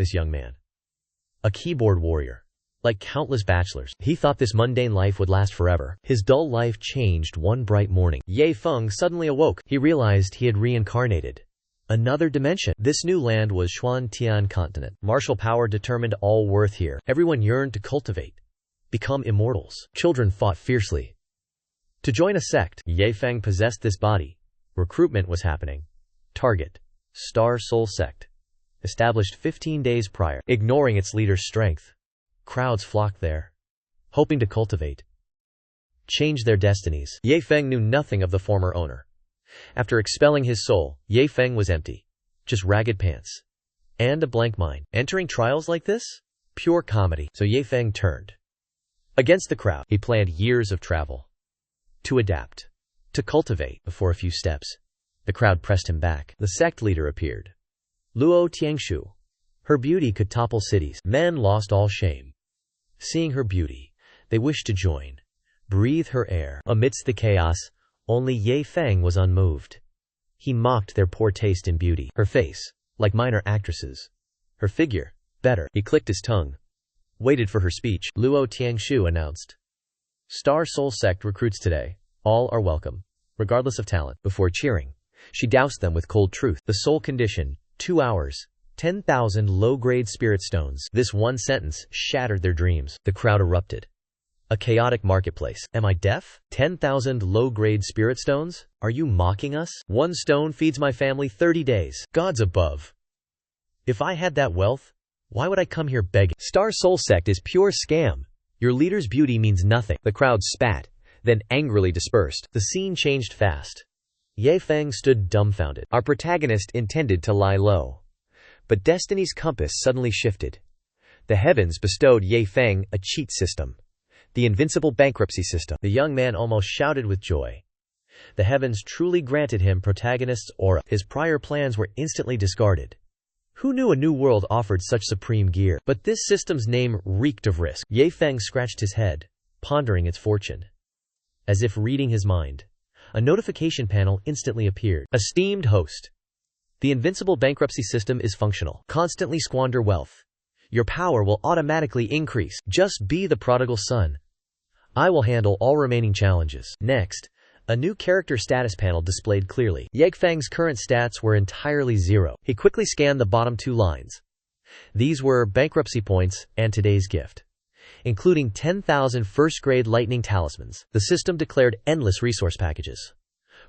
this young man. A keyboard warrior. Like countless bachelors, he thought this mundane life would last forever. His dull life changed one bright morning. Ye Feng suddenly awoke. He realized he had reincarnated. Another dimension. This new land was Xuantian continent. Martial power determined all worth here. Everyone yearned to cultivate, become immortals. Children fought fiercely to join a sect. Ye Feng possessed this body. Recruitment was happening. Target: Star Soul Sect. Established 15 days prior. Ignoring its leader's strength, crowds flocked there, hoping to cultivate, change their destinies. Ye Feng knew nothing of the former owner. After expelling his soul, Ye Feng was empty. Just ragged pants. And a blank mind. Entering trials like this? Pure comedy. So Ye Feng turned against the crowd. He planned years of travel. To adapt. To cultivate. Before a few steps, the crowd pressed him back. The sect leader appeared. Luo Tiangshu. Her beauty could topple cities. Men lost all shame. Seeing her beauty, they wished to join, breathe her air. Amidst the chaos, only Ye Feng was unmoved. He mocked their poor taste in beauty. Her face, like minor actresses. Her figure, better. He clicked his tongue, waited for her speech. Luo Tiangshu announced. Star Soul Sect recruits today. All are welcome, regardless of talent. Before cheering, she doused them with cold truth. The soul condition, 2 hours. 10,000 low-grade spirit stones. This one sentence shattered their dreams. The crowd erupted. A chaotic marketplace. Am I deaf? 10,000 low-grade spirit stones? Are you mocking us? 1 stone feeds my family 30 days. Gods above. If I had that wealth, why would I come here begging? Star Soul Sect is pure scam. Your leader's beauty means nothing. The crowd spat, then angrily dispersed. The scene changed fast. Ye Feng stood dumbfounded. Our protagonist intended to lie low, but destiny's compass suddenly shifted. The heavens bestowed Ye Feng a cheat system. The invincible bankruptcy system. The young man almost shouted with joy. The heavens truly granted him protagonist's aura. His prior plans were instantly discarded. Who knew a new world offered such supreme gear? But this system's name reeked of risk. Ye Feng scratched his head, pondering its fortune. As if reading his mind, a notification panel instantly appeared. Esteemed host. The invincible bankruptcy system is functional. Constantly squander wealth. Your power will automatically increase. Just be the prodigal son. I will handle all remaining challenges. Next, a new character status panel displayed clearly. Ye Feng's current stats were entirely 0. He quickly scanned the bottom 2 lines. These were bankruptcy points and today's gift, including 10,000 first-grade lightning talismans. The system declared endless resource packages,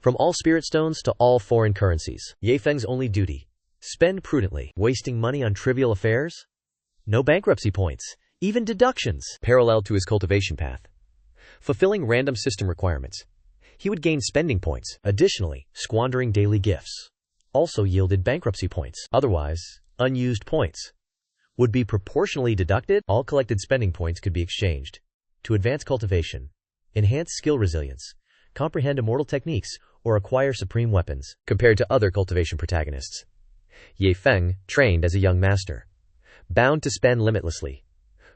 from all spirit stones to all foreign currencies. Ye Feng's only duty: spend prudently. Wasting money on trivial affairs? No bankruptcy points, even deductions. Parallel to his cultivation path, fulfilling random system requirements, he would gain spending points. Additionally, squandering daily gifts also yielded bankruptcy points. Otherwise, unused points would be proportionally deducted. All collected spending points could be exchanged to advance cultivation, enhance skill resilience, comprehend immortal techniques, or acquire supreme weapons. Compared to other cultivation protagonists, Ye Feng trained as a young master, bound to spend limitlessly.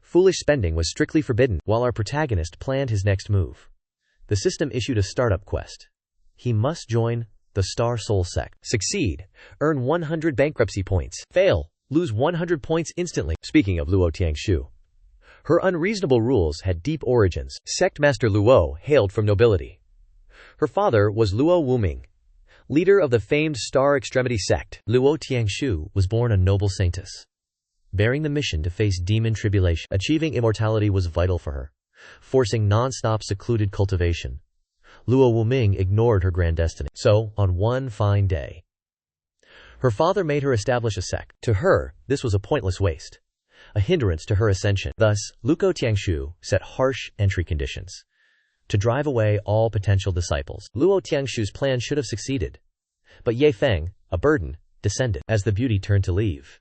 Foolish spending was strictly forbidden. While our protagonist planned his next move, the system issued a startup quest. He must join the Star Soul Sect. Succeed, earn 100 bankruptcy points. Fail, lose 100 points instantly. Speaking of Luo Tiangshu, her unreasonable rules had deep origins. Sect Master Luo hailed from nobility. Her father was Luo Wuming, leader of the famed Star Extremity Sect. Luo Tiangshu was born a noble saintess, bearing the mission to face demon tribulation. Achieving immortality was vital for her, forcing non-stop secluded cultivation. Luo Wuming ignored her grand destiny. So, on one fine day, her father made her establish a sect. To her, this was a pointless waste, a hindrance to her ascension. Thus, Luo Tiangshu set harsh entry conditions to drive away all potential disciples. Luo Tiangshu's plan should have succeeded, but Ye Feng, a burden, descended. As the beauty turned to leave,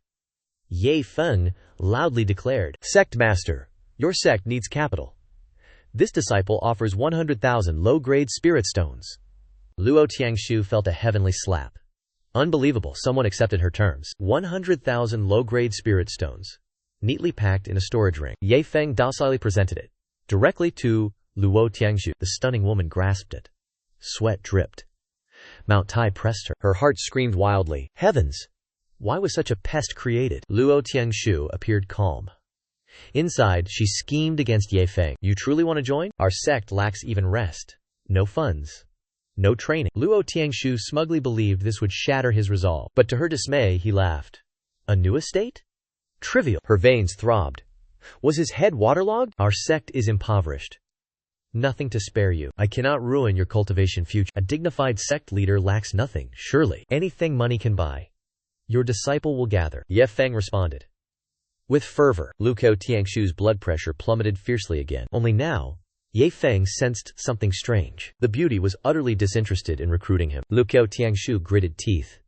Ye Feng loudly declared, "Sect Master, your sect needs capital. This disciple offers 100,000 low-grade spirit stones." Luo Tiangshu felt a heavenly slap. Unbelievable, someone accepted her terms. 100,000 low-grade spirit stones, neatly packed in a storage ring. Ye Feng docilely presented it directly to Luo Tiangshu. The stunning woman grasped it. Sweat dripped. Mount Tai pressed her. Her heart screamed wildly. Heavens! Why was such a pest created? Luo Tiangshu appeared calm. Inside, she schemed against Ye Feng. You truly want to join? Our sect lacks even rest. No funds. No training. Luo Tiangshu smugly believed this would shatter his resolve, but to her dismay, he laughed. A new estate? Trivial. Her veins throbbed. Was his head waterlogged? Our sect is impoverished. Nothing to spare you. I cannot ruin your cultivation future. A dignified sect leader lacks nothing, surely. Anything money can buy. Your disciple will gather. Ye Feng responded. With fervor, Luo Tiangshu's blood pressure plummeted fiercely again. Only now, Ye Feng sensed something strange. The beauty was utterly disinterested in recruiting him. Luo Tiangshu gritted teeth.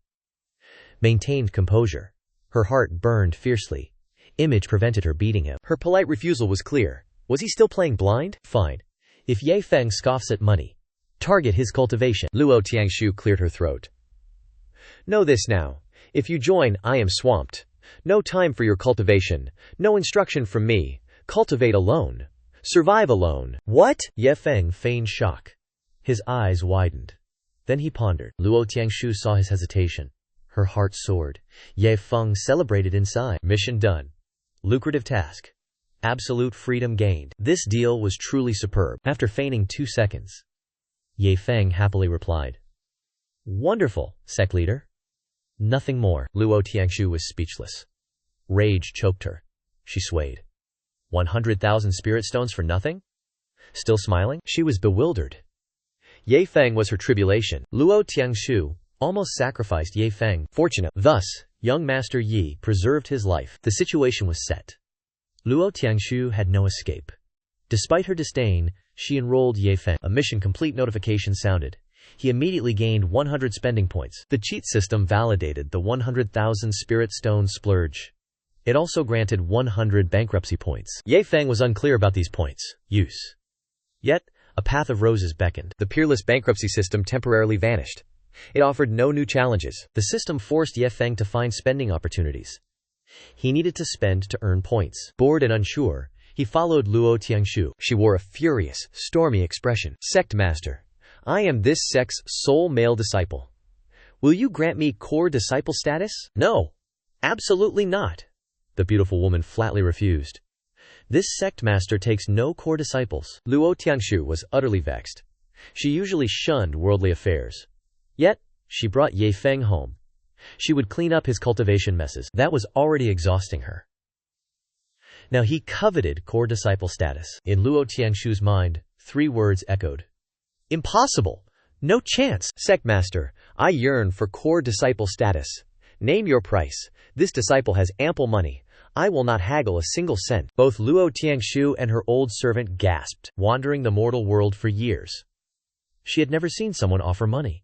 Maintained composure. Her heart burned fiercely. Image prevented her beating him. Her polite refusal was clear. Was he still playing blind? Fine. If Ye Feng scoffs at money, target his cultivation. Luo Tiangshu cleared her throat. Know this now. If you join, I am swamped. No time for your cultivation. No instruction from me. Cultivate alone. Survive alone. What? Ye Feng feigned shock. His eyes widened. Then he pondered. Luo Tiangshu saw his hesitation. Her heart soared. Ye Feng celebrated inside. Mission done. Lucrative task. Absolute freedom gained. This deal was truly superb. After feigning 2 seconds, Ye Feng happily replied. Wonderful, sect leader. Nothing more. Luo Tiangshu was speechless. Rage choked her. She swayed. 100,000 spirit stones for nothing? Still smiling? She was bewildered. Ye Feng was her tribulation. Luo Tiangshu almost sacrificed Ye Feng. Fortunate. Thus, young Master Yi preserved his life. The situation was set. Luo Tiangshu had no escape. Despite her disdain, she enrolled Ye Feng. A mission complete notification sounded. He immediately gained 100 spending points. The cheat system validated the 100,000 spirit stone splurge. It also granted 100 bankruptcy points. Ye Feng was unclear about these points' use. Yet, a path of roses beckoned. The peerless bankruptcy system temporarily vanished. It offered no new challenges. The system forced Ye Feng to find spending opportunities. He needed to spend to earn points. Bored and unsure, he followed Luo Tiangshu. She wore a furious, stormy expression. Sect Master, I am this sect's sole male disciple. Will you grant me core disciple status? No. Absolutely not. The beautiful woman flatly refused. This sect master takes no core disciples. Luo Tiangshu was utterly vexed. She usually shunned worldly affairs. Yet, she brought Ye Feng home. She would clean up his cultivation messes. That was already exhausting her. Now he coveted core disciple status. In Luo Tiangshu's mind, 3 words echoed. Impossible! No chance! Sect master, I yearn for core disciple status. Name your price. This disciple has ample money. I will not haggle a single cent. Both Luo Tiangshu and her old servant gasped, wandering the mortal world for years. She had never seen someone offer money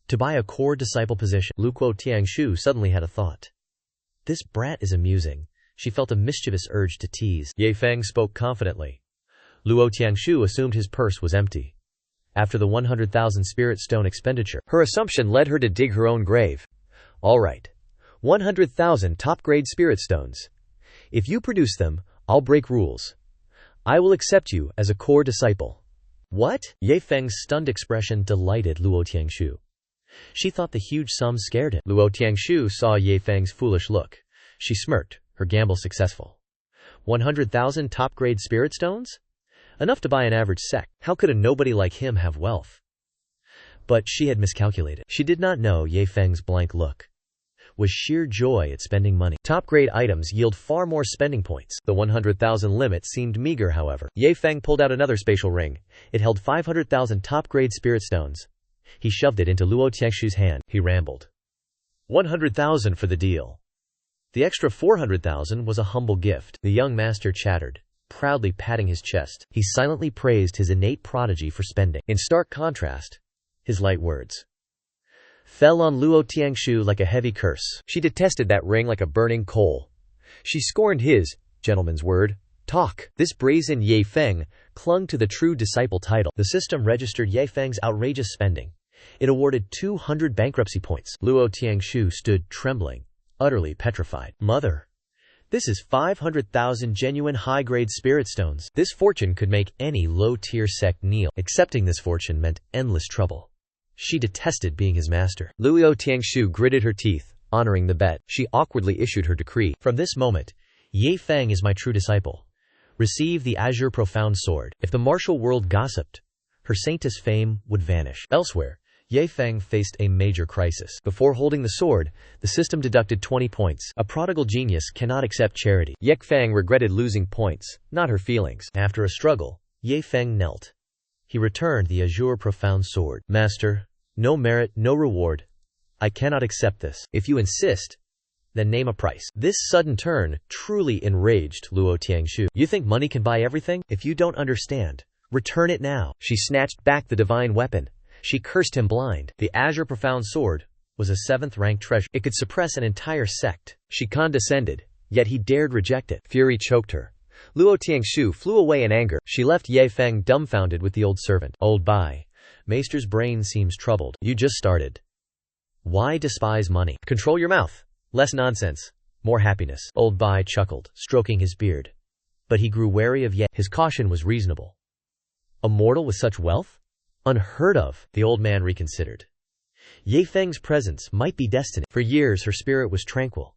to buy a core disciple position. Luo Tiangshu suddenly had a thought. This brat is amusing. She felt a mischievous urge to tease. Ye Feng spoke confidently. Luo Tiangshu assumed his purse was empty. After the 100,000 spirit stone expenditure, her assumption led her to dig her own grave. All right. 100,000 top-grade spirit stones. If you produce them, I'll break rules. I will accept you as a core disciple. What? Ye Feng's stunned expression delighted Luo Tiangshu. She thought the huge sum scared him. Luo Tiangshu saw Ye Feng's foolish look. She smirked, her gamble successful. 100,000 top-grade spirit stones? Enough to buy an average sect. How could a nobody like him have wealth? But she had miscalculated. She did not know Ye Feng's blank look was sheer joy at spending money. Top-grade items yield far more spending points. The 100,000 limit seemed meager, however. Ye Feng pulled out another spatial ring. It held 500,000 top-grade spirit stones. He shoved it into Luo Tiangshu's hand. He rambled. 100,000 for the deal. The extra 400,000 was a humble gift. The young master chattered, proudly patting his chest. He silently praised his innate prodigy for spending. In stark contrast, his light words fell on Luo Tiangshu like a heavy curse. She detested that ring like a burning coal. She scorned his, gentleman's word, talk. This brazen Ye Feng clung to the true disciple title. The system registered Ye Feng's outrageous spending. It awarded 200 bankruptcy points. Luo Tiangshu stood trembling, utterly petrified. Mother, this is 500,000 genuine high-grade spirit stones. This fortune could make any low-tier sect kneel. Accepting this fortune meant endless trouble. She detested being his master. Luo Tiangshu gritted her teeth. Honoring the bet, she awkwardly issued her decree. From this moment, Ye Feng is my true disciple. Receive the azure profound sword. If the martial world gossiped, her saintess fame would vanish. Elsewhere, Ye Feng faced a major crisis. Before holding the sword, the system deducted 20 points. A prodigal genius cannot accept charity. Ye Feng regretted losing points, not her feelings. After a struggle, Ye Feng knelt. He returned the azure profound sword. Master, no merit, no reward. I cannot accept this. If you insist, then name a price. This sudden turn truly enraged Luo Tiangshu. You think money can buy everything? If you don't understand, return it now. She snatched back the divine weapon. She cursed him blind. The azure profound sword was a 7th-rank treasure. It could suppress an entire sect. She condescended, yet he dared reject it. Fury choked her. Luo Tiangshu flew away in anger. She left Ye Feng dumbfounded with the old servant. Old Bai. Maester's brain seems troubled. You just started. Why despise money? Control your mouth. Less nonsense. More happiness. Old Bai chuckled, stroking his beard. But he grew wary of Ye. His caution was reasonable. A mortal with such wealth? Unheard of. The old man reconsidered. Ye Feng's presence might be destiny. For years her spirit was tranquil,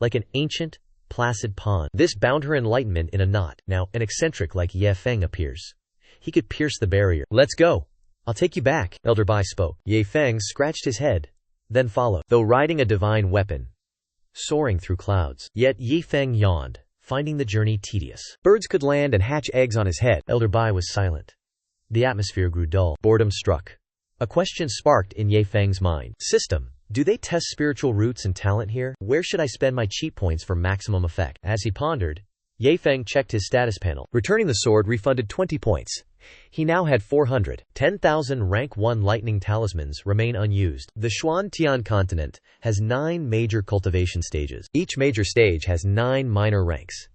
like an ancient, placid pond. This bound her enlightenment in a knot. Now, an eccentric like Ye Feng appears. He could pierce the barrier. Let's go. I'll take you back. Elder Bai spoke. Ye Feng scratched his head, then followed, though riding a divine weapon, soaring through clouds. Yet Ye Feng yawned, finding the journey tedious. Birds could land and hatch eggs on his head. Elder Bai was silent. The atmosphere grew dull. Boredom struck. A question sparked in Ye Feng's mind. System. Do they test spiritual roots and talent here? Where should I spend my cheat points for maximum effect? As he pondered, Ye Feng checked his status panel. Returning the sword refunded 20 points. He now had 400. 10,000 rank 1 lightning talismans remain unused. The Xuan-Tian continent has 9 major cultivation stages. Each major stage has 9 minor ranks.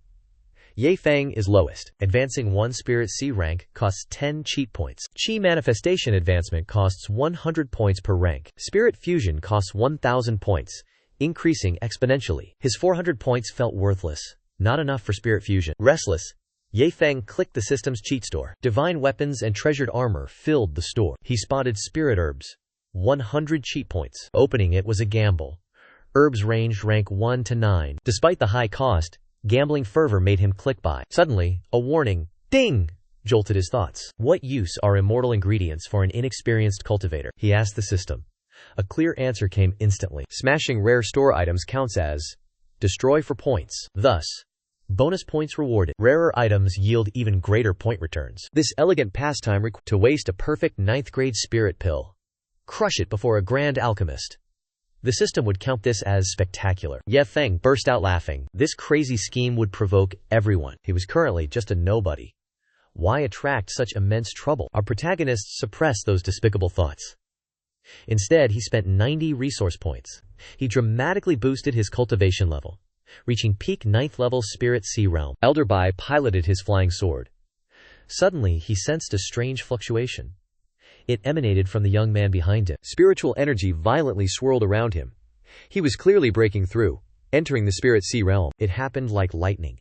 Ye Feng is lowest. Advancing 1 Spirit C rank costs 10 cheat points. Qi Manifestation Advancement costs 100 points per rank. Spirit Fusion costs 1,000 points, increasing exponentially. His 400 points felt worthless. Not enough for Spirit Fusion. Restless, Ye Feng clicked the system's cheat store. Divine weapons and treasured armor filled the store. He spotted spirit herbs. 100 cheat points. Opening it was a gamble. Herbs ranged rank 1 to 9. Despite the high cost, gambling fervor made him click buy. Suddenly, a warning, ding, jolted his thoughts. What use are immortal ingredients for an inexperienced cultivator? He asked the system. A clear answer came instantly. Smashing rare store items counts as destroy for points. Thus, bonus points rewarded. Rarer items yield even greater point returns. This elegant pastime required to waste a perfect 9th grade spirit pill. Crush it before a grand alchemist. The system would count this as spectacular. Ye Feng burst out laughing. This crazy scheme would provoke everyone. He was currently just a nobody. Why attract such immense trouble? Our protagonist suppressed those despicable thoughts. Instead, he spent 90 resource points. He dramatically boosted his cultivation level, reaching peak 9th level Spirit C realm. Elder Bai piloted his flying sword. Suddenly, he sensed a strange fluctuation. It emanated from the young man behind him. Spiritual energy violently swirled around him. He was clearly breaking through, entering the Spirit Sea realm. It happened like lightning.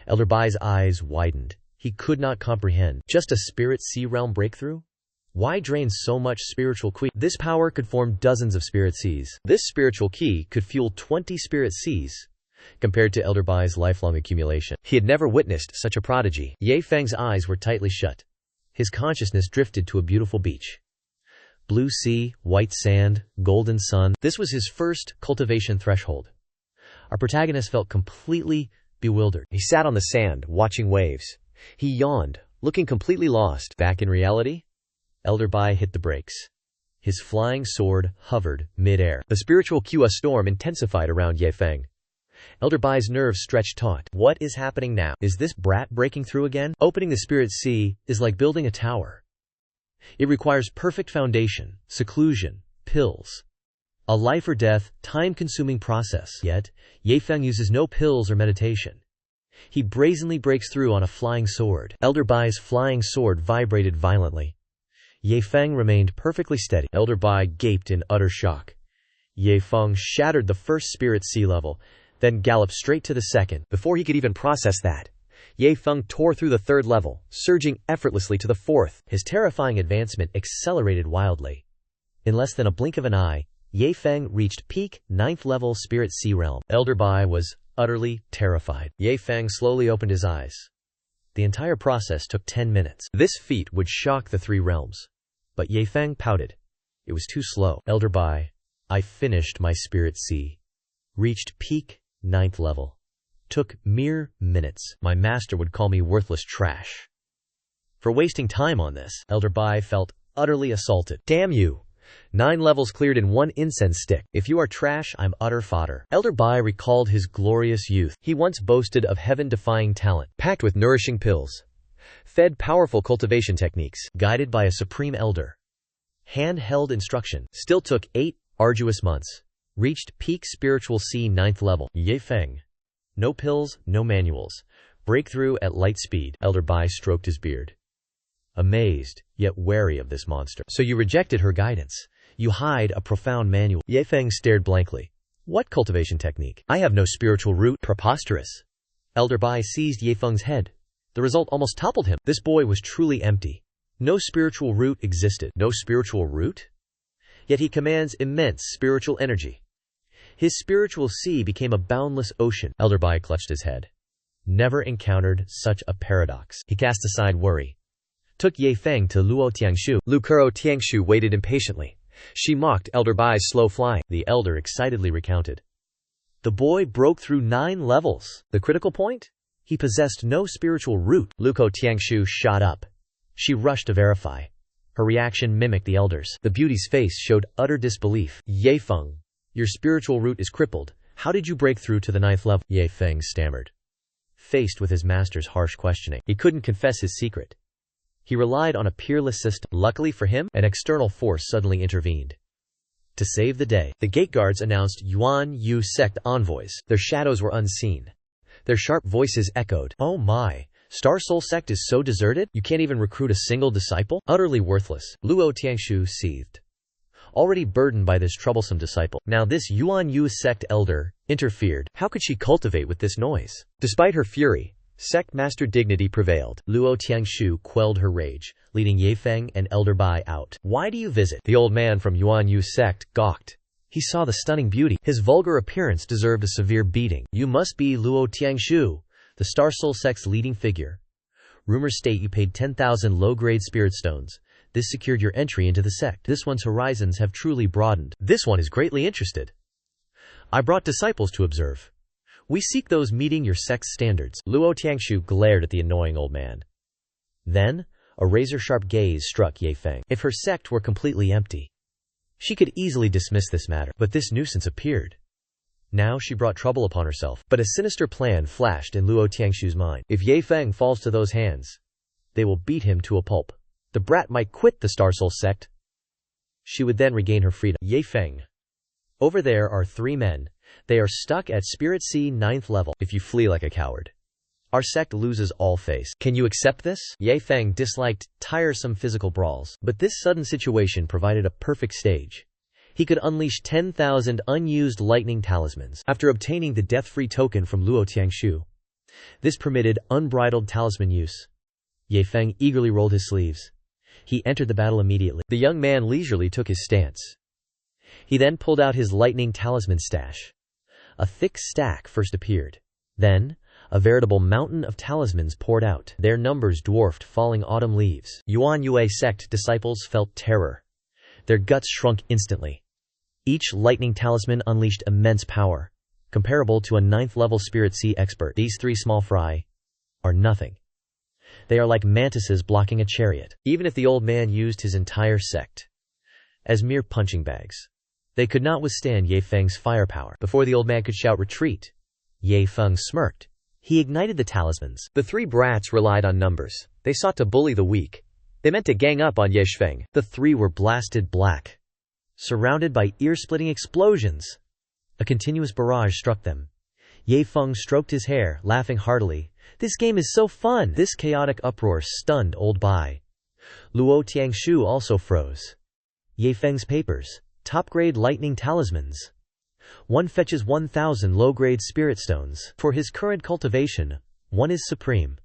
Elder Bai's eyes widened. He could not comprehend. Just a Spirit Sea realm breakthrough? Why drain so much spiritual qi? This power could form dozens of Spirit Seas. This spiritual qi could fuel 20 Spirit Seas, compared to Elder Bai's lifelong accumulation. He had never witnessed such a prodigy. Ye Feng's eyes were tightly shut. His consciousness drifted to a beautiful beach. Blue sea, white sand, golden sun. This was his first cultivation threshold. Our protagonist felt completely bewildered. He sat on the sand, watching waves. He yawned, looking completely lost. Back in reality? Elder Bai hit the brakes. His flying sword hovered mid-air. The spiritual Qa storm intensified around Ye Feng. Elder Bai's nerves stretched taut. What is happening now? Is this brat breaking through again? Opening the Spirit Sea is like building a tower. It requires perfect foundation, seclusion, pills. A life or death, time-consuming process. Yet, Ye Feng uses no pills or meditation. He brazenly breaks through on a flying sword. Elder Bai's flying sword vibrated violently. Ye Feng remained perfectly steady. Elder Bai gaped in utter shock. Ye Feng shattered the first Spirit Sea level, then galloped straight to the second. Before he could even process that, Ye Feng tore through the 3rd level, surging effortlessly to the 4th. His terrifying advancement accelerated wildly. In less than a blink of an eye, Ye Feng reached peak, 9th level Spirit Sea realm. Elder Bai was utterly terrified. Ye Feng slowly opened his eyes. The entire process took 10 minutes. This feat would shock the 3 realms. But Ye Feng pouted. It was too slow. Elder Bai, I finished my Spirit Sea. Reached peak, 9th level. Took mere minutes. My master would call me worthless trash for wasting time on this. Elder Bai felt utterly assaulted. Damn you! 9 levels cleared in 1 incense stick. If you are trash, I'm utter fodder. Elder Bai recalled his glorious youth. He once boasted of heaven-defying talent, packed with nourishing pills, fed powerful cultivation techniques, guided by a supreme elder. Hand-held instruction. Still took 8 arduous months. Reached peak spiritual sea 9th level. Ye Feng. No pills, no manuals. Breakthrough at light speed. Elder Bai stroked his beard. Amazed, yet wary of this monster. So you rejected her guidance. You hide a profound manual. Ye Feng stared blankly. What cultivation technique? I have no spiritual root. Preposterous. Elder Bai seized Ye Feng's head. The result almost toppled him. This boy was truly empty. No spiritual root existed. No spiritual root? Yet he commands immense spiritual energy. His spiritual sea became a boundless ocean. Elder Bai clutched his head. Never encountered such a paradox. He cast aside worry. Took Ye Feng to Luo Tiangshu. Lu Kuro Tiangshu waited impatiently. She mocked Elder Bai's slow flying. The elder excitedly recounted. The boy broke through 9 levels. The critical point? He possessed no spiritual root. Luko Tiangshu shot up. She rushed to verify. Her reaction mimicked the elder's. The beauty's face showed utter disbelief. Ye Feng, your spiritual root is crippled. How did you break through to the 9th level? Ye Feng stammered. Faced with his master's harsh questioning, he couldn't confess his secret. He relied on a peerless system. Luckily for him, an external force suddenly intervened. To save the day, the gate guards announced Yuan Yu sect envoys. Their shadows were unseen. Their sharp voices echoed. Oh my! Star Soul sect is so deserted? You can't even recruit a single disciple? Utterly worthless. Luo Tiangshu seethed. Already burdened by this troublesome disciple, now this Yuan Yu sect elder interfered. How could she cultivate with this noise? Despite her fury, sect master dignity prevailed. Luo Tiangshu quelled her rage, leading Ye Feng and Elder Bai out. Why do you visit? The old man from Yuan Yu sect gawked. He saw the stunning beauty. His vulgar appearance deserved a severe beating. You must be Luo Tiangshu, the Star Soul sect's leading figure. Rumors state you paid 10,000 low-grade spirit stones. This secured your entry into the sect. This one's horizons have truly broadened. This one is greatly interested. I brought disciples to observe. We seek those meeting your sect's standards. Luo Tiangshu glared at the annoying old man. Then, a razor-sharp gaze struck Ye Feng. If her sect were completely empty, she could easily dismiss this matter. But this nuisance appeared. Now she brought trouble upon herself. But a sinister plan flashed in Luo Tiangshu's mind. If Ye Feng falls to those hands, they will beat him to a pulp. The brat might quit the Star Soul sect. She would then regain her freedom. Ye Feng. Over there are 3 men. They are stuck at Spirit Sea 9th level. If you flee like a coward, our sect loses all face. Can you accept this? Ye Feng disliked tiresome physical brawls, but this sudden situation provided a perfect stage. He could unleash 10,000 unused lightning talismans after obtaining the death-free token from Luo Tiangshu. This permitted unbridled talisman use. Ye Feng eagerly rolled his sleeves. He entered the battle immediately. The young man leisurely took his stance. He then pulled out his lightning talisman stash. A thick stack first appeared. Then, a veritable mountain of talismans poured out. Their numbers dwarfed falling autumn leaves. Yuan Yue sect disciples felt terror. Their guts shrunk instantly. Each lightning talisman unleashed immense power, comparable to a 9th level Spirit Sea expert. These 3 small fry are nothing. They are like mantises blocking a chariot. Even if the old man used his entire sect as mere punching bags, they could not withstand Ye Feng's firepower. Before the old man could shout retreat, Ye Feng smirked. He ignited the talismans. The 3 brats relied on numbers. They sought to bully the weak. They meant to gang up on Ye Feng. The 3 were blasted black, surrounded by ear-splitting explosions. A continuous barrage struck them. Ye Feng stroked his hair, laughing heartily. This game is so fun! This chaotic uproar stunned old Bai. Luo Tiangshu also froze. Ye Feng's papers. Top-grade lightning talismans. One fetches 1,000 low-grade spirit stones. For his current cultivation, one is supreme.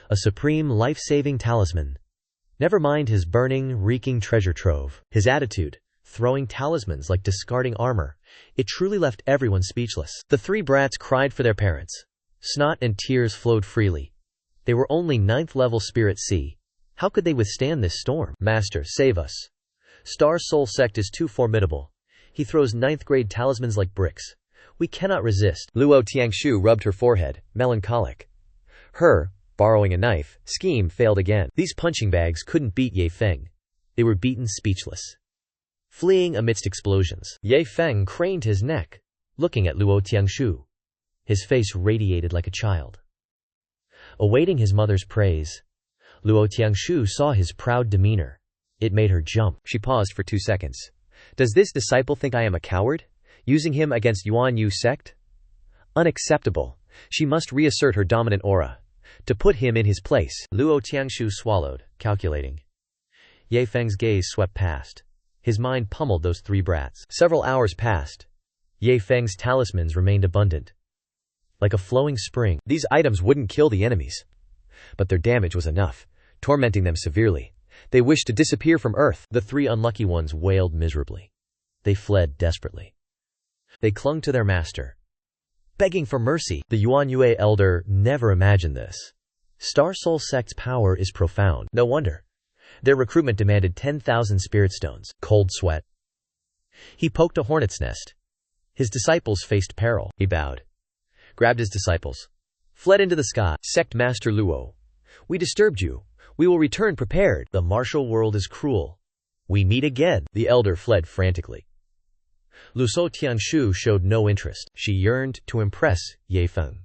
A supreme life-saving talisman. Never mind his burning, reeking treasure trove. His attitude, throwing talismans like discarding armor. It truly left everyone speechless. The three brats cried for their parents. Snot and tears flowed freely. They were only 9th level Spirit C. How could they withstand this storm? Master, save us. Star Soul Sect is too formidable. He throws 9th grade talismans like bricks. We cannot resist. Luo Tiangshu rubbed her forehead, melancholic. Her, borrowing a knife, scheme failed again. These punching bags couldn't beat Ye Feng. They were beaten speechless. Fleeing amidst explosions, Ye Feng craned his neck, looking at Luo Tiangshu. His face radiated like a child. Awaiting his mother's praise, Luo Tiangshu saw his proud demeanor. It made her jump. She paused for 2 seconds. Does this disciple think I am a coward? Using him against Yuan Yu sect? Unacceptable. She must reassert her dominant aura. To put him in his place. Luo Tiangshu swallowed, calculating. Ye Feng's gaze swept past. His mind pummeled those three brats. Several hours passed. Ye Feng's talismans remained abundant. Like a flowing spring, these items wouldn't kill the enemies. But their damage was enough, tormenting them severely. They wished to disappear from Earth. The three unlucky ones wailed miserably. They fled desperately. They clung to their master, begging for mercy. The Yuan Yue elder never imagined this. Star Soul Sect's power is profound. No wonder. Their recruitment demanded 10,000 spirit stones. Cold sweat. He poked a hornet's nest. His disciples faced peril. He bowed, grabbed his disciples, fled into the sky. Sect Master Luo, we disturbed you. We will return prepared. The martial world is cruel. We meet again. The elder fled frantically. Luo Tiangshu showed no interest. She yearned to impress Ye Feng,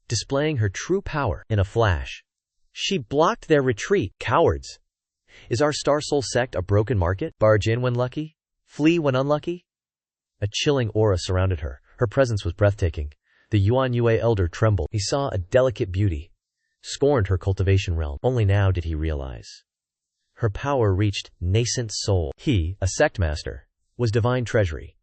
displaying her true power in a flash. She blocked their retreat. Cowards! Is our Star Soul Sect a broken market? Barge in when lucky? Flee when unlucky? A chilling aura surrounded her. Her presence was breathtaking. The Yuan Yue elder trembled. He saw a delicate beauty, scorned her cultivation realm. Only now did he realize. Her power reached nascent soul. He, a sect master, was divine treasury.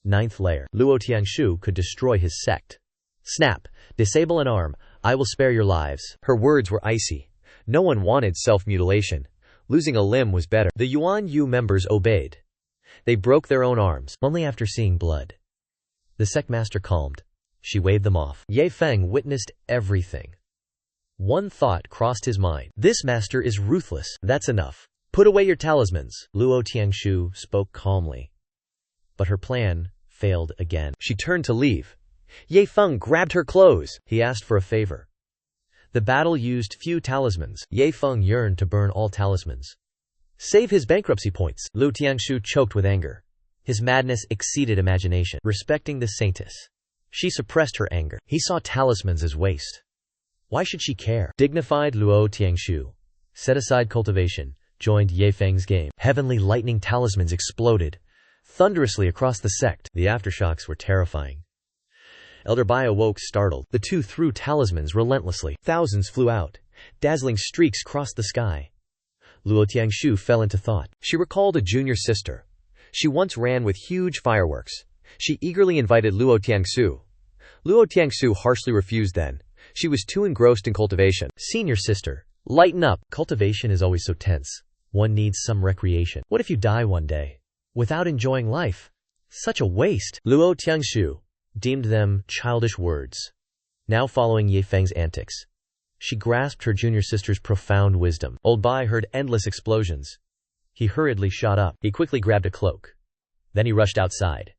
9th layer. Luo Tiangshu could destroy his sect. Snap! Disable an arm. I will spare your lives. Her words were icy. No one wanted self-mutilation. Losing a limb was better. The Yuan Yu members obeyed. They broke their own arms, only after seeing blood. The sect master calmed. She waved them off. Ye Feng witnessed everything. One thought crossed his mind. This master is ruthless. That's enough. Put away your talismans. Luo Tiangshu spoke calmly. But her plan failed again. She turned to leave. Ye Feng grabbed her clothes. He asked for a favor. The battle used few talismans. Ye Feng yearned to burn all talismans. Save his bankruptcy points. Luo Tiangshu choked with anger. His madness exceeded imagination. Respecting the saintess, she suppressed her anger. He saw talismans as waste. Why should she care? Dignified Luo Tiangshu set aside cultivation, joined Ye Feng's game. Heavenly lightning talismans exploded thunderously across the sect. The aftershocks were terrifying. Elder Bai awoke startled. The two threw talismans relentlessly. Thousands flew out. Dazzling streaks crossed the sky. Luo Tiangshu fell into thought. She recalled a junior sister. She once ran with huge fireworks. She eagerly invited Luo Tiangshu. Luo Tiangshu harshly refused then. She was too engrossed in cultivation. Senior sister, lighten up. Cultivation is always so tense. One needs some recreation. What if you die one day without enjoying life? Such a waste. Luo Tiangshu deemed them childish words. Now following Ye Feng's antics, she grasped her junior sister's profound wisdom. Old Bai heard endless explosions. He hurriedly shot up. He quickly grabbed a cloak. Then he rushed outside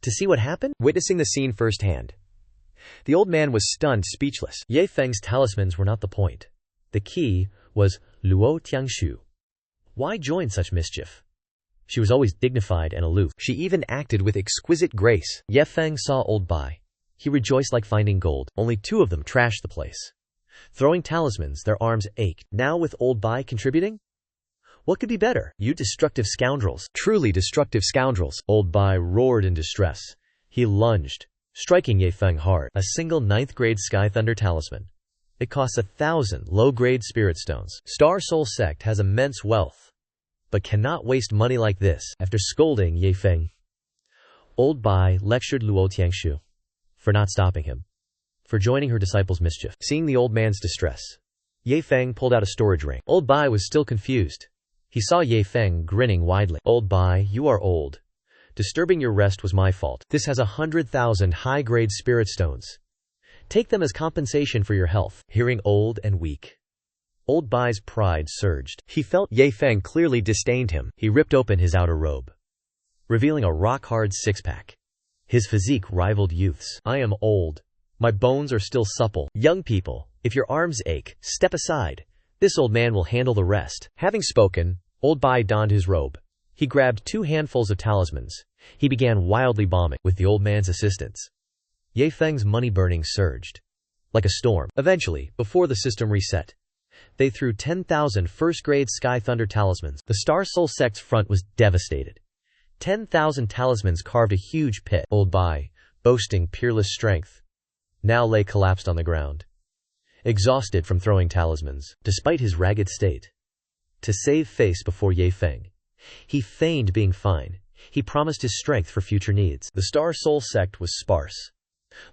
to see what happened. Witnessing the scene firsthand, the old man was stunned, speechless. Ye Feng's talismans were not the point. The key was Luo Tiangshu. Why join such mischief? She was always dignified and aloof. She even acted with exquisite grace. Ye Feng saw old Bai. He rejoiced like finding gold. Only two of them trashed the place. Throwing talismans, their arms ached. Now with old Bai contributing? What could be better? You destructive scoundrels. Truly destructive scoundrels. Old Bai roared in distress. He lunged, striking Ye Feng hard. A single 9th grade Sky Thunder talisman. It costs 1,000 low-grade spirit stones. Star Soul Sect has immense wealth, but cannot waste money like this. After scolding Ye Feng, old Bai lectured Luo Tiangshu for not stopping him, for joining her disciples' mischief. Seeing the old man's distress, Ye Feng pulled out a storage ring. Old Bai was still confused. He saw Ye Feng grinning widely. "Old Bai, you are old. Disturbing your rest was my fault. This has 100,000 high-grade spirit stones. Take them as compensation for your health." Hearing old and weak, Old Bai's pride surged. He felt Ye Feng clearly disdained him. He ripped open his outer robe, revealing a rock-hard six-pack. His physique rivaled youth's. "I am old. My bones are still supple. Young people, if your arms ache, step aside. This old man will handle the rest." Having spoken, Old Bai donned his robe. He grabbed 2 handfuls of talismans. He began wildly bombing with the old man's assistance. Ye Feng's money burning surged like a storm. Eventually, before the system reset, they threw 10,000 first-grade Sky Thunder talismans. The Star Soul sect's front was devastated. 10,000 talismans carved a huge pit. Old Bai, boasting peerless strength, now lay collapsed on the ground, exhausted from throwing talismans. Despite his ragged state, to save face before Ye Feng, he feigned being fine. He promised his strength for future needs. The Star Soul sect was sparse.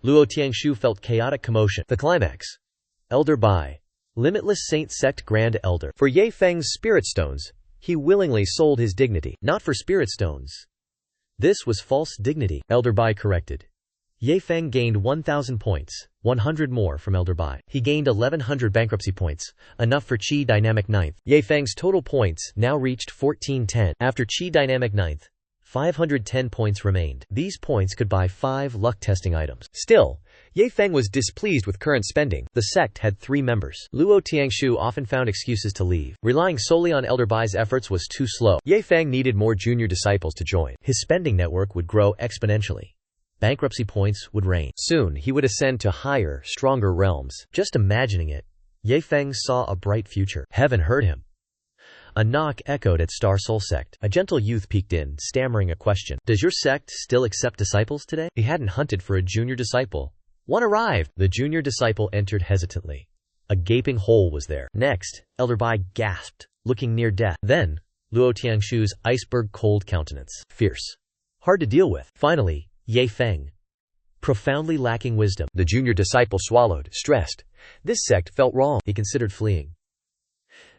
Luo Tiangshu felt chaotic commotion. The climax. Elder Bai, Limitless Saint Sect Grand Elder. For Ye Feng's spirit stones, he willingly sold his dignity. Not for spirit stones. This was false dignity, Elder Bai corrected. Ye Feng gained 1,000 points, 100 more from Elder Bai. He gained 1,100 bankruptcy points, enough for Qi Dynamic 9th. Ye Feng's total points now reached 1410. After Qi Dynamic 9th, 510 points remained. These points could buy 5 luck testing items. Still, Ye Feng was displeased with current spending. The sect had 3 members. Luo Tiangshu often found excuses to leave. Relying solely on Elder Bai's efforts was too slow. Ye Feng needed more junior disciples to join. His spending network would grow exponentially. Bankruptcy points would rain. Soon, he would ascend to higher, stronger realms. Just imagining it, Ye Feng saw a bright future. Heaven heard him. A knock echoed at Star Soul Sect. A gentle youth peeked in, stammering a question. "Does your sect still accept disciples today?" He hadn't hunted for a junior disciple. One arrived. The junior disciple entered hesitantly. A gaping hole was there. Next, Elder Bai gasped, looking near death. Then, Luo Tiangshu's iceberg-cold countenance. Fierce. Hard to deal with. Finally, Ye Feng. Profoundly lacking wisdom. The junior disciple swallowed, stressed. This sect felt wrong. He considered fleeing.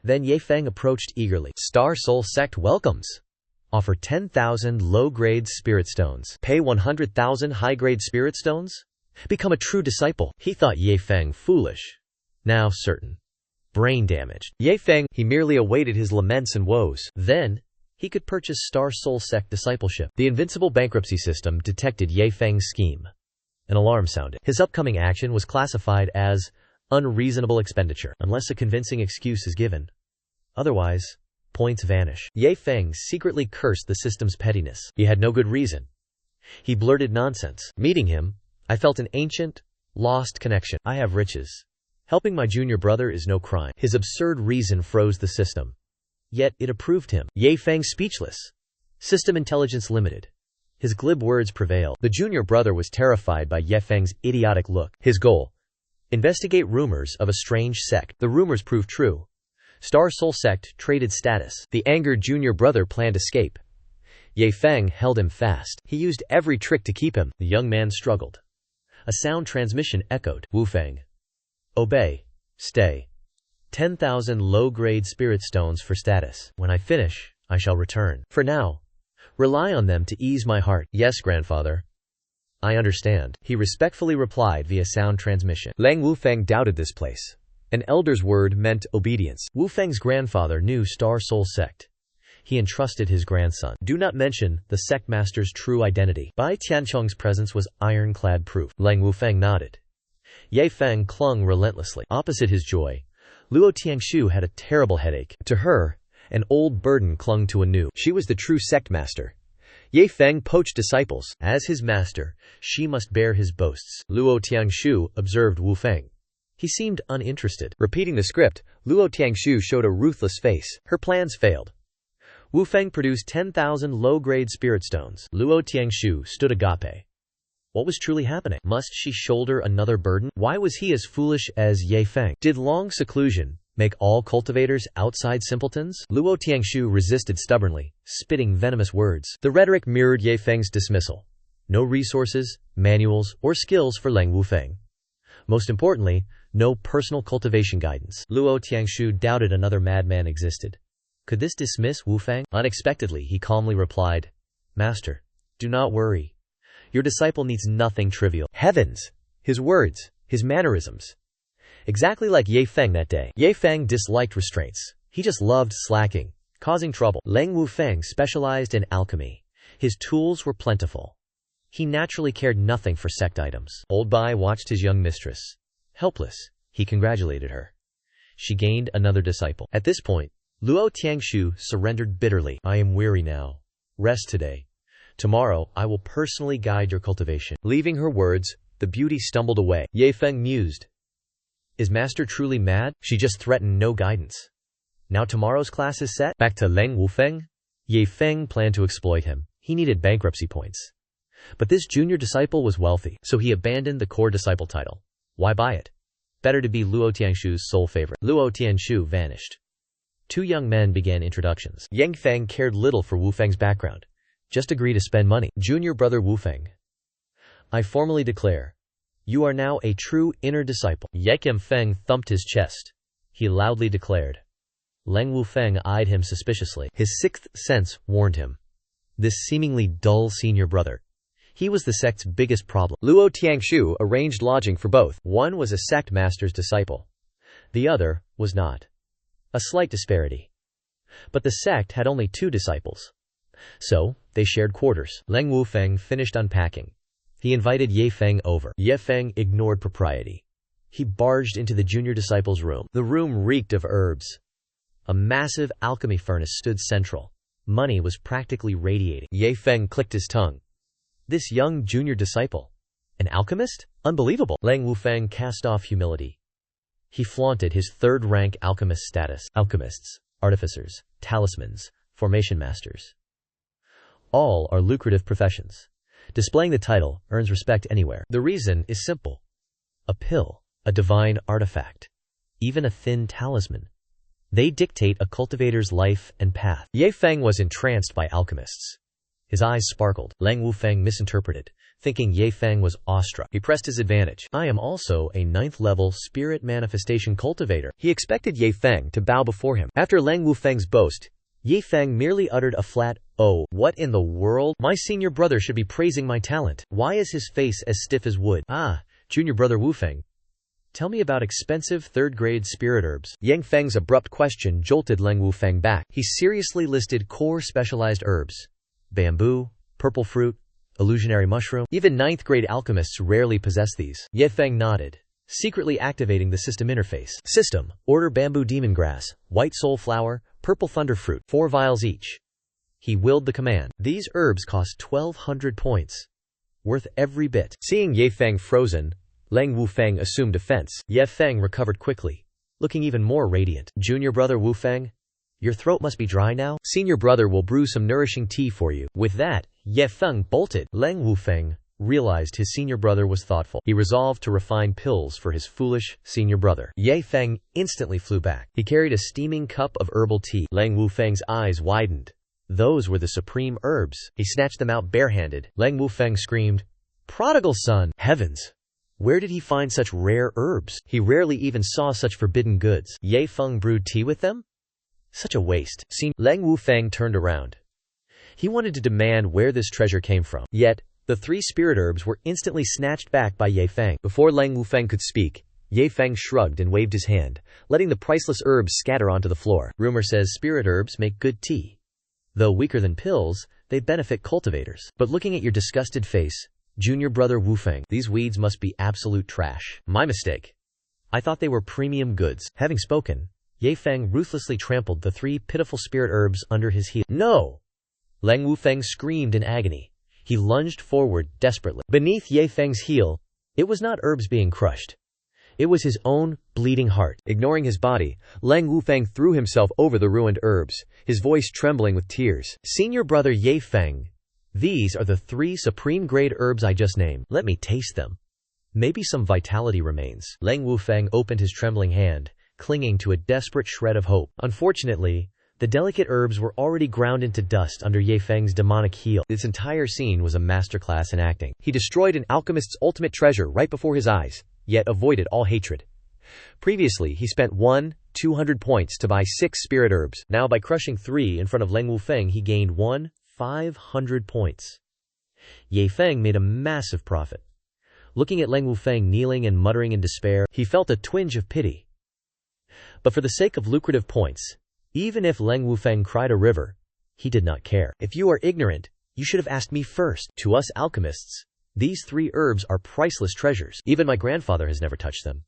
Then Ye Feng approached eagerly. "Star Soul Sect welcomes. Offer 10,000 low-grade spirit stones. Pay 100,000 high-grade spirit stones? Become a true disciple." He thought Ye Feng foolish. Now certain. Brain damaged. Ye Feng, he merely awaited his laments and woes. Then, he could purchase Star Soul Sect discipleship. The invincible bankruptcy system detected Ye Feng's scheme. An alarm sounded. His upcoming action was classified as unreasonable expenditure, unless a convincing excuse is given. Otherwise, points vanish. Ye Feng secretly cursed the system's pettiness. He had no good reason. He blurted nonsense. Meeting him, I felt an ancient, lost connection. I have riches. Helping my junior brother is no crime. His absurd reason froze the system. Yet it approved him. Ye Feng speechless. System intelligence limited. His glib words prevailed. The junior brother was terrified by Ye Feng's idiotic look. His goal: investigate rumors of a strange sect. The rumors proved true. Star Soul Sect traded status. The angered junior brother planned escape. Ye Feng held him fast. He used every trick to keep him. The young man struggled. A sound transmission echoed. "Wu Feng. Obey. Stay. 10,000 low-grade spirit stones for status. When I finish, I shall return. For now, rely on them to ease my heart." "Yes, grandfather. I understand," he respectfully replied via sound transmission. Lang Wufeng doubted this place. An elder's word meant obedience. Wufeng's grandfather knew Star Soul Sect. He entrusted his grandson. Do not mention the sect master's true identity. Bai Tianchong's presence was ironclad proof. Lang Wufeng nodded. Ye Feng clung relentlessly. Opposite his joy, Luo Tiangshu had a terrible headache. To her, an old burden clung to a new. She was the true sect master. Ye Feng poached disciples. As his master, she must bear his boasts. Luo Tiangshu observed Wu Feng. He seemed uninterested. Repeating the script, Luo Tiangshu showed a ruthless face. Her plans failed. Wu Feng produced 10,000 low-grade spirit stones. Luo Tiangshu stood agape. What was truly happening? Must she shoulder another burden? Why was he as foolish as Ye Feng? Did long seclusion make all cultivators outside simpletons? Luo Tiangshu resisted stubbornly, spitting venomous words. The rhetoric mirrored Ye Feng's dismissal. No resources, manuals, or skills for Lang Wufeng. Most importantly, no personal cultivation guidance. Luo Tiangshu doubted another madman existed. Could this dismiss Wu Feng? Unexpectedly, he calmly replied, "Master, do not worry. Your disciple needs nothing trivial." Heavens! His words, his mannerisms. Exactly like Ye Feng that day. Ye Feng disliked restraints. He just loved slacking, causing trouble. Leng Wu Feng specialized in alchemy. His tools were plentiful. He naturally cared nothing for sect items. Old Bai watched his young mistress. Helpless, he congratulated her. She gained another disciple. At this point, Luo Tiangshu surrendered bitterly. "I am weary now. Rest today. Tomorrow, I will personally guide your cultivation." Leaving her words, the beauty stumbled away. Ye Feng mused. Is master truly mad? She just threatened no guidance. Now tomorrow's class is set? Back to Leng Wu Feng? Ye Feng planned to exploit him. He needed bankruptcy points. But this junior disciple was wealthy, so he abandoned the core disciple title. Why buy it? Better to be Luo Tiangshu's sole favorite. Luo Tiangshu vanished. Two young men began introductions. Yang Feng cared little for Wu Feng's background. Just agree to spend money. Junior brother Wu Feng. I formally declare, you are now a true inner disciple. Yekim Feng thumped his chest. He loudly declared. Leng Wu Feng eyed him suspiciously. His sixth sense warned him. This seemingly dull senior brother. He was the sect's biggest problem. Luo Tiangshu arranged lodging for both. One was a sect master's disciple. The other was not. A slight disparity. But the sect had only 2 disciples. So, they shared quarters. Leng Wu Feng finished unpacking. He invited Ye Feng over. Ye Feng ignored propriety. He barged into the junior disciple's room. The room reeked of herbs. A massive alchemy furnace stood central. Money was practically radiating. Ye Feng clicked his tongue. This young junior disciple. An alchemist? Unbelievable. Leng Wu Feng cast off humility. He flaunted his 3rd-rank alchemist status. Alchemists, artificers, talismans, formation masters. All are lucrative professions. Displaying the title earns respect anywhere. The reason is simple. A pill, a divine artifact, even a thin talisman. They dictate a cultivator's life and path. Ye Feng was entranced by alchemists. His eyes sparkled. Leng Wu Feng misinterpreted, thinking Ye Feng was awestruck. He pressed his advantage. I am also a 9th-level spirit manifestation cultivator. He expected Ye Feng to bow before him. After Leng Wu Feng's boast, Ye Feng merely uttered a flat, "Oh, what in the world? My senior brother should be praising my talent. Why is his face as stiff as wood?" Ah, junior brother Wu Feng. Tell me about expensive 3rd-grade spirit herbs. Yang Feng's abrupt question jolted Leng Wu Feng back. He seriously listed core specialized herbs. Bamboo, purple fruit, illusionary mushroom. Even 9th-grade alchemists rarely possess these. Ye Feng nodded, secretly activating the system interface. System, order bamboo demon grass, white soul flower, purple thunder fruit, 4 vials each. He willed the command. These herbs cost 1,200 points. Worth every bit. Seeing Ye Feng frozen, Leng Wu Feng assumed offense. Ye Feng recovered quickly, looking even more radiant. Junior brother Wu Feng, your throat must be dry now? Senior brother will brew some nourishing tea for you. With that, Ye Feng bolted. Leng Wu Feng realized his senior brother was thoughtful. He resolved to refine pills for his foolish senior brother. Ye Feng instantly flew back. He carried a steaming cup of herbal tea. Leng Wu Feng's eyes widened. Those were the supreme herbs. He snatched them out barehanded. Leng Wu Feng screamed, "Prodigal son! Heavens! Where did he find such rare herbs? He rarely even saw such forbidden goods. Ye Feng brewed tea with them? Such a waste." Leng Wu Feng turned around. He wanted to demand where this treasure came from. Yet, the 3 spirit herbs were instantly snatched back by Ye Feng. Before Leng Wu Feng could speak, Ye Feng shrugged and waved his hand, letting the priceless herbs scatter onto the floor. Rumor says spirit herbs make good tea. Though weaker than pills, they benefit cultivators. But looking at your disgusted face, junior brother Wu Feng, these weeds must be absolute trash. My mistake. I thought they were premium goods. Having spoken, Ye Feng ruthlessly trampled the 3 pitiful spirit herbs under his heel. No! Leng Wu Feng screamed in agony. He lunged forward desperately. Beneath Ye Feng's heel, it was not herbs being crushed. It was his own bleeding heart. Ignoring his body, Leng Wu Feng threw himself over the ruined herbs, his voice trembling with tears. Senior brother Ye Feng, these are the 3 supreme-grade herbs I just named. Let me taste them. Maybe some vitality remains. Leng Wu Feng opened his trembling hand, clinging to a desperate shred of hope. Unfortunately, the delicate herbs were already ground into dust under Ye Feng's demonic heel. This entire scene was a masterclass in acting. He destroyed an alchemist's ultimate treasure right before his eyes, yet avoided all hatred. Previously, he spent 200 points to buy 6 spirit herbs. Now, by crushing 3 in front of Leng Wufeng, he gained 500 points. Ye Feng made a massive profit. Looking at Leng Wufeng kneeling and muttering in despair, he felt a twinge of pity. But for the sake of lucrative points, even if Leng Wufeng cried a river, he did not care. If you are ignorant, you should have asked me first. To us alchemists, these 3 herbs are priceless treasures. Even my grandfather has never touched them.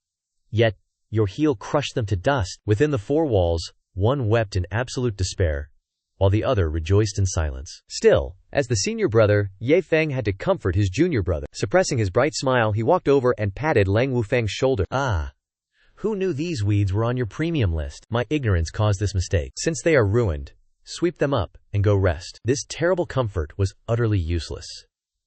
Yet, your heel crushed them to dust. Within the 4 walls, one wept in absolute despair, while the other rejoiced in silence. Still, as the senior brother, Ye Feng had to comfort his junior brother. Suppressing his bright smile, he walked over and patted Leng Wufeng's shoulder. "Ah, who knew these weeds were on your premium list? My ignorance caused this mistake. Since they are ruined, sweep them up and go rest." This terrible comfort was utterly useless.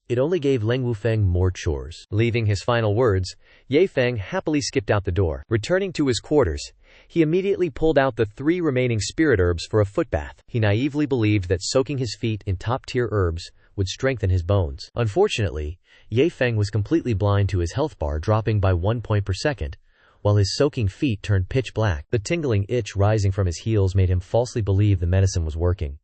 It only gave Leng Wufeng more chores. Leaving his final words, Ye Feng happily skipped out the door. Returning to his quarters, he immediately pulled out the 3 remaining spirit herbs for a foot bath. He naively believed that soaking his feet in top-tier herbs would strengthen his bones. Unfortunately, Ye Feng was completely blind to his health bar dropping by 1 point per second, while his soaking feet turned pitch black. The tingling itch rising from his heels made him falsely believe the medicine was working.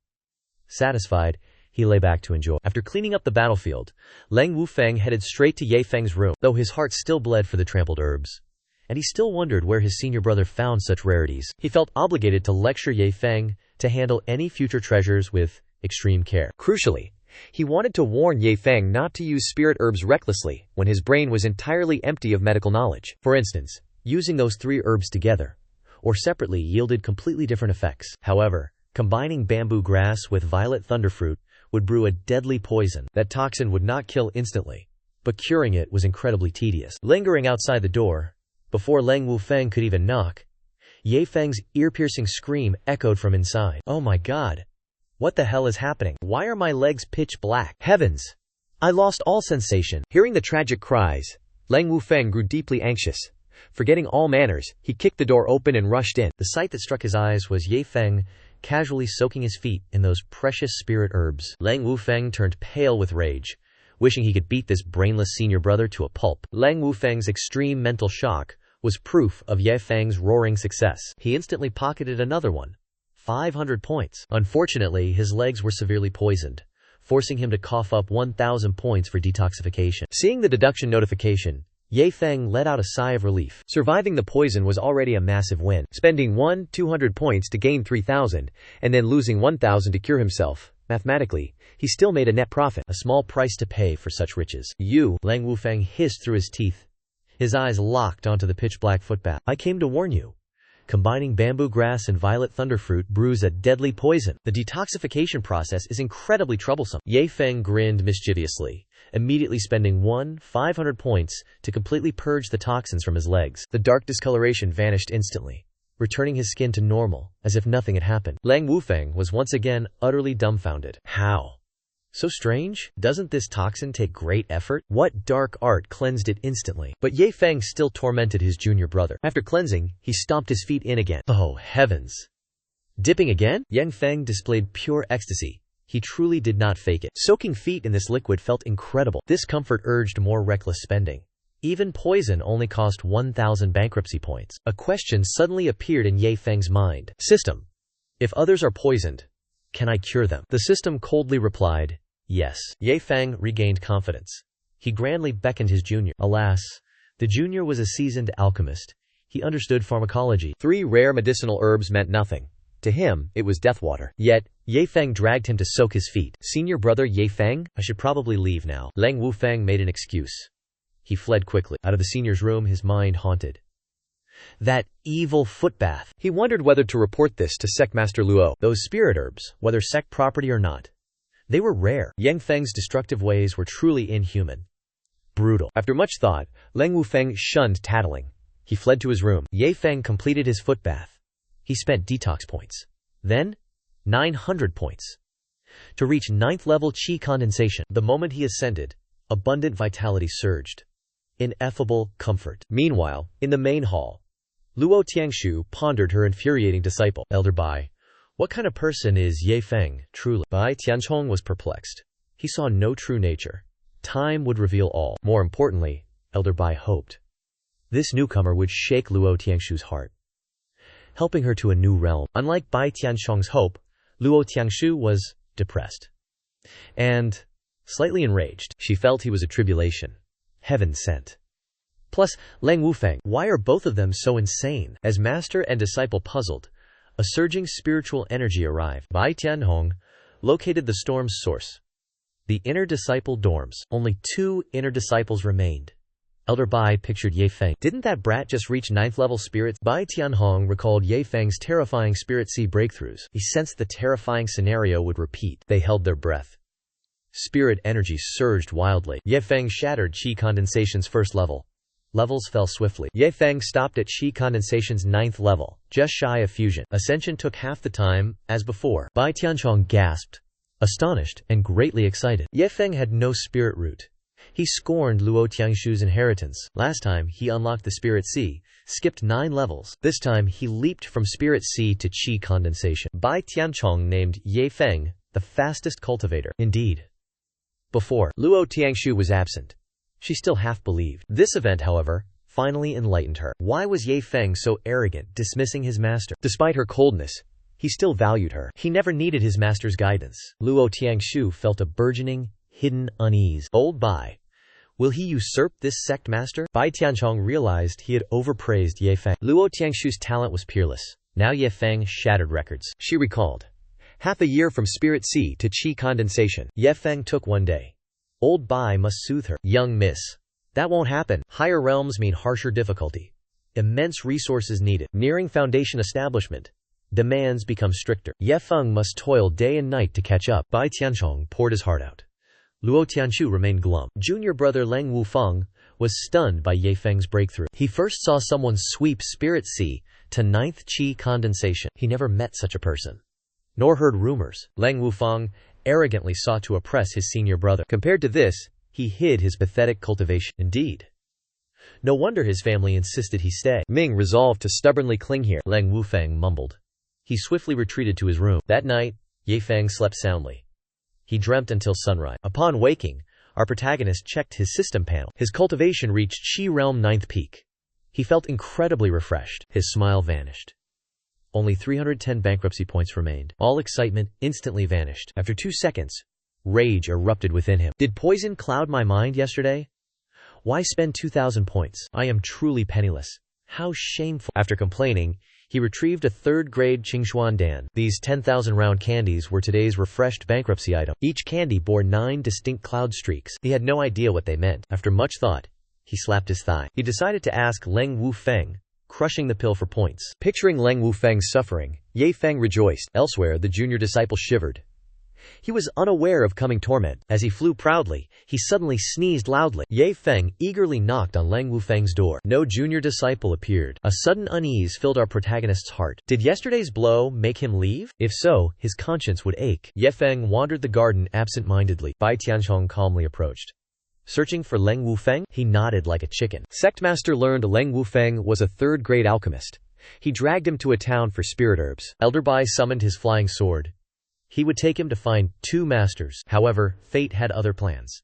Satisfied, he lay back to enjoy. After cleaning up the battlefield, Leng Wufeng headed straight to Ye Feng's room, though his heart still bled for the trampled herbs. And he still wondered where his senior brother found such rarities. He felt obligated to lecture Ye Feng to handle any future treasures with extreme care. Crucially, he wanted to warn Ye Feng not to use spirit herbs recklessly when his brain was entirely empty of medical knowledge. For instance, using those 3 herbs together, or separately, yielded completely different effects. However, combining bamboo grass with violet thunderfruit would brew a deadly poison. That toxin would not kill instantly, but curing it was incredibly tedious. Lingering outside the door, before Leng Wufeng could even knock, Ye Feng's ear-piercing scream echoed from inside. "Oh my god! What the hell is happening? Why are my legs pitch black? Heavens! I lost all sensation." Hearing the tragic cries, Leng Wufeng grew deeply anxious. Forgetting all manners, he kicked the door open and rushed in. The sight that struck his eyes was Ye Feng casually soaking his feet in those precious spirit herbs. Leng Wufeng turned pale with rage, wishing he could beat this brainless senior brother to a pulp. Leng Wufeng's extreme mental shock was proof of Ye Feng's roaring success. He instantly pocketed another 500 points. Unfortunately, his legs were severely poisoned, forcing him to cough up 1,000 points for detoxification. Seeing the deduction notification, Ye Feng let out a sigh of relief. Surviving the poison was already a massive win. Spending 200 points to gain 3,000, and then losing 1,000 to cure himself, mathematically, he still made a net profit. A small price to pay for such riches. "You," Leng Wufeng hissed through his teeth. His eyes locked onto the pitch-black footbath. "I came to warn you. Combining bamboo grass and violet thunderfruit brews a deadly poison. The detoxification process is incredibly troublesome." Ye Feng grinned mischievously, immediately spending 500 points to completely purge the toxins from his legs. The dark discoloration vanished instantly, returning his skin to normal, as if nothing had happened. Leng Wufeng was once again utterly dumbfounded. How? So strange? Doesn't this toxin take great effort? What dark art cleansed it instantly? But Ye Feng still tormented his junior brother. After cleansing, he stomped his feet in again. Oh heavens! Dipping again? Ye Feng displayed pure ecstasy. He truly did not fake it. Soaking feet in this liquid felt incredible. This comfort urged more reckless spending. Even poison only cost 1,000 bankruptcy points. A question suddenly appeared in Ye Feng's mind. "System, if others are poisoned, can I cure them?" The system coldly replied, "Yes." Ye Feng regained confidence. He grandly beckoned his junior. Alas, the junior was a seasoned alchemist. He understood pharmacology. 3 rare medicinal herbs meant nothing. To him, it was death water. Yet, Ye Feng dragged him to soak his feet. "Senior brother Ye Feng, I should probably leave now." Leng Wufeng made an excuse. He fled quickly. Out of the senior's room, his mind haunted that evil footbath. He wondered whether to report this to Sect Master Luo. Those spirit herbs, whether sect property or not, they were rare. Ye Feng's destructive ways were truly inhuman. Brutal. After much thought, Leng Wufeng shunned tattling. He fled to his room. Ye Feng completed his footbath. He spent detox points. Then, 900 points. To reach 9th level Qi condensation. The moment he ascended, abundant vitality surged. Ineffable comfort. Meanwhile, in the main hall, Luo Tiangshu pondered her infuriating disciple. Elder Bai, what kind of person is Ye Feng, truly? Bai Tianchong was perplexed. He saw no true nature. Time would reveal all. More importantly, Elder Bai hoped. This newcomer would shake Luo Tiangshu's heart, helping her to a new realm. Unlike Bai Tianchong's hope, Luo Tiangshu was depressed and slightly enraged. She felt he was a tribulation, heaven sent. Plus, Leng Wufeng. Why are both of them so insane? As master and disciple puzzled, a surging spiritual energy arrived. Bai Tianhong located the storm's source, the inner disciple dorms. Only 2 inner disciples remained. Elder Bai pictured Ye Feng. Didn't that brat just reach 9th level spirits? Bai Tianhong recalled Ye Feng's terrifying Spirit Sea breakthroughs. He sensed the terrifying scenario would repeat. They held their breath. Spirit energy surged wildly. Ye Feng shattered Qi condensation's 1st level. Levels fell swiftly. Ye Feng stopped at Qi condensation's 9th level, just shy of fusion. Ascension took half the time, as before. Bai Tianchong gasped, astonished and greatly excited. Ye Feng had no spirit root. He scorned Luo Tiangshu's inheritance. Last time, he unlocked the Spirit Sea, skipped 9 levels. This time, he leaped from Spirit Sea to Qi condensation. Bai Tianchong named Ye Feng the fastest cultivator. Indeed. Before, Luo Tiangshu was absent. She still half believed. This event, however, finally enlightened her. Why was Ye Feng so arrogant, dismissing his master? Despite her coldness, he still valued her. He never needed his master's guidance. Luo Tiangshu felt a burgeoning, hidden unease. Old Bai. Will he usurp this sect master? Bai Tianchong realized he had overpraised Ye Feng. Luo Tiangshu's talent was peerless. Now Ye Feng shattered records. She recalled. Half a year from Spirit Sea to Qi condensation. Ye Feng took 1 day. Old Bai must soothe her. Young miss. That won't happen. Higher realms mean harsher difficulty. Immense resources needed. Nearing foundation establishment. Demands become stricter. Ye Feng must toil day and night to catch up. Bai Tianchong poured his heart out. Luo Tianshu remained glum. Junior brother Leng Wufeng was stunned by Ye Feng's breakthrough. He first saw someone sweep Spirit Sea to 9th Qi condensation. He never met such a person, nor heard rumors. Leng Wufeng arrogantly sought to oppress his senior brother. Compared to this, he hid his pathetic cultivation. Indeed. No wonder his family insisted he stay. Ming resolved to stubbornly cling here. Leng Wufeng mumbled. He swiftly retreated to his room. That night, Ye Feng slept soundly. He dreamt until sunrise. Upon waking, our protagonist checked his system panel. His cultivation reached Qi Realm 9th peak. He felt incredibly refreshed. His smile vanished. Only 310 bankruptcy points remained. All excitement instantly vanished. After 2 seconds, rage erupted within him. Did poison cloud my mind yesterday? Why spend 2,000 points? I am truly penniless. How shameful. After complaining, he retrieved a 3rd-grade Qingxuan Dan. These 10,000 round candies were today's refreshed bankruptcy item. Each candy bore 9 distinct cloud streaks. He had no idea what they meant. After much thought, he slapped his thigh. He decided to ask Leng Wufeng, crushing the pill for points. Picturing Leng Wufeng's suffering, Ye Feng rejoiced. Elsewhere, the junior disciple shivered. He was unaware of coming torment. As he flew proudly, he suddenly sneezed loudly. Ye Feng eagerly knocked on Leng Wufeng's door. No junior disciple appeared. A sudden unease filled our protagonist's heart. Did yesterday's blow make him leave? If so, his conscience would ache. Ye Feng wandered the garden absent-mindedly. Bai Tianchong calmly approached. Searching for Leng Wufeng? He nodded like a chicken. Sectmaster learned Leng Wufeng was a 3rd-grade alchemist. He dragged him to a town for spirit herbs. Elder Bai summoned his flying sword. He would take him to find 2 masters. However, fate had other plans.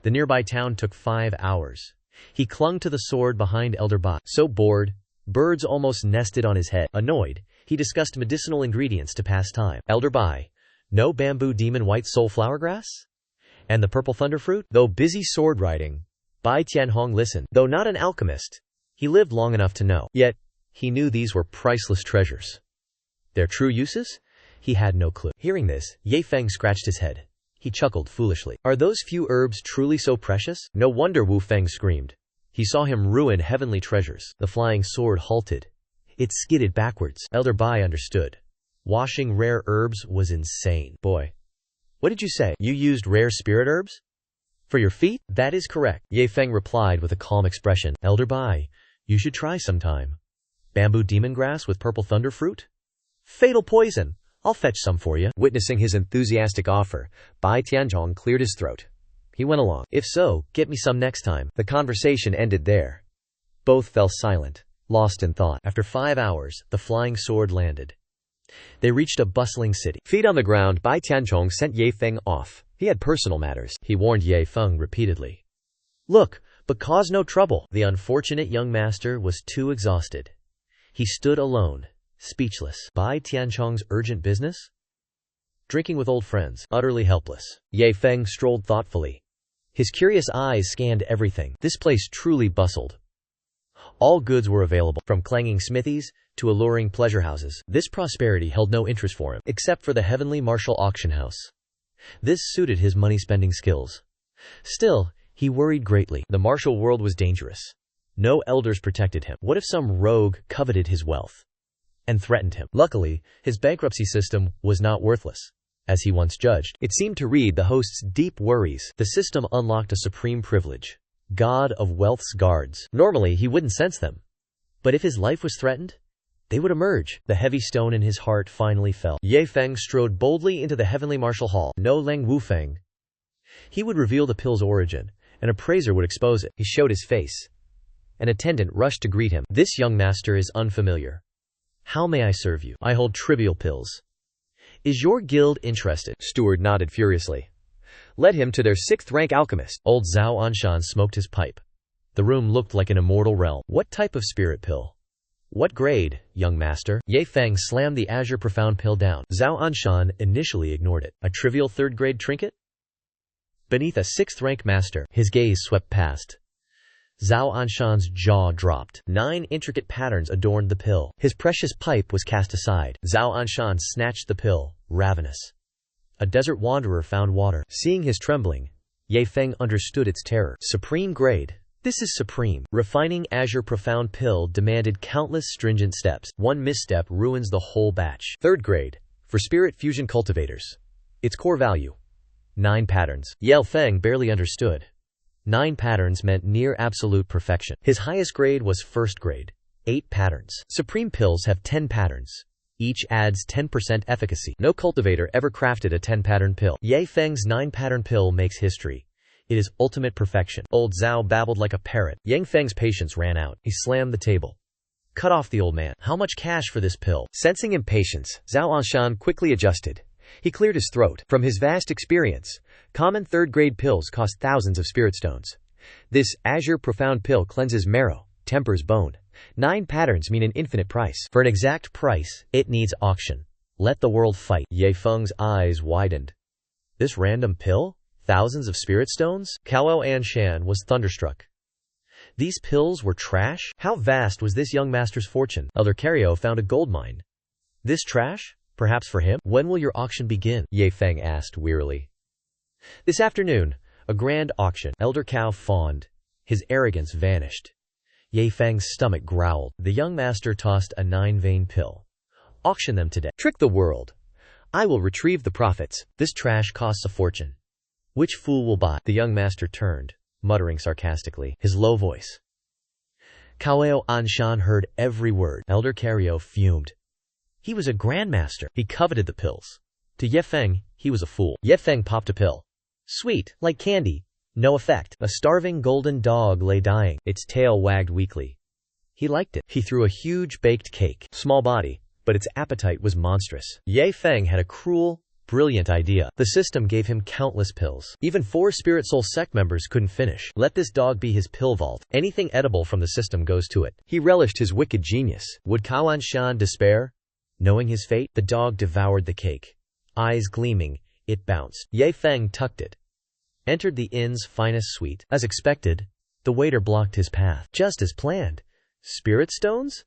The nearby town took 5 hours. He clung to the sword behind Elder Bai. So bored, birds almost nested on his head. Annoyed, he discussed medicinal ingredients to pass time. Elder Bai, no bamboo demon white soul flower grass? And the purple thunder fruit? Though busy sword riding, Bai Tianhong listened. Though not an alchemist, he lived long enough to know. Yet, he knew these were priceless treasures. Their true uses? He had no clue. Hearing this, Ye Feng scratched his head. He chuckled foolishly. Are those few herbs truly so precious? No wonder Wu Feng screamed. He saw him ruin heavenly treasures. The flying sword halted. It skidded backwards. Elder Bai understood. Washing rare herbs was insane. Boy. What did you say? You used rare spirit herbs? For your feet? That is correct. Ye Feng replied with a calm expression. Elder Bai, you should try sometime. Bamboo demon grass with purple thunder fruit? Fatal poison. I'll fetch some for you. Witnessing his enthusiastic offer, Bai Tianzhong cleared his throat. He went along. If so, get me some next time. The conversation ended there. Both fell silent, lost in thought. After 5 hours, the flying sword landed. They reached a bustling city. Feet on the ground, Bai Tianzhong sent Ye Feng off. He had personal matters. He warned Ye Feng repeatedly. Look, but cause no trouble. The unfortunate young master was too exhausted. He stood alone, speechless. Bai Tianchong's urgent business? Drinking with old friends. Utterly helpless. Ye Feng strolled thoughtfully. His curious eyes scanned everything. This place truly bustled. All goods were available, from clanging smithies to alluring pleasure houses. This prosperity held no interest for him, except for the heavenly martial auction house. This suited his money-spending skills. Still, he worried greatly. The martial world was dangerous. No elders protected him. What if some rogue coveted his wealth and threatened him? Luckily, his bankruptcy system was not worthless, as he once judged. It seemed to read the host's deep worries. The system unlocked a supreme privilege. God of Wealth's guards. Normally, he wouldn't sense them. But if his life was threatened, they would emerge. The heavy stone in his heart finally fell. Ye Feng strode boldly into the heavenly martial hall. No Leng Wufeng. He would reveal the pill's origin. An appraiser would expose it. He showed his face. An attendant rushed to greet him. This young master is unfamiliar. How may I serve you? I hold trivial pills. Is your guild interested? Steward nodded furiously. Led him to their 6th-rank alchemist. Old Zhao Anshan smoked his pipe. The room looked like an immortal realm. What type of spirit pill? What grade, young master? Ye Feng slammed the azure profound pill down. Zhao Anshan initially ignored it. A trivial 3rd-grade trinket? Beneath a 6th-rank master, his gaze swept past. Zhao Anshan's jaw dropped. 9 intricate patterns adorned the pill. His precious pipe was cast aside. Zhao Anshan snatched the pill, ravenous. A desert wanderer found water. Seeing his trembling, Ye Feng understood its terror. Supreme grade. This is supreme. Refining azure profound pill demanded countless stringent steps. One misstep ruins the whole batch. 3rd grade. For spirit fusion cultivators. Its core value. 9 patterns. Ye Feng barely understood. 9 patterns meant near absolute perfection. His highest grade was 1st grade. 8 patterns. Supreme pills have 10 patterns. Each adds 10% efficacy. No cultivator ever crafted a 10-pattern pill. Ye Feng's 9-pattern pill makes history. It is ultimate perfection. Old Zhao babbled like a parrot. Yang Feng's patience ran out. He slammed the table. Cut off the old man. How much cash for this pill? Sensing impatience, Zhao Anshan quickly adjusted. He cleared his throat. From his vast experience, common 3rd-grade pills cost thousands of spirit stones. This azure profound pill cleanses marrow, tempers bone. 9 patterns mean an infinite price. For an exact price, it needs auction. Let the world fight. Ye Feng's eyes widened. This random pill? Thousands of spirit stones? Cao Anshan was thunderstruck. These pills were trash? How vast was this young master's fortune? Elder Cario found a gold mine. This trash? Perhaps for him? When will your auction begin? Ye Feng asked wearily. This afternoon, a grand auction. Elder Cao fawned. His arrogance vanished. Ye Feng's stomach growled. The young master tossed a 9-vein pill. Auction them today. Trick the world. I will retrieve the profits. This trash costs a fortune. Which fool will buy? The young master turned, muttering sarcastically, his low voice. Cao Anshan heard every word. Elder Cario fumed. He was a grandmaster. He coveted the pills. To Ye Feng, he was a fool. Ye Feng popped a pill. Sweet, like candy. No effect. A starving golden dog lay dying. Its tail wagged weakly. He liked it. He threw a huge baked cake. Small body, but its appetite was monstrous. Ye Feng had a cruel, brilliant idea. The system gave him countless pills. Even 4 Spirit Soul sect members couldn't finish. Let this dog be his pill vault. Anything edible from the system goes to it. He relished his wicked genius. Would Cao Anshan despair? Knowing his fate, the dog devoured the cake. Eyes gleaming, it bounced. Ye Feng tucked it. Entered the inn's finest suite. As expected, the waiter blocked his path. Just as planned. Spirit stones?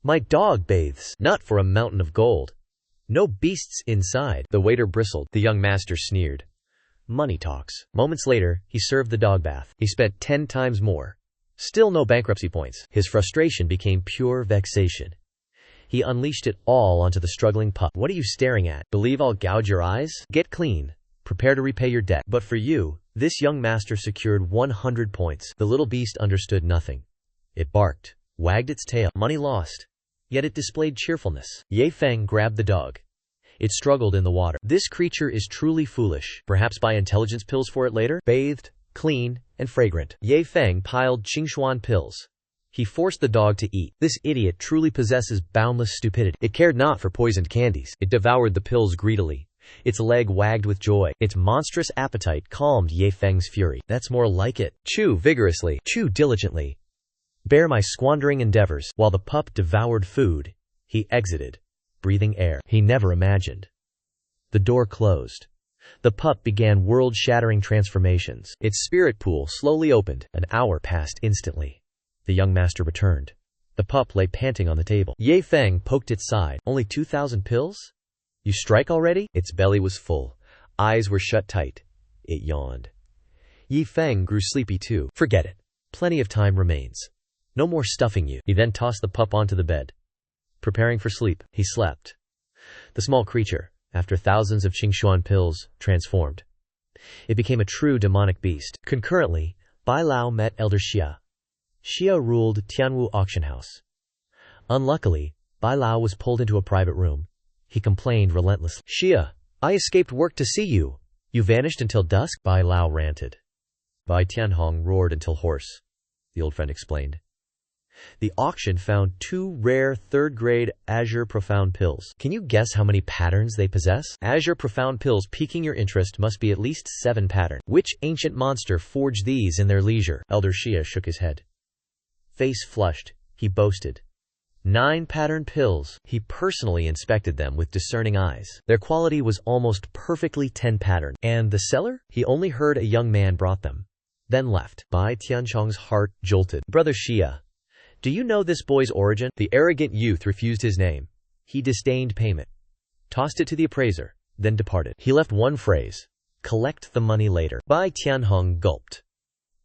My dog bathes. Not for a mountain of gold. No beasts inside. The waiter bristled. The young master sneered. Money talks. Moments later, he served the dog bath. He spent 10 times more. Still no bankruptcy points. His frustration became pure vexation. He unleashed it all onto the struggling pup. What are you staring at? Believe I'll gouge your eyes? Get clean. Prepare to repay your debt. But for you, this young master secured 100 points. The little beast understood nothing. It barked, wagged its tail. Money lost. Yet it displayed cheerfulness. Ye Feng grabbed the dog. It struggled in the water. This creature is truly foolish. Perhaps buy intelligence pills for it later? Bathed, clean, and fragrant. Ye Feng piled Qingxuan pills. He forced the dog to eat. This idiot truly possesses boundless stupidity. It cared not for poisoned candies. It devoured the pills greedily. Its leg wagged with joy. Its monstrous appetite calmed Ye Feng's fury. That's more like it. Chew vigorously. Chew diligently. Bear my squandering endeavors. While the pup devoured food, he exited, breathing air he never imagined. The door closed. The pup began world-shattering transformations. Its spirit pool slowly opened. An hour passed instantly. The young master returned. The pup lay panting on the table. Ye Feng poked its side. Only 2,000 pills? You strike already? Its belly was full. Eyes were shut tight. It yawned. Ye Feng grew sleepy too. Forget it. Plenty of time remains. No more stuffing you. He then tossed the pup onto the bed. Preparing for sleep, he slept. The small creature, after thousands of Qingxuan pills, transformed. It became a true demonic beast. Concurrently, Bai Lao met Elder Xia. Xia ruled Tianwu auction house. Unluckily, Bai Lao was pulled into a private room. He complained relentlessly. Xia, I escaped work to see you. You vanished until dusk? Bai Lao ranted. Bai Tianhong roared until hoarse. The old friend explained. The auction found 2 rare 3rd-grade Azure Profound pills. Can you guess how many patterns they possess? Azure Profound pills piquing your interest must be at least 7 patterns. Which ancient monster forged these in their leisure? Elder Xia shook his head. Face flushed, he boasted. 9 pattern pills. He personally inspected them with discerning eyes. Their quality was almost perfectly 10 pattern. And the seller? He only heard a young man brought them. Then left. Bai Tianchong's heart jolted. Brother Xia, do you know this boy's origin? The arrogant youth refused his name. He disdained payment. Tossed it to the appraiser, then departed. He left one phrase. Collect the money later. Bai Tianhong gulped.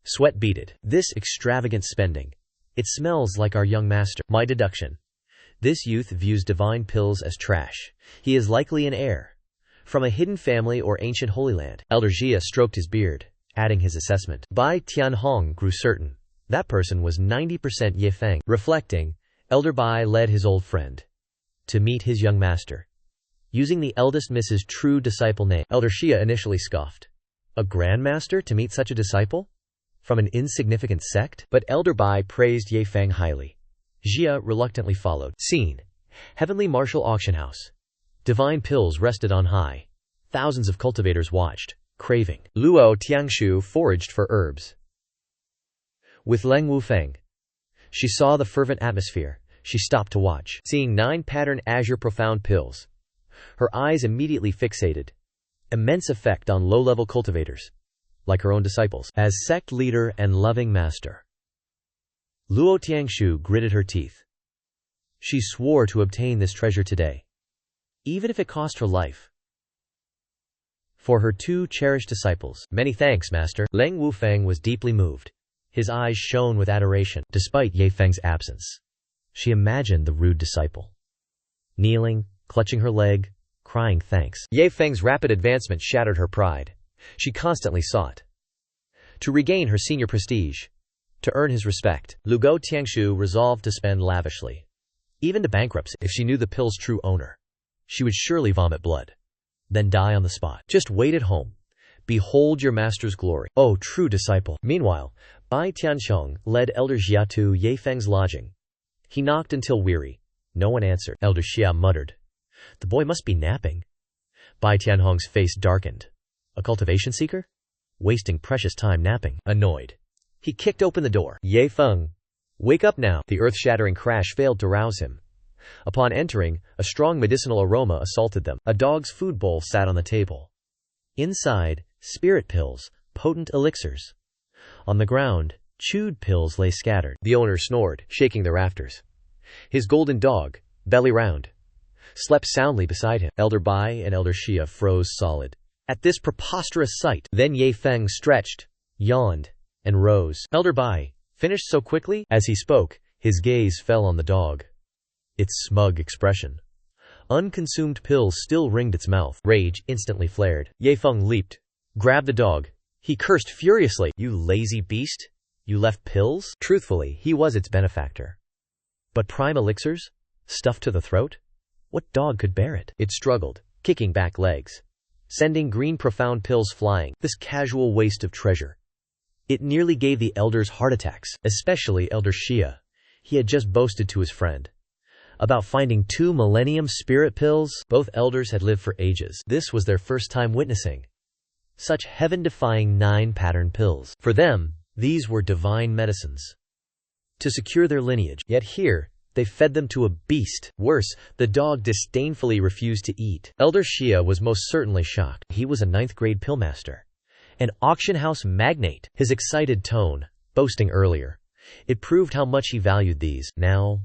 Sweat beaded. This extravagant spending. It smells like our young master. My deduction. This youth views divine pills as trash. He is likely an heir. From a hidden family or ancient holy land. Elder Xia stroked his beard, adding his assessment. Bai Tianhong grew certain. That person was 90% Ye Feng. Reflecting, Elder Bai led his old friend to meet his young master. Using the eldest Mrs. True disciple name, Elder Xia initially scoffed. A grandmaster to meet such a disciple? From an insignificant sect? But Elder Bai praised Ye Feng highly. Xia reluctantly followed. Scene. Heavenly Martial Auction House. Divine pills rested on high. Thousands of cultivators watched, craving. Luo Tiangshu foraged for herbs. With Leng Wufeng. She saw the fervent atmosphere. She stopped to watch. Seeing 9 pattern Azure Profound pills. Her eyes immediately fixated. Immense effect on low-level cultivators. Like her own disciples. As sect leader and loving master. Luo Tiangshu gritted her teeth. She swore to obtain this treasure today. Even if it cost her life. For her 2 cherished disciples. Many thanks, master. Leng Wufeng was deeply moved. His eyes shone with adoration, despite Ye Feng's absence. She imagined the rude disciple. Kneeling, clutching her leg, crying thanks. Ye Feng's rapid advancement shattered her pride. She constantly sought to regain her senior prestige, to earn his respect. Lugo Tiangshu resolved to spend lavishly. Even to bankruptcy. If she knew the pill's true owner, she would surely vomit blood, then die on the spot. Just wait at home. Behold your master's glory, O true disciple. Meanwhile, Bai Tianchong led Elder Xia to Ye Feng's lodging. He knocked until weary. No one answered. Elder Xia muttered. The boy must be napping. Bai Tianhong's face darkened. A cultivation seeker? Wasting precious time napping. Annoyed, he kicked open the door. Ye Feng, wake up now. The earth-shattering crash failed to rouse him. Upon entering, a strong medicinal aroma assaulted them. A dog's food bowl sat on the table. Inside, spirit pills, potent elixirs. On the ground, chewed pills lay scattered. The owner snored, shaking the rafters. His golden dog, belly round, slept soundly beside him. Elder Bai and Elder Xia froze solid at this preposterous sight. Then Ye Feng stretched, yawned, and rose. Elder Bai, finished so quickly? As he spoke, his gaze fell on the dog. Its smug expression. Unconsumed pills still ringed its mouth. Rage instantly flared. Ye Feng leaped, grabbed the dog. He cursed furiously. You lazy beast! You left pills? Truthfully, he was its benefactor. But prime elixirs? Stuffed to the throat? What dog could bear it? It struggled, kicking back legs, sending green profound pills flying. This casual waste of treasure. It nearly gave the elders heart attacks, especially Elder Xia. He had just boasted to his friend. about finding 2 millennium spirit pills. Both elders had lived for ages. This was their first time witnessing such heaven-defying 9-pattern pills. For them, these were divine medicines to secure their lineage. Yet here, they fed them to a beast. Worse, the dog disdainfully refused to eat. Elder Xia was most certainly shocked. He was a 9th-grade pillmaster, an auction house magnate. His excited tone, boasting earlier, it proved how much he valued these. Now,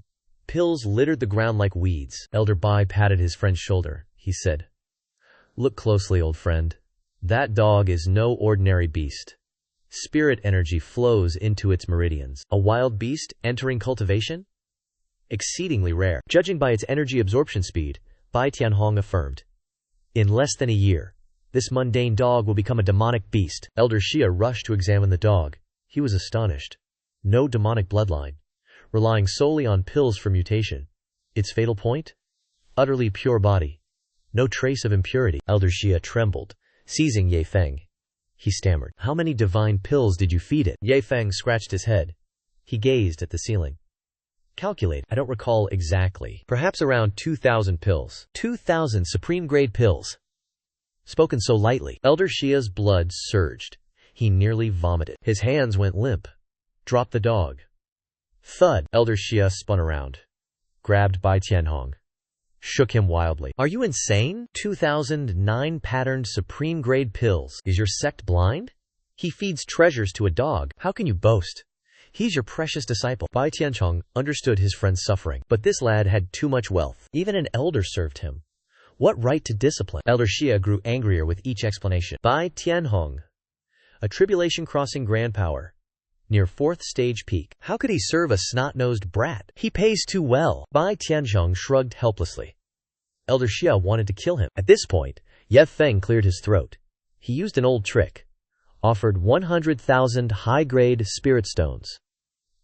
pills littered the ground like weeds. Elder Bai patted his friend's shoulder. He said, "Look closely, old friend. That dog is no ordinary beast. Spirit energy flows into its meridians. A wild beast entering cultivation? Exceedingly rare." Judging by its energy absorption speed, Bai Tianhong affirmed, "In less than a year, this mundane dog will become a demonic beast." Elder Xia rushed to examine the dog. He was astonished. No demonic bloodline, relying solely on pills for mutation. Its fatal point? Utterly pure body. No trace of impurity. Elder Xia trembled, seizing Ye Feng. He stammered, "How many divine pills did you feed it?" Ye Feng scratched his head. He gazed at the ceiling. "Calculate, I don't recall exactly. Perhaps around 2,000 pills. 2,000 supreme-grade pills." Spoken so lightly, Elder Xia's blood surged. He nearly vomited. His hands went limp. "Drop the dog." Thud. Elder Xia spun around, grabbed Bai Tianhong, shook him wildly. "Are you insane? 2,009-patterned supreme-grade pills. Is your sect blind? He feeds treasures to a dog. How can you boast? He's your precious disciple." Bai Tianhong understood his friend's suffering, but this lad had too much wealth. Even an elder served him. What right to discipline? Elder Xia grew angrier with each explanation. Bai Tianhong, a tribulation-crossing grand power, near 4th stage peak. How could he serve a snot-nosed brat? He pays too well. Bai Tianhong shrugged helplessly. Elder Xia wanted to kill him. At this point, Ye Feng cleared his throat. He used an old trick. Offered 100,000 high-grade spirit stones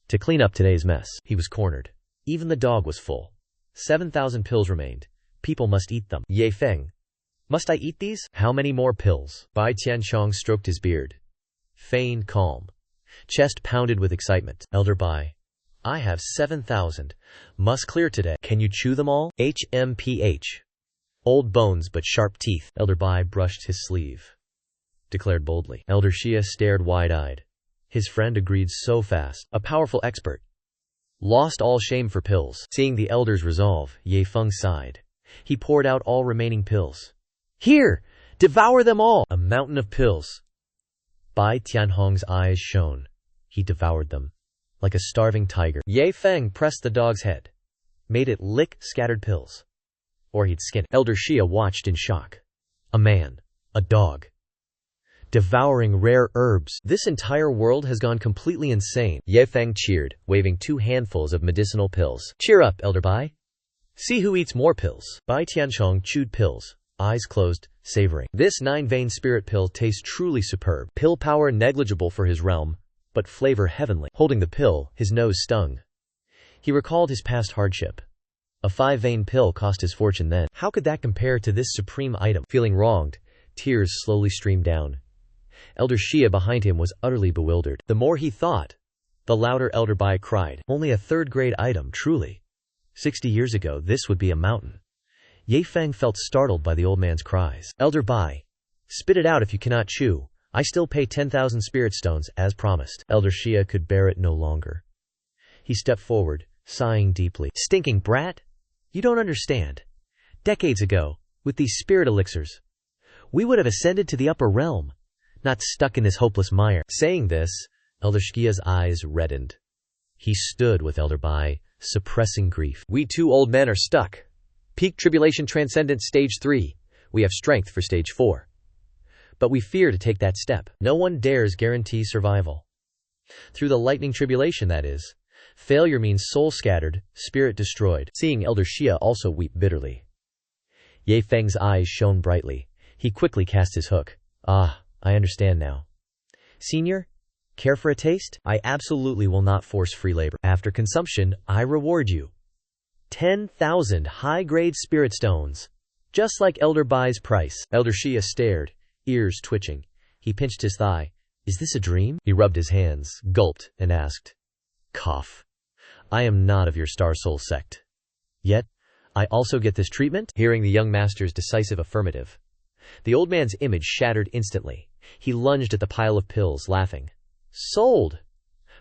to clean up today's mess. He was cornered. Even the dog was full. 7,000 pills remained. People must eat them. Ye Feng, must I eat these? How many more pills? Bai Tianhong stroked his beard. Feigned calm. Chest pounded with excitement. Elder Bai, I have 7,000. Must clear today. Can you chew them all? HMPH. Old bones but sharp teeth. Elder Bai brushed his sleeve. Declared boldly. Elder Xia stared wide-eyed. His friend agreed so fast. A powerful expert. Lost all shame for pills. Seeing the elder's resolve, Ye Feng sighed. He poured out all remaining pills. "Here! Devour them all!" A mountain of pills. Bai Tianhong's eyes shone. He devoured them, like a starving tiger. Ye Feng pressed the dog's head, made it lick scattered pills, or he'd skin it. Elder Xia watched in shock. A man, a dog, devouring rare herbs. This entire world has gone completely insane. Ye Feng cheered, waving 2 handfuls of medicinal pills. "Cheer up, Elder Bai. See who eats more pills." Bai Tianhong chewed pills, eyes closed, savoring. This 9-vein spirit pill tastes truly superb. Pill power negligible for his realm, but flavor heavenly. Holding the pill, his nose stung. He recalled his past hardship. A 5-vein pill cost his fortune then. How could that compare to this supreme item? Feeling wronged, tears slowly streamed down. Elder Xia behind him was utterly bewildered. The more he thought, the louder Elder Bai cried. Only a 3rd-grade item, truly. 60 years ago, this would be a mountain. Ye Feng felt startled by the old man's cries. "Elder Bai, spit it out if you cannot chew. I still pay 10,000 spirit stones, as promised." Elder Xia could bear it no longer. He stepped forward, sighing deeply. "Stinking brat! You don't understand. Decades ago, with these spirit elixirs, we would have ascended to the upper realm, not stuck in this hopeless mire." Saying this, Elder Xia's eyes reddened. He stood with Elder Bai, suppressing grief. "We 2 old men are stuck. Peak tribulation transcendent stage 3. We have strength for stage 4. But we fear to take that step. No one dares guarantee survival. Through the lightning tribulation, that is. Failure means soul scattered, spirit destroyed." Seeing Elder Xia also weep bitterly, Ye Feng's eyes shone brightly. He quickly cast his hook. "Ah, I understand now. Senior, care for a taste? I absolutely will not force free labor. After consumption, I reward you 10,000 high-grade spirit stones, just like Elder Bai's price." Elder Xia stared, ears twitching. He pinched his thigh. "Is this a dream?" He rubbed his hands, gulped, and asked, "Cough. I am not of your Star Soul sect." Yet, I also get this treatment? Hearing the young master's decisive affirmative, the old man's image shattered instantly. He lunged at the pile of pills, laughing. Sold!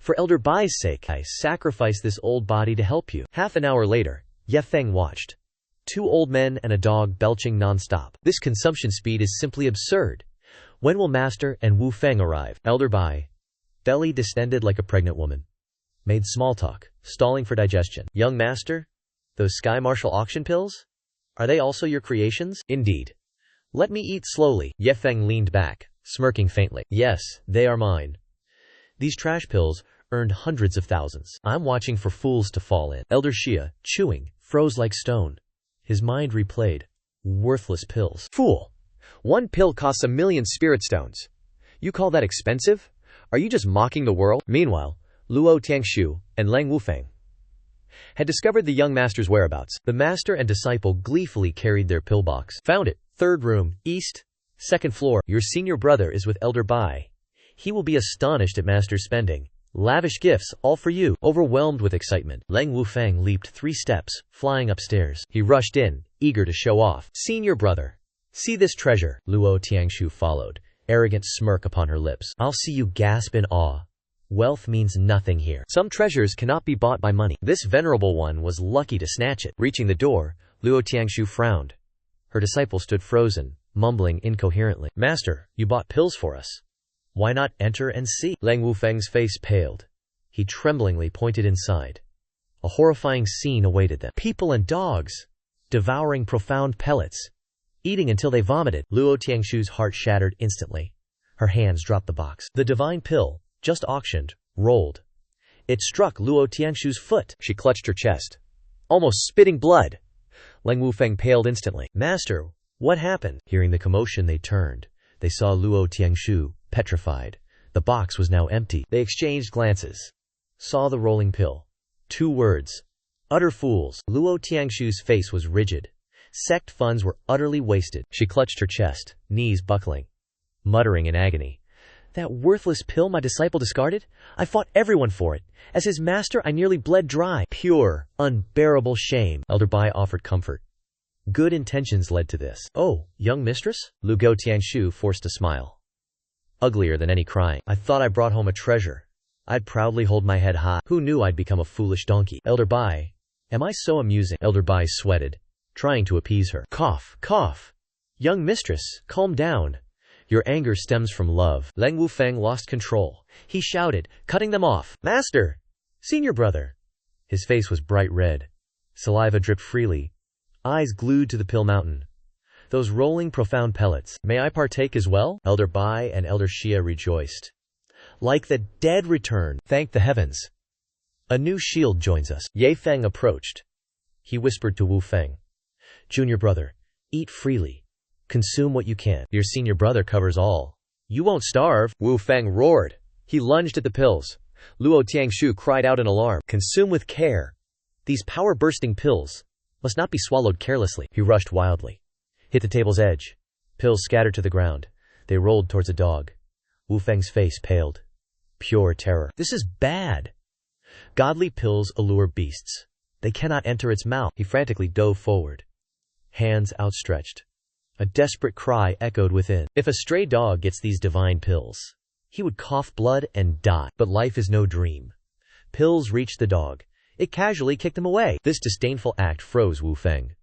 For Elder Bai's sake, I sacrificed this old body to help you. Half an hour later, Ye Feng watched. 2 old men and a dog belching non-stop. This consumption speed is simply absurd. When will Master and Wu Feng arrive? Elder Bai, belly distended like a pregnant woman, made small talk, stalling for digestion. Young Master? Those Sky Marshal auction pills? Are they also your creations? Indeed. Let me eat slowly. Ye Feng leaned back, smirking faintly. Yes, they are mine. These trash pills earned hundreds of thousands. I'm watching for fools to fall in. Elder Xia, chewing, froze like stone. His mind replayed. Worthless pills. Fool! 1 pill costs 1,000,000 spirit stones. You call that expensive? Are you just mocking the world? Meanwhile, Luo Tiangshu and Lang Wufeng had discovered the young master's whereabouts. The master and disciple gleefully carried their pillbox. Found it. 3rd room, east, 2nd floor. Your senior brother is with Elder Bai. He will be astonished at master's spending. Lavish gifts, all for you. Overwhelmed with excitement, Lang Wufeng leaped 3 steps, flying upstairs. He rushed in, eager to show off. Senior brother, see this treasure. Luo Tiangshu followed, arrogant smirk upon her lips. I'll see you gasp in awe. Wealth means nothing here. Some treasures cannot be bought by money. This venerable one was lucky to snatch it. Reaching the door, Luo Tiangshu frowned. Her disciple stood frozen, mumbling incoherently. Master, you bought pills for us. Why not enter and see? Lang Wufeng's face paled. He tremblingly pointed inside. A horrifying scene awaited them. People and dogs, devouring profound pellets, eating until they vomited. Luo Tiangshu's heart shattered instantly. Her hands dropped the box. The divine pill, just auctioned, rolled. It struck Luo Tiangshu's foot. She clutched her chest, almost spitting blood. Lang Wufeng paled instantly. Master, what happened? Hearing the commotion, they turned. They saw Luo Tiangshu, petrified. The box was now empty. They exchanged glances. Saw the rolling pill. 2 words. Utter fools. Luo Tiangshu's face was rigid. Sect funds were utterly wasted. She clutched her chest, knees buckling, muttering in agony. That worthless pill my disciple discarded? I fought everyone for it. As his master, I nearly bled dry. Pure, unbearable shame. Elder Bai offered comfort. Good intentions led to this. Oh, young mistress? Luo Tiangshu forced a smile. Uglier than any crying. I thought I brought home a treasure. I'd proudly hold my head high. Who knew I'd become a foolish donkey? Elder Bai, am I so amusing? Elder Bai sweated, trying to appease her. Cough, cough. Young mistress, calm down. Your anger stems from love. Lang Wufeng lost control. He shouted, cutting them off. Master! Senior brother! His face was bright red. Saliva dripped freely. Eyes glued to the pill mountain. Those rolling profound pellets. May I partake as well? Elder Bai and Elder Xia rejoiced. Like the dead return. Thank the heavens. A new shield joins us. Ye Feng approached. He whispered to Wu Feng. Junior brother, eat freely. Consume what you can. Your senior brother covers all. You won't starve. Wu Feng roared. He lunged at the pills. Luo Tiangshu cried out in alarm. Consume with care. These power-bursting pills must not be swallowed carelessly. He rushed wildly. Hit the table's edge. Pills scattered to the ground. They rolled towards a dog. Wu Feng's face paled. Pure terror. This is bad. Godly pills allure beasts. They cannot enter its mouth. He frantically dove forward. Hands outstretched. A desperate cry echoed within. If a stray dog gets these divine pills, he would cough blood and die. But life is no dream. Pills reached the dog. It casually kicked him away. This disdainful act froze Wu Feng.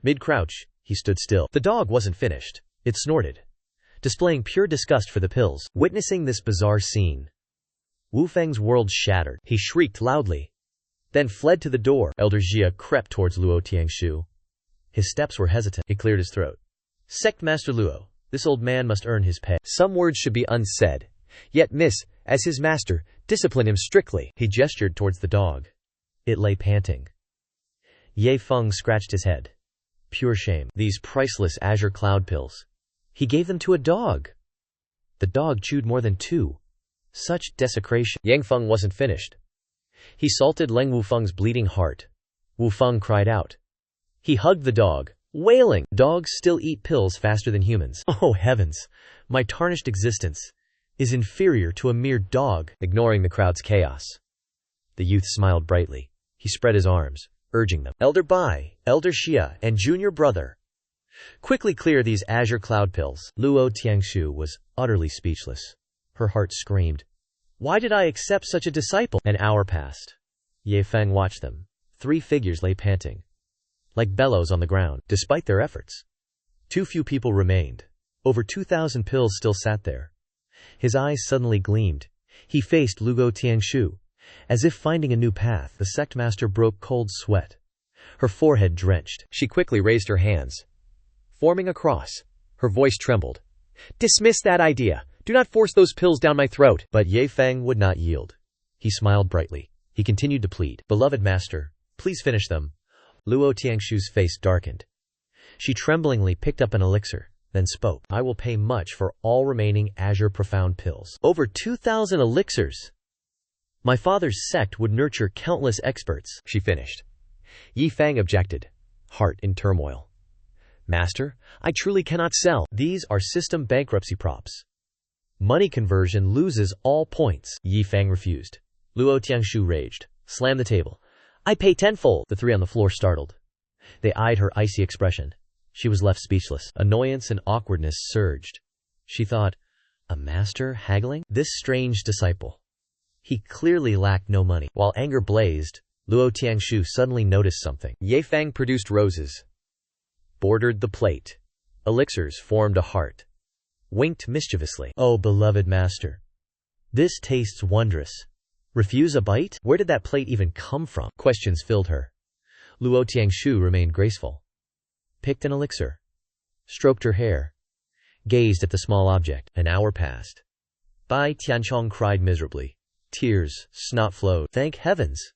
Mid-crouch, he stood still. The dog wasn't finished. It snorted, displaying pure disgust for the pills. Witnessing this bizarre scene, Wu Feng's world shattered. He shrieked loudly, then fled to the door. Elder Xia crept towards Luo Tiangshu. His steps were hesitant. He cleared his throat. Sect Master Luo, this old man must earn his pay. Some words should be unsaid. Yet miss, as his master, discipline him strictly. He gestured towards the dog. It lay panting. Ye Feng scratched his head. Pure shame. These priceless azure cloud pills. He gave them to a dog. The dog chewed more than 2. Such desecration. Yang Feng wasn't finished. He salted Lang Wufeng's bleeding heart. Wu Feng cried out. He hugged the dog, wailing. Dogs still eat pills faster than humans. Oh heavens, my tarnished existence is inferior to a mere dog. Ignoring the crowd's chaos, the youth smiled brightly. He spread his arms, urging them. Elder Bai, Elder Xia, and Junior Brother, quickly clear these azure cloud pills. Luo Tiangshu was utterly speechless. Her heart screamed, "Why did I accept such a disciple?" An hour passed. Ye Feng watched them. 3 figures lay panting, like bellows on the ground. Despite their efforts, too few people remained. Over 2,000 pills still sat there. His eyes suddenly gleamed. He faced Luo Tiangshu. As if finding a new path, the sect master broke cold sweat. Her forehead drenched. She quickly raised her hands, forming a cross. Her voice trembled. "Dismiss that idea. Do not force those pills down my throat." But Ye Feng would not yield. He smiled brightly. He continued to plead. "Beloved master, please finish them." Luo Tiangshu's face darkened. She tremblingly picked up an elixir, then spoke. "I will pay much for all remaining azure profound pills." Over 2,000 elixirs! My father's sect would nurture countless experts, she finished. Ye Feng objected, heart in turmoil. "Master, I truly cannot sell. These are system bankruptcy props. Money conversion loses all points." Ye Feng refused. Luo Tiangshu raged, slammed the table. "I pay tenfold." The 3 on the floor startled. They eyed her icy expression. She was left speechless. Annoyance and awkwardness surged. She thought, a master haggling? This strange disciple. He clearly lacked no money. While anger blazed, Luo Tiangshu suddenly noticed something. Ye Feng produced roses, bordered the plate. Elixirs formed a heart, winked mischievously. "Oh, beloved master, this tastes wondrous. Refuse a bite? Where did that plate even come from?" Questions filled her. Luo Tiangshu remained graceful. Picked an elixir, stroked her hair, gazed at the small object. An hour passed. Bai Tianchong cried miserably. Tears, snot flowed. Thank heavens!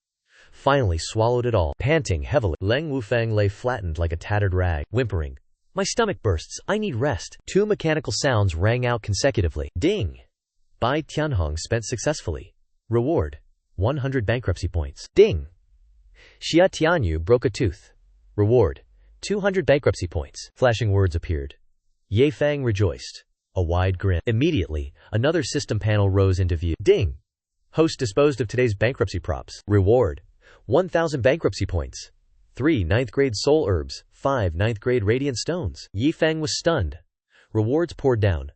Finally swallowed it all, panting heavily. Leng Wufeng lay flattened like a tattered rag, whimpering. "My stomach bursts. I need rest." 2 mechanical sounds rang out consecutively. Ding! Bai Tianhong spent successfully. Reward: 100 bankruptcy points. Ding! Xia Tianyu broke a tooth. Reward: 200 bankruptcy points. Flashing words appeared. Ye Feng rejoiced. A wide grin. Immediately, another system panel rose into view. Ding! Host disposed of today's bankruptcy props. Reward: 1,000 bankruptcy points. 3 9th-grade soul herbs, 5 9th-grade radiant stones. Ye Feng was stunned. Rewards poured down.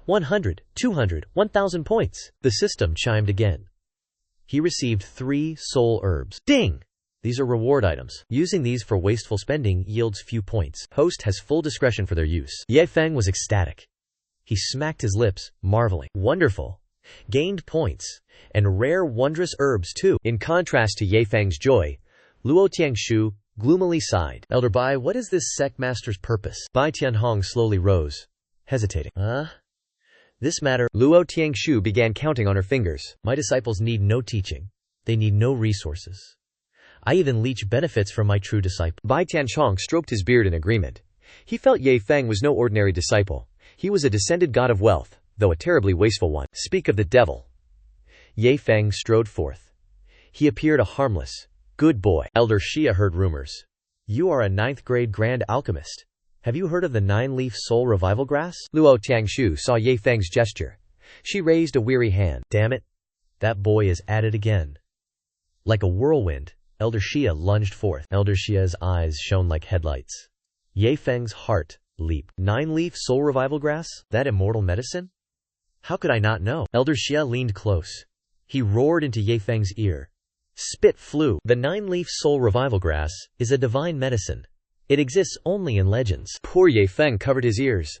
100, 200, 1,000 points. The system chimed again. He received 3 soul herbs. Ding! These are reward items. Using these for wasteful spending yields few points. Host has full discretion for their use. Ye Feng was ecstatic. He smacked his lips, marveling. Wonderful. Gained points. And rare wondrous herbs too. In contrast to Ye Feng's joy, Luo Tiangshu gloomily sighed. Elder Bai, what is this sect master's purpose? Bai Tianhong slowly rose, hesitating. This matter. Luo Tiangshu began counting on her fingers. My disciples need no teaching. They need no resources. I even leech benefits from my true disciple. Bai Tianchong stroked his beard in agreement. He felt Ye Feng was no ordinary disciple. He was a descended god of wealth, though a terribly wasteful one. Speak of the devil. Ye Feng strode forth. He appeared a harmless, good boy. Elder Xia heard rumors. You are a 9th-grade grand alchemist. Have you heard of the 9-leaf soul revival grass? Luo Tiangshu saw Ye Feng's gesture. She raised a weary hand. Damn it. That boy is at it again. Like a whirlwind, Elder Xia lunged forth. Elder Xia's eyes shone like headlights. Ye Feng's heart leaped. 9-leaf soul revival grass? That immortal medicine? How could I not know? Elder Xia leaned close. He roared into Ye Feng's ear. Spit flew. The 9-leaf soul revival grass is a divine medicine. It exists only in legends. Poor Ye Feng covered his ears.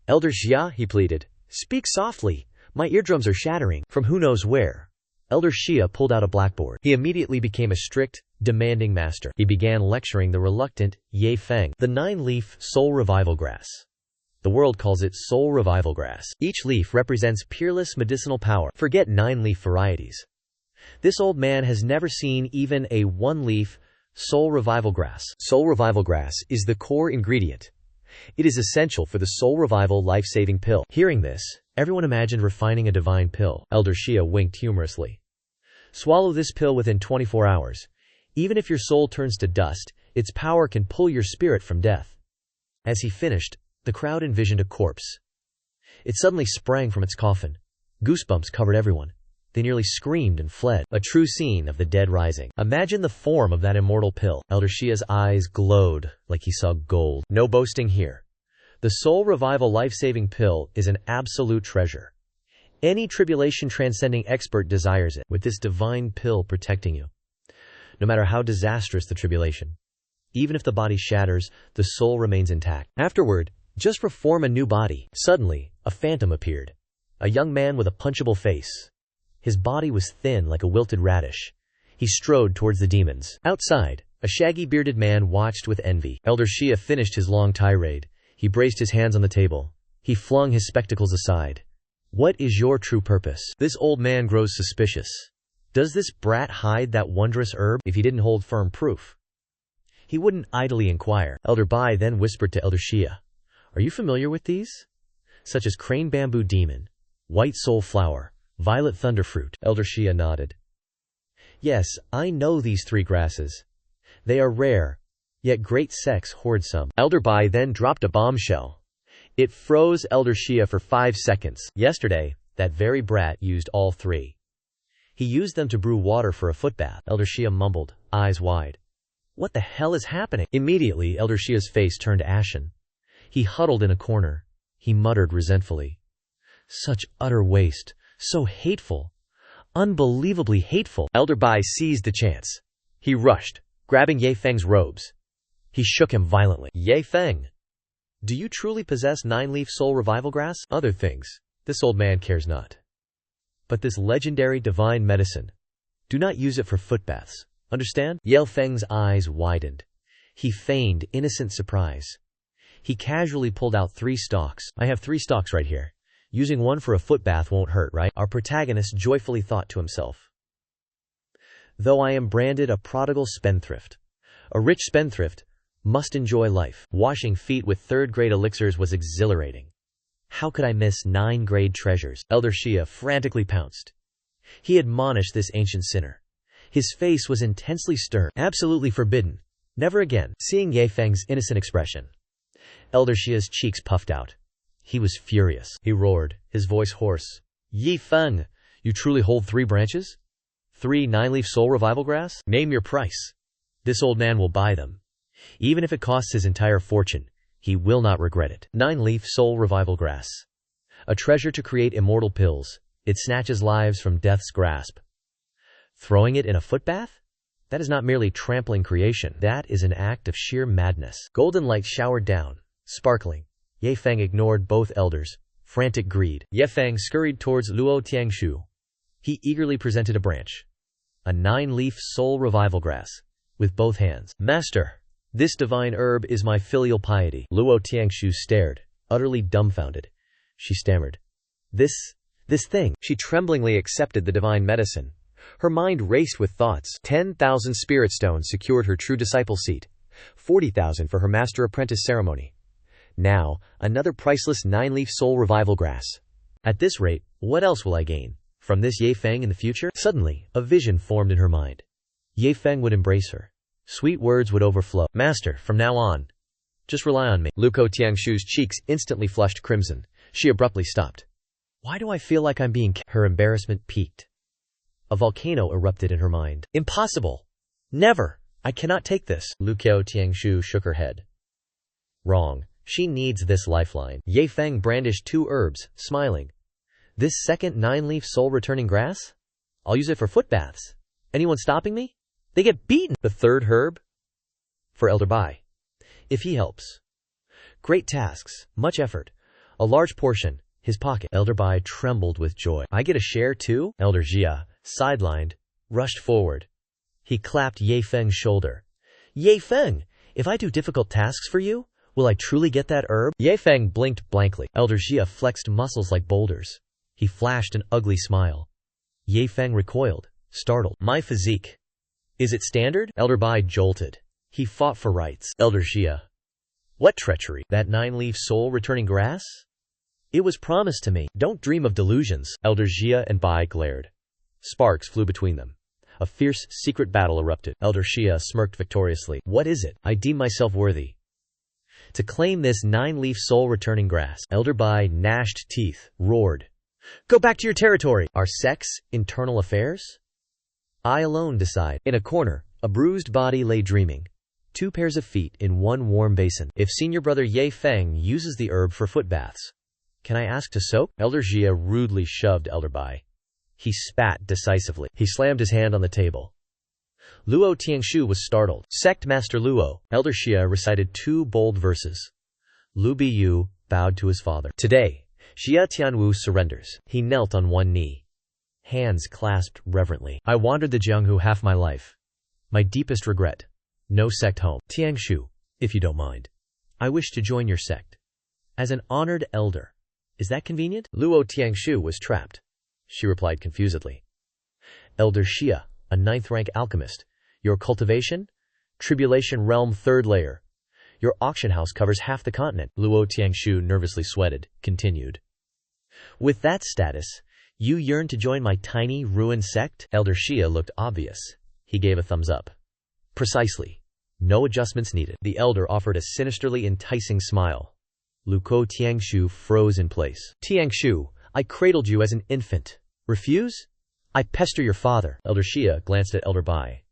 Elder Xia, he pleaded, speak softly. My eardrums are shattering. From who knows where, Elder Xia pulled out a blackboard. He immediately became a strict, demanding master. He began lecturing the reluctant Ye Feng. The 9-leaf soul revival grass. The world calls it soul revival grass. Each leaf represents peerless medicinal power. Forget 9-leaf varieties. This old man has never seen even a 1-leaf soul revival grass. Soul revival grass is the core ingredient. It is essential for the soul revival life-saving pill. Hearing this, everyone imagined refining a divine pill. Elder Xia winked humorously. Swallow this pill within 24 hours. Even if your soul turns to dust, its power can pull your spirit from death. As he finished, the crowd envisioned a corpse. It suddenly sprang from its coffin. Goosebumps covered everyone. They nearly screamed and fled. A true scene of the dead rising. Imagine the form of that immortal pill. Elder Shia's eyes glowed like he saw gold. No boasting here. The soul revival life-saving pill is an absolute treasure. Any tribulation-transcending expert desires it, with this divine pill protecting you. No matter how disastrous the tribulation. Even if the body shatters, the soul remains intact. Afterward, just reform a new body. Suddenly, a phantom appeared. A young man with a punchable face. His body was thin like a wilted radish. He strode towards the demons. Outside, a shaggy bearded man watched with envy. Elder Shia finished his long tirade. He braced his hands on the table. He flung his spectacles aside. What is your true purpose? This old man grows suspicious. Does this brat hide that wondrous herb? If he didn't hold firm proof, he wouldn't idly inquire. Elder Bai then whispered to Elder Shia, "Are you familiar with these? Such as crane bamboo demon, white soul flower, violet thunderfruit." Elder Shia nodded. "Yes, I know these three grasses. They are rare, yet great sects hoard some." Elder Bai then dropped a bombshell. It froze Elder Shia for 5 seconds. Yesterday, that very brat used all three. He used them to brew water for a footbath. Elder Shia mumbled, eyes wide. What the hell is happening? Immediately, Elder Shia's face turned ashen. He huddled in a corner. He muttered resentfully. Such utter waste. So hateful. Unbelievably hateful. Elder Bai seized the chance. He rushed, grabbing Ye Feng's robes. He shook him violently. Ye Feng, do you truly possess 9-leaf soul revival grass? Other things, this old man cares not. But this legendary divine medicine, do not use it for footbaths. Understand? Ye Feng's eyes widened. He feigned innocent surprise. He casually pulled out 3 stalks. I have 3 stalks right here. Using one for a footbath won't hurt, right? Our protagonist joyfully thought to himself. Though I am branded a prodigal spendthrift, a rich spendthrift must enjoy life. Washing feet with 3rd-grade elixirs was exhilarating. How could I miss 9th-grade treasures? Elder Shia frantically pounced. He admonished this ancient sinner. His face was intensely stern. Absolutely forbidden. Never again. Seeing Ye Feng's innocent expression, Elder Shia's cheeks puffed out. He was furious. He roared, his voice hoarse. Ye Feng, you truly hold 3 branches? 3 9-leaf soul revival grass? Name your price. This old man will buy them. Even if it costs his entire fortune, he will not regret it. 9-leaf soul revival grass. A treasure to create immortal pills. It snatches lives from death's grasp. Throwing it in a footbath? That is not merely trampling creation. That is an act of sheer madness. Golden light showered down, sparkling. Ye Feng ignored both elders. Frantic greed. Ye Feng scurried towards Luo Tiangshu. He eagerly presented a branch. A 9-leaf soul revival grass. With both hands. Master, this divine herb is my filial piety. Luo Tiangshu stared, utterly dumbfounded. She stammered. This thing. She tremblingly accepted the divine medicine. Her mind raced with thoughts. 10,000 spirit stones secured her true disciple seat. 40,000 for her master-apprentice ceremony. Now, another priceless 9-leaf soul revival grass. At this rate, what else will I gain from this Ye Feng in the future? Suddenly, a vision formed in her mind. Ye Feng would embrace her. Sweet words would overflow. Master, from now on, just rely on me. Luo Tiangshu's cheeks instantly flushed crimson. She abruptly stopped. Why do I feel like I'm being... Her embarrassment peaked. A volcano erupted in her mind. Impossible! Never! I cannot take this. Luo Tiangshu shook her head. Wrong. She needs this lifeline. Ye Feng brandished 2 herbs, smiling. This second 9-leaf soul-returning grass? I'll use it for footbaths. Anyone stopping me? They get beaten. The 3rd herb? For Elder Bai. If he helps. Great tasks, much effort. A large portion, his pocket. Elder Bai trembled with joy. I get a share too? Elder Jia, sidelined, rushed forward. He clapped Ye Feng's shoulder. Ye Feng, if I do difficult tasks for you, will I truly get that herb? Ye Feng blinked blankly. Elder Jia flexed muscles like boulders. He flashed an ugly smile. Ye Feng recoiled, startled. My physique. Is it standard? Elder Bai jolted. He fought for rights. Elder Jia. What treachery? That 9-leaf soul-returning grass? It was promised to me. Don't dream of delusions. Elder Jia and Bai glared. Sparks flew between them. A fierce, secret battle erupted. Elder Jia smirked victoriously. What is it? I deem myself worthy to claim this 9-leaf soul-returning grass. Elder Bai gnashed teeth, roared. Go back to your territory. Our sex, internal affairs? I alone decide. In a corner, a bruised body lay dreaming. 2 pairs of feet in one warm basin. If senior brother Ye Feng uses the herb for foot baths, can I ask to soak? Elder Jia rudely shoved Elder Bai. He spat decisively. He slammed his hand on the table. Luo Tiangshu was startled. Sect Master Luo. Elder Xia recited 2 bold verses. Lu Biyu bowed to his father. Today, Xia Tianwu surrenders. He knelt on one knee. Hands clasped reverently. I wandered the Jianghu half my life. My deepest regret. No sect home. Tiangshu, if you don't mind. I wish to join your sect. As an honored elder. Is that convenient? Luo Tiangshu was trapped. She replied confusedly. Elder Xia, a 9th-rank alchemist. Your cultivation? Tribulation realm 3rd layer. Your auction house covers half the continent. Luo Tiangshu nervously sweated, continued. With that status, you yearn to join my tiny, ruined sect? Elder Xia looked obvious. He gave a thumbs up. Precisely. No adjustments needed. The elder offered a sinisterly enticing smile. Luo Tiangshu froze in place. Tiangshu, I cradled you as an infant. Refuse? I pester your father. Elder Xia glanced at Elder Bai.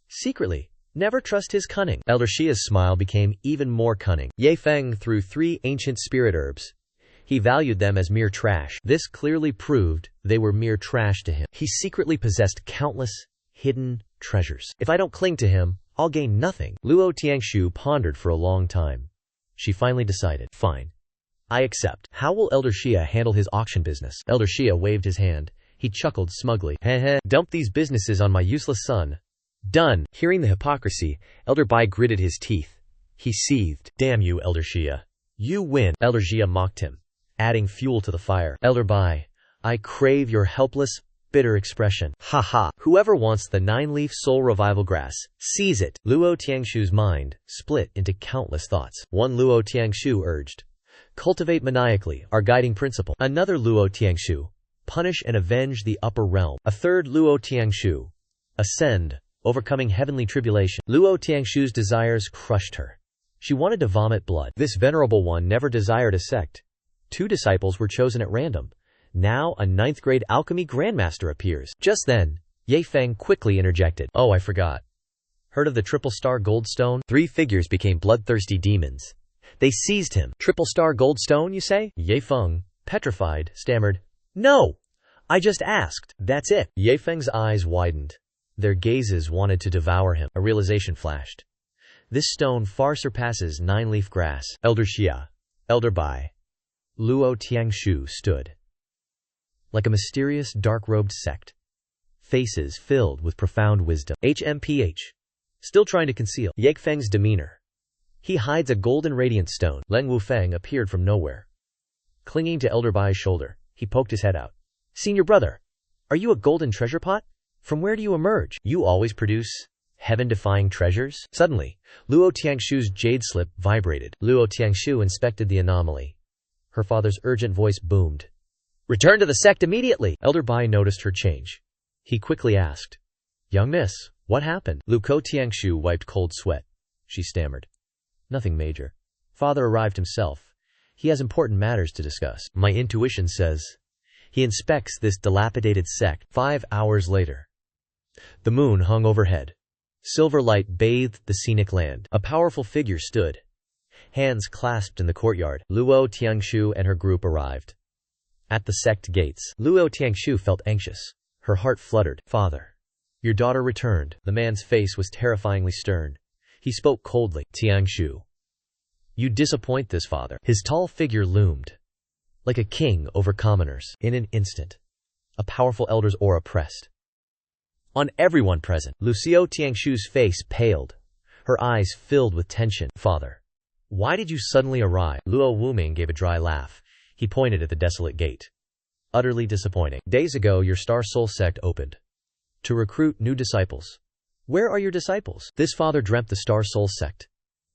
Secretly, never trust his cunning. Elder Xia's smile became even more cunning. Ye Feng threw 3 ancient spirit herbs. He valued them as mere trash. This clearly proved they were mere trash to him. He secretly possessed countless, hidden treasures. If I don't cling to him, I'll gain nothing. Luo Tiangshu pondered for a long time. She finally decided. Fine. I accept. How will Elder Xia handle his auction business? Elder Xia waved his hand. He chuckled smugly. Heh. Dump these businesses on my useless son. Done. Hearing the hypocrisy, Elder Bai gritted his teeth. He seethed. Damn you, Elder Xia. You win. Elder Xia mocked him, adding fuel to the fire. Elder Bai, I crave your helpless, bitter expression. Ha ha. Whoever wants the 9-leaf soul revival grass, seize it. Luo Tiangshu's mind split into countless thoughts. One Luo Tiangshu urged. Cultivate maniacally, our guiding principle. Another Luo Tiangshu. Punish and avenge the upper realm. A third Luo Tiangshu. Ascend, overcoming heavenly tribulation. Luo Tiangshu's desires crushed her. She wanted to vomit blood. This venerable one never desired a sect. 2 disciples were chosen at random. Now a 9th-grade alchemy grandmaster appears. Just then, Ye Feng quickly interjected. Oh, I forgot. Heard of the triple star gold stone? 3 figures became bloodthirsty demons. They seized him. Triple star gold stone, you say? Ye Feng, petrified, stammered. No! I just asked. That's it. Ye Feng's eyes widened. Their gazes wanted to devour him. A realization flashed. This stone far surpasses 9-leaf grass. Elder Xia, Elder Bai, Luo Tiangshu stood like a mysterious dark-robed sect. Faces filled with profound wisdom. HMPH. Still trying to conceal Ye Feng's demeanor. He hides a golden radiant stone. Leng Wufeng appeared from nowhere. Clinging to Elder Bai's shoulder, he poked his head out. Senior brother, are you a golden treasure pot? From where do you emerge? You always produce heaven-defying treasures? Suddenly, Luo Tiangshu's jade slip vibrated. Luo Tiangshu inspected the anomaly. Her father's urgent voice boomed. Return to the sect immediately! Elder Bai noticed her change. He quickly asked. Young miss, what happened? Luo Tiangshu wiped cold sweat. She stammered. Nothing major. Father arrived himself. He has important matters to discuss. My intuition says. He inspects this dilapidated sect. 5 hours later. The moon hung overhead. Silver light bathed the scenic land. A powerful figure stood. Hands clasped in the courtyard. Luo Tiangshu and her group arrived. At the sect gates, Luo Tiangshu felt anxious. Her heart fluttered. Father. Your daughter returned. The man's face was terrifyingly stern. He spoke coldly. Tiangshu. You disappoint this father. His tall figure loomed. Like a king over commoners. In an instant, a powerful elder's aura pressed on everyone present. Luo Tiangshu's face paled. Her eyes filled with tension. Father. Why did you suddenly arrive? Luo Wuming gave a dry laugh. He pointed at the desolate gate. Utterly disappointing. Days ago your Star Soul sect opened. To recruit new disciples. Where are your disciples? This father dreamt the Star Soul sect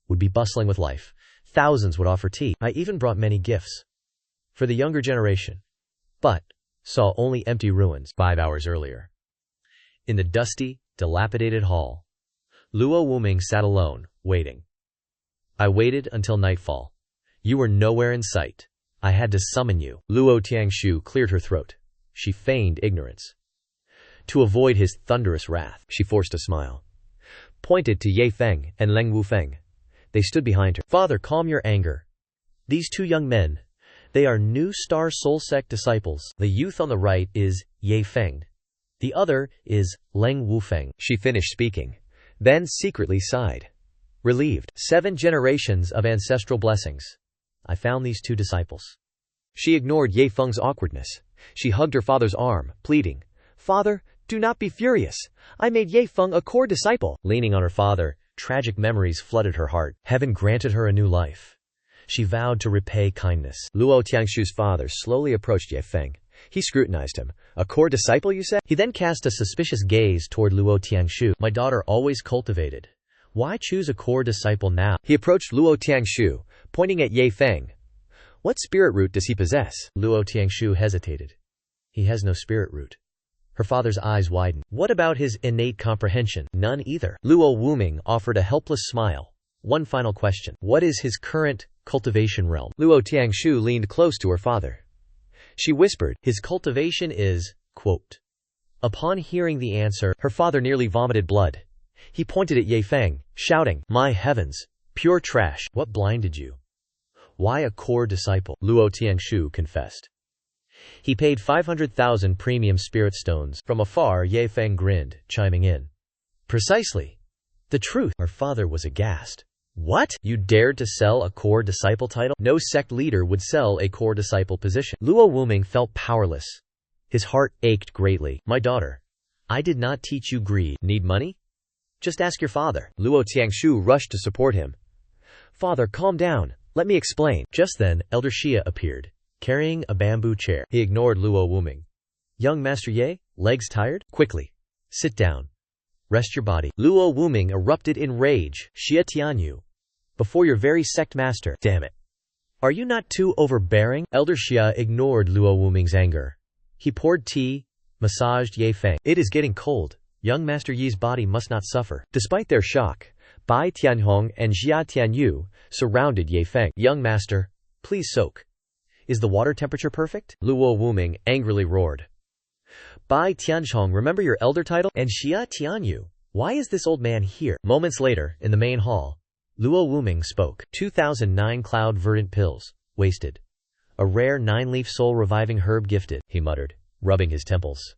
would be bustling with life. Thousands would offer tea. I even brought many gifts for the younger generation. But saw only empty ruins. 5 hours earlier. In the dusty, dilapidated hall, Luo Wuming sat alone, waiting. I waited until nightfall. You were nowhere in sight. I had to summon you. Luo Tiangshu cleared her throat. She feigned ignorance. To avoid his thunderous wrath, she forced a smile. Pointed to Ye Feng and Leng Wufeng. They stood behind her. Father, calm your anger. These two young men, they are new Star Soul Sect disciples. The youth on the right is Ye Feng. The other is Leng Wufeng. She finished speaking, then secretly sighed. Relieved. 7 generations of ancestral blessings. I found these 2 disciples. She ignored Ye Feng's awkwardness. She hugged her father's arm, pleading, Father, do not be furious. I made Ye Feng a core disciple. Leaning on her father, tragic memories flooded her heart. Heaven granted her a new life. She vowed to repay kindness. Luo Tiangshu's father slowly approached Ye Feng. He scrutinized him. A core disciple, you said? He then cast a suspicious gaze toward Luo Tiangshu. My daughter always cultivated. Why choose a core disciple now? He approached Luo Tiangshu, pointing at Ye Feng. What spirit root does he possess? Luo Tiangshu hesitated. He has no spirit root. Her father's eyes widened. What about his innate comprehension? None either. Luo Wuming offered a helpless smile. One final question. What is his current cultivation realm? Luo Tiangshu leaned close to her father. She whispered, his cultivation is, quote. Upon hearing the answer, her father nearly vomited blood. He pointed at Ye Feng, shouting, My heavens, pure trash. What blinded you? Why a core disciple? Luo Tiangshu confessed. He paid 500,000 premium spirit stones. From afar, Ye Feng grinned, chiming in. Precisely. The truth. Her father was aghast. What? You dared to sell a core disciple title? No sect leader would sell a core disciple position. Luo Wuming felt powerless. His heart ached greatly. My daughter, I did not teach you greed. Need money? Just ask your father. Luo Tiangshu rushed to support him. Father, calm down. Let me explain. Just then, Elder Xia appeared, carrying a bamboo chair. He ignored Luo Wuming. Young Master Ye, legs tired? Quickly. Sit down. Rest your body. Luo Wuming erupted in rage. Xia Tianyu. Before your very sect master. Damn it. Are you not too overbearing? Elder Xia ignored Luo Wuming's anger. He poured tea, massaged Ye Feng. It is getting cold. Young Master Yi's body must not suffer. Despite their shock, Bai Tianhong and Xia Tianyu surrounded Ye Feng. Young Master, please soak. Is the water temperature perfect? Luo Wuming angrily roared. Bai Tianhong, remember your elder title? And Xia Tianyu, why is this old man here? Moments later, in the main hall, Luo Wuming spoke. 2009 Cloud Verdant Pills. Wasted. A rare 9-leaf soul-reviving herb gifted, he muttered, rubbing his temples.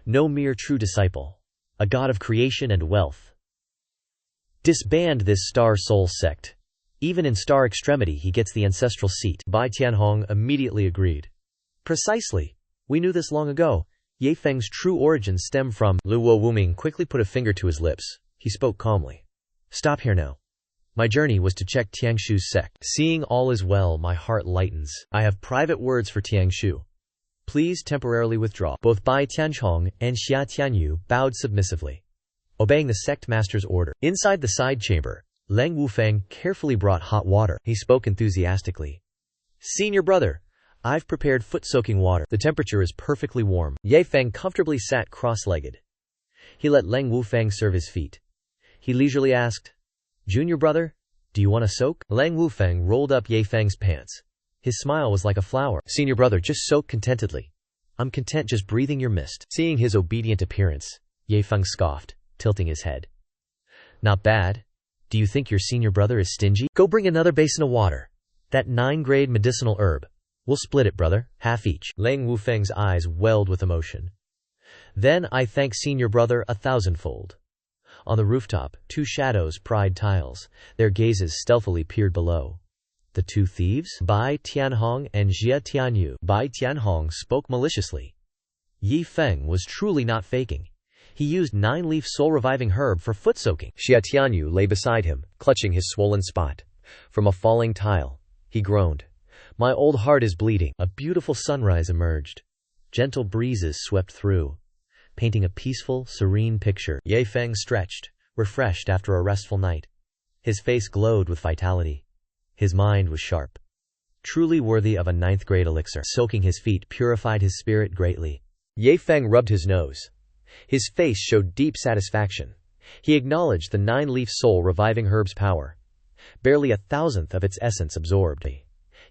No mere true disciple. A god of creation and wealth. Disband this Star Soul sect. Even in Star Extremity he gets the ancestral seat. Bai Tianhong immediately agreed. Precisely. We knew this long ago. Ye Feng's true origins stem from. Luo Wuming quickly put a finger to his lips. He spoke calmly. Stop here now. My journey was to check Tiangshu's sect. Seeing all is well, my heart lightens. I have private words for Tiangshu. Please temporarily withdraw. Both Bai Tianhong and Xia Tianyu bowed submissively, obeying the sect master's order. Inside the side chamber, Leng Wufeng carefully brought hot water. He spoke enthusiastically. Senior brother, I've prepared foot-soaking water. The temperature is perfectly warm. Ye Feng comfortably sat cross-legged. He let Leng Wufeng serve his feet. He leisurely asked, Junior brother, do you want to soak? Leng Wufeng rolled up Ye Feng's pants. His smile was like a flower. Senior brother, just soak contentedly. I'm content just breathing your mist. Seeing his obedient appearance, Ye Feng scoffed, tilting his head. Not bad. Do you think your senior brother is stingy? Go bring another basin of water. That 9-grade medicinal herb. We'll split it, brother, half each. Leng Wufeng's eyes welled with emotion. Then I thank senior brother 1,000-fold. On the rooftop, 2 shadows pried tiles. Their gazes stealthily peered below. The 2 thieves? Bai Tianhong and Xia Tianyu. Bai Tianhong spoke maliciously. Ye Feng was truly not faking. He used 9-leaf soul-reviving herb for foot-soaking. Xia Tianyu lay beside him, clutching his swollen spot. From a falling tile, he groaned. My old heart is bleeding. A beautiful sunrise emerged. Gentle breezes swept through, painting a peaceful, serene picture. Ye Feng stretched, refreshed after a restful night. His face glowed with vitality. His mind was sharp. Truly worthy of a 9th-grade elixir. Soaking his feet purified his spirit greatly. Ye Feng rubbed his nose. His face showed deep satisfaction. He acknowledged the 9-leaf soul-reviving herb's power. Barely 1,000th of its essence absorbed.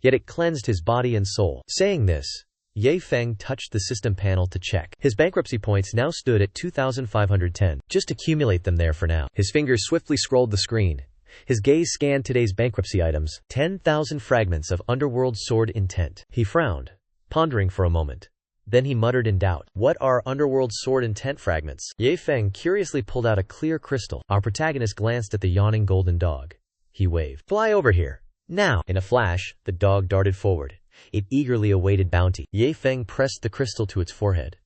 yet it cleansed his body and soul. Saying this, Ye Feng touched the system panel to check. His bankruptcy points now stood at 2,510. Just accumulate them there for now. His fingers swiftly scrolled the screen. His gaze scanned today's bankruptcy items. 10,000 fragments of underworld sword intent. He frowned, pondering for a moment. Then he muttered in doubt. What are underworld sword intent fragments? Ye Feng curiously pulled out a clear crystal. Our protagonist glanced at the yawning golden dog. He waved. Fly over here. Now. In a flash, the dog darted forward. It eagerly awaited bounty. Ye Feng pressed the crystal to its forehead.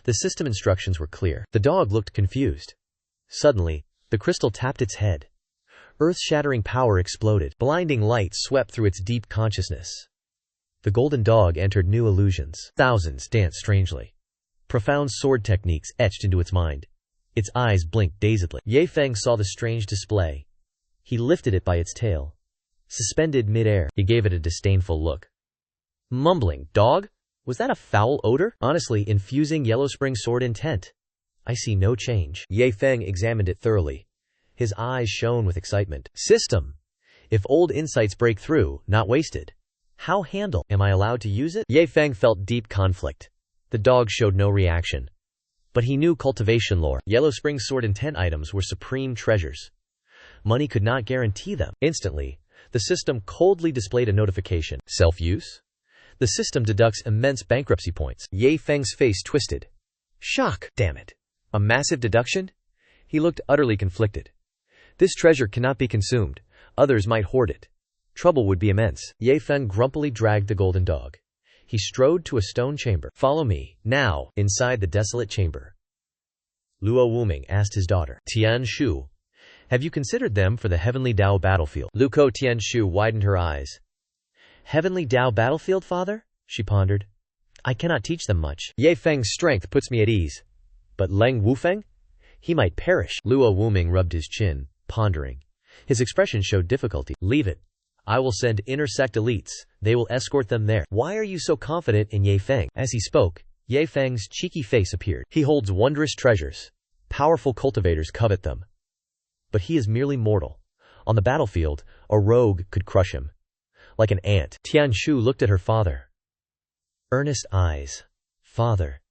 The system instructions were clear. The dog looked confused. Suddenly, the crystal tapped its head. Earth-shattering power exploded. Blinding light swept through its deep consciousness. The golden dog entered new illusions. Thousands danced strangely. Profound sword techniques etched into its mind. Its eyes blinked dazedly. Ye Feng saw the strange display. He lifted it by its tail. Suspended mid-air, he gave it a disdainful look. Mumbling, dog? Was that a foul odor? Honestly, infusing Yellow Spring sword intent. I see no change. Ye Feng examined it thoroughly. His eyes shone with excitement. System! If old insights break through, not wasted. How handle? Am I allowed to use it? Ye Feng felt deep conflict. The dog showed no reaction. But he knew cultivation lore. Yellow Spring sword intent items were supreme treasures. Money could not guarantee them. Instantly, the system coldly displayed a notification. Self-use? The system deducts immense bankruptcy points. Ye Feng's face twisted. Shock! Damn it. A massive deduction? He looked utterly conflicted. This treasure cannot be consumed. Others might hoard it. Trouble would be immense. Ye Feng grumpily dragged the golden dog. He strode to a stone chamber. Follow me, now, inside the desolate chamber. Luo Wuming asked his daughter. Tian Shu, have you considered them for the Heavenly Dao battlefield? Luko Tian Shu widened her eyes. Heavenly Dao battlefield, father? She pondered. I cannot teach them much. Ye Feng's strength puts me at ease. But Leng Wufeng? He might perish. Luo Wuming rubbed his chin, pondering. His expression showed difficulty. Leave it. I will send intersect elites. They will escort them there. Why are you so confident in Ye Feng? As he spoke, Ye Feng's cheeky face appeared. He holds wondrous treasures. Powerful cultivators covet them. But he is merely mortal. On the battlefield, a rogue could crush him. Like an ant. Tian Shu looked at her father. Earnest eyes. Father.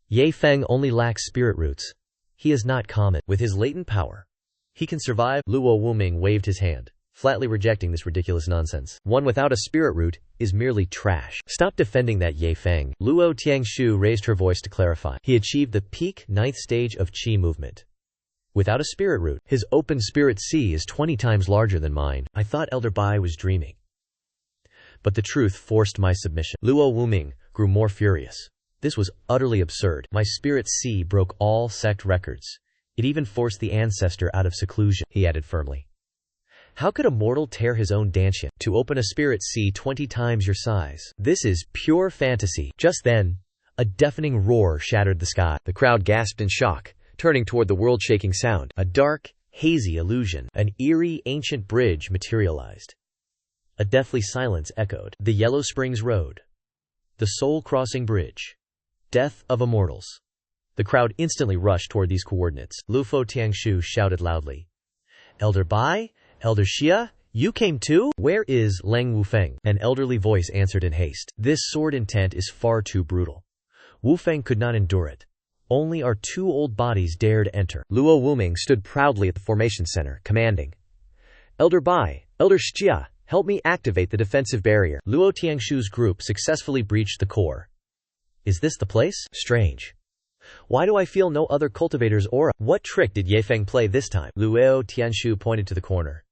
Ye Feng only lacks spirit roots. He is not common. With his latent power, he can survive. Luo Wuming waved his hand, flatly rejecting this ridiculous nonsense. One without a spirit root is merely trash. Stop defending that, Ye Feng. Luo Tiangshu raised her voice to clarify. He achieved the peak 9th stage of Qi movement. Without a spirit root, his open spirit sea is 20 times larger than mine. I thought Elder Bai was dreaming. But the truth forced my submission. Luo Wuming grew more furious. This was utterly absurd. My spirit sea broke all sect records. It even forced the ancestor out of seclusion, he added firmly. How could a mortal tear his own dantian to open a spirit sea 20 times your size? This is pure fantasy. Just then, a deafening roar shattered the sky. The crowd gasped in shock, turning toward the world-shaking sound. A dark, hazy illusion, an eerie, ancient bridge materialized. A deathly silence echoed. The Yellow Springs Road. The soul-crossing bridge. Death of immortals. The crowd instantly rushed toward these coordinates. Lufo Tiangshu shouted loudly. Elder Bai? Elder Xia? You came too? Where is Leng Wufeng? An elderly voice answered in haste. This sword intent is far too brutal. Wufeng could not endure it. Only our 2 old bodies dared enter. Luo Wuming stood proudly at the formation center, commanding. Elder Bai, Elder Xia, help me activate the defensive barrier. Luo Tiangshu's group successfully breached the core. Is this the place? Strange. Why do I feel no other cultivator's aura? What trick did Ye Feng play this time? Luo Tianshu pointed to the corner.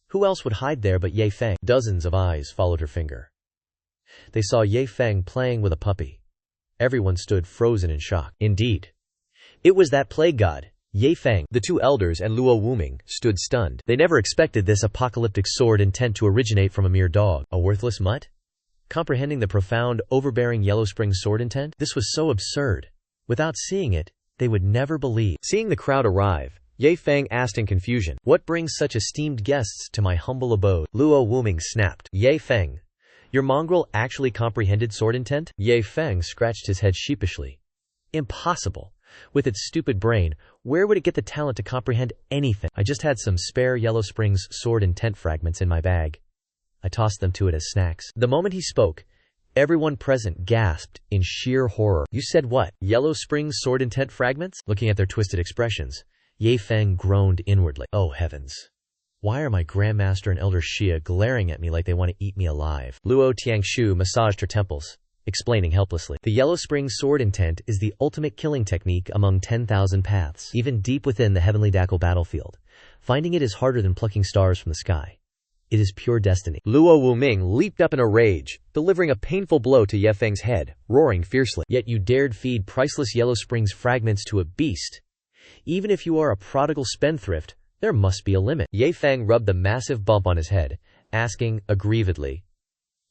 Who else would hide there but Ye Feng? Dozens of eyes followed her finger. They saw Ye Feng playing with a puppy. Everyone stood frozen in shock. Indeed. It was that plague god, Ye Feng. The 2 elders and Luo Wuming stood stunned. They never expected this apocalyptic sword intent to originate from a mere dog. A worthless mutt? Comprehending the profound, overbearing Yellow Spring sword intent? This was so absurd. Without seeing it, they would never believe. Seeing the crowd arrive, Ye Feng asked in confusion, what brings such esteemed guests to my humble abode? Luo Wuming snapped. Ye Feng, your mongrel actually comprehended sword intent? Ye Feng scratched his head sheepishly. Impossible. With its stupid brain, where would it get the talent to comprehend anything? I just had some spare Yellow Springs sword intent fragments in my bag. I tossed them to it as snacks. The moment he spoke, everyone present gasped in sheer horror. You said what? Yellow Spring's sword intent fragments? Looking at their twisted expressions, Ye Feng groaned inwardly. Oh heavens. Why are my Grandmaster and Elder Xia glaring at me like they want to eat me alive? Luo Tiangshu massaged her temples, explaining helplessly. The Yellow Spring sword intent is the ultimate killing technique among 10,000 paths, even deep within the heavenly Dackle battlefield. Finding it is harder than plucking stars from the sky. It is pure destiny. Luo Wuming leaped up in a rage, delivering a painful blow to Ye Feng's head, roaring fiercely. Yet you dared feed priceless Yellow Spring's fragments to a beast. Even if you are a prodigal spendthrift, there must be a limit. Ye Feng rubbed the massive bump on his head, asking aggrievedly,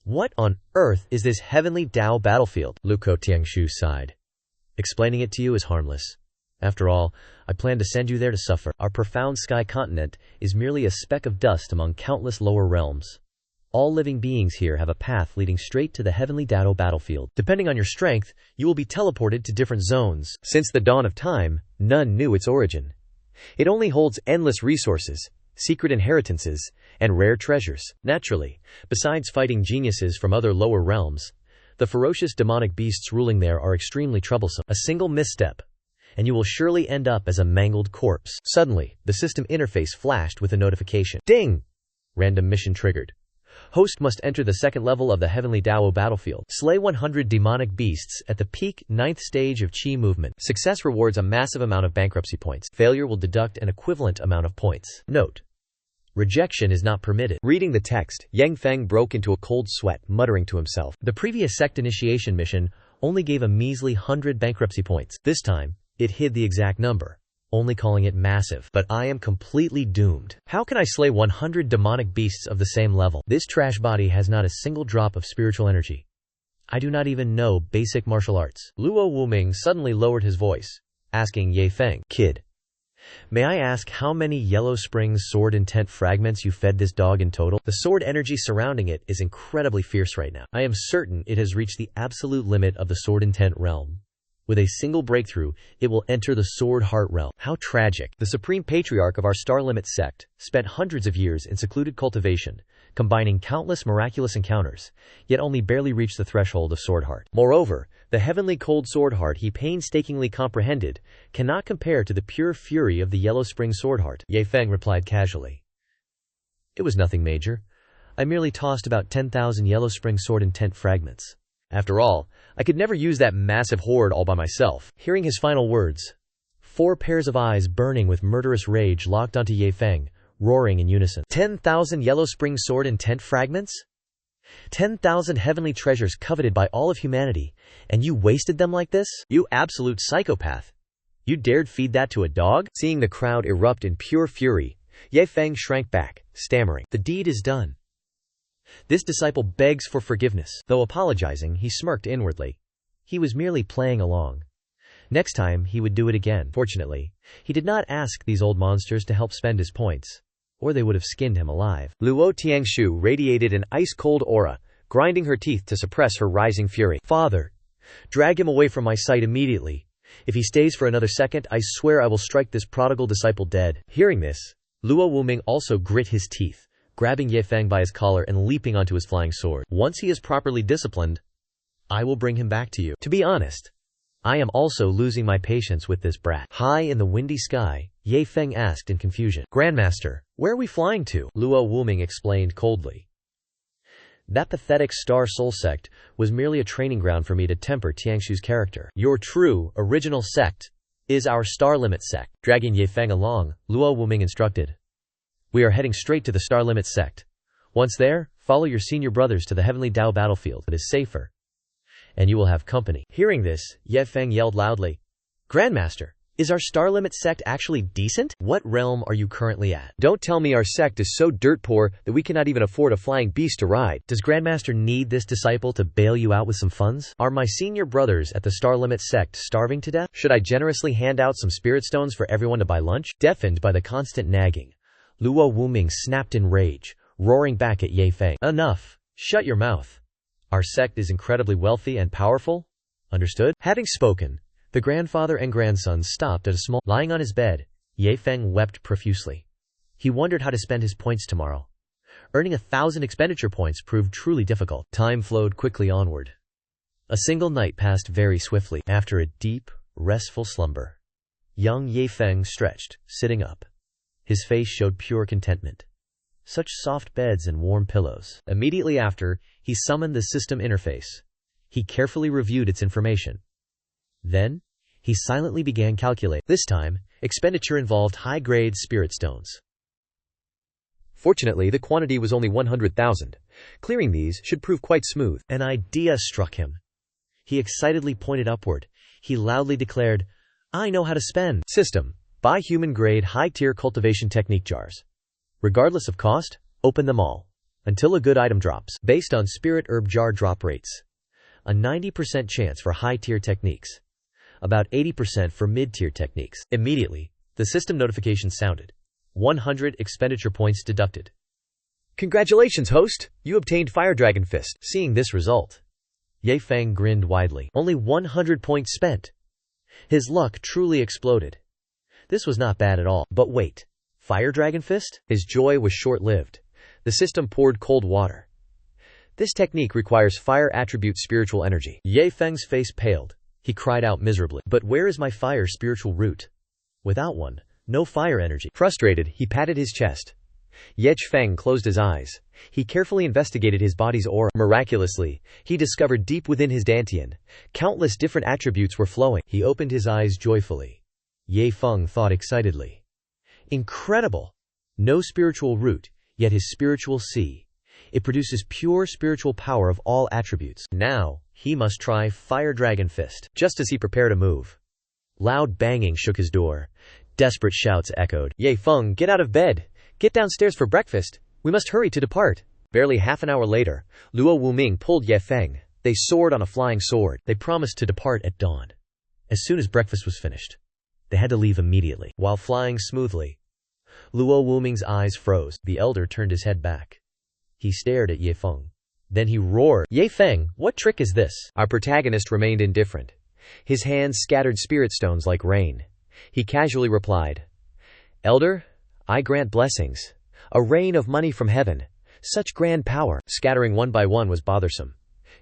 "What on earth is this heavenly Tao battlefield?" Luo Tiangshu sighed. "Explaining it to you is harmless. After all, I plan to send you there to suffer. Our profound sky continent is merely a speck of dust among countless lower realms. All living beings here have a path leading straight to the heavenly Dao battlefield. Depending on your strength, you will be teleported to different zones. Since the dawn of time, none knew its origin. It only holds endless resources, secret inheritances, and rare treasures. Naturally, besides fighting geniuses from other lower realms, the ferocious demonic beasts ruling there are extremely troublesome. A single misstep, and you will surely end up as a mangled corpse." Suddenly, the system interface flashed with a notification. Ding! Random mission triggered. Host must enter the second level of the Heavenly Dao battlefield. Slay 100 demonic beasts at the peak 9th stage of Qi movement. Success rewards a massive amount of bankruptcy points. Failure will deduct an equivalent amount of points. Note: rejection is not permitted. Reading the text, Yang Feng broke into a cold sweat, muttering to himself. The previous sect initiation mission only gave a measly 100 bankruptcy points. This time, it hid the exact number, only calling it massive. But I am completely doomed. How can I slay 100 demonic beasts of the same level? This trash body has not a single drop of spiritual energy. I do not even know basic martial arts. Luo Wuming suddenly lowered his voice, asking Ye Feng, "Kid, may I ask how many Yellow Springs sword intent fragments you fed this dog in total?" The sword energy surrounding it is incredibly fierce right now. I am certain it has reached the absolute limit of the sword intent realm. With a single breakthrough, it will enter the Sword Heart realm. How tragic. The Supreme Patriarch of our Star Limit sect spent hundreds of years in secluded cultivation, combining countless miraculous encounters, yet only barely reached the threshold of Sword Heart. Moreover, the heavenly cold Sword Heart he painstakingly comprehended cannot compare to the pure fury of the Yellow Spring Sword Heart. Ye Feng replied casually. It was nothing major. I merely tossed about 10,000 Yellow Spring sword intent fragments. After all, I could never use that massive horde all by myself. Hearing his final words, 4 pairs of eyes burning with murderous rage locked onto Ye Feng, roaring in unison. 10,000 Yellow Spring sword intent fragments? 10,000 heavenly treasures coveted by all of humanity, and you wasted them like this? You absolute psychopath. You dared feed that to a dog? Seeing the crowd erupt in pure fury, Ye Feng shrank back, stammering, "The deed is done. This disciple begs for forgiveness." Though apologizing, he smirked inwardly. He was merely playing along. Next time, he would do it again. Fortunately, he did not ask these old monsters to help spend his points, or they would have skinned him alive. Luo Tiangshu radiated an ice-cold aura, grinding her teeth to suppress her rising fury. "Father, drag him away from my sight immediately. If he stays for another second, I swear I will strike this prodigal disciple dead." Hearing this, Luo Wuming also grit his teeth, grabbing Ye Feng by his collar and leaping onto his flying sword. "Once he is properly disciplined, I will bring him back to you." To be honest, I am also losing my patience with this brat. High in the windy sky, Ye Feng asked in confusion, "Grandmaster, where are we flying to?" Luo Wuming explained coldly. "That pathetic Star Soul sect was merely a training ground for me to temper Tiangshu's character. Your true, original sect is our Star Limit sect." Dragging Ye Feng along, Luo Wuming instructed, "We are heading straight to the Star Limit sect. Once there, follow your senior brothers to the Heavenly Dao battlefield. It is safer, and you will have company." Hearing this, Ye Feng yelled loudly, "Grandmaster, is our Star Limit sect actually decent? What realm are you currently at? Don't tell me our sect is so dirt poor that we cannot even afford a flying beast to ride. Does Grandmaster need this disciple to bail you out with some funds? Are my senior brothers at the Star Limit sect starving to death? Should I generously hand out some spirit stones for everyone to buy lunch?" Deafened by the constant nagging, Luo Wuming snapped in rage, roaring back at Ye Feng. "Enough! Shut your mouth. Our sect is incredibly wealthy and powerful. Understood?" Having spoken, the grandfather and grandson stopped at a small... Lying on his bed, Ye Feng wept profusely. He wondered how to spend his points tomorrow. Earning 1,000 expenditure points proved truly difficult. Time flowed quickly onward. A single night passed very swiftly. After a deep, restful slumber, young Ye Feng stretched, sitting up. His face showed pure contentment. Such soft beds and warm pillows. Immediately after, he summoned the system interface. He carefully reviewed its information. Then, he silently began calculating. This time, expenditure involved high-grade spirit stones. Fortunately, the quantity was only 100,000. Clearing these should prove quite smooth. An idea struck him. He excitedly pointed upward. He loudly declared, "I know how to spend." System: buy human-grade high-tier cultivation technique jars. Regardless of cost, open them all, until a good item drops. Based on spirit herb jar drop rates. A 90% chance for high-tier techniques. About 80% for mid-tier techniques. Immediately, the system notification sounded. 100 expenditure points deducted. Congratulations, host! You obtained Fire Dragon Fist. Seeing this result, Ye Feng grinned widely. Only 100 points spent. His luck truly exploded. This was not bad at all. But wait. Fire Dragon Fist? His joy was short-lived. The system poured cold water. This technique requires fire attribute spiritual energy. Ye Feng's face paled. He cried out miserably. But where is my fire spiritual root? Without one, no fire energy. Frustrated, he patted his chest. Ye Feng closed his eyes. He carefully investigated his body's aura. Miraculously, he discovered deep within his dantian, countless different attributes were flowing. He opened his eyes joyfully. Ye Feng thought excitedly. Incredible! No spiritual root, yet his spiritual sea. It produces pure spiritual power of all attributes. Now, he must try Fire Dragon Fist. Just as he prepared a move, loud banging shook his door. Desperate shouts echoed. Ye Feng, get out of bed! Get downstairs for breakfast! We must hurry to depart! Barely half an hour later, Luo Wuming pulled Ye Feng. They soared on a flying sword. They promised to depart at dawn. As soon as breakfast was finished, they had to leave immediately. While flying smoothly, Luo Wuming's eyes froze. The elder turned his head back. He stared at Ye Feng. Then he roared, "Ye Feng, what trick is this?" Our protagonist remained indifferent. His hands scattered spirit stones like rain. He casually replied, "Elder, I grant blessings. A rain of money from heaven. Such grand power." Scattering one by one was bothersome.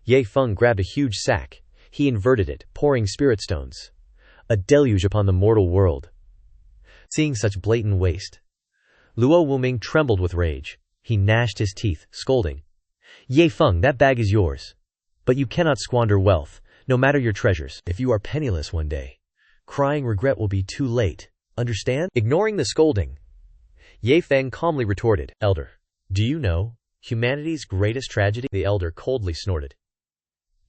Ye Feng grabbed a huge sack. He inverted it, pouring spirit stones. A deluge upon the mortal world. Seeing such blatant waste, Luo Wuming trembled with rage. He gnashed his teeth, scolding, "Ye Feng, that bag is yours. But you cannot squander wealth, no matter your treasures. If you are penniless one day, crying regret will be too late. Understand?" Ignoring the scolding, Ye Feng calmly retorted, "Elder, do you know humanity's greatest tragedy?" The elder coldly snorted.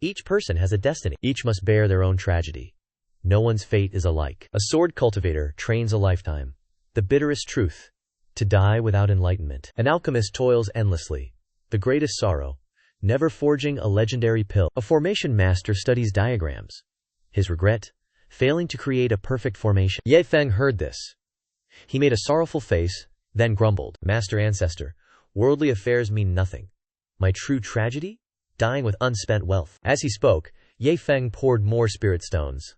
"Each person has a destiny. Each must bear their own tragedy. No one's fate is alike. A sword cultivator trains a lifetime. The bitterest truth, to die without enlightenment. An alchemist toils endlessly. The greatest sorrow, never forging a legendary pill. A formation master studies diagrams. His regret, failing to create a perfect formation." Ye Feng heard this. He made a sorrowful face, then grumbled, "Master Ancestor, worldly affairs mean nothing. My true tragedy? Dying with unspent wealth." As he spoke, Ye Feng poured more spirit stones.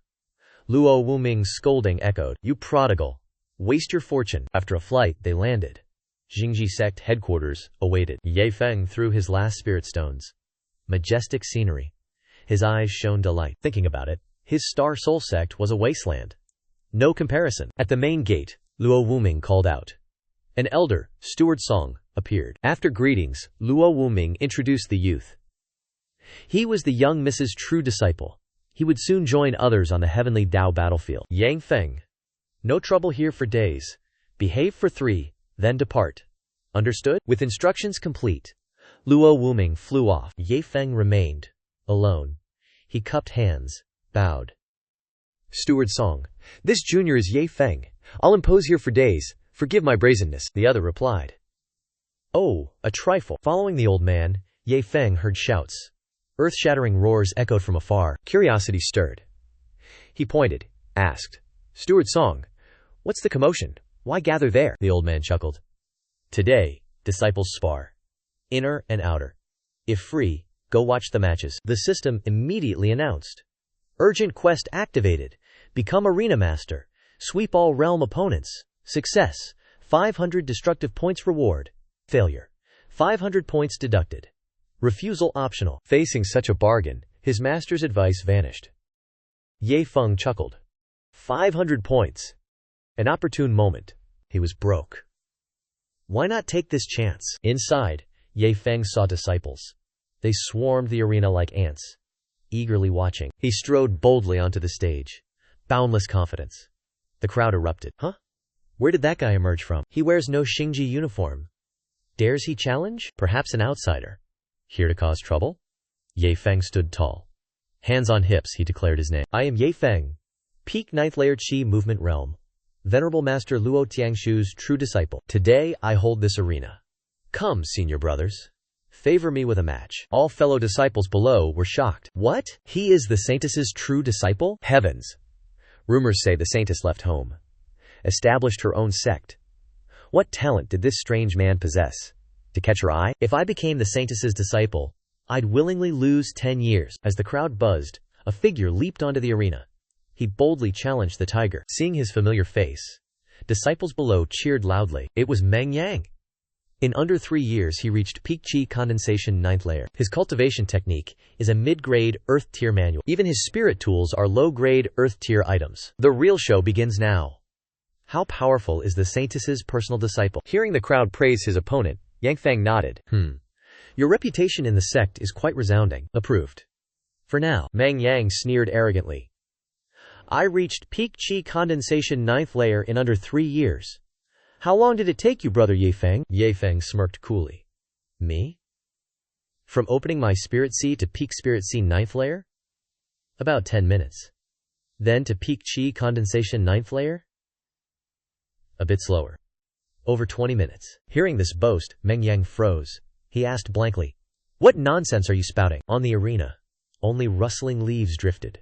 Luo Wuming's scolding echoed, "You prodigal! Waste your fortune." After a flight, they landed. Jingji sect headquarters awaited. Ye Feng threw his last spirit stones. Majestic scenery. His eyes shone delight. Thinking about it, his Star Soul sect was a wasteland. No comparison. At the main gate, Luo Wuming called out. An elder, Steward Song, appeared. After greetings, Luo Wuming introduced the youth. He was the young Mrs. True disciple. He would soon join others on the heavenly Dao battlefield. Yang Feng. No trouble here for days. Behave for 3, then depart. Understood? With instructions complete, Luo Wuming flew off. Ye Feng remained alone. He cupped hands, bowed. Steward Song. This junior is Ye Feng. I'll impose here for days. Forgive my brazenness. The other replied. Oh, a trifle. Following the old man, Ye Feng heard shouts. Earth-shattering roars echoed from afar. Curiosity stirred. He pointed, asked, "Steward Song, what's the commotion? Why gather there?" The old man chuckled. "Today, disciples spar. Inner and outer. If free, go watch the matches." The system immediately announced. Urgent quest activated. Become arena master. Sweep all realm opponents. Success. 500 destructive points reward. Failure. 500 points deducted. Refusal optional. Facing such a bargain, his master's advice vanished. Ye Feng chuckled. 500 points. An opportune moment. He was broke. Why not take this chance? Inside, Ye Feng saw disciples. They swarmed the arena like ants, eagerly watching. He strode boldly onto the stage. Boundless confidence. The crowd erupted. Huh? Where did that guy emerge from? He wears no Xingji uniform. Dares he challenge? Perhaps an outsider. Here to cause trouble? Ye Feng stood tall. Hands on hips, he declared his name. I am Ye Feng, peak 9th layer Qi movement realm. Venerable Master Luo Tiangshu's true disciple. Today I hold this arena. Come, senior brothers. Favor me with a match. All fellow disciples below were shocked. What? He is the Saintess's true disciple? Heavens! Rumors say the Saintess left home, established her own sect. What talent did this strange man possess? To catch her eye? If I became the Saintess's disciple, I'd willingly lose 10 years. As the crowd buzzed, a figure leaped onto the arena. He boldly challenged the tiger. Seeing his familiar face, disciples below cheered loudly. It was Meng Yang. In under 3 years he reached peak Qi condensation 9th layer. His cultivation technique is a mid-grade Earth tier manual. Even his spirit tools are low-grade Earth tier items. The real show begins now. How powerful is the Saintess's personal disciple? Hearing the crowd praise his opponent, Yang Feng nodded. Your reputation in the sect is quite resounding. Approved. For now. Meng Yang sneered arrogantly. I reached peak Qi condensation 9th layer in under 3 years. How long did it take you, brother Ye Feng? Ye Feng smirked coolly. Me? From opening my spirit sea to peak spirit sea 9th layer? About 10 minutes. Then to peak Qi condensation 9th layer? A bit slower. Over 20 minutes. Hearing this boast, Meng Yang froze. He asked blankly, what nonsense are you spouting? On the arena, only rustling leaves drifted.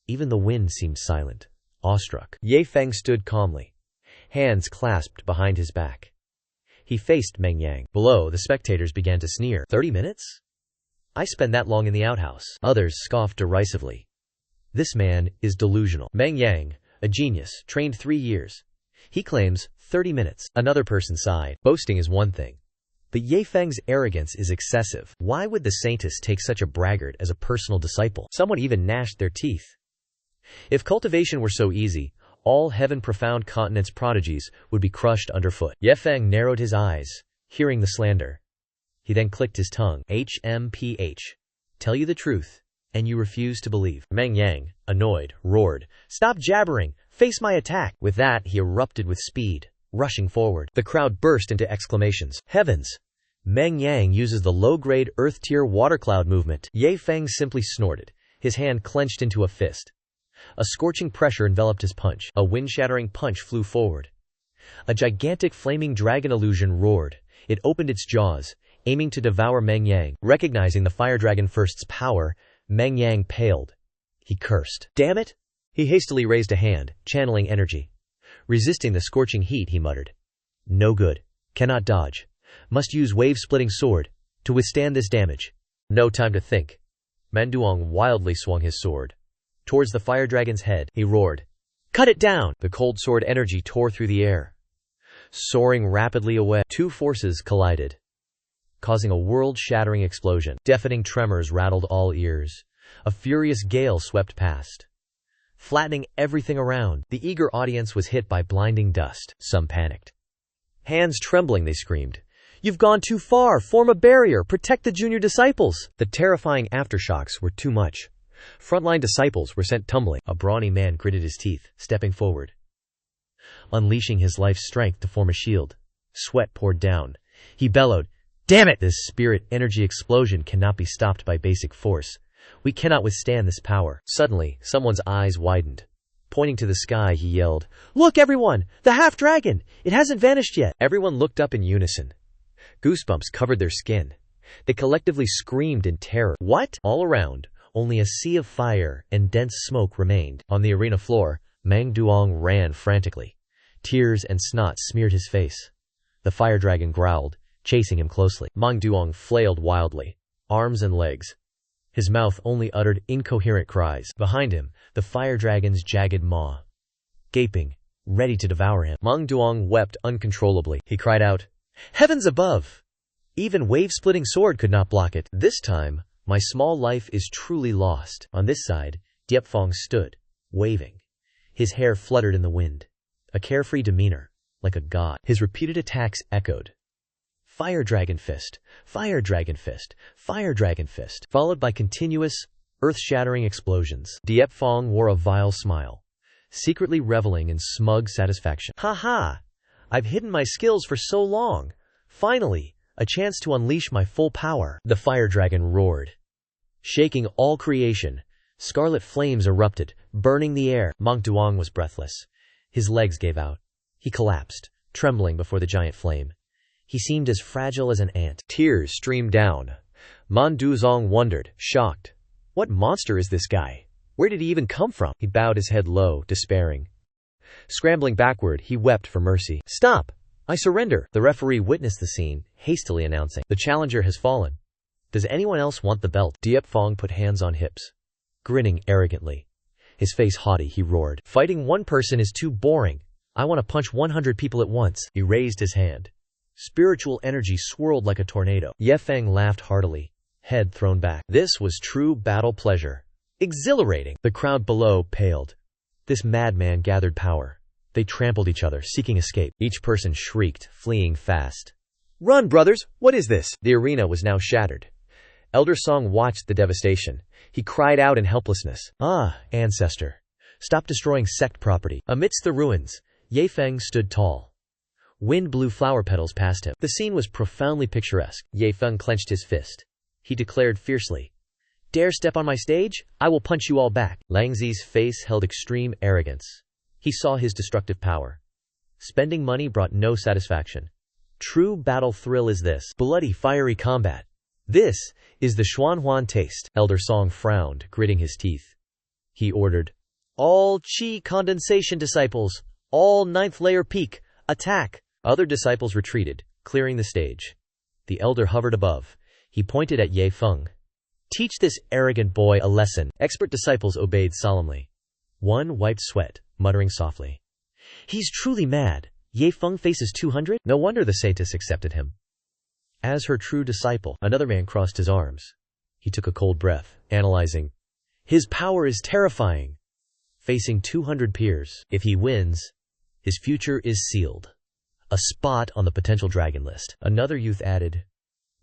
Even the wind seemed silent, awestruck. Ye Feng stood calmly, hands clasped behind his back. He faced Meng Yang. Below, the spectators began to sneer. 30 minutes? I spend that long in the outhouse. Others scoffed derisively. This man is delusional. Meng Yang, a genius, trained 3 years. He claims 30 minutes. Another person sighed. Boasting is one thing, but Ye Feng's arrogance is excessive. Why would the Saintess take such a braggart as a personal disciple? Someone even gnashed their teeth. If cultivation were so easy, all heaven-profound continent's prodigies would be crushed underfoot. Ye Feng narrowed his eyes, hearing the slander. He then clicked his tongue. HMPH. Tell you the truth, and you refuse to believe. Meng Yang, annoyed, roared, Stop jabbering! Face my attack! With that, he erupted with speed, rushing forward. The crowd burst into exclamations. Heavens! Meng Yang uses the low-grade Earth-tier water cloud movement. Ye Feng simply snorted, his hand clenched into a fist. A scorching pressure enveloped his punch. A wind-shattering punch flew forward. A gigantic flaming dragon illusion roared. It opened its jaws, aiming to devour Meng Yang. Recognizing the fire dragon first's power, Meng Yang paled. He cursed. Damn it! He hastily raised a hand, channeling energy. Resisting the scorching heat, he muttered. No good. Cannot dodge. Must use wave-splitting sword to withstand this damage. No time to think. Manduong wildly swung his sword towards the fire dragon's head. He roared, Cut it down! The cold sword energy tore through the air. Soaring rapidly away, two forces collided, causing a world-shattering explosion. Deafening tremors rattled all ears. A furious gale swept past, flattening everything around. The eager audience was hit by blinding dust. Some panicked. Hands trembling, they screamed, You've gone too far! Form a barrier! Protect the junior disciples! The terrifying aftershocks were too much. Frontline disciples were sent tumbling. A brawny man gritted his teeth, stepping forward, unleashing his life's strength to form a shield. Sweat poured down. He bellowed, Damn it! This spirit energy explosion cannot be stopped by basic force. We cannot withstand this power. Suddenly, someone's eyes widened. Pointing to the sky, he yelled, Look, everyone! The half-dragon! It hasn't vanished yet! Everyone looked up in unison. Goosebumps covered their skin. They collectively screamed in terror. What? All around, only a sea of fire and dense smoke remained. On the arena floor, Mang Duong ran frantically. Tears and snot smeared his face. The fire dragon growled, chasing him closely. Mang Duong flailed wildly, arms and legs. His mouth only uttered incoherent cries. Behind him, the fire dragon's jagged maw, gaping, ready to devour him. Mang Duong wept uncontrollably. He cried out, Heavens above! Even wave-splitting sword could not block it. This time, my small life is truly lost. On this side, Diepfong stood, waving. His hair fluttered in the wind. A carefree demeanor, like a god. His repeated attacks echoed. Fire Dragon Fist, Fire Dragon Fist, Fire Dragon Fist, followed by continuous, earth-shattering explosions. Diepfong wore a vile smile, secretly reveling in smug satisfaction. Ha ha! I've hidden my skills for so long. Finally, a chance to unleash my full power. The fire dragon roared. Shaking all creation, scarlet flames erupted, burning the air. Meng Duong was breathless. His legs gave out. He collapsed, trembling before the giant flame. He seemed as fragile as an ant. Tears streamed down. Man Duzong wondered, shocked. What monster is this guy? Where did he even come from? He bowed his head low, despairing. Scrambling backward, he wept for mercy. Stop! I surrender! The referee witnessed the scene, hastily announcing. The challenger has fallen. Does anyone else want the belt? Diepfong put hands on hips. Grinning arrogantly. His face haughty, he roared. Fighting one person is too boring. I want to punch 100 people at once. He raised his hand. Spiritual energy swirled like a tornado. Ye Feng laughed heartily, head thrown back. This was true battle pleasure. Exhilarating. The crowd below paled. This madman gathered power. They trampled each other, seeking escape. Each person shrieked, fleeing fast. Run, brothers! What is this? The arena was now shattered. Elder Song watched the devastation. He cried out in helplessness. Ah, ancestor. Stop destroying sect property. Amidst the ruins, Ye Feng stood tall. Wind blew flower petals past him. The scene was profoundly picturesque. Ye Feng clenched his fist. He declared fiercely, Dare step on my stage? I will punch you all back. Lang Zi's face held extreme arrogance. He saw his destructive power. Spending money brought no satisfaction. True battle thrill is this. Bloody, fiery combat. This is the Xuanhuan taste. Elder Song frowned, gritting his teeth. He ordered, All Qi condensation disciples, all 9th layer peak, attack! Other disciples retreated, clearing the stage. The elder hovered above. He pointed at Ye Feng. Teach this arrogant boy a lesson. Expert disciples obeyed solemnly. One wiped sweat, muttering softly. He's truly mad. Ye Feng faces 200? No wonder the saintess accepted him. As her true disciple, another man crossed his arms. He took a cold breath, analyzing. His power is terrifying. Facing 200 peers, if he wins, his future is sealed. A spot on the potential dragon list. Another youth added,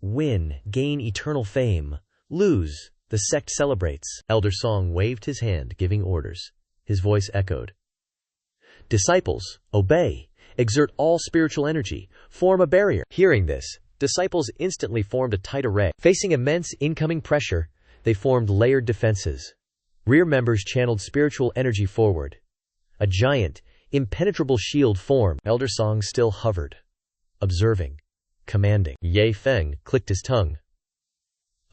Win, gain eternal fame. Lose, the sect celebrates. Elder Song waved his hand, giving orders. His voice echoed. Disciples, obey. Exert all spiritual energy. Form a barrier. Hearing this, disciples instantly formed a tight array. Facing immense incoming pressure, they formed layered defenses. Rear members channeled spiritual energy forward. A giant, impenetrable shield formed. Elder Song still hovered, observing, commanding. Ye Feng clicked his tongue.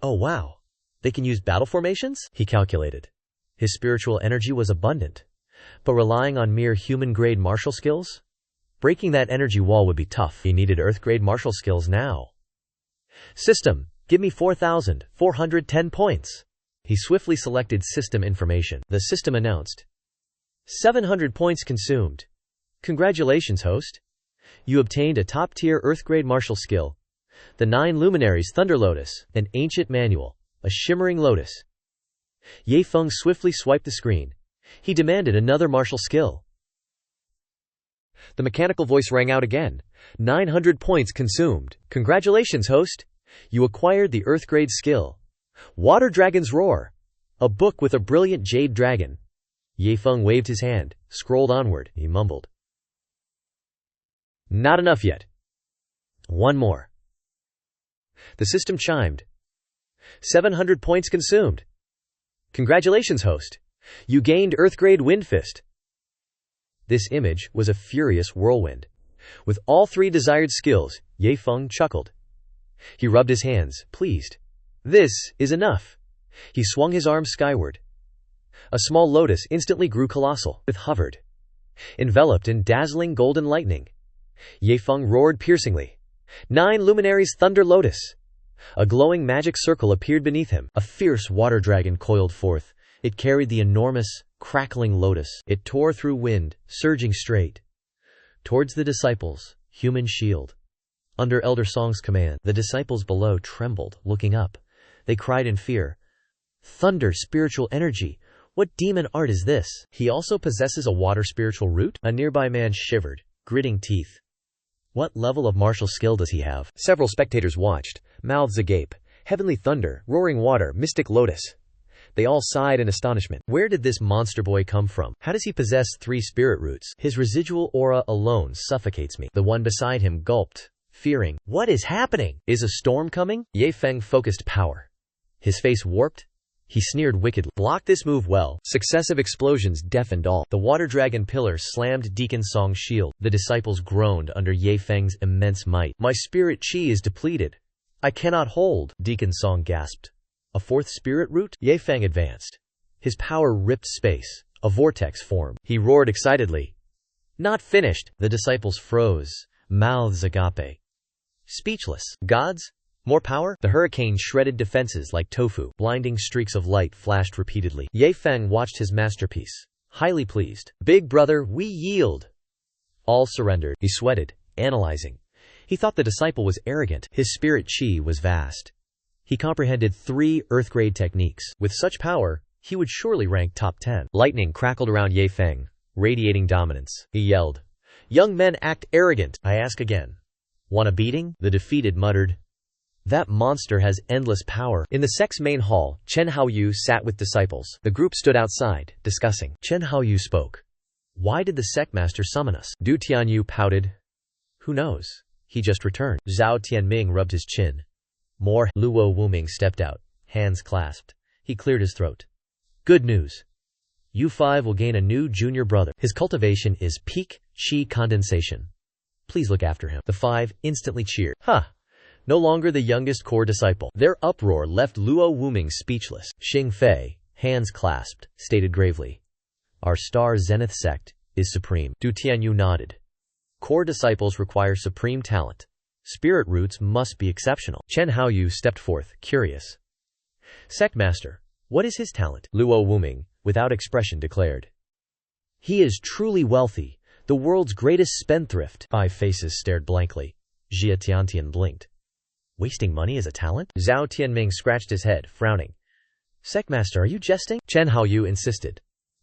Oh wow, they can use battle formations? He calculated. His spiritual energy was abundant, but relying on mere human-grade martial skills? Breaking that energy wall would be tough. He needed Earth-grade martial skills now. System, give me 4,410 points. He swiftly selected system information. The system announced. 700 points consumed. Congratulations, host. You obtained a top-tier Earth-grade martial skill. The 9 Luminaries Thunder Lotus, an ancient manual, a shimmering lotus. Ye Feng swiftly swiped the screen. He demanded another martial skill. The mechanical voice rang out again. 900 points consumed. Congratulations, host. You acquired the Earth-grade skill. Water Dragon's Roar, a book with a brilliant jade dragon. Ye Feng waved his hand, scrolled onward. He mumbled. Not enough yet. One more. The system chimed. 700 points consumed. Congratulations, host. You gained Earth-grade Wind Fist. This image was a furious whirlwind. With all 3 desired skills, Ye Feng chuckled. He rubbed his hands, pleased. This is enough. He swung his arms skyward. A small lotus instantly grew colossal. It hovered, enveloped in dazzling golden lightning. Ye Feng roared piercingly. 9 Luminaries Thunder Lotus. A glowing magic circle appeared beneath him. A fierce water dragon coiled forth. It carried the enormous, crackling lotus. It tore through wind, surging straight towards the disciples. Human shield. Under Elder Song's command, the disciples below trembled, looking up. They cried in fear. Thunder, spiritual energy. What demon art is this? He also possesses a water spiritual root? A nearby man shivered, gritting teeth. What level of martial skill does he have? Several spectators watched, mouths agape. Heavenly thunder, roaring water, mystic lotus. They all sighed in astonishment. Where did this monster boy come from? How does he possess 3 spirit roots? His residual aura alone suffocates me. The one beside him gulped, fearing. What is happening? Is a storm coming? Ye Feng focused power. His face warped. He sneered wickedly. Block this move well. Successive explosions deafened all. The water dragon pillar slammed Deacon Song's shield. The disciples groaned under Ye Feng's immense might. My spirit chi is depleted. I cannot hold. Deacon Song gasped. A 4th spirit root? Ye Feng advanced. His power ripped space. A vortex formed. He roared excitedly. Not finished. The disciples froze, mouths agape. Speechless. Gods? More power? The hurricane shredded defenses like tofu. Blinding streaks of light flashed repeatedly. Ye Feng watched his masterpiece, highly pleased. Big brother, we yield. All surrendered. He sweated, analyzing. He thought the disciple was arrogant. His spirit chi was vast. He comprehended 3 earth-grade techniques. With such power, he would surely rank top 10. Lightning crackled around Ye Feng, radiating dominance. He yelled, Young men act arrogant. I ask again. Want a beating? The defeated muttered. That monster has endless power. In the sect's main hall, Chen Haoyu sat with disciples. The group stood outside, discussing. Chen Haoyu spoke. Why did the sect master summon us? Du Tianyu pouted. Who knows? He just returned. Zhao Tianming rubbed his chin. More. Luo Wuming stepped out, hands clasped. He cleared his throat. Good news. U5 will gain a new junior brother. His cultivation is peak chi condensation. Please look after him. The 5 instantly cheered. No longer the youngest core disciple. Their uproar left Luo Wuming speechless. Xing Fei, hands clasped, stated gravely. Our star Zenith sect is supreme. Du Tianyu nodded. Core disciples require supreme talent. Spirit roots must be exceptional. Chen Haoyu stepped forth, curious. Sect master, what is his talent? Luo Wuming, without expression, declared. He is truly wealthy, the world's greatest spendthrift. 5 faces stared blankly. Jia Tiantian blinked. Wasting money is a talent? Zhao Tianming scratched his head, frowning. Sect master, are you jesting? Chen Haoyu insisted.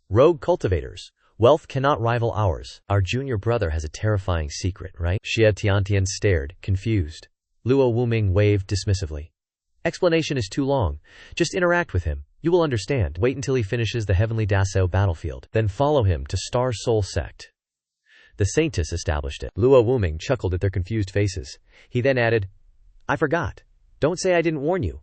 Rogue cultivators. Wealth cannot rival ours. Our junior brother has a terrifying secret, right? Xia Tiantian stared, confused. Luo Wuming waved dismissively. Explanation is too long. Just interact with him. You will understand. Wait until he finishes the Heavenly Dasao battlefield. Then follow him to Star Soul Sect. The Saintess established it. Luo Wuming chuckled at their confused faces. He then added, I forgot. Don't say I didn't warn you.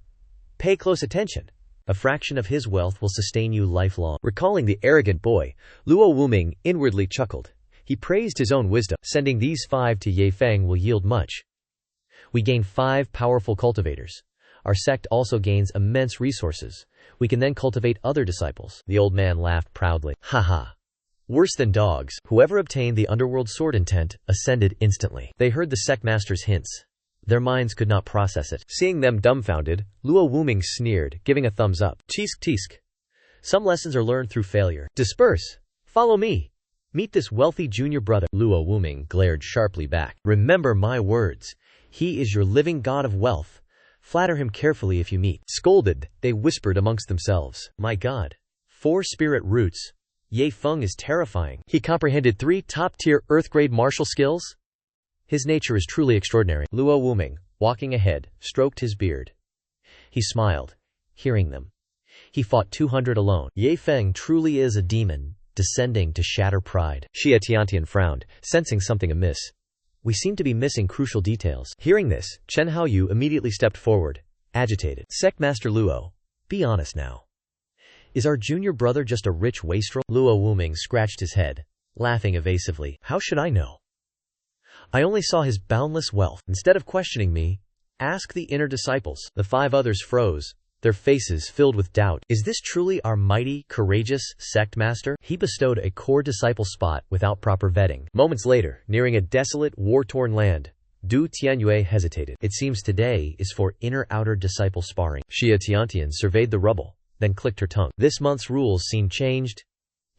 Pay close attention. A fraction of his wealth will sustain you lifelong. Recalling the arrogant boy, Luo Wuming inwardly chuckled. He praised his own wisdom. Sending these 5 to Ye Feng will yield much. We gain 5 powerful cultivators. Our sect also gains immense resources. We can then cultivate other disciples. The old man laughed proudly. Worse than dogs. Whoever obtained the underworld sword intent ascended instantly. They heard the sect master's hints. Their minds could not process it. Seeing them dumbfounded, Luo Wuming sneered, giving a thumbs up. Tisk tisk. Some lessons are learned through failure. Disperse. Follow me. Meet this wealthy junior brother. Luo Wuming glared sharply back. Remember my words. He is your living god of wealth. Flatter him carefully if you meet. Scolded, they whispered amongst themselves. My god. 4 spirit roots. Ye Feng is terrifying. He comprehended 3 top-tier earth-grade martial skills. His nature is truly extraordinary. Luo Wuming, walking ahead, stroked his beard. He smiled, hearing them. He fought 200 alone. Ye Feng truly is a demon, descending to shatter pride. Xia Tiantian frowned, sensing something amiss. We seem to be missing crucial details. Hearing this, Chen Haoyu immediately stepped forward, agitated. Sect Master Luo, be honest now. Is our junior brother just a rich wastrel? Luo Wuming scratched his head, laughing evasively. How should I know? I only saw his boundless wealth. Instead of questioning me, ask the inner disciples. The 5 others froze, their faces filled with doubt. Is this truly our mighty, courageous sect master? He bestowed a core disciple spot without proper vetting. Moments later, nearing a desolate, war-torn land, Du Tianyue hesitated. It seems today is for inner-outer disciple sparring. Xia Tiantian surveyed the rubble, then clicked her tongue. This month's rules seem changed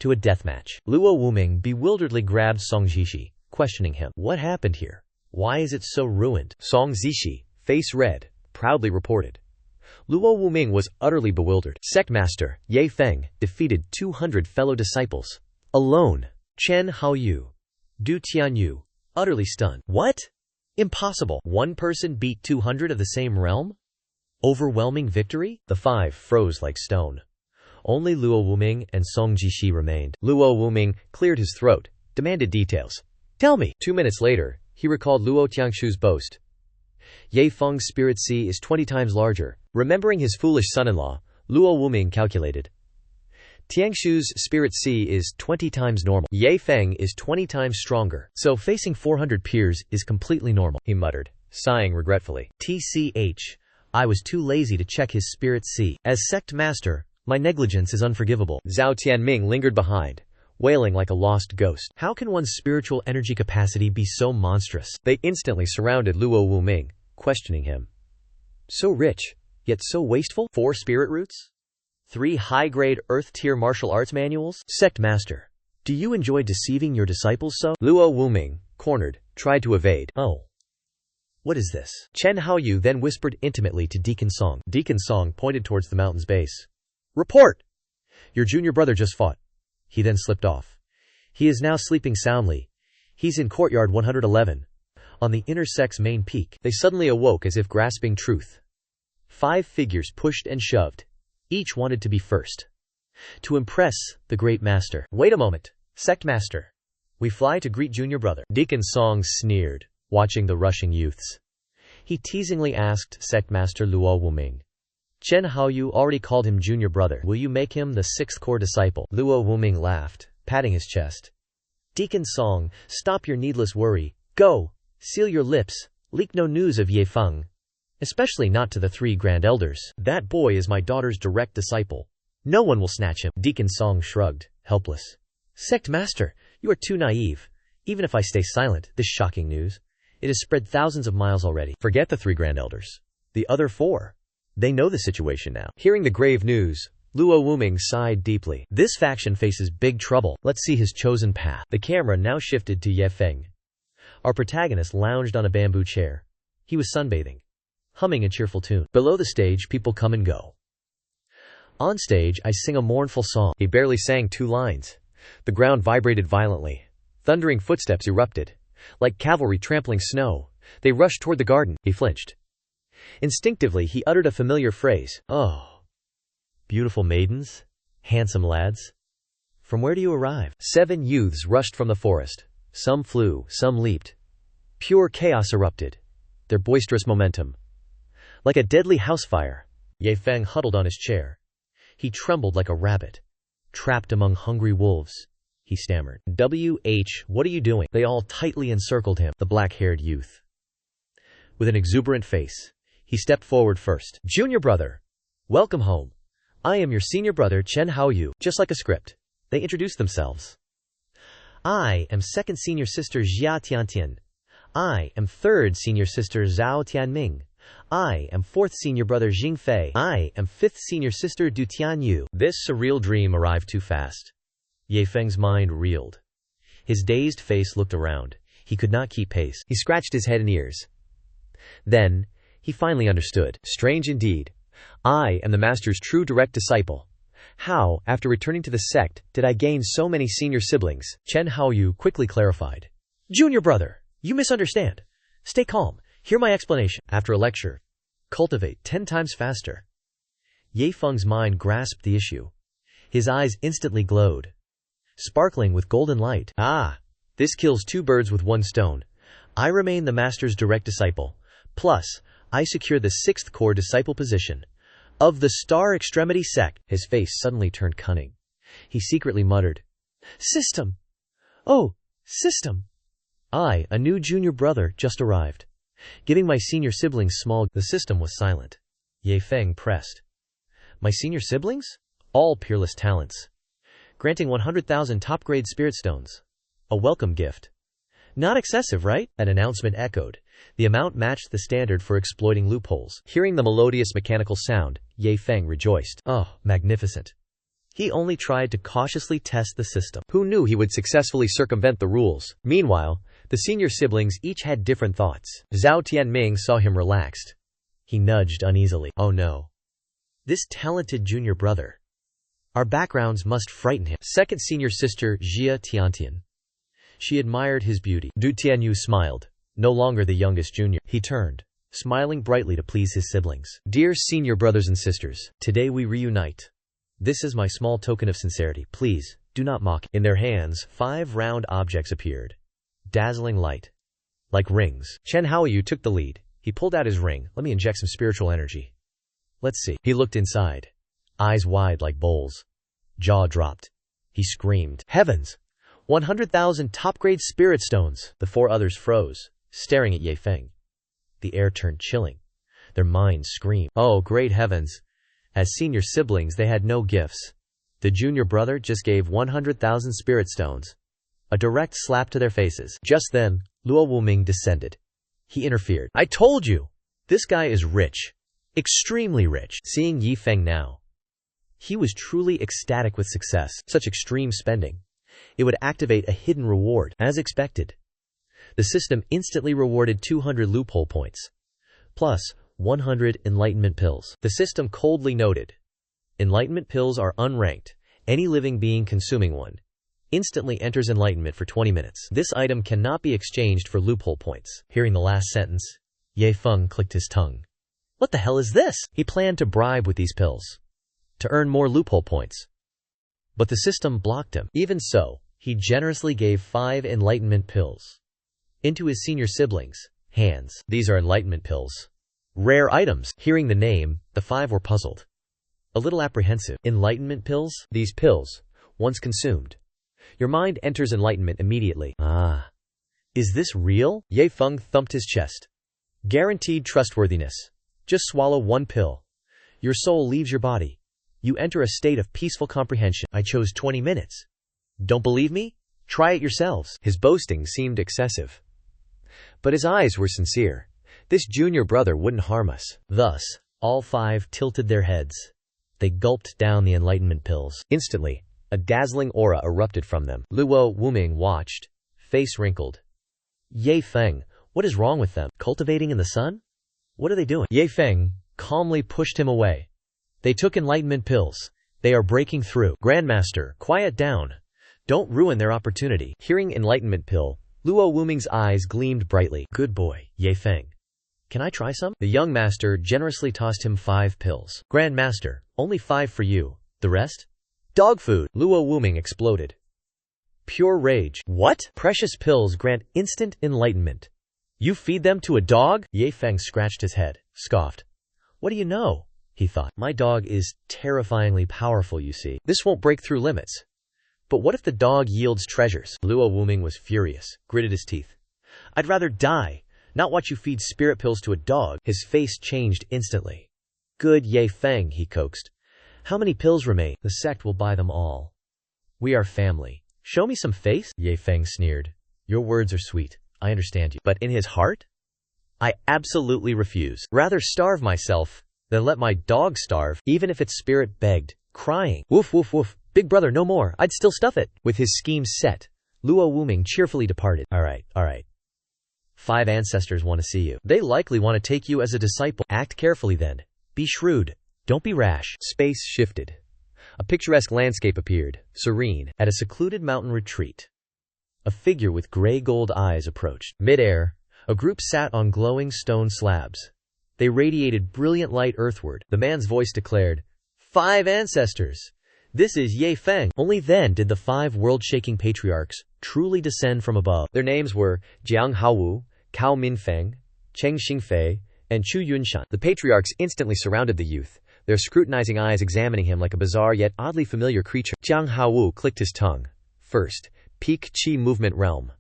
to a deathmatch. Luo Wuming bewilderedly grabbed Song Jishi, questioning him. What happened here? Why is it so ruined? Song Zishi, face red, proudly reported. Luo Wuming was utterly bewildered. Sect master, Ye Feng, defeated 200 fellow disciples. Alone. Chen Haoyu, Du Tianyu, utterly stunned. What? Impossible. One person beat 200 of the same realm? Overwhelming victory? The five froze like stone. Only Luo Wuming and Song Jishi remained. Luo Wuming cleared his throat, demanded details. Tell me. 2 minutes later, he recalled Luo Tiangshu's boast. Ye Feng's spirit sea is 20 times larger. Remembering his foolish son-in-law, Luo Wuming calculated. Tiangshu's spirit sea is 20 times normal. Ye Feng is 20 times stronger. So facing 400 peers is completely normal, he muttered, sighing regretfully. TCH. I was too lazy to check his spirit sea. As sect master, my negligence is unforgivable. Zhao Tianming lingered behind, wailing like a lost ghost. How can one's spiritual energy capacity be so monstrous? They instantly surrounded Luo Wuming, questioning him. So rich, yet so wasteful? 4 spirit roots? 3 high-grade Earth-tier martial arts manuals? Sect master, do you enjoy deceiving your disciples so? Luo Wuming, cornered, tried to evade. Oh. What is this? Chen Haoyu then whispered intimately to Deacon Song. Deacon Song pointed towards the mountain's base. Report! Your junior brother just fought. He then slipped off. He is now sleeping soundly. He's in courtyard 111. On the inner sect's main peak. They suddenly awoke as if grasping truth. 5 figures pushed and shoved. Each wanted to be first. To impress the great master. Wait a moment, sect master. We fly to greet junior brother. Deacon Song sneered, watching the rushing youths. He teasingly asked sect master Luo Wuming. Chen Haoyu already called him junior brother. Will you make him the 6th core disciple? Luo Wuming laughed, patting his chest. Deacon Song, stop your needless worry. Go, seal your lips, leak no news of Ye Feng. Especially not to the 3 grand elders. That boy is my daughter's direct disciple. No one will snatch him. Deacon Song shrugged, helpless. Sect master, you are too naive. Even if I stay silent, this shocking news, it has spread thousands of miles already. Forget the 3 grand elders. The other 4. They know the situation now. Hearing the grave news, Luo Wuming sighed deeply. This faction faces big trouble. Let's see his chosen path. The camera now shifted to Ye Feng. Our protagonist lounged on a bamboo chair. He was sunbathing, humming a cheerful tune. Below the stage, people come and go. On stage, I sing a mournful song. He barely sang 2 lines. The ground vibrated violently. Thundering footsteps erupted. Like cavalry trampling snow, they rushed toward the garden. He flinched. Instinctively, he uttered a familiar phrase. Oh, beautiful maidens, handsome lads. From where do you arrive? 7 youths rushed from the forest. Some flew, some leaped. Pure chaos erupted. Their boisterous momentum. Like a deadly house fire, Ye Feng huddled on his chair. He trembled like a rabbit, trapped among hungry wolves. He stammered. What are you doing? They all tightly encircled him, the black-haired youth. With an exuberant face, he stepped forward first. Junior brother, welcome home. I am your senior brother Chen Haoyu. Just like a script, they introduced themselves. I am 2nd senior sister Jia Tiantian. I am 3rd senior sister Zhao Tianming. I am 4th senior brother Jingfei. I am 5th senior sister Du Tianyu. This surreal dream arrived too fast. Ye Feng's mind reeled. His dazed face looked around. He could not keep pace. He scratched his head and ears. Then, he finally understood. Strange indeed. I am the master's true direct disciple. How, after returning to the sect, did I gain so many senior siblings? Chen Haoyu quickly clarified. Junior brother, you misunderstand. Stay calm. Hear my explanation. After a lecture, cultivate 10 times faster. Ye Feng's mind grasped the issue. His eyes instantly glowed, sparkling with golden light. Ah, this kills 2 birds with 1 stone. I remain the master's direct disciple. Plus, I secure the 6th core disciple position of the Star Extremity sect. His face suddenly turned cunning. He secretly muttered, System! Oh, system! I, a new junior brother, just arrived. Giving my senior siblings small. The system was silent. Ye Feng pressed. My senior siblings? All peerless talents. Granting 100,000 top-grade spirit stones. A welcome gift. Not excessive, right? An announcement echoed. The amount matched the standard for exploiting loopholes. Hearing the melodious mechanical sound, Ye Feng rejoiced. Oh, magnificent. He only tried to cautiously test the system. Who knew he would successfully circumvent the rules? Meanwhile, The senior siblings each had different thoughts. Zhao Tianming saw him relaxed. He nudged uneasily. Oh no. This talented junior brother. Our backgrounds must frighten him. Second senior sister Jia Tiantian. She admired his beauty. Du Tianyu smiled. No longer the youngest junior. He turned, smiling brightly to please his siblings. Dear senior brothers and sisters, today we reunite. This is my small token of sincerity. Please, do not mock. In their hands, 5 round objects appeared. Dazzling light. Like rings. Chen Haoyu took the lead. He pulled out his ring. Let me inject some spiritual energy. Let's see. He looked inside. Eyes wide like bowls. Jaw dropped. He screamed. Heavens! 100,000 top-grade spirit stones. The 4 others froze, staring at Ye Feng. The air turned chilling. Their minds screamed. Oh, great heavens! As senior siblings they had no gifts. The junior brother just gave 100,000 spirit stones. A direct slap to their faces. Just then, Luo Wuming descended. He interfered. I told you! This guy is rich. Extremely rich. Seeing Ye Feng now, he was truly ecstatic with success. Such extreme spending. It would activate a hidden reward, as expected. The system instantly rewarded 200 loophole points, plus 100 enlightenment pills. The system coldly noted, enlightenment pills are unranked. Any living being consuming one instantly enters enlightenment for 20 minutes. This item cannot be exchanged for loophole points. Hearing the last sentence, Ye Feng clicked his tongue. What the hell is this? He planned to bribe with these pills to earn more loophole points. But the system blocked him. Even so, he generously gave 5 enlightenment pills into his senior siblings' hands. These are enlightenment pills. Rare items. Hearing the name, the 5 were puzzled. A little apprehensive. Enlightenment pills? These pills, once consumed, your mind enters enlightenment immediately. Ah. Is this real? Ye Feng thumped his chest. Guaranteed trustworthiness. Just swallow 1 pill. Your soul leaves your body. You enter a state of peaceful comprehension. I chose 20 minutes. Don't believe me? Try it yourselves. His boasting seemed excessive, but his eyes were sincere. This junior brother wouldn't harm us. Thus, all 5 tilted their heads. They gulped down the enlightenment pills. Instantly, a dazzling aura erupted from them. Luo Wuming watched, face wrinkled. Ye Feng, what is wrong with them? Cultivating in the sun? What are they doing? Ye Feng calmly pushed him away. They took enlightenment pills. They are breaking through. Grandmaster, quiet down. Don't ruin their opportunity. Hearing enlightenment pill, Luo Wuming's eyes gleamed brightly. Good boy, Ye Feng. Can I try some? The young master generously tossed him 5 pills. Grandmaster, only 5 for you. The rest? Dog food. Luo Wuming exploded. Pure rage. What? Precious pills grant instant enlightenment. You feed them to a dog? Ye Feng scratched his head, scoffed. What do you know? He thought. My dog is terrifyingly powerful, you see. This won't break through limits. But what if the dog yields treasures? Luo Wuming was furious, gritted his teeth. I'd rather die, not watch you feed spirit pills to a dog. His face changed instantly. Good Ye Feng, he coaxed. How many pills remain? The sect will buy them all. We are family. Show me some face? Ye Feng sneered. Your words are sweet. I understand you. But in his heart? I absolutely refuse. Rather starve myself than let my dog starve, even if its spirit begged, crying. Woof woof woof. Big brother, no more. I'd still stuff it. With his schemes set, Luo Wuming cheerfully departed. All right. 5 ancestors want to see you. They likely want to take you as a disciple. Act carefully then. Be shrewd. Don't be rash. Space shifted. A picturesque landscape appeared, serene, at a secluded mountain retreat. A figure with gray-gold eyes approached. Mid-air, a group sat on glowing stone slabs. They radiated brilliant light earthward. The man's voice declared, 5 ancestors! This is Ye Feng. Only then did the 5 world-shaking patriarchs truly descend from above. Their names were Jiang Haowu, Cao Minfeng, Cheng Xingfei, and Chu Yunshan. The patriarchs instantly surrounded the youth, their scrutinizing eyes examining him like a bizarre yet oddly familiar creature. Jiang Haowu clicked his tongue. First, peak Qi movement realm.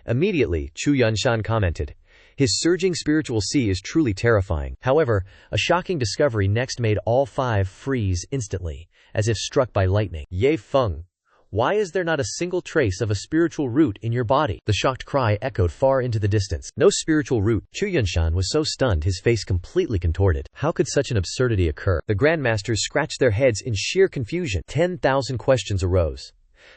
Immediately, Chu Yunshan commented, his surging spiritual sea is truly terrifying. However, a shocking discovery next made all 5 freeze instantly, as if struck by lightning. Ye Feng, why is there not a single trace of a spiritual root in your body? The shocked cry echoed far into the distance. No spiritual root. Chu Yunshan was so stunned his face completely contorted. How could such an absurdity occur? The grandmasters scratched their heads in sheer confusion. 10,000 questions arose.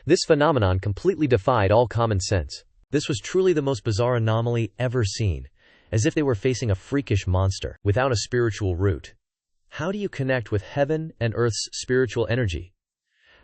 This phenomenon completely defied all common sense. This was truly the most bizarre anomaly ever seen, as if they were facing a freakish monster without a spiritual root. How do you connect with heaven and earth's spiritual energy?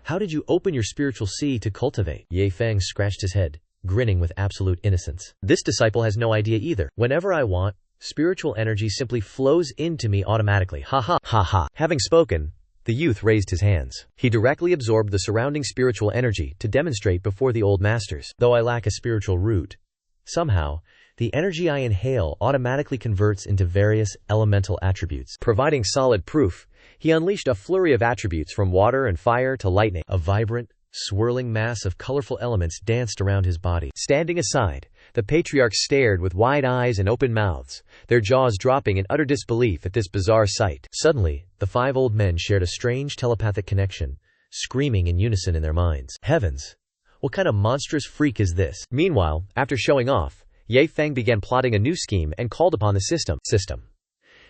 How did you open your spiritual sea to cultivate? Ye Feng scratched his head, grinning with absolute innocence. This disciple has no idea either. Whenever I want, spiritual energy simply flows into me automatically. Ha ha ha ha. Having spoken, the youth raised his hands. He directly absorbed the surrounding spiritual energy to demonstrate before the old masters. Though I lack a spiritual root, somehow, the energy I inhale automatically converts into various elemental attributes. Providing solid proof, he unleashed a flurry of attributes from water and fire to lightning. A vibrant, swirling mass of colorful elements danced around his body. Standing aside, the patriarchs stared with wide eyes and open mouths, their jaws dropping in utter disbelief at this bizarre sight. Suddenly, the 5 old men shared a strange telepathic connection, screaming in unison in their minds. Heavens! What kind of monstrous freak is this? Meanwhile, after showing off, Ye Feng began plotting a new scheme and called upon the system.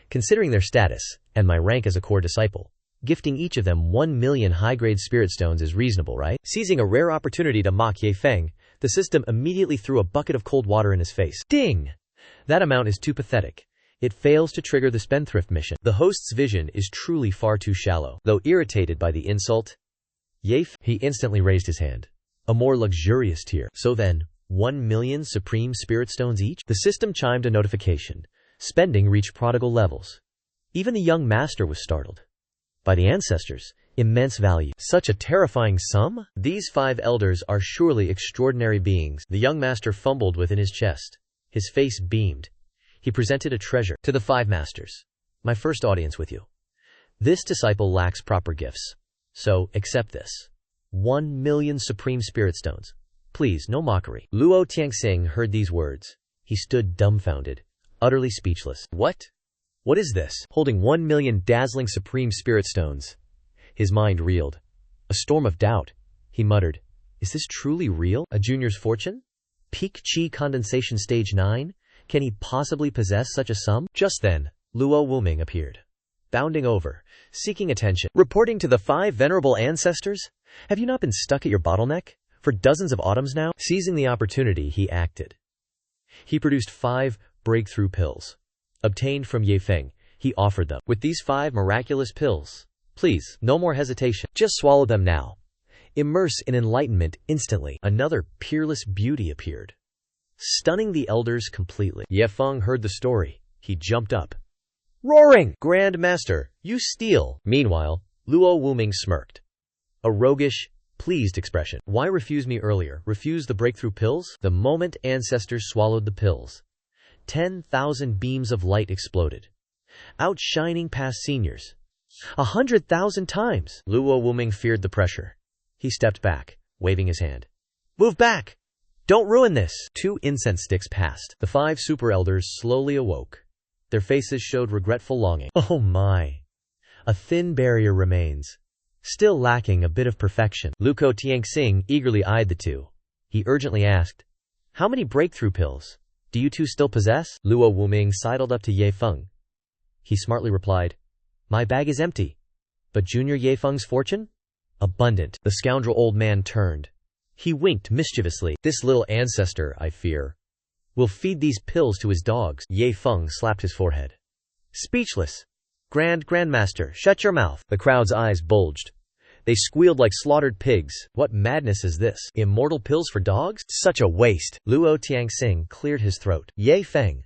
Considering their status, and my rank as a core disciple, gifting each of them 1 million high-grade spirit stones is reasonable, right? Seizing a rare opportunity to mock Ye Feng, the system immediately threw a bucket of cold water in his face. Ding! That amount is too pathetic. It fails to trigger the spendthrift mission. The host's vision is truly far too shallow. Though irritated by the insult, he instantly raised his hand. A more luxurious tier. So then, 1 million supreme spirit stones each? The system chimed a notification. Spending reached prodigal levels. Even the young master was startled. By the ancestors, immense value. Such a terrifying sum? These 5 elders are surely extraordinary beings. The young master fumbled within his chest. His face beamed. He presented a treasure to the 5 masters. My first audience with you. This disciple lacks proper gifts. So, accept this. 1 million supreme spirit stones. Please, no mockery. Luo Tianxing heard these words. He stood dumbfounded, utterly speechless. What? What is this? Holding 1 million dazzling supreme spirit stones. His mind reeled. A storm of doubt. He muttered, is this truly real? A junior's fortune? Peak Qi condensation stage 9? Can he possibly possess such a sum? Just then, Luo Wuming appeared, bounding over, seeking attention. Reporting to the 5 venerable ancestors? Have you not been stuck at your bottleneck for dozens of autumns now? Seizing the opportunity, he acted. He produced 5 breakthrough pills. Obtained from Ye Feng, he offered them. With these 5 miraculous pills, please, no more hesitation. Just swallow them now. Immerse in enlightenment instantly. Another peerless beauty appeared, stunning the elders completely. Ye Feng heard the story. He jumped up, roaring, Grand Master, you steal. Meanwhile, Luo Wuming smirked. A roguish, pleased expression. Why refuse me earlier? Refuse the breakthrough pills? The moment ancestors swallowed the pills, 10,000 beams of light exploded, outshining past seniors 100,000 times. Luo Wuming feared the pressure. He stepped back, waving his hand. Move back! Don't ruin this! 2 incense sticks passed. The 5 super elders slowly awoke. Their faces showed regretful longing. Oh my! A thin barrier remains, still lacking a bit of perfection. Luo Tianxing eagerly eyed the 2. He urgently asked, how many breakthrough pills do you 2 still possess? Luo Wuming sidled up to Ye Feng. He smartly replied, my bag is empty. But Junior Ye Feng's fortune? Abundant. The scoundrel old man turned. He winked mischievously. This little ancestor, I fear, will feed these pills to his dogs. Ye Feng slapped his forehead. Speechless. Grandmaster, shut your mouth. The crowd's eyes bulged. They squealed like slaughtered pigs. What madness is this? Immortal pills for dogs? Such a waste. Luo Tianxing cleared his throat. Ye Feng,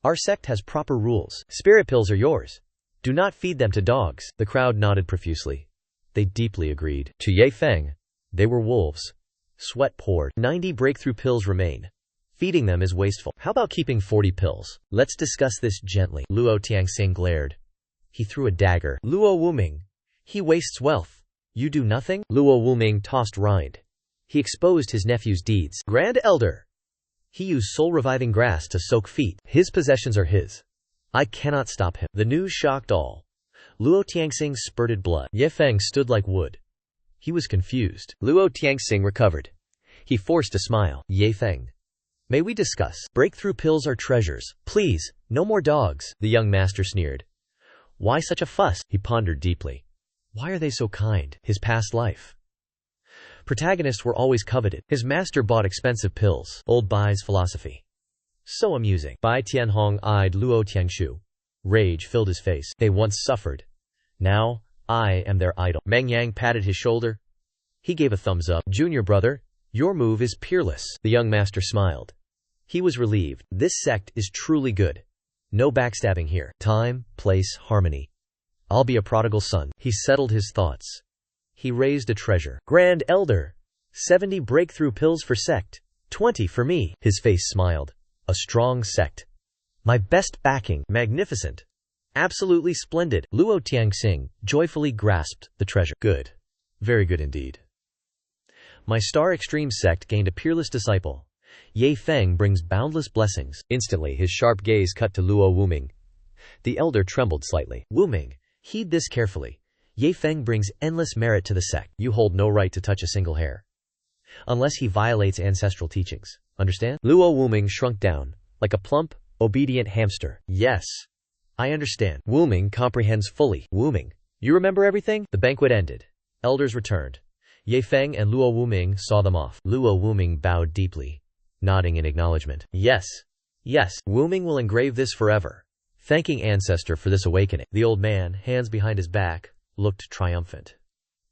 our sect has proper rules. Spirit pills are yours. Do not feed them to dogs. The crowd nodded profusely. They deeply agreed. To Ye Feng, they were wolves. Sweat poured. 90 breakthrough pills remain. Feeding them is wasteful. How about keeping 40 pills? Let's discuss this gently. Luo Tianxing glared. He threw a dagger. Luo Wuming, he wastes wealth. You do nothing? Luo Wuming tossed rind. He exposed his nephew's deeds. Grand Elder, he used soul-reviving grass to soak feet. His possessions are his. I cannot stop him. The news shocked all. Luo Tianxing spurted blood. Ye Feng stood like wood. He was confused. Luo Tianxing recovered. He forced a smile. Ye Feng, may we discuss? Breakthrough pills are treasures. Please, no more dogs. The young master sneered. Why such a fuss? He pondered deeply. Why are they so kind? His past life. Protagonists were always coveted. His master bought expensive pills. Old Bai's philosophy. So amusing. Bai Tianhong eyed Luo Tiangshu. Rage filled his face. They once suffered. Now, I am their idol. Meng Yang patted his shoulder. He gave a thumbs up. Junior brother, your move is peerless. The young master smiled. He was relieved. This sect is truly good. No backstabbing here. Time, place, harmony. I'll be a prodigal son. He settled his thoughts. He raised a treasure. Grand Elder. 70 breakthrough pills for sect. 20 for me. His face smiled. A strong sect. My best backing. Magnificent. Absolutely splendid. Luo Tianxing joyfully grasped the treasure. Good. Very good indeed. My star extreme sect gained a peerless disciple. Ye Feng brings boundless blessings. Instantly his sharp gaze cut to Luo Wuming. The elder trembled slightly. Wuming, heed this carefully. Ye Feng brings endless merit to the sect. You hold no right to touch a single hair. Unless he violates ancestral teachings. Understand? Luo Wuming shrunk down, like a plump, obedient hamster. Yes. I understand. Wuming comprehends fully. Wuming, you remember everything? The banquet ended. Elders returned. Ye Feng and Luo Wuming saw them off. Luo Wuming bowed deeply, nodding in acknowledgement. Yes. Yes. Wuming will engrave this forever. Thanking ancestor for this awakening. The old man, hands behind his back, looked triumphant.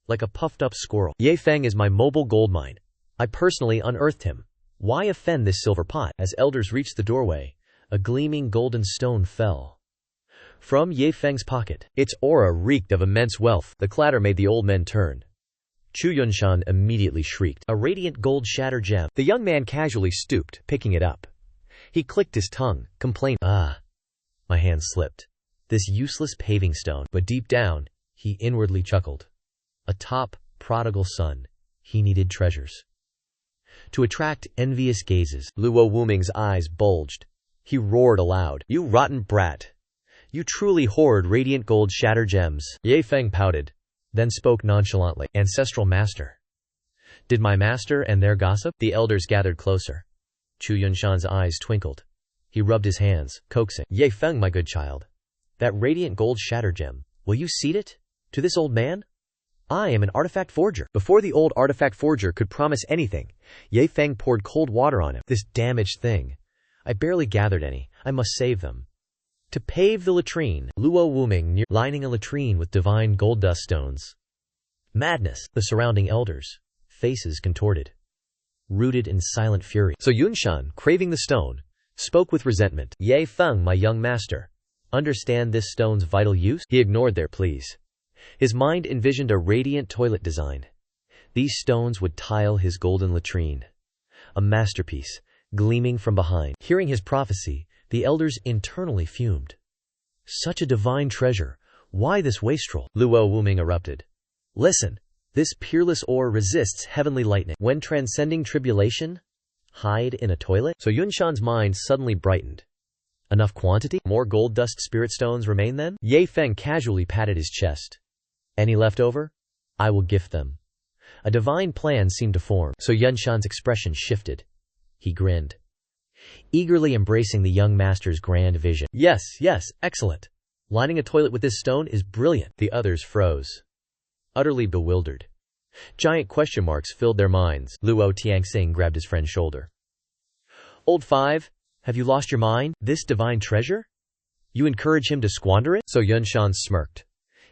Like a puffed-up squirrel. Ye Feng is my mobile gold mine. I personally unearthed him. Why offend this silver pot? As elders reached the doorway, a gleaming golden stone fell from Ye Feng's pocket. Its aura reeked of immense wealth. The clatter made the old men turn. Chu Yunshan immediately shrieked. A radiant gold shatter gem. The young man casually stooped, picking it up. He clicked his tongue, complained, "Ah." My hand slipped. This useless paving stone. But deep down, he inwardly chuckled. A top, prodigal son. He needed treasures to attract envious gazes. Luo Wuming's eyes bulged. He roared aloud. You rotten brat. You truly hoard radiant gold shatter gems. Ye Feng pouted, then spoke nonchalantly. Ancestral master. Did my master and their gossip? The elders gathered closer. Chu Yunshan's eyes twinkled. He rubbed his hands, coaxing. Ye Feng, my good child. That radiant gold shatter gem, will you cede it to this old man? I am an artifact forger. Before the old artifact forger could promise anything, Ye Feng poured cold water on him. This damaged thing. I barely gathered any. I must save them. To pave the latrine, Luo Wuming lining a latrine with divine gold dust stones. Madness. The surrounding elders, faces contorted, rooted in silent fury. So Yunshan, craving the stone, spoke with resentment. Ye Feng, my young master, understand this stone's vital use? He ignored their pleas. His mind envisioned a radiant toilet design. These stones would tile his golden latrine. A masterpiece, gleaming from behind. Hearing his prophecy, the elders internally fumed. Such a divine treasure. Why this wastrel? Luo Wuming erupted. Listen, this peerless ore resists heavenly lightning. When transcending tribulation, hide in a toilet? So Yunshan's mind suddenly brightened. Enough quantity? More gold dust spirit stones remain then? Ye Feng casually patted his chest. Any left over? I will gift them. A divine plan seemed to form. So Yunshan's expression shifted. He grinned, eagerly embracing the young master's grand vision. Yes, yes, excellent. Lining a toilet with this stone is brilliant. The others froze, utterly bewildered. Giant question marks filled their minds. Luo Tianxing grabbed his friend's shoulder. Old Five, have you lost your mind? This divine treasure? You encourage him to squander it? So Yunshan smirked.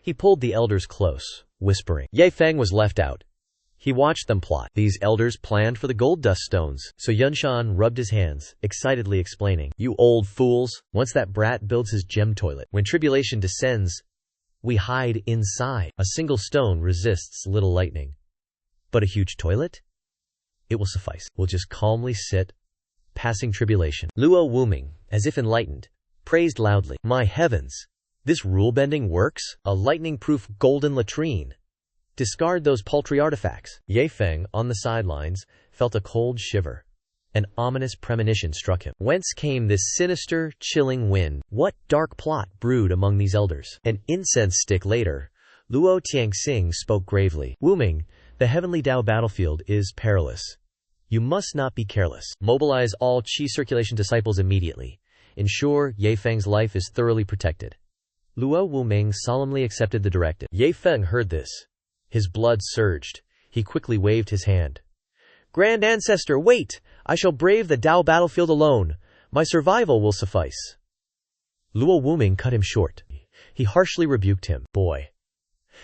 He pulled the elders close, whispering. Ye Feng was left out. He watched them plot. These elders planned for the gold dust stones. So Yunshan rubbed his hands, excitedly explaining. You old fools, once that brat builds his gem toilet, when tribulation descends, we hide inside. A single stone resists little lightning. But a huge toilet? It will suffice. We'll just calmly sit, passing tribulation. Luo Wuming, as if enlightened, praised loudly. My heavens! This rule-bending works? A lightning-proof golden latrine. Discard those paltry artifacts. Ye Feng, on the sidelines, felt a cold shiver. An ominous premonition struck him. Whence came this sinister, chilling wind? What dark plot brewed among these elders? An incense stick later, Luo Tianxing spoke gravely. Wuming, the heavenly Dao battlefield is perilous. You must not be careless. Mobilize all Qi circulation disciples immediately. Ensure Ye Feng's life is thoroughly protected. Luo Wuming solemnly accepted the directive. Ye Feng heard this. His blood surged. He quickly waved his hand. Grand Ancestor, wait! I shall brave the Dao battlefield alone. My survival will suffice. Luo Wuming cut him short. He harshly rebuked him. Boy.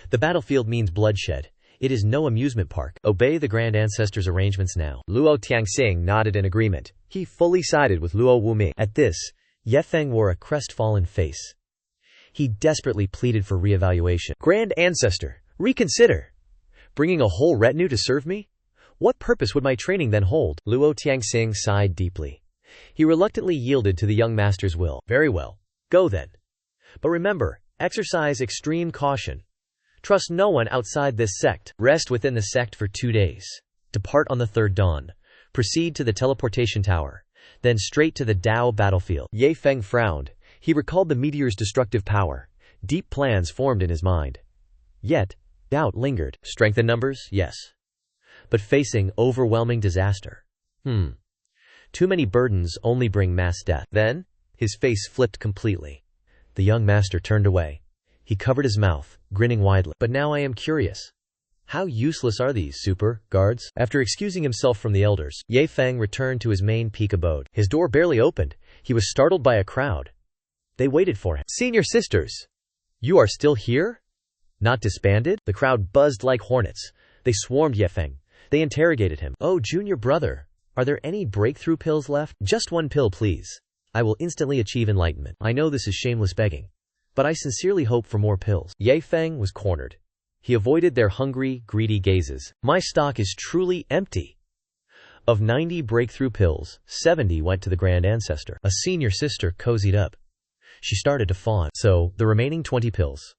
The battlefield means bloodshed. It is no amusement park. Obey the Grand Ancestor's arrangements now. Luo Tianxing nodded in agreement. He fully sided with Luo Wuming. At this, Ye Feng wore a crestfallen face. He desperately pleaded for reevaluation. Grand Ancestor, reconsider. Bringing a whole retinue to serve me? What purpose would my training then hold? Luo Tianxing sighed deeply. He reluctantly yielded to the young master's will. Very well. Go then. But remember, exercise extreme caution. Trust no one outside this sect. Rest within the sect for 2 days. Depart on the third dawn. Proceed to the teleportation tower. Then straight to the Dao battlefield. Ye Feng frowned. He recalled the meteor's destructive power. Deep plans formed in his mind. Yet, doubt lingered. Strength in numbers? Yes. But facing overwhelming disaster. Too many burdens only bring mass death. Then, his face flipped completely. The young master turned away. He covered his mouth, grinning widely. But now I am curious. How useless are these super guards? After excusing himself from the elders, Ye Feng returned to his main peak abode. His door barely opened. He was startled by a crowd. They waited for him. Senior sisters! You are still here? Not disbanded? The crowd buzzed like hornets. They swarmed Ye Feng. They interrogated him. Oh, junior brother, are there any breakthrough pills left? Just 1 pill, please. I will instantly achieve enlightenment. I know this is shameless begging, but I sincerely hope for more pills. Ye Feng was cornered. He avoided their hungry, greedy gazes. My stock is truly empty. Of 90 breakthrough pills, 70 went to the Grand Ancestor. A senior sister cozied up. She started to fawn. So, the remaining 20 pills.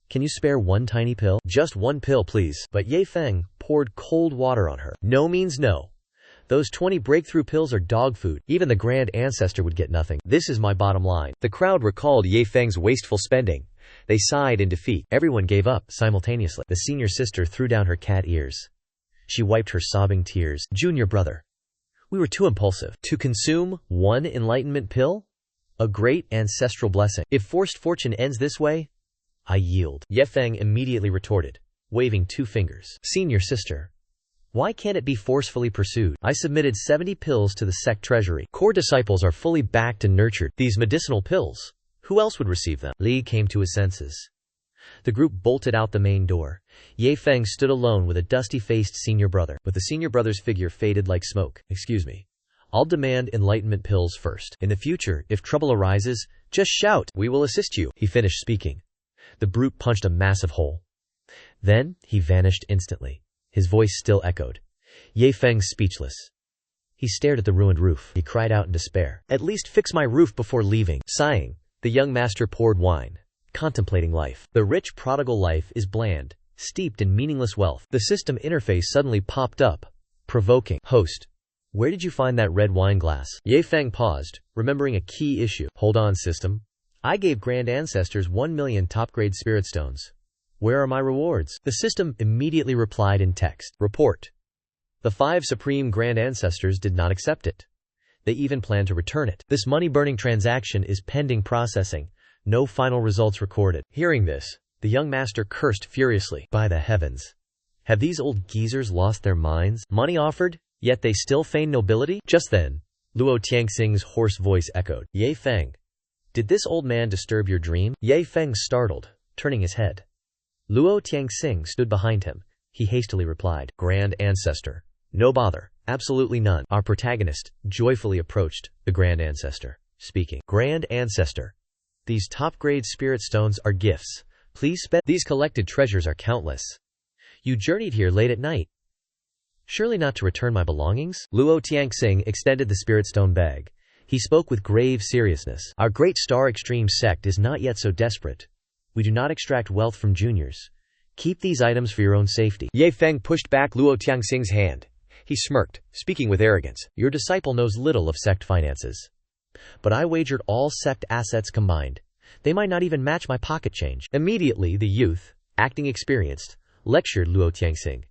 Can you spare 1 tiny pill? Just 1 pill, please. But Ye Feng poured cold water on her. No means no. Those 20 breakthrough pills are dog food. Even the Grand Ancestor would get nothing. This is my bottom line. The crowd recalled Ye Feng's wasteful spending. They sighed in defeat. Everyone gave up simultaneously. The senior sister threw down her cat ears. She wiped her sobbing tears. Junior brother, we were too impulsive. To consume 1 enlightenment pill? A great ancestral blessing. If forced fortune ends this way, I yield. Ye Feng immediately retorted, waving 2 fingers. Senior sister, why can't it be forcefully pursued? I submitted 70 pills to the sect treasury. Core disciples are fully backed and nurtured. These medicinal pills, who else would receive them? Li came to his senses. The group bolted out the main door. Ye Feng stood alone with a dusty-faced senior brother, but the senior brother's figure faded like smoke. Excuse me. I'll demand enlightenment pills first. In the future, if trouble arises, just shout. We will assist you. He finished speaking. The brute punched a massive hole. Then, he vanished instantly. His voice still echoed. Ye Feng speechless. He stared at the ruined roof. He cried out in despair. At least fix my roof before leaving. Sighing, the young master poured wine, contemplating life. The rich prodigal life is bland, steeped in meaningless wealth. The system interface suddenly popped up, provoking. Host, where did you find that red wine glass? Ye Feng paused, remembering a key issue. Hold on, system. I gave Grand Ancestors 1 million top-grade spirit stones. Where are my rewards? The system immediately replied in text. Report. The 5 Supreme Grand Ancestors did not accept it. They even plan to return it. This money-burning transaction is pending processing. No final results recorded. Hearing this, the young master cursed furiously. By the heavens! Have these old geezers lost their minds? Money offered, yet they still feign nobility? Just then, Luo Tianxing's hoarse voice echoed. Ye Feng, did this old man disturb your dream? Ye Feng startled, turning his head. Luo Tianxing stood behind him. He hastily replied, Grand Ancestor. No bother, absolutely none. Our protagonist joyfully approached the Grand Ancestor, speaking. Grand Ancestor, these top-grade spirit stones are gifts. Please spend. These collected treasures are countless. You journeyed here late at night. Surely not to return my belongings? Luo Tianxing extended the spirit stone bag. He spoke with grave seriousness. Our great Star Extreme sect is not yet so desperate. We do not extract wealth from juniors. Keep these items for your own safety. Ye Feng pushed back Luo Tianxing's hand. He smirked, speaking with arrogance. Your disciple knows little of sect finances. But I wagered all sect assets combined. They might not even match my pocket change. Immediately, the youth, acting experienced, lectured Luo Tianxing.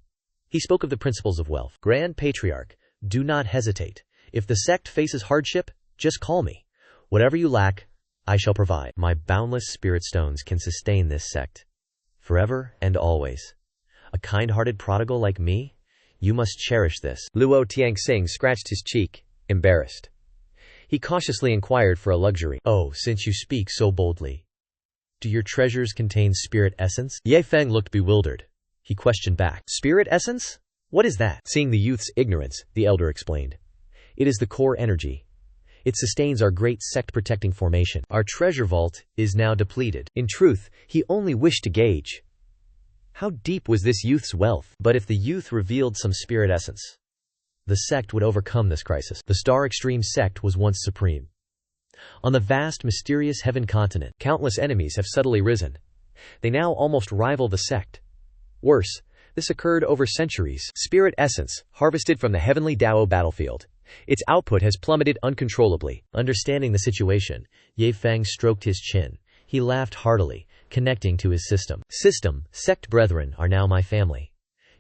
He spoke of the principles of wealth. Grand Patriarch, do not hesitate. If the sect faces hardship, just call me. Whatever you lack, I shall provide. My boundless spirit stones can sustain this sect forever and always. A kind-hearted prodigal like me? You must cherish this. Luo Tianxing scratched his cheek, embarrassed. He cautiously inquired for a luxury. Oh, since you speak so boldly. Do your treasures contain spirit essence? Ye Feng looked bewildered. He questioned back. Spirit essence? What is that? Seeing the youth's ignorance, the elder explained. It is the core energy. It sustains our great sect-protecting formation. Our treasure vault is now depleted. In truth, he only wished to gauge how deep was this youth's wealth. But if the youth revealed some spirit essence, the sect would overcome this crisis. The Star Extreme sect was once supreme. On the vast, mysterious heaven continent, countless enemies have subtly risen. They now almost rival the sect. Worse, this occurred over centuries. Spirit essence, harvested from the heavenly Dao battlefield. Its output has plummeted uncontrollably. Understanding the situation, Ye Feng stroked his chin. He laughed heartily, connecting to his system. Sect brethren are now my family.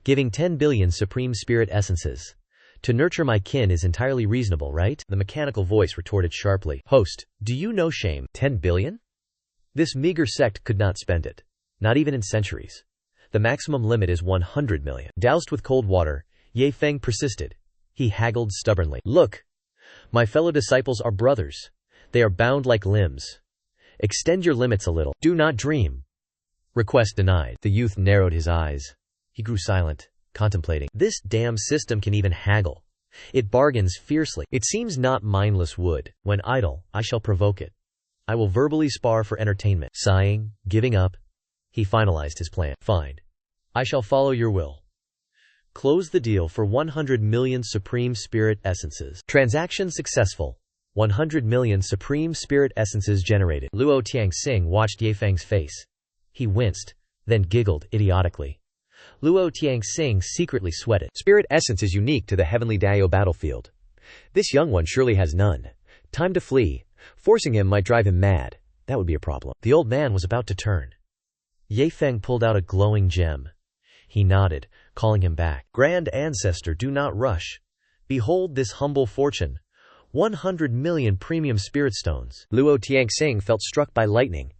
Giving 10 billion supreme spirit essences to nurture my kin is entirely reasonable, right? The mechanical voice retorted sharply. Host, do you know shame? 10 billion? This meager sect could not spend it. Not even in centuries. The maximum limit is 100 million. Doused with cold water, Ye Feng persisted. He haggled stubbornly. Look, my fellow disciples are brothers. They are bound like limbs. Extend your limits a little. Do not dream. Request denied. The youth narrowed his eyes. He grew silent, contemplating. This damn system can even haggle. It bargains fiercely. It seems not mindless wood. When idle, I shall provoke it. I will verbally spar for entertainment. Sighing, giving up, he finalized his plan. Fine. I shall follow your will. Close the deal for 100 million Supreme Spirit Essences. Transaction successful. 100 million Supreme Spirit Essences generated. Luo Tianxing watched Ye Feng's face. He winced, then giggled idiotically. Luo Tianxing secretly sweated. Spirit essence is unique to the heavenly Dao battlefield. This young one surely has none. Time to flee. Forcing him might drive him mad. That would be a problem. The old man was about to turn. Ye Feng pulled out a glowing gem. He nodded, calling him back. Grand Ancestor, do not rush. Behold this humble fortune. 100 million premium spirit stones. Luo Tianxing felt struck by lightning.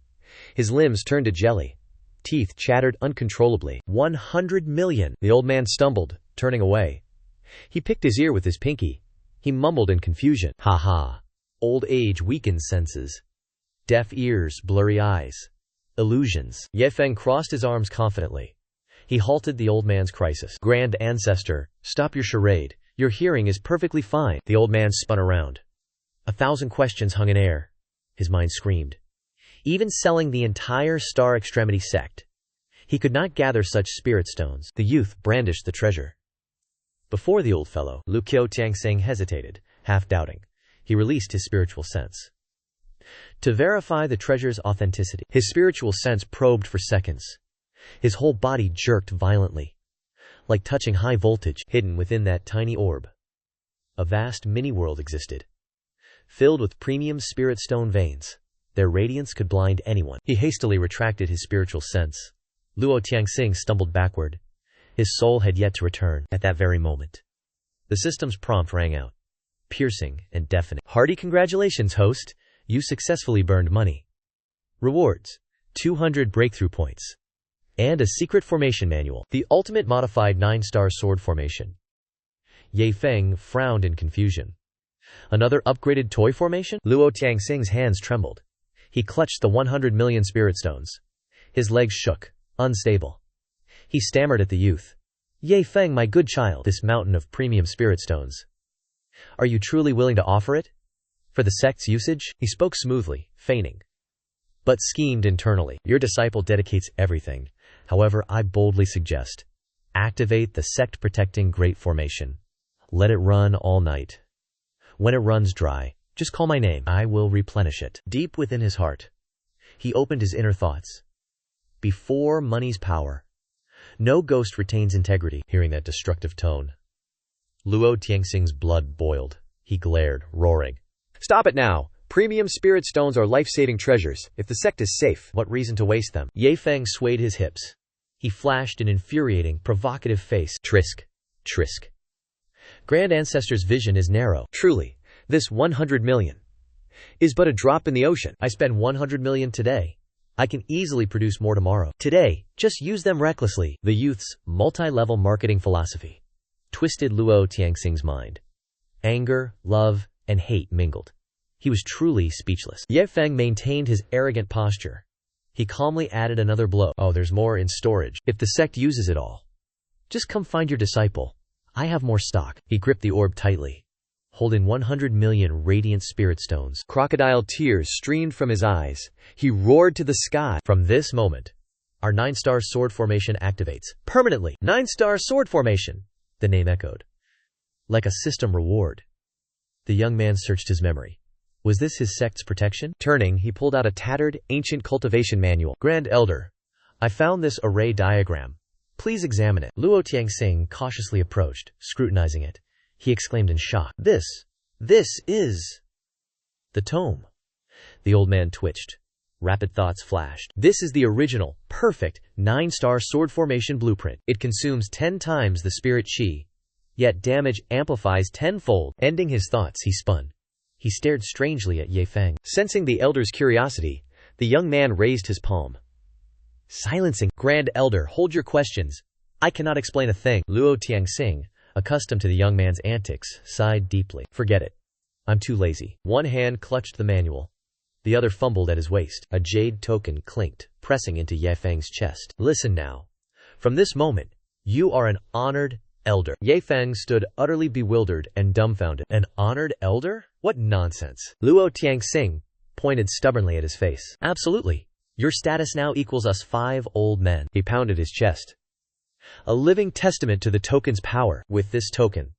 His limbs turned to jelly. Teeth chattered uncontrollably. 100 million. The old man stumbled, turning away. He picked his ear with his pinky. He mumbled in confusion. Ha ha. Old age weakens senses. Deaf ears, blurry eyes. Illusions. Ye Feng crossed his arms confidently. He halted the old man's crisis. Grand Ancestor, stop your charade. Your hearing is perfectly fine. The old man spun around. 1,000 questions hung in air. His mind screamed. Even selling the entire Star Extremity sect, he could not gather such spirit stones. The youth brandished the treasure. Before the old fellow, Lu Tianxing hesitated, half doubting. He released his spiritual sense. To verify the treasure's authenticity, his spiritual sense probed for seconds. His whole body jerked violently, like touching high voltage. Hidden within that tiny orb, a vast mini-world existed, filled with premium spirit stone veins. Their radiance could blind anyone. He hastily retracted his spiritual sense. Luo Tianxing stumbled backward. His soul had yet to return. At that very moment, the system's prompt rang out, piercing and deafening. Hearty congratulations, host. You successfully burned money. Rewards: 200 breakthrough points. And a secret formation manual. The ultimate modified 9-star sword formation. Ye Feng frowned in confusion. Another upgraded toy formation? Luo Tianxing's hands trembled. He clutched the 100 million spirit stones. His legs shook, unstable. He stammered at the youth. Ye Feng, my good child, this mountain of premium spirit stones. Are you truly willing to offer it? For the sect's usage? He spoke smoothly, feigning, but schemed internally. Your disciple dedicates everything. However, I boldly suggest, activate the sect-protecting Great Formation. Let it run all night. When it runs dry, just call my name. I will replenish it. Deep within his heart, he opened his inner thoughts. Before money's power, no ghost retains integrity. Hearing that destructive tone, Luo Tianxing's blood boiled. He glared, roaring. Stop it now! Premium spirit stones are life-saving treasures. If the sect is safe, what reason to waste them? Ye Feng swayed his hips. He flashed an infuriating, provocative face. Trisk. Trisk. Grand Ancestor's vision is narrow. Truly, this 100 million is but a drop in the ocean. I spend 100 million today. I can easily produce more tomorrow. Today, just use them recklessly. The youth's multi-level marketing philosophy twisted Luo Tianxing's mind. Anger, love, and hate mingled. He was truly speechless. Ye Feng maintained his arrogant posture. He calmly added another blow. Oh, there's more in storage. If the sect uses it all, just come find your disciple. I have more stock. He gripped the orb tightly, holding 100 million radiant spirit stones. Crocodile tears streamed from his eyes. He roared to the sky. From this moment, our 9-star sword formation activates permanently. 9-star sword formation, the name echoed, like a system reward. The young man searched his memory. Was this his sect's protection? Turning, he pulled out a tattered, ancient cultivation manual. Grand Elder, I found this array diagram. Please examine it. Luo Tianxing cautiously approached, scrutinizing it. He exclaimed in shock. This is the tome. The old man twitched. Rapid thoughts flashed. This is the original, perfect, 9-star sword formation blueprint. It consumes 10 times the spirit chi, yet damage amplifies tenfold. Ending his thoughts, he spun. He stared strangely at Ye Feng. Sensing the elder's curiosity, the young man raised his palm. Silencing. Grand Elder, hold your questions. I cannot explain a thing. Luo Tianxing, accustomed to the young man's antics, sighed deeply. Forget it. I'm too lazy. One hand clutched the manual. The other fumbled at his waist. A jade token clinked, pressing into Ye Feng's chest. Listen now. From this moment, you are an honored elder. Ye Feng stood utterly bewildered and dumbfounded. An honored elder? What nonsense. Luo Tianxing pointed stubbornly at his face. Absolutely. Your status now equals us 5 old men. He pounded his chest. A living testament to the token's power. With this token,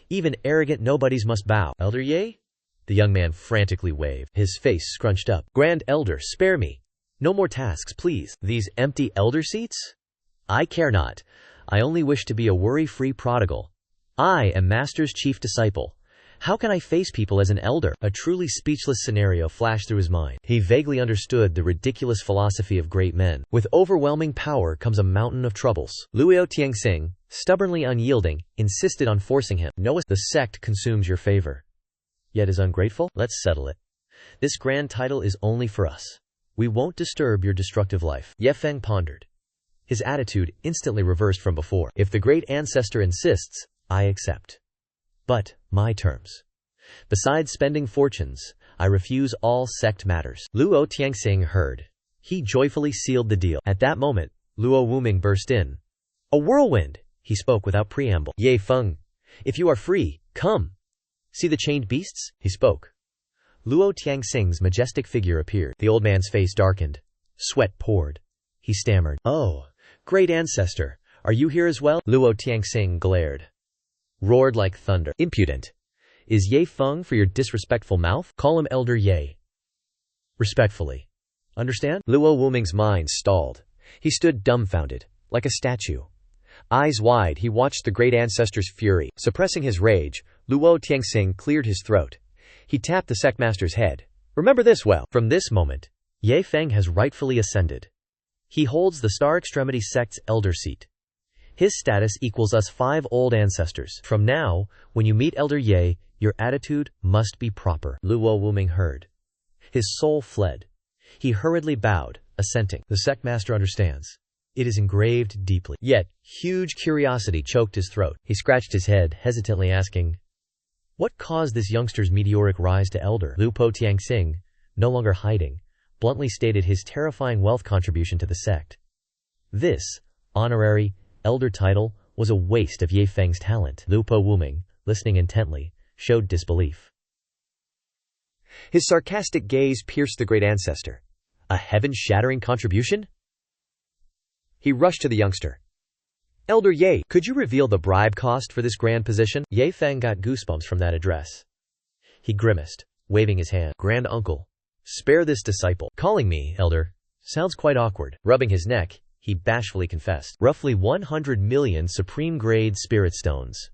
even arrogant nobodies must bow. Elder Ye? The young man frantically waved, his face scrunched up. Grand Elder, spare me. No more tasks, please. These empty elder seats? I care not. I only wish to be a worry-free prodigal. I am Master's chief disciple. How can I face people as an elder? A truly speechless scenario flashed through his mind. He vaguely understood the ridiculous philosophy of great men. With overwhelming power comes a mountain of troubles. Luo Tianxing, stubbornly unyielding, insisted on forcing him. Knowest the sect consumes your favor, yet is ungrateful? Let's settle it. This grand title is only for us. We won't disturb your destructive life. Ye Feng pondered. His attitude instantly reversed from before. If the great ancestor insists, I accept. But, my terms. Besides spending fortunes, I refuse all sect matters. Luo Tianxing heard. He joyfully sealed the deal. At that moment, Luo Wuming burst in. A whirlwind! He spoke without preamble. Ye Feng, if you are free, come. See the chained beasts? He spoke. Luo Tianxing's majestic figure appeared. The old man's face darkened. Sweat poured. He stammered. Oh, great ancestor, are you here as well? Luo Tianxing glared. Roared like thunder. Impudent. Is Ye Feng for your disrespectful mouth? Call him Elder Ye. Respectfully. Understand? Luo Wuming's mind stalled. He stood dumbfounded, like a statue. Eyes wide, he watched the great ancestor's fury. Suppressing his rage, Luo Tianxing cleared his throat. He tapped the sectmaster's head. Remember this well. From this moment, Ye Feng has rightfully ascended. He holds the Star Extremity sect's elder seat. His status equals us 5 old ancestors. From now, when you meet Elder Ye, your attitude must be proper. Luo Wuming heard. His soul fled. He hurriedly bowed, assenting. The sectmaster understands. It is engraved deeply. Yet, huge curiosity choked his throat. He scratched his head, hesitantly asking, what caused this youngster's meteoric rise to elder? Luo Tianxing, no longer hiding, bluntly stated his terrifying wealth contribution to the sect. This honorary elder title was a waste of Ye Feng's talent. Luo Wuming, listening intently, showed disbelief. His sarcastic gaze pierced the great ancestor. A heaven-shattering contribution? He rushed to the youngster. Elder Ye, could you reveal the bribe cost for this grand position? Ye Feng got goosebumps from that address. He grimaced, waving his hand. Grand uncle, spare this disciple. Calling me, elder, sounds quite awkward. Rubbing his neck, he bashfully confessed. Roughly 100 million supreme-grade spirit stones.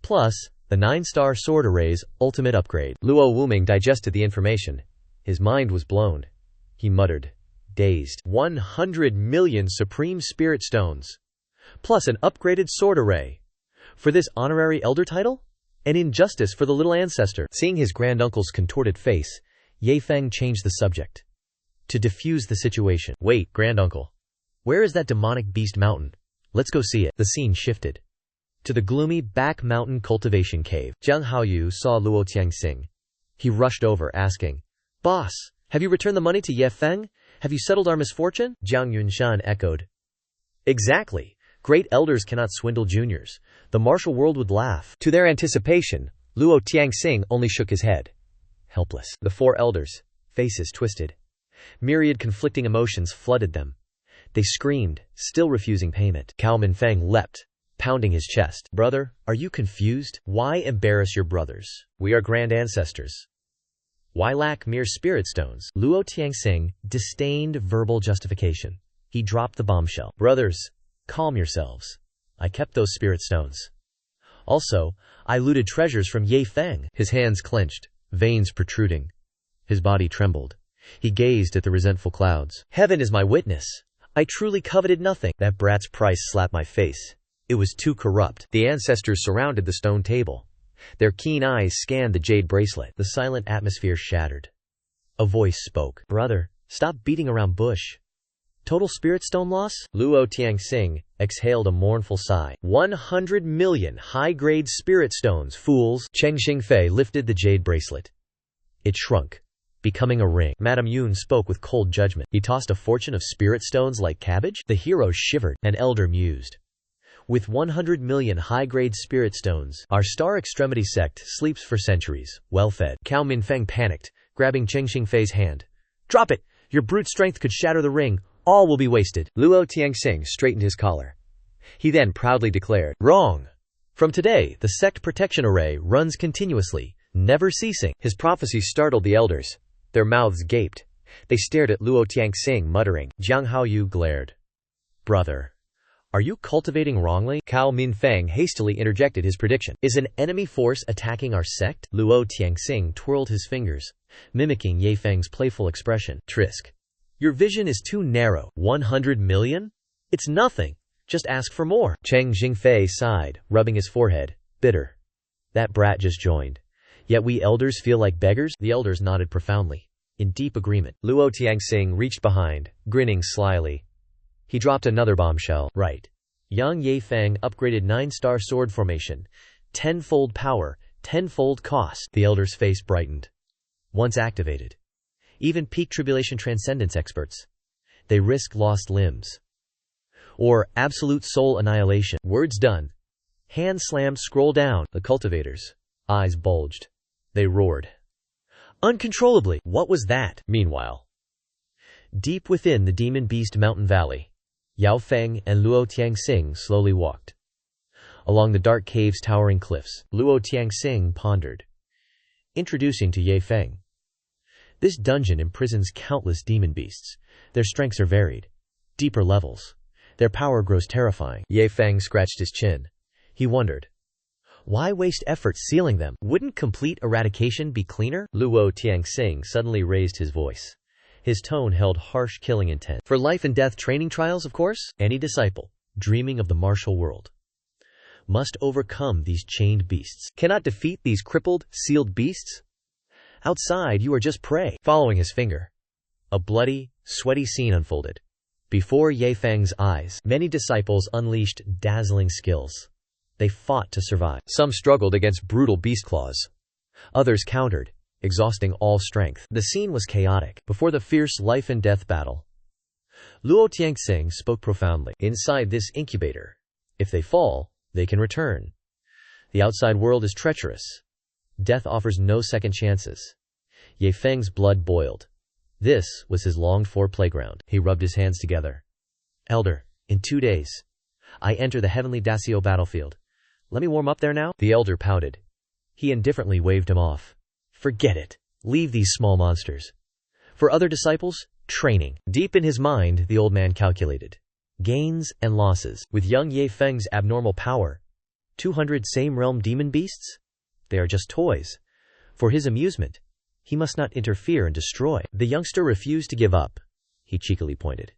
Plus, the 9-star sword array's ultimate upgrade. Luo Wuming digested the information. His mind was blown. He muttered, dazed. 100 million supreme spirit stones. Plus an upgraded sword array. For this honorary elder title? An injustice for the little ancestor. Seeing his granduncle's contorted face, Ye Feng changed the subject. to defuse the situation. Wait, granduncle. Where is that demonic beast mountain? Let's go see it. The scene shifted to the gloomy back mountain cultivation cave. Jiang Haoyu saw Luo Tianxing. He rushed over, asking, "Boss, have you returned the money to Ye Feng? Have you settled our misfortune?" Jiang Yunshan echoed, "Exactly. Great elders cannot swindle juniors. The martial world would laugh." To their anticipation, Luo Tianxing only shook his head. Helpless. The four elders, faces twisted. Myriad conflicting emotions flooded them. They screamed, still refusing payment. Cao Minfeng leapt, pounding his chest. "Brother, are you confused? Why embarrass your brothers? We are grand ancestors. Why lack mere spirit stones?" Luo Tianxing disdained verbal justification. He dropped the bombshell. "Brothers, calm yourselves. I kept those spirit stones. Also, I looted treasures from Ye Feng." His hands clenched, veins protruding. His body trembled. He gazed at the resentful clouds. "Heaven is my witness. I truly coveted nothing. That brat's price slapped my face. It was too corrupt." The ancestors surrounded the stone table. Their keen eyes scanned the jade bracelet. The silent atmosphere shattered. A voice spoke. "Brother, stop beating around bush. Total spirit stone loss?" Luo Tianxing exhaled a mournful sigh. 100 million high-grade spirit stones, fools. Cheng Xingfei lifted the jade bracelet. It shrunk, becoming a ring. Madame Yun spoke with cold judgment. "He tossed a fortune of spirit stones like cabbage?" The hero shivered. An elder mused. "With 100 million high-grade spirit stones, our star extremity sect sleeps for centuries, well-fed." Cao Minfeng panicked, grabbing Cheng Xingfei's hand. "Drop it! Your brute strength could shatter the ring. All will be wasted." Luo Tianxing straightened his collar. He then proudly declared, "Wrong! From today, the sect protection array runs continuously, never ceasing." His prophecy startled the elders. Their mouths gaped. They stared at Luo Tianxing, muttering. Jiang Haoyu glared. "Brother, are you cultivating wrongly?" Cao Minfeng hastily interjected his prediction. "Is an enemy force attacking our sect?" Luo Tianxing twirled his fingers, mimicking Ye Feng's playful expression. "Trisk. Your vision is too narrow. 100 million? It's nothing. Just ask for more." Cheng Xingfei sighed, rubbing his forehead, bitter. "That brat just joined. Yet we elders feel like beggars?" The elders nodded profoundly, in deep agreement. Luo Tianxing reached behind, grinning slyly. He dropped another bombshell. "Right. Young Ye Feng upgraded 9-star sword formation. 10-fold power, 10-fold cost." The elder's face brightened. "Once activated, even peak tribulation transcendence experts, they risk lost limbs. Or absolute soul annihilation." Words done. Hand slammed scroll down. The cultivators' eyes bulged. They roared uncontrollably. What was that? Meanwhile, deep within the Demon Beast Mountain Valley, Yao Feng and Luo Tianxing slowly walked. Along the dark cave's towering cliffs, Luo Tianxing pondered. Introducing to Ye Feng. This dungeon imprisons countless demon beasts. Their strengths are varied. Deeper levels. Their power grows terrifying. Ye Feng scratched his chin. He wondered. Why waste effort sealing them? Wouldn't complete eradication be cleaner? Luo Tianxing suddenly raised his voice. His tone held harsh killing intent. For life and death training trials, of course, any disciple, dreaming of the martial world, must overcome these chained beasts. Cannot defeat these crippled, sealed beasts? Outside, you are just prey. Following his finger, a bloody, sweaty scene unfolded. Before Ye Feng's eyes, many disciples unleashed dazzling skills. They fought to survive. Some struggled against brutal beast claws. Others countered, exhausting all strength. The scene was chaotic. Before the fierce life-and-death battle, Luo Tianxing spoke profoundly. Inside this incubator, if they fall, they can return. The outside world is treacherous. Death offers no second chances. Ye Feng's blood boiled. This was his longed-for playground. He rubbed his hands together. Elder, in 2 days, I enter the heavenly Dacio battlefield. Let me warm up there now? The elder pouted. He indifferently waved him off. Forget it. Leave these small monsters. For other disciples, training. Deep in his mind, the old man calculated. Gains and losses. With young Ye Feng's abnormal power, 200 same-realm demon beasts? They are just toys. For his amusement, he must not interfere and destroy. The youngster refused to give up. He cheekily pointed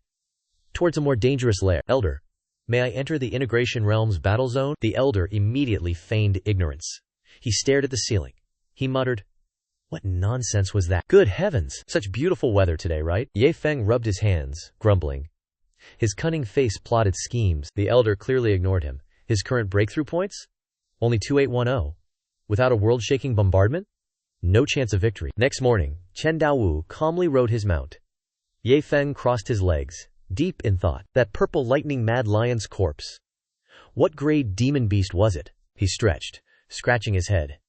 towards a more dangerous lair. Elder, may I enter the Integration Realm's battle zone? The elder immediately feigned ignorance. He stared at the ceiling. He muttered, What nonsense was that? Good heavens! Such beautiful weather today, right? Ye Feng rubbed his hands, grumbling. His cunning face plotted schemes. The elder clearly ignored him. His current breakthrough points? Only 2810. Without a world-shaking bombardment? No chance of victory. Next morning, Chen Daowu calmly rode his mount. Ye Feng crossed his legs, deep in thought. That purple lightning mad lion's corpse. What grade demon beast was it? He stretched, scratching his head.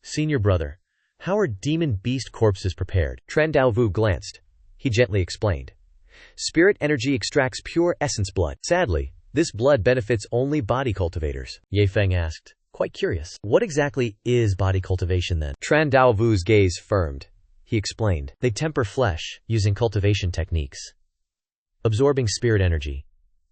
Senior brother, how are demon beast corpses prepared? Tran Daowu glanced. He gently explained. Spirit energy extracts pure essence blood. Sadly, this blood benefits only body cultivators. Ye Feng asked, quite curious. What exactly is body cultivation then? Tran Daowu's gaze firmed. He explained. They temper flesh, using cultivation techniques. Absorbing spirit energy.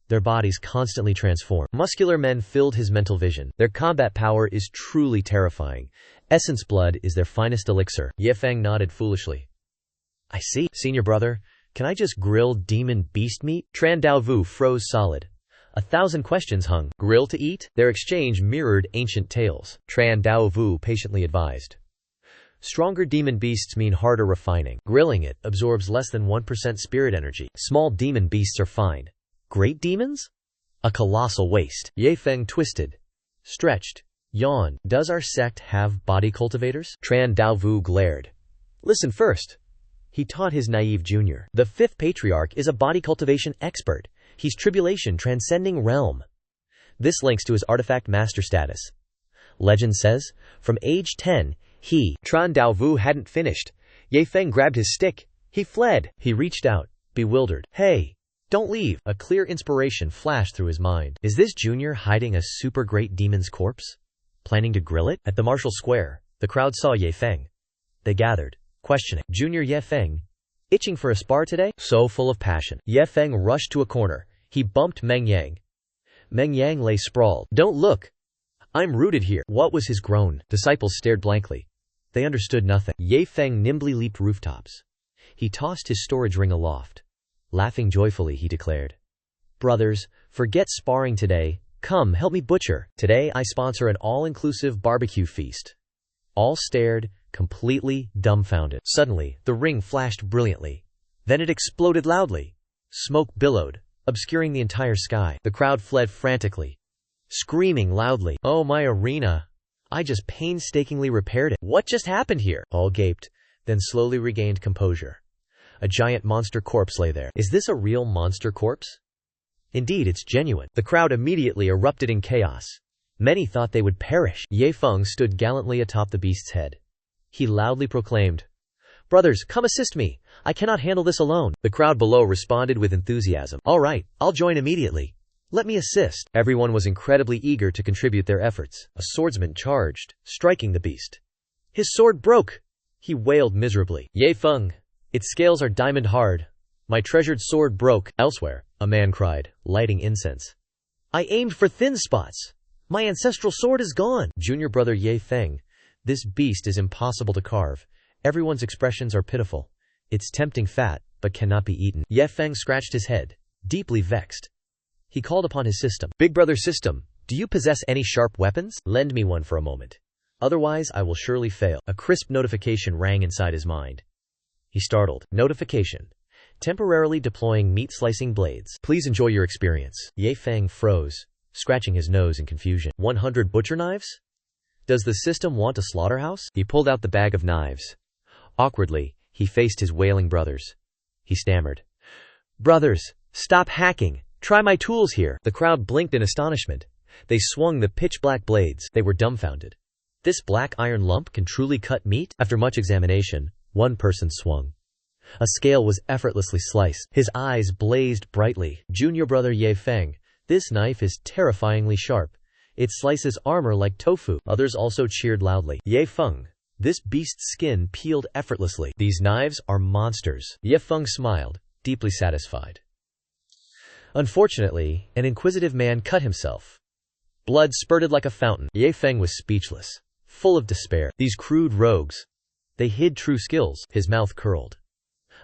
Their bodies constantly transform. Muscular men filled his mental vision. Their combat power is truly terrifying. Essence blood is their finest elixir. Ye Feng nodded foolishly. I see. Senior brother, can I just grill demon beast meat? Tran Daowu froze solid. 1,000 questions hung. Grill to eat? Their exchange mirrored ancient tales. Tran Daowu patiently advised. Stronger demon beasts mean harder refining. Grilling it absorbs less than 1% spirit energy. Small demon beasts are fine. Great demons? A colossal waste. Ye Feng twisted, stretched, yawned. Does our sect have body cultivators? Tran Daowu glared. Listen first. He taught his naive junior. The 5th patriarch is a body cultivation expert. He's tribulation transcending realm. This links to his artifact master status. Legend says, from age 10, Tran Daowu hadn't finished. Ye Feng grabbed his stick. He fled. He reached out, bewildered. Hey! Don't leave! A clear inspiration flashed through his mind. Is this junior hiding a super great demon's corpse? Planning to grill it? At the martial square, the crowd saw Ye Feng. They gathered, questioning. Junior Ye Feng, itching for a spar today? So full of passion. Ye Feng rushed to a corner. He bumped Meng Yang. Meng Yang lay sprawled. Don't look! I'm rooted here. What was his groan? Disciples stared blankly. They understood nothing. Ye Feng nimbly leaped rooftops. He tossed his storage ring aloft. Laughing joyfully, he declared. Brothers, forget sparring today. Come, help me butcher. Today I sponsor an all-inclusive barbecue feast. All stared, completely dumbfounded. Suddenly, the ring flashed brilliantly. Then it exploded loudly. Smoke billowed, obscuring the entire sky. The crowd fled frantically, screaming loudly. Oh, my arena! I just painstakingly repaired it. What just happened here? All gaped, then slowly regained composure. A giant monster corpse lay there. Is this a real monster corpse? Indeed, it's genuine. The crowd immediately erupted in chaos. Many thought they would perish. Ye Feng stood gallantly atop the beast's head. He loudly proclaimed, Brothers, come assist me. I cannot handle this alone. The crowd below responded with enthusiasm. All right, I'll join immediately. Let me assist. Everyone was incredibly eager to contribute their efforts. A swordsman charged, striking the beast. His sword broke. He wailed miserably. Ye Feng, its scales are diamond hard. My treasured sword broke. Elsewhere, a man cried, lighting incense. I aimed for thin spots. My ancestral sword is gone. Junior brother Ye Feng, this beast is impossible to carve. Everyone's expressions are pitiful. It's tempting fat, but cannot be eaten. Ye Feng scratched his head, deeply vexed. He called upon his system. Big brother system, do you possess any sharp weapons? Lend me one for a moment. Otherwise, I will surely fail. A crisp notification rang inside his mind. He startled. Notification. Temporarily deploying meat-slicing blades. Please enjoy your experience. Ye Feng froze, scratching his nose in confusion. 100 butcher knives? Does the system want a slaughterhouse? He pulled out the bag of knives. Awkwardly, he faced his wailing brothers. He stammered. Brothers, stop hacking. Try my tools here. The crowd blinked in astonishment. They swung the pitch-black blades. They were dumbfounded. This black iron lump can truly cut meat? After much examination, one person swung. A scale was effortlessly sliced. His eyes blazed brightly. Junior brother Ye Feng, this knife is terrifyingly sharp. It slices armor like tofu. Others also cheered loudly. Ye Feng, this beast's skin peeled effortlessly. These knives are monsters. Ye Feng smiled, deeply satisfied. Unfortunately, an inquisitive man cut himself. Blood spurted like a fountain. Ye Feng was speechless, full of despair. These crude rogues. They hid true skills. His mouth curled.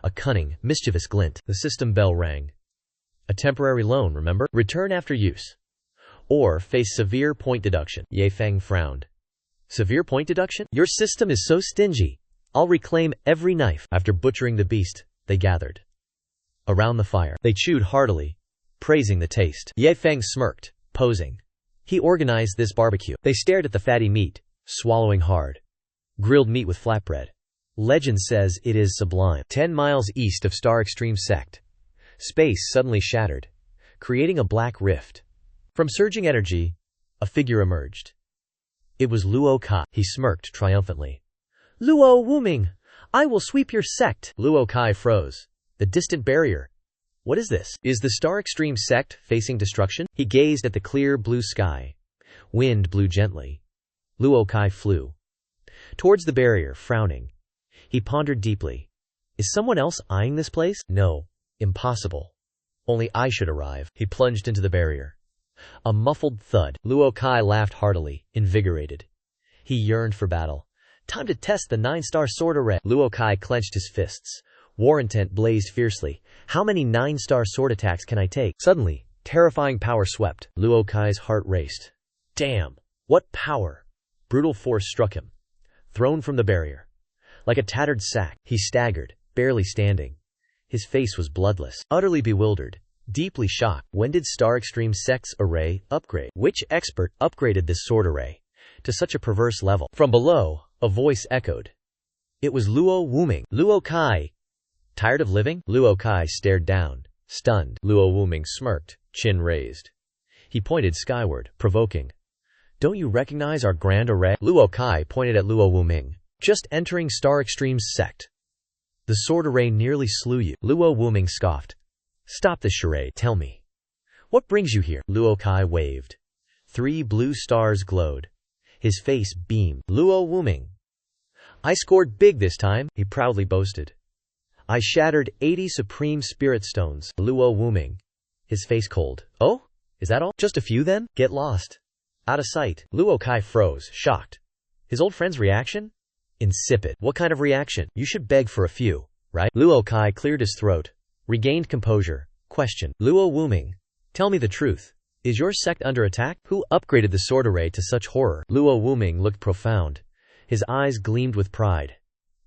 A cunning, mischievous glint. The system bell rang. A temporary loan, remember? Return after use. Or face severe point deduction. Ye Feng frowned. Severe point deduction? Your system is so stingy. I'll reclaim every knife. After butchering the beast, they gathered around the fire. They chewed heartily, praising the taste. Ye Feng smirked, posing. He organized this barbecue. They stared at the fatty meat, swallowing hard. Grilled meat with flatbread. Legend says it is sublime. 10 miles east of Star Extreme Sect, space suddenly shattered, creating a black rift. From surging energy, a figure emerged. It was Luo Kai. He smirked triumphantly. Luo Wuming, I will sweep your sect. Luo Kai froze. The distant barrier. What is this? Is the Star Extreme Sect facing destruction? He gazed at the clear blue sky. Wind blew gently. Luo Kai flew towards the barrier, frowning. He pondered deeply. Is someone else eyeing this place? No. Impossible. Only I should arrive. He plunged into the barrier. A muffled thud. Luo Kai laughed heartily, invigorated. He yearned for battle. Time to test the 9-star sword array. Luo Kai clenched his fists. War intent blazed fiercely. How many 9-star sword attacks can I take? Suddenly, terrifying power swept. Luo Kai's heart raced. Damn! What power! Brutal force struck him. Thrown from the barrier. Like a tattered sack, he staggered, barely standing. His face was bloodless. Utterly bewildered. Deeply shocked. When did Star Extreme Sect's array upgrade? Which expert upgraded this sword array to such a perverse level? From below, a voice echoed. It was Luo Wuming. Luo Kai. Tired of living? Luo Kai stared down, stunned. Luo Wuming smirked, chin raised. He pointed skyward, provoking. Don't you recognize our grand array? Luo Kai pointed at Luo Wuming. Just entering Star Extreme's sect. The sword array nearly slew you. Luo Wuming scoffed. Stop this charade. Tell me. What brings you here? Luo Kai waved. 3 blue stars glowed. His face beamed. Luo Wuming. I scored big this time, he proudly boasted. I shattered 80 supreme spirit stones. Luo Wuming. His face cold. Oh? Is that all? Just a few then? Get lost. Out of sight. Luo Kai froze, shocked. His old friend's reaction? Insipid. What kind of reaction? You should beg for a few, right? Luo Kai cleared his throat, regained composure, questioned. Luo Wuming, tell me the truth. Is your sect under attack? Who upgraded the sword array to such horror? Luo Wuming looked profound. His eyes gleamed with pride.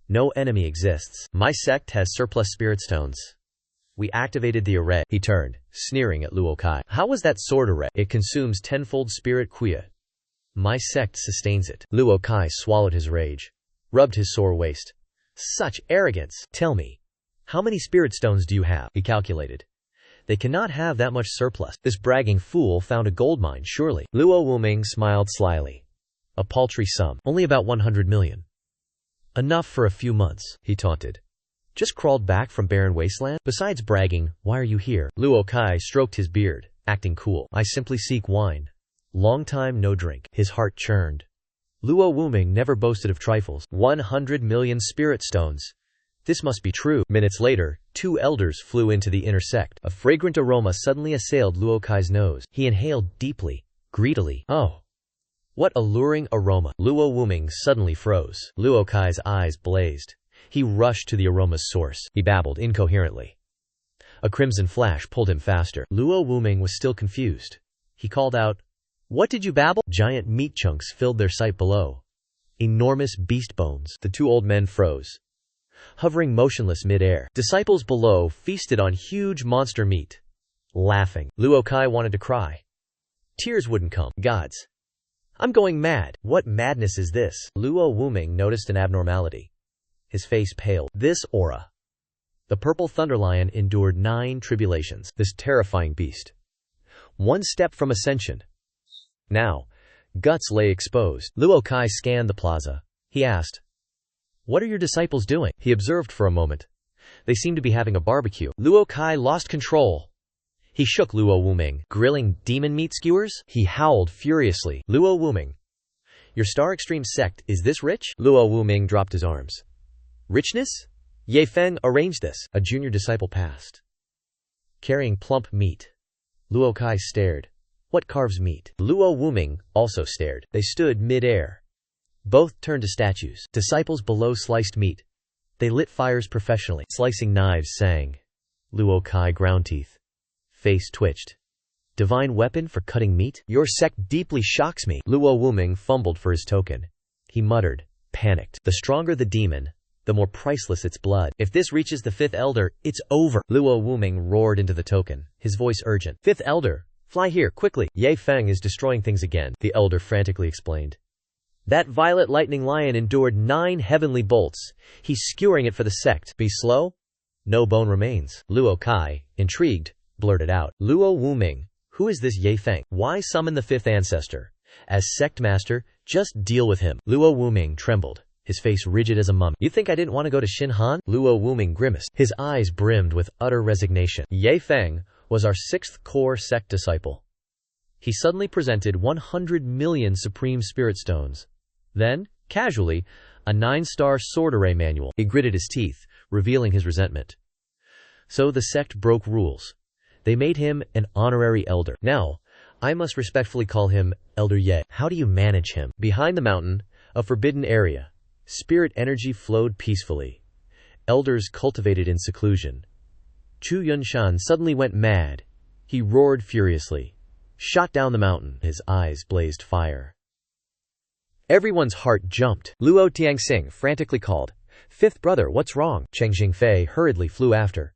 No enemy exists. My sect has surplus spirit stones. We activated the array. He turned, sneering at Luo Kai. How was that sword array? It consumes tenfold spirit kuya. My sect sustains it. Luo Kai swallowed his rage. Rubbed his sore waist. Such arrogance. Tell me, how many spirit stones do you have? He calculated. They cannot have that much surplus. This bragging fool found a gold mine, surely. Luo Wuming smiled slyly. A paltry sum. Only about 100 million. Enough for a few months, he taunted. Just crawled back from barren wasteland? Besides bragging, why are you here? Luo Kai stroked his beard, acting cool. I simply seek wine. Long time no drink. His heart churned. Luo Wuming never boasted of trifles. 100 million spirit stones. This must be true. Minutes later, 2 elders flew into the inner sect. A fragrant aroma suddenly assailed Luo Kai's nose. He inhaled deeply, greedily. Oh! What alluring aroma! Luo Wuming suddenly froze. Luo Kai's eyes blazed. He rushed to the aroma's source. He babbled incoherently. A crimson flash pulled him faster. Luo Wuming was still confused. He called out, What did you babble? Giant meat chunks filled their sight below. Enormous beast bones. The 2 old men froze, hovering motionless mid-air. Disciples below feasted on huge monster meat. Laughing. Luo Kai wanted to cry. Tears wouldn't come. Gods. I'm going mad. What madness is this? Luo Wuming noticed an abnormality. His face paled. This aura. The purple thunderlion endured 9 tribulations. This terrifying beast. 1 step from ascension. Now, guts lay exposed. Luo Kai scanned the plaza. He asked, What are your disciples doing? He observed for a moment. They seemed to be having a barbecue. Luo Kai lost control. He shook Luo Wuming. Grilling demon meat skewers? He howled furiously. Luo Wuming. Your Star Extreme sect, is this rich? Luo Wuming dropped his arms. Richness? Ye Feng arranged this. A junior disciple passed, carrying plump meat. Luo Kai stared. What carves meat? Luo Wuming also stared. They stood mid-air. Both turned to statues. Disciples below sliced meat. They lit fires professionally. Slicing knives sang. Luo Kai ground teeth. Face twitched. Divine weapon for cutting meat? Your sect deeply shocks me. Luo Wuming fumbled for his token. He muttered, panicked. The stronger the demon, the more priceless its blood. If this reaches the fifth elder, it's over. Luo Wuming roared into the token, his voice urgent. Fifth elder, fly here, quickly. Ye Feng is destroying things again, the elder frantically explained. That violet lightning lion endured 9 heavenly bolts. He's skewering it for the sect. Be slow? No bone remains. Luo Kai, intrigued, blurted out. Luo Wuming, who is this Ye Feng? Why summon the fifth ancestor? As sect master, just deal with him. Luo Wuming trembled, his face rigid as a mummy. You think I didn't want to go to Shinhan? Luo Wuming grimaced. His eyes brimmed with utter resignation. Ye Feng was our 6th core sect disciple. He suddenly presented 100 million supreme spirit stones. Then, casually, a 9-star sword array manual. He gritted his teeth, revealing his resentment. So the sect broke rules. They made him an honorary elder. Now, I must respectfully call him Elder Ye. How do you manage him? Behind the mountain, a forbidden area, spirit energy flowed peacefully. Elders cultivated in seclusion. Chu Yunshan suddenly went mad. He roared furiously, shot down the mountain. His eyes blazed fire. Everyone's heart jumped. Luo Tianxing frantically called, "Fifth brother, what's wrong?" Cheng Jingfei hurriedly flew after.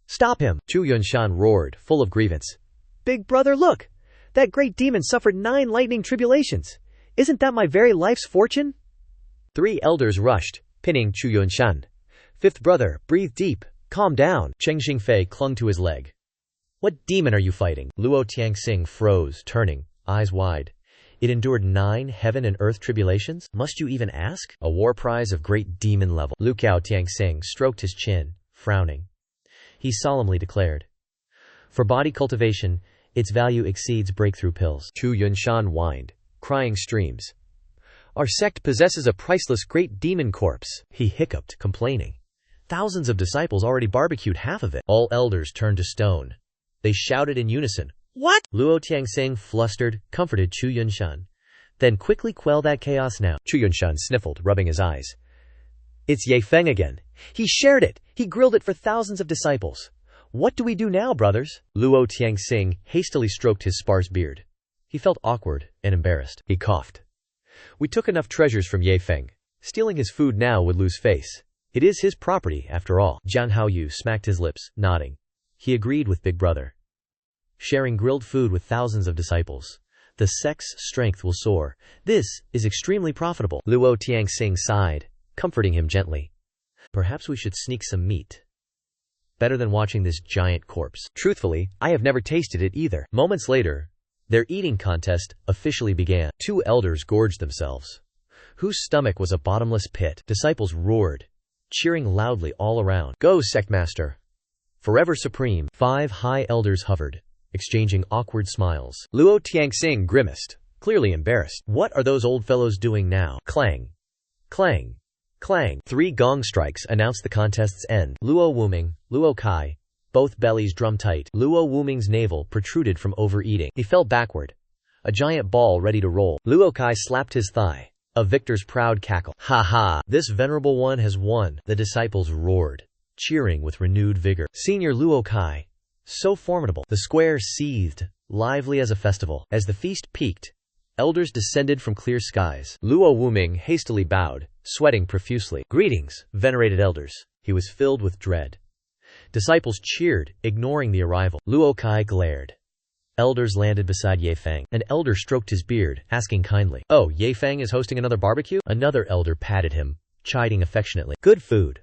"Stop him!" Chu Yunshan roared, full of grievance. "Big brother, look! That great demon suffered 9 lightning tribulations. Isn't that my very life's fortune?" 3 elders rushed, pinning Chu Yunshan. "Fifth brother, breathe deep. Calm down." Cheng Jingfei clung to his leg. "What demon are you fighting?" Luo Tianxing froze, turning, eyes wide. It endured 9 heaven and earth tribulations? Must you even ask? A war prize of great demon level. Lu Kiao Tianxing stroked his chin, frowning. He solemnly declared, "For body cultivation, its value exceeds breakthrough pills." Chu Yunshan whined, crying streams. "Our sect possesses a priceless great demon corpse." He hiccuped, complaining. "Thousands of disciples already barbecued half of it." All elders turned to stone. They shouted in unison, "What?" Luo Tianxing, flustered, comforted Chu Yunshan. "Then quickly quell that chaos now." Chu Yunshan sniffled, rubbing his eyes. "It's Ye Feng again. He shared it. He grilled it for thousands of disciples. What do we do now, brothers?" Luo Tianxing hastily stroked his sparse beard. He felt awkward and embarrassed. He coughed. "We took enough treasures from Ye Feng. Stealing his food now would lose face. It is his property, after all." Jian Haoyu smacked his lips, nodding. He agreed with Big Brother. Sharing grilled food with thousands of disciples. The sect's strength will soar. This is extremely profitable. Luo Tianxing sighed, comforting him gently. "Perhaps we should sneak some meat. Better than watching this giant corpse. Truthfully, I have never tasted it either." Moments later, their eating contest officially began. 2 elders gorged themselves, whose stomach was a bottomless pit. Disciples roared, cheering loudly all around. "Go, Sectmaster! Forever supreme!" 5 high elders hovered, exchanging awkward smiles. Luo Tianxing grimaced, clearly embarrassed. What are those old fellows doing now? Clang! Clang! Clang! 3 gong strikes announced the contest's end. Luo Wuming, Luo Kai, both bellies drum tight. Luo Wuming's navel protruded from overeating. He fell backward, a giant ball ready to roll. Luo Kai slapped his thigh, a victor's proud cackle. "Ha ha! This venerable one has won!" The disciples roared, cheering with renewed vigor. Senior Luo Kai, so formidable. The square seethed, lively as a festival. As the feast peaked, elders descended from clear skies. Luo Wuming hastily bowed, sweating profusely. "Greetings, venerated elders." He was filled with dread. Disciples cheered, ignoring the arrival. Luo Kai glared. Elders landed beside Ye Feng. An elder stroked his beard, asking kindly, "Oh, Ye Feng is hosting another barbecue?" Another elder patted him, chiding affectionately. "Good food.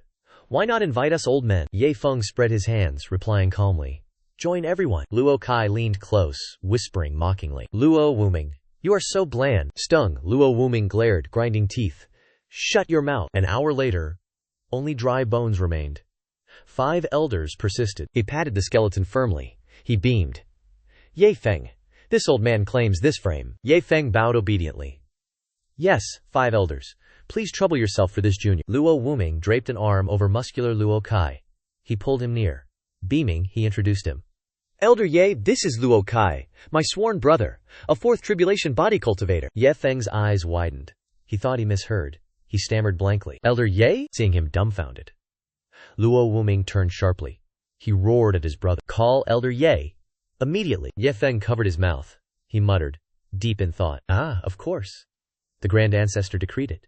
Why not invite us old men?" Ye Feng spread his hands, replying calmly, "Join everyone." Luo Kai leaned close, whispering mockingly, "Luo Wuming, you are so bland." Stung, Luo Wuming glared, grinding teeth. "Shut your mouth." An hour later, only dry bones remained. 5 elders persisted. He patted the skeleton firmly. He beamed. "Ye Feng, this old man claims this frame." Ye Feng bowed obediently. "Yes, 5 elders. Please trouble yourself for this junior." Luo Wuming draped an arm over muscular Luo Kai. He pulled him near. Beaming, he introduced him. "Elder Ye, this is Luo Kai, my sworn brother, a 4th tribulation body cultivator." Ye Feng's eyes widened. He thought he misheard. He stammered blankly, "Elder Ye?" Seeing him dumbfounded, Luo Wuming turned sharply. He roared at his brother, "Call Elder Ye immediately." Ye Feng covered his mouth. He muttered, deep in thought, "Ah, of course. The Grand Ancestor decreed it."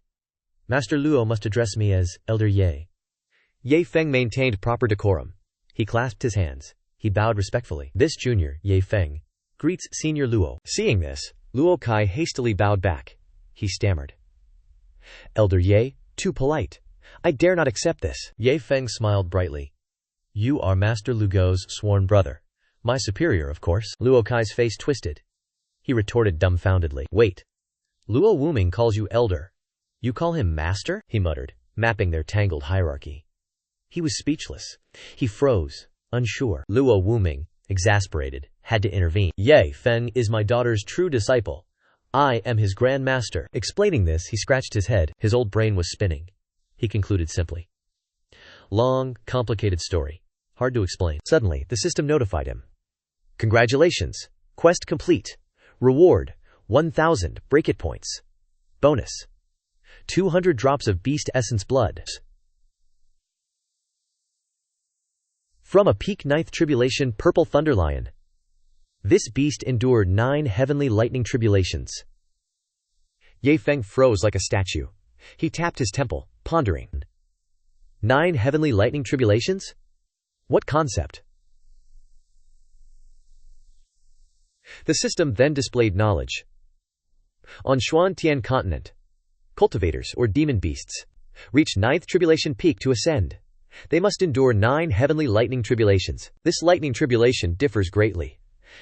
Master Luo must address me as Elder Ye. Ye Feng maintained proper decorum. He clasped his hands. He bowed respectfully. This junior, Ye Feng, greets Senior Luo. Seeing this, Luo Kai hastily bowed back. He stammered. Elder Ye, too polite. I dare not accept this. Ye Feng smiled brightly. You are Master Lugo's sworn brother. My superior, of course. Luo Kai's face twisted. He retorted dumbfoundedly. Wait. Luo Wuming calls you elder. You call him master? He muttered, mapping their tangled hierarchy. He was speechless. He froze, unsure. Luo Wuming, exasperated, had to intervene. Ye Feng is my daughter's true disciple. I am his grand master. Explaining this, he scratched his head. His old brain was spinning. He concluded simply. Long, complicated story. Hard to explain. Suddenly, the system notified him. Congratulations. Quest complete. Reward, 1,000 break-it points. Bonus. 200 drops of beast essence blood. From a peak 9th tribulation purple thunderlion. This beast endured 9 heavenly lightning tribulations. Ye Feng froze like a statue. He tapped his temple, pondering. 9 heavenly lightning tribulations? What concept? The system then displayed knowledge. On Xuan Tian continent, cultivators, or demon beasts, reach 9th tribulation peak to ascend. They must endure 9 heavenly lightning tribulations. This lightning tribulation differs greatly.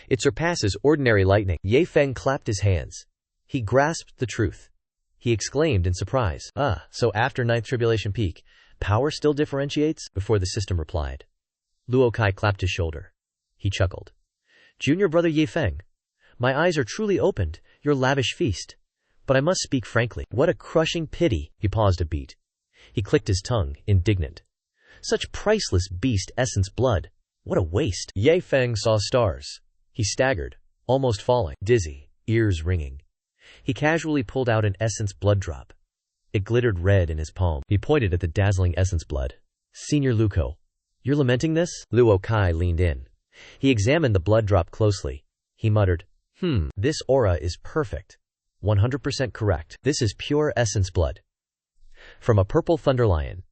It surpasses ordinary lightning. Ye Feng clapped his hands. He grasped the truth. He exclaimed in surprise. So after 9th tribulation peak, power still differentiates? Before the system replied. Luo Kai clapped his shoulder. He chuckled. Junior brother Ye Feng, my eyes are truly opened, your lavish feast. But I must speak frankly. What a crushing pity. He paused a beat. He clicked his tongue, indignant. Such priceless beast essence blood. What a waste. Ye Feng saw stars. He staggered, almost falling, dizzy, ears ringing. He casually pulled out an essence blood drop. It glittered red in his palm. He pointed at the dazzling essence blood. Senior Luko, you're lamenting this? Luo Kai leaned in. He examined the blood drop closely. He muttered, this aura is perfect. 100% correct. This is pure essence blood. From a purple thunderlion.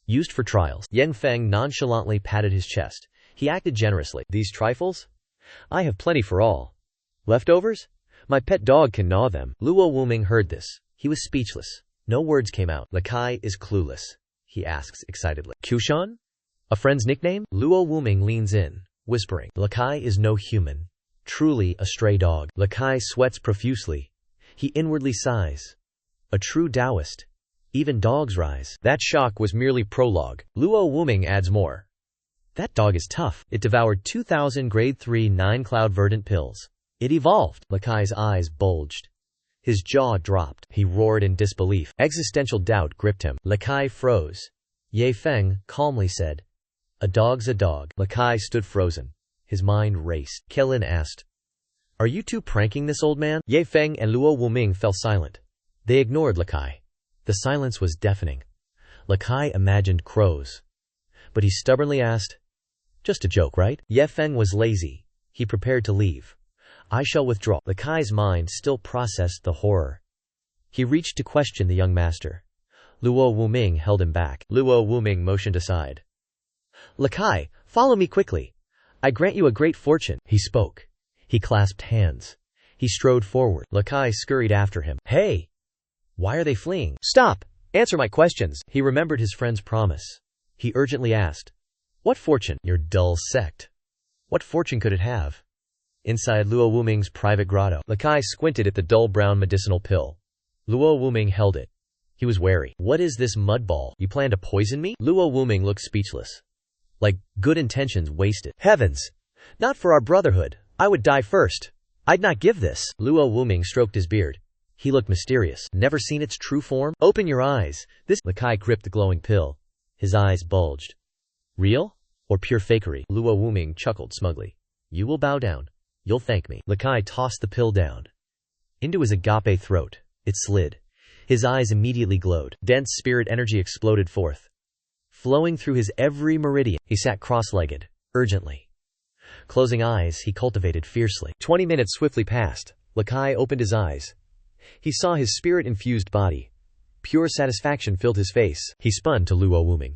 Used for trials. Ye Feng nonchalantly patted his chest. He acted generously. These trifles? I have plenty for all. Leftovers? My pet dog can gnaw them. Luo Wuming heard this. He was speechless. No words came out. Lakai is clueless, he asks excitedly. Kushan? A friend's nickname? Luo Wuming leans in, whispering. Lakai is no human. Truly a stray dog. Lakai sweats profusely. He inwardly sighs. A true Taoist. Even dogs rise. That shock was merely prologue. Luo Wuming adds more. That dog is tough. It devoured 2,000 grade 3 9-cloud verdant pills. It evolved. Lakai's eyes bulged. His jaw dropped. He roared in disbelief. Existential doubt gripped him. Lakai froze. Ye Feng calmly said, a dog's a dog. Lakai stood frozen. His mind raced. Kelin asked, are you two pranking this old man? Ye Feng and Luo Wuming fell silent. They ignored Lakai. The silence was deafening. Lakai imagined crows. But he stubbornly asked, just a joke, right? Ye Feng was lazy. He prepared to leave. I shall withdraw. Lakai's mind still processed the horror. He reached to question the young master. Luo Wuming held him back. Luo Wuming motioned aside. Lakai, follow me quickly. I grant you a great fortune. He spoke. He clasped hands. He strode forward. Lakai scurried after him. Hey! Why are they fleeing? Stop! Answer my questions. He remembered his friend's promise. He urgently asked, what fortune? Your dull sect. What fortune could it have? Inside Luo Wuming's private grotto, Lakai squinted at the dull brown medicinal pill. Luo Wuming held it. He was wary. What is this mud ball? You plan to poison me? Luo Wuming looked speechless. Like good intentions wasted. Heavens! Not for our brotherhood. I would die first. I'd not give this. Luo Wuming stroked his beard. He looked mysterious. Never seen its true form? Open your eyes. This. Lakai gripped the glowing pill. His eyes bulged. Real? Or pure fakery? Luo Wuming chuckled smugly. You will bow down. You'll thank me. Lakai tossed the pill down. Into his agape throat. It slid. His eyes immediately glowed. Dense spirit energy exploded forth. Flowing through his every meridian, he sat cross-legged, urgently. Closing eyes, he cultivated fiercely. 20 minutes swiftly passed. Lakai opened his eyes. He saw his spirit-infused body. Pure satisfaction filled his face. He spun to Luo Wuming,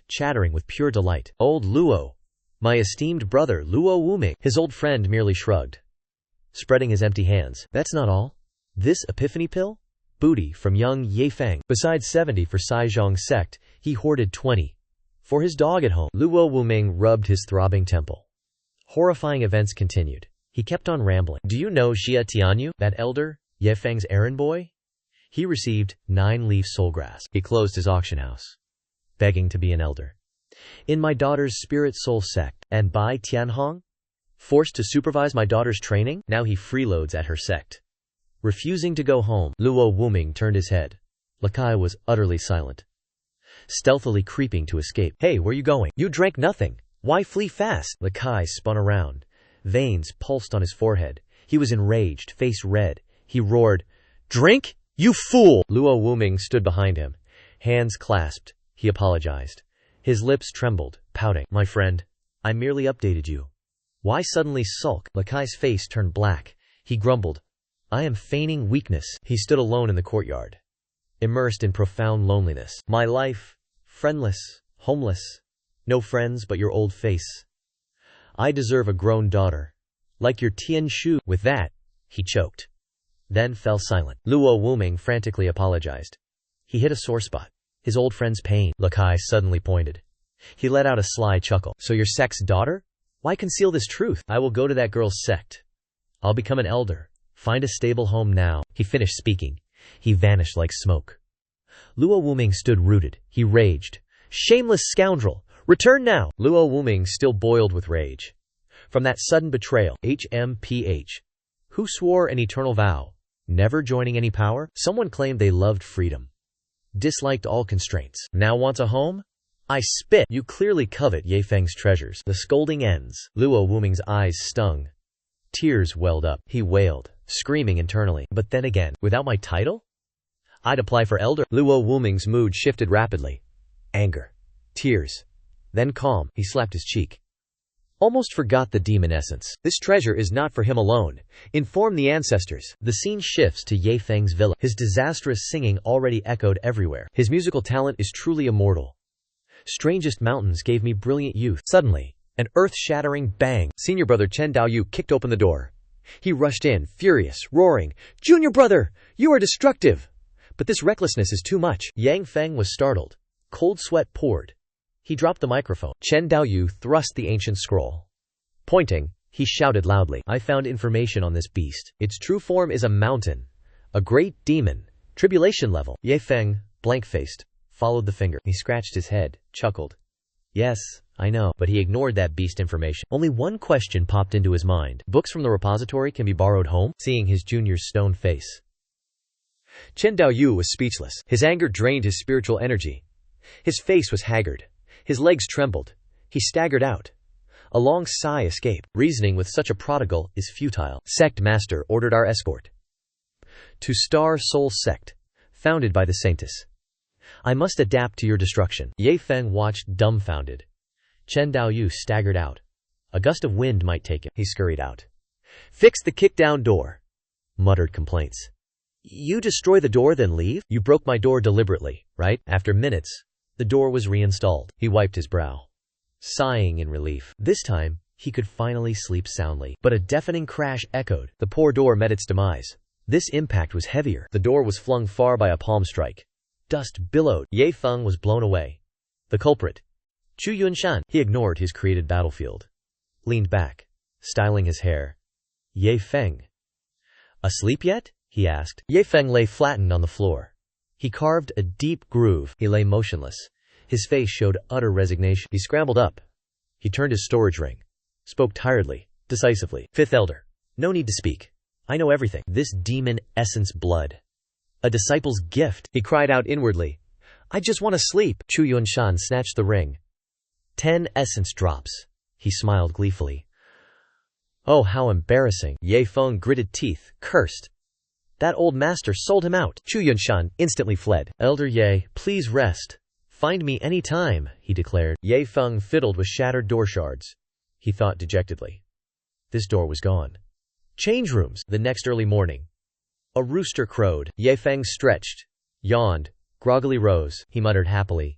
chattering with pure delight. Old Luo. My esteemed brother, Luo Wuming. His old friend merely shrugged, spreading his empty hands. That's not all. This epiphany pill? Booty from young Ye Feng. Besides 70 for Saizhong sect, he hoarded 20 for his dog at home. Luo Wuming rubbed his throbbing temple. Horrifying events continued. He kept on rambling. Do you know Xia Tianyu, that elder, Ye Feng's errand boy? He received 9-leaf soulgrass. He closed his auction house, begging to be an elder in my daughter's spirit soul sect. And Bai Tianhong? Forced to supervise my daughter's training? Now he freeloads at her sect, refusing to go home. Luo Wuming turned his head. Lakai was utterly silent, stealthily creeping to escape. Hey, where you going? You drank nothing. Why flee fast? Lakai spun around. Veins pulsed on his forehead. He was enraged, face red. He roared, Drink? You fool! Luo Wuming stood behind him, hands clasped. He apologized. His lips trembled, pouting. My friend, I merely updated you. Why suddenly sulk? Lakai's face turned black. He grumbled, I am feigning weakness. He stood alone in the courtyard, immersed in profound loneliness. My life, friendless, homeless, no friends but your old face. I deserve a grown daughter, like your Tian Shu. With that, he choked, then fell silent. Luo Wuming frantically apologized. He hit a sore spot, his old friend's pain. Lakai suddenly pointed. He let out a sly chuckle. So your sect's daughter? Why conceal this truth? I will go to that girl's sect. I'll become an elder. Find a stable home now. He finished speaking. He vanished like smoke. Luo Wuming stood rooted. He raged. Shameless scoundrel! Return now! Luo Wuming still boiled with rage from that sudden betrayal. HMPH. Who swore an eternal vow, never joining any power? Someone claimed they loved freedom, disliked all constraints. Now wants a home? I spit! You clearly covet Ye Feng's treasures. The scolding ends. Luo Wuming's eyes stung. Tears welled up. He wailed, screaming internally. But then again, without my title? I'd apply for elder. Luo Wuming's mood shifted rapidly. Anger. Tears. Then calm. He slapped his cheek. Almost forgot the demon essence. This treasure is not for him alone. Inform the ancestors. The scene shifts to Ye Feng's villa. His disastrous singing already echoed everywhere. His musical talent is truly immortal. Strangest mountains gave me brilliant youth. Suddenly, an earth-shattering bang. Senior brother Chen Daoyu kicked open the door. He rushed in, furious, roaring, Junior brother, you are destructive! But this recklessness is too much. Yang Feng was startled. Cold sweat poured. He dropped the microphone. Chen Daoyu thrust the ancient scroll. Pointing, he shouted loudly, I found information on this beast. Its true form is a mountain, a great demon, tribulation level. Ye Feng, blank-faced, followed the finger. He scratched his head, chuckled. Yes, I know, but he ignored that beast information. Only one question popped into his mind. Books from the repository can be borrowed home? Seeing his junior's stone face, Chen Daoyu was speechless. His anger drained his spiritual energy. His face was haggard. His legs trembled. He staggered out. A long sigh escaped. Reasoning with such a prodigal is futile. Sect master ordered our escort to Star Soul Sect, founded by the Saintess. I must adapt to your destruction. Ye Feng watched dumbfounded. Chen Daoyu staggered out. A gust of wind might take him. He scurried out. Fix the kick-down door. Muttered complaints. You destroy the door then leave? You broke my door deliberately, right? After minutes, the door was reinstalled. He wiped his brow, sighing in relief. This time, he could finally sleep soundly. But a deafening crash echoed. The poor door met its demise. This impact was heavier. The door was flung far by a palm strike. Dust billowed. Ye Feng was blown away. The culprit, Chu Yunshan. He ignored his created battlefield, leaned back, styling his hair. Ye Feng. Asleep yet? He asked. Ye Feng lay flattened on the floor. He carved a deep groove. He lay motionless. His face showed utter resignation. He scrambled up. He turned his storage ring. Spoke tiredly, decisively. Fifth Elder. No need to speak. I know everything. This demon essence blood. A disciple's gift. He cried out inwardly. I just want to sleep. Chu Yunshan snatched the ring. 10 essence drops. He smiled gleefully. Oh, how embarrassing. Ye Feng gritted teeth, cursed. That old master sold him out. Chu Yunshan instantly fled. Elder Ye, please rest. Find me any time, he declared. Ye Feng fiddled with shattered door shards. He thought dejectedly. This door was gone. Change rooms. The next early morning, a rooster crowed. Ye Feng stretched, yawned, groggily rose. He muttered happily.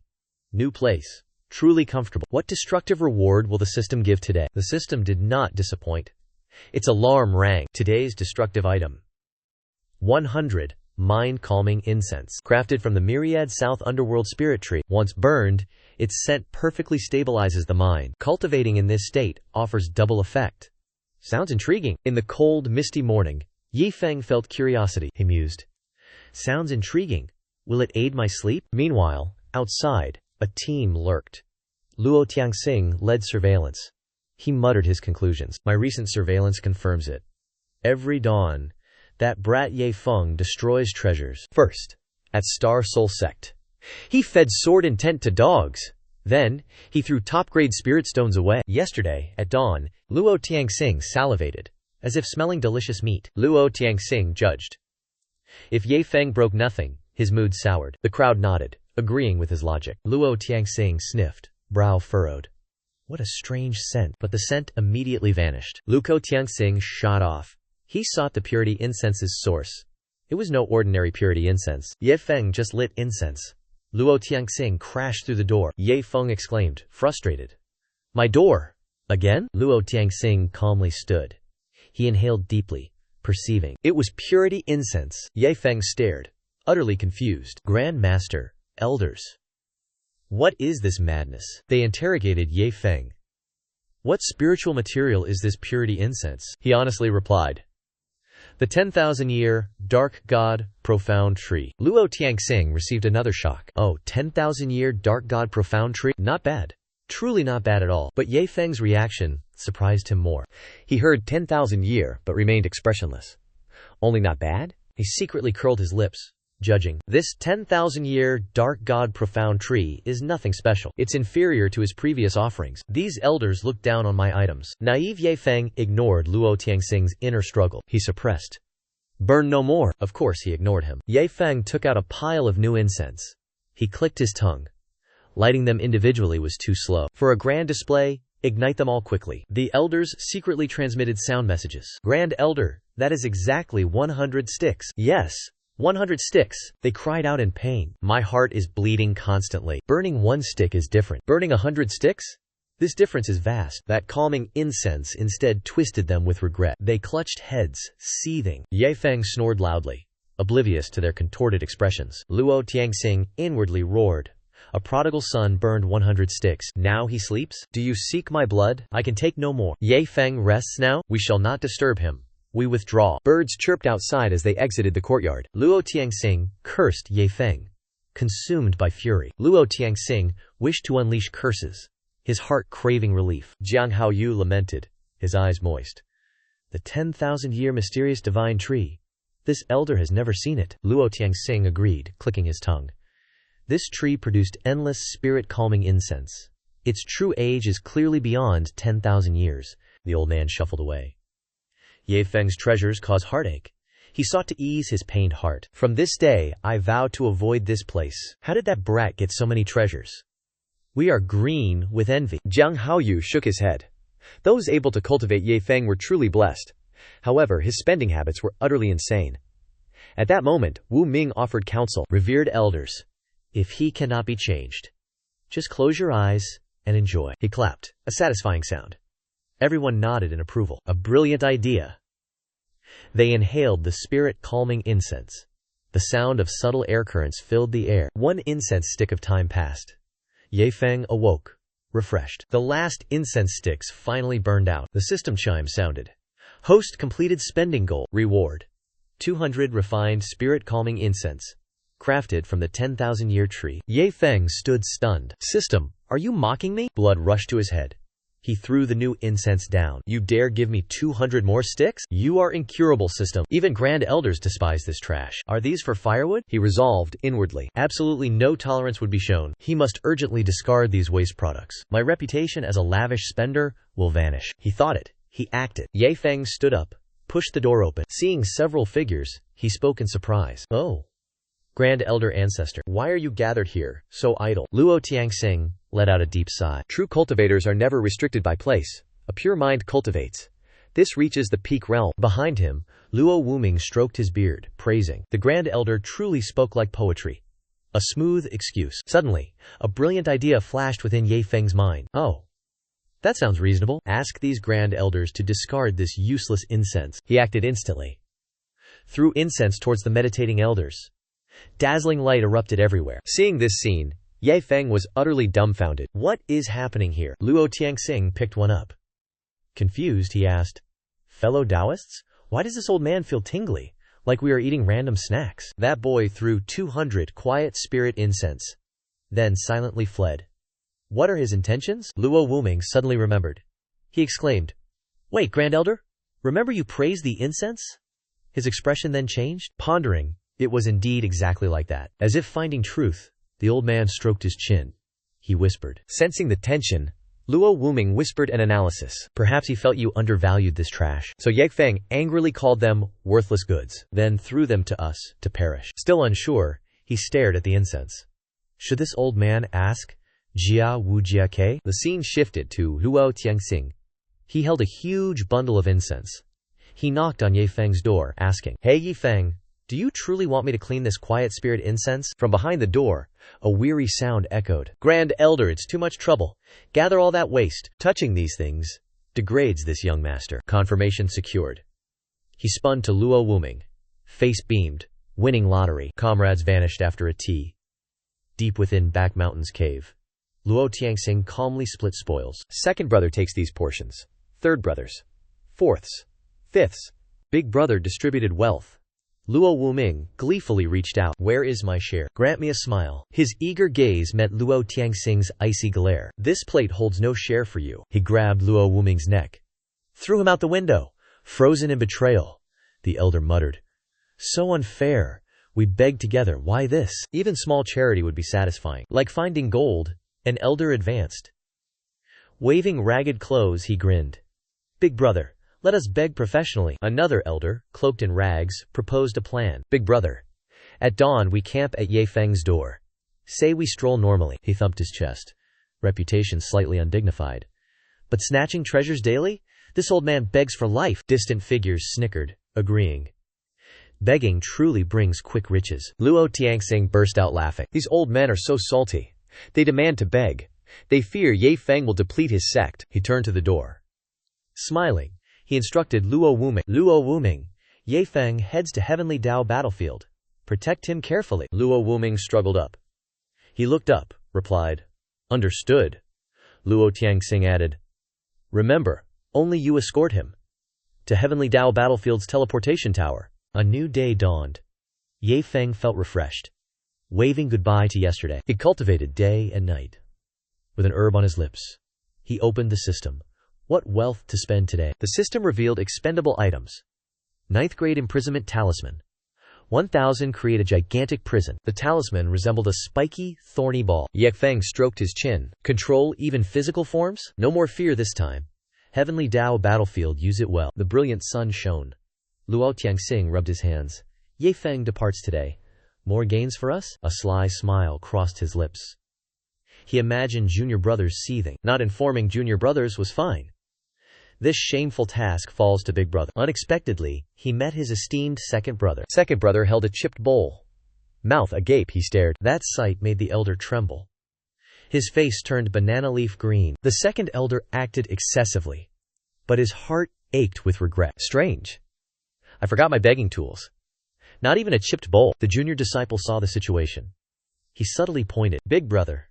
New place. Truly comfortable. What destructive reward will the system give today? The system did not disappoint. Its alarm rang. Today's destructive item. 100. Mind-calming incense. Crafted from the myriad South Underworld spirit tree. Once burned, its scent perfectly stabilizes the mind. Cultivating in this state offers double effect. Sounds intriguing. In the cold, misty morning, Yi Feng felt curiosity. He mused. Sounds intriguing. Will it aid my sleep? Meanwhile, outside, a team lurked. Luo Tianxing led surveillance. He muttered his conclusions. My recent surveillance confirms it. Every dawn, that brat Ye Feng destroys treasures. First, at Star Soul Sect, he fed sword intent to dogs. Then, he threw top-grade spirit stones away. Yesterday, at dawn, Luo Tianxing salivated, as if smelling delicious meat. Luo Tianxing judged. If Ye Feng broke nothing, his mood soured. The crowd nodded, agreeing with his logic. Luo Tianxing sniffed, brow furrowed. What a strange scent. But the scent immediately vanished. Luo Tianxing shot off. He sought the purity incense's source. It was no ordinary purity incense. Ye Feng just lit incense. Luo Tianxing crashed through the door. Ye Feng exclaimed, frustrated. My door! Again? Luo Tianxing calmly stood. He inhaled deeply, perceiving. It was purity incense. Ye Feng stared, utterly confused. Grand Master, elders. What is this madness? They interrogated Ye Feng. What spiritual material is this purity incense? He honestly replied. The 10,000-year, dark god, profound tree. Luo Tianxing received another shock. Oh, 10,000-year, dark god, profound tree? Not bad. Truly not bad at all. But Ye Feng's reaction surprised him more. He heard 10,000-year, but remained expressionless. Only not bad? He secretly curled his lips, judging. This 10,000-year, dark god, profound tree is nothing special. It's inferior to his previous offerings. These elders look down on my items. Naive Ye Feng ignored Luo Tianxing's inner struggle. He suppressed. Burn no more. Of course he ignored him. Ye Feng took out a pile of new incense. He clicked his tongue. Lighting them individually was too slow. For a grand display, ignite them all quickly. The elders secretly transmitted sound messages. Grand Elder, that is exactly 100 sticks. Yes. 100 sticks, they cried out in pain. My heart is bleeding constantly. Burning one stick is different. Burning 100 sticks? This difference is vast. That calming incense instead twisted them with regret. They clutched heads, seething. Ye Feng snored loudly, oblivious to their contorted expressions. Luo Tianxing inwardly roared. A prodigal son burned 100 sticks. Now he sleeps? Do you seek my blood? I can take no more. Ye Feng rests now? We shall not disturb him. We withdraw. Birds chirped outside as they exited the courtyard. Luo Tianxing cursed Ye Feng. Consumed by fury, Luo Tianxing wished to unleash curses, his heart craving relief. Jiang Haoyu lamented, his eyes moist. The 10,000-year mysterious divine tree. This elder has never seen it. Luo Tianxing agreed, clicking his tongue. This tree produced endless spirit-calming incense. Its true age is clearly beyond 10,000 years. The old man shuffled away. Ye Feng's treasures cause heartache. He sought to ease his pained heart. From this day, I vow to avoid this place. How did that brat get so many treasures? We are green with envy. Jiang Haoyu shook his head. Those able to cultivate Ye Feng were truly blessed. However, his spending habits were utterly insane. At that moment, Wu Ming offered counsel. Revered elders, if he cannot be changed, just close your eyes and enjoy. He clapped, a satisfying sound. Everyone nodded in approval. A brilliant idea. They inhaled the spirit-calming incense. The sound of subtle air currents filled the air. One incense stick of time passed. Ye Feng awoke, refreshed. The last incense sticks finally burned out. The system chime sounded. Host completed spending goal. Reward. 200 refined spirit-calming incense. Crafted from the 10,000-year tree. Ye Feng stood stunned. System, are you mocking me? Blood rushed to his head. He threw the new incense down. You dare give me 200 more sticks? You are incurable, system. Even grand elders despise this trash. Are these for firewood? He resolved inwardly. Absolutely no tolerance would be shown. He must urgently discard these waste products. My reputation as a lavish spender will vanish. He thought it. He acted. Ye Feng stood up, pushed the door open. Seeing several figures, he spoke in surprise. Oh. Grand Elder Ancestor, why are you gathered here, so idle? Luo Tianxing let out a deep sigh. True cultivators are never restricted by place. A pure mind cultivates. This reaches the peak realm. Behind him, Luo Wuming stroked his beard, praising. The Grand Elder truly spoke like poetry. A smooth excuse. Suddenly, a brilliant idea flashed within Ye Feng's mind. Oh, that sounds reasonable. Ask these Grand Elders to discard this useless incense. He acted instantly. Threw incense towards the meditating elders. Dazzling light erupted everywhere. Seeing this scene, Ye Feng was utterly dumbfounded. What is happening here? Luo Tianxing picked one up. Confused, he asked, "Fellow Taoists, why does this old man feel tingly, like we are eating random snacks?" That boy threw 200 quiet spirit incense, then silently fled. What are his intentions? Luo Wuming suddenly remembered. He exclaimed, "Wait, Grand Elder, remember you praised the incense?" His expression then changed. Pondering, it was indeed exactly like that. As if finding truth, the old man stroked his chin. He whispered. Sensing the tension, Luo Wuming whispered an analysis. Perhaps he felt you undervalued this trash. So Ye Feng angrily called them worthless goods, then threw them to us, to perish. Still unsure, he stared at the incense. Should this old man ask, "Jia Wu Jia Ke?" The scene shifted to Luo Tianxing. He held a huge bundle of incense. He knocked on Ye Feng's door, asking, "Hey Ye Feng, do you truly want me to clean this quiet spirit incense?" From behind the door, a weary sound echoed. "Grand Elder, it's too much trouble. Gather all that waste. Touching these things degrades this young master." Confirmation secured. He spun to Luo Wuming. Face beamed. Winning lottery. Comrades vanished after a tea. Deep within Back Mountain's cave, Luo Tianxing calmly split spoils. Second brother takes these portions. Third brothers. Fourths. Fifths. Big brother distributed wealth. Luo Wuming gleefully reached out. "Where is my share? Grant me a smile." His eager gaze met Luo Tianxing's icy glare. "This plate holds no share for you." He grabbed Luo Wuming's neck. Threw him out the window. Frozen in betrayal. The elder muttered, "So unfair. We begged together. Why this?" Even small charity would be satisfying. Like finding gold, an elder advanced. Waving ragged clothes, he grinned. "Big brother, let us beg professionally." Another elder, cloaked in rags, proposed a plan. "Big brother, at dawn we camp at Ye Feng's door. Say we stroll normally." He thumped his chest, reputation slightly undignified. "But snatching treasures daily? This old man begs for life." Distant figures snickered, agreeing. Begging truly brings quick riches. Luo Tianxing burst out laughing. "These old men are so salty. They demand to beg. They fear Ye Feng will deplete his sect." He turned to the door. Smiling, he instructed Luo Wuming. "Luo Wuming, Ye Feng heads to Heavenly Dao battlefield. Protect him carefully." Luo Wuming struggled up. He looked up, replied, "Understood." Luo Tianxing added, "Remember, only you escort him to Heavenly Dao battlefield's teleportation tower." A new day dawned. Ye Feng felt refreshed. Waving goodbye to yesterday, he cultivated day and night. With an herb on his lips, he opened the system. What wealth to spend today? The system revealed expendable items. 9th grade imprisonment talisman. 1000 create a gigantic prison. The talisman resembled a spiky, thorny ball. Ye Feng stroked his chin. Control even physical forms? No more fear this time. Heavenly Dao battlefield, use it well. The brilliant sun shone. Luo Tianxing rubbed his hands. Ye Feng departs today. More gains for us? A sly smile crossed his lips. He imagined junior brothers seething. Not informing junior brothers was fine. This shameful task falls to big brother. Unexpectedly, he met his esteemed second brother. Second brother held a chipped bowl. Mouth agape, he stared. That sight made the elder tremble. His face turned banana leaf green. The second elder acted excessively, but his heart ached with regret. Strange. I forgot my begging tools. Not even a chipped bowl. The junior disciple saw the situation. He subtly pointed. Big brother,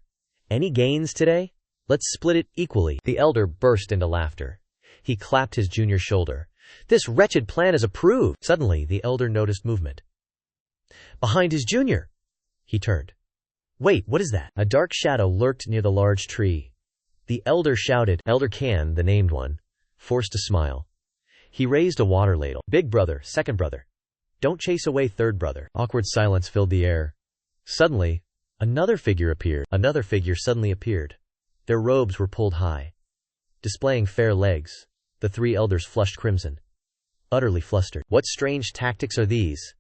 any gains today? Let's split it equally. The elder burst into laughter. He clapped his junior's shoulder. This wretched plan is approved. Suddenly, the elder noticed movement behind his junior. He turned. Wait, what is that? A dark shadow lurked near the large tree. The elder shouted. Elder Can, the named one, forced a smile. He raised a water ladle. Big brother, second brother. Don't chase away third brother. Awkward silence filled the air. Suddenly, another figure appeared. Another figure suddenly appeared. Their robes were pulled high, displaying fair legs. The three elders flushed crimson, utterly flustered. What strange tactics are these?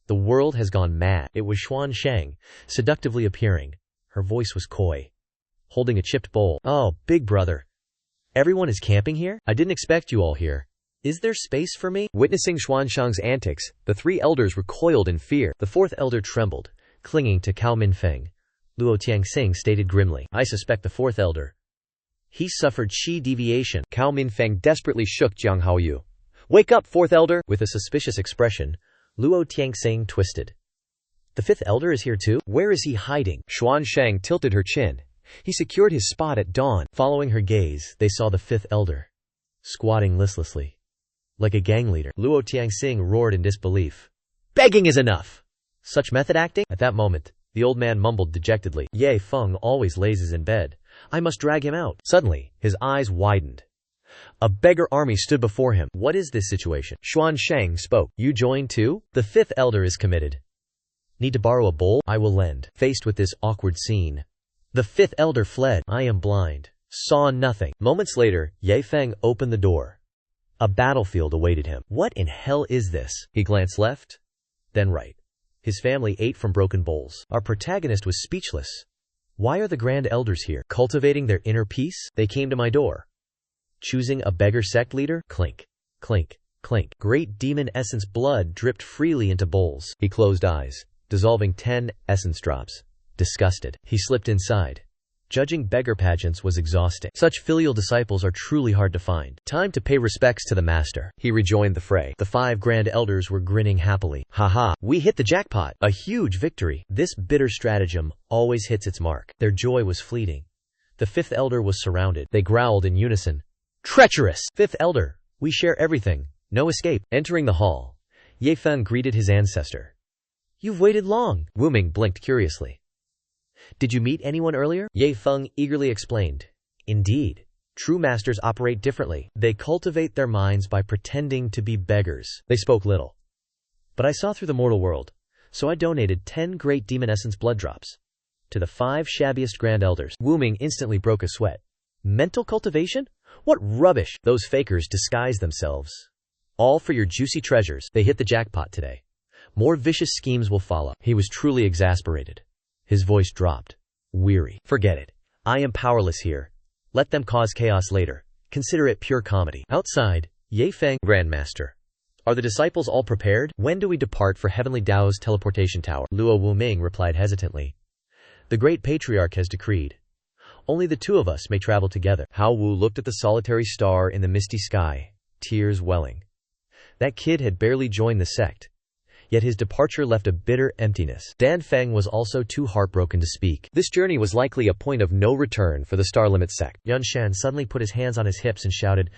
The world has gone mad. It was Xuan Shang, seductively appearing. Her voice was coy, holding a chipped bowl. Oh, big brother. Everyone is camping here? I didn't expect you all here. Is there space for me? Witnessing Xuanshang's antics, the three elders recoiled in fear. The fourth elder trembled, clinging to Cao Minfeng. Luo Tianxing stated grimly, I suspect the fourth elder. He suffered qi deviation. Cao Minfeng desperately shook Jiang Haoyu. Wake up, fourth elder! With a suspicious expression, Luo Tianxing twisted. The fifth elder is here too? Where is he hiding? Xuanshang tilted her chin. He secured his spot at dawn. Following her gaze, they saw the fifth elder, squatting listlessly, like a gang leader. Luo Tianxing roared in disbelief. Begging is enough! Such method acting? At that moment, the old man mumbled dejectedly. Ye Feng always lazes in bed. I must drag him out. Suddenly, his eyes widened. A beggar army stood before him. What is this situation? Xuanshang spoke. You join too? The fifth elder is committed. Need to borrow a bowl? I will lend. Faced with this awkward scene, the fifth elder fled. I am blind. Saw nothing. Moments later, Ye Feng opened the door. A battlefield awaited him. What in hell is this? He glanced left, then right. His family ate from broken bowls. Our protagonist was speechless. Why are the grand elders here? Cultivating their inner peace? They came to my door. Choosing a beggar sect leader? Clink, clink, clink. Great demon essence blood dripped freely into bowls. He closed eyes, dissolving 10 essence drops. Disgusted, he slipped inside. Judging beggar pageants was exhausting. Such filial disciples are truly hard to find. Time to pay respects to the master. He rejoined the fray. The 5 grand elders were grinning happily. Haha, we hit the jackpot. A huge victory. This bitter stratagem always hits its mark. Their joy was fleeting. The 5th elder was surrounded. They growled in unison. Treacherous! 5th elder, we share everything. No escape. Entering the hall, Ye Feng greeted his ancestor. You've waited long. Wu Ming blinked curiously. Did you meet anyone earlier? Ye Feng eagerly explained. Indeed. True masters operate differently. They cultivate their minds by pretending to be beggars. They spoke little. But I saw through the mortal world, so I donated 10 great demon essence blood drops to the 5 shabbiest grand elders. Wu Ming instantly broke a sweat. Mental cultivation? What rubbish! Those fakers disguise themselves. All for your juicy treasures. They hit the jackpot today. More vicious schemes will follow. He was truly exasperated. His voice dropped. Weary. Forget it. I am powerless here. Let them cause chaos later. Consider it pure comedy. Outside, Ye Feng, Grandmaster. Are the disciples all prepared? When do we depart for Heavenly Tao's teleportation tower? Luo Wuming replied hesitantly. The great patriarch has decreed. Only the 2 of us may travel together. Hao Wu looked at the solitary star in the misty sky, tears welling. That kid had barely joined the sect. Yet his departure left a bitter emptiness. Dan Feng was also too heartbroken to speak. This journey was likely a point of no return for the Star Limit sect. Yunshan suddenly put his hands on his hips and shouted,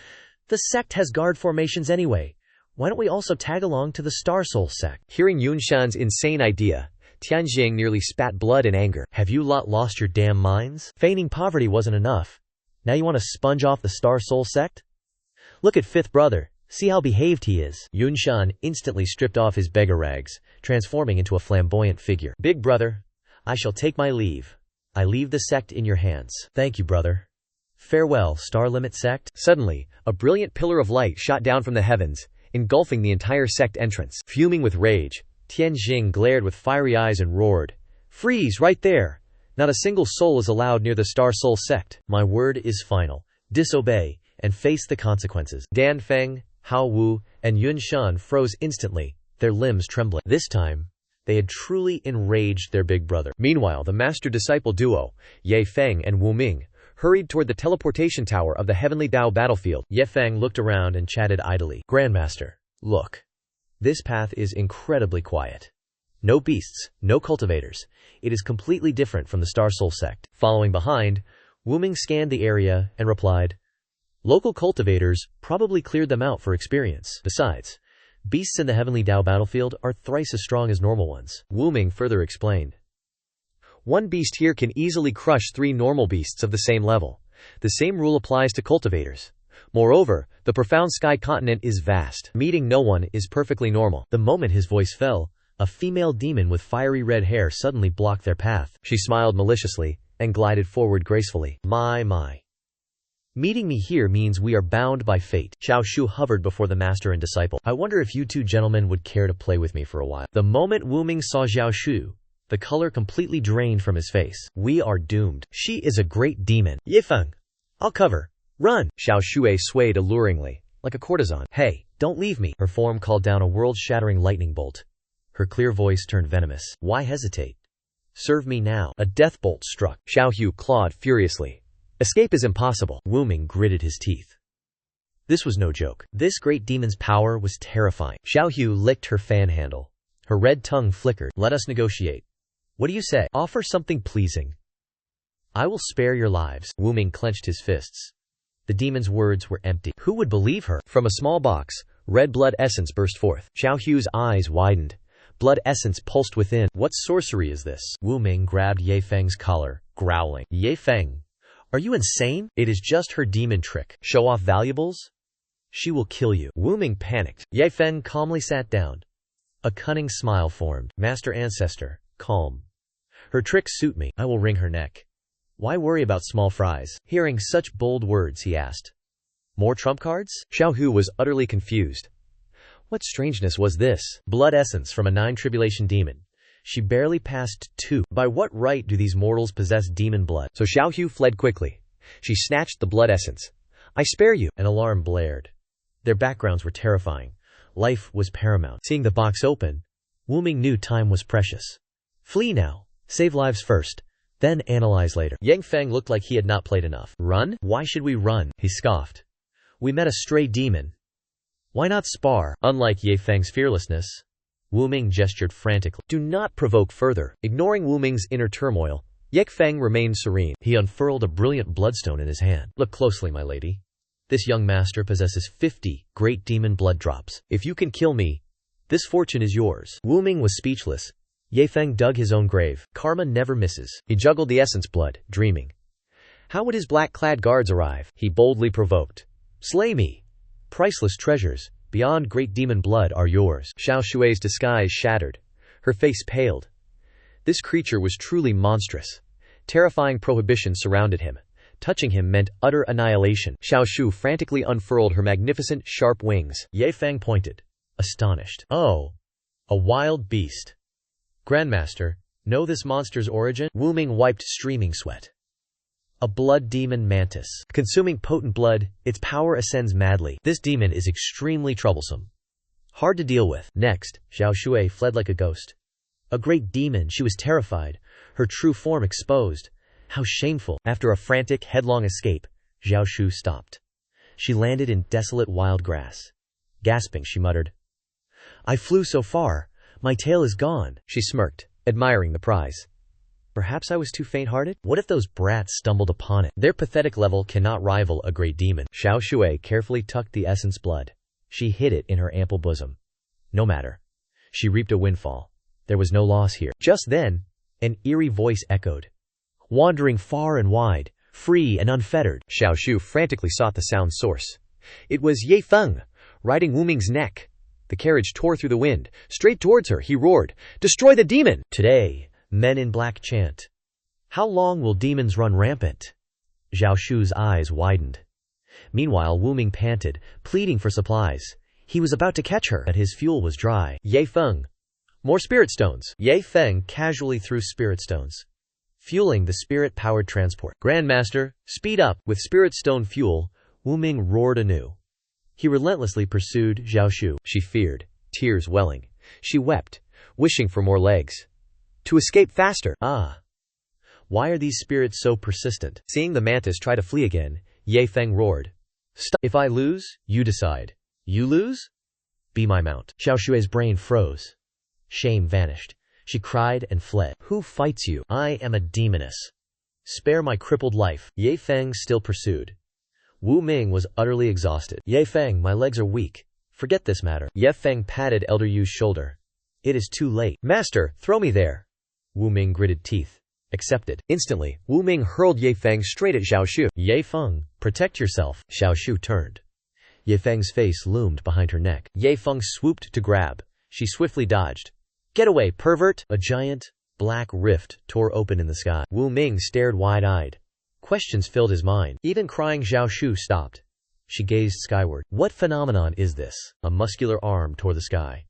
The sect has guard formations anyway. Why don't we also tag along to the Star Soul sect? Hearing Yunshan's insane idea, Tianjing nearly spat blood in anger. Have you lot lost your damn minds? Feigning poverty wasn't enough. Now you want to sponge off the Star Soul sect? Look at 5th brother. See how behaved he is. Yunshan instantly stripped off his beggar rags, transforming into a flamboyant figure. Big brother, I shall take my leave. I leave the sect in your hands. Thank you, brother. Farewell, Star Limit sect. Suddenly, a brilliant pillar of light shot down from the heavens, engulfing the entire sect entrance. Fuming with rage, Tianjing glared with fiery eyes and roared. Freeze right there! Not a single soul is allowed near the Star Soul sect. My word is final. Disobey, and face the consequences. Dan Feng, Hao Wu, and Yunshan froze instantly, their limbs trembling. This time, they had truly enraged their big brother. Meanwhile, the master-disciple duo, Ye Feng and Wu Ming, hurried toward the teleportation tower of the Heavenly Tao battlefield. Ye Feng looked around and chatted idly. Grandmaster, look. This path is incredibly quiet. No beasts, no cultivators. It is completely different from the Star Soul sect. Following behind, Wu Ming scanned the area and replied, Local cultivators probably cleared them out for experience. Besides, beasts in the Heavenly Tao battlefield are thrice as strong as normal ones. Wu Ming further explained. One beast here can easily crush 3 normal beasts of the same level. The same rule applies to cultivators. Moreover, the profound sky continent is vast. Meeting no one is perfectly normal. The moment his voice fell, a female demon with fiery red hair suddenly blocked their path. She smiled maliciously and glided forward gracefully. My. Meeting me here means we are bound by fate. Xiao Shu hovered before the master and disciple. I wonder if you 2 gentlemen would care to play with me for a while. The moment Wu Ming saw Xiao Shu, the color completely drained from his face. We are doomed. She is a great demon. Ye Feng, I'll cover. Run! Xiao Shue swayed alluringly, like a courtesan. Hey, don't leave me. Her form called down a world-shattering lightning bolt. Her clear voice turned venomous. Why hesitate? Serve me now. A death bolt struck. Xiaohu clawed furiously. Escape is impossible. Wu Ming gritted his teeth. This was no joke. This great demon's power was terrifying. Xiaohu licked her fan handle. Her red tongue flickered. Let us negotiate. What do you say? Offer something pleasing. I will spare your lives. Wu Ming clenched his fists. The demon's words were empty. Who would believe her? From a small box, red blood essence burst forth. Xiaohu's eyes widened. Blood essence pulsed within. What sorcery is this? Wu Ming grabbed Ye Feng's collar, growling. Ye Feng, are you insane? It is just her demon trick. Show off valuables? She will kill you. Wu Ming panicked. Ye Feng calmly sat down. A cunning smile formed. Master Ancestor, calm. Her tricks suit me. I will wring her neck. Why worry about small fries? Hearing such bold words, he asked. More trump cards? Xiaohu was utterly confused. What strangeness was this? Blood essence from a 9 tribulation demon. She barely passed 2. By what right do these mortals possess demon blood? So Xiaohu fled quickly. She snatched the blood essence. I spare you. An alarm blared. Their backgrounds were terrifying. Life was paramount. Seeing the box open, Wu Ming knew time was precious. Flee now. Save lives first. Then analyze later. Yang Feng looked like he had not played enough. Run? Why should we run? He scoffed. We met a stray demon. Why not spar? Unlike Ye Feng's fearlessness, Wu Ming gestured frantically. Do not provoke further. Ignoring Wu Ming's inner turmoil, Ye Feng remained serene. He unfurled a brilliant bloodstone in his hand. Look closely, my lady. This young master possesses 50 great demon blood drops. If you can kill me, this fortune is yours. Wu Ming was speechless. Ye Feng dug his own grave. Karma never misses. He juggled the essence blood, dreaming. How would his black-clad guards arrive? He boldly provoked. Slay me. Priceless treasures, beyond great demon blood, are yours. Xiao Shui's disguise shattered. Her face paled. This creature was truly monstrous. Terrifying prohibition surrounded him. Touching him meant utter annihilation. Xiao Shu frantically unfurled her magnificent, sharp wings. Ye Feng pointed, astonished. Oh, a wild beast. Grandmaster, know this monster's origin? Wu Ming wiped streaming sweat. A blood demon mantis. Consuming potent blood, its power ascends madly. This demon is extremely troublesome. Hard to deal with. Next, Xiao Shui fled like a ghost. A great demon, she was terrified. Her true form exposed. How shameful. After a frantic, headlong escape, Xiao Shu stopped. She landed in desolate wild grass. Gasping, she muttered. I flew so far. My tail is gone. She smirked, admiring the prize. Perhaps I was too faint-hearted? What if those brats stumbled upon it? Their pathetic level cannot rival a great demon. Xiao Shui carefully tucked the essence blood. She hid it in her ample bosom. No matter. She reaped a windfall. There was no loss here. Just then, an eerie voice echoed. Wandering far and wide, free and unfettered. Xiao Shu frantically sought the sound source. It was Ye Feng, riding Wu Ming's neck. The carriage tore through the wind. Straight towards her, he roared, Destroy the demon! Today, men in black chant. How long will demons run rampant? Xiao Shu's eyes widened. Meanwhile, Wu Ming panted, pleading for supplies. He was about to catch her, but his fuel was dry. Ye Feng. More spirit stones. Ye Feng casually threw spirit stones, fueling the spirit-powered transport. Grandmaster, speed up. With spirit stone fuel, Wu Ming roared anew. He relentlessly pursued Xiao Shu. She feared, tears welling. She wept, wishing for more legs. To escape faster. Ah. Why are these spirits so persistent? Seeing the mantis try to flee again, Ye Feng roared. Stop. If I lose, you decide. You lose? Be my mount. Xiao Shui's brain froze. Shame vanished. She cried and fled. Who fights you? I am a demoness. Spare my crippled life. Ye Feng still pursued. Wu Ming was utterly exhausted. Ye Feng, my legs are weak. Forget this matter. Ye Feng patted Elder Yu's shoulder. It is too late. Master, throw me there. Wu Ming gritted teeth. Accepted. Instantly, Wu Ming hurled Ye Feng straight at Xiao Shu. Ye Feng, protect yourself. Xiao Shu turned. Ye Feng's face loomed behind her neck. Ye Feng swooped to grab. She swiftly dodged. Get away, pervert! A giant, black rift tore open in the sky. Wu Ming stared wide-eyed. Questions filled his mind. Even crying Xiao Shu stopped. She gazed skyward. What phenomenon is this? A muscular arm tore the sky.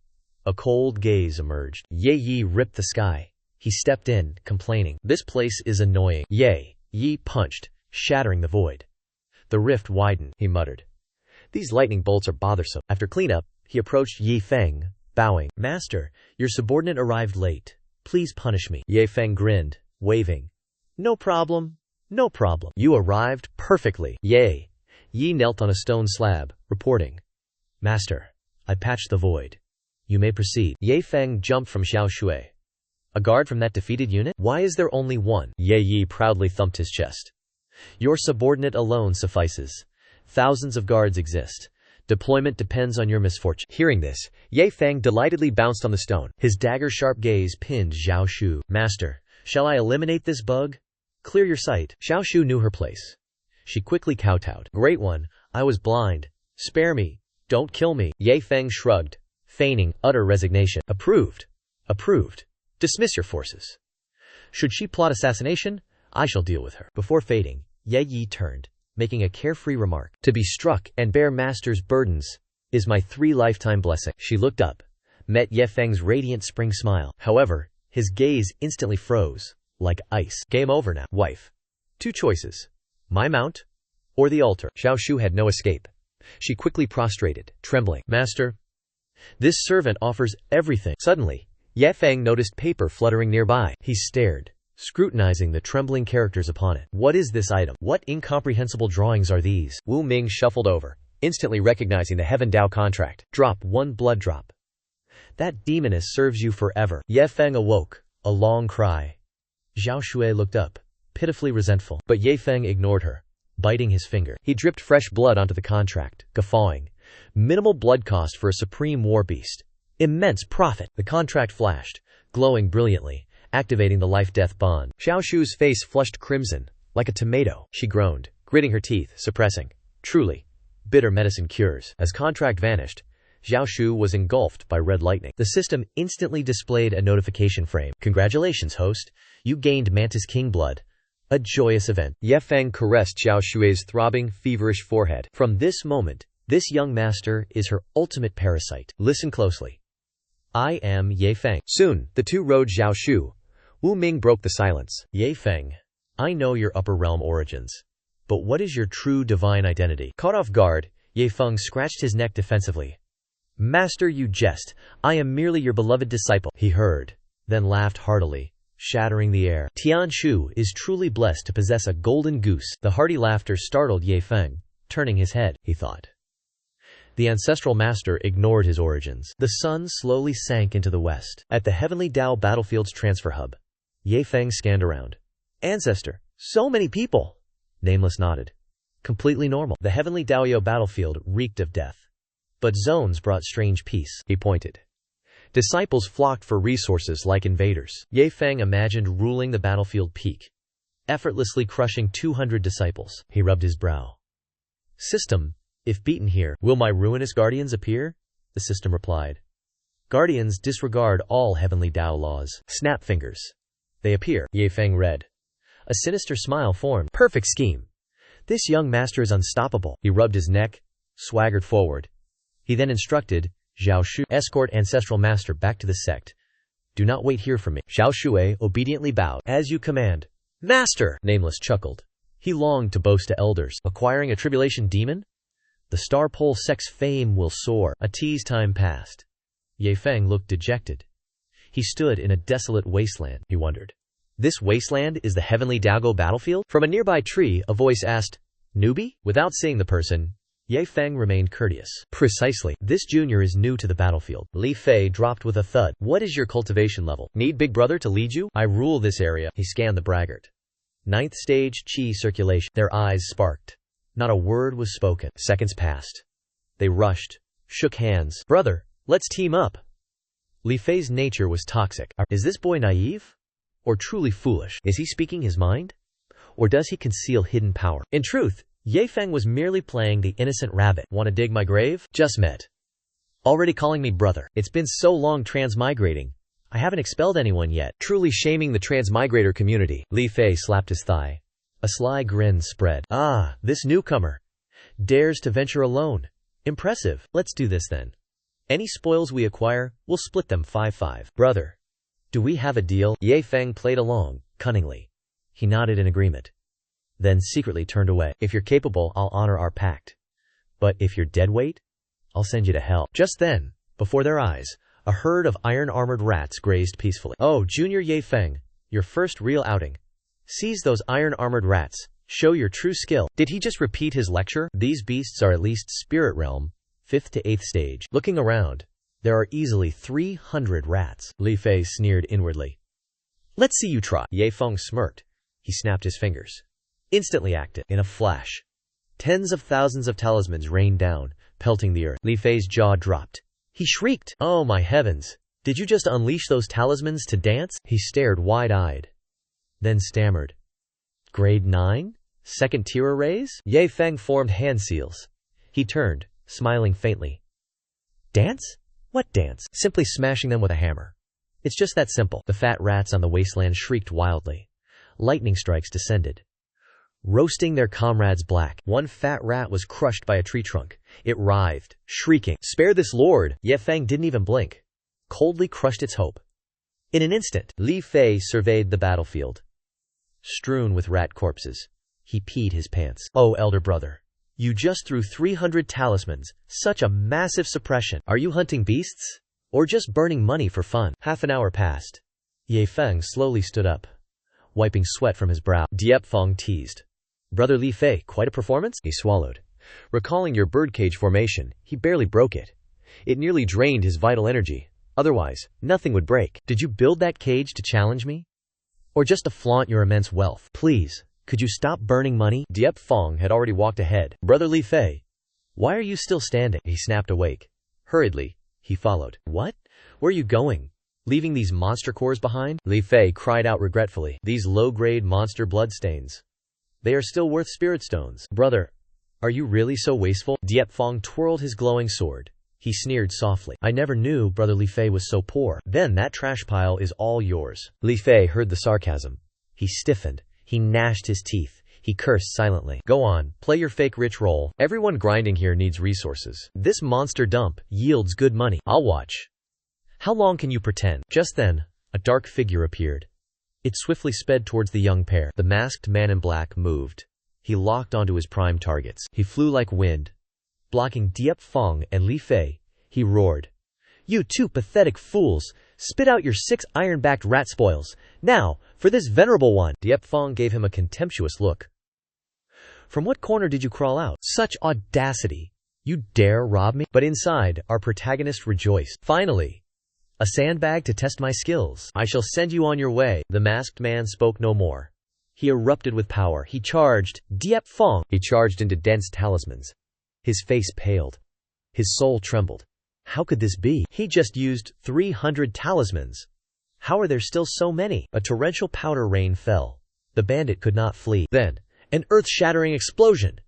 A cold gaze emerged. Ye Yi ripped the sky. He stepped in, complaining. This place is annoying. Ye Yi punched, shattering the void. The rift widened, he muttered. These lightning bolts are bothersome. After cleanup, he approached Yi Feng, bowing. Master, your subordinate arrived late. Please punish me. Ye Feng grinned, waving. No problem. No problem. You arrived perfectly. Yay. Yi knelt on a stone slab, reporting. Master, I patched the void. You may proceed. Ye Feng jumped from Xiao Shui. A guard from that defeated unit? Why is there only one? Ye Yi proudly thumped his chest. Your subordinate alone suffices. Thousands of guards exist. Deployment depends on your misfortune. Hearing this, Ye Feng delightedly bounced on the stone. His dagger-sharp gaze pinned Zhao Shu. Master, shall I eliminate this bug? Clear your sight. Xiao Shu knew her place. She quickly kowtowed. Great one, I was blind. Spare me. Don't kill me. Ye Feng shrugged, feigning utter resignation. Approved. Approved. Dismiss your forces. Should she plot assassination, I shall deal with her. Before fading, Ye Yi turned, making a carefree remark. To be struck and bear master's burdens is my 3 lifetime blessing. She looked up, met Ye Feng's radiant spring smile. However, his gaze instantly froze, like ice. Game over now, wife. 2 choices. My mount, or the altar. Xiao Shu had no escape. She quickly prostrated, trembling. Master, this servant offers everything. Suddenly, Ye Feng noticed paper fluttering nearby. He stared, scrutinizing the trembling characters upon it. What is this item? What incomprehensible drawings are these? Wu Ming shuffled over, instantly recognizing the Heaven Dao contract. Drop 1 blood drop. That demoness serves you forever. Ye Feng awoke, a long cry. Zhao Shui looked up, pitifully resentful. But Ye Feng ignored her, biting his finger. He dripped fresh blood onto the contract, guffawing. Minimal blood cost for a supreme war beast. Immense profit. The contract flashed, glowing brilliantly, activating the life-death bond. Xiao Shu's face flushed crimson, like a tomato. She groaned, gritting her teeth, suppressing. Truly, bitter medicine cures. As contract vanished, Xiao Shu was engulfed by red lightning. The system instantly displayed a notification frame. Congratulations, host. You gained Mantis King blood. A joyous event. Ye Feng caressed Xiao Shui's throbbing, feverish forehead. From this moment, this young master is her ultimate parasite. Listen closely. I am Ye Feng. Soon, the two rode Zhao Shu. Wu Ming broke the silence. Ye Feng, I know your upper realm origins. But what is your true divine identity? Caught off guard, Ye Feng scratched his neck defensively. Master, you jest. I am merely your beloved disciple. He heard, then laughed heartily, shattering the air. Tian Shu is truly blessed to possess a golden goose. The hearty laughter startled Ye Feng. Turning his head, he thought. The ancestral master ignored his origins. The sun slowly sank into the west. At the Heavenly Dao Battlefield's transfer hub, Ye Feng scanned around. Ancestor, so many people. Nameless nodded. Completely normal. The Heavenly Daoyo battlefield reeked of death. But zones brought strange peace. He pointed. Disciples flocked for resources like invaders. Ye Feng imagined ruling the battlefield peak, effortlessly crushing 200 disciples. He rubbed his brow. System, if beaten here, will my ruinous guardians appear? The system replied. Guardians disregard all Heavenly Dao laws. Snap fingers. They appear. Ye Feng read. A sinister smile formed. Perfect scheme. This young master is unstoppable. He rubbed his neck, swaggered forward. He then instructed, Zhao Shu, escort ancestral master back to the sect. Do not wait here for me. Xiao Shui obediently bowed. As you command. Master! Nameless chuckled. He longed to boast to elders. Acquiring a tribulation demon? The star pole sect's fame will soar. A tease time passed. Ye Feng looked dejected. He stood in a desolate wasteland, he wondered. This wasteland is the Heavenly Dago battlefield? From a nearby tree, a voice asked, Newbie? Without seeing the person, Ye Feng remained courteous. Precisely. This junior is new to the battlefield. Li Fei dropped with a thud. What is your cultivation level? Need Big Brother to lead you? I rule this area. He scanned the braggart. 9th stage Qi circulation. Their eyes sparked. Not a word was spoken. Seconds passed. They rushed, shook hands. Brother, let's team up. Li Fei's nature was toxic. Is this boy naive? Or truly foolish? Is he speaking his mind? Or does he conceal hidden power? In truth, Ye Feng was merely playing the innocent rabbit. Wanna dig my grave? Just met. Already calling me brother. It's been so long transmigrating. I haven't expelled anyone yet. Truly shaming the transmigrator community. Li Fei slapped his thigh. A sly grin spread. Ah, this newcomer. Dares to venture alone. Impressive. Let's do this then. Any spoils we acquire, we'll split them 5-5. Brother. Do we have a deal? Ye Feng played along, cunningly. He nodded in agreement. Then secretly turned away. If you're capable, I'll honor our pact. But if you're deadweight, I'll send you to hell. Just then, before their eyes, a herd of iron-armored rats grazed peacefully. Oh, Junior Ye Feng, your first real outing. Seize those iron-armored rats. Show your true skill. Did he just repeat his lecture? These beasts are at least spirit realm, 5th to 8th stage. Looking around, there are easily 300 rats. Li Fei sneered inwardly. Let's see you try. Ye Feng smirked. He snapped his fingers. Instantly active. In a flash, tens of thousands of talismans rained down, pelting the earth. Li Fei's jaw dropped. He shrieked. Oh my heavens! Did you just unleash those talismans to dance? He stared wide-eyed, then stammered. Grade 9? Second tier arrays? Ye Feng formed hand seals. He turned, smiling faintly. Dance? What dance? Simply smashing them with a hammer. It's just that simple. The fat rats on the wasteland shrieked wildly. Lightning strikes descended, roasting their comrades black. One fat rat was crushed by a tree trunk. It writhed, shrieking, "Spare this lord!" Ye Feng didn't even blink, coldly crushed its hope. In an instant, Li Fei surveyed the battlefield, strewn with rat corpses. He peed his pants. Oh, elder brother, you just threw 300 talismans, such a massive suppression. Are you hunting beasts? Or just burning money for fun? Half an hour passed. Ye Feng slowly stood up, wiping sweat from his brow. Diep Fong teased. Brother Li Fei, quite a performance? He swallowed. Recalling your birdcage formation, he barely broke it. It nearly drained his vital energy. Otherwise, nothing would break. Did you build that cage to challenge me? Or just to flaunt your immense wealth? Please, could you stop burning money? Diep Fong had already walked ahead. Brother Li Fei, why are you still standing? He snapped awake. Hurriedly, he followed. What? Where are you going? Leaving these monster cores behind? Li Fei cried out regretfully. These low-grade monster bloodstains. They are still worth spirit stones. Brother, are you really so wasteful? Diep Fong twirled his glowing sword. He sneered softly. I never knew Brother Li Fei was so poor. Then that trash pile is all yours. Li Fei heard the sarcasm. He stiffened. He gnashed his teeth. He cursed silently. Go on, play your fake rich role. Everyone grinding here needs resources. This monster dump yields good money. I'll watch. How long can you pretend? Just then, a dark figure appeared. It swiftly sped towards the young pair. The masked man in black moved. He locked onto his prime targets. He flew like wind, blocking Diep Fong and Li Fei. He roared. You two pathetic fools! Spit out your 6 iron-backed rat spoils. Now, for this venerable one! Diep Fong gave him a contemptuous look. From what corner did you crawl out? Such audacity! You dare rob me? But inside, our protagonist rejoiced. Finally! A sandbag to test my skills. I shall send you on your way. The masked man spoke no more. He erupted with power. He charged. Diep Fong! He charged into dense talismans. His face paled. His soul trembled. How could this be? He just used 300 talismans. How are there still so many? A torrential powder rain fell. The bandit could not flee. Then, an earth-shattering explosion.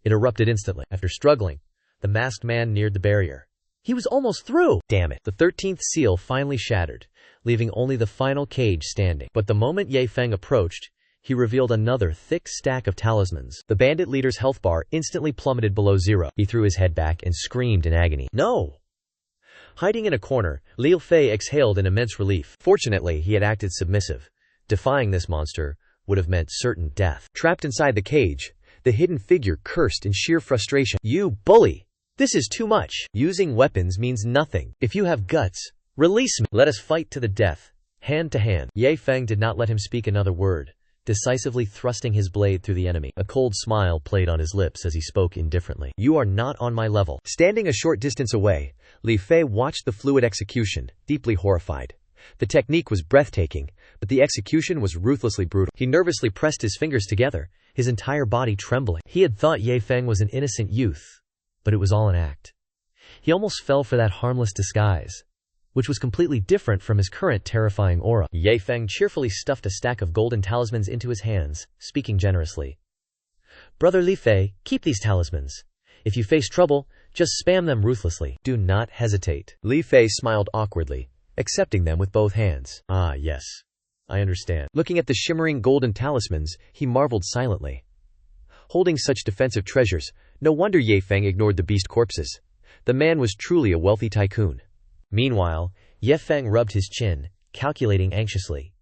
It erupted instantly. After struggling, the masked man neared the barrier. He was almost through. Damn it. The 13th seal finally shattered, leaving only the final cage standing. But the moment Ye Feng approached, he revealed another thick stack of talismans. The bandit leader's health bar instantly plummeted below 0. He threw his head back and screamed in agony. No! Hiding in a corner, Li Fei exhaled in immense relief. Fortunately, he had acted submissive. Defying this monster would have meant certain death. Trapped inside the cage, the hidden figure cursed in sheer frustration. You bully! This is too much. Using weapons means nothing. If you have guts, release me. Let us fight to the death, hand to hand. Ye Feng did not let him speak another word, decisively thrusting his blade through the enemy. A cold smile played on his lips as he spoke indifferently. You are not on my level. Standing a short distance away, Li Fei watched the fluid execution, deeply horrified. The technique was breathtaking, but the execution was ruthlessly brutal. He nervously pressed his fingers together, his entire body trembling. He had thought Ye Feng was an innocent youth, but it was all an act. He almost fell for that harmless disguise, which was completely different from his current terrifying aura. Ye Feng cheerfully stuffed a stack of golden talismans into his hands, speaking generously. Brother Li Fei, keep these talismans. If you face trouble, just spam them ruthlessly. Do not hesitate. Li Fei smiled awkwardly, accepting them with both hands. Ah, yes. I understand. Looking at the shimmering golden talismans, he marveled silently. Holding such defensive treasures, no wonder Ye Feng ignored the beast corpses. The man was truly a wealthy tycoon. Meanwhile, Ye Feng rubbed his chin, calculating anxiously.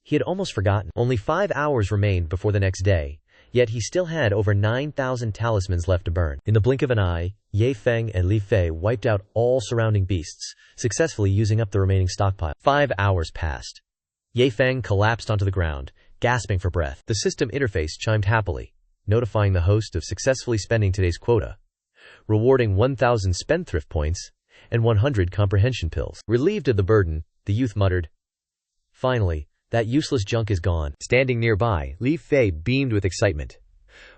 He had almost forgotten. Only 5 hours remained before the next day, Yet he still had over 9,000 talismans left to burn. In the blink of an eye, Ye Feng and Li Fei wiped out all surrounding beasts, successfully using up the remaining stockpile. 5 hours passed. Ye Feng collapsed onto the ground, gasping for breath. The system interface chimed happily, notifying the host of successfully spending today's quota, rewarding 1,000 spendthrift points and 100 comprehension pills. Relieved of the burden, the youth muttered, "Finally, that useless junk is gone." Standing nearby, Li Fei beamed with excitement.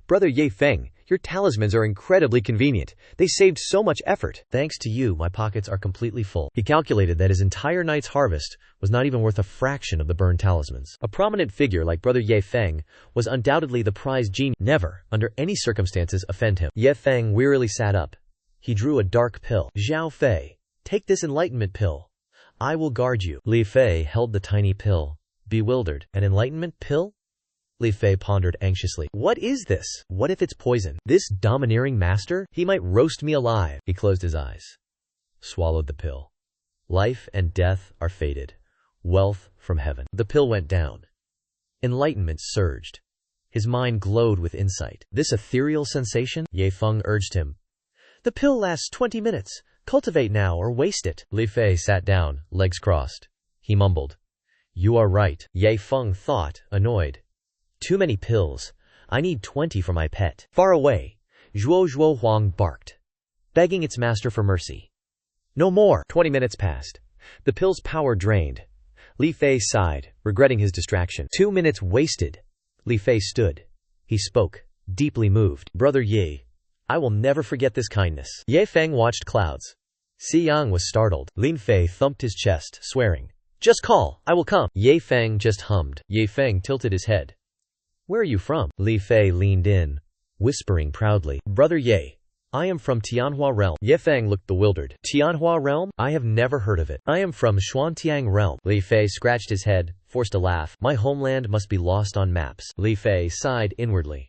"Brother Ye Feng, your talismans are incredibly convenient. They saved so much effort. Thanks to you, my pockets are completely full." He calculated that his entire night's harvest was not even worth a fraction of the burned talismans. A prominent figure like Brother Ye Feng was undoubtedly the prized genius. Never, under any circumstances, offend him. Ye Feng wearily sat up. He drew a dark pill. "Zhao Fei, take this enlightenment pill. I will guard you." Li Fei held the tiny pill, bewildered. "An enlightenment pill?" Li Fei pondered anxiously. "What is this? What if it's poison? This domineering master? He might roast me alive." He closed his eyes, swallowed the pill. Life and death are fated. Wealth from heaven. The pill went down. Enlightenment surged. His mind glowed with insight. "This ethereal sensation?" Ye Feng urged him. "The pill lasts 20 minutes. Cultivate now or waste it." Li Fei sat down, legs crossed. He mumbled, "You are right." Ye Feng thought, annoyed. "Too many pills. I need 20 for my pet." Far away, Zhuo Huang barked, begging its master for mercy. "No more." 20 minutes passed. The pill's power drained. Li Fei sighed, regretting his distraction. 2 minutes wasted. Li Fei stood. He spoke, deeply moved. "Brother Ye, I will never forget this kindness." Ye Feng watched clouds. Si Yang was startled. Lin Fei thumped his chest, swearing, "Just call, I will come." Ye Feng just hummed. Ye Feng tilted his head. "Where are you from?" Li Fei leaned in, whispering proudly, "Brother Ye, I am from Tianhua realm." Ye Feng looked bewildered. "Tianhua realm? I have never heard of it." "I am from Xuantiang realm." Li Fei scratched his head, forced a laugh. "My homeland must be lost on maps." Li Fei sighed inwardly.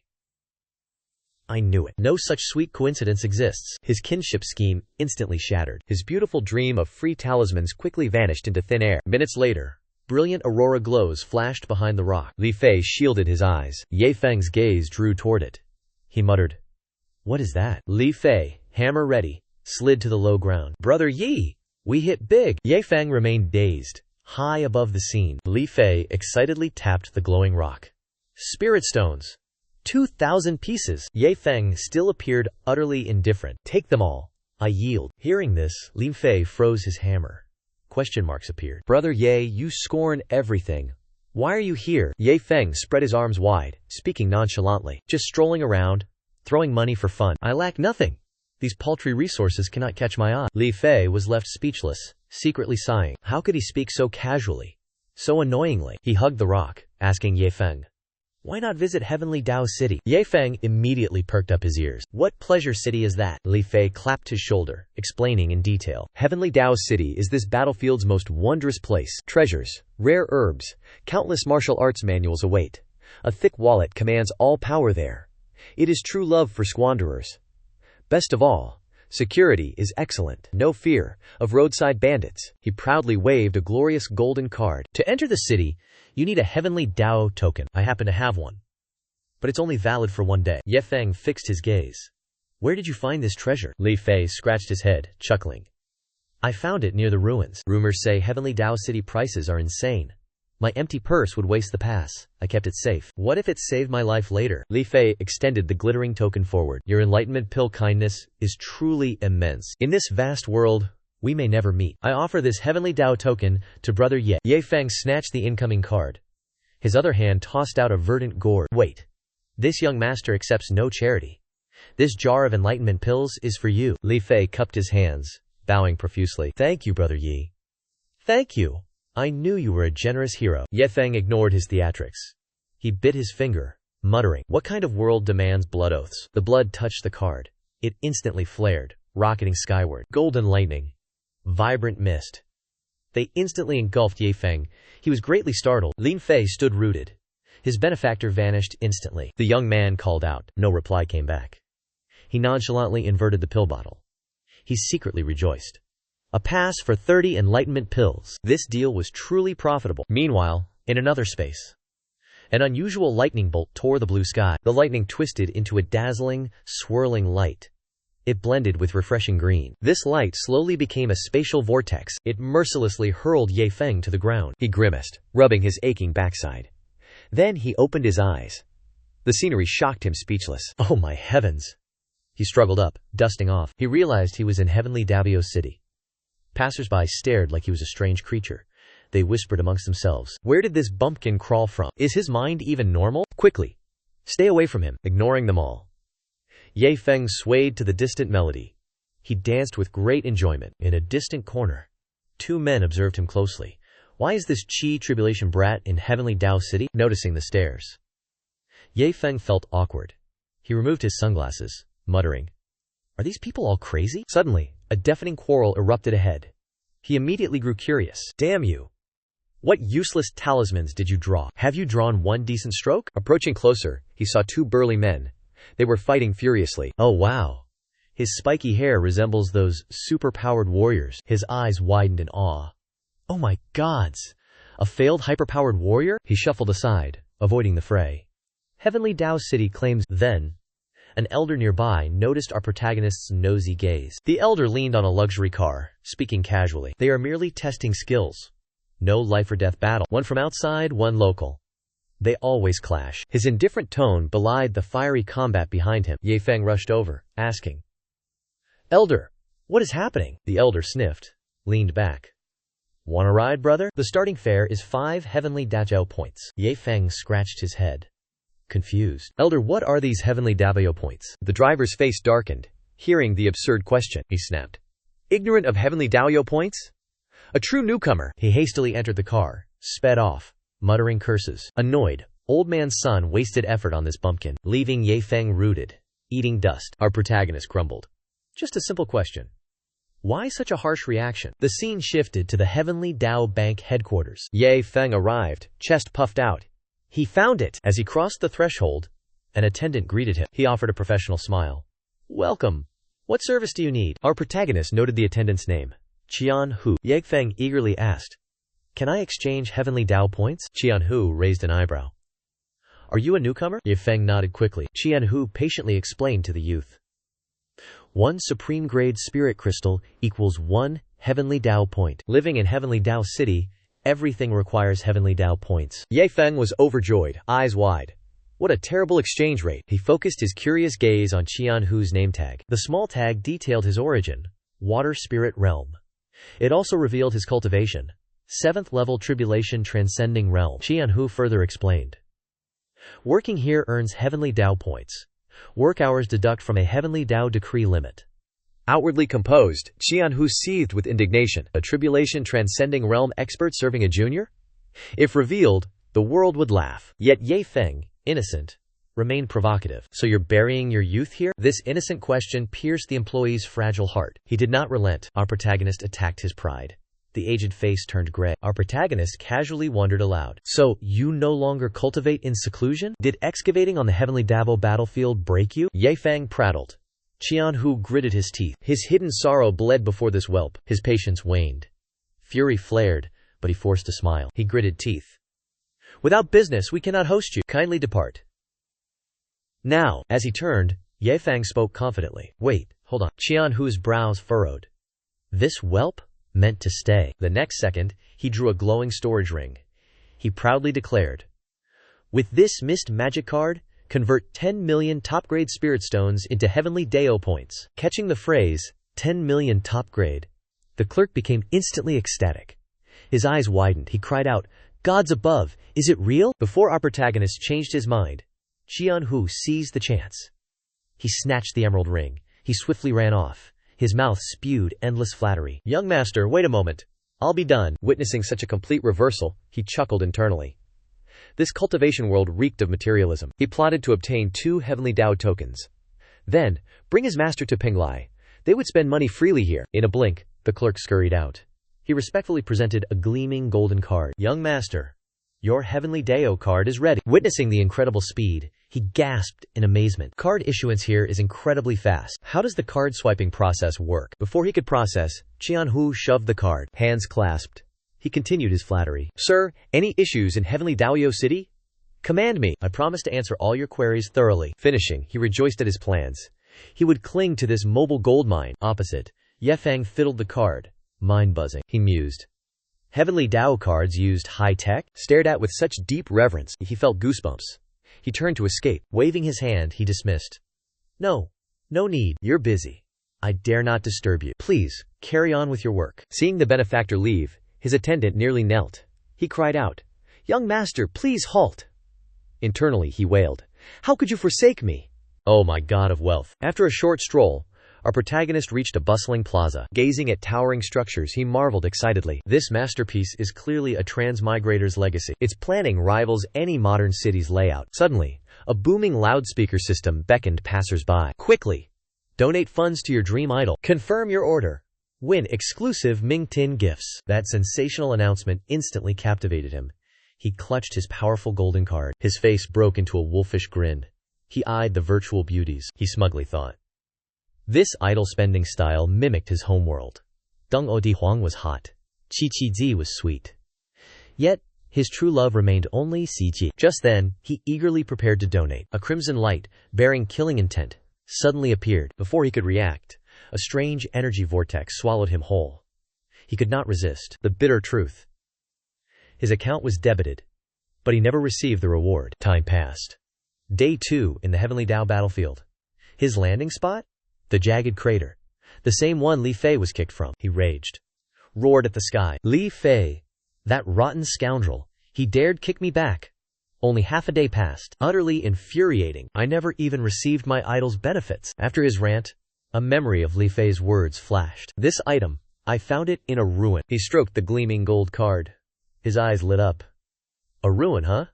"I knew it. No such sweet coincidence exists." His kinship scheme instantly shattered. His beautiful dream of free talismans quickly vanished into thin air. Minutes later, brilliant aurora glows flashed behind the rock. Li Fei shielded his eyes. Ye Feng's gaze drew toward it. He muttered, "What is that?" Li Fei, hammer ready, slid to the low ground. "Brother Yi, we hit big." Ye Feng remained dazed, high above the scene. Li Fei excitedly tapped the glowing rock. "Spirit stones. 2,000 pieces." Ye Feng still appeared utterly indifferent. "Take them all. I yield." Hearing this, Li Fei froze his hammer. Question marks appeared. "Brother Ye, you scorn everything. Why are you here?" Ye Feng spread his arms wide, speaking nonchalantly. "Just strolling around, throwing money for fun. I lack nothing. These paltry resources cannot catch my eye." Li Fei was left speechless, secretly sighing. How could he speak so casually, so annoyingly? He hugged the rock, asking Ye Feng, "Why not visit Heavenly Dao City?" Ye Feng immediately perked up his ears. "What pleasure city is that?" Li Fei clapped his shoulder, explaining in detail. "Heavenly Dao City is this battlefield's most wondrous place. Treasures, rare herbs, countless martial arts manuals await. A thick wallet commands all power there. It is true love for squanderers. Best of all, security is excellent. No fear of roadside bandits." He proudly waved a glorious golden card. "To enter the city, you need a Heavenly Dao token. I happen to have one, but it's only valid for 1 day." Ye Feng fixed his gaze. "Where did you find this treasure?" Li Fei scratched his head, chuckling. "I found it near the ruins. Rumors say Heavenly Dao City prices are insane. My empty purse would waste the pass. I kept it safe. What if it saved my life later?" Li Fei extended the glittering token forward. "Your enlightenment pill kindness is truly immense. In this vast world, we may never meet. I offer this Heavenly Dao token to Brother Ye." Ye Feng snatched the incoming card. His other hand tossed out a verdant gourd. "Wait. This young master accepts no charity. This jar of enlightenment pills is for you." Li Fei cupped his hands, bowing profusely. "Thank you, Brother Yi. Thank you. I knew you were a generous hero." Ye Feng ignored his theatrics. He bit his finger, muttering, "What kind of world demands blood oaths?" The blood touched the card. It instantly flared, rocketing skyward. Golden lightning. Vibrant mist. They instantly engulfed Ye Feng. He was greatly startled. Lin Fei stood rooted. His benefactor vanished instantly. The young man called out. No reply came back. He nonchalantly inverted the pill bottle. He secretly rejoiced. A pass for 30 enlightenment pills. This deal was truly profitable. Meanwhile, in another space, An unusual lightning bolt tore the blue sky. The lightning twisted into a dazzling, swirling light. It blended with refreshing green. This light slowly became a spatial vortex. It mercilessly hurled Ye Feng to the ground. He grimaced, rubbing his aching backside. Then he opened his eyes. The scenery shocked him speechless. Oh my heavens! He struggled up, dusting off. He realized he was in heavenly Dabio City. Passersby stared like he was a strange creature. They whispered amongst themselves. Where did this bumpkin crawl from? Is his mind even normal? Quickly! Stay away from him, ignoring them all. Ye Feng swayed to the distant melody. He danced with great enjoyment. In a distant corner, two men observed him closely. Why is this Chi tribulation brat in heavenly Dao City? Noticing the stares, Ye Feng felt awkward. He removed his sunglasses, muttering, Are these people all crazy? Suddenly, a deafening quarrel erupted ahead. He immediately grew curious. Damn you! What useless talismans did you draw? Have you drawn one decent stroke? Approaching closer, he saw two burly men. They were fighting furiously. Oh wow! His spiky hair resembles those super-powered warriors. His eyes widened in awe. Oh my gods! A failed hyper-powered warrior? He shuffled aside, avoiding the fray. Heavenly Dao City claims. Then, an elder nearby noticed our protagonist's nosy gaze. The elder leaned on a luxury car, speaking casually. They are merely testing skills. No life-or-death battle. One from outside, one local. They always clash. His indifferent tone belied the fiery combat behind him. Ye Feng rushed over, asking, Elder, what is happening? The elder sniffed, leaned back. Want a ride, brother? The starting fare is 5 heavenly Dao points. Ye Feng scratched his head, confused. Elder, what are these heavenly Dao points? The driver's face darkened, hearing the absurd question. He snapped. Ignorant of heavenly Dao points? A true newcomer. He hastily entered the car, sped off, muttering curses. Annoyed, old man's son wasted effort on this bumpkin, leaving Ye Feng rooted, eating dust. Our protagonist grumbled. Just a simple question. Why such a harsh reaction? The scene shifted to the Heavenly Dao Bank headquarters. Ye Feng arrived, chest puffed out. He found it! As he crossed the threshold, an attendant greeted him. He offered a professional smile. Welcome. What service do you need? Our protagonist noted the attendant's name. Qian Hu. Ye Feng eagerly asked, Can I exchange Heavenly Dao points? Qian Hu raised an eyebrow. Are you a newcomer? Ye Feng nodded quickly. Qian Hu patiently explained to the youth. 1 supreme grade spirit crystal equals 1 heavenly Dao point. Living in heavenly Dao City, everything requires heavenly Dao points. Ye Feng was overjoyed, eyes wide. What a terrible exchange rate. He focused his curious gaze on Qian Hu's name tag. The small tag detailed his origin, Water Spirit Realm. It also revealed his cultivation, 7th level Tribulation Transcending Realm. Qian Hu further explained. Working here earns heavenly Dao points. Work hours deduct from a heavenly Dao decree limit. Outwardly composed, Qian Hu seethed with indignation. A Tribulation Transcending Realm expert serving a junior? If revealed, the world would laugh. Yet Ye Feng, innocent, remained provocative. So you're burying your youth here? This innocent question pierced the employee's fragile heart. He did not relent. Our protagonist attacked his pride. The aged face turned gray. Our protagonist casually wondered aloud. So, you no longer cultivate in seclusion? Did excavating on the heavenly Dao battlefield break you? Ye Feng prattled. Qian Hu gritted his teeth. His hidden sorrow bled before this whelp. His patience waned. Fury flared, but he forced a smile. He gritted teeth. Without business we cannot host you. Kindly depart. Now, as he turned, Ye Feng spoke confidently. Wait, hold on. Qian Hu's brows furrowed. This whelp? Meant to stay. The next second, he drew a glowing storage ring. He proudly declared, With this mist magic card, convert 10 million top-grade spirit stones into heavenly Dao points. Catching the phrase, 10 million top-grade, the clerk became instantly ecstatic. His eyes widened. He cried out, Gods above, is it real? Before our protagonist changed his mind, Qian Hu seized the chance. He snatched the emerald ring. He swiftly ran off. His mouth spewed endless flattery. Young master, wait a moment. I'll be done. Witnessing such a complete reversal, he chuckled internally. This cultivation world reeked of materialism. He plotted to obtain 2 heavenly Dao tokens. Then, bring his master to Penglai. They would spend money freely here. In a blink, the clerk scurried out. He respectfully presented a gleaming golden card. Young master, your heavenly Dao card is ready. Witnessing the incredible speed, he gasped in amazement. Card issuance here is incredibly fast. How does the card swiping process work? Before he could process, Qian Hu shoved the card. Hands clasped. He continued his flattery. Sir, any issues in heavenly Dao City? Command me. I promise to answer all your queries thoroughly. Finishing, he rejoiced at his plans. He would cling to this mobile gold mine. Opposite, Yefeng fiddled the card. Mind-buzzing, he mused. Heavenly Dao cards used high-tech, stared at with such deep reverence, he felt goosebumps. He turned to escape. Waving his hand, he dismissed. No need. You're busy. I dare not disturb you. Please, carry on with your work. Seeing the benefactor leave, his attendant nearly knelt. He cried out, Young master, please halt. Internally, he wailed, How could you forsake me? Oh my god of wealth. After a short stroll, our protagonist reached a bustling plaza. Gazing at towering structures, he marveled excitedly. This masterpiece is clearly a transmigrator's legacy. Its planning rivals any modern city's layout. Suddenly, a booming loudspeaker system beckoned passers-by. Quickly! Donate funds to your dream idol. Confirm your order. Win exclusive Ming Tin gifts. That sensational announcement instantly captivated him. He clutched his powerful golden card. His face broke into a wolfish grin. He eyed the virtual beauties, he smugly thought. This idle spending style mimicked his homeworld. Deng Odi Huang was hot. Qi Qi Zi was sweet. Yet, his true love remained only Xiji. Just then, he eagerly prepared to donate. A crimson light, bearing killing intent, suddenly appeared. Before he could react, a strange energy vortex swallowed him whole. He could not resist the bitter truth. His account was debited, but he never received the reward. Time passed. Day 2 in the Heavenly Dao battlefield. His landing spot? The jagged crater. The same one Li Fei was kicked from. He raged. Roared at the sky. Li Fei! That rotten scoundrel. He dared kick me back. Only half a day passed. Utterly infuriating. I never even received my idol's benefits. After his rant, a memory of Li Fei's words flashed. This item, I found it in a ruin. He stroked the gleaming gold card. His eyes lit up. A ruin, huh?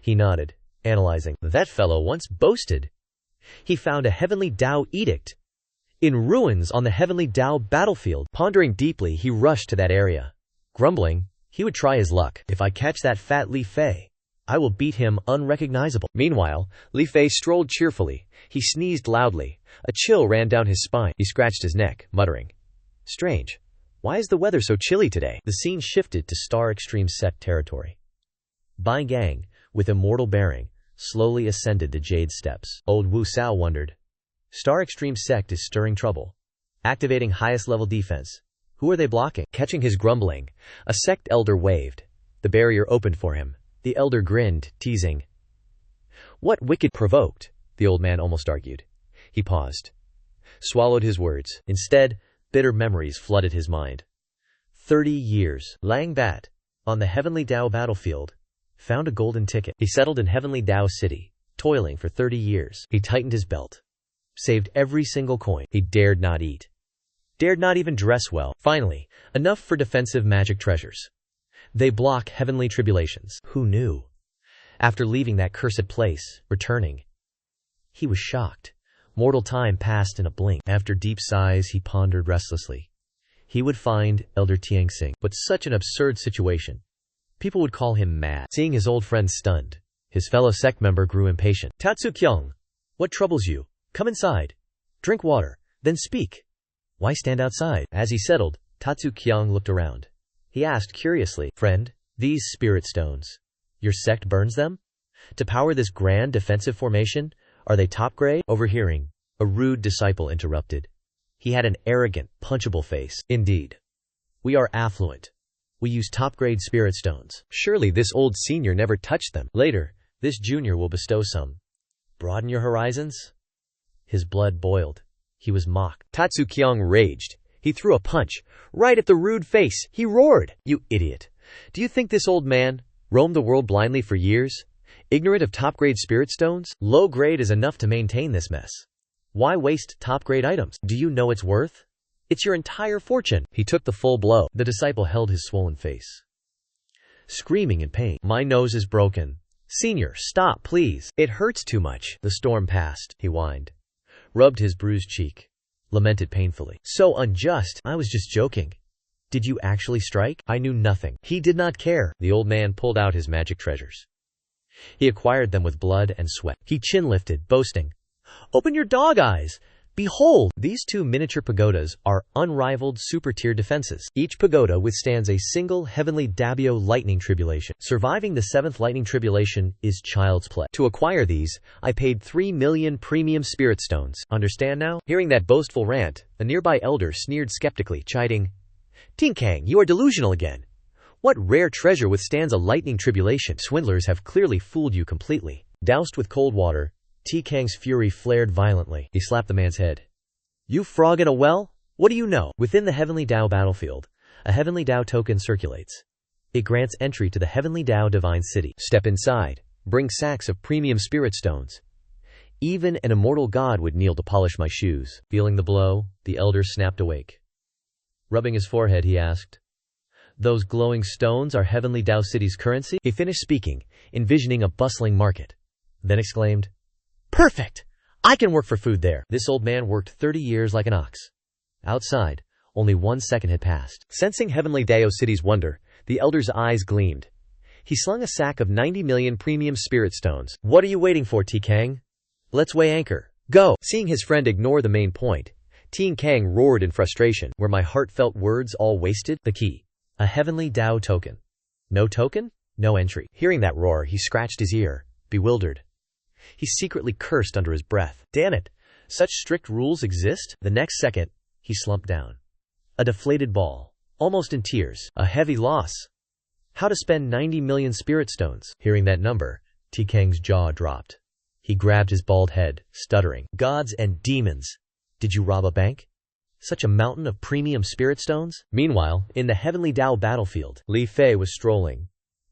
He nodded, analyzing. That fellow once boasted. He found a Heavenly Dao edict in ruins on the Heavenly Dao battlefield. Pondering deeply, he rushed to that area. Grumbling, he would try his luck. If I catch that fat Li Fei, I will beat him unrecognizable. Meanwhile, Li Fei strolled cheerfully. He sneezed loudly. A chill ran down his spine. He scratched his neck, muttering, Strange. Why is the weather so chilly today? The scene shifted to Star Extreme sect territory. Bai Gang, with immortal bearing, slowly ascended the jade steps. Old Wu Sao wondered. Star Extreme sect is stirring trouble. Activating highest level defense. Who are they blocking? Catching his grumbling, a sect elder waved. The barrier opened for him. The elder grinned, teasing. What wicked provoked? The old man almost argued. He paused. Swallowed his words. Instead, bitter memories flooded his mind. 30 years. Lang Bat, on the Heavenly Dao battlefield, found a golden ticket. He settled in Heavenly Dao City, toiling for 30 years. He tightened his belt. Saved every single coin. He dared not eat. Dared not even dress well. Finally, enough for defensive magic treasures. They block heavenly tribulations. Who knew? After leaving that cursed place, returning, he was shocked. Mortal time passed in a blink. After deep sighs, he pondered restlessly. He would find Elder Tianxing, but such an absurd situation. People would call him mad. Seeing his old friend stunned, his fellow sect member grew impatient. Tatsu Kyung, what troubles you? Come inside. Drink water, then speak. Why stand outside? As he settled, Tatsu Kyung looked around. He asked curiously, Friend, these spirit stones, your sect burns them? To power this grand defensive formation? Are they top grade? Overhearing, a rude disciple interrupted. He had an arrogant, punchable face. Indeed. We are affluent. We use top-grade spirit stones. Surely this old senior never touched them. Later, this junior will bestow some. Broaden your horizons? His blood boiled. He was mocked. Tatsu Kyung raged. He threw a punch, right at the rude face. He roared, You idiot. Do you think this old man roamed the world blindly for years? Ignorant of top-grade spirit stones? Low grade is enough to maintain this mess. Why waste top-grade items? Do you know its worth? It's your entire fortune. He took the full blow. The disciple held his swollen face, screaming in pain. My nose is broken. Senior, stop, please. It hurts too much. The storm passed, he whined. Rubbed his bruised cheek. Lamented painfully. So unjust. I was just joking. Did you actually strike? I knew nothing. He did not care. The old man pulled out his magic treasures. He acquired them with blood and sweat. He chin-lifted, boasting. Open your dog eyes. Behold! These two miniature pagodas are unrivaled super-tier defenses. Each pagoda withstands a single heavenly Dabio lightning tribulation. Surviving the 7th lightning tribulation is child's play. To acquire these, I paid 3 million premium spirit stones. Understand now? Hearing that boastful rant, a nearby elder sneered skeptically, chiding, "Tinkang, you are delusional again. What rare treasure withstands a lightning tribulation? Swindlers have clearly fooled you completely." Doused with cold water, Tinkang's fury flared violently. He slapped the man's head. "You frog in a well? What do you know?" Within the Heavenly Dao battlefield, a Heavenly Dao token circulates. It grants entry to the Heavenly Dao Divine City. Step inside. Bring sacks of premium spirit stones. Even an immortal god would kneel to polish my shoes. Feeling the blow, the elder snapped awake. Rubbing his forehead, he asked, "Those glowing stones are Heavenly Dao City's currency?" He finished speaking, envisioning a bustling market. Then exclaimed, "Perfect! I can work for food there." This old man worked 30 years like an ox. Outside, only 1 second had passed. Sensing Heavenly Dao City's wonder, the elder's eyes gleamed. He slung a sack of 90 million premium spirit stones. "What are you waiting for, Tinkang? Let's weigh anchor. Go!" Seeing his friend ignore the main point, Tinkang roared in frustration. "Were my heartfelt words all wasted? The key. A Heavenly Dao token. No token? No entry." Hearing that roar, he scratched his ear, bewildered. He secretly cursed under his breath. Damn it! Such strict rules exist? The next second, he slumped down. A deflated ball, almost in tears. A heavy loss. How to spend 90 million spirit stones? Hearing that number, Tinkang's jaw dropped. He grabbed his bald head, stuttering. "Gods and demons! Did you rob a bank? Such a mountain of premium spirit stones?" Meanwhile, in the Heavenly Dao battlefield, Li Fei was strolling.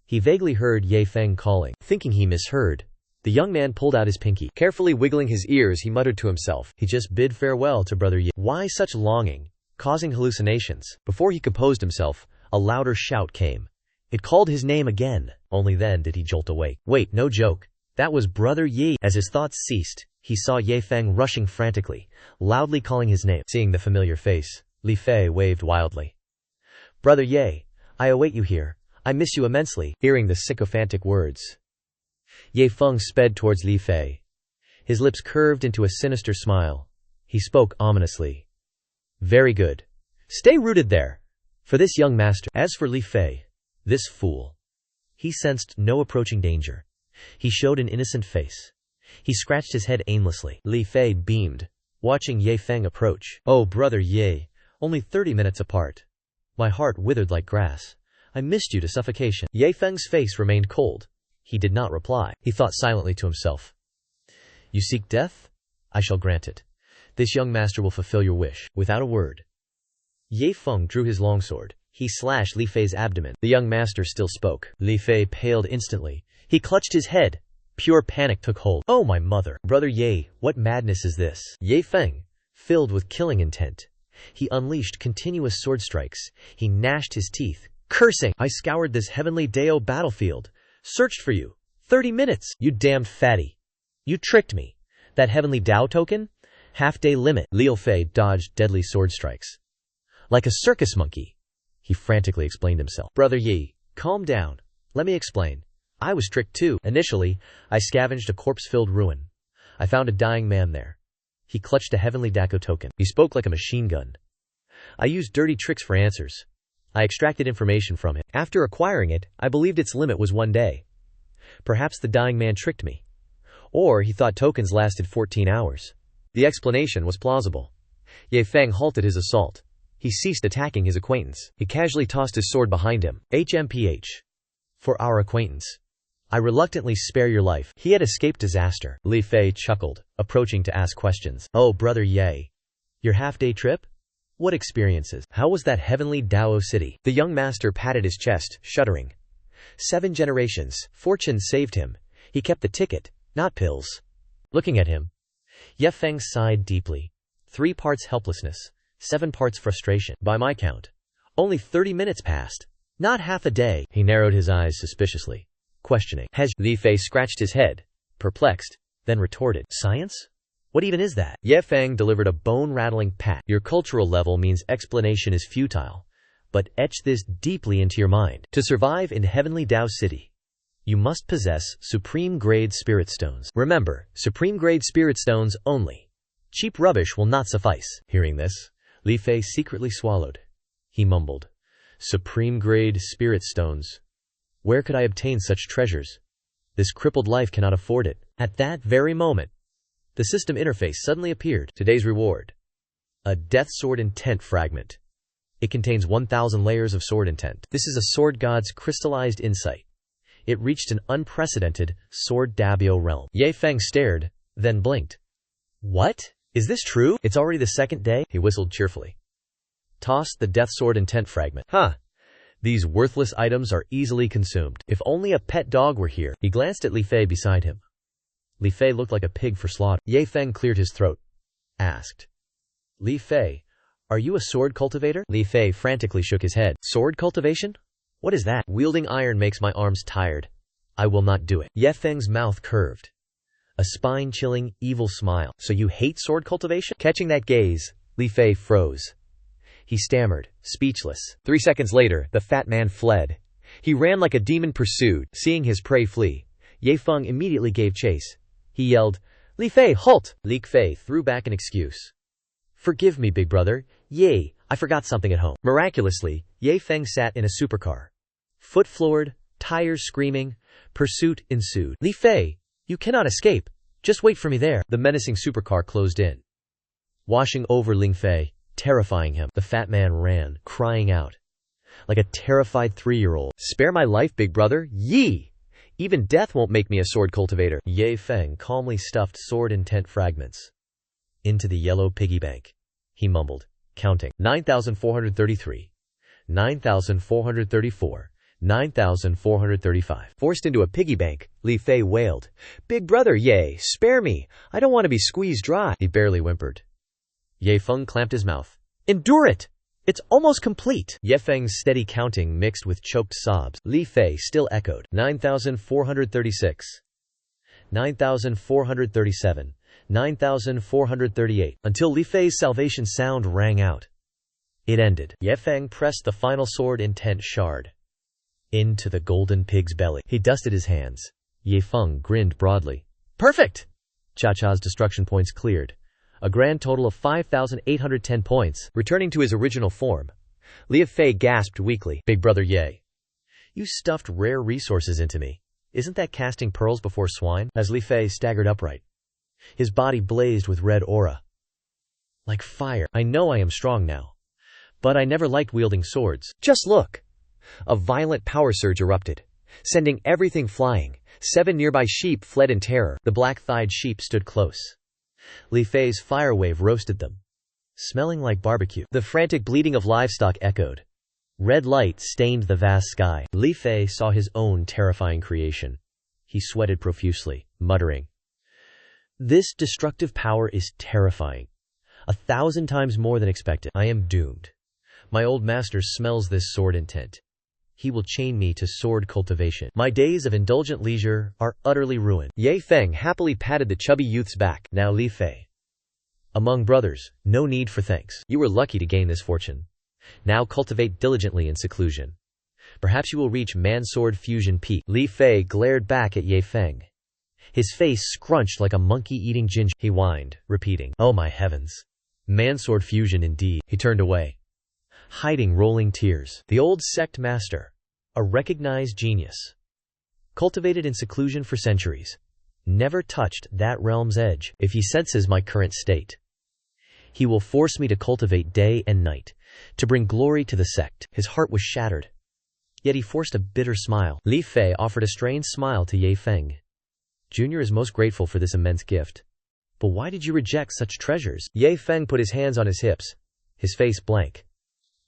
He vaguely heard Ye Feng calling. Thinking he misheard, the young man pulled out his pinky. Carefully wiggling his ears, he muttered to himself. He just bid farewell to Brother Ye. Why such longing, causing hallucinations? Before he composed himself, a louder shout came. It called his name again. Only then did he jolt awake. Wait, no joke. That was Brother Ye. As his thoughts ceased, he saw Ye Feng rushing frantically, loudly calling his name. Seeing the familiar face, Li Fei waved wildly. "Brother Ye, I await you here. I miss you immensely." Hearing the sycophantic words, Ye Feng sped towards Li Fei. His lips curved into a sinister smile. He spoke ominously. "Very good. Stay rooted there, for this young master." As for Li Fei, this fool, he sensed no approaching danger. He showed an innocent face. He scratched his head aimlessly. Li Fei beamed, watching Ye Feng approach. "Oh, Brother Ye, only 30 minutes apart. My heart withered like grass. I missed you to suffocation." Ye Feng's face remained cold. He did not reply. He thought silently to himself. "You seek death? I shall grant it. This young master will fulfill your wish." Without a word, Ye Feng drew his longsword. He slashed Li Fei's abdomen. The young master still spoke. Li Fei paled instantly. He clutched his head. Pure panic took hold. "Oh my mother! Brother Ye, what madness is this?" Ye Feng, filled with killing intent, he unleashed continuous sword strikes. He gnashed his teeth, cursing. "I scoured this Heavenly Dao battlefield. Searched for you. 30 minutes. You damned fatty. You tricked me. That Heavenly Dao token? Half-day limit." Li Fei dodged deadly sword strikes. "Like a circus monkey," he frantically explained himself. "Brother Yi, calm down. Let me explain. I was tricked too. Initially, I scavenged a corpse-filled ruin. I found a dying man there. He clutched a Heavenly Dao token. He spoke like a machine gun. I used dirty tricks for answers. I extracted information from him. After acquiring it, I believed its limit was 1 day. Perhaps the dying man tricked me. Or he thought tokens lasted 14 hours. The explanation was plausible. Ye Feng halted his assault. He ceased attacking his acquaintance. He casually tossed his sword behind him. HMPH. For our acquaintance, I reluctantly spare your life. He had escaped disaster. Li Fei chuckled, approaching to ask questions. "Oh, Brother Ye, your half-day trip? What experiences? How was that Heavenly Dao City?" The young master patted his chest, shuddering. 7 generations, fortune saved him. He kept the ticket, not pills. Looking at him, Ye Feng sighed deeply. 3 parts helplessness, 7 parts frustration. By my count, only 30 minutes passed. Not half a day. He narrowed his eyes suspiciously, questioning. Li Fei scratched his head, perplexed, then retorted. "Science? What even is that?" Ye Feng delivered a bone-rattling pat. "Your cultural level means explanation is futile, but etch this deeply into your mind. To survive in Heavenly Dao City, you must possess supreme-grade spirit stones. Remember, supreme-grade spirit stones only. Cheap rubbish will not suffice. Hearing this, Li Fei secretly swallowed. He mumbled, "Supreme-grade spirit stones. Where could I obtain such treasures? This crippled life cannot afford it." At that very moment, the system interface suddenly appeared. Today's reward. A Death Sword Intent fragment. It contains 1,000 layers of sword intent. This is a sword god's crystallized insight. It reached an unprecedented sword Dabio realm. Ye Feng stared, then blinked. What? Is this true? It's already the second day? He whistled cheerfully. Tossed the Death Sword Intent fragment. These worthless items are easily consumed. If only a pet dog were here. He glanced at Li Fei beside him. Li Fei looked like a pig for slaughter. Ye Feng cleared his throat. Asked. Li Fei, are you a sword cultivator? Li Fei frantically shook his head. Sword cultivation? What is that? Wielding iron makes my arms tired. I will not do it. Ye Feng's mouth curved. A spine-chilling, evil smile. So you hate sword cultivation? Catching that gaze, Li Fei froze. He stammered, speechless. 3 seconds later, the fat man fled. He ran like a demon pursued. Seeing his prey flee, Ye Feng immediately gave chase. He yelled, Li Fei, halt! Li Fei threw back an excuse. Forgive me, big brother. Ye, I forgot something at home. Miraculously, Ye Feng sat in a supercar. Foot floored, tires screaming, pursuit ensued. Li Fei, you cannot escape. Just wait for me there. The menacing supercar closed in, washing over Ling Fei, terrifying him. The fat man ran, crying out like a terrified 3-year-old. Spare my life, big brother. Ye! Even death won't make me a sword cultivator. Ye Feng calmly stuffed sword intent fragments into the yellow piggy bank. He mumbled, counting 9,433, 9,434, 9,435. Forced into a piggy bank, Li Fei wailed, Big brother Ye, spare me. I don't want to be squeezed dry. He barely whimpered. Ye Feng clamped his mouth. Endure it! It's almost complete. Ye Feng's steady counting mixed with choked sobs. Li Fei still echoed. 9,436, 9,437, 9,438, until Li Fei's salvation sound rang out. It ended. Ye Feng pressed the final sword intent shard into the golden pig's belly. He dusted his hands. Ye Feng grinned broadly. Perfect! Cha-Cha's destruction points cleared. A grand total of 5,810 points. Returning to his original form, Li Fei gasped weakly. Big brother Ye, you stuffed rare resources into me. Isn't that casting pearls before swine? As Li Fei staggered upright, his body blazed with red aura. Like fire. I know I am strong now, but I never liked wielding swords. Just look! A violent power surge erupted, sending everything flying. 7 nearby sheep fled in terror. The black-thighed sheep stood close. Li Fei's fire wave roasted them, smelling like barbecue. The frantic bleating of livestock echoed. Red light stained the vast sky. Li Fei saw his own terrifying creation. He sweated profusely, muttering, This destructive power is terrifying. 1,000 times more than expected. I am doomed. My old master smells this sword intent. He will chain me to sword cultivation. My days of indulgent leisure are utterly ruined. Ye Feng happily patted the chubby youth's back. Now Li Fei. Among brothers, no need for thanks. You were lucky to gain this fortune. Now cultivate diligently in seclusion. Perhaps you will reach man-sword fusion peak. Li Fei glared back at Ye Feng. His face scrunched like a monkey eating ginger. He whined, repeating, Oh my heavens. Man-sword fusion indeed. He turned away, hiding rolling tears. The old sect master, a recognized genius, cultivated in seclusion for centuries, never touched that realm's edge. If he senses my current state, he will force me to cultivate day and night, to bring glory to the sect. His heart was shattered, yet he forced a bitter smile. Li Fei offered a strained smile to Ye Feng. Junior is most grateful for this immense gift. But why did you reject such treasures? Ye Feng put his hands on his hips, his face blank.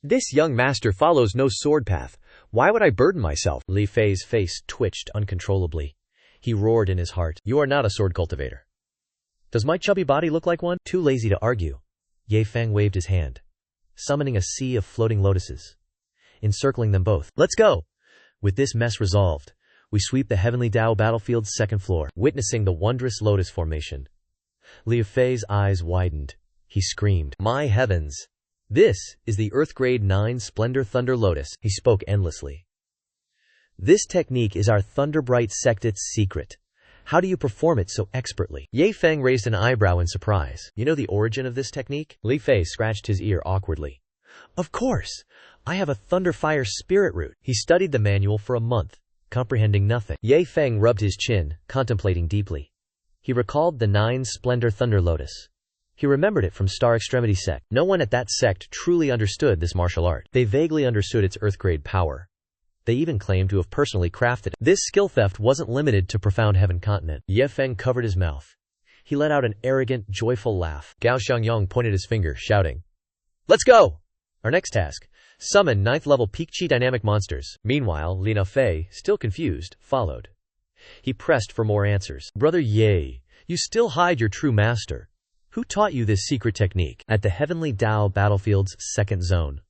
This young master follows no sword path. Why would I burden myself? Li Fei's face twitched uncontrollably. He roared in his heart. You are not a sword cultivator. Does my chubby body look like one? Too lazy to argue. Ye Feng waved his hand, summoning a sea of floating lotuses, encircling them both. Let's go! With this mess resolved, we sweep the heavenly Dao battlefield's second floor. Witnessing the wondrous lotus formation, Li Fei's eyes widened. He screamed, My heavens! This is the Earth Grade 9 Splendor Thunder Lotus. He spoke endlessly. This technique is our Thunderbright Sect's secret. How do you perform it so expertly? Ye Feng raised an eyebrow in surprise. You know the origin of this technique? Li Fei scratched his ear awkwardly. Of course. I have a thunderfire spirit root. He studied the manual for a month, comprehending nothing. Ye Feng rubbed his chin, contemplating deeply. He recalled the 9 Splendor Thunder Lotus. He remembered it from Star Extremity sect. No one at that sect truly understood this martial art. They vaguely understood its earthgrade power. They even claimed to have personally crafted it. This skill theft wasn't limited to Profound Heaven Continent. Ye Feng covered his mouth. He let out an arrogant, joyful laugh. Gao Xiangyong pointed his finger, shouting, "Let's go! Our next task. Summon 9th level peak chi dynamic monsters." Meanwhile, Lina Fei, still confused, followed. He pressed for more answers. "Brother Ye, you still hide your true master. Who taught you this secret technique?" At the Heavenly Dao Battlefield's second zone,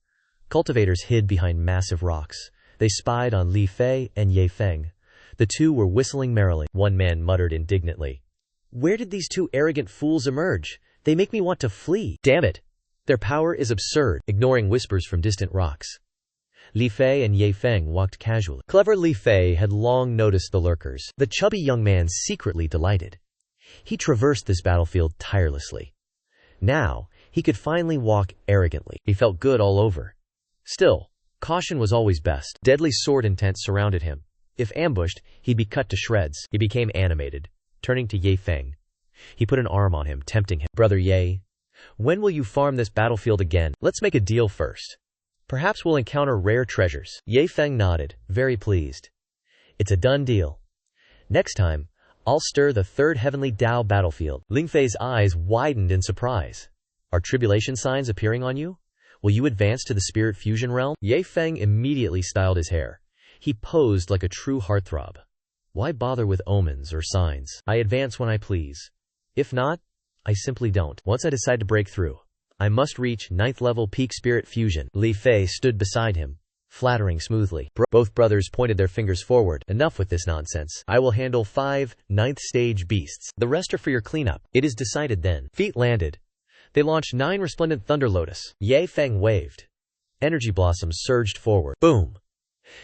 cultivators hid behind massive rocks. They spied on Li Fei and Ye Feng. The two were whistling merrily. One man muttered indignantly, "Where did these two arrogant fools emerge? They make me want to flee. Damn it! Their power is absurd." Ignoring whispers from distant rocks, Li Fei and Ye Feng walked casually. Clever Li Fei had long noticed the lurkers. The chubby young man secretly delighted. He traversed this battlefield tirelessly. Now, he could finally walk arrogantly. He felt good all over. Still, caution was always best. Deadly sword intent surrounded him. If ambushed, he'd be cut to shreds. He became animated, turning to Ye Feng. He put an arm on him, tempting him. "Brother Ye, when will you farm this battlefield again? Let's make a deal first. Perhaps we'll encounter rare treasures." Ye Feng nodded, very pleased. "It's a done deal. Next time, I'll stir the 3rd Heavenly Dao Battlefield." Ling Fei's eyes widened in surprise. "Are tribulation signs appearing on you? Will you advance to the spirit fusion realm?" Ye Feng immediately styled his hair. He posed like a true heartthrob. "Why bother with omens or signs? I advance when I please. If not, I simply don't. Once I decide to break through, I must reach 9th level peak spirit fusion." Li Fei stood beside him, flattering smoothly. Both brothers pointed their fingers forward. "Enough with this nonsense. I will handle 5 9th stage beasts. The rest are for your cleanup." "It is decided then." Feet landed. They launched 9 resplendent Thunder Lotus. Ye Feng waved. Energy blossoms surged forward. Boom!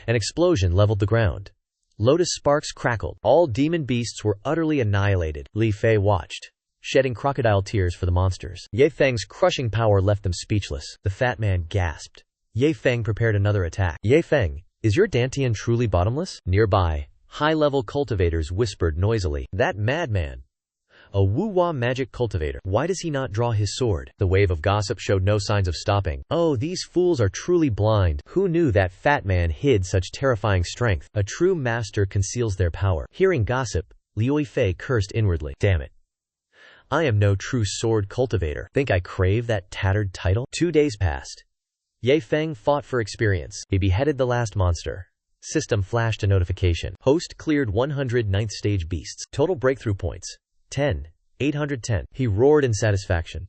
An explosion leveled the ground. Lotus sparks crackled. All demon beasts were utterly annihilated. Li Fei watched, shedding crocodile tears for the monsters. Ye Feng's crushing power left them speechless. The fat man gasped. Ye Feng prepared another attack. "Ye Feng, is your Dantian truly bottomless?" Nearby, high-level cultivators whispered noisily. "That madman! A Wu-Hua magic cultivator. Why does he not draw his sword?" The wave of gossip showed no signs of stopping. "Oh, these fools are truly blind. Who knew that fat man hid such terrifying strength? A true master conceals their power." Hearing gossip, Liu Fei cursed inwardly. "Damn it. I am no true sword cultivator. Think I crave that tattered title?" 2 days passed. Ye Feng fought for experience. He beheaded the last monster. System flashed a notification. Host cleared 100 9th stage beasts. Total breakthrough points: 10,810. He roared in satisfaction.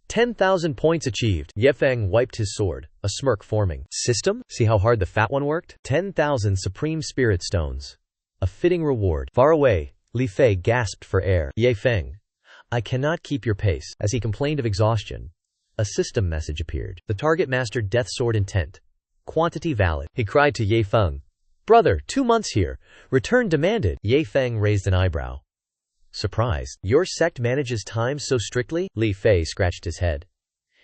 10,000 points achieved. Ye Feng wiped his sword, a smirk forming. "System? See how hard the fat one worked? 10,000 supreme spirit stones. A fitting reward." Far away, Li Fei gasped for air. "Ye Feng, I cannot keep your pace." As he complained of exhaustion, a system message appeared. The target mastered Death Sword intent. Quantity valid. He cried to Ye Feng, "Brother, 2 months here. Return demanded." Ye Feng raised an eyebrow. Surprised. "Your sect manages time so strictly?" Li Fei scratched his head.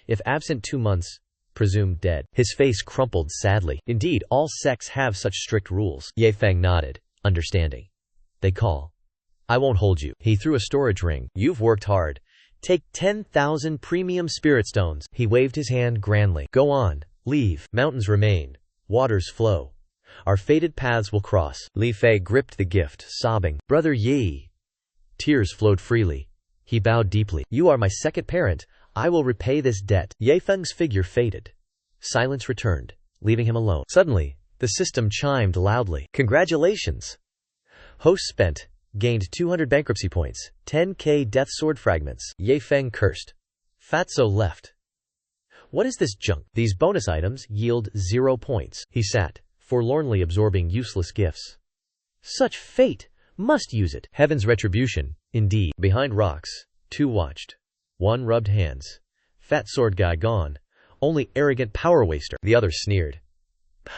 "If absent 2 months, presumed dead." His face crumpled sadly. "Indeed, all sects have such strict rules." Ye Feng nodded, understanding. "They call. I won't hold you." He threw a storage ring. "You've worked hard. Take 10,000 premium spirit stones." He waved his hand grandly. "Go on, leave. Mountains remain. Waters flow. Our fated paths will cross." Li Fei gripped the gift, sobbing. "Brother Yi." Tears flowed freely. He bowed deeply. "You are my second parent. I will repay this debt." Ye Feng's figure faded. Silence returned, leaving him alone. Suddenly, the system chimed loudly. "Congratulations! Host spent. Gained 200 bankruptcy points. 10k death sword fragments." Ye Feng cursed. Fatso left. "What is this junk? These bonus items yield 0 points." He sat, forlornly absorbing useless gifts. Such fate! Must use it. Heaven's retribution, indeed. Behind rocks, 2 watched. 1 rubbed hands. "Fat sword guy gone. Only arrogant power waster." The other sneered.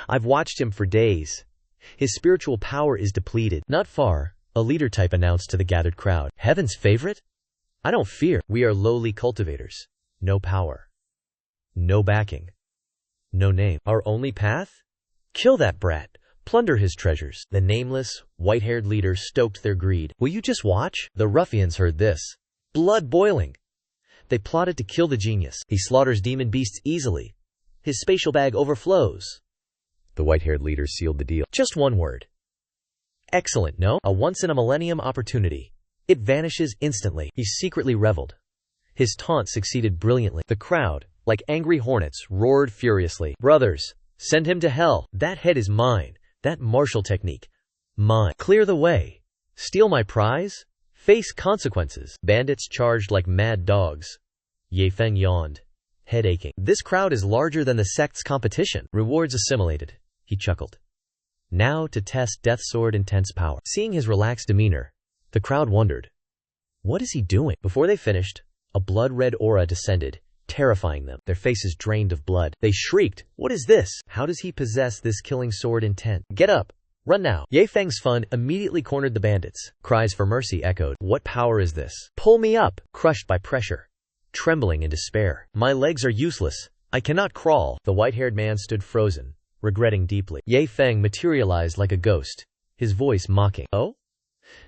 "I've watched him for days. His spiritual power is depleted." Not far, A leader type announced to the gathered crowd. Heaven's favorite? I don't fear. We are lowly cultivators. No power. No backing. No name. Our only path? Kill that brat. Plunder his treasures. The nameless, white-haired leader stoked their greed. Will you just watch? The ruffians heard this. Blood boiling. They plotted to kill the genius. He slaughters demon beasts easily. His spatial bag overflows. The white-haired leader sealed the deal. Just one word. Excellent, no? A once-in-a-millennium opportunity. It vanishes instantly. He secretly reveled. His taunt succeeded brilliantly. The crowd, like angry hornets, roared furiously. Brothers, send him to hell. That head is mine. That martial technique. Mine. Clear the way. Steal my prize? Face consequences. Bandits charged like mad dogs. Ye Feng yawned, head aching. This crowd is larger than the sect's competition. Rewards assimilated. He chuckled. Now to test Death Sword intense power. Seeing his relaxed demeanor, the crowd wondered. What is he doing? Before they finished, a blood-red aura descended, terrifying them. Their faces drained of blood. They shrieked, what is this? How does he possess this killing sword intent? Get up! Run now! Ye Feng's fun immediately cornered the bandits. Cries for mercy echoed. What power is this? Pull me up! Crushed by pressure. Trembling in despair. My legs are useless. I cannot crawl. The white-haired man stood frozen, regretting deeply. Ye Feng materialized like a ghost, his voice mocking. Oh?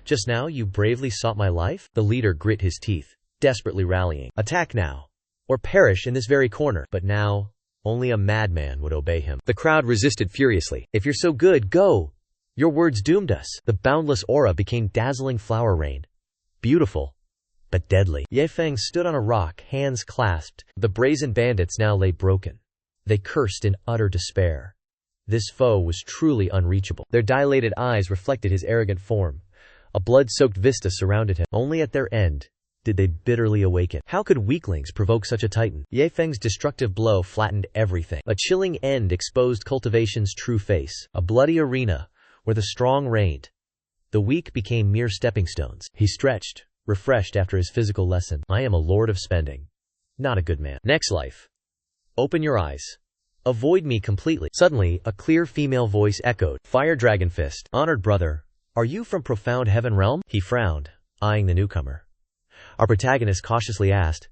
Just now you bravely sought my life? The leader grit his teeth, desperately rallying. Attack now, or perish in this very corner. But now, only a madman would obey him. The crowd resisted furiously. If you're so good, go! Your words doomed us. The boundless aura became dazzling flower rain. Beautiful, but deadly. Ye Feng stood on a rock, hands clasped. The brazen bandits now lay broken. They cursed in utter despair. This foe was truly unreachable. Their dilated eyes reflected his arrogant form. A blood-soaked vista surrounded him. Only at their end did they bitterly awaken. How could weaklings provoke such a titan? Ye Feng's destructive blow flattened everything. A chilling end exposed cultivation's true face. A bloody arena where the strong reigned. The weak became mere stepping stones. He stretched, refreshed after his physical lesson. I am a lord of spending, not a good man. Next life. Open your eyes. Avoid me completely. Suddenly, a clear female voice echoed. Fire Dragon Fist. Honored brother, are you from profound heaven realm? He frowned, eyeing the newcomer. Our protagonist cautiously asked,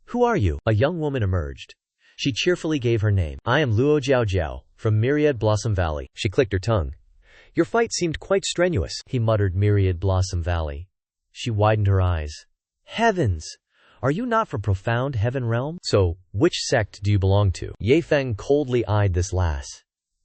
who are you? A young woman emerged. She cheerfully gave her name. I am Luo Jiao Jiao, from Myriad Blossom Valley. She clicked her tongue. Your fight seemed quite strenuous, he muttered. Myriad Blossom Valley. She widened her eyes. Heavens! Are you not from profound heaven realm? So, which sect do you belong to? Ye Feng coldly eyed this lass.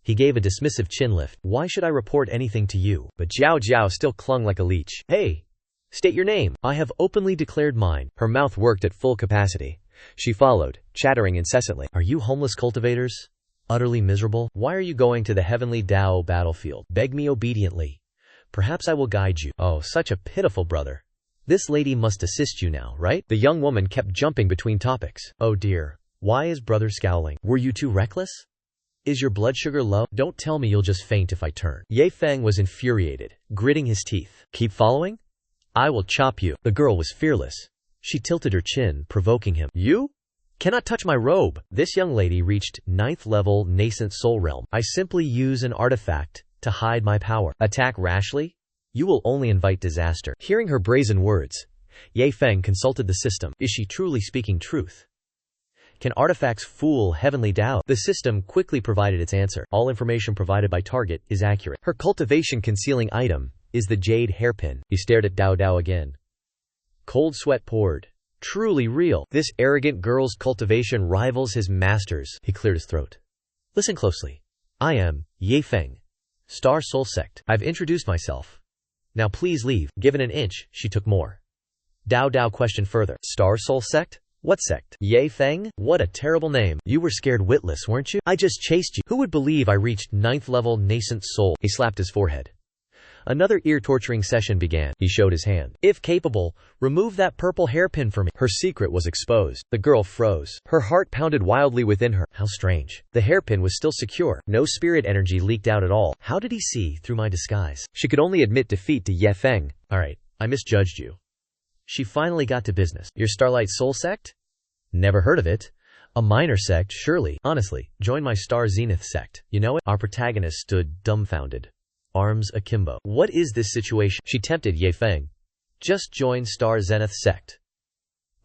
He gave a dismissive chin lift. Why should I report anything to you? But Jiao Jiao still clung like a leech. Hey! State your name. I have openly declared mine. Her mouth worked at full capacity. She followed, chattering incessantly. Are you homeless cultivators? Utterly miserable? Why are you going to the heavenly Dao battlefield? Beg me obediently. Perhaps I will guide you. Oh, such a pitiful brother. This lady must assist you now, right? The young woman kept jumping between topics. Oh dear. Why is brother scowling? Were you too reckless? Is your blood sugar low? Don't tell me you'll just faint if I turn. Ye Feng was infuriated, gritting his teeth. Keep following? I will chop you. The girl was fearless. She tilted her chin, provoking him. You? Cannot touch my robe. This young lady reached 9th level nascent soul realm. I simply use an artifact to hide my power. Attack rashly? You will only invite disaster. Hearing her brazen words, Ye Feng consulted the system. Is she truly speaking truth? Can artifacts fool heavenly Dao? The system quickly provided its answer. All information provided by target is accurate. Her cultivation concealing item is the jade hairpin. He stared at Dao Dao again. Cold sweat poured. Truly real. This arrogant girl's cultivation rivals his master's. He cleared his throat. Listen closely. I am Ye Feng, Star Soul Sect. I've introduced myself. Now please leave. Given an inch, she took more. Dao Dao questioned further. Star Soul Sect? What sect? Ye Feng? What a terrible name. You were scared witless, weren't you? I just chased you. Who would believe I reached 9th level nascent soul? He slapped his forehead. Another ear-torturing session began. He showed his hand. If capable, remove that purple hairpin for me. Her secret was exposed. The girl froze. Her heart pounded wildly within her. How strange. The hairpin was still secure. No spirit energy leaked out at all. How did he see through my disguise? She could only admit defeat to Ye Feng. Alright, I misjudged you. She finally got to business. Your Starlight Soul Sect? Never heard of it. A minor sect, surely. Honestly, join my Star Zenith sect. You know it? Our protagonist stood dumbfounded. arms akimbo. What is this situation? She tempted Ye Feng. Just join Star Zenith sect.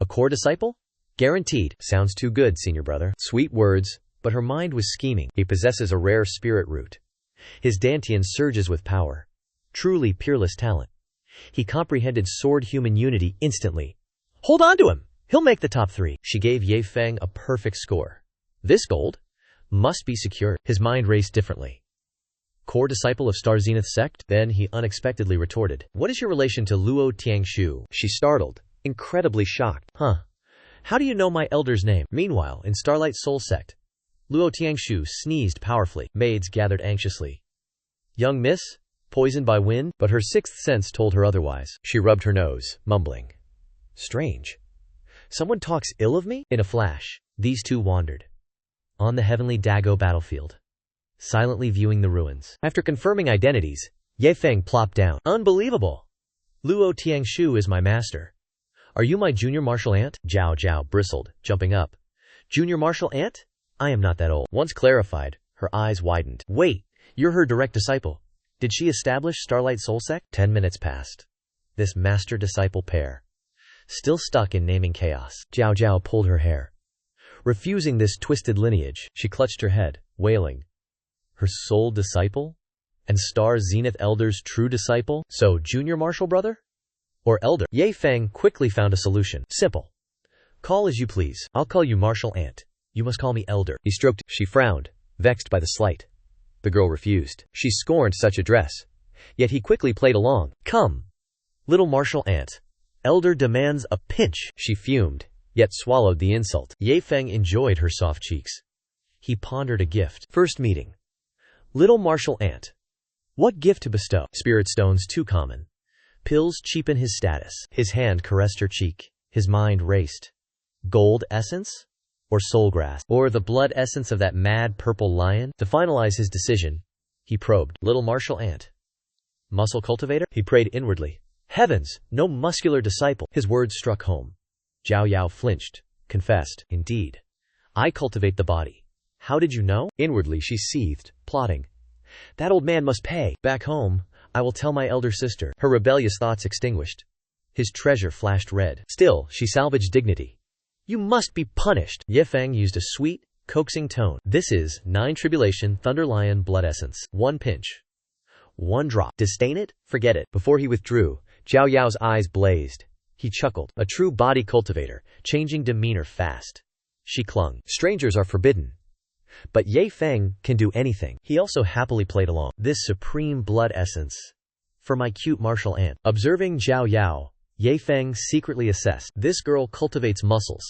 A core disciple? Guaranteed. Sounds too good, senior brother. Sweet words, but her mind was scheming. He possesses a rare spirit root. His Dantian surges with power. Truly peerless talent. He comprehended sword-human unity instantly. Hold on to him! He'll make the top 3. She gave Ye Feng a perfect score. This gold must be secured. His mind raced differently. Core disciple of Star Zenith sect? Then he unexpectedly retorted. What is your relation to Luo Tiangshu? She startled, incredibly shocked. Huh. How do you know my elder's name? Meanwhile, in Starlight Soul sect, Luo Tiangshu sneezed powerfully. Maids gathered anxiously. Young miss? Poisoned by wind? But her sixth sense told her otherwise. She rubbed her nose, mumbling. Strange. Someone talks ill of me? In a flash, these two wandered on the heavenly Dago battlefield, silently viewing the ruins. After confirming identities, Ye Feng plopped down. Unbelievable! Luo Tiangshu is my master. Are you my junior martial aunt? Zhao Zhao bristled, jumping up. Junior martial aunt? I am not that old. Once clarified, her eyes widened. Wait, you're her direct disciple. Did she establish Starlight Soul Sect? 10 minutes passed. This master-disciple pair, still stuck in naming chaos. Zhao Zhao pulled her hair. Refusing this twisted lineage, she clutched her head, wailing. Her soul disciple? And Star Zenith Elder's true disciple? So, junior martial brother? Or elder? Ye Feng quickly found a solution. Simple. Call as you please. I'll call you martial aunt. You must call me elder. He stroked. She frowned, vexed by the slight. The girl refused. She scorned such address. Yet he quickly played along. Come, little martial aunt. Elder demands a pinch. She fumed, yet swallowed the insult. Ye Feng enjoyed her soft cheeks. He pondered a gift. First meeting. Little martial aunt. What gift to bestow? Spirit stones too common. Pills cheapen his status. His hand caressed her cheek. His mind raced. Gold essence? Or soul grass? Or the blood essence of that mad purple lion? To finalize his decision, he probed. Little martial aunt. Muscle cultivator? He prayed inwardly. Heavens, no muscular disciple. His words struck home. Zhao Yao flinched, confessed. Indeed. I cultivate the body. How did you know? Inwardly she seethed, plotting. That old man must pay. Back home, I will tell my elder sister. Her rebellious thoughts extinguished. His treasure flashed red. Still, she salvaged dignity. You must be punished. Ye Feng used a sweet, coaxing tone. This is 9 Tribulation Thunder Lion blood essence. 1 pinch. 1 drop. Disdain it? Forget it. Before he withdrew, Zhao Yao's eyes blazed. He chuckled. A true body cultivator, changing demeanor fast. She clung. Strangers are forbidden. But Ye Feng can do anything. He also happily played along. This supreme blood essence. For my cute martial aunt. Observing Zhao Yao, Ye Feng secretly assessed. This girl cultivates muscles.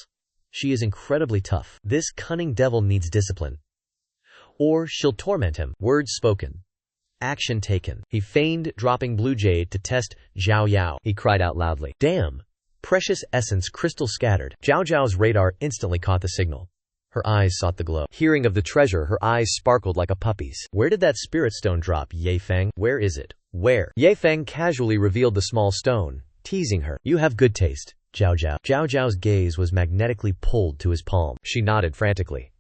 She is incredibly tough. This cunning devil needs discipline. Or she'll torment him. Words spoken. Action taken. He feigned dropping blue jade to test Zhao Yao. He cried out loudly. Damn! Precious essence crystal scattered. Zhao Zhao's radar instantly caught the signal. Her eyes sought the glow. Hearing of the treasure, her eyes sparkled like a puppy's. Where did that spirit stone drop, Ye Feng? Where is it? Where? Ye Feng casually revealed the small stone, teasing her. You have good taste, Zhao Zhao. Zhao Zhao's gaze was magnetically pulled to his palm. She nodded frantically.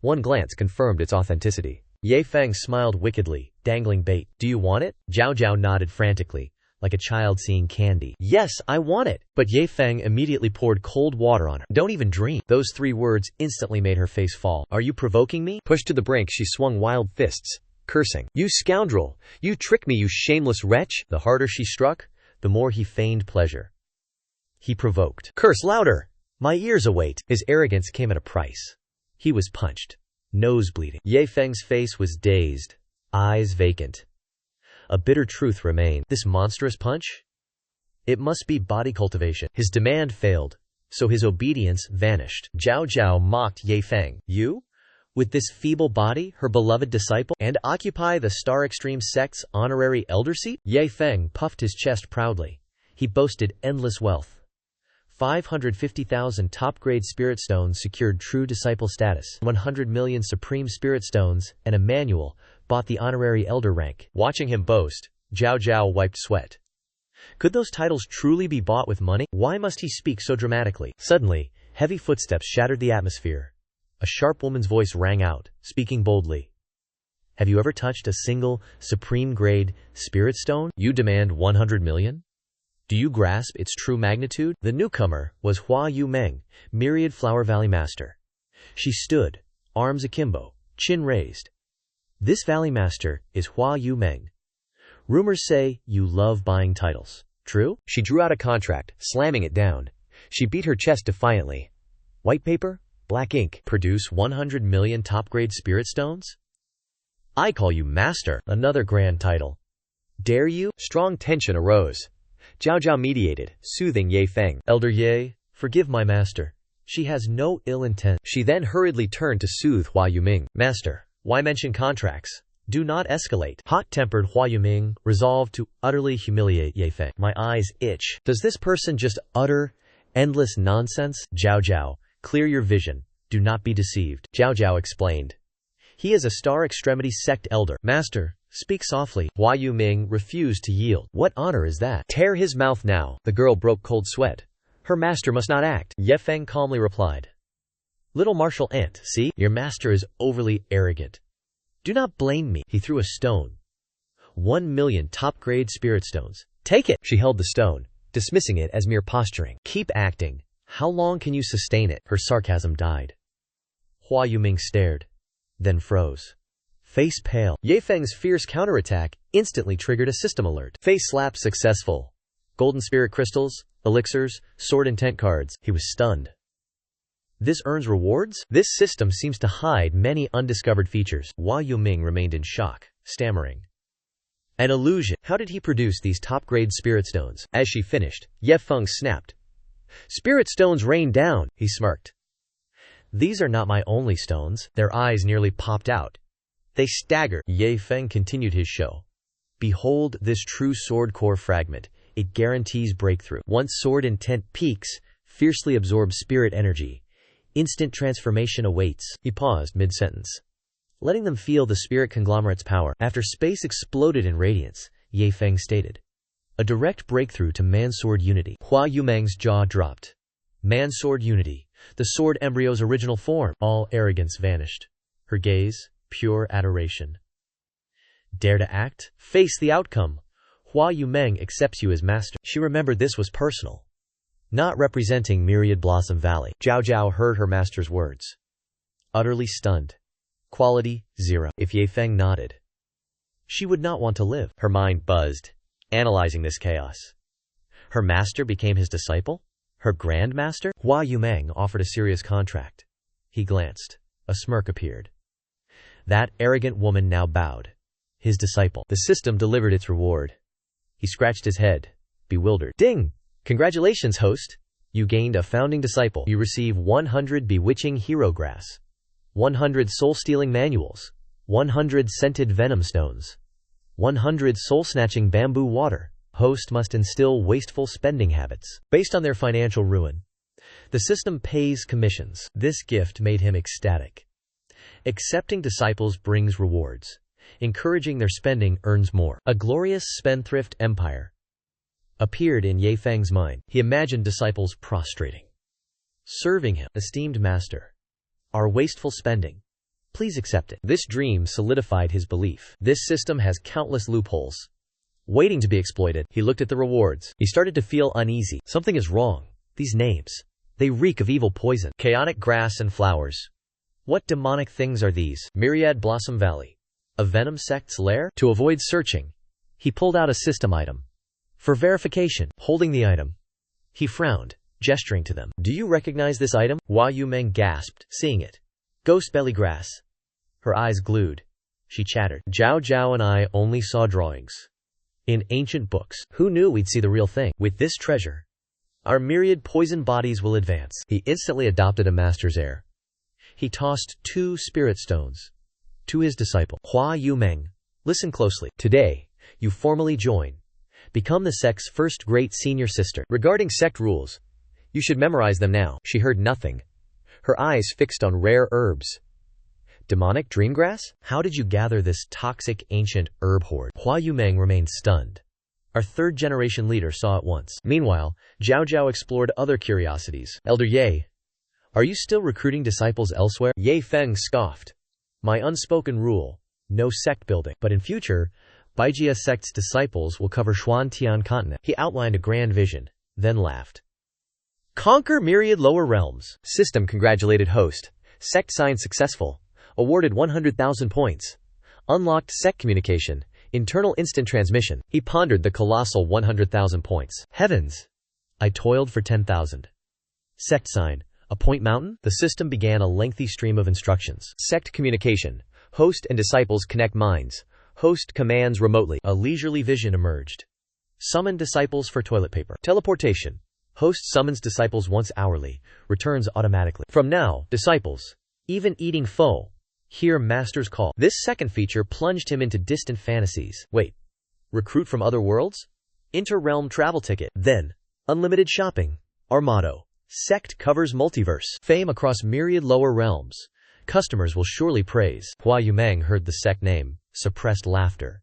One glance confirmed its authenticity. Ye Feng smiled wickedly, dangling bait. Do you want it? Zhao Zhao nodded frantically, like a child seeing candy. Yes, I want it. But Ye Feng immediately poured cold water on her. Don't even dream. Those 3 words instantly made her face fall. Are you provoking me? Pushed to the brink, she swung wild fists, cursing. You scoundrel! You trick me, you shameless wretch! The harder she struck, the more he feigned pleasure. He provoked. Curse louder! My ears await. His arrogance came at a price. He was punched. Nose bleeding. Ye Feng's face was dazed, eyes vacant. A bitter truth remained. This monstrous punch? It must be body cultivation. His demand failed, so his obedience vanished. Zhao Zhao mocked Ye Feng. You? With this feeble body, her beloved disciple, and occupy the Star Extreme sect's honorary elder seat? Ye Feng puffed his chest proudly. He boasted endless wealth. 550,000 top-grade spirit stones secured true disciple status. 100 million supreme spirit stones and a manual bought the honorary elder rank. Watching him boast, Zhao Zhao wiped sweat. Could those titles truly be bought with money? Why must he speak so dramatically? Suddenly, heavy footsteps shattered the atmosphere. A sharp woman's voice rang out, speaking boldly. Have you ever touched a single, supreme-grade spirit stone? You demand 100 million? Do you grasp its true magnitude? The newcomer was Hua Yumeng, Myriad Flower Valley Master. She stood, arms akimbo, chin raised. This Valley Master is Hua Yumeng. Rumors say you love buying titles. True? She drew out a contract, slamming it down. She beat her chest defiantly. White paper? Black ink. Produce 100 million top-grade spirit stones? I call you master. Another grand title. Dare you? Strong tension arose. Zhao Zhao mediated, soothing Ye Feng. Elder Ye, forgive my master. She has no ill intent. She then hurriedly turned to soothe Hua Yuming. Master, why mention contracts? Do not escalate. Hot-tempered Hua Yuming resolved to utterly humiliate Ye Feng. My eyes itch. Does this person just utter endless nonsense? Zhao Zhao, clear your vision. Do not be deceived. Zhao Zhao explained. He is a Star Extremity sect elder. Master, speak softly. Hua Yuming refused to yield. What honor is that? Tear his mouth now. The girl broke cold sweat. Her master must not act. Ye Feng calmly replied. Little martial ant, see? Your master is overly arrogant. Do not blame me. He threw a stone. 1 million top-grade spirit stones. Take it. She held the stone, dismissing it as mere posturing. Keep acting. How long can you sustain it? Her sarcasm died. Hua Yuming stared, then froze. Face pale. Ye Feng's fierce counterattack instantly triggered a system alert. Face slap successful. Golden spirit crystals, elixirs, sword intent cards. He was stunned. This earns rewards? This system seems to hide many undiscovered features. Hua Yuming remained in shock, stammering. An illusion. How did he produce these top-grade spirit stones? As she finished, Ye Feng snapped. Spirit stones rain down, he smirked. These are not my only stones. Their eyes nearly popped out. They staggered. Ye Feng continued his show. Behold this true sword core fragment. It guarantees breakthrough. Once sword intent peaks, fiercely absorbs spirit energy. Instant transformation awaits. He paused mid-sentence, letting them feel the spirit conglomerate's power. After space exploded in radiance, Ye Feng stated. A direct breakthrough to man-sword unity. Hua Yumeng's jaw dropped. Man-sword unity. The sword embryo's original form. All arrogance vanished. Her gaze, pure adoration. Dare to act? Face the outcome. Hua Yumeng accepts you as master. She remembered this was personal, not representing Myriad Blossom Valley. Zhao Zhao heard her master's words. Utterly stunned. Quality, 0. If Ye Feng nodded, she would not want to live. Her mind buzzed, analyzing this chaos. Her master became his disciple? Her grandmaster? Hua Yumeng offered a serious contract. He glanced. A smirk appeared. That arrogant woman now bowed. His disciple. The system delivered its reward. He scratched his head, bewildered. Ding! Congratulations, host. You gained a founding disciple. You receive 100 bewitching hero grass, 100 soul-stealing manuals, 100 scented venom stones, 100 soul-snatching bamboo water. Host must instill wasteful spending habits. Based on their financial ruin, the system pays commissions. This gift made him ecstatic. Accepting disciples brings rewards. Encouraging their spending earns more. A glorious spendthrift empire appeared in Ye Feng's mind. He imagined disciples prostrating, serving him. Esteemed master, our wasteful spending, please accept it. This dream solidified his belief. This system has countless loopholes waiting to be exploited. He looked at the rewards. He started to feel uneasy. Something is wrong. These names, they reek of evil poison. Chaotic grass and flowers. What demonic things are these? Myriad Blossom Valley. A venom sect's lair? To avoid searching, he pulled out a system item. For verification, holding the item, he frowned, gesturing to them. Do you recognize this item? Hua Yumeng gasped, seeing it. Ghost belly grass. Her eyes glued. She chattered. Zhao Zhao and I only saw drawings in ancient books. Who knew we'd see the real thing? With this treasure, our myriad poison bodies will advance. He instantly adopted a master's air. He tossed 2 spirit stones to his disciple. Hua Yumeng, listen closely. Today, you formally join. Become the sect's first great senior sister. Regarding sect rules, you should memorize them now. She heard nothing. Her eyes fixed on rare herbs. Demonic dreamgrass? How did you gather this toxic ancient herb hoard? Hua Yumeng remained stunned. Our 3rd-generation leader saw it once. Meanwhile, Zhao Zhao explored other curiosities. Elder Ye, are you still recruiting disciples elsewhere? Ye Feng scoffed. My unspoken rule, no sect building. But in future, Baijia sect's disciples will cover Xuantian continent. He outlined a grand vision, then laughed. Conquer myriad lower realms. System congratulated host. Sect sign successful. Awarded 100,000 points. Unlocked sect communication. Internal instant transmission. He pondered the colossal 100,000 points. Heavens! I toiled for 10,000. Sect sign. A point mountain? The system began a lengthy stream of instructions. Sect communication. Host and disciples connect minds. Host commands remotely. A leisurely vision emerged. Summon disciples for toilet paper. Teleportation. Host summons disciples once hourly. Returns automatically. From now, disciples, even eating pho, hear master's call. This second feature plunged him into distant fantasies. Wait. Recruit from other worlds? Inter-realm travel ticket. Then, unlimited shopping. Our motto. Sect covers multiverse. Fame across myriad lower realms. Customers will surely praise. Hua Yumeng heard the sect name. Suppressed laughter.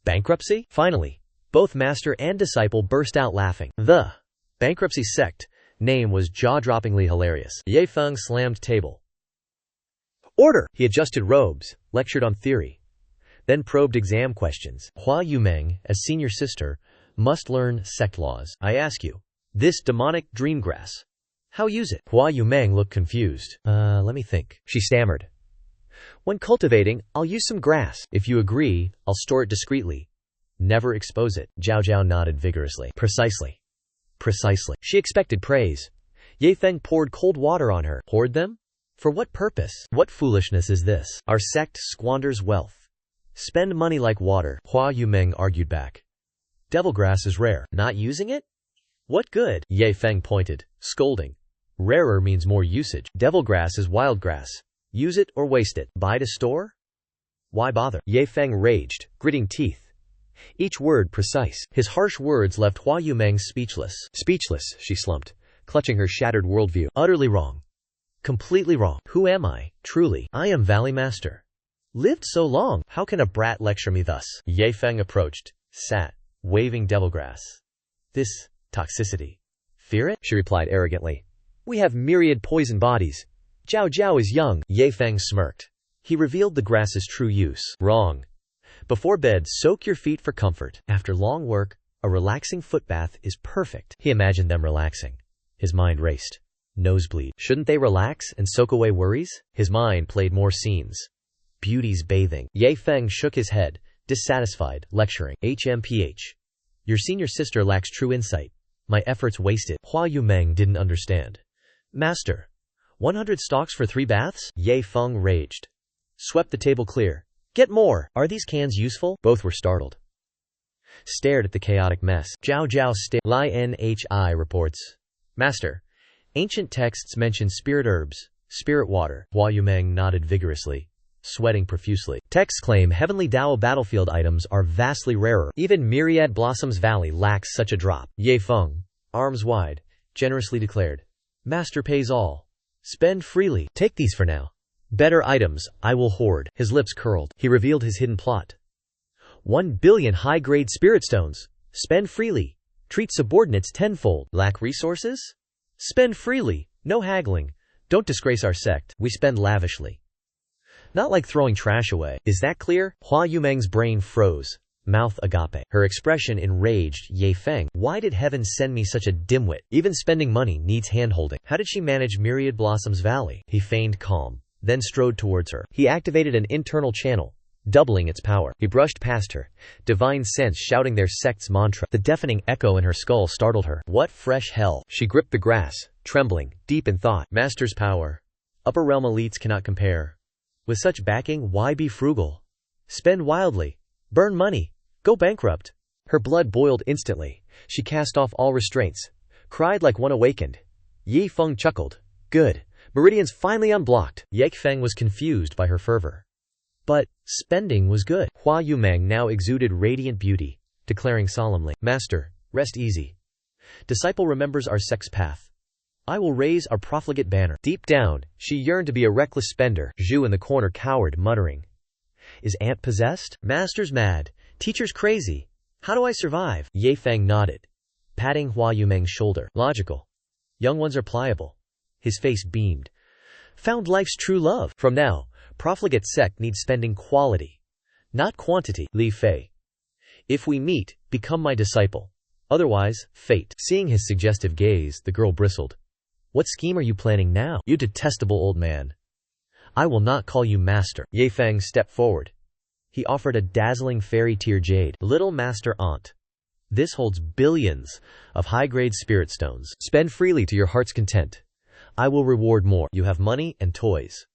Bankruptcy? Finally, both master and disciple burst out laughing. The bankruptcy sect name was jaw-droppingly hilarious. Ye Feng slammed table. Order! He adjusted robes, lectured on theory, then probed exam questions. Hua Yumeng, as senior sister, must learn sect laws. I ask you, this demonic dream grass, how use it? Hua Yumeng looked confused. Let me think. She stammered. When cultivating, I'll use some grass. If you agree, I'll store it discreetly. Never expose it. Zhao Zhao nodded vigorously. Precisely. Precisely. She expected praise. Ye Feng poured cold water on her. Hoard them? For what purpose? What foolishness is this? Our sect squanders wealth. Spend money like water. Hua Yumeng argued back. Devil grass is rare. Not using it? What good? Ye Feng pointed, scolding. Rarer means more usage. Devil grass is wild grass. Use it or waste it. Buy to store? Why bother? Ye Feng raged, gritting teeth. Each word precise. His harsh words left Hua Yumeng speechless. Speechless, she slumped, clutching her shattered worldview. Utterly wrong. Completely wrong. Who am I, truly? I am Valley Master. Lived so long, how can a brat lecture me thus? Ye Feng approached, sat, waving devil grass. This toxicity. Fear it? She replied arrogantly. We have myriad poison bodies. Zhao Zhao is young. Ye Feng smirked. He revealed the grass's true use. Wrong. Before bed, soak your feet for comfort. After long work, a relaxing foot bath is perfect. He imagined them relaxing. His mind raced. Nosebleed. Shouldn't they relax and soak away worries? His mind played more scenes. Beauties bathing. Ye Feng shook his head, dissatisfied, lecturing. HMPH. Your senior sister lacks true insight. My efforts wasted. Hua Yumeng didn't understand. Master. 100 stocks for 3 baths? Ye Feng raged. Swept the table clear. Get more! Are these cans useful? Both were startled. Stared at the chaotic mess. Zhao Zhao Li Nhi reports. Master. Ancient texts mention spirit herbs, spirit water. Hua Yumeng nodded vigorously, sweating profusely. Texts claim heavenly Dao battlefield items are vastly rarer. Even Myriad Blossoms Valley lacks such a drop. Ye Feng, arms wide, generously declared. Master pays all. Spend freely. Take these for now. Better items, I will hoard. His lips curled. He revealed his hidden plot. 1 billion high-grade spirit stones. Spend freely. Treat subordinates tenfold. Lack resources? Spend freely. No haggling. Don't disgrace our sect. We spend lavishly. Not like throwing trash away. Is that clear? Hua Yumeng's brain froze. Mouth agape. Her expression enraged Ye Feng. Why did heaven send me such a dimwit? Even spending money needs handholding. How did she manage Myriad Blossoms Valley? He feigned calm, then strode towards her. He activated an internal channel, doubling its power. He brushed past her, divine sense shouting their sect's mantra. The deafening echo in her skull startled her. What fresh hell? She gripped the grass, trembling, deep in thought. Master's power. Upper realm elites cannot compare. With such backing, why be frugal? Spend wildly. Burn money. Go bankrupt. Her blood boiled instantly. She cast off all restraints, cried like one awakened. Ye Feng chuckled. Good. Meridians finally unblocked. Ye Feng was confused by her fervor. But spending was good. Hua Yumeng now exuded radiant beauty, declaring solemnly, Master, rest easy. Disciple remembers our sect's path. I will raise our profligate banner. Deep down, she yearned to be a reckless spender. Zhu in the corner cowered, muttering. Is aunt possessed? Master's mad. Teacher's crazy. How do I survive? Ye Feng nodded, patting Hua Yumeng's shoulder. Logical. Young ones are pliable. His face beamed. Found life's true love. From now, profligate sect needs spending quality. not quantity. Li Fei. If we meet, become my disciple. Otherwise, fate. Seeing his suggestive gaze, the girl bristled. What scheme are you planning now, you detestable old man? I will not call you master. Ye Feng stepped forward. He offered a dazzling fairy-tier jade. Little master aunt. This holds billions of high-grade spirit stones. Spend freely to your heart's content. I will reward more. You have money and toys.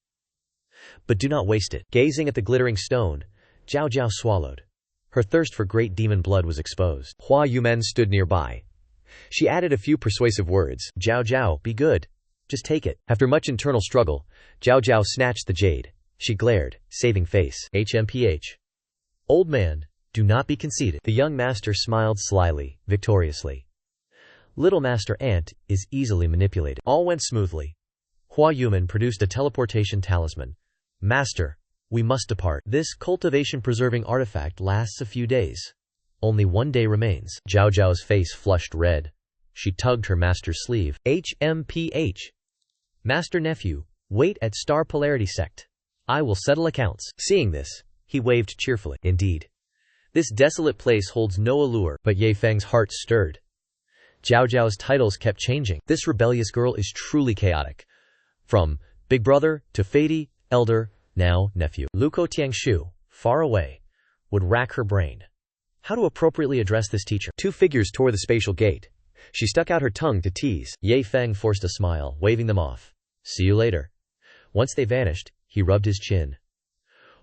But do not waste it. Gazing at the glittering stone, Zhao Zhao swallowed. Her thirst for great demon blood was exposed. Hua Yumen stood nearby. She added a few persuasive words. Zhao Zhao, be good. Just take it. After much internal struggle, Zhao Zhao snatched the jade. She glared, saving face. HMPH. Old man, do not be conceited. The young master smiled slyly, victoriously. Little master ant is easily manipulated. All went smoothly. Hua Yumen produced a teleportation talisman. Master, we must depart. This cultivation-preserving artifact lasts a few days. Only 1 day remains. Zhao Zhao's face flushed red. She tugged her master's sleeve. HMPH. Master nephew, wait at Star Polarity Sect. I will settle accounts. Seeing this, he waved cheerfully. Indeed. This desolate place holds no allure, but Ye Feng's heart stirred. Zhao Zhao's titles kept changing. This rebellious girl is truly chaotic. From big brother to Fady, elder, now nephew. Luko Tiangshu, far away, would rack her brain. How to appropriately address this teacher? 2 figures tore the spatial gate. She stuck out her tongue to tease. Ye Feng forced a smile, waving them off. See you later. Once they vanished, he rubbed his chin.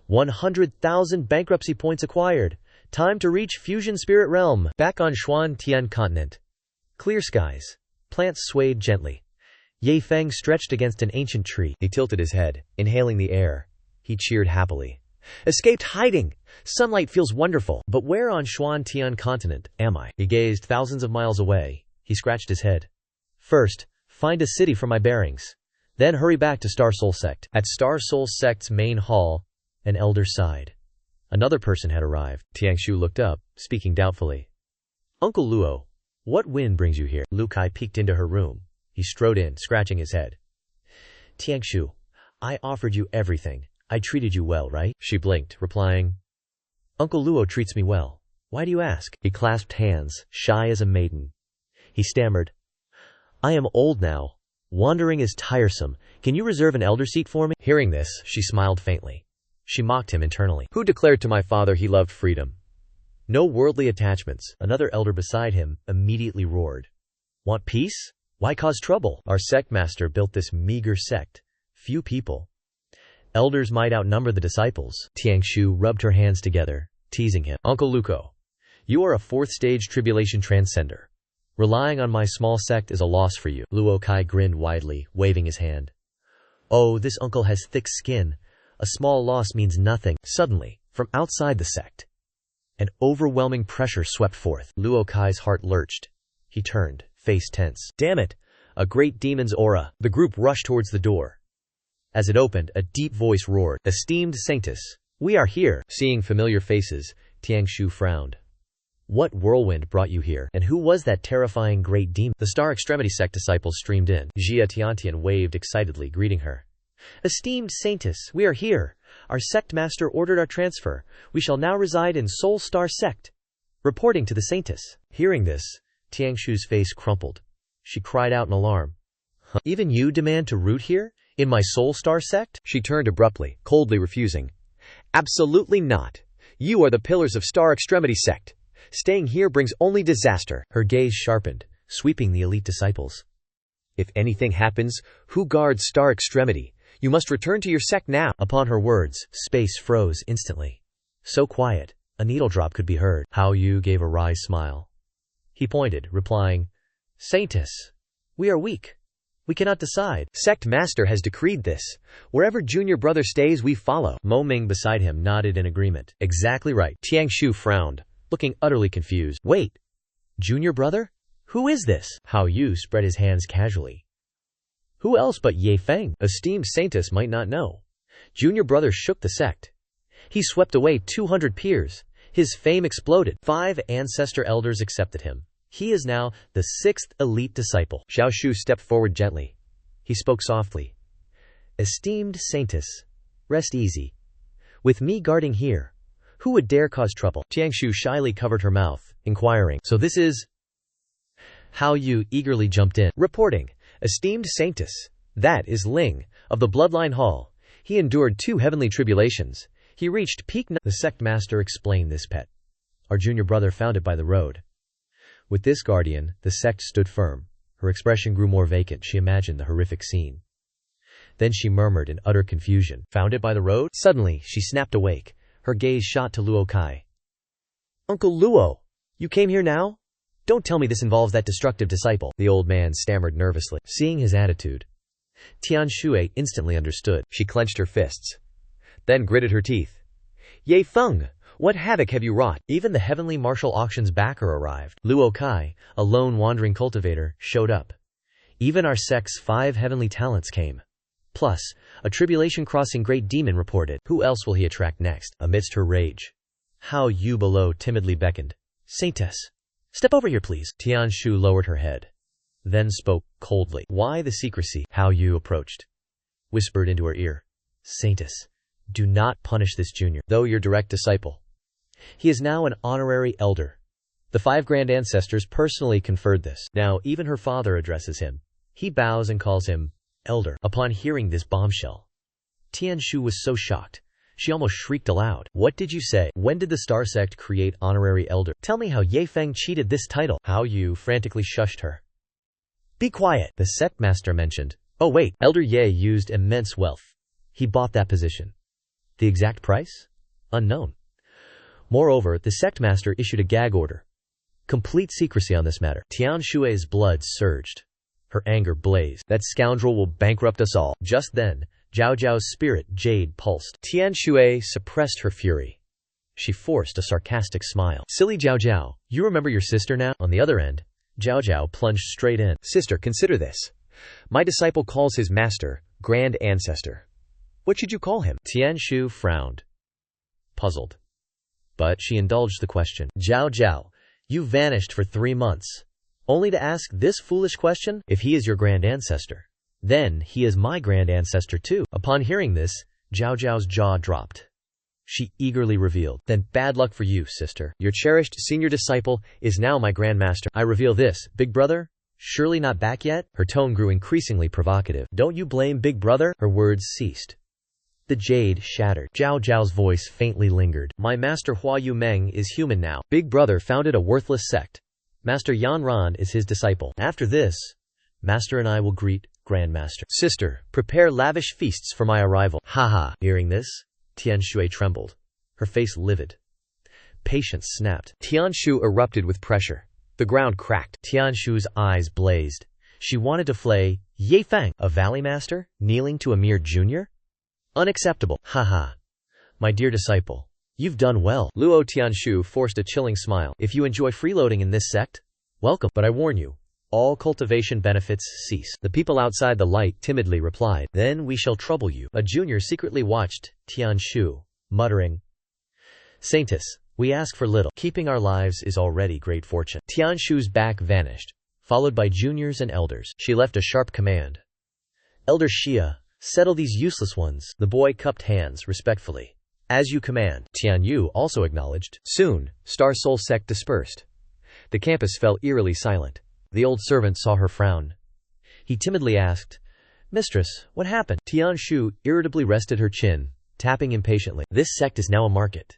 100,000 bankruptcy points acquired. Time to reach Fusion Spirit Realm. Back on Xuan Tian Continent. Clear skies. Plants swayed gently. Ye Feng stretched against an ancient tree. He tilted his head, inhaling the air. He cheered happily. Escaped hiding! Sunlight feels wonderful. But where on Xuan Tian Continent am I? He gazed thousands of miles away. He scratched his head. First, find a city for my bearings. Then hurry back to Star Soul Sect. At Star Soul Sect's main hall, an elder sighed. Another person had arrived. Tiangshu looked up, speaking doubtfully. Uncle Luo, what wind brings you here? Lu Kai peeked into her room. He strode in, scratching his head. Tiangshu, I offered you everything. I treated you well, right? She blinked, replying. Uncle Luo treats me well. Why do you ask? He clasped hands, shy as a maiden. He stammered. I am old now. Wandering is tiresome. Can you reserve an elder seat for me? Hearing this, she smiled faintly. She mocked him internally. Who declared to my father he loved freedom? No worldly attachments. Another elder beside him immediately roared. Want peace? Why cause trouble? Our sect master built this meager sect. Few people. Elders might outnumber the disciples. Tiangshu rubbed her hands together, teasing him. Uncle Luko, you are a 4th-stage tribulation transcender. Relying on my small sect is a loss for you. Luo Kai grinned widely, waving his hand. Oh, this uncle has thick skin. A small loss means nothing. Suddenly, from outside the sect, an overwhelming pressure swept forth. Luo Kai's heart lurched. He turned, face tense. Damn it! A great demon's aura. The group rushed towards the door. As it opened, a deep voice roared. Esteemed Sanctus, we are here. Seeing familiar faces, Tiangshu frowned. What whirlwind brought you here? And who was that terrifying great demon? The Star Extremity Sect disciples streamed in. Jia Tiantian waved excitedly, greeting her. Esteemed Sanctus, we are here. Our sect master ordered our transfer. We shall now reside in Soul Star Sect. Reporting to the Sanctus. Hearing this, Tiangshu's face crumpled. She cried out in alarm. Huh? Even you demand to root here? In my Soul Star Sect? She turned abruptly, coldly refusing. Absolutely not. You are the pillars of Star Extremity Sect. Staying here brings only disaster. Her gaze sharpened, sweeping the elite disciples. If anything happens, who guards Star Extremity? You must return to your sect now. Upon her words, space froze instantly. So quiet, a needle drop could be heard. Hao Yu gave a wry smile. He pointed, replying, Sanctus, we are weak. We cannot decide. Sect master has decreed this. Wherever junior brother stays, we follow. Mo Ming beside him nodded in agreement. Exactly right. Tiangshu frowned, looking utterly confused. Wait. Junior brother? Who is this? Hao Yu spread his hands casually. Who else but Ye Feng? Esteemed Sanctus might not know. Junior brother shook the sect. He swept away 200 peers. His fame exploded. 5 ancestor elders accepted him. He is now the 6th elite disciple. Xiao Shu stepped forward gently. He spoke softly. Esteemed Sanctus, rest easy. With me guarding here, Who would dare cause trouble? Tianshu shyly covered her mouth, inquiring, "So this is—" Hao Yu eagerly jumped in, reporting, "Esteemed Saintess, that is Ling, of the Bloodline Hall. He endured 2 heavenly tribulations. He reached peak." The sect master explained, "This pet. Our junior brother found it by the road." With this guardian, the sect stood firm. Her expression grew more vacant. She imagined the horrific scene. Then she murmured in utter confusion, "Found it by the road?" Suddenly, she snapped awake. Her gaze shot to Luo Kai. "Uncle Luo, you came here now? Don't tell me this involves that destructive disciple." The old man stammered nervously. Seeing his attitude, Tianshu instantly understood. She clenched her fists, then gritted her teeth. "Ye Feng, what havoc have you wrought?" Even the heavenly martial auction's backer arrived. Luo Kai, a lone wandering cultivator, showed up. Even our sect's 5 heavenly talents came. Plus, a tribulation crossing great demon reported. Who else will he attract next? Amidst her rage, Hao Yu below timidly beckoned. "Saintess, step over here, please." Tianshu lowered her head, then spoke coldly. "Why the secrecy?" Hao Yu approached, whispered into her ear, "Saintess, do not punish this junior, though your direct disciple. He is now an honorary elder. The 5 grand ancestors personally conferred this. Now even her father addresses him. He bows and calls him elder." Upon hearing this bombshell, Tianshu was so shocked, she almost shrieked aloud. "What did you say? When did the Star Sect create honorary elder? Tell me how Ye Feng cheated this title." Hao Yu frantically shushed her. "Be quiet," the sect master mentioned. "Oh wait, Elder Ye used immense wealth. He bought that position. The exact price? Unknown. Moreover, the sect master issued a gag order. Complete secrecy on this matter." Tianshu's blood surged. Her anger blazed. "That scoundrel will bankrupt us all." Just then, Zhao Zhao's spirit jade pulsed. Tianshu suppressed her fury. She forced a sarcastic smile. "Silly Zhao Zhao, you remember your sister now?" On the other end, Zhao Zhao plunged straight in. "Sister, consider this. My disciple calls his master Grand Ancestor. What should you call him?" Tianshu frowned, puzzled. But she indulged the question. "Zhao Zhao, you vanished for 3 months. Only to ask this foolish question? If he is your grand ancestor, then he is my grand ancestor too." Upon hearing this, Zhao Zhao's jaw dropped. She eagerly revealed, "Then bad luck for you, sister. Your cherished senior disciple is now my grandmaster. I reveal this, big brother, surely not back yet?" Her tone grew increasingly provocative. "Don't you blame big brother?" Her words ceased. The jade shattered. Zhao Zhao's voice faintly lingered. "My master Hua Yu Meng is human now. Big brother founded a worthless sect. Master Yan Ran is his disciple. After this, master and I will greet grandmaster. Sister, prepare lavish feasts for my arrival." "Haha." Hearing this, Tianshu trembled, her face livid. Patience snapped. Tianshu erupted with pressure. The ground cracked. Tianshu's eyes blazed. She wanted to flay Ye Feng, a valley master, kneeling to a mere junior? Unacceptable. Haha. "My dear disciple, you've done well." Luo Tianshu forced a chilling smile. "If you enjoy freeloading in this sect, welcome. But I warn you, all cultivation benefits cease." The people outside the light timidly replied, "Then we shall trouble you." A junior secretly watched Tianshu, muttering, "Saintess, we ask for little. Keeping our lives is already great fortune." Tianshu's back vanished, followed by juniors and elders. She left a sharp command. "Elder Xia, settle these useless ones." The boy cupped hands respectfully. "As you command." Tian Yu also acknowledged. Soon, Star Soul sect dispersed. The campus fell eerily silent. The old servant saw her frown. He timidly asked, "Mistress, what happened?" Tianshu irritably rested her chin, tapping impatiently. "This sect is now a market.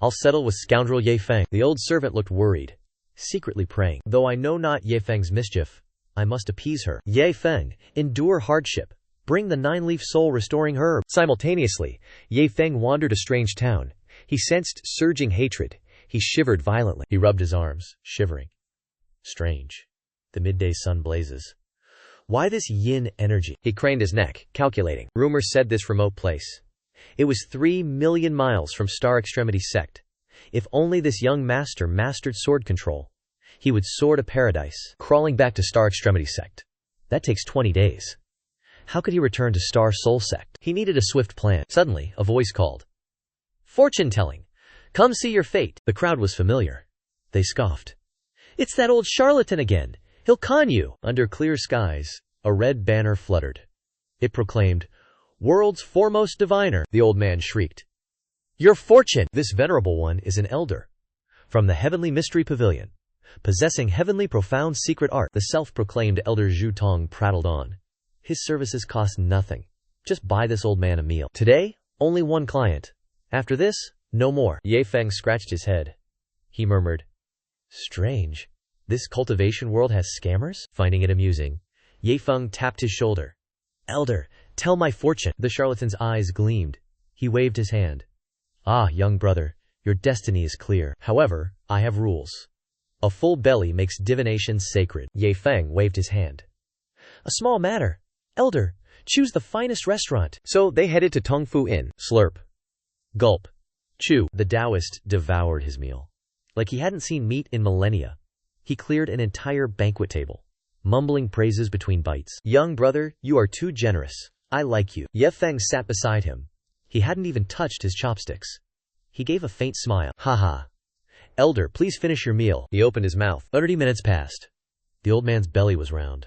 I'll settle with scoundrel Ye Feng." The old servant looked worried, secretly praying, "Though I know not Ye Feng's mischief, I must appease her. Ye Feng, endure hardship. Bring the 9-leaf soul-restoring herb." Simultaneously, Ye Feng wandered a strange town. He sensed surging hatred. He shivered violently. He rubbed his arms, shivering. Strange. The midday sun blazes. Why this yin energy? He craned his neck, calculating. Rumor said this remote place. It was 3 million miles from Star Extremity sect. If only this young master mastered sword control, he would soar to paradise. Crawling back to Star Extremity sect. That takes 20 days. How could he return to Star Soul sect? He needed a swift plan. Suddenly, a voice called, "Fortune-telling! Come see your fate." The crowd was familiar. They scoffed. "It's that old charlatan again. He'll con you." Under clear skies, a red banner fluttered. It proclaimed, "World's foremost diviner." The old man shrieked. Your fortune! This venerable one is an elder from the Heavenly Mystery Pavilion, possessing heavenly profound secret art. The self-proclaimed Elder Zhu Tong prattled on. His services cost nothing. Just buy this old man a meal. Today, only one client. After this, no more. Ye Feng scratched his head. He murmured, strange. This cultivation world has scammers? Finding it amusing, Ye Feng tapped his shoulder. Elder, tell my fortune. The charlatan's eyes gleamed. He waved his hand. Ah, young brother, your destiny is clear. However, I have rules. A full belly makes divination sacred. Ye Feng waved his hand. A small matter. Elder, choose the finest restaurant. So they headed to Tong Fu Inn. Slurp. Gulp. Chew. The Taoist devoured his meal like he hadn't seen meat in millennia. He cleared an entire banquet table, mumbling praises between bites. Young brother, you are too generous. I like you. Ye Feng sat beside him. He hadn't even touched his chopsticks. He gave a faint smile. Haha. Elder, please finish your meal. He opened his mouth. 30 minutes passed. The old man's belly was round,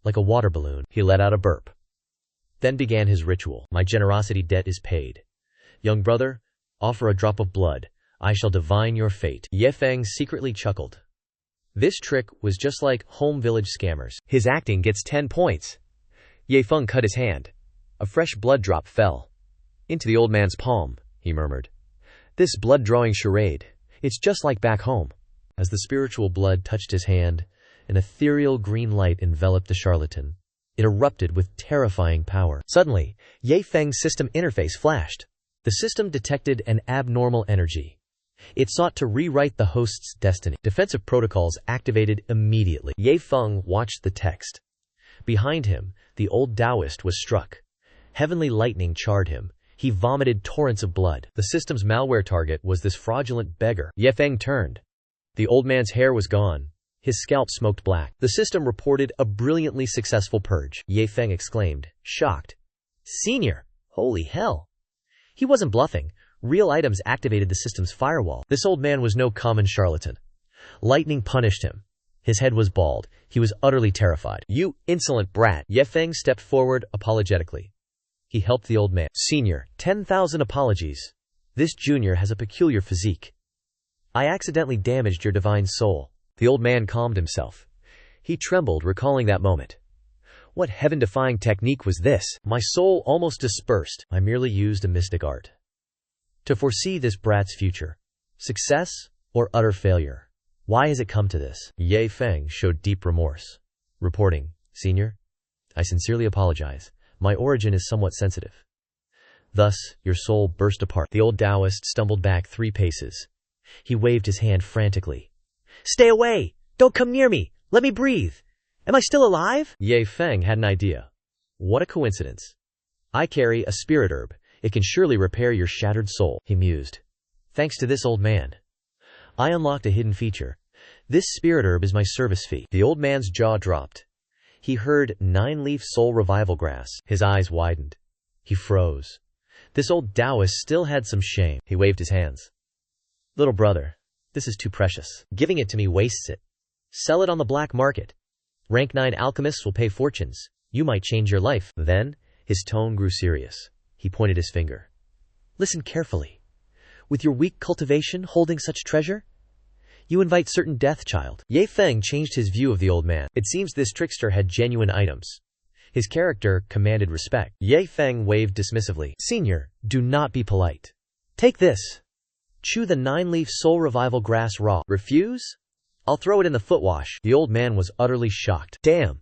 like a water balloon. He let out a burp. Then began his ritual. My generosity debt is paid. Young brother, offer a drop of blood. I shall divine your fate. Ye Feng secretly chuckled. This trick was just like home village scammers. His acting gets 10 points. Ye Feng cut his hand. A fresh blood drop fell into the old man's palm. He murmured, this blood-drawing charade, it's just like back home. As the spiritual blood touched his hand, an ethereal green light enveloped the charlatan. It erupted with terrifying power. Suddenly, Ye Feng's system interface flashed. The system detected an abnormal energy. It sought to rewrite the host's destiny. Defensive protocols activated immediately. Ye Feng watched the text. Behind him, the old Taoist was struck. Heavenly lightning charred him. He vomited torrents of blood. The system's malware target was this fraudulent beggar. Ye Feng turned. The old man's hair was gone. His scalp smoked black. The system reported a brilliantly successful purge. Ye Feng exclaimed, shocked. Senior! Holy hell! He wasn't bluffing. Real items activated the system's firewall. This old man was no common charlatan. Lightning punished him. His head was bald. He was utterly terrified. You insolent brat! Ye Feng stepped forward apologetically. He helped the old man. Senior, 10,000 apologies. This junior has a peculiar physique. I accidentally damaged your divine soul. The old man calmed himself. He trembled, recalling that moment. What heaven-defying technique was this? My soul almost dispersed. I merely used a mystic art to foresee this brat's future. Success or utter failure? Why has it come to this? Ye Feng showed deep remorse, reporting, Senior, I sincerely apologize. My origin is somewhat sensitive. Thus, your soul burst apart. The old Taoist stumbled back 3 paces. He waved his hand frantically. Stay away! Don't come near me! Let me breathe! Am I still alive? Ye Feng had an idea. What a coincidence. I carry a spirit herb. It can surely repair your shattered soul, he mused. Thanks to this old man, I unlocked a hidden feature. This spirit herb is my service fee. The old man's jaw dropped. He heard 9-leaf soul revival grass. His eyes widened. He froze. This old Taoist still had some shame. He waved his hands. Little brother, this is too precious. Giving it to me wastes it. Sell it on the black market. Rank 9 alchemists will pay fortunes. You might change your life. Then, his tone grew serious. He pointed his finger. Listen carefully. With your weak cultivation holding such treasure, you invite certain death, child. Ye Feng changed his view of the old man. It seems this trickster had genuine items. His character commanded respect. Ye Feng waved dismissively. Senior, do not be polite. Take this. Chew the 9-leaf soul revival grass raw. Refuse? I'll throw it in the foot wash. The old man was utterly shocked. Damn.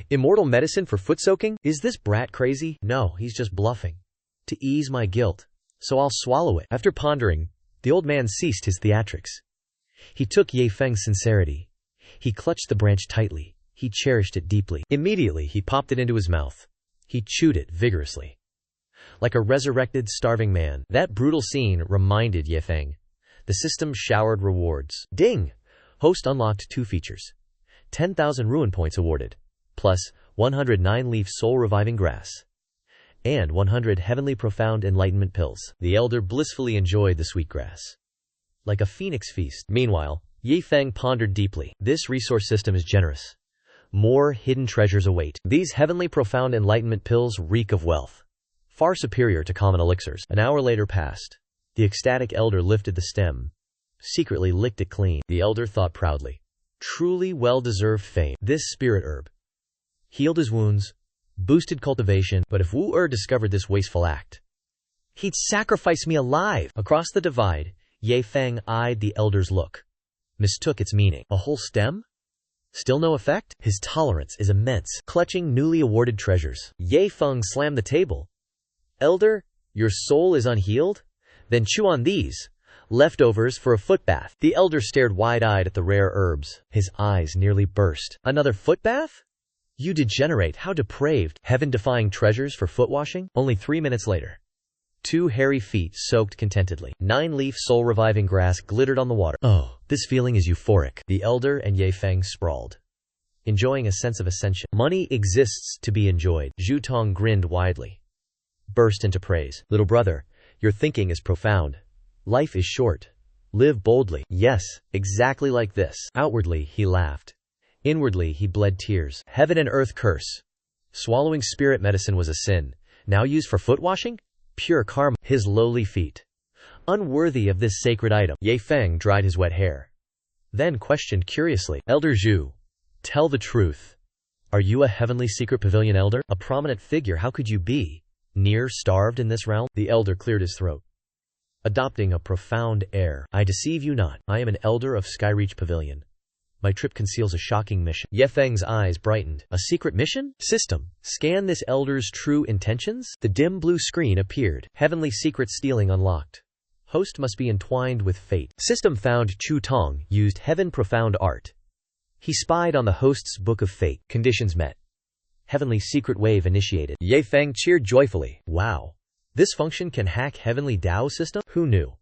Immortal medicine for foot soaking? Is this brat crazy? No, he's just bluffing. To ease my guilt. So I'll swallow it. After pondering, the old man ceased his theatrics. He took Ye Feng's sincerity. He clutched the branch tightly. He cherished it deeply. Immediately, he popped it into his mouth. He chewed it vigorously. Like a resurrected, starving man. That brutal scene reminded Ye Feng. The system showered rewards. Ding! Host unlocked 2 features. 10,000 ruin points awarded. Plus 109-leaf soul-reviving grass. And 100 heavenly profound enlightenment pills. The elder blissfully enjoyed the sweet grass. Like a phoenix feast. Meanwhile, Ye Feng pondered deeply. This resource system is generous. More hidden treasures await. These heavenly profound enlightenment pills reek of wealth. Far superior to common elixirs. An hour later passed. The ecstatic elder lifted the stem, secretly licked it clean. The elder thought proudly. Truly well-deserved fame. This spirit herb healed his wounds, boosted cultivation, but if Wu discovered this wasteful act, he'd sacrifice me alive. Across the divide, Ye Feng eyed the elder's look, mistook its meaning. A whole stem? Still no effect? His tolerance is immense. Clutching newly awarded treasures, Ye Feng slammed the table. Elder, your soul is unhealed? Then chew on these. Leftovers for a footbath. The elder stared wide-eyed at the rare herbs. His eyes nearly burst. Another footbath? You degenerate, how depraved. Heaven-defying treasures for foot washing? Only 3 minutes later, 2 hairy feet soaked contentedly. 9-leaf soul-reviving grass glittered on the water. Oh, this feeling is euphoric. The elder and Ye Feng sprawled, enjoying a sense of ascension. Money exists to be enjoyed. Zhu Tong grinned widely, burst into praise. Little brother, your thinking is profound. Life is short. Live boldly. Yes, exactly like this. Outwardly, he laughed. Inwardly, he bled tears. Heaven and earth curse. Swallowing spirit medicine was a sin, now used for foot washing? Pure karma. His lowly feet, unworthy of this sacred item. Ye Feng dried his wet hair, then questioned curiously. Elder Zhu, tell the truth. Are you a heavenly secret pavilion elder? A prominent figure, how could you be near starved in this realm? The elder cleared his throat, adopting a profound air. I deceive you not. I am an elder of Skyreach Pavilion. My trip conceals a shocking mission. Ye Feng's eyes brightened. A secret mission? System, scan this elder's true intentions? The dim blue screen appeared. Heavenly secret stealing unlocked. Host must be entwined with fate. System found. Chu Tong used heaven profound art. He spied on the host's book of fate. Conditions met. Heavenly secret wave initiated. Ye Feng cheered joyfully. Wow. This function can hack heavenly Dao system? Who knew?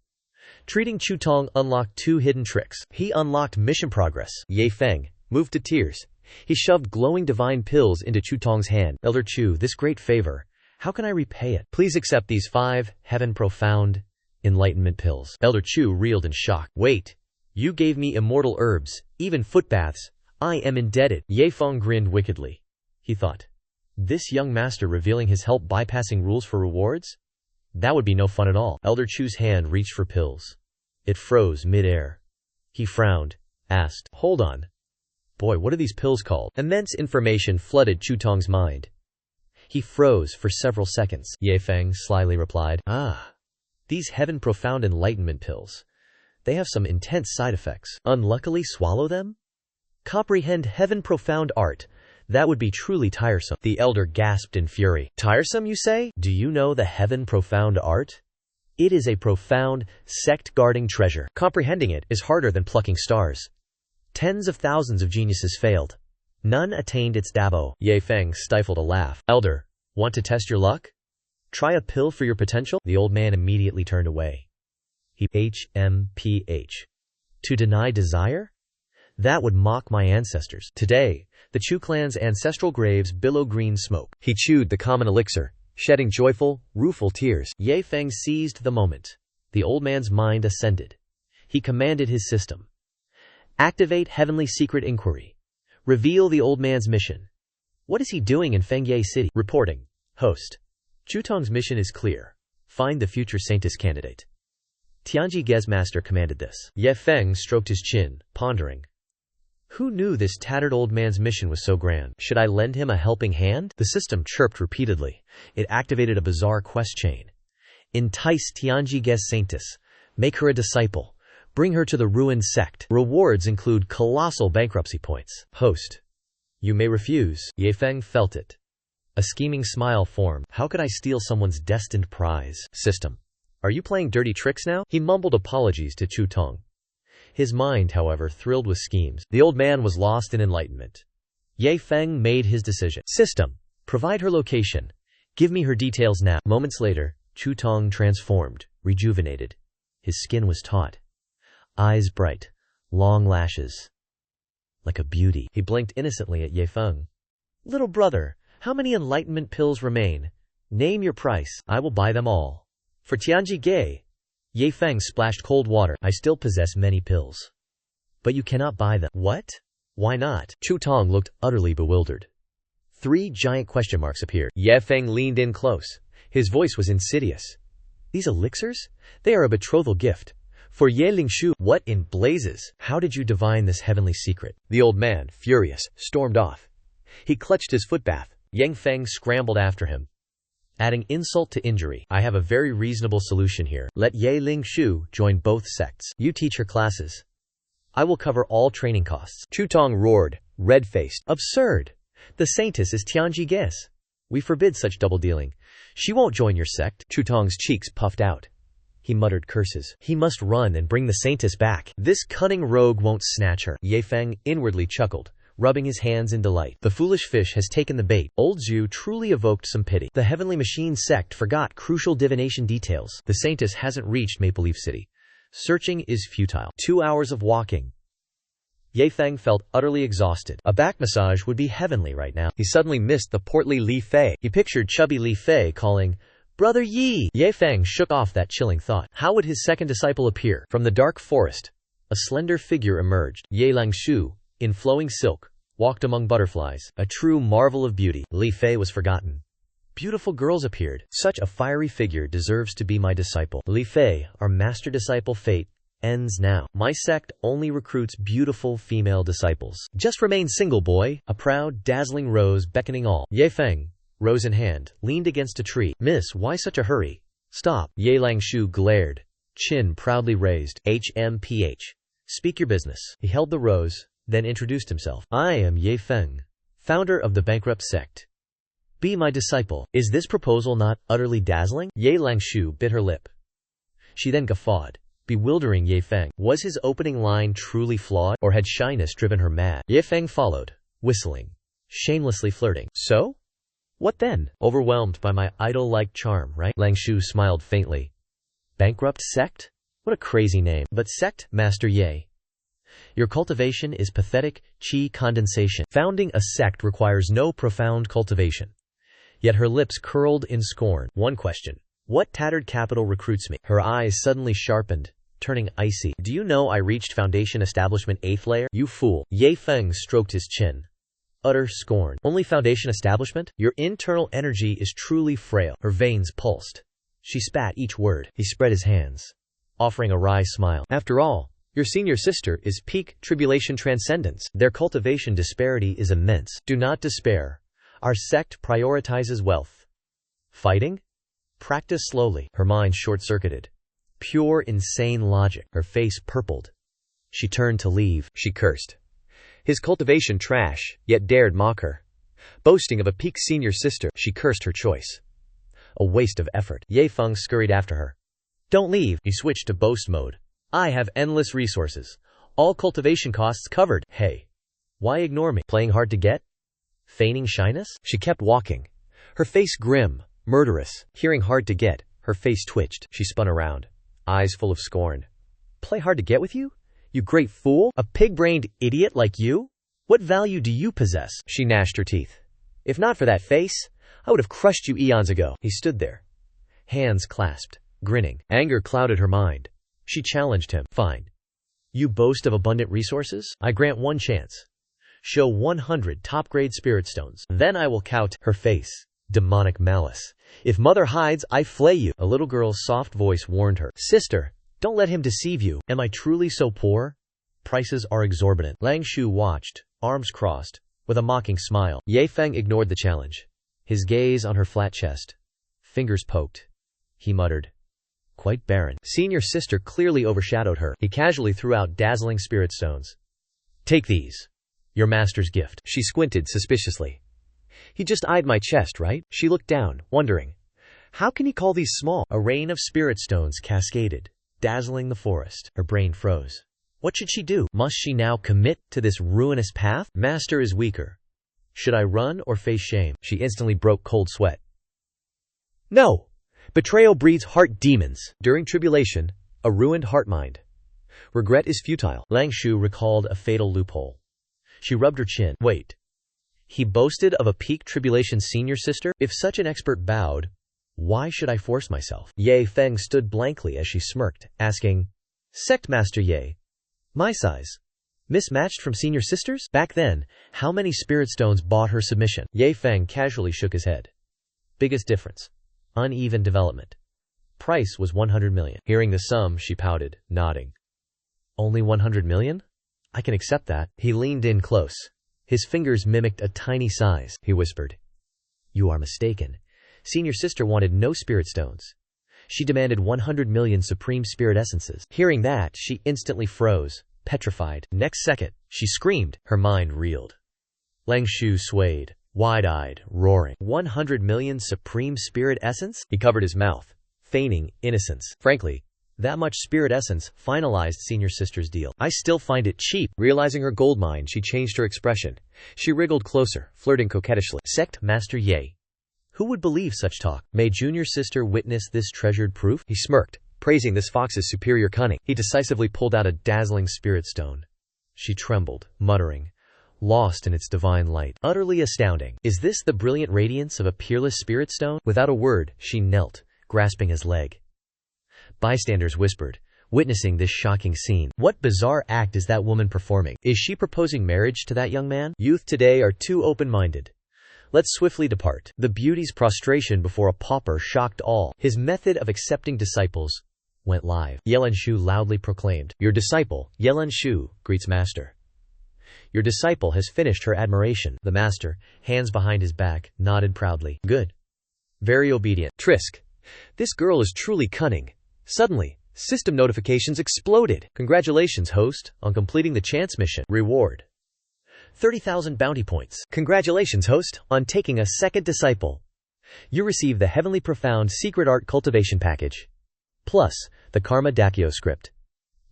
Treating Chu Tong unlocked 2 hidden tricks. He unlocked mission progress. Ye Feng moved to tears. He shoved glowing divine pills into Chu Tong's hand. Elder Chu, this great favor, how can I repay it? Please accept these 5 heaven profound enlightenment pills. Elder Chu reeled in shock. Wait, you gave me immortal herbs, even footbaths. I am indebted. Ye Feng grinned wickedly. He thought, this young master revealing his help bypassing rules for rewards? That would be no fun at all. Elder Chu's hand reached for pills. It froze mid-air. He frowned, asked, hold on. Boy, what are these pills called? Immense information flooded Chu Tong's mind. He froze for several seconds. Ye Feng slyly replied, these heaven profound enlightenment pills. They have some intense side effects. Unluckily swallow them? Comprehend heaven profound art. That would be truly tiresome. The elder gasped in fury. Tiresome, you say? Do you know the heaven profound art? It is a profound, sect-guarding treasure. Comprehending it is harder than plucking stars. Tens of thousands of geniuses failed. None attained its dabo. Ye Feng stifled a laugh. Elder, want to test your luck? Try a pill for your potential? The old man immediately turned away. He HMPH. To deny desire? That would mock my ancestors. Today, the Chu clan's ancestral graves billow green smoke. He chewed the common elixir, shedding joyful, rueful tears. Ye Feng seized the moment. The old man's mind ascended. He commanded his system. Activate heavenly secret inquiry. Reveal the old man's mission. What is he doing in Fengye City? Reporting. Host. Chu Tong's mission is clear. Find the future saintess candidate. Tianji Ge's master commanded this. Ye Feng stroked his chin, pondering. Who knew this tattered old man's mission was so grand? Should I lend him a helping hand? The system chirped repeatedly. It activated a bizarre quest chain. Entice Tianji Ge's saintess. Make her a disciple. Bring her to the ruined sect. Rewards include colossal bankruptcy points. Host. You may refuse. Ye Feng felt it. A scheming smile formed. How could I steal someone's destined prize? System. Are you playing dirty tricks now? He mumbled apologies to Chu Tong. His mind, however, thrilled with schemes. The old man was lost in enlightenment. Ye Feng made his decision. System. Provide her location. Give me her details now. Moments later, Chu Tong transformed, rejuvenated. His skin was taut. Eyes bright. Long lashes. Like a beauty. He blinked innocently at Ye Feng. Little brother, how many enlightenment pills remain? Name your price. I will buy them all. For Tianji Ge. Ye Feng splashed cold water. I still possess many pills. But you cannot buy them. What? Why not? Chu Tong looked utterly bewildered. 3 giant question marks appeared. Ye Feng leaned in close. His voice was insidious. These elixirs? They are a betrothal gift. For Ye Lingshu. What in blazes? How did you divine this heavenly secret? The old man, furious, stormed off. He clutched his footbath. Yang Feng scrambled after him, adding insult to injury. I have a very reasonable solution here. Let Ye Lingshu join both sects. You teach her classes. I will cover all training costs. Chutong roared, red-faced. Absurd! The saintess is Tianji Ges. We forbid such double-dealing. She won't join your sect. Chutong's cheeks puffed out. He muttered curses. He must run and bring the saintess back. This cunning rogue won't snatch her. Ye Feng inwardly chuckled, rubbing his hands in delight. The foolish fish has taken the bait. Old Zhu truly evoked some pity. The Heavenly Machine sect forgot crucial divination details. The saintess hasn't reached Maple Leaf City. Searching is futile. 2 hours of walking. Ye Feng felt utterly exhausted. A back massage would be heavenly right now. He suddenly missed the portly Li Fei. He pictured chubby Li Fei calling, "Brother Yi!" Ye Feng shook off that chilling thought. How would his second disciple appear? From the dark forest, a slender figure emerged. Ye Lingshu, in flowing silk, walked among butterflies, a true marvel of beauty. Li Fei was forgotten. Beautiful girls appeared. Such a fiery figure deserves to be my disciple. Li Fei, our master disciple fate, ends now. My sect only recruits beautiful female disciples. Just remain single, boy. A proud, dazzling rose beckoning all. Ye Feng, rose in hand, leaned against a tree. Miss, why such a hurry? Stop. Ye Lingshu glared, chin proudly raised. HMPH. Speak your business. He held the rose, then introduced himself. I am Ye Feng, founder of the bankrupt sect. Be my disciple. Is this proposal not utterly dazzling? Ye Lingshu bit her lip. She then guffawed, bewildering Ye Feng. Was his opening line truly flawed, or had shyness driven her mad? Ye Feng followed, whistling, shamelessly flirting. So? What then? Overwhelmed by my idol-like charm, right? Lingshu smiled faintly. Bankrupt sect? What a crazy name. But sect, Master Ye. Your cultivation is pathetic, qi condensation. Founding a sect requires no profound cultivation. Yet her lips curled in scorn. One question. What tattered capital recruits me? Her eyes suddenly sharpened, turning icy. Do you know I reached Foundation Establishment 8th layer? You fool. Ye Feng stroked his chin. Utter scorn. Only Foundation Establishment? Your internal energy is truly frail. Her veins pulsed. She spat each word. He spread his hands, offering a wry smile. After all, your senior sister is peak tribulation transcendence. Their cultivation disparity is immense. Do not despair. Our sect prioritizes wealth. Fighting? Practice slowly. Her mind short-circuited. Pure, insane logic. Her face purpled. She turned to leave. She cursed. His cultivation trash, yet dared mock her. Boasting of a peak senior sister, she cursed her choice. A waste of effort. Ye Feng scurried after her. Don't leave. He switched to boast mode. I have endless resources. All cultivation costs covered. Hey. Why ignore me? Playing hard to get? Feigning shyness? She kept walking. Her face grim, murderous. Hearing hard to get, her face twitched. She spun around, eyes full of scorn. Play hard to get with you? You great fool? A pig-brained idiot like you? What value do you possess? She gnashed her teeth. If not for that face, I would have crushed you eons ago. He stood there, hands clasped, grinning. Anger clouded her mind. She challenged him. Fine. You boast of abundant resources? I grant one chance. Show 100 top-grade spirit stones. Then I will count her face. Demonic malice. If mother hides, I flay you. A little girl's soft voice warned her. Sister, don't let him deceive you. Am I truly so poor? Prices are exorbitant. Lingshu watched, arms crossed, with a mocking smile. Ye Feng ignored the challenge. His gaze on her flat chest. Fingers poked. He muttered. Quite barren. Senior sister clearly overshadowed her. He casually threw out dazzling spirit stones. Take these. Your master's gift. She squinted suspiciously. He just eyed my chest, right? She looked down, wondering. How can he call these small? A rain of spirit stones cascaded, dazzling the forest. Her brain froze. What should she do? Must she now commit to this ruinous path? Master is weaker. Should I run or face shame? She instantly broke cold sweat. No! Betrayal breeds heart demons. During tribulation, a ruined heart mind. Regret is futile. Lingshu recalled a fatal loophole. She rubbed her chin. Wait. He boasted of a peak tribulation senior sister? If such an expert bowed, why should I force myself? Ye Feng stood blankly as she smirked, asking, Sect Master Ye, my size, mismatched from senior sisters? Back then, how many spirit stones bought her submission? Ye Feng casually shook his head. Biggest difference. Uneven development. Price was 100 million. Hearing the sum, she pouted, nodding. Only 100 million? I can accept that. He leaned in close. His fingers mimicked a tiny size. He whispered, "You are mistaken. Senior sister wanted no spirit stones. She demanded 100 million supreme spirit essences." Hearing that, she instantly froze, petrified. Next second, she screamed. Her mind reeled. Lang Shu swayed, wide-eyed, roaring. 100 million supreme spirit essence? He covered his mouth, feigning innocence. Frankly, that much spirit essence finalized senior sister's deal. I still find it cheap. Realizing her gold mine, she changed her expression. She wriggled closer, flirting coquettishly. Sect Master Ye. Who would believe such talk? May junior sister witness this treasured proof? He smirked, praising this fox's superior cunning. He decisively pulled out a dazzling spirit stone. She trembled, muttering, lost in its divine light. Utterly astounding. Is this the brilliant radiance of a peerless spirit stone? Without a word, she knelt, grasping his leg. Bystanders whispered, witnessing this shocking scene. What bizarre act is that woman performing? Is she proposing marriage to that young man? Youth today are too open-minded. Let's swiftly depart. The beauty's prostration before a pauper shocked all. His method of accepting disciples went live. Yelan Shu loudly proclaimed, "Your disciple, Yelan Shu, greets master. Your disciple has finished her admiration." The master, hands behind his back, nodded proudly. Good. Very obedient. Trisk. This girl is truly cunning. Suddenly, system notifications exploded. Congratulations, host, on completing the chance mission. Reward: 30,000 bounty points. Congratulations, host, on taking a second disciple. You receive the Heavenly Profound Secret Art Cultivation Package, plus the Karma Dakyo script.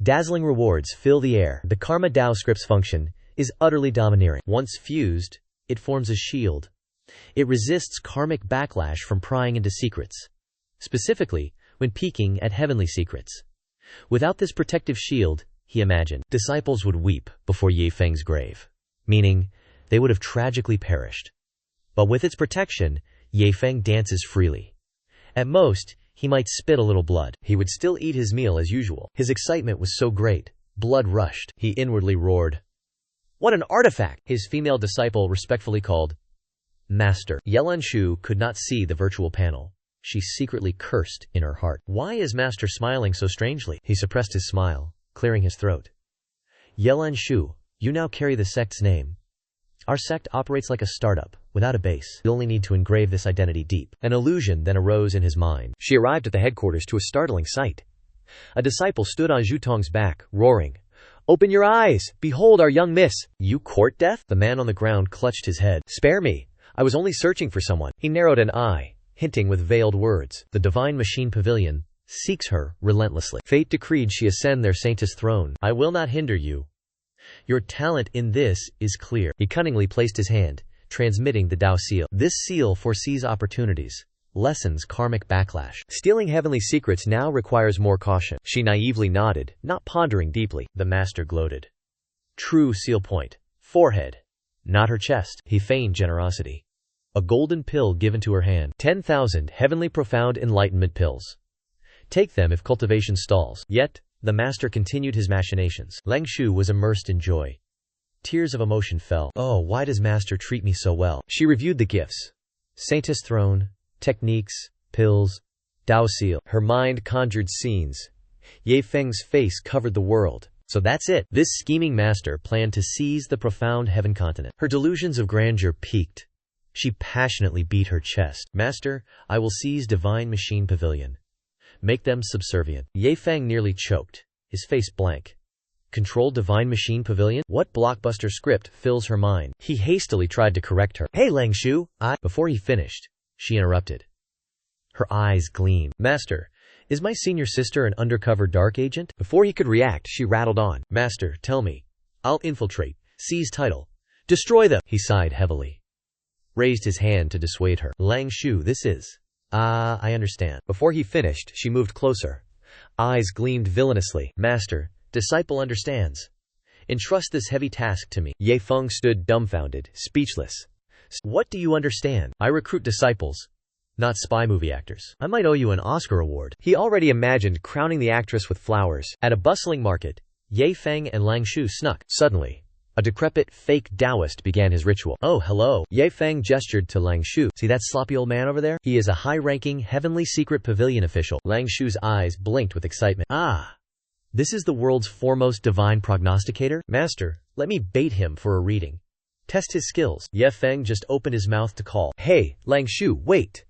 Dazzling rewards fill the air. The Karma Dao script's function is utterly domineering. Once fused, it forms a shield. It resists karmic backlash from prying into secrets, specifically when peeking at heavenly secrets. Without this protective shield, he imagined, disciples would weep before Ye Feng's grave, meaning they would have tragically perished. But with its protection, Ye Feng dances freely. At most, he might spit a little blood. He would still eat his meal as usual. His excitement was so great, blood rushed. He inwardly roared, "What an artifact!" His female disciple respectfully called, "Master." Yelan Shu could not see the virtual panel. She secretly cursed in her heart. Why is Master smiling so strangely? He suppressed his smile, clearing his throat. Yelan Shu, you now carry the sect's name. Our sect operates like a startup, without a base. You only need to engrave this identity deep. An illusion then arose in his mind. She arrived at the headquarters to a startling sight. A disciple stood on Zhutong's back, roaring, "Open your eyes! Behold our young miss! You court death?" The man on the ground clutched his head. "Spare me! I was only searching for someone." He narrowed an eye, hinting with veiled words. The Divine Machine Pavilion seeks her relentlessly. Fate decreed she ascend their saintess throne. I will not hinder you. Your talent in this is clear. He cunningly placed his hand, transmitting the Dao seal. This seal foresees opportunities, lessens karmic backlash. Stealing heavenly secrets now requires more caution. She naively nodded, not pondering deeply. The master gloated. True seal point. Forehead, not her chest. He feigned generosity. A golden pill given to her hand. 10,000 heavenly profound enlightenment pills. Take them if cultivation stalls. Yet, the master continued his machinations. Lang Shu was immersed in joy. Tears of emotion fell. Oh, why does master treat me so well? She reviewed the gifts. Saintess throne, techniques, pills, Dao seal. Her mind conjured scenes. Ye Feng's face covered the world. So that's it. This scheming master planned to seize the profound heaven continent. Her delusions of grandeur peaked. She passionately beat her chest. Master, I will seize Divine Machine Pavilion. Make them subservient. Ye Feng nearly choked, his face blank. Control Divine Machine Pavilion? What blockbuster script fills her mind? He hastily tried to correct her. Hey Lang Shu, Before he finished, she interrupted. Her eyes gleamed. Master, is my senior sister an undercover dark agent? Before he could react, she rattled on. Master, tell me. I'll infiltrate, seize title, destroy them. He sighed heavily. Raised his hand to dissuade her. Lang Shu, this is... I understand. Before he finished, she moved closer. Eyes gleamed villainously. Master, disciple understands. Entrust this heavy task to me. Ye Feng stood dumbfounded, speechless. What do you understand? I recruit disciples, not spy movie actors. I might owe you an Oscar award. He already imagined crowning the actress with flowers. At a bustling market, Ye Feng and Lang Shu snuck. Suddenly, a A decrepit, fake Taoist began his ritual. Oh, hello. Ye Feng gestured to Lang Shu. See that sloppy old man over there? He is a high-ranking, heavenly secret pavilion official. Lang Shu's eyes blinked with excitement. Ah, this is the world's foremost divine prognosticator? Master, let me bait him for a reading. Test his skills. Ye Feng just opened his mouth to call. Hey, Lang Shu, wait.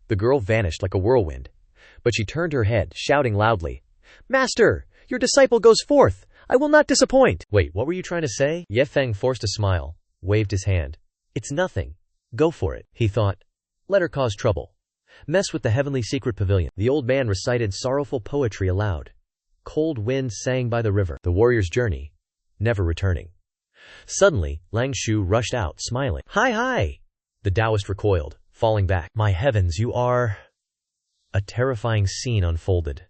The girl vanished like a whirlwind, but she turned her head, shouting loudly, Master, your disciple goes forth. I will not disappoint. Wait, what were you trying to say? Ye Feng forced a smile, waved his hand. It's nothing. Go for it, he thought. Let her cause trouble. Mess with the heavenly secret pavilion. The old man recited sorrowful poetry aloud. Cold wind sang by the river. The warrior's journey, never returning. Suddenly, Lang Shu rushed out, smiling. Hi, hi! The Taoist recoiled, falling back. My heavens, you are... A terrifying scene unfolded.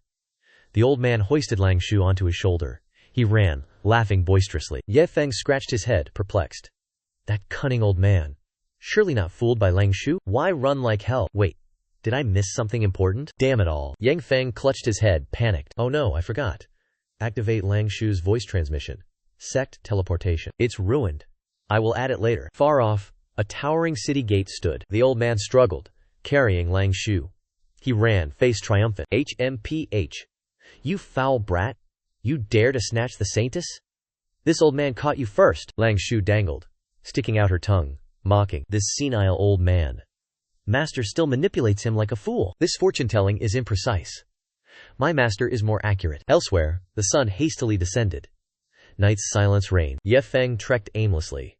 The old man hoisted Lang Shu onto his shoulder. He ran, laughing boisterously. Ye Feng scratched his head, perplexed. That cunning old man. Surely not fooled by Lang Shu? Why run like hell? Wait, did I miss something important? Damn it all. Yang Feng clutched his head, panicked. Oh no, I forgot. Activate Lang Shu's voice transmission. Sect teleportation. It's ruined. I will add it later. Far off, a towering city gate stood. The old man struggled, carrying Lang Shu. He ran, face triumphant. HMPH. You foul brat. You dare to snatch the saintess? This old man caught you first. Lang Shu dangled, sticking out her tongue, mocking. This senile old man. Master still manipulates him like a fool. This fortune-telling is imprecise. My master is more accurate. Elsewhere, the sun hastily descended. Night's silence reigned. Ye Feng trekked aimlessly.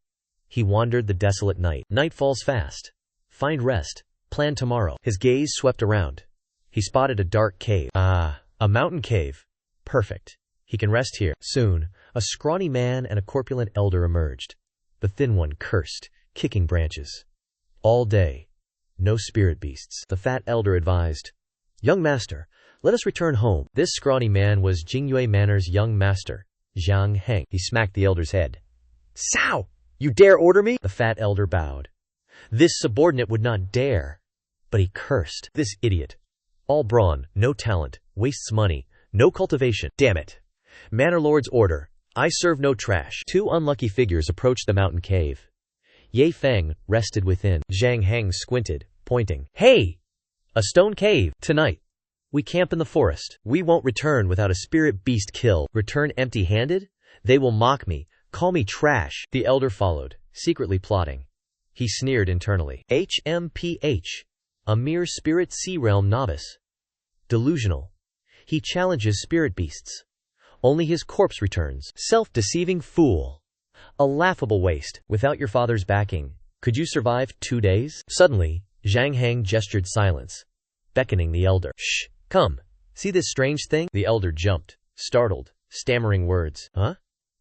He wandered the desolate night. Night falls fast. Find rest. Plan tomorrow. His gaze swept around. He spotted a dark cave. Ah, a mountain cave. Perfect. He can rest here. Soon, a scrawny man and a corpulent elder emerged. The thin one cursed, kicking branches. All day. No spirit beasts. The fat elder advised. Young master, let us return home. This scrawny man was Jingyue Manor's young master, Zhang Heng. He smacked the elder's head. Sao! You dare order me? The fat elder bowed. This subordinate would not dare. But he cursed. This idiot. All brawn, no talent, wastes money, no cultivation. Damn it. Manor Lord's order. I serve no trash. Two unlucky figures approached the mountain cave. Ye Feng rested within. Zhang Heng squinted, pointing. Hey! A stone cave. Tonight. We camp in the forest. We won't return without a spirit beast kill. Return empty-handed? They will mock me, call me trash. The elder followed, secretly plotting. He sneered internally. HMPH. A mere spirit sea realm novice. Delusional. He challenges spirit beasts. Only his corpse returns. Self-deceiving fool. A laughable waste. Without your father's backing, could you survive 2 days? Suddenly, Zhang Heng gestured silence, beckoning the elder. Shh, come. See this strange thing? The elder jumped, startled, stammering words. Huh?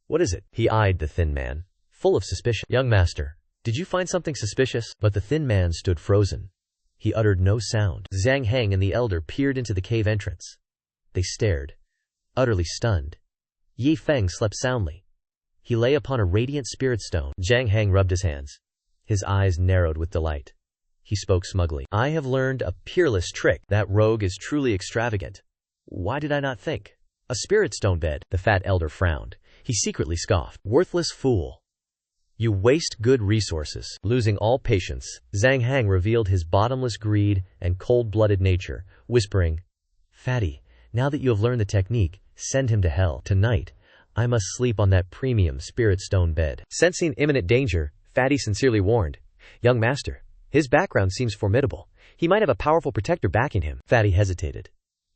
What is it? He eyed the thin man, full of suspicion. Young master, did you find something suspicious? But the thin man stood frozen. He uttered no sound. Zhang Heng and the elder peered into the cave entrance. They stared, utterly stunned. Ye Feng slept soundly. He lay upon a radiant spirit stone. Zhang Heng rubbed his hands. His eyes narrowed with delight. He spoke smugly. I have learned a peerless trick. That rogue is truly extravagant. Why did I not think? A spirit stone bed. The fat elder frowned. He secretly scoffed. Worthless fool. You waste good resources. Losing all patience, Zhang Heng revealed his bottomless greed and cold-blooded nature, whispering, Fatty, now that you have learned the technique, send him to hell. Tonight, I must sleep on that premium spirit stone bed. Sensing imminent danger, Fatty sincerely warned, Young master, his background seems formidable. He might have a powerful protector backing him. Fatty hesitated,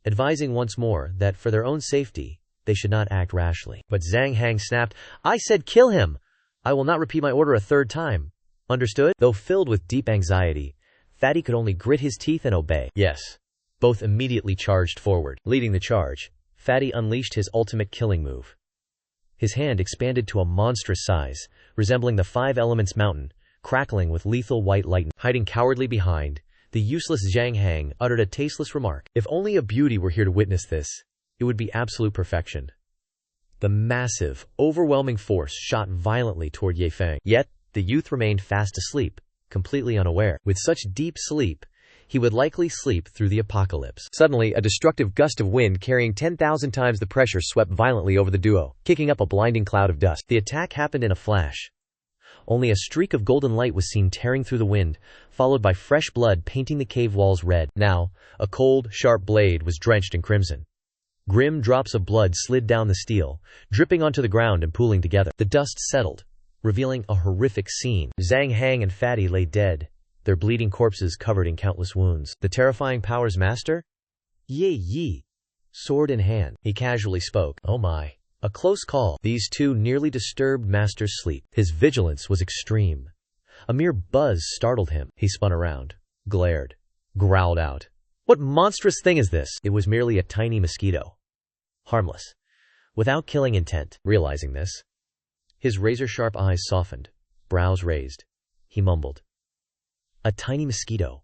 advising once more that for their own safety, they should not act rashly. But Zhang Heng snapped, I said kill him! I will not repeat my order a third time. Understood? Though filled with deep anxiety, Fatty could only grit his teeth and obey. Yes. Both immediately charged forward. Leading the charge, Fatty unleashed his ultimate killing move. His hand expanded to a monstrous size, resembling the Five Elements mountain, crackling with lethal white lightning. Hiding cowardly behind, the useless Zhang Heng uttered a tasteless remark. If only a beauty were here to witness this, it would be absolute perfection. The massive, overwhelming force shot violently toward Ye Feng. Yet, the youth remained fast asleep, completely unaware. With such deep sleep, he would likely sleep through the apocalypse. Suddenly, a destructive gust of wind carrying 10,000 times the pressure swept violently over the duo, kicking up a blinding cloud of dust. The attack happened in a flash. Only a streak of golden light was seen tearing through the wind, followed by fresh blood painting the cave walls red. Now, a cold, sharp blade was drenched in crimson. Grim drops of blood slid down the steel, dripping onto the ground and pooling together. The dust settled, revealing a horrific scene. Zhang Hang and Fatty lay dead, their bleeding corpses covered in countless wounds. The terrifying power's master? Ye Yi. Sword in hand, he casually spoke. Oh my. A close call. These two nearly disturbed master's sleep. His vigilance was extreme. A mere buzz startled him. He spun around, glared, growled out. What monstrous thing is this? It was merely a tiny mosquito. Harmless. Without killing intent. Realizing this, his razor-sharp eyes softened, brows raised. He mumbled. A tiny mosquito.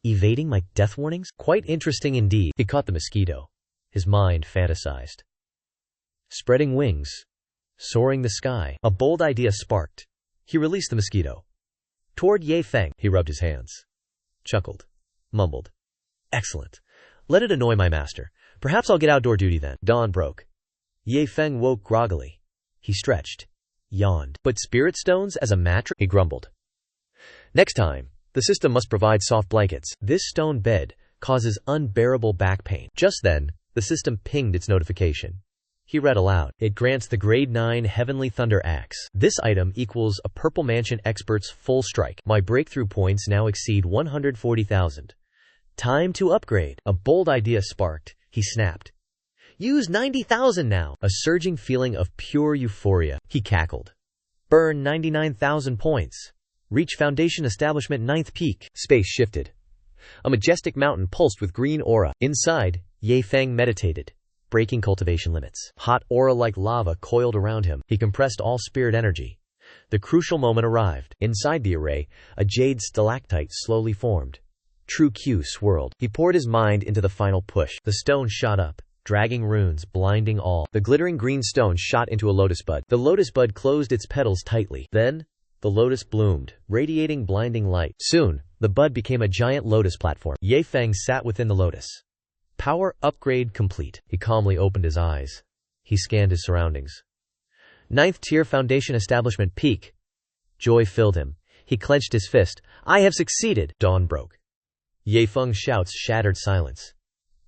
Evading my death warnings? Quite interesting indeed. He caught the mosquito. His mind fantasized. Spreading wings. Soaring the sky. A bold idea sparked. He released the mosquito. Toward Ye Feng, he rubbed his hands. Chuckled. Mumbled. Excellent. Let it annoy my master. Perhaps I'll get outdoor duty then. Dawn broke. Ye Feng woke groggily. He stretched. Yawned. But spirit stones as a mattress? He grumbled. Next time, the system must provide soft blankets. This stone bed causes unbearable back pain. Just then, the system pinged its notification. He read aloud. It grants the Grade 9 Heavenly Thunder Axe. This item equals a Purple Mansion Expert's full strike. My breakthrough points now exceed 140,000. Time to upgrade. A bold idea sparked. He snapped. Use 90,000 now. A surging feeling of pure euphoria. He cackled. Burn 99,000 points. Reach Foundation Establishment 9th peak. Space shifted. A majestic mountain pulsed with green aura. Inside, Ye Feng meditated, breaking cultivation limits. Hot aura like lava coiled around him. He compressed all spirit energy. The crucial moment arrived. Inside the array, a jade stalactite slowly formed. True Q swirled. He poured his mind into the final push. The stone shot up, dragging runes, blinding all. The glittering green stone shot into a lotus bud. The lotus bud closed its petals tightly. Then, the lotus bloomed, radiating blinding light. Soon, the bud became a giant lotus platform. Ye Feng sat within the lotus. Power upgrade complete. He calmly opened his eyes. He scanned his surroundings. 9th tier Foundation Establishment peak. Joy filled him. He clenched his fist. I have succeeded. Dawn broke. Ye Feng's shouts shattered silence.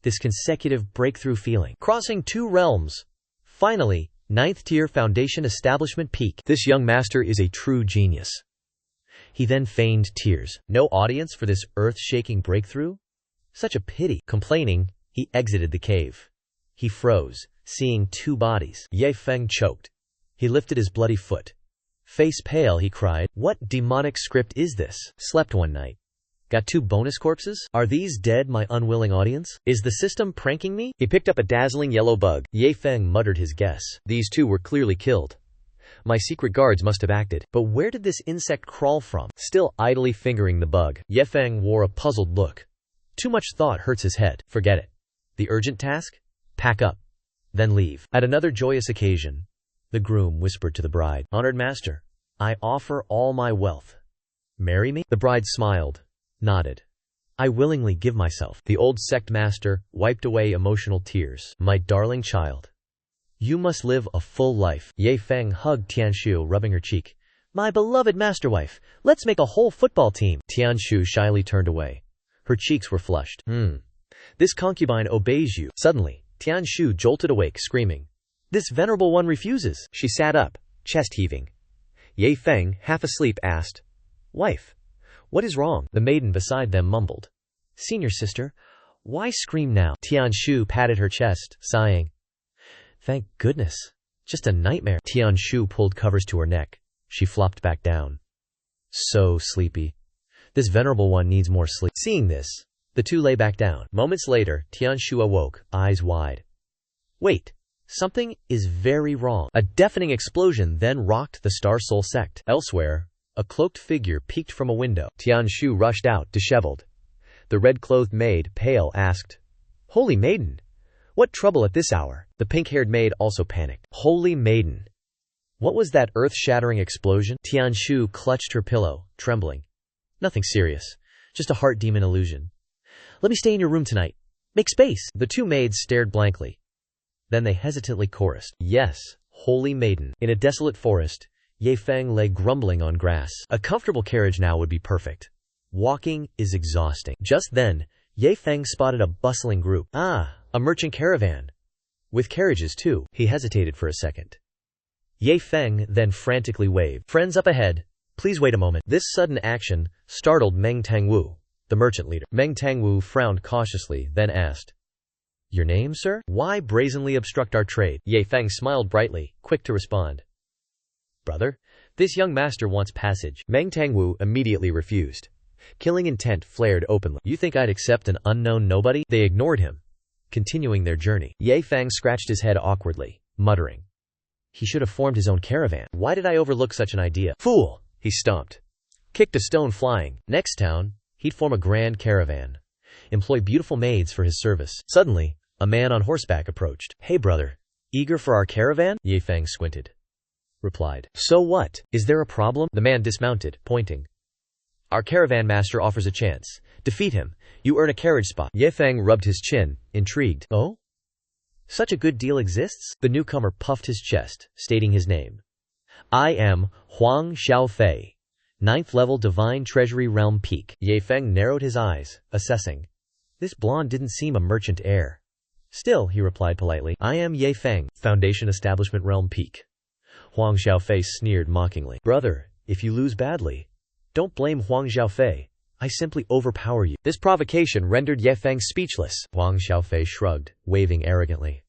This consecutive breakthrough feeling. Crossing 2 realms. Finally, 9th tier Foundation Establishment peak. This young master is a true genius. He then feigned tears. No audience for this earth-shaking breakthrough? Such a pity. Complaining, he exited the cave. He froze, seeing 2 bodies. Ye Feng choked. He lifted his bloody foot. Face pale, he cried. What demonic script is this? Slept one night. Got 2 bonus corpses? Are these dead, my unwilling audience? Is the system pranking me? He picked up a dazzling yellow bug. Ye Feng muttered his guess. These 2 were clearly killed. My secret guards must have acted. But where did this insect crawl from? Still idly fingering the bug, Ye Feng wore a puzzled look. Too much thought hurts his head. Forget it. The urgent task? Pack up. Then leave. At another joyous occasion, the groom whispered to the bride. Honored master, I offer all my wealth. Marry me? The bride smiled, nodded. I willingly give myself. The old sect master wiped away emotional tears. My darling child, you must live a full life. Ye Feng hugged Tianshu, rubbing her cheek. My beloved masterwife, let's make a whole football team. Tianshu shyly turned away. Her cheeks were flushed. This concubine obeys you. Suddenly, Tianshu jolted awake, screaming. This venerable one refuses. She sat up, chest heaving. Ye Feng, half asleep, asked, Wife, what is wrong? The maiden beside them mumbled. Senior sister, why scream now? Tianshu patted her chest, sighing. Thank goodness. Just a nightmare. Tianshu pulled covers to her neck. She flopped back down. So sleepy. This venerable one needs more sleep. Seeing this, the 2 lay back down. Moments later, Tianshu awoke, eyes wide. Wait, something is very wrong. A deafening explosion then rocked the Star Soul sect. Elsewhere, a cloaked figure peeked from a window. Tianshu rushed out, disheveled. The red-clothed maid, pale, asked, Holy maiden, what trouble at this hour? The pink-haired maid also panicked. Holy maiden. What was that earth-shattering explosion? Tianshu clutched her pillow, trembling. Nothing serious. Just a heart demon illusion. Let me stay in your room tonight. Make space. The two maids stared blankly. Then they hesitantly chorused, yes, holy maiden. In a desolate forest, Ye Feng lay grumbling on grass. A comfortable carriage now would be perfect. Walking is exhausting. Just then, Ye Feng spotted a bustling group. Ah, a merchant caravan. With carriages too. He hesitated for a second. Ye Feng then frantically waved. Friends up ahead. Please wait a moment. This sudden action startled Meng Tangwu, the merchant leader. Meng Tangwu frowned cautiously, then asked, your name, sir? Why brazenly obstruct our trade? Ye Feng smiled brightly, quick to respond. Brother, this young master wants passage. Meng Tangwu immediately refused. Killing intent flared openly. You think I'd accept an unknown nobody? They ignored him, continuing their journey. Ye Feng scratched his head awkwardly, muttering. He should have formed his own caravan. Why did I overlook such an idea? Fool! He stomped. Kicked a stone flying. Next town, he'd form a grand caravan. Employ beautiful maids for his service. Suddenly, a man on horseback approached. Hey brother, eager for our caravan? Ye Feng squinted. Replied. So what? Is there a problem? The man dismounted, pointing. Our caravan master offers a chance. Defeat him. You earn a carriage spot. Ye Feng rubbed his chin, intrigued. Oh? Such a good deal exists? The newcomer puffed his chest, stating his name. I am Huang Xiaofei, 9th level Divine Treasury Realm Peak. Ye Feng narrowed his eyes, assessing. This blonde didn't seem a merchant heir. Still, he replied politely. I am Ye Feng, Foundation Establishment Realm Peak. Huang Xiaofei sneered mockingly. Brother, if you lose badly, don't blame Huang Xiaofei. I simply overpower you. This provocation rendered Ye Feng speechless. Huang Xiaofei shrugged, waving arrogantly.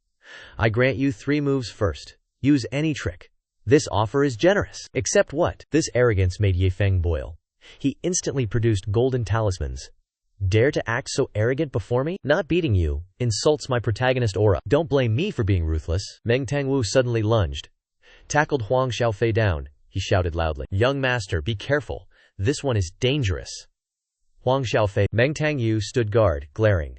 I grant you 3 moves first. Use any trick. This offer is generous. Except what? This arrogance made Ye Feng boil. He instantly produced golden talismans. Dare to act so arrogant before me? Not beating you insults my protagonist aura. Don't blame me for being ruthless. Meng Tangwu suddenly lunged. Tackled Huang Xiaofei down. He shouted loudly. Young master, be careful. This one is dangerous. Huang Xiaofei. Meng Tangwu stood guard, glaring.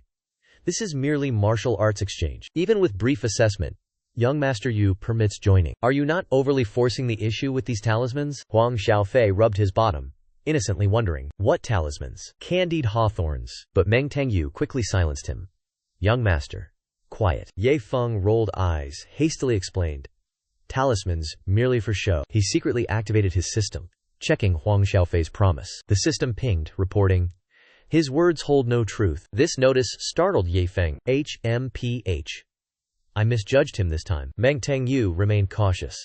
This is merely martial arts exchange. Even with brief assessment, young master Yu permits joining. Are you not overly forcing the issue with these talismans? Huang Xiaofei rubbed his bottom, innocently wondering. What talismans? Candied hawthorns. But Meng Tangwu quickly silenced him. Young master. Quiet. Ye Feng rolled eyes, hastily explained. Talismans, merely for show. He secretly activated his system, checking Huang Xiaofei's promise. The system pinged, reporting. His words hold no truth. This notice startled Ye Feng. HMPH. I misjudged him this time. Meng Tangwu remained cautious.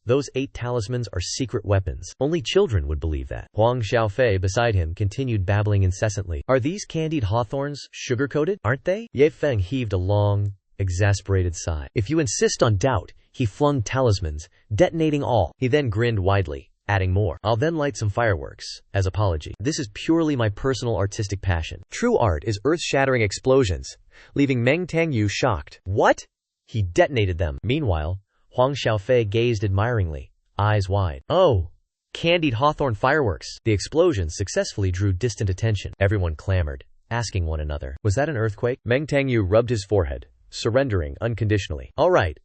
Those 8 talismans are secret weapons. Only children would believe that. Huang Xiaofei beside him continued babbling incessantly. Are these candied hawthorns sugar-coated? Aren't they? Ye Feng heaved a long, exasperated sigh. If you insist on doubt, he flung talismans, detonating all. He then grinned widely, adding more. I'll then light some fireworks, as apology. This is purely my personal artistic passion. True art is earth-shattering explosions, leaving Meng Tangwu shocked. What? He detonated them. Meanwhile, Huang Xiaofei gazed admiringly, eyes wide. Oh! Candied hawthorn fireworks! The explosions successfully drew distant attention. Everyone clamored, asking one another. Was that an earthquake? Meng Tangwu rubbed his forehead, surrendering unconditionally. All right,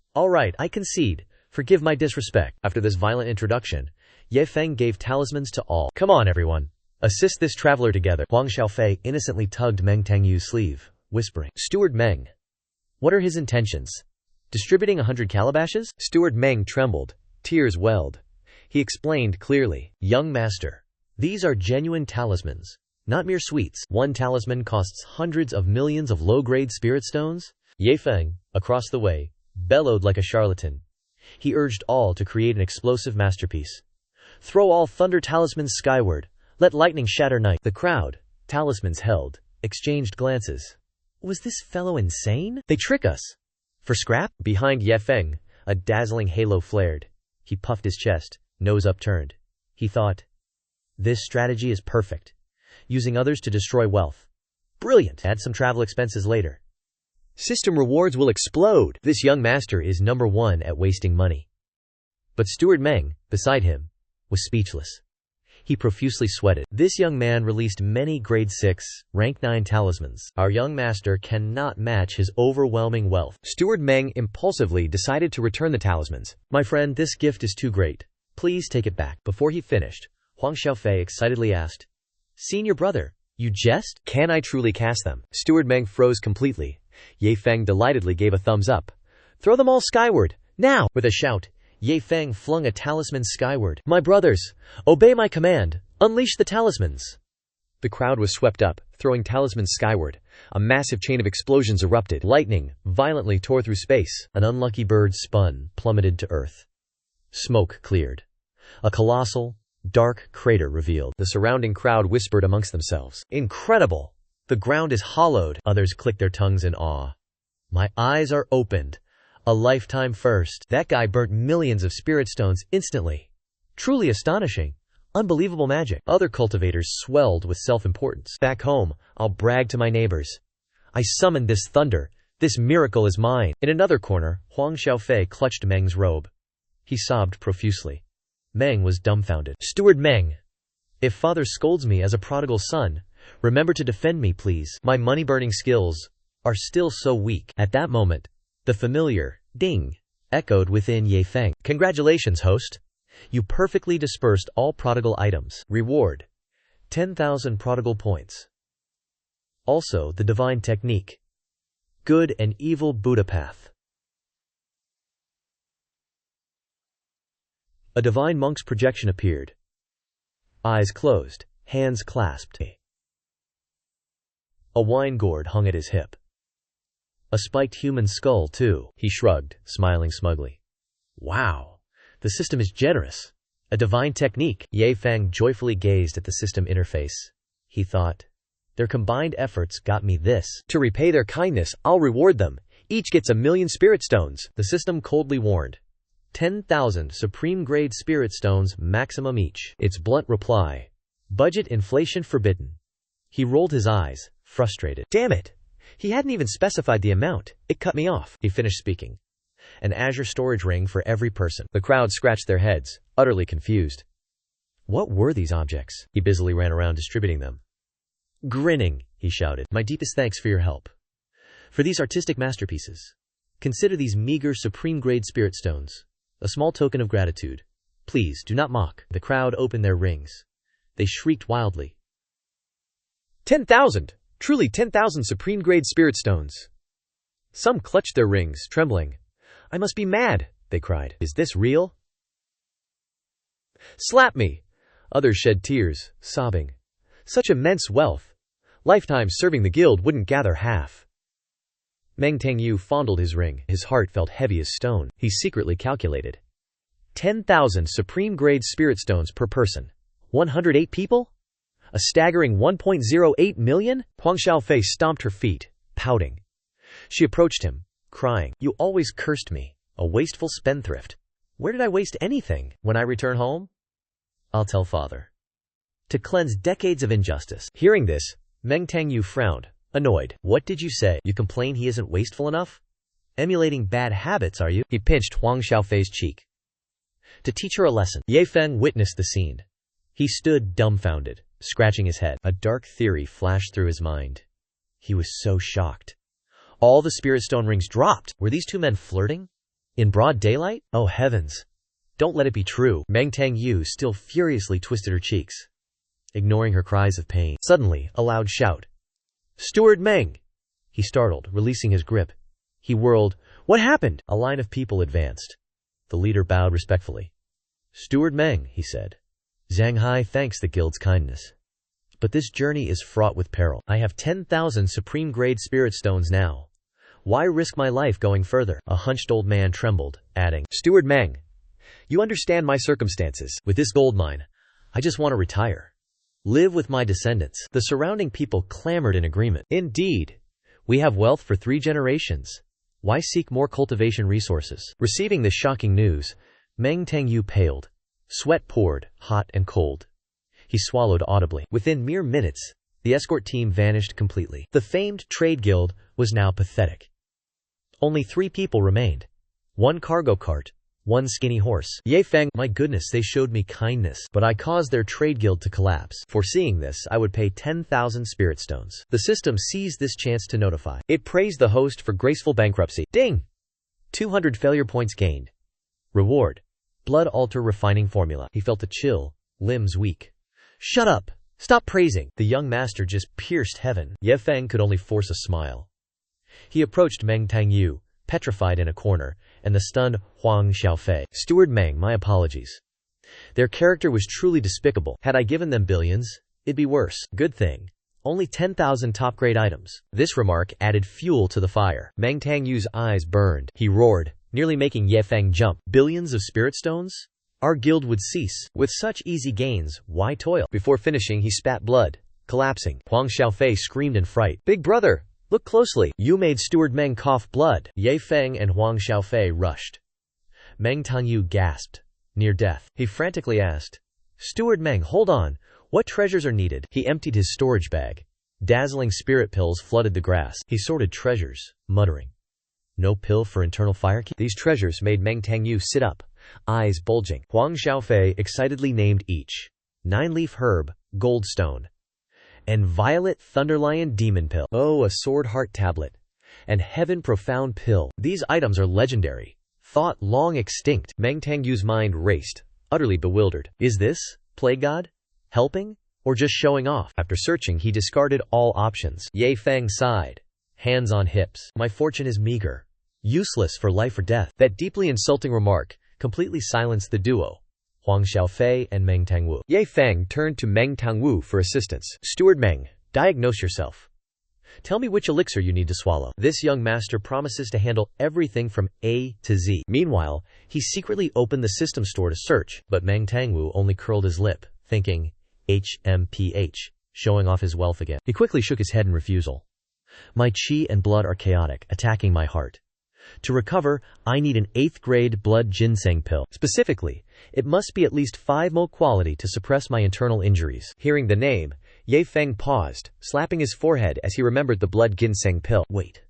I concede. Forgive my disrespect. After this violent introduction, Ye Feng gave talismans to all. Come on, everyone. Assist this traveler together. Huang Xiaofei innocently tugged Meng Tangwu's sleeve, whispering. Steward Meng. What are his intentions? Distributing 100 calabashes? Steward Meng trembled. Tears welled. He explained clearly. Young master. These are genuine talismans, not mere sweets. One talisman costs hundreds of millions of low-grade spirit stones. Ye Feng, across the way, bellowed like a charlatan. He urged all to create an explosive masterpiece. Throw all thunder talismans skyward. Let lightning shatter night. The crowd, talismans held, exchanged glances. Was this fellow insane? They trick us. For scrap? Behind Ye Feng, a dazzling halo flared. He puffed his chest, nose upturned. He thought, this strategy is perfect. Using others to destroy wealth. Brilliant. Add some travel expenses later. System rewards will explode. This young master is number 1 at wasting money. But Steward Meng, beside him, was speechless. He profusely sweated. This young man released many grade 6, rank 9 talismans. Our young master cannot match his overwhelming wealth. Steward Meng impulsively decided to return the talismans. My friend, this gift is too great. Please take it back. Before he finished, Huang Xiaofei excitedly asked, Senior brother, You jest? Can I truly cast them? Steward Meng froze completely. Ye Feng delightedly gave a thumbs up. Throw them all skyward, now! With a shout, Ye Feng flung a talisman skyward. My brothers, obey my command. Unleash the talismans. The crowd was swept up, throwing talismans skyward. A massive chain of explosions erupted. Lightning violently tore through space. An unlucky bird spun, plummeted to earth. Smoke cleared. A colossal, dark crater revealed. The surrounding crowd whispered amongst themselves. Incredible! The ground is hollowed. Others clicked their tongues in awe. My eyes are opened. A lifetime first. That guy burnt millions of spirit stones instantly. Truly astonishing. Unbelievable magic. Other cultivators swelled with self-importance. Back home, I'll brag to my neighbors. I summoned this thunder. This miracle is mine. In another corner, Huang Xiaofei clutched Meng's robe. He sobbed profusely. Meng was dumbfounded. Steward Meng, if father scolds me as a prodigal son, remember to defend me, please. My money-burning skills are still so weak. At that moment, the familiar ding echoed within Ye Feng. Congratulations, host. You perfectly dispersed all prodigal items. Reward: 10,000 prodigal points. Also, the divine technique. Good and evil Buddha path. A divine monk's projection appeared. Eyes closed, hands clasped. A wine gourd hung at his hip. A spiked human skull, too. He shrugged, smiling smugly. Wow, the system is generous. A divine technique. Ye Feng joyfully gazed at the system interface. He thought, their combined efforts got me this. To repay their kindness, I'll reward them. Each gets 1,000,000 spirit stones. The system coldly warned. 10,000 supreme-grade spirit stones maximum each. Its blunt reply. Budget inflation forbidden. He rolled his eyes, frustrated. Damn it! He hadn't even specified the amount. It cut me off. He finished speaking. An Azure storage ring for every person. The crowd scratched their heads, utterly confused. What were these objects? He busily ran around distributing them. Grinning, he shouted, my deepest thanks for your help. For these artistic masterpieces, consider these meager supreme-grade spirit stones. A small token of gratitude. Please, do not mock. The crowd opened their rings. They shrieked wildly. 10,000! Truly 10,000 supreme-grade spirit stones. Some clutched their rings, trembling. I must be mad, they cried. Is this real? Slap me! Others shed tears, sobbing. Such immense wealth. Lifetime serving the guild wouldn't gather half. Meng Tangyu fondled his ring. His heart felt heavy as stone. He secretly calculated. 10,000 supreme-grade spirit stones per person. 108 people? A staggering 1.08 million? Huang Xiaofei stomped her feet, pouting. She approached him, crying, You always cursed me, a wasteful spendthrift. Where did I waste anything? When I return home, I'll tell father. To cleanse decades of injustice. Hearing this, Meng Tangyu frowned, annoyed. What did you say? You complain he isn't wasteful enough? Emulating bad habits, are you? He pinched Huang Xiaofei's cheek. To teach her a lesson. Ye Feng witnessed the scene. He stood dumbfounded, scratching his head. A dark theory flashed through his mind. He was so shocked. All the spirit stone rings dropped. Were these two men flirting? In broad daylight? Oh heavens. Don't let it be true. Meng Tangyu still furiously twisted her cheeks, ignoring her cries of pain. Suddenly, a loud shout. Steward Meng! He startled, releasing his grip. He whirled. What happened? A line of people advanced. The leader bowed respectfully. Steward Meng, he said. Zhanghai thanks the guild's kindness. But this journey is fraught with peril. I have 10,000 supreme-grade spirit stones now. Why risk my life going further? A hunched old man trembled, adding, Steward Meng, you understand my circumstances. With this gold mine, I just want to retire. Live with my descendants. The surrounding people clamored in agreement. Indeed, we have wealth for 3 generations. Why seek more cultivation resources? Receiving this shocking news, Meng Tangyu paled. Sweat poured, hot and cold. He swallowed audibly. Within mere minutes, the escort team vanished completely. The famed trade guild was now pathetic. Only 3 people remained. 1 cargo cart, 1 skinny horse. Ye Feng, my goodness, they showed me kindness, but I caused their trade guild to collapse. Foreseeing this, I would pay 10,000 spirit stones. The system seized this chance to notify. It praised the host for graceful bankruptcy. Ding! 200 failure points gained. Reward. Blood altar refining formula. He felt a chill, limbs weak. Shut up, Stop praising. The young master just pierced heaven. Ye Feng could only force a smile. He approached Meng Tangyu, petrified in a corner, and the stunned Huang Xiaofei. Steward Meng, my apologies. Their character was truly despicable. Had I given them billions, it'd be worse. Good thing. Only 10,000 top-grade items. This remark added fuel to the fire. Meng Tangyu's eyes burned. He roared, nearly making Ye Feng jump. Billions of spirit stones? Our guild would cease. With such easy gains, why toil? Before finishing, he spat blood, collapsing. Huang Xiaofei screamed in fright. Big brother, look closely. You made Steward Meng cough blood. Ye Feng and Huang Xiaofei rushed. Meng Tangyu gasped, near death. He frantically asked, Steward Meng, hold on. What treasures are needed? He emptied his storage bag. Dazzling spirit pills flooded the grass. He sorted treasures, muttering, no pill for internal fire key? These treasures made Meng Tangyu sit up, eyes bulging. Huang Xiaofei excitedly named each. 9-leaf herb, goldstone, and violet thunderlion demon pill. Oh, a sword heart tablet, and heaven profound pill. These items are legendary. Thought long extinct. Meng Tangyu's mind raced, utterly bewildered. Is this, plague god, helping, or just showing off? After searching, he discarded all options. Ye Feng sighed, hands on hips. My fortune is meager, useless for life or death. That deeply insulting remark completely silenced the duo, Huang Xiaofei and Meng Tangwu. Ye Feng turned to Meng Tangwu for assistance. Steward Meng, diagnose yourself. Tell me which elixir you need to swallow. This young master promises to handle everything from A to Z. Meanwhile, he secretly opened the system store to search, but Meng Tangwu only curled his lip, thinking, HMPH, showing off his wealth again. He quickly shook his head in refusal. My chi and blood are chaotic, attacking my heart. To recover, I need an 8th-grade blood ginseng pill. Specifically, it must be at least 5 mo quality to suppress my internal injuries. Hearing the name, Ye Feng paused, slapping his forehead as he remembered the blood ginseng pill. Wait.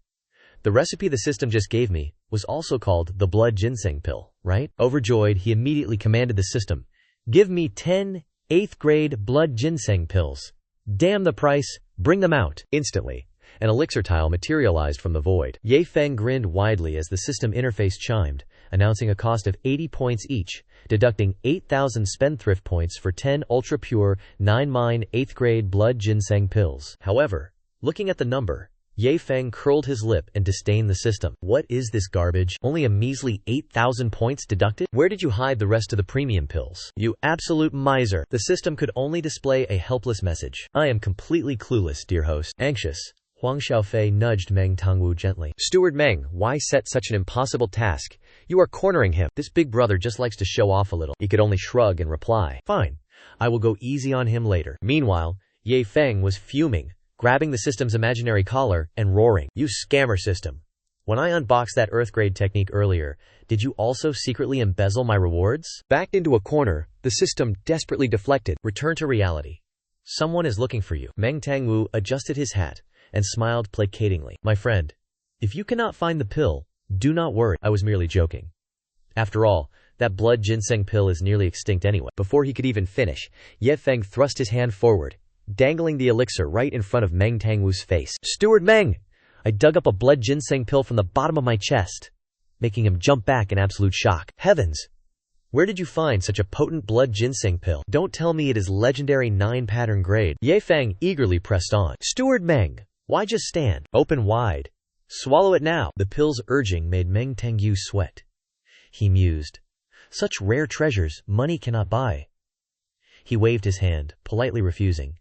The recipe the system just gave me was also called the blood ginseng pill, right? Overjoyed, he immediately commanded the system, give me 10 8th-grade blood ginseng pills. Damn the price, bring them out. Instantly, an elixir tile materialized from the void. Ye Feng grinned widely as the system interface chimed, announcing a cost of 80 points each, deducting 8,000 spendthrift points for 10 ultra-pure, 9-mine 8th-grade blood ginseng pills. However, looking at the number, Ye Feng curled his lip and disdained the system. What is this garbage? Only a measly 8,000 points deducted? Where did you hide the rest of the premium pills? You absolute miser. The system could only display a helpless message. I am completely clueless, dear host. Anxious, Huang Xiaofei nudged Meng Tangwu gently. Steward Meng, why set such an impossible task? You are cornering him. This big brother just likes to show off a little. He could only shrug and reply, fine, I will go easy on him later. Meanwhile, Ye Feng was fuming, grabbing the system's imaginary collar and roaring, you scammer system. When I unboxed that Earth-grade technique earlier, did you also secretly embezzle my rewards? Backed into a corner, the system desperately deflected. Return to reality. Someone is looking for you. Meng Tangwu adjusted his hat and smiled placatingly. My friend, if you cannot find the pill, do not worry. I was merely joking. After all, that blood ginseng pill is nearly extinct anyway. Before he could even finish, Ye Feng thrust his hand forward, dangling the elixir right in front of Meng Tangwu's face. Steward Meng! I dug up a blood ginseng pill from the bottom of my chest, making him jump back in absolute shock. Heavens! Where did you find such a potent blood ginseng pill? Don't tell me it is legendary 9-pattern grade. Ye Feng eagerly pressed on. Steward Meng! Why just stand? Open wide. Swallow it now. The pill's urging made Meng Tangyu sweat. He mused. Such rare treasures, money cannot buy. He waved his hand, politely refusing.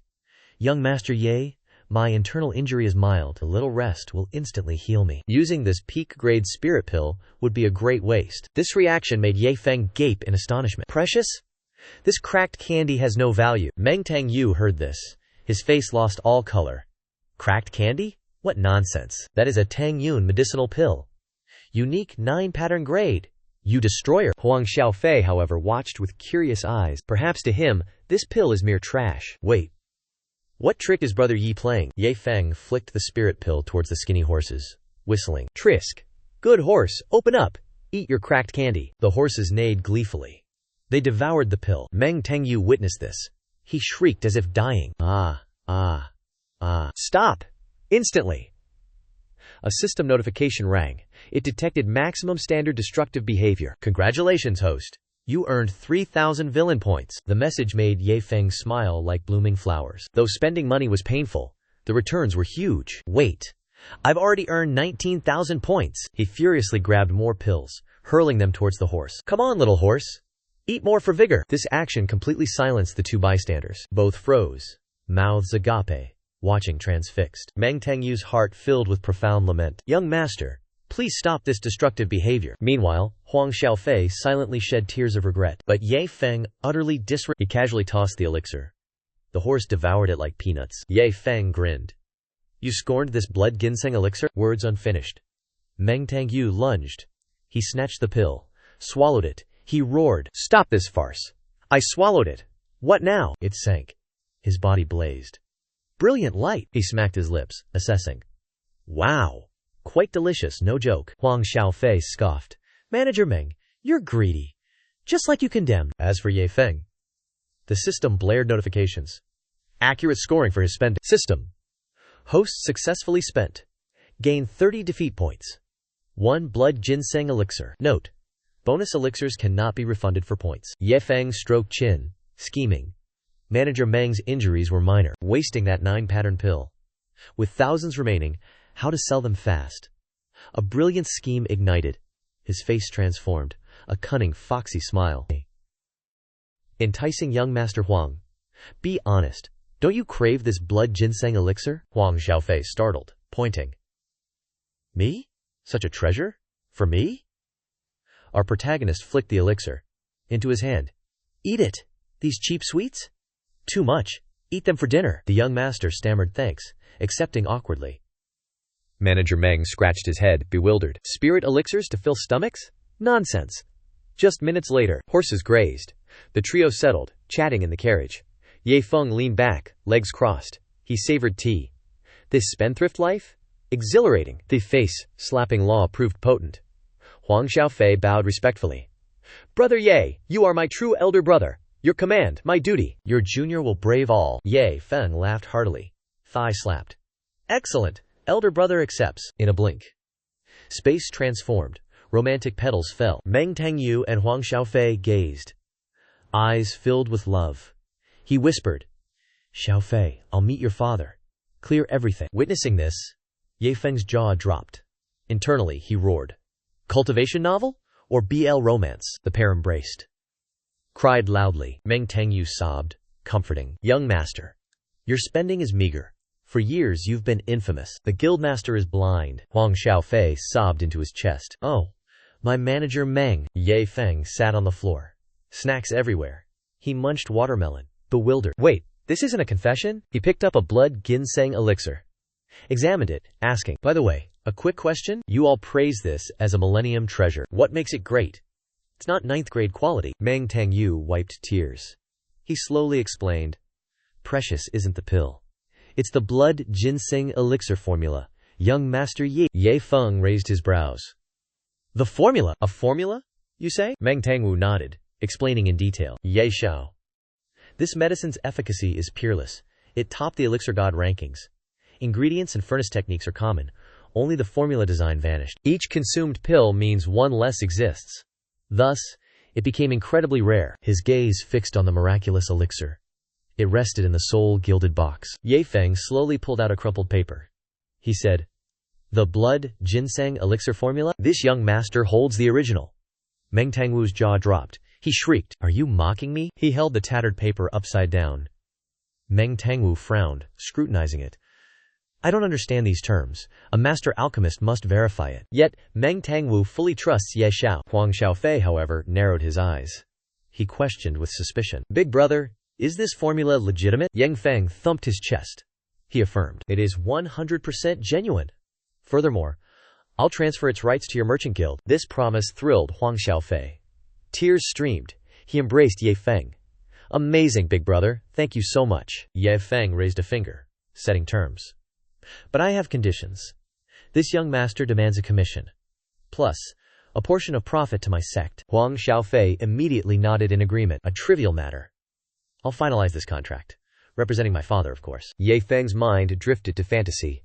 Young Master Ye, my internal injury is mild. A little rest will instantly heal me. Using this peak-grade spirit pill would be a great waste. This reaction made Ye Feng gape in astonishment. Precious? This cracked candy has no value. Meng Tangyu heard this. His face lost all color. Cracked candy? What nonsense. That is a Tangyun medicinal pill. Unique 9-pattern grade. You destroyer. Huang Xiaofei, however, watched with curious eyes. Perhaps to him, this pill is mere trash. Wait. What trick is Brother Yi playing? Ye Feng flicked the spirit pill towards the skinny horses, whistling. Trisk. Good horse, open up. Eat your cracked candy. The horses neighed gleefully. They devoured the pill. Meng Tangyu witnessed this. He shrieked as if dying. Stop! Instantly! A system notification rang. It detected maximum standard destructive behavior. Congratulations, host. You earned 3,000 villain points. The message made Ye Feng smile like blooming flowers. Though spending money was painful, the returns were huge. Wait, I've already earned 19,000 points. He furiously grabbed more pills, hurling them towards the horse. Come on, little horse. Eat more for vigor. This action completely silenced the two bystanders. Both froze, mouths agape, watching transfixed. Meng Tengyu's heart filled with profound lament. Young master, please stop this destructive behavior. Meanwhile, Huang Xiaofei silently shed tears of regret. But Ye Feng utterly disregarded. He casually tossed the elixir. The horse devoured it like peanuts. Ye Feng grinned. You scorned this blood ginseng elixir? Words unfinished. Meng Tengyu lunged. He snatched the pill, swallowed it. He roared, "Stop this farce! I swallowed it! What now?" It sank. His body blazed. Brilliant light! He smacked his lips, assessing. Wow! Quite delicious, no joke. Huang Xiaofei scoffed. Manager Meng, you're greedy. Just like you condemned. As for Ye Feng, the system blared notifications. Accurate scoring for his spending. System. Host successfully spent. Gain 30 defeat points. 1 blood ginseng elixir. Note. Bonus elixirs cannot be refunded for points. Ye Feng stroked chin, scheming. Manager Meng's injuries were minor, wasting that 9-pattern pill. With thousands remaining, how to sell them fast? A brilliant scheme ignited. His face transformed, a cunning, foxy smile. Enticing young Master Huang. Be honest, don't you crave this blood ginseng elixir? Huang Xiaofei startled, pointing. Me? Such a treasure? For me? Our protagonist flicked the elixir into his hand. Eat it! These cheap sweets? Too much. Eat them for dinner. The young master stammered thanks, accepting awkwardly. Manager Meng scratched his head, bewildered. Spirit elixirs to fill stomachs? Nonsense. Just minutes later, horses grazed. The trio settled, chatting in the carriage. Ye Feng leaned back, legs crossed. He savored tea. This spendthrift life? Exhilarating. The face-slapping law proved potent. Huang Xiaofei bowed respectfully. Brother Ye, you are my true elder brother. Your command, my duty. Your junior will brave all. Ye Feng laughed heartily. Thigh slapped. Excellent. Elder brother accepts. In a blink. Space transformed. Romantic petals fell. Meng Tengyu and Huang Xiaofei gazed. Eyes filled with love. He whispered, Xiaofei, I'll meet your father. Clear everything. Witnessing this, Ye Feng's jaw dropped. Internally, he roared. Cultivation novel? Or BL romance? The pair embraced. Cried loudly. Meng Tengyu sobbed, comforting. Young master, your spending is meager. For years you've been infamous. The guildmaster is blind. Huang Xiaofei sobbed into his chest. Oh, my manager Meng. Ye Feng sat on the floor. Snacks everywhere. He munched watermelon, bewildered. Wait, this isn't a confession? He picked up a blood ginseng elixir. Examined it, asking, by the way, a quick question? You all praise this as a millennium treasure. What makes it great? It's not 9th grade quality. Meng Tengyu wiped tears. He slowly explained. Precious isn't the pill. It's the blood ginseng elixir formula. Young Master Ye. Ye Feng raised his brows. The formula? A formula, you say? Meng Tengwu nodded, explaining in detail. Ye Xiao. This medicine's efficacy is peerless. It topped the elixir god rankings. Ingredients and furnace techniques are common. Only the formula design vanished. Each consumed pill means one less exists. Thus, it became incredibly rare. His gaze fixed on the miraculous elixir. It rested in the soul-gilded box. Ye Feng slowly pulled out a crumpled paper. He said, The blood ginseng elixir formula? This young master holds the original. Meng Tengwu's jaw dropped. He shrieked, Are you mocking me? He held the tattered paper upside down. Meng Tengwu frowned, scrutinizing it. I don't understand these terms. A master alchemist must verify it. Yet, Meng Tengwu fully trusts Ye Xiao. Huang Xiaofei, however, narrowed his eyes. He questioned with suspicion. Big brother, is this formula legitimate? Yang Feng thumped his chest. He affirmed. It is 100% genuine. Furthermore, I'll transfer its rights to your merchant guild. This promise thrilled Huang Xiaofei. Tears streamed. He embraced Ye Feng. Amazing, big brother. Thank you so much. Ye Feng raised a finger, setting terms. But I have conditions. This young master demands a commission. Plus, a portion of profit to my sect. Huang Xiaofei immediately nodded in agreement. A trivial matter. I'll finalize this contract. Representing my father, of course. Ye Feng's mind drifted to fantasy.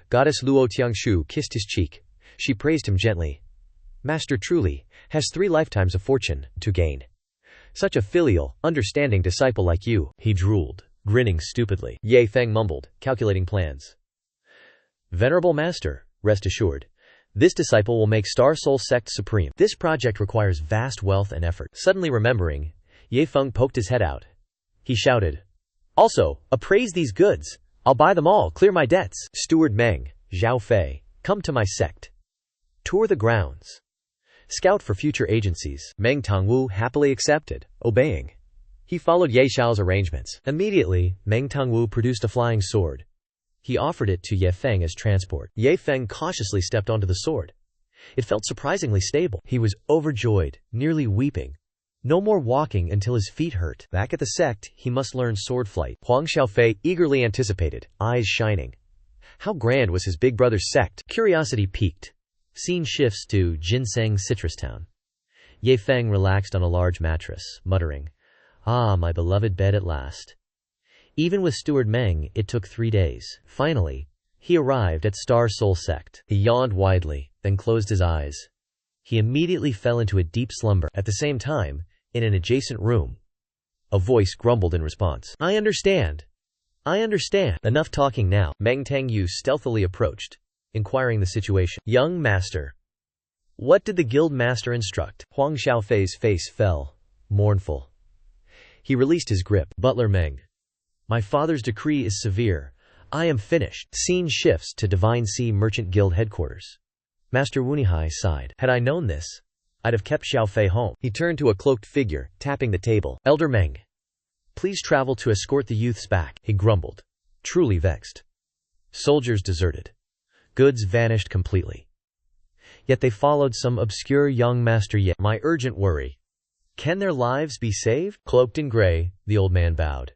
Goddess Luo Tiangshu kissed his cheek. She praised him gently. Master truly has 3 lifetimes of fortune to gain. Such a filial, understanding disciple like you, he drooled, grinning stupidly. Ye Feng mumbled, calculating plans. Venerable Master, rest assured, this disciple will make Star Soul Sect supreme. This project requires vast wealth and effort. Suddenly remembering, Ye Feng poked his head out. He shouted, also, appraise these goods. I'll buy them all, clear my debts. Steward Meng, Zhao Fei, come to my sect. Tour the grounds. Scout for future agencies. Meng Tongwu happily accepted, obeying. He followed Ye Xiao's arrangements. Immediately, Meng Tongwu produced a flying sword. He offered it to Ye Feng as transport. Ye Feng cautiously stepped onto the sword. It felt surprisingly stable. He was overjoyed, nearly weeping. No more walking until his feet hurt. Back at the sect, he must learn sword flight. Huang Xiaofei eagerly anticipated, eyes shining. How grand was his big brother's sect? Curiosity piqued. Scene shifts to Ginseng Citrus Town. Ye Feng relaxed on a large mattress, muttering, ah, my beloved bed at last. Even with Steward Meng, it took 3 days. Finally, he arrived at Star Soul Sect. He yawned widely, then closed his eyes. He immediately fell into a deep slumber. At the same time, in an adjacent room, a voice grumbled in response. I understand. I understand. Enough talking now. Meng Tangyu stealthily approached, inquiring the situation. Young master. What did the guild master instruct? Huang Xiaofei's face fell, mournful. He released his grip. Butler Meng. My father's decree is severe. I am finished. Scene shifts to Divine Sea Merchant Guild headquarters. Master Wunihai sighed. Had I known this, I'd have kept Xiaofei home. He turned to a cloaked figure, tapping the table. Elder Meng. Please travel to escort the youths back. He grumbled, truly vexed. Soldiers deserted. Goods vanished completely. Yet they followed some obscure young master yet. My urgent worry. Can their lives be saved? Cloaked in gray, the old man bowed.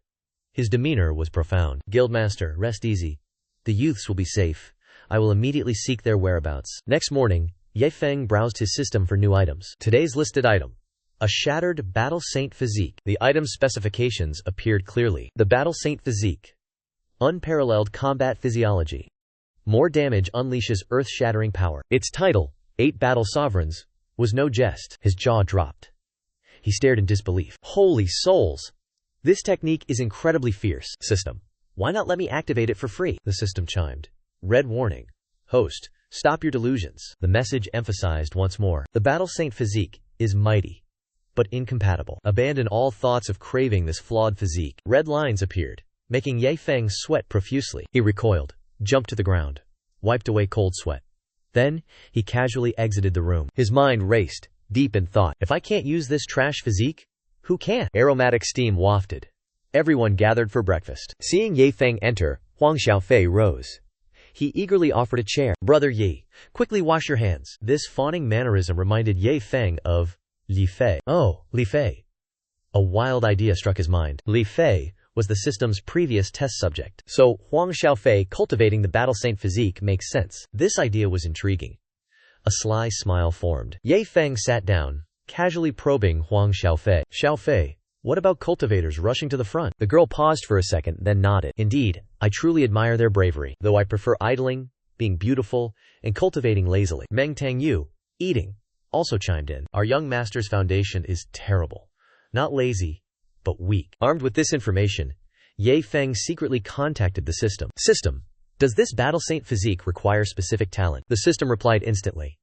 His demeanor was profound. Guildmaster, rest easy. The youths will be safe. I will immediately seek their whereabouts. Next morning, Ye Feng browsed his system for new items. Today's listed item. A shattered Battle Saint Physique. The item's specifications appeared clearly. The Battle Saint Physique. Unparalleled combat physiology. More damage unleashes earth-shattering power. Its title, 8 Battle Sovereigns, was no jest. His jaw dropped. He stared in disbelief. Holy souls! This technique is incredibly fierce. System. Why not let me activate it for free? The system chimed. Red warning. Host, stop your delusions. The message emphasized once more. The Battle Saint Physique is mighty, but incompatible. Abandon all thoughts of craving this flawed physique. Red lines appeared, making Ye Feng sweat profusely. He recoiled, jumped to the ground, wiped away cold sweat. Then, he casually exited the room. His mind raced, deep in thought. If I can't use this trash physique, who can? Aromatic steam wafted. Everyone gathered for breakfast. Seeing Ye Feng enter, Huang Xiaofei rose. He eagerly offered a chair. Brother Yi, quickly wash your hands. This fawning mannerism reminded Ye Feng of Li Fei. Oh, Li Fei. A wild idea struck his mind. Li Fei was the system's previous test subject. So, Huang Xiaofei cultivating the Battle Saint Physique makes sense. This idea was intriguing. A sly smile formed. Ye Feng sat down, casually probing Huang Xiaofei. Xiaofei, what about cultivators rushing to the front? The girl paused for a second, then nodded. Indeed, I truly admire their bravery, though I prefer idling, being beautiful, and cultivating lazily. Meng Tangyu, eating, also chimed in. Our young master's foundation is terrible. Not lazy, but weak. Armed with this information, Ye Feng secretly contacted the system. System, does this Battle Saint Physique require specific talent? The system replied instantly.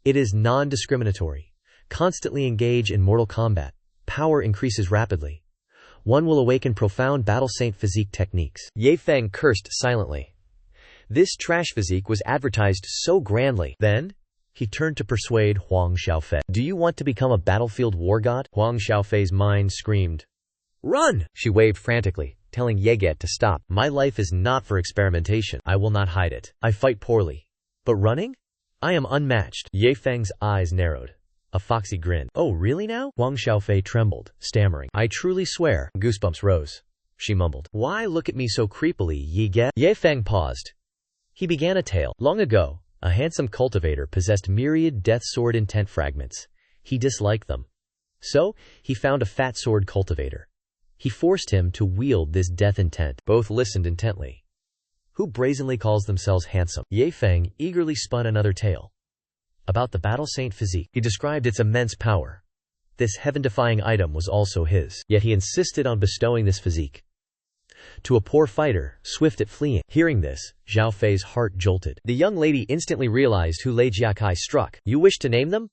It is non-discriminatory. Constantly engage in mortal combat. Power increases rapidly. One will awaken profound Battle Saint Physique techniques. Ye Feng cursed silently. This trash physique was advertised so grandly. Then, he turned to persuade Huang Xiaofei. Do you want to become a battlefield war god? Huang Xiaofei's mind screamed. Run! She waved frantically, telling Ye Get to stop. My life is not for experimentation. I will not hide it. I fight poorly. But running? I am unmatched. Ye Feng's eyes narrowed. A foxy grin. Oh, really now? Huang Xiaofei trembled, stammering. I truly swear. Goosebumps rose. She mumbled. Why look at me so creepily, Ye Get? Ye Feng paused. He began a tale. Long ago, a handsome cultivator possessed myriad death sword intent fragments. He disliked them. So, he found a fat sword cultivator. He forced him to wield this death intent. Both listened intently. Who brazenly calls themselves handsome? Ye Feng eagerly spun another tale. About the Battle Saint Physique. He described its immense power. This heaven-defying item was also his, yet he insisted on bestowing this physique to a poor fighter, swift at fleeing. Hearing this, Zhao Fei's heart jolted. The young lady instantly realized who Lei Jiakai struck. You wish to name them?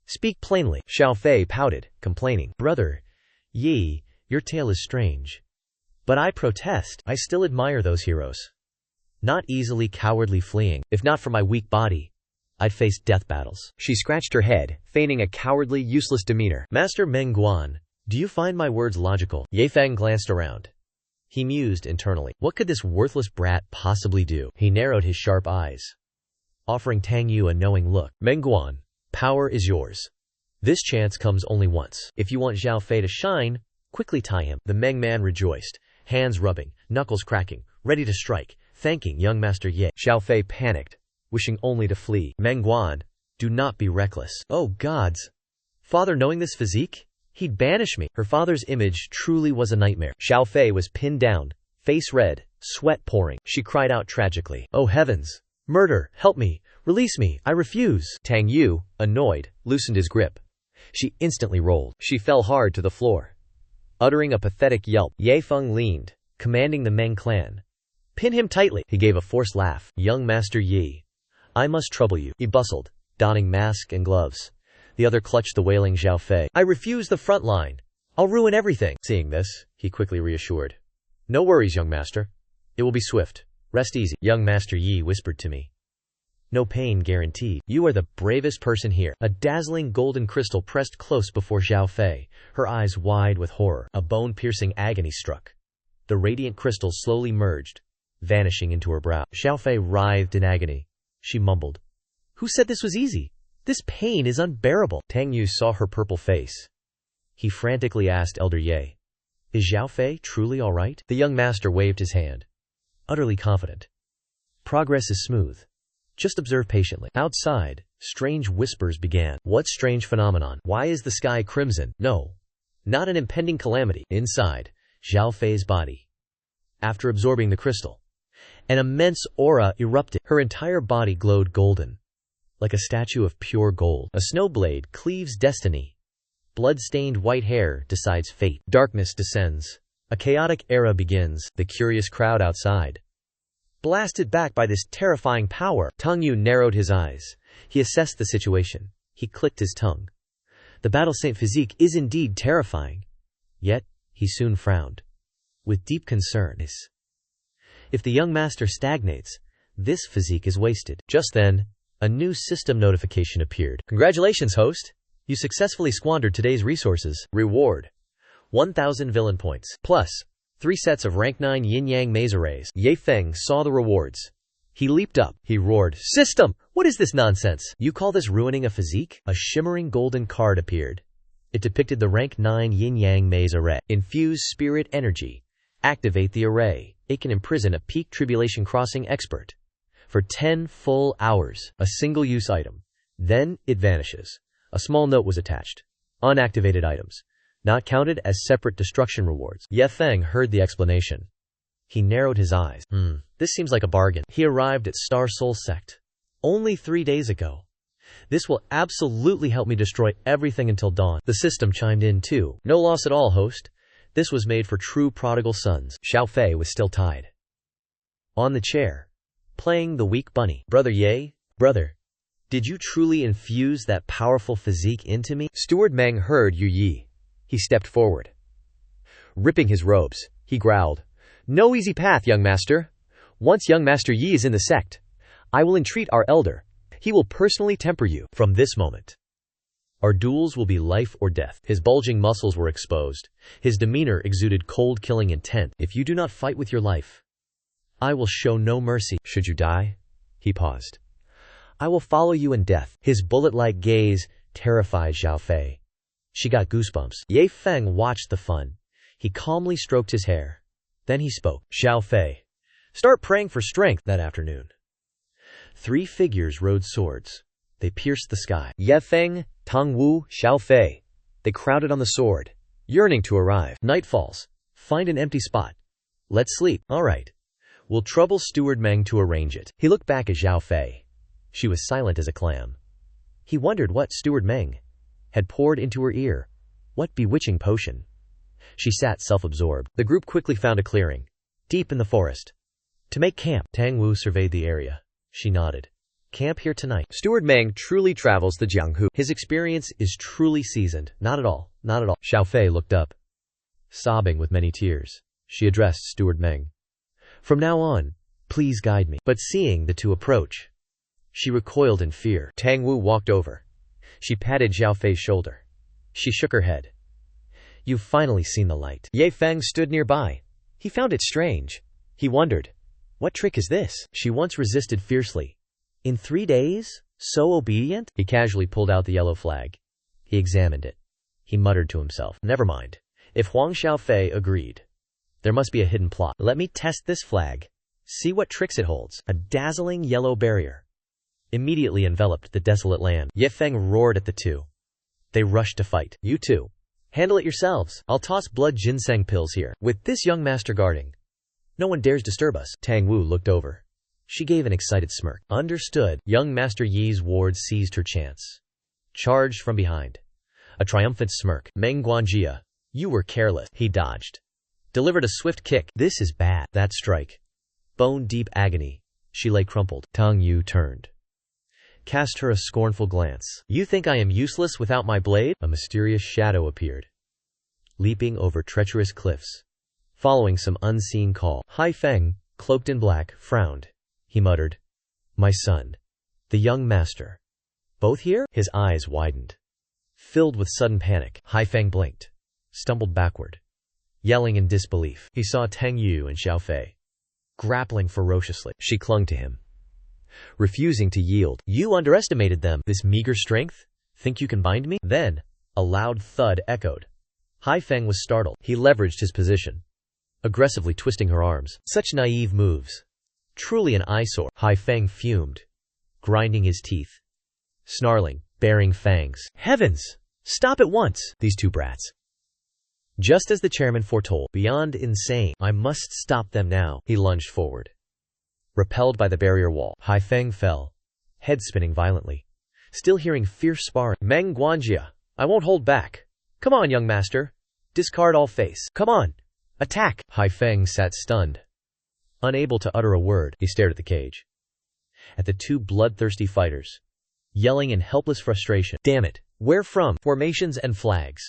Speak plainly. Zhao Fei pouted, complaining. Brother Yi, your tale is strange. But I protest. I still admire those heroes. Not easily cowardly fleeing. If not for my weak body, I'd face death battles. She scratched her head, feigning a cowardly, useless demeanor. Master Meng Guan, do you find my words logical? Ye Feng glanced around. He mused internally. What could this worthless brat possibly do? He narrowed his sharp eyes, offering Tang Yu a knowing look. Meng Guan, power is yours. This chance comes only once. If you want Zhao Fei to shine, quickly tie him. The Meng man rejoiced, hands rubbing, knuckles cracking, ready to strike, thanking young Master Ye. Zhao Fei panicked, wishing only to flee. Meng Guan, do not be reckless. Oh gods! Father knowing this physique? He'd banish me. Her father's image truly was a nightmare. Zhao Fei was pinned down, face red, sweat pouring. She cried out tragically. Oh heavens! Murder! Help me! Release me! I refuse! Tang Yu, annoyed, loosened his grip. She instantly rolled. She fell hard to the floor, uttering a pathetic yelp. Ye Feng leaned, commanding the Meng clan. Pin him tightly. He gave a forced laugh. Young Master Yi, I must trouble you. He bustled, donning mask and gloves. The other clutched the wailing Zhao Fei. I refuse the front line. I'll ruin everything. Seeing this, he quickly reassured. No worries, young master. It will be swift. Rest easy. Young Master Yi whispered to me. No pain guaranteed. You are the bravest person here. A dazzling golden crystal pressed close before Zhao Fei, her eyes wide with horror. A bone-piercing agony struck. The radiant crystal slowly merged, vanishing into her brow. Zhao Fei writhed in agony. She mumbled. Who said this was easy? This pain is unbearable. Tang Yu saw her purple face. He frantically asked Elder Ye, Is Zhao Fei truly all right? The young master waved his hand, utterly confident. Progress is smooth. Just observe patiently. Outside, strange whispers began. What strange phenomenon? Why is the sky crimson? No, not an impending calamity. Inside Zhao Fei's body, after absorbing the crystal, an immense aura erupted. Her entire body glowed golden, like a statue of pure gold. A snowblade cleaves destiny. Blood-stained white hair decides fate. Darkness descends. A chaotic era begins. The curious crowd outside, blasted back by this terrifying power. Tang Yu narrowed his eyes. He assessed the situation. He clicked his tongue. The Battle Saint physique is indeed terrifying. Yet, he soon frowned, with deep concern. If the young master stagnates, this physique is wasted. Just then, a new system notification appeared. Congratulations, host! You successfully squandered today's resources. Reward: 1,000 villain points, plus 3 sets of rank 9 yin-yang maze arrays. Ye Feng saw the rewards. He leaped up. He roared, System! What is this nonsense? You call this ruining a physique? A shimmering golden card appeared. It depicted the rank 9 yin-yang maze array. Infuse spirit energy. Activate the array. It can imprison a peak tribulation crossing expert for 10 full hours. A single-use item. Then, it vanishes. A small note was attached. Unactivated items, not counted as separate destruction rewards. Ye Feng heard the explanation. He narrowed his eyes. This seems like a bargain. He arrived at Star Soul Sect only 3 days ago. This will absolutely help me destroy everything until dawn. The system chimed in too. No loss at all, host. This was made for true prodigal sons. Zhao Fei was still tied on the chair, playing the weak bunny. Brother Ye, brother, did you truly infuse that powerful physique into me? Steward Meng heard Yu Yi. He stepped forward. Ripping his robes, he growled, No easy path, young master. Once young Master Yi is in the sect, I will entreat our elder. He will personally temper you. From this moment, our duels will be life or death. His bulging muscles were exposed. His demeanor exuded cold killing intent. If you do not fight with your life, I will show no mercy. Should you die? He paused. I will follow you in death. His bullet-like gaze terrified Zhao Fei. She got goosebumps. Ye Feng watched the fun. He calmly stroked his hair. Then he spoke. Zhao Fei, start praying for strength. That afternoon, 3 figures rode swords. They pierced the sky. Ye Feng, Tang Wu, Zhao Fei. They crowded on the sword, yearning to arrive. Night falls. Find an empty spot. Let's sleep. All right. We'll trouble Steward Meng to arrange it. He looked back at Zhao Fei. She was silent as a clam. He wondered what Steward Meng had poured into her ear What bewitching potion? She sat self-absorbed. The group quickly found a clearing, deep in the forest. To make camp. Tang Wu surveyed the area. She nodded. Camp here tonight. Steward Meng truly travels the Jianghu. His experience is truly seasoned. Not at all. Not at all. Xiao Fei looked up. Sobbing with many tears, she addressed Steward Meng. From now on, please guide me. But seeing the two approach, she recoiled in fear. Tang Wu walked over. She patted Xiao Fei's shoulder. She shook her head. You've finally seen the light. Ye Feng stood nearby. He found it strange. He wondered, what trick is this? She once resisted fiercely. In 3 days? So obedient? He casually pulled out the yellow flag. He examined it. He muttered to himself, never mind. If Huang Xiaofei agreed, there must be a hidden plot. Let me test this flag. See what tricks it holds. A dazzling yellow barrier immediately enveloped the desolate land. Ye Feng roared at the two. They rushed to fight. You two, handle it yourselves. I'll toss blood ginseng pills here. With this young master guarding, no one dares disturb us. Tang Wu looked over. She gave an excited smirk. Understood. Young Master Yi's ward seized her chance. Charged from behind. A triumphant smirk. Meng Guanjia, you were careless. He dodged. Delivered a swift kick. This is bad. That strike. Bone-deep agony. She lay crumpled. Tang Yu turned. Cast her a scornful glance. You think I am useless without my blade? A mysterious shadow appeared, leaping over treacherous cliffs, following some unseen call. Hai Feng, cloaked in black, frowned. He muttered, my son, the young master. Both here? His eyes widened, filled with sudden panic. Hai Feng blinked, stumbled backward, yelling in disbelief. He saw Tang Yu and Xiao Fei grappling ferociously. She clung to him, refusing to yield. You underestimated them. This meager strength? Think you can bind me? Then, a loud thud echoed. Hai Feng was startled. He leveraged his position, aggressively twisting her arms. Such naive moves. Truly an eyesore. Hai Feng fumed, grinding his teeth, snarling, baring fangs. Heavens! Stop at once! These two brats. Just as the chairman foretold, beyond insane. I must stop them now. He lunged forward. Repelled by the barrier wall, Hai Feng fell, head spinning violently, still hearing fierce sparring. Meng Guanjia, I won't hold back. Come on, young master. Discard all face. Come on. Attack! Hai Feng sat stunned, unable to utter a word. He stared at the cage, at the two bloodthirsty fighters, yelling in helpless frustration. Damn it. Where from? Formations and flags.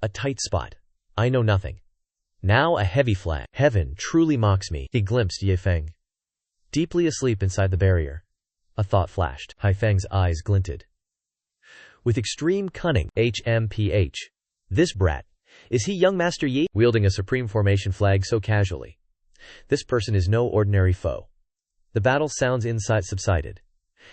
A tight spot. I know nothing. Now a heavy flag. Heaven truly mocks me. He glimpsed Ye Feng, deeply asleep inside the barrier. A thought flashed. Hai Feng's eyes glinted with extreme cunning. HMPH. This brat. Is he young Master Yi? Wielding a supreme formation flag so casually. This person is no ordinary foe. The battle sounds inside subsided.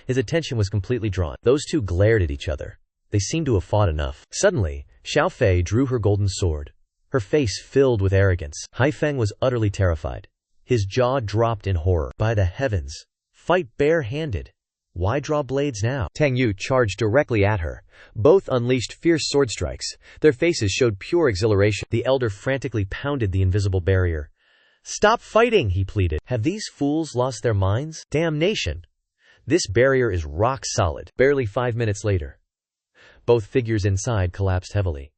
His attention was completely drawn. Those two glared at each other. They seemed to have fought enough. Suddenly, Xiao Fei drew her golden sword, her face filled with arrogance. Hai Feng was utterly terrified. His jaw dropped in horror. By the heavens! Fight bare-handed. Why draw blades now? Tang Yu charged directly at her. Both unleashed fierce sword strikes. Their faces showed pure exhilaration. The elder frantically pounded the invisible barrier. Stop fighting, he pleaded. Have these fools lost their minds? Damnation! This barrier is rock solid. Barely 5 minutes later, both figures inside collapsed heavily.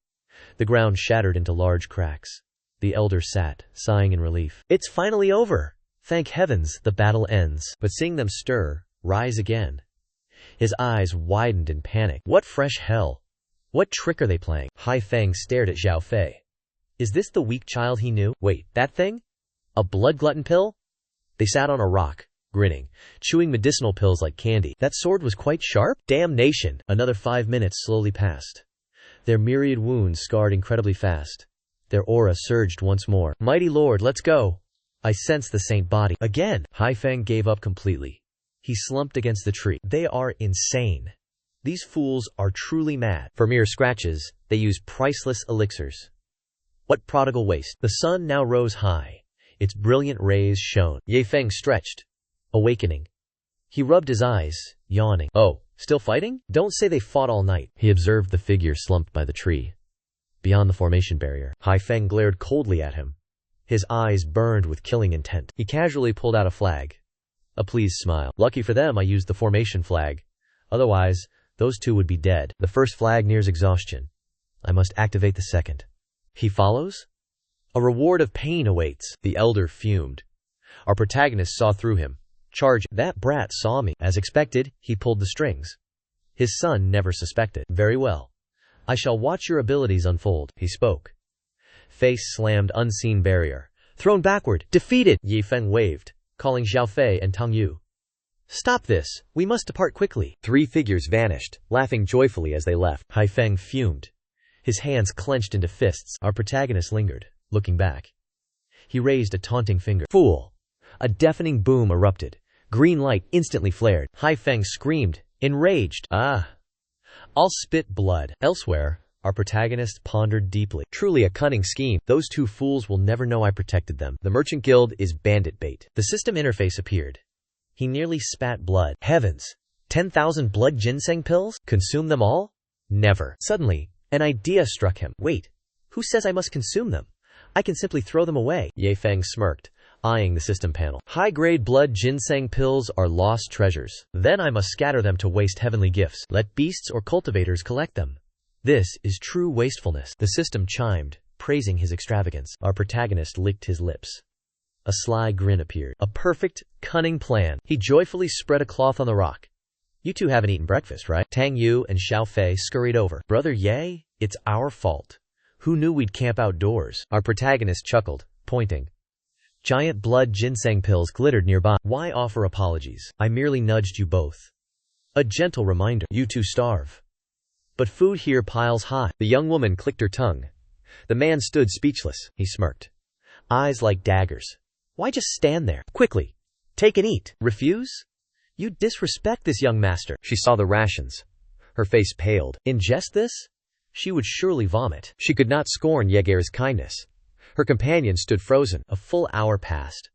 The ground shattered into large cracks. The elder sat, sighing in relief. It's finally over. Thank heavens, the battle ends. But seeing them stir, rise again, his eyes widened in panic. What fresh hell? What trick are they playing? Hai Feng stared at Xiao Fei. Is this the weak child he knew? Wait, that thing? A blood glutton pill? They sat on a rock, grinning, chewing medicinal pills like candy. That sword was quite sharp? Damnation! Another 5 minutes slowly passed. Their myriad wounds scarred incredibly fast. Their aura surged once more. Mighty Lord, let's go! I sense the saint body. Again! Hai Feng gave up completely. He slumped against the tree. They are insane. These fools are truly mad. For mere scratches, they use priceless elixirs. What prodigal waste! The sun now rose high. Its brilliant rays shone. Ye Feng stretched, awakening. He rubbed his eyes, yawning. Oh, still fighting? Don't say they fought all night. He observed the figure slumped by the tree, beyond the formation barrier. Hai Feng glared coldly at him. His eyes burned with killing intent. He casually pulled out a flag. A pleased smile. Lucky for them I used the formation flag. Otherwise, those two would be dead. The first flag nears exhaustion. I must activate the second. He follows? A reward of pain awaits. The elder fumed. Our protagonist saw through him. Charge. That brat saw me. As expected, he pulled the strings. His son never suspected. Very well. I shall watch your abilities unfold. He spoke. Face slammed unseen barrier. Thrown backward. Defeated. Yi Feng waved, calling Xiao Fei and Tang Yu. Stop this. We must depart quickly. 3 figures vanished, laughing joyfully as they left. Hai Feng fumed. His hands clenched into fists. Our protagonist lingered, looking back. He raised a taunting finger. Fool! A deafening boom erupted. Green light instantly flared. Hai Feng screamed, enraged. Ah! I'll spit blood. Elsewhere, our protagonist pondered deeply. Truly a cunning scheme. Those 2 fools will never know I protected them. The Merchant Guild is bandit bait. The system interface appeared. He nearly spat blood. Heavens! 10,000 blood ginseng pills? Consume them all? Never. Suddenly, an idea struck him. Wait, who says I must consume them? I can simply throw them away. Ye Feng smirked, eyeing the system panel. High-grade blood ginseng pills are lost treasures. Then I must scatter them to waste heavenly gifts. Let beasts or cultivators collect them. This is true wastefulness. The system chimed, praising his extravagance. Our protagonist licked his lips. A sly grin appeared. A perfect, cunning plan. He joyfully spread a cloth on the rock. You 2 haven't eaten breakfast, right? Tang Yu and Xiao Fei scurried over. Brother Ye, it's our fault. Who knew we'd camp outdoors? Our protagonist chuckled, pointing. Giant blood ginseng pills glittered nearby. Why offer apologies? I merely nudged you both. A gentle reminder. You 2 starve. But food here piles high. The young woman clicked her tongue. The man stood speechless. He smirked. Eyes like daggers. Why just stand there? Quickly, take and eat. Refuse? You disrespect this young master. She saw the rations. Her face paled. Ingest this? She would surely vomit. She could not scorn Yeager's kindness. Her companion stood frozen. A full hour passed.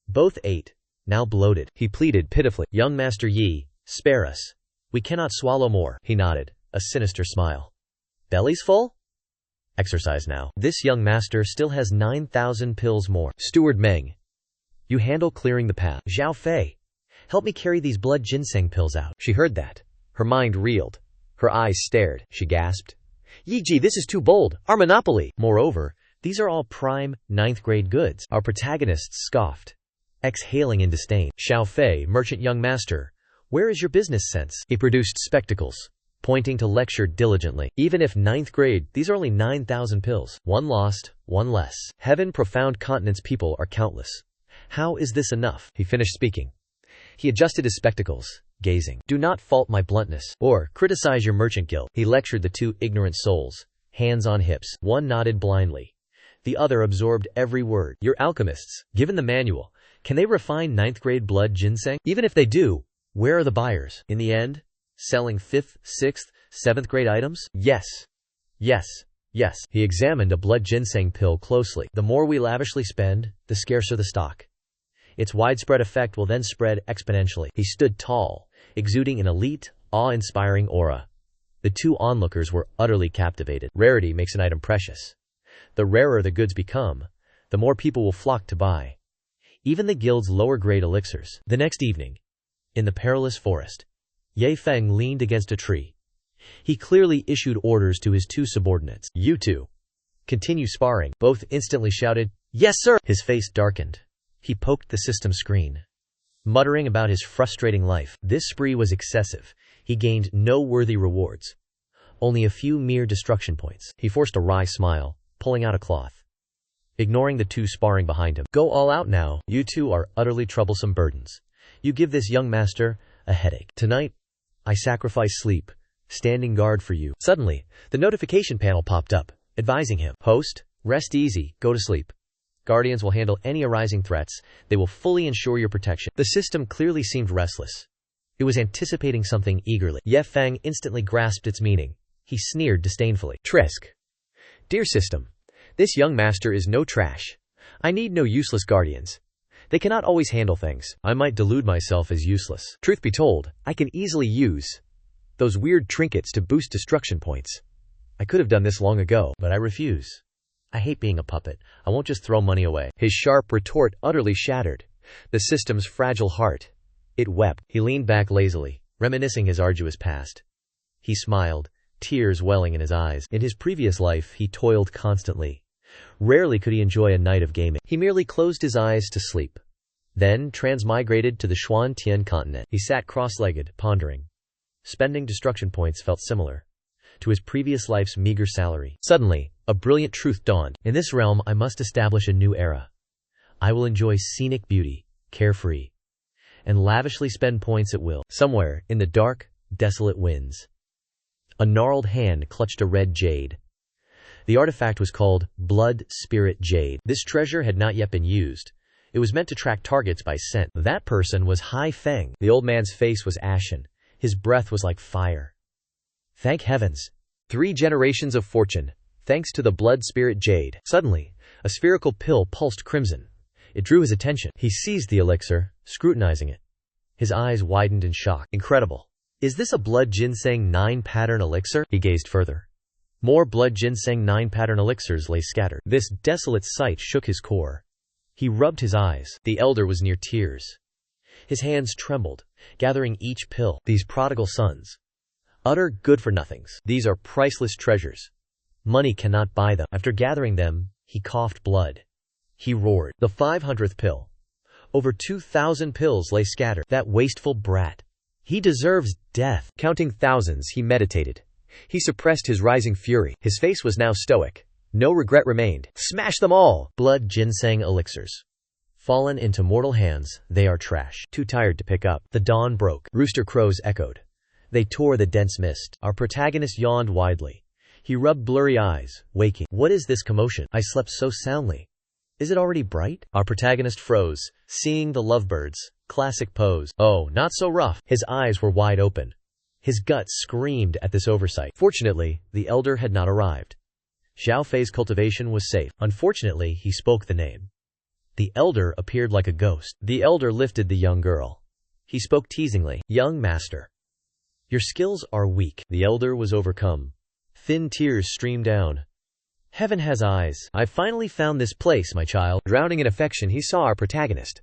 Both ate, now bloated. He pleaded pitifully. Young Master Yi, spare us. We cannot swallow more. He nodded, a sinister smile. Bellies full? Exercise now. This young master still has 9,000 pills more. Steward Meng, you handle clearing the path. Xiao Fei, help me carry these blood ginseng pills out. She heard that. Her mind reeled. Her eyes stared. She gasped. Yiji, this is too bold. Our monopoly. Moreover, these are all prime, 9th-grade goods. Our protagonist scoffed, exhaling in disdain. Xiao Fei, merchant young master, where is your business sense? He produced spectacles, pointing to lecture diligently. Even if 9th grade, these are only 9,000 pills. One lost, one less. Heaven profound continent's people are countless. How is this enough? He finished speaking. He adjusted his spectacles, gazing. Do not fault my bluntness, or criticize your merchant guild. He lectured the 2 ignorant souls, hands on hips. One nodded blindly. The other absorbed every word. You're alchemists. Given the manual, can they refine 9th grade blood ginseng? Even if they do, where are the buyers? In the end, selling 5th, 6th, 7th grade items? Yes. Yes. Yes. He examined a blood ginseng pill closely. The more we lavishly spend, the scarcer the stock. Its widespread effect will then spread exponentially. He stood tall, exuding an elite, awe-inspiring aura. The 2 onlookers were utterly captivated. Rarity makes an item precious. The rarer the goods become, the more people will flock to buy. Even the guild's lower-grade elixirs. The next evening, in the perilous forest, Ye Feng leaned against a tree. He clearly issued orders to his 2 subordinates. You 2, continue sparring. Both instantly shouted, Yes, sir! His face darkened. He poked the system screen, muttering about his frustrating life. This spree was excessive. He gained no worthy rewards. Only a few mere destruction points. He forced a wry smile, pulling out a cloth. Ignoring the 2 sparring behind him. Go all out now. You 2 are utterly troublesome burdens. You give this young master a headache. Tonight, I sacrifice sleep, standing guard for you. Suddenly, the notification panel popped up, advising him. Host, rest easy, go to sleep. Guardians will handle any arising threats. They will fully ensure your protection. The system clearly seemed restless. It was anticipating something eagerly. Ye Feng instantly grasped its meaning. He sneered disdainfully. Trisk. Dear system, this young master is no trash. I need no useless guardians. They cannot always handle things. I might delude myself as useless. Truth be told, I can easily use those weird trinkets to boost destruction points. I could have done this long ago, but I refuse. I hate being a puppet. I won't just throw money away. His sharp retort utterly shattered the system's fragile heart. It wept. He leaned back lazily, reminiscing his arduous past. He smiled, tears welling in his eyes. In his previous life, he toiled constantly. Rarely could he enjoy a night of gaming. He merely closed his eyes to sleep. Then transmigrated to the Xuan Tian continent. He sat cross-legged, pondering. Spending destruction points felt similar to his previous life's meager salary. Suddenly, a brilliant truth dawned. In this realm, I must establish a new era. I will enjoy scenic beauty, carefree, and lavishly spend points at will. Somewhere, in the dark, desolate winds, a gnarled hand clutched a red jade. The artifact was called Blood Spirit Jade. This treasure had not yet been used. It was meant to track targets by scent. That person was Hai Feng. The old man's face was ashen. His breath was like fire. Thank heavens. 3 generations of fortune, thanks to the Blood Spirit Jade. Suddenly, a spherical pill pulsed crimson. It drew his attention. He seized the elixir, scrutinizing it. His eyes widened in shock. Incredible. Is this a Blood Ginseng 9-pattern elixir? He gazed further. More Blood Ginseng 9-pattern elixirs lay scattered. This desolate sight shook his core. He rubbed his eyes. The elder was near tears. His hands trembled, gathering each pill. These prodigal sons. Utter good-for-nothings. These are priceless treasures. Money cannot buy them. After gathering them, he coughed blood. He roared. The 500th pill. Over 2,000 pills lay scattered. That wasteful brat. He deserves death. Counting thousands, he meditated. He suppressed his rising fury. His face was now stoic. No regret remained. Smash them all! Blood Ginseng elixirs. Fallen into mortal hands, they are trash. Too tired to pick up. The dawn broke. Rooster crows echoed. They tore the dense mist. Our protagonist yawned widely. He rubbed blurry eyes, waking. What is this commotion? I slept so soundly. Is it already bright? Our protagonist froze, seeing the lovebirds. Classic pose. Oh, not so rough. His eyes were wide open. His gut screamed at this oversight. Fortunately, the elder had not arrived. Xiao Fei's cultivation was safe. Unfortunately, he spoke the name. The elder appeared like a ghost. The elder lifted the young girl. He spoke teasingly. Young master. Your skills are weak. The elder was overcome. Thin tears streamed down. Heaven has eyes. I finally found this place, my child. Drowning in affection, he saw our protagonist.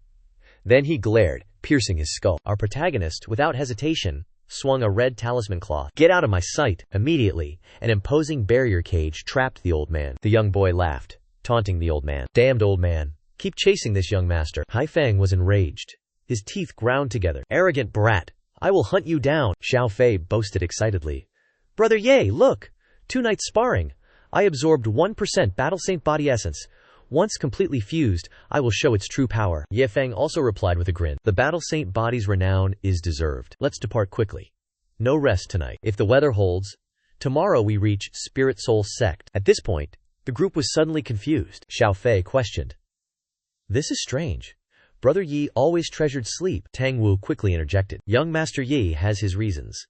Then he glared, piercing his skull. Our protagonist, without hesitation, swung a red talisman cloth. Get out of my sight! Immediately, an imposing barrier cage trapped the old man. The young boy laughed, taunting the old man. Damned old man. Keep chasing this young master. Hai Feng was enraged. His teeth ground together. Arrogant brat. I will hunt you down. Xiao Fei boasted excitedly. Brother Ye, look! 2 nights sparring. I absorbed 1% Battle Saint body essence. Once completely fused, I will show its true power. Ye Feng also replied with a grin. The Battle Saint body's renown is deserved. Let's depart quickly. No rest tonight. If the weather holds, tomorrow we reach Spirit Soul Sect. At this point, the group was suddenly confused. Xiao Fei questioned. This is strange. Brother Yi always treasured sleep. Tang Wu quickly interjected. Young Master Yi has his reasons.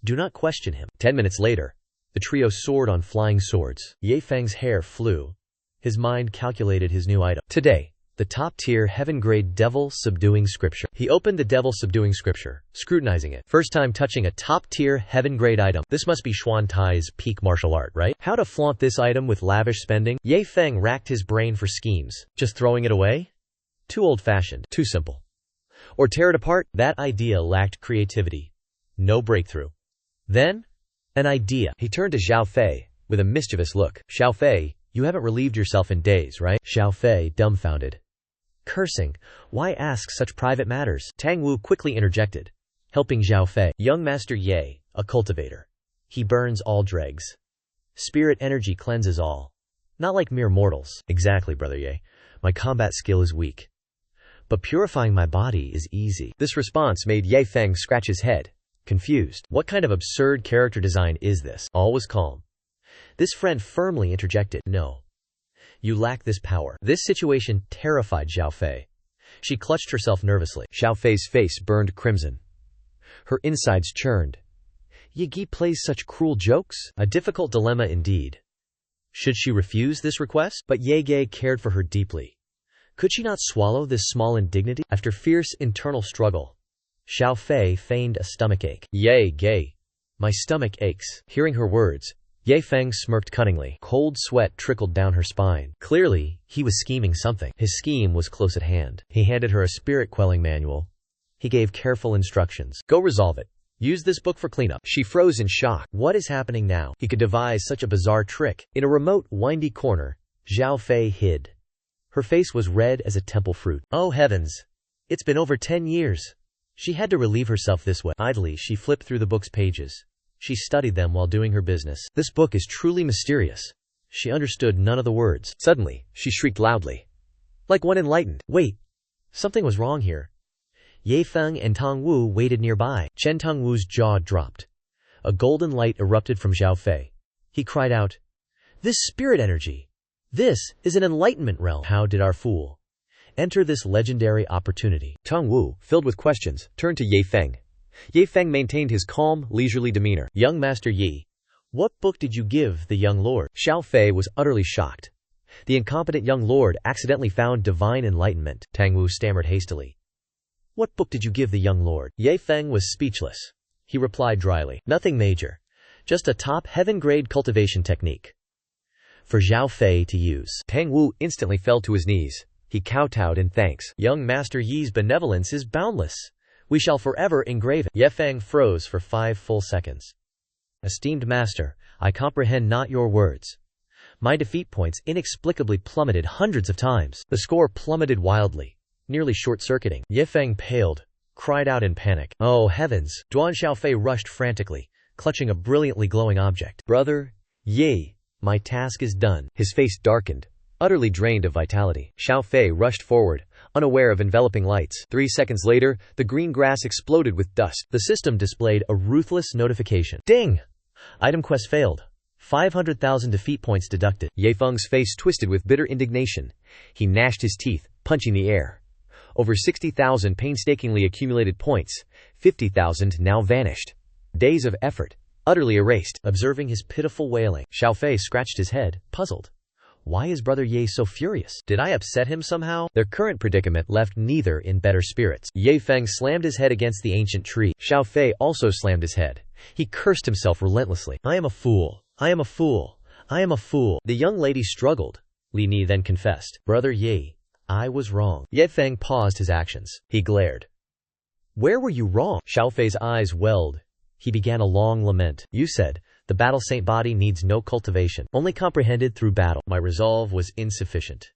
Do not question him. 10 minutes later, the trio soared on flying swords. Ye Feng's hair flew. His mind calculated his new item. Today, the top-tier heaven-grade Devil Subduing Scripture. He opened the Devil Subduing Scripture, scrutinizing it. First time touching a top-tier heaven-grade item. This must be Xuan Tai's peak martial art, right? How to flaunt this item with lavish spending? Ye Feng racked his brain for schemes. Just throwing it away? Too old-fashioned. Too simple. Or tear it apart? That idea lacked creativity. No breakthrough. Then, an idea. He turned to Xiao Fei, with a mischievous look. Xiao Fei, you haven't relieved yourself in days, right? Xiao Fei, dumbfounded. Cursing. Why ask such private matters? Tang Wu quickly interjected, helping Xiao Fei. Young Master Ye, a cultivator. He burns all dregs. Spirit energy cleanses all. Not like mere mortals. Exactly, Brother Ye. My combat skill is weak. But purifying my body is easy. This response made Ye Feng scratch his head, confused. What kind of absurd character design is this? All was calm. This friend firmly interjected. No. You lack this power. This situation terrified Xiao Fei. She clutched herself nervously. Xiao Fei's face burned crimson. Her insides churned. Ye Gi plays such cruel jokes? A difficult dilemma indeed. Should she refuse this request? But Ye Ge cared for her deeply. Could she not swallow this small indignity? After fierce internal struggle, Xiao Fei feigned a stomachache. Ye Ge, my stomach aches. Hearing her words, Ye Feng smirked cunningly. Cold sweat trickled down her spine. Clearly, he was scheming something. His scheme was close at hand. He handed her a spirit-quelling manual. He gave careful instructions. Go resolve it. Use this book for cleanup. She froze in shock. What is happening now? He could devise such a bizarre trick. In a remote, windy corner, Zhao Fei hid. Her face was red as a temple fruit. Oh heavens! It's been over 10 years. She had to relieve herself this way. Idly, she flipped through the book's pages. She studied them while doing her business. This book is truly mysterious. She understood none of the words. Suddenly, she shrieked loudly. Like one enlightened. Wait! Something was wrong here. Ye Feng and Tong Wu waited nearby. Chen Tongwu's jaw dropped. A golden light erupted from Zhao Fei. He cried out, "This spirit energy! This is an enlightenment realm. How did our fool enter this legendary opportunity?" Tong Wu, filled with questions, turned to Ye Feng. Ye Feng maintained his calm, leisurely demeanor. Young Master Yi, what book did you give the young lord? Zhao Fei was utterly shocked. The incompetent young lord accidentally found divine enlightenment. Tang Wu stammered hastily. What book did you give the young lord? Ye Feng was speechless. He replied dryly. Nothing major. Just a top heaven-grade cultivation technique for Zhao Fei to use. Tang Wu instantly fell to his knees. He kowtowed in thanks. Young Master Yi's benevolence is boundless. We shall forever engrave it. Ye Feng froze for 5 full seconds. Esteemed master, I comprehend not your words. My defeat points inexplicably plummeted hundreds of times. The score plummeted wildly, nearly short-circuiting. Ye Feng paled, cried out in panic. Oh heavens! Duan Xiaofei rushed frantically, clutching a brilliantly glowing object. Brother, Ye, my task is done. His face darkened, utterly drained of vitality. Xiao Fei rushed forward, unaware of enveloping lights. 3 seconds later, the green grass exploded with dust. The system displayed a ruthless notification. Ding! Item quest failed. 500,000 defeat points deducted. Ye Feng's face twisted with bitter indignation. He gnashed his teeth, punching the air. Over 60,000 painstakingly accumulated points, 50,000 now vanished. Days of effort, utterly erased. Observing his pitiful wailing, Xiao Fei scratched his head, puzzled. Why is Brother Ye so furious? Did I upset him somehow? Their current predicament left neither in better spirits. Ye Feng slammed his head against the ancient tree. Xiao Fei also slammed his head. He cursed himself relentlessly. I am a fool. I am a fool. I am a fool. The young lady struggled. Li Ni then confessed. Brother Ye, I was wrong. Ye Feng paused his actions. He glared. Where were you wrong? Xiao Fei's eyes welled. He began a long lament. You said, the battle saint body needs no cultivation, only comprehended through battle. My resolve was insufficient.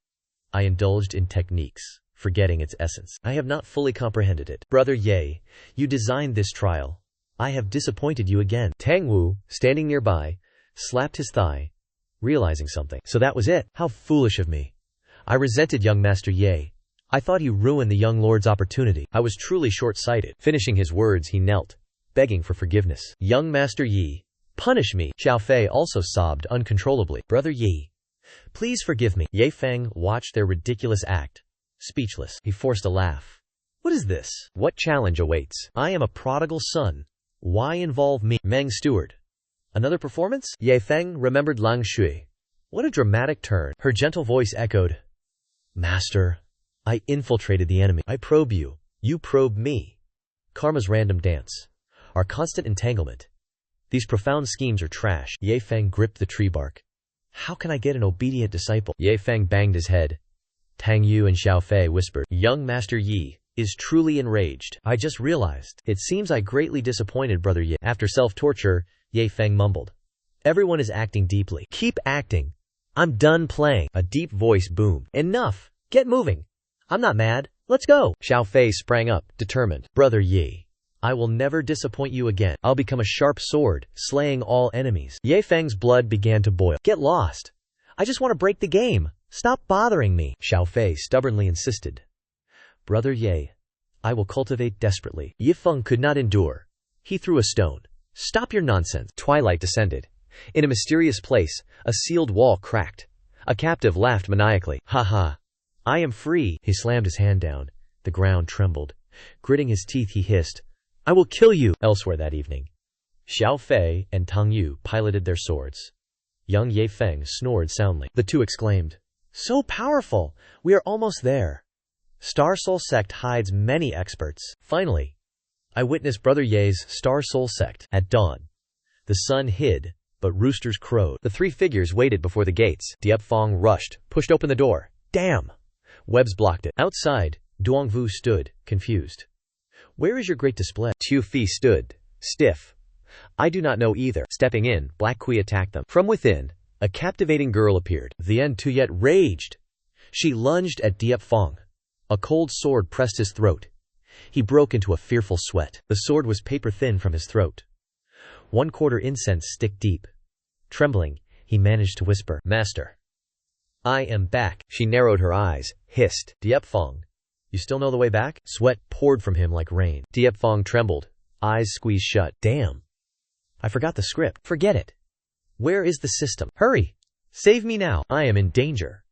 I indulged in techniques, forgetting its essence. I have not fully comprehended it. Brother Ye, you designed this trial. I have disappointed you again. Tang Wu, standing nearby, slapped his thigh, realizing something. So that was it. How foolish of me. I resented young Master Ye. I thought he ruined the young lord's opportunity. I was truly short-sighted. Finishing his words, he knelt, begging for forgiveness. Young Master Yi, punish me. Xiao Fei also sobbed uncontrollably. Brother Yi, please forgive me. Ye Feng watched their ridiculous act, speechless. He forced a laugh. What is this? What challenge awaits? I am a prodigal son. Why involve me? Meng Steward. Another performance? Ye Feng remembered Lang Shui. What a dramatic turn. Her gentle voice echoed. Master, I infiltrated the enemy. I probe you. You probe me. Karma's random dance. Our constant entanglement. These profound schemes are trash. Ye Feng gripped the tree bark. How can I get an obedient disciple? Ye Feng banged his head. Tang Yu and Xiao Fei whispered. Young Master Yi is truly enraged. I just realized. It seems I greatly disappointed Brother Ye. After self-torture, Ye Feng mumbled. Everyone is acting deeply. Keep acting. I'm done playing. A deep voice boomed. Enough. Get moving. I'm not mad. Let's go. Xiao Fei sprang up, determined. Brother Yi, I will never disappoint you again. I'll become a sharp sword, slaying all enemies. Ye Feng's blood began to boil. Get lost. I just want to break the game. Stop bothering me. Xiao Fei stubbornly insisted. Brother Ye, I will cultivate desperately. Ye Feng could not endure. He threw a stone. Stop your nonsense. Twilight descended. In a mysterious place, a sealed wall cracked. A captive laughed maniacally. Ha ha. I am free. He slammed his hand down. The ground trembled. Gritting his teeth, he hissed. I will kill you. Elsewhere that evening, Xiao Fei and Tang Yu piloted their swords. Young Ye Feng snored soundly. The two exclaimed, So powerful! We are almost there. Star Soul Sect hides many experts. Finally, I witnessed Brother Ye's Star Soul Sect. At dawn, the sun hid, but roosters crowed. The 3 figures waited before the gates. Diep Fong rushed, pushed open the door. Damn! Webs blocked it. Outside, Duongvu stood, confused. Where is your great display? Tu Fi stood, Stiff. I do not know either. Stepping in, Black Kui attacked them. From within, a captivating girl appeared. The N Tuyet raged. She lunged at Diep Fong. A cold sword pressed his throat. He broke into a fearful sweat. The sword was paper thin from his throat. 1/4 incense stick deep. Trembling, he managed to whisper, "Master, I am back." She narrowed her eyes, hissed, "Diep Fong, you still know the way back?" Sweat poured from him like rain. Diep Fong trembled, eyes squeezed shut. "Damn. I forgot the script." "Forget it. Where is the system? Hurry! Save me now. I am in danger."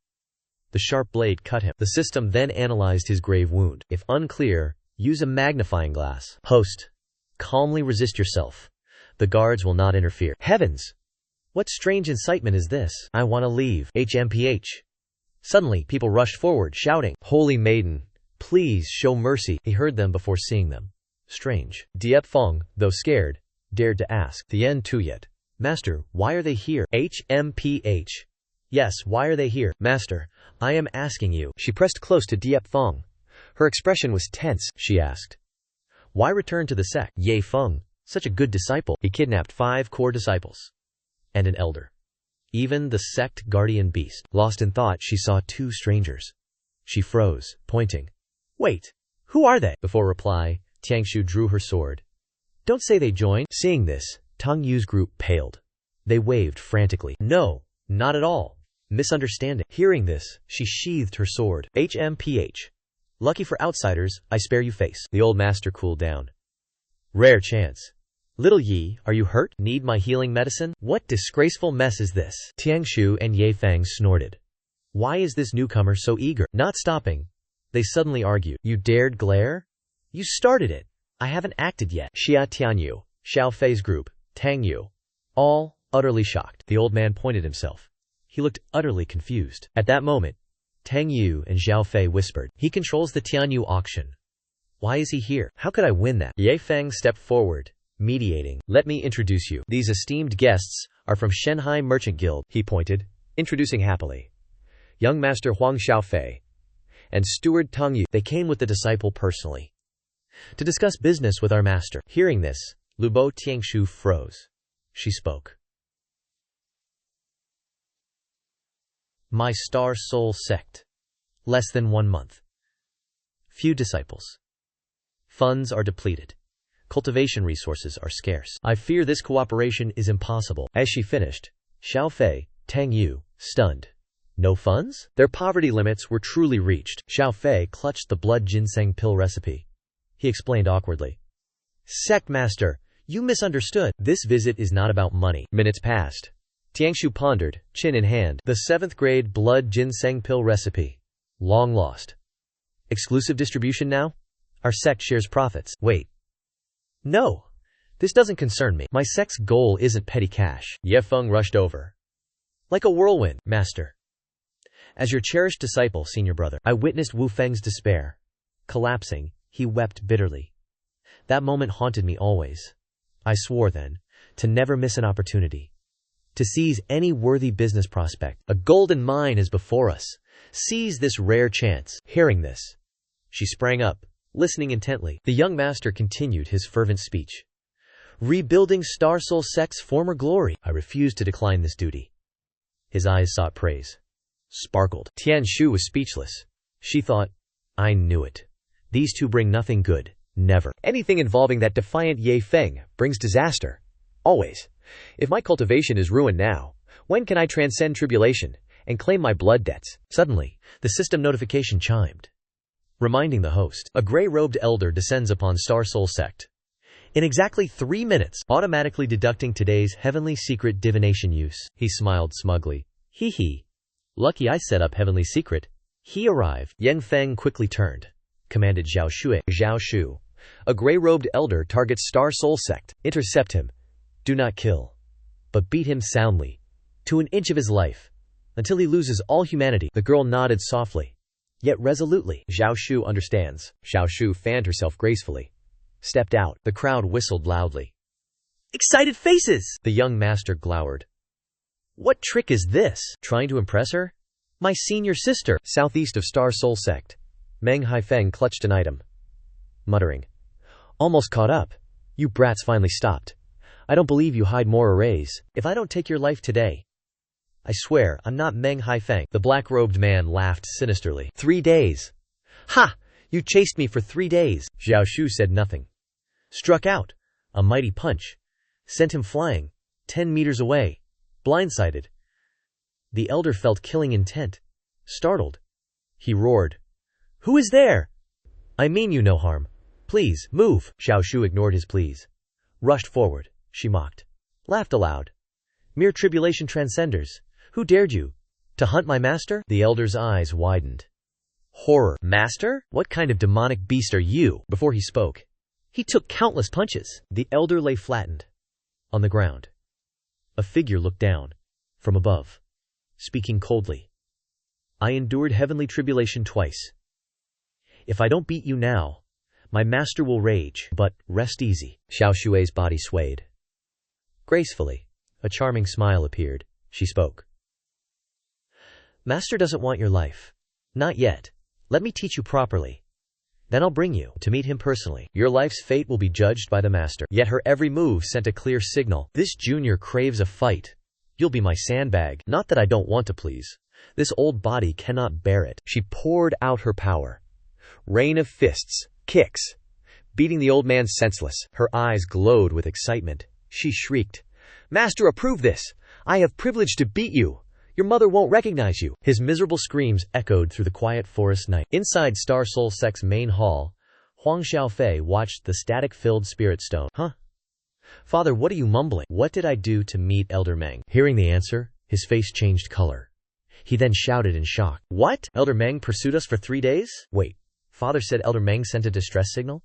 The sharp blade cut him. The system then analyzed his grave wound. If unclear, use a magnifying glass. Host. Calmly resist yourself. The guards will not interfere. Heavens! What strange incitement is this? I want to leave. HMPH. Suddenly, people rushed forward, shouting, "Holy Maiden, please show mercy." He heard them before seeing them. Strange. Diep Fong, though scared, dared to ask. The N Tuyet. "Master, why are they here?" HMPH. "Yes, why are they here? Master, I am asking you." She pressed close to Diep Fong. Her expression was tense. She asked, "Why return to the sect?" Ye Feng, such a good disciple. He kidnapped 5 core disciples. And an elder. Even the sect guardian beast. Lost in thought, she saw 2 strangers. She froze, pointing. "Wait, who are they?" Before reply, Tiangshu drew her sword. "Don't say they joined." Seeing this, Tang Yu's group paled. They waved frantically. "No, not at all. Misunderstanding." Hearing this, she sheathed her sword. HMPH. "Lucky for outsiders, I spare you face." The old master cooled down. "Rare chance. Little Yi, are you hurt? Need my healing medicine?" "What disgraceful mess is this?" Tiangshu and Ye Fang snorted. "Why is this newcomer so eager?" Not stopping, they suddenly argued. "You dared glare? You started it. I haven't acted yet." Xia Tianyu, Xiao Fei's group, Tang Yu. All utterly shocked. The old man pointed himself. He looked utterly confused. At that moment, Tang Yu and Xiao Fei whispered, "He controls the Tianyu auction. Why is he here? How could I win that?" Ye Feng stepped forward, mediating. "Let me introduce you. These esteemed guests are from Shanghai Merchant Guild," he pointed, introducing happily. "Young Master Huang Xiaofei and Steward Tang Yu. They came with the disciple personally to discuss business with our master." Hearing this, Lubo Tiangshu froze. She spoke. "My Star Soul sect. Less than 1 month. Few disciples. Funds are depleted. Cultivation resources are scarce. I fear this cooperation is impossible." As she finished, Xiao Fei, Tang Yu, stunned. No funds? Their poverty limits were truly reached. Xiao Fei clutched the blood ginseng pill recipe. He explained awkwardly. "Sect master, you misunderstood. This visit is not about money." Minutes passed. Tiangshu pondered, chin in hand. The 7th grade blood ginseng pill recipe. Long lost. Exclusive distribution now? Our sect shares profits. Wait. No. This doesn't concern me. My sect's goal isn't petty cash. Ye Feng rushed over. "Like a whirlwind, master. As your cherished disciple, senior brother, I witnessed Wu Feng's despair. Collapsing, he wept bitterly. That moment haunted me always. I swore then to never miss an opportunity. To seize any worthy business prospect. A golden mine is before us. Seize this rare chance." Hearing this, she sprang up, listening intently. The young master continued his fervent speech. "Rebuilding Star Soul Sect's former glory. I refuse to decline this duty." His eyes sought praise. Sparkled. Tian Shu was speechless. She thought, I knew it. These two bring nothing good. Never. Anything involving that defiant Ye Feng brings disaster. Always. If my cultivation is ruined now, when can I transcend tribulation and claim my blood debts? Suddenly, the system notification chimed, reminding the host. A gray-robed elder descends upon Star Soul Sect. In exactly 3 minutes, automatically deducting today's heavenly secret divination use. He smiled smugly. Hee hee. Lucky I set up heavenly secret. He arrived. Yen Feng quickly turned. Commanded Zhao Shu. A gray-robed elder targets Star Soul Sect. Intercept him. Do not kill, but beat him soundly, to an inch of his life, until he loses all humanity. The girl nodded softly, yet resolutely. Zhao Shu understands. Zhao Shu fanned herself gracefully. Stepped out. The crowd whistled loudly. Excited faces! The young master glowered. What trick is this? Trying to impress her? My senior sister, southeast of Star Soul Sect. Meng Haifeng clutched an item, muttering. Almost caught up. You brats finally stopped. I don't believe you hide more arrays. If I don't take your life today, I swear I'm not Meng Haifeng. The black-robed man laughed sinisterly. 3 days. Ha! You chased me for 3 days. Xiao Shu said nothing. Struck out. A mighty punch. Sent him flying. 10 meters away. Blindsided. The elder felt killing intent. Startled. He roared. Who is there? I mean you no harm. Please, move. Xiao Shu ignored his pleas. Rushed forward. She mocked. Laughed aloud. Mere tribulation transcenders. Who dared you? To hunt my master? The elder's eyes widened. Horror. Master? What kind of demonic beast are you? Before he spoke, he took countless punches. The elder lay flattened. On the ground. A figure looked down. From above. Speaking coldly. I endured heavenly tribulation twice. If I don't beat you now, my master will rage, but rest easy. Xiao Shui's body swayed. Gracefully, a charming smile appeared. She spoke. Master doesn't want your life. Not yet. Let me teach you properly. Then I'll bring you to meet him personally. Your life's fate will be judged by the master. Yet her every move sent a clear signal. This junior craves a fight. You'll be my sandbag. Not that I don't want to please. This old body cannot bear it. She poured out her power. Rain of fists, kicks, beating the old man senseless. Her eyes glowed with excitement. She shrieked, Master, approve this! I have privilege to beat you! Your mother won't recognize you! His miserable screams echoed through the quiet forest night. Inside Star Soul Sect's main hall, Huang Xiaofei watched the static-filled spirit stone. Huh? Father, what are you mumbling? What did I do to meet Elder Meng? Hearing the answer, his face changed color. He then shouted in shock. What? Elder Meng pursued us for 3 days? Wait, Father said Elder Meng sent a distress signal?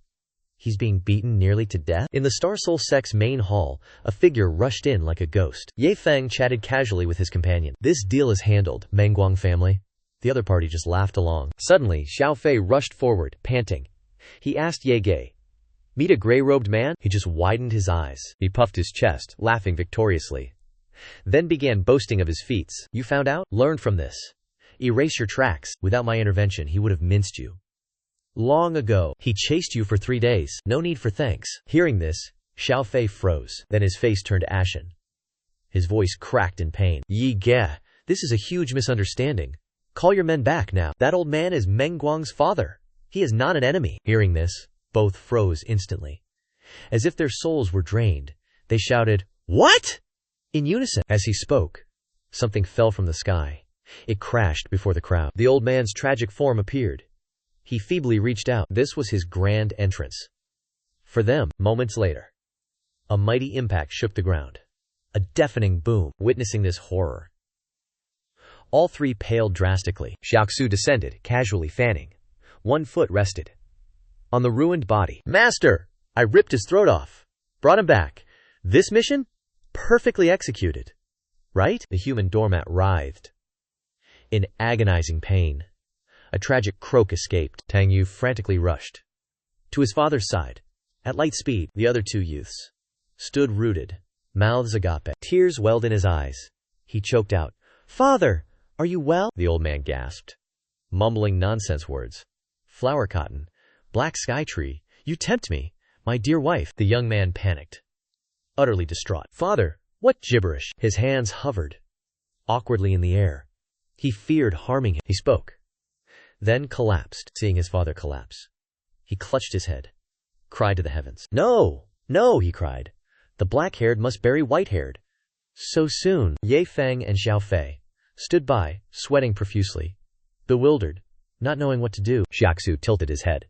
He's being beaten nearly to death? In the Star Soul Sect's main hall, a figure rushed in like a ghost. Ye Feng chatted casually with his companion. This deal is handled, Mengguang family. The other party just laughed along. Suddenly, Xiao Fei rushed forward, panting. He asked Ye Ge, meet a gray-robed man? He just widened his eyes. He puffed his chest, laughing victoriously. Then began boasting of his feats. You found out? Learn from this. Erase your tracks. Without my intervention, he would have minced you. Long ago, he chased you for 3 days. No need for thanks. Hearing this, Xiao Fei froze. Then his face turned ashen. His voice cracked in pain. Yi Ge, this is a huge misunderstanding. Call your men back now. That old man is Mengguang's father. He is not an enemy. Hearing this, both froze instantly. As if their souls were drained, they shouted, What? In unison. As he spoke, something fell from the sky. It crashed before the crowd. The old man's tragic form appeared. He feebly reached out. This was his grand entrance. For them, moments later, a mighty impact shook the ground. A deafening boom. Witnessing this horror, all three paled drastically. Xiaoxu descended, casually fanning. 1 foot rested on the ruined body. Master! I ripped his throat off. Brought him back. This mission? Perfectly executed. Right? The human doormat writhed. In agonizing pain. A tragic croak escaped. Tang Yu frantically rushed to his father's side. At light speed, the other 2 youths stood rooted, mouths agape. Tears welled in his eyes. He choked out, Father, are you well? The old man gasped, mumbling nonsense words. Flower cotton, black sky tree, you tempt me, my dear wife. The young man panicked, utterly distraught. Father, what gibberish? His hands hovered awkwardly in the air. He feared harming him. He spoke, then collapsed. Seeing his father collapse, he clutched his head, cried to the heavens. No, no, he cried. The black-haired must bury white-haired. So soon. Ye Feng and Xiao Fei stood by, sweating profusely, bewildered, not knowing what to do. Xiaoxu tilted his head,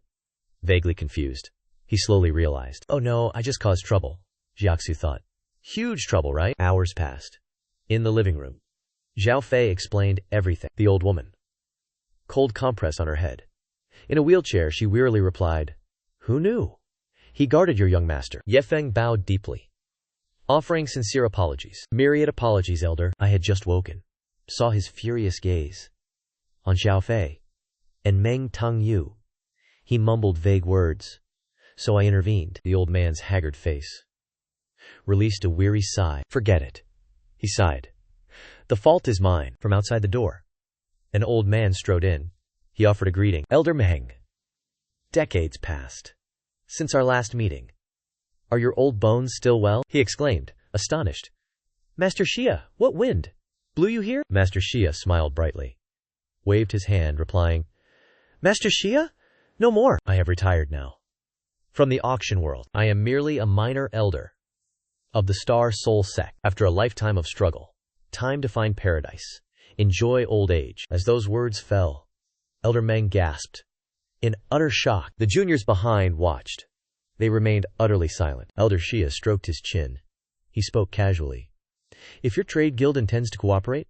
vaguely confused. He slowly realized. Oh no, I just caused trouble, Xiaoxu thought. Huge trouble, right? Hours passed. In the living room, Xiao Fei explained everything. The old woman, cold compress on her head. In a wheelchair, she wearily replied, Who knew? He guarded your young master. Ye Feng bowed deeply, offering sincere apologies. Myriad apologies, elder. I had just woken. Saw his furious gaze on Xiao Fei and Meng Tong Yu. He mumbled vague words, so I intervened. The old man's haggard face released a weary sigh. Forget it, he sighed. The fault is mine. From outside the door, an old man strode in. He offered a greeting. Elder Meng. Decades passed since our last meeting. Are your old bones still well? He exclaimed, astonished. Master Xia, what wind blew you here? Master Xia smiled brightly, waved his hand, replying, Master Xia? No more. I have retired now from the auction world. I am merely a minor elder of the Star Soul sect. After a lifetime of struggle, time to find paradise. Enjoy old age. As those words fell, Elder Meng gasped. In utter shock, the juniors behind watched. They remained utterly silent. Elder Xia stroked his chin. He spoke casually. If your trade guild intends to cooperate,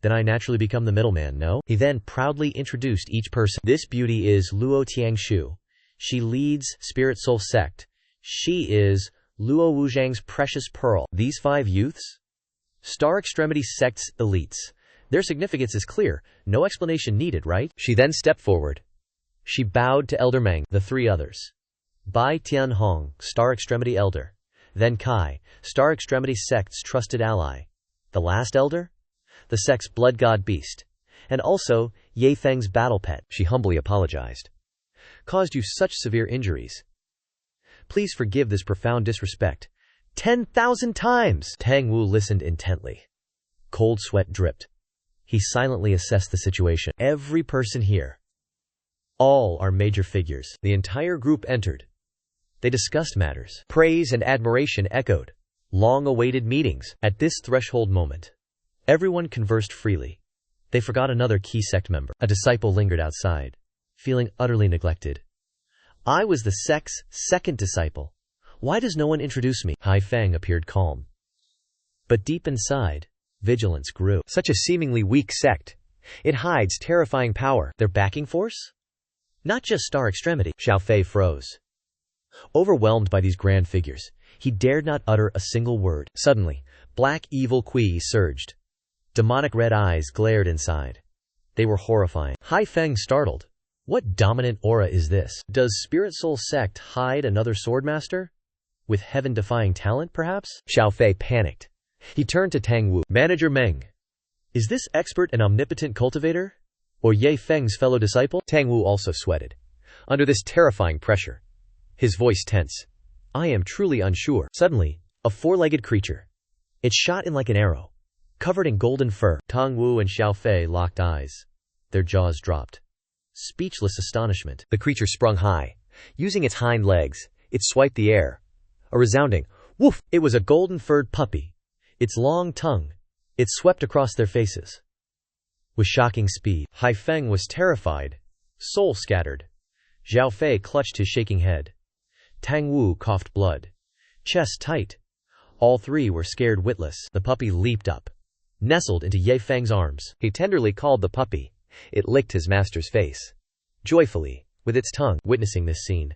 then I naturally become the middleman, no? He then proudly introduced each person. This beauty is Luo Tiangshu. She leads Spirit Soul sect. She is Luo Wuzhang's precious pearl. These 5 youths? Star Extremity sect's elites. Their significance is clear. No explanation needed, right? She then stepped forward. She bowed to Elder Meng, the 3 others. Bai Tianhong, Star Extremity Elder. Then Kai, Star Extremity sect's trusted ally. The last elder? The sect's blood god beast. And also, Ye Feng's battle pet. She humbly apologized. Caused you such severe injuries. Please forgive this profound disrespect. 10,000 times! Tang Wu listened intently. Cold sweat dripped. He silently assessed the situation. Every person here. All are major figures. The entire group entered. They discussed matters. Praise and admiration echoed. Long-awaited meetings. At this threshold moment, everyone conversed freely. They forgot another key sect member. A disciple lingered outside, feeling utterly neglected. I was the sect's 2nd disciple. Why does no one introduce me? Hai Feng appeared calm. But deep inside, vigilance grew. Such a seemingly weak sect. It hides terrifying power. Their backing force? Not just Star Extremity. Xiao Fei froze. Overwhelmed by these grand figures, he dared not utter a single word. Suddenly, black evil Kui surged. Demonic red eyes glared inside. They were horrifying. Hai Feng startled. What dominant aura is this? Does Spirit Soul sect hide another swordmaster? With heaven-defying talent, perhaps? Xiao Fei panicked. He turned to Tang Wu. Manager Meng. Is this expert an omnipotent cultivator? Or Ye Feng's fellow disciple? Tang Wu also sweated. Under this terrifying pressure, his voice tense. I am truly unsure. Suddenly, a 4-legged creature. It shot in like an arrow, covered in golden fur. Tang Wu and Xiao Fei locked eyes. Their jaws dropped. Speechless astonishment. The creature sprung high. Using its hind legs, it swiped the air. A resounding woof! It was a golden-furred puppy. Its long tongue. It swept across their faces. With shocking speed, Hai Feng was terrified. Soul scattered. Xiao Fei clutched his shaking head. Tang Wu coughed blood. Chest tight. All 3 were scared witless. The puppy leaped up, nestled into Ye Feng's arms. He tenderly called the puppy. It licked his master's face. Joyfully, with its tongue. Witnessing this scene,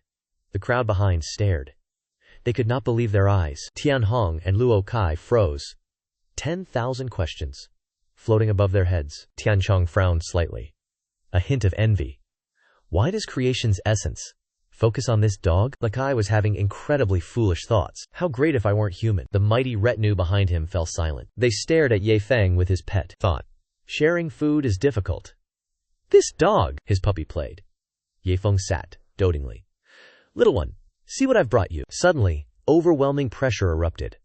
the crowd behind stared. They could not believe their eyes. Tianhong and Luo Kai froze. 10,000 questions floating above their heads. Tianchong frowned slightly. A hint of envy. Why does creation's essence focus on this dog? Lakai was having incredibly foolish thoughts. How great if I weren't human. The mighty retinue behind him fell silent. They stared at Ye Feng with his pet. Thought. Sharing food is difficult. This dog, his puppy played. Ye Feng sat, dotingly. Little one, see what I've brought you. Suddenly, overwhelming pressure erupted.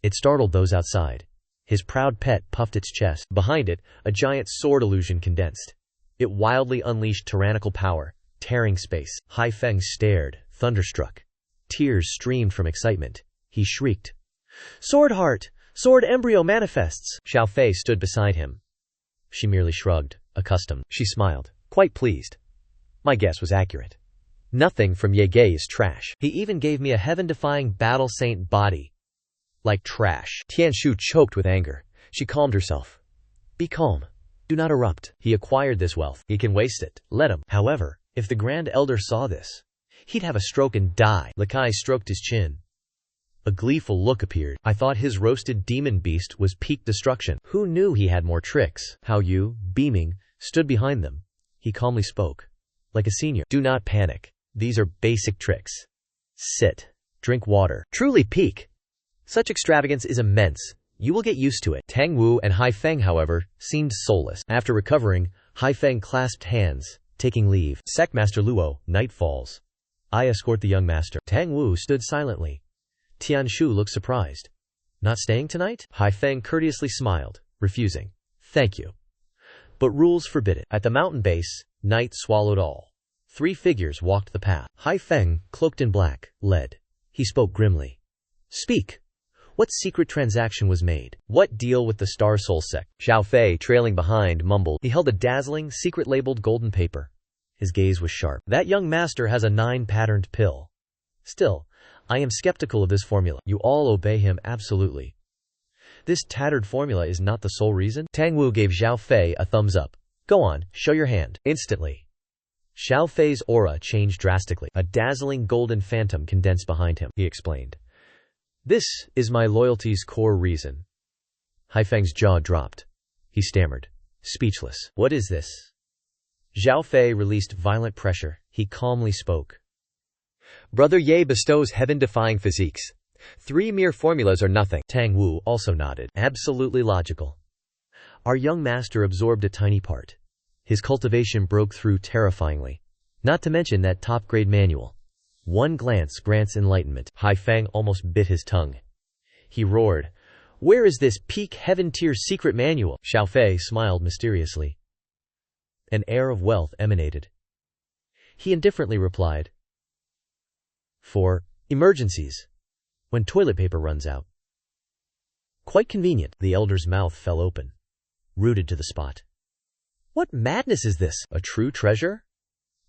It startled those outside. His proud pet puffed its chest. Behind it, a giant sword illusion condensed. It wildly unleashed tyrannical power, tearing space. Hai Feng stared, thunderstruck. Tears streamed from excitement. He shrieked. Sword heart! Sword embryo manifests! Xiao Fei stood beside him. She merely shrugged, accustomed. She smiled, quite pleased. My guess was accurate. Nothing from Ye Ge is trash. He even gave me a heaven-defying battle saint body. Like trash. Tianshu choked with anger. She calmed herself. Be calm. Do not erupt. He acquired this wealth. He can waste it. Let him. However, if the Grand Elder saw this, he'd have a stroke and die. Lakai stroked his chin. A gleeful look appeared. I thought his roasted demon beast was peak destruction. Who knew he had more tricks? Hao Yu, beaming, stood behind them. He calmly spoke. Like a senior. Do not panic. These are basic tricks. Sit. Drink water. Truly peak. Such extravagance is immense. You will get used to it. Tang Wu and Hai Feng, however, seemed soulless. After recovering, Hai Feng clasped hands, taking leave. Sectmaster Luo, night falls. I escort the young master. Tang Wu stood silently. Tianshu looked surprised. Not staying tonight? Haifeng courteously smiled, refusing. Thank you. But rules forbid it. At the mountain base, night swallowed all. 3 figures walked the path. Haifeng, cloaked in black, led. He spoke grimly. Speak. What secret transaction was made? What deal with the Star Soul sect? Xiao Fei, trailing behind, mumbled. He held a dazzling, secret-labeled golden paper. His gaze was sharp. That young master has a 9-patterned pill. Still, I am skeptical of this formula. You all obey him absolutely. This tattered formula is not the sole reason? Tang Wu gave Xiao Fei a thumbs up. Go on, show your hand. Instantly. Xiao Fei's aura changed drastically. A dazzling golden phantom condensed behind him, he explained. This is my loyalty's core reason. Haifeng's jaw dropped. He stammered, speechless. What is this? Xiao Fei released violent pressure. He calmly spoke. Brother Ye bestows heaven-defying physiques. 3 mere formulas are nothing. Tang Wu also nodded. Absolutely logical. Our young master absorbed a tiny part. His cultivation broke through terrifyingly. Not to mention that top-grade manual. 1 glance grants enlightenment. Haifeng almost bit his tongue. He roared. Where is this peak heaven-tier secret manual? Xiao Fei smiled mysteriously. An air of wealth emanated. He indifferently replied. For emergencies. When toilet paper runs out. Quite convenient. The elder's mouth fell open. Rooted to the spot. What madness is this? A true treasure?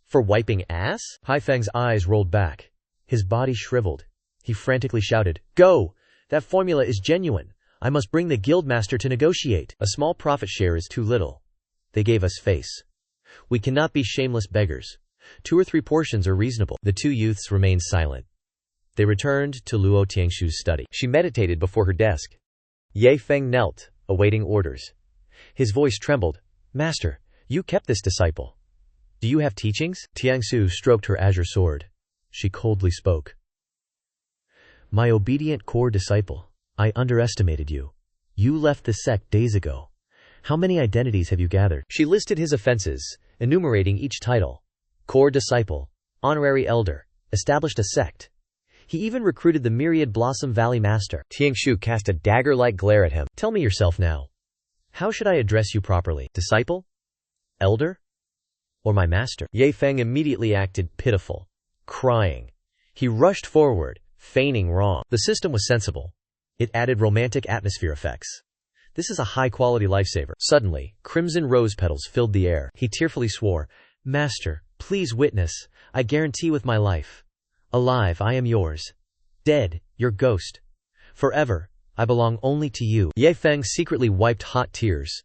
For wiping ass? Haifeng's eyes rolled back. His body shriveled. He frantically shouted, Go! That formula is genuine. I must bring the guildmaster to negotiate. A small profit share is too little. They gave us face. We cannot be shameless beggars. 2 or 3 portions are reasonable. The 2 youths remained silent. They returned to Luo Tiangshu's study. She meditated before her desk. Ye Feng knelt, awaiting orders. His voice trembled. Master, you kept this disciple. Do you have teachings? Tiangshu stroked her azure sword. She coldly spoke. My obedient core disciple, I underestimated you. You left the sect days ago. How many identities have you gathered? She listed his offenses, enumerating each title. Core disciple, honorary elder, established a sect. He even recruited the myriad Blossom Valley master. Tiangshu cast a dagger-like glare at him. Tell me yourself now. How should I address you properly? Disciple? Elder? Or my master? Ye Feng immediately acted pitiful, crying. He rushed forward, feigning wrong. The system was sensible. It added romantic atmosphere effects. This is a high-quality lifesaver. Suddenly, crimson rose petals filled the air. He tearfully swore, Master, please witness. I guarantee with my life. Alive, I am yours. Dead, your ghost. Forever, I belong only to you. Ye Feng secretly wiped hot tears.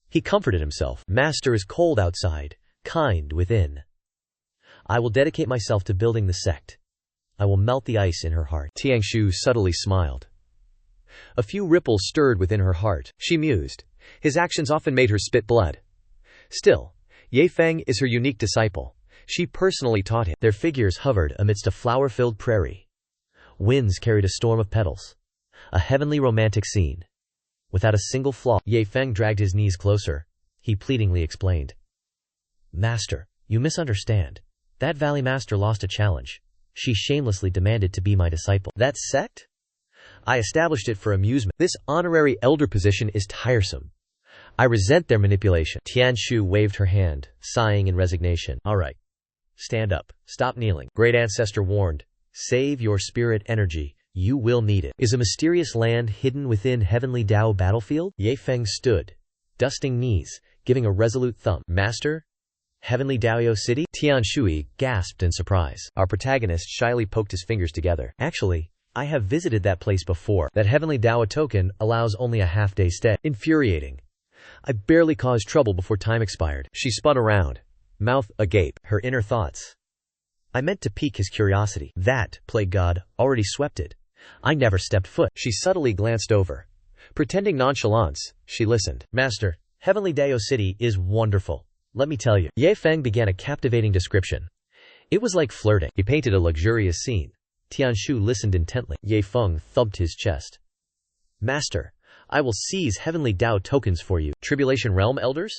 He comforted himself. Master is cold outside, kind within. I will dedicate myself to building the sect. I will melt the ice in her heart. Tiangshu subtly smiled. A few ripples stirred within her heart. She mused. His actions often made her spit blood. Still, Ye Feng is her unique disciple. She personally taught him. Their figures hovered amidst a flower-filled prairie. Winds carried a storm of petals. A heavenly romantic scene. Without a single flaw. Ye Feng dragged his knees closer. He pleadingly explained. Master, you misunderstand. That valley master lost a challenge. She shamelessly demanded to be my disciple. That sect? I established it for amusement. This honorary elder position is tiresome. I resent their manipulation. Tianshu waved her hand, sighing in resignation. All right. Stand up. Stop kneeling. Great Ancestor warned. Save your spirit energy. You will need it. Is a mysterious land hidden within Heavenly Dao battlefield? Ye Feng stood, dusting knees, giving a resolute thump. Master? Heavenly Daoyo City? Tianshui gasped in surprise. Our protagonist shyly poked his fingers together. Actually, I have visited that place before. That Heavenly Dao token allows only a half-day stay. Infuriating. I barely caused trouble before time expired. She spun around, mouth agape, her inner thoughts. I meant to pique his curiosity. That, plague god, already swept it. I never stepped foot. She subtly glanced over. Pretending nonchalance, she listened. Master, Heavenly Dao City is wonderful. Let me tell you. Ye Feng began a captivating description. It was like flirting. He painted a luxurious scene. Tianshu listened intently. Ye Feng thumped his chest. Master, I will seize Heavenly Dao tokens for you. Tribulation Realm elders?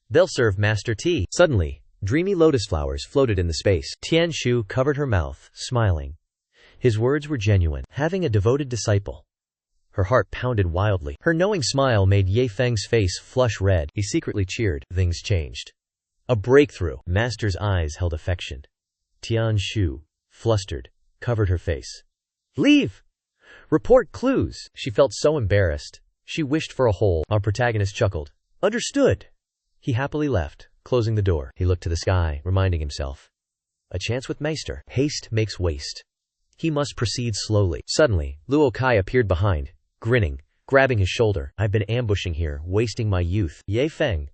They'll serve Master T. Suddenly, dreamy lotus flowers floated in the space. Tianshu covered her mouth, smiling. His words were genuine. Having a devoted disciple. Her heart pounded wildly. Her knowing smile made Ye Feng's face flush red. He secretly cheered. Things changed. A breakthrough. Master's eyes held affection. Tian Shu, flustered, covered her face. Leave! Report clues! She felt so embarrassed. She wished for a hole. Our protagonist chuckled. Understood! He happily left, closing the door. He looked to the sky, reminding himself. A chance with Meister. Haste makes waste. He must proceed slowly. Suddenly, Luo Kai appeared behind, grinning, grabbing his shoulder. I've been ambushing here, wasting my youth. Ye Feng.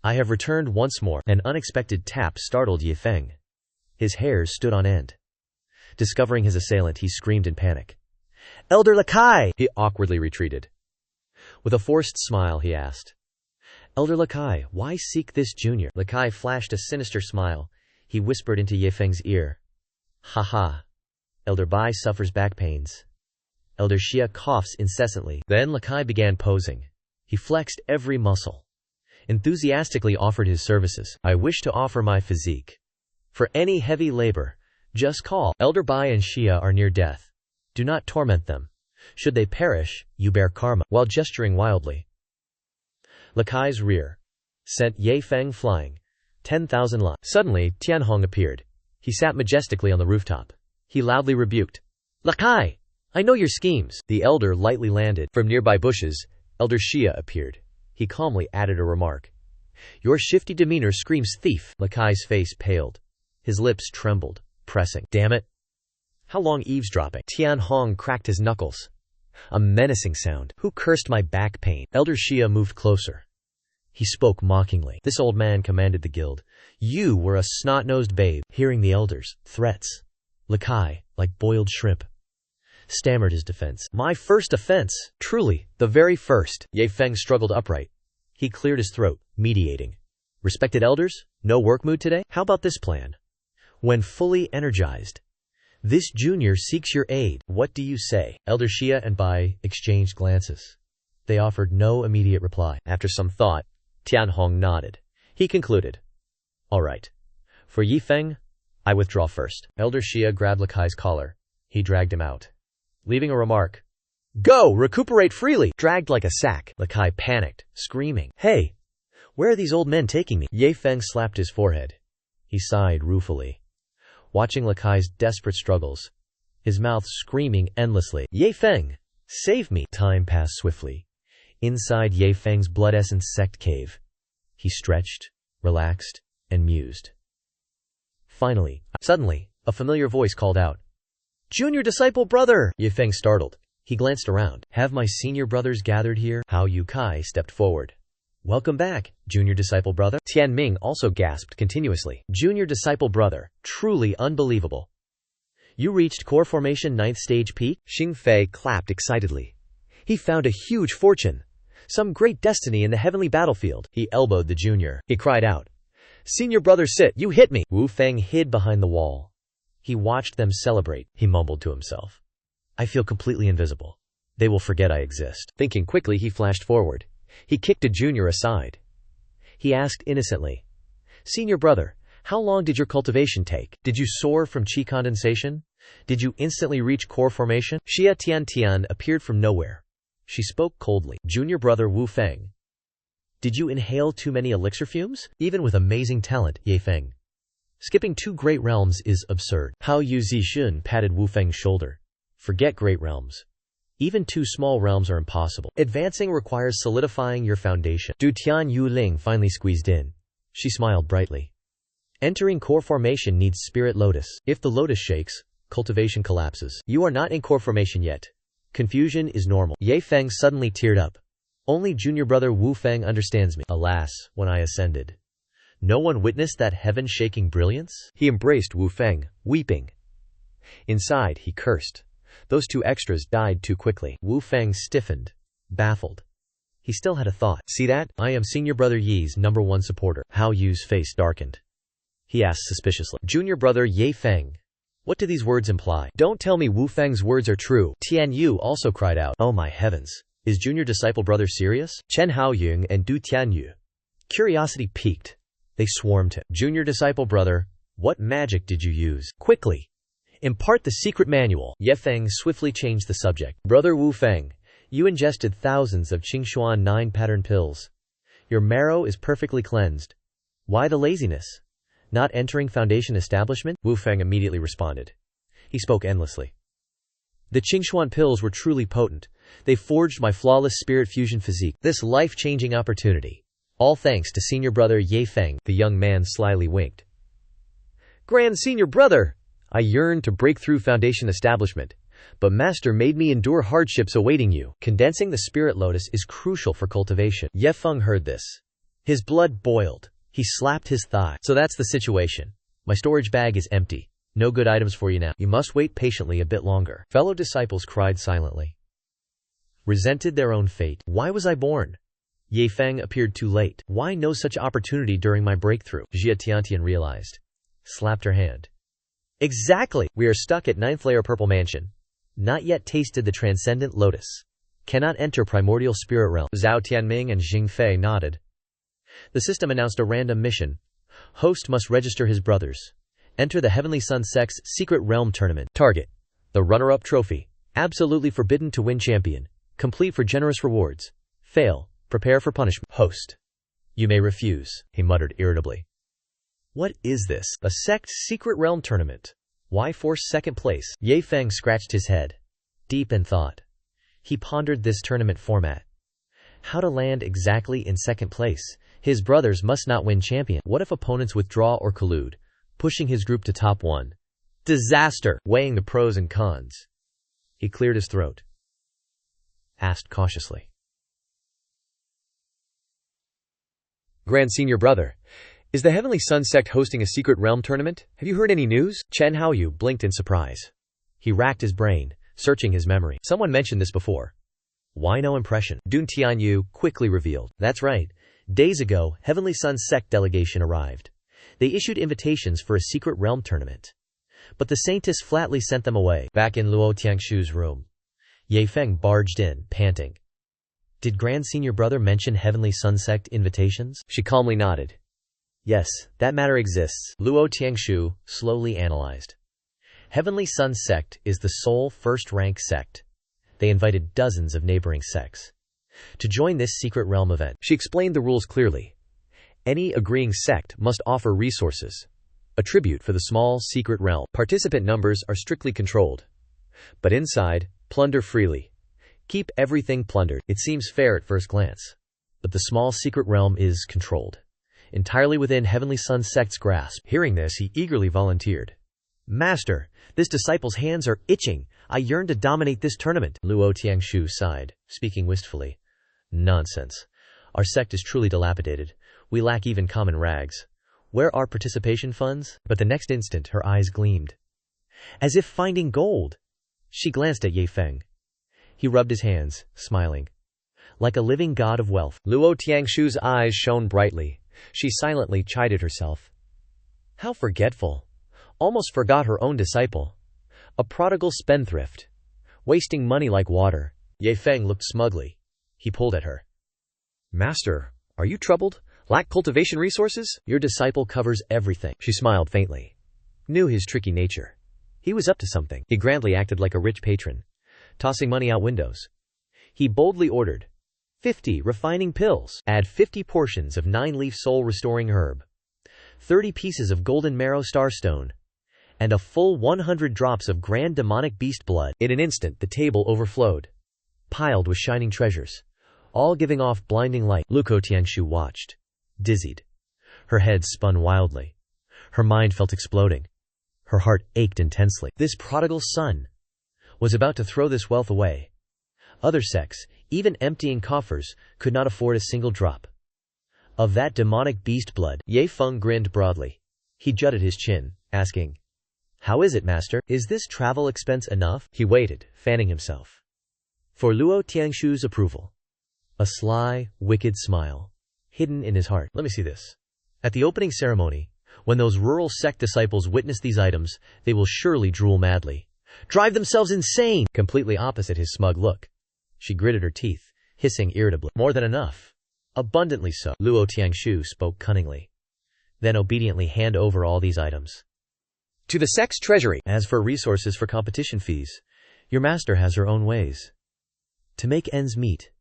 I have returned once more. An unexpected tap startled Ye Feng. His hairs stood on end. Discovering his assailant, he screamed in panic. Elder Lakai! He awkwardly retreated. With a forced smile, he asked. Elder Lakai, why seek this junior? Lakai flashed a sinister smile. He whispered into Ye Feng's ear. Ha ha. Elder Bai suffers back pains. Elder Xia coughs incessantly. Then Lakai began posing. He flexed every muscle. Enthusiastically offered his services. I wish to offer my physique. For any heavy labor, just call. Elder Bai and Xia are near death. Do not torment them. Should they perish, you bear karma. While gesturing wildly, Lakai's rear sent Ye Feng flying. 10,000 li. Suddenly, Tianhong appeared. He sat majestically on the rooftop. He loudly rebuked. Lakai! I know your schemes. The elder lightly landed. From nearby bushes, Elder Xia appeared. He calmly added a remark. Your shifty demeanor screams thief. Lakai's face paled. His lips trembled, pressing. Damn it. How long eavesdropping? Tianhong cracked his knuckles. A menacing sound. Who cursed my back pain? Elder Xia moved closer. He spoke mockingly. This old man commanded the guild. You were a snot-nosed babe. Hearing the elder's threats, Lakai, like boiled shrimp, stammered his defense. My first offense. Truly, the very first. Ye Feng struggled upright. He cleared his throat, mediating. Respected elders, no work mood today? How about this plan? When fully energized, this junior seeks your aid. What do you say? Elder Xia and Bai exchanged glances. They offered no immediate reply. After some thought, Tianhong nodded. He concluded. All right. For Ye Feng, I withdraw first. Elder Xia grabbed Lakai's collar. He dragged him out, leaving a remark. Go! Recuperate freely! Dragged like a sack. Lakai panicked, screaming. Hey! Where are these old men taking me? Ye Feng slapped his forehead. He sighed ruefully, watching Lakai's desperate struggles, his mouth screaming endlessly. Ye Feng! Save me! Time passed swiftly. Inside Ye Feng's blood-essence sect cave, he stretched, relaxed, and mused. Suddenly, a familiar voice called out. Junior disciple brother! Ye Feng startled. He glanced around. Have my senior brothers gathered here? Hao Yu Kai stepped forward. Welcome back, junior disciple brother. Tian Ming also gasped continuously. Junior disciple brother, truly unbelievable. You reached core formation 9th stage peak? Xing Fei clapped excitedly. He found a huge fortune. Some great destiny in the heavenly battlefield. He elbowed the junior. He cried out. Senior brother sit, you hit me! Wu Feng hid behind the wall. He watched them celebrate. He mumbled to himself. I feel completely invisible. They will forget I exist. Thinking quickly, he flashed forward. He kicked a junior aside. He asked innocently. Senior brother, how long did your cultivation take? Did you soar from chi condensation? Did you instantly reach core formation? Xia Tian appeared from nowhere. She spoke coldly. Junior brother Wu Feng. Did you inhale too many elixir fumes? Even with amazing talent, Ye Feng. Skipping 2 great realms is absurd. Hao Yu Zixun patted Wu Feng's shoulder. Forget great realms. Even 2 small realms are impossible. Advancing requires solidifying your foundation. Du Tian Yu Ling finally squeezed in. She smiled brightly. Entering core formation needs spirit lotus. If the lotus shakes, cultivation collapses. You are not in core formation yet. Confusion is normal. Ye Feng suddenly teared up. Only junior brother Wu Feng understands me. Alas, when I ascended, no one witnessed that heaven-shaking brilliance? He embraced Wu Feng, weeping. Inside, he cursed. Those 2 extras died too quickly. Wu Feng stiffened, baffled. He still had a thought. See that? I am senior brother Yi's #1 supporter. Hao Yu's face darkened. He asked suspiciously. Junior brother Ye Feng. What do these words imply? Don't tell me Wu Feng's words are true. Tian Yu also cried out. Oh my heavens. Is junior disciple brother serious? Chen Haoying and Du Tianyu. Curiosity piqued. They swarmed him. Junior disciple brother, what magic did you use? Quickly. Impart the secret manual. Ye Feng swiftly changed the subject. Brother Wu Feng, you ingested thousands of Qingxuan 9 pattern pills. Your marrow is perfectly cleansed. Why the laziness? Not entering foundation establishment? Wu Feng immediately responded. He spoke endlessly. The Qingxuan pills were truly potent. They forged my flawless spirit fusion physique. This life-changing opportunity. All thanks to senior brother Ye Feng. The young man slyly winked. Grand senior brother! I yearned to break through foundation establishment, but master made me endure hardships awaiting you. Condensing the spirit lotus is crucial for cultivation. Ye Feng heard this. His blood boiled. He slapped his thigh. So that's the situation. My storage bag is empty. No good items for you now. You must wait patiently a bit longer. Fellow disciples cried silently. Resented their own fate. Why was I born? Ye Feng appeared too late. Why no such opportunity during my breakthrough? Jia Tiantian realized. Slapped her hand. Exactly! We are stuck at 9th layer purple mansion. Not yet tasted the transcendent lotus. Cannot enter primordial spirit realm. Zhao Tianming and Jing Fei nodded. The system announced a random mission. Host must register his brothers. Enter the Heavenly Sun Sect's Secret Realm Tournament. Target. The runner-up trophy. Absolutely forbidden to win champion. Complete for generous rewards. Fail. Prepare for punishment. Host. You may refuse, he muttered irritably. What is this? A sect secret realm tournament. Why force second place? Ye Feng scratched his head. Deep in thought. He pondered this tournament format. How to land exactly in second place. His brothers must not win champion. What if opponents withdraw or collude, pushing his group to top 1? Disaster! Weighing the pros and cons. He cleared his throat. Asked cautiously. Grand Senior Brother, is the Heavenly Sun Sect hosting a secret realm tournament? Have you heard any news? Chen Haoyu blinked in surprise. He racked his brain, searching his memory. Someone mentioned this before. Why no impression? Dun Tianyu quickly revealed. That's right. Days ago, Heavenly Sun Sect delegation arrived. They issued invitations for a secret realm tournament. But the Saintess flatly sent them away. Back in Luo Tiangshu's room, Ye Feng barged in, panting. Did Grand Senior Brother mention Heavenly Sun Sect invitations? She calmly nodded. Yes, that matter exists. Luo Tiangshu slowly analyzed. Heavenly Sun Sect is the sole first-rank sect. They invited dozens of neighboring sects to join this secret realm event. She explained the rules clearly. Any agreeing sect must offer resources, a tribute for the small secret realm. Participant numbers are strictly controlled. But inside, plunder freely. Keep everything plundered. It seems fair at first glance. But the small secret realm is controlled. Entirely within Heavenly Sun Sect's grasp. Hearing this, he eagerly volunteered. Master, this disciple's hands are itching. I yearn to dominate this tournament. Luo Tiangshu sighed, speaking wistfully. Nonsense. Our sect is truly dilapidated. We lack even common rags. Where are participation funds? But the next instant her eyes gleamed. As if finding gold. She glanced at Ye Feng. He rubbed his hands, smiling. Like a living god of wealth. Luo Tiangshu's eyes shone brightly. She silently chided herself. How forgetful. Almost forgot her own disciple. A prodigal spendthrift. Wasting money like water. Ye Feng looked smugly. He pulled at her. Master, are you troubled? Lack cultivation resources? Your disciple covers everything. She smiled faintly. Knew his tricky nature. He was up to something. He grandly acted like a rich patron, tossing money out windows. He boldly ordered 50 refining pills. Add 50 portions of 9-leaf soul-restoring herb, 30 pieces of golden marrow starstone, and a full 100 drops of grand demonic beast blood. In an instant, the table overflowed, piled with shining treasures, all giving off blinding light. Luo Tiangshu watched, dizzied. Her head spun wildly. Her mind felt exploding. Her heart ached intensely. This prodigal son was about to throw this wealth away. Other sects, even emptying coffers, could not afford a single drop of that demonic beast blood. Ye Feng grinned broadly. He jutted his chin, asking, How is it, master? Is this travel expense enough? He waited, fanning himself, for Luo Tiangshu's approval. A sly, wicked smile hidden in his heart. Let me see this. At the opening ceremony, when those rural sect disciples witness these items, they will surely drool madly, drive themselves insane. Completely opposite his smug look. She gritted her teeth, hissing irritably. More than enough. Abundantly so. Luo Tiangshu spoke cunningly. Then obediently hand over all these items. To the sex treasury. As for resources for competition fees, your master has her own ways to make ends meet.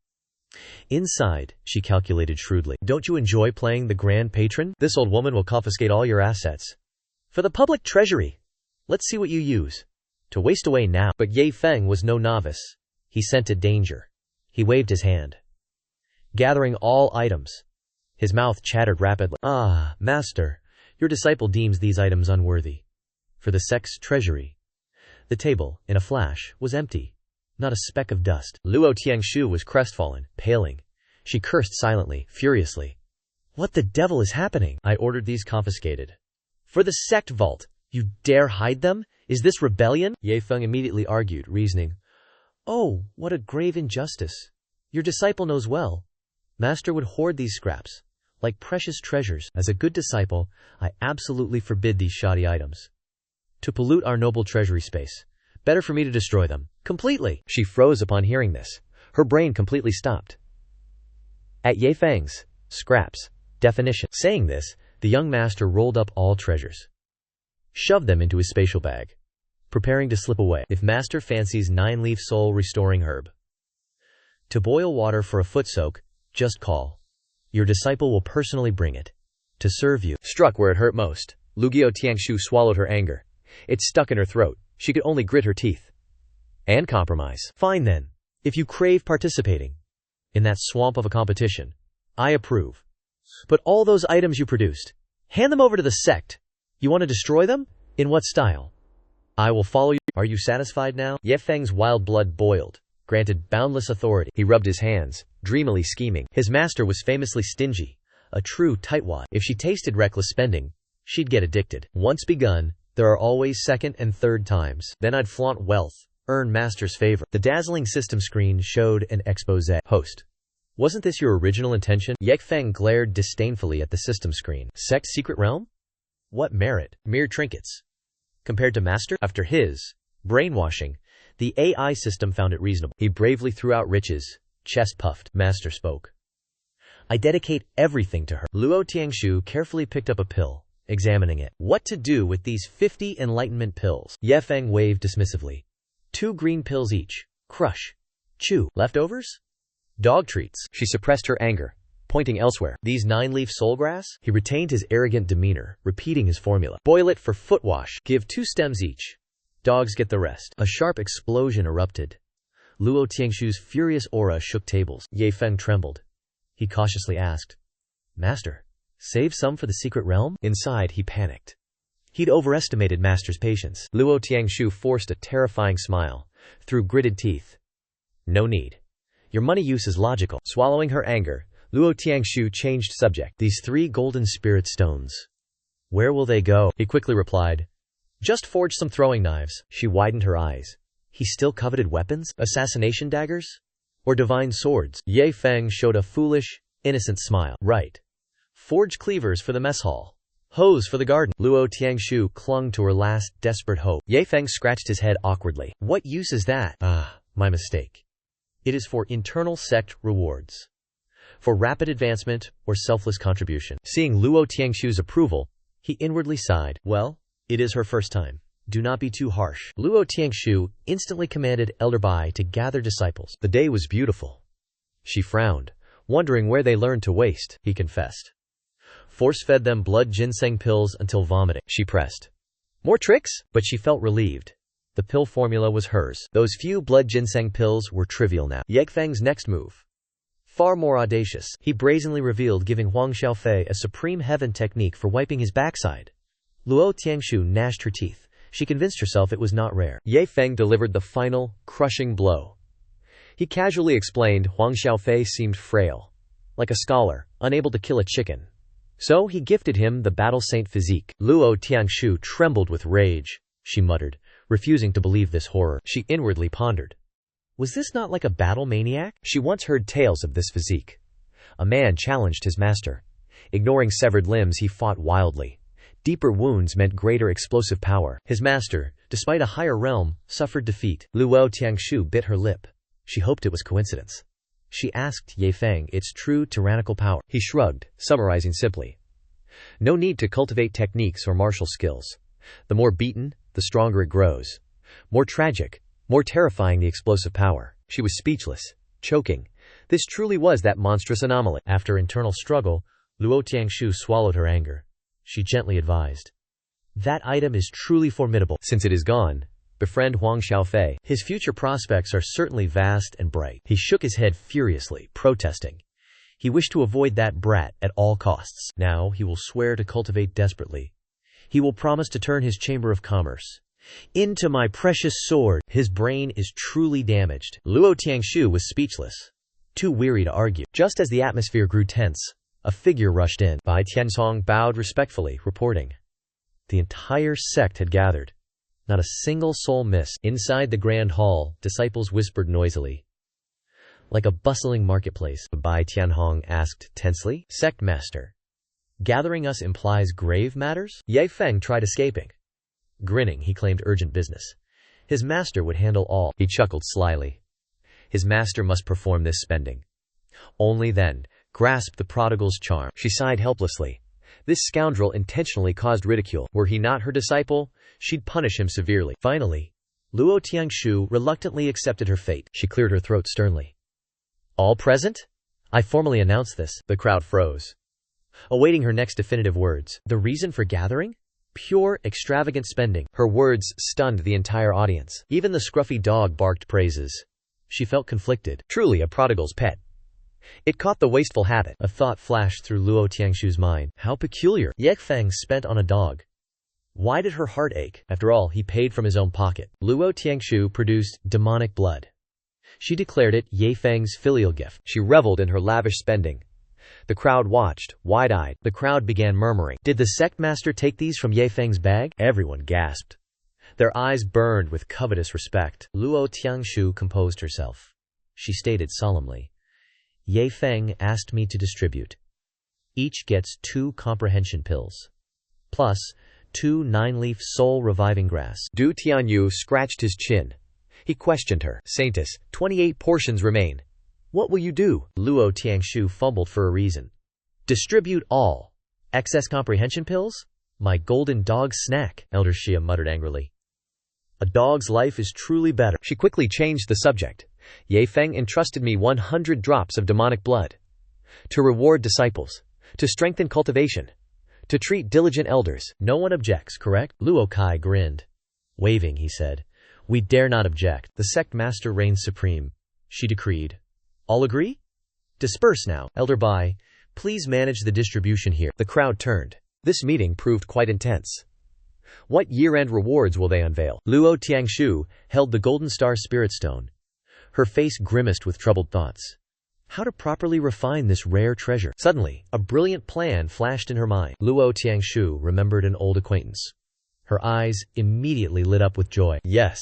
Inside, she calculated shrewdly. Don't you enjoy playing the grand patron? This old woman will confiscate all your assets. For the public treasury. Let's see what you use to waste away now. But Ye Feng was no novice. He scented danger. He waved his hand, gathering all items. His mouth chattered rapidly. Ah, master, your disciple deems these items unworthy. For the sex treasury. The table, in a flash, was empty. Not a speck of dust. Luo Tiangshu was crestfallen, paling. She cursed silently, furiously. What the devil is happening? I ordered these confiscated. For the sect vault. You dare hide them? Is this rebellion? Ye Feng immediately argued, reasoning. Oh, what a grave injustice. Your disciple knows well. Master would hoard these scraps, like precious treasures. As a good disciple, I absolutely forbid these shoddy items to pollute our noble treasury space. Better for me to destroy them, completely. She froze upon hearing this. Her brain completely stopped. At Ye Feng's scraps definition. Saying this, the young master rolled up all treasures, shoved them into his spatial bag, preparing to slip away. If master fancies 9-leaf soul restoring herb to boil water for a foot soak, just call. Your disciple will personally bring it to serve you. Struck where it hurt most, Luo Tiangshu swallowed her anger. It stuck in her throat. She could only grit her teeth and compromise. Fine then. If you crave participating in that swamp of a competition, I approve. But all those items you produced, hand them over to the sect. You want to destroy them? In what style? I will follow you. Are you satisfied now? Ye Feng's wild blood boiled, granted boundless authority. He rubbed his hands, dreamily scheming. His master was famously stingy, a true tightwad. If she tasted reckless spending, she'd get addicted. Once begun, there are always second and third times. Then I'd flaunt wealth, earn master's favor. The dazzling system screen showed an expose. Host. Wasn't this your original intention? Ye Feng glared disdainfully at the system screen. Sect secret realm? What merit? Mere trinkets. Compared to master? After his brainwashing, the AI system found it reasonable. He bravely threw out riches, chest puffed. Master spoke. I dedicate everything to her. Luo Tiangshu carefully picked up a pill, examining it. What to do with these 50 enlightenment pills? Ye Feng waved dismissively. 2 green pills each. Crush. Chew. Leftovers? Dog treats. She suppressed her anger, pointing elsewhere. These 9-leaf soulgrass? He retained his arrogant demeanor, repeating his formula. Boil it for foot wash. Give 2 stems each. Dogs get the rest. A sharp explosion erupted. Luo Tiangshu's furious aura shook tables. Ye Feng trembled. He cautiously asked, Master, save some for the secret realm? Inside, he panicked. He'd overestimated master's patience. Luo Tiangshu forced a terrifying smile, through gritted teeth. No need. Your money use is logical. Swallowing her anger, Luo Tiangshu changed subject. These 3 golden spirit stones. Where will they go? He quickly replied. Just forge some throwing knives. She widened her eyes. He still coveted weapons? Assassination daggers? Or divine swords? Ye Feng showed a foolish, innocent smile. Right. Forge cleavers for the mess hall. Hose for the garden. Luo Tiangshu clung to her last desperate hope. Ye Feng scratched his head awkwardly. What use is that? Ah, my mistake. It is for internal sect rewards. For rapid advancement or selfless contribution. Seeing Luo Tiangshu's approval, he inwardly sighed. Well, it is her first time. Do not be too harsh. Luo Tiangshu instantly commanded Elder Bai to gather disciples. The day was beautiful. She frowned, wondering where they learned to waste, he confessed. Force-fed them blood ginseng pills until vomiting. She pressed. More tricks? But she felt relieved. The pill formula was hers. Those few blood ginseng pills were trivial now. Ye Feng's next move, far more audacious. He brazenly revealed giving Huang Xiaofei a supreme heaven technique for wiping his backside. Luo Tiangshu gnashed her teeth. She convinced herself it was not rare. Ye Feng delivered the final, crushing blow. He casually explained Huang Xiaofei seemed frail, like a scholar, unable to kill a chicken. So he gifted him the battle saint physique. Luo Tiangshu trembled with rage. She muttered, refusing to believe this horror. She inwardly pondered. Was this not like a battle maniac? She once heard tales of this physique. A man challenged his master. Ignoring severed limbs, he fought wildly. Deeper wounds meant greater explosive power. His master, despite a higher realm, suffered defeat. Luo Tiangshu bit her lip. She hoped it was coincidence. She asked Ye Feng its true tyrannical power. He shrugged, summarizing simply. No need to cultivate techniques or martial skills. The more beaten, the stronger it grows. More tragic, more terrifying the explosive power. She was speechless, choking. This truly was that monstrous anomaly. After internal struggle, Luo Tiangshu swallowed her anger. She gently advised. That item is truly formidable. Since it is gone, befriend Huang Xiaofei. His future prospects are certainly vast and bright. He shook his head furiously, protesting. He wished to avoid that brat at all costs. Now he will swear to cultivate desperately. He will promise to turn his chamber of commerce into my precious sword. His brain is truly damaged. Luo Tiangshu was speechless, too weary to argue. Just as the atmosphere grew tense, a figure rushed in. Bai Tianzong bowed respectfully, reporting. The entire sect had gathered. Not a single soul missed. Inside the grand hall, disciples whispered noisily. Like a bustling marketplace, Bai Tianhong asked tensely. Sect master, gathering us implies grave matters? Ye Feng tried escaping. Grinning, he claimed urgent business. His master would handle all. He chuckled slyly. His master must perform this spending. Only then, grasp the prodigal's charm. She sighed helplessly. This scoundrel intentionally caused ridicule. Were he not her disciple, she'd punish him severely. Finally, Luo Tiangshu reluctantly accepted her fate. She cleared her throat sternly. All present? I formally announce this. The crowd froze, awaiting her next definitive words. The reason for gathering? Pure, extravagant spending. Her words stunned the entire audience. Even the scruffy dog barked praises. She felt conflicted. Truly a prodigal's pet. It caught the wasteful habit. A thought flashed through Luo Tiangshu's mind. How peculiar. Ye Feng spent on a dog. Why did her heart ache? After all, he paid from his own pocket. Luo Tiangshu produced demonic blood. She declared it Ye Feng's filial gift. She reveled in her lavish spending. The crowd watched, wide-eyed. The crowd began murmuring. Did the sect master take these from Ye Feng's bag? Everyone gasped. Their eyes burned with covetous respect. Luo Tiangshu composed herself. She stated solemnly. Ye Feng asked me to distribute. Each gets 2 comprehension pills, plus 2 9-leaf soul-reviving grass. Du Tianyu scratched his chin. He questioned her. Saintess, 28 portions remain. What will you do? Luo Tiangshu fumbled for a reason. Distribute all. Excess comprehension pills? My golden dog's snack, Elder Xia muttered angrily. A dog's life is truly better. She quickly changed the subject. Ye Feng entrusted me 100 drops of demonic blood. To reward disciples. To strengthen cultivation. To treat diligent elders. No one objects, correct? Luo Kai grinned. Waving, he said. We dare not object. The sect master reigns supreme. She decreed. All agree? Disperse now. Elder Bai, please manage the distribution here. The crowd turned. This meeting proved quite intense. What year-end rewards will they unveil? Luo Tiangshu held the Golden Star Spirit Stone. Her face grimaced with troubled thoughts. How to properly refine this rare treasure? Suddenly, a brilliant plan flashed in her mind. Luo Tiangshu remembered an old acquaintance. Her eyes immediately lit up with joy. Yes,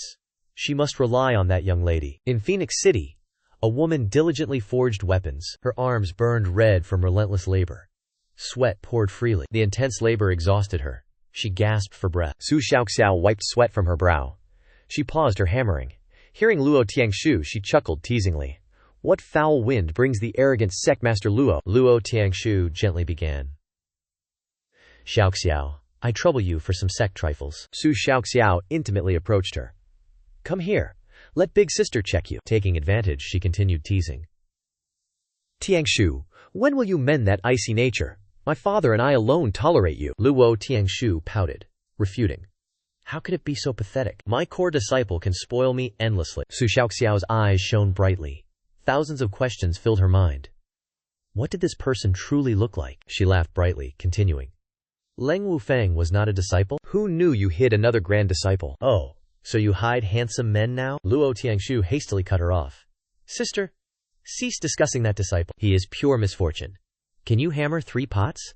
she must rely on that young lady. In Phoenix City, a woman diligently forged weapons. Her arms burned red from relentless labor. Sweat poured freely. The intense labor exhausted her. She gasped for breath. Su Xiaoxiao wiped sweat from her brow. She paused her hammering. Hearing Luo Tiangshu, she chuckled teasingly. What foul wind brings the arrogant sectmaster Luo? Luo Tiangshu gently began. Xiaoxiao, I trouble you for some sect trifles. Su Xiaoxiao intimately approached her. Come here. Let big sister check you. Taking advantage, she continued teasing. Tiangshu, when will you mend that icy nature? My father and I alone tolerate you. Luo Tiangshu pouted, refuting. How could it be so pathetic? My core disciple can spoil me endlessly. Su Xiaoxiao's eyes shone brightly. Thousands of questions filled her mind. What did this person truly look like? She laughed brightly, continuing. Leng Wufeng was not a disciple? Who knew you hid another grand disciple? Oh, so you hide handsome men now? Luo Tiangshu hastily cut her off. Sister, cease discussing that disciple. He is pure misfortune. Can you hammer 3 pots?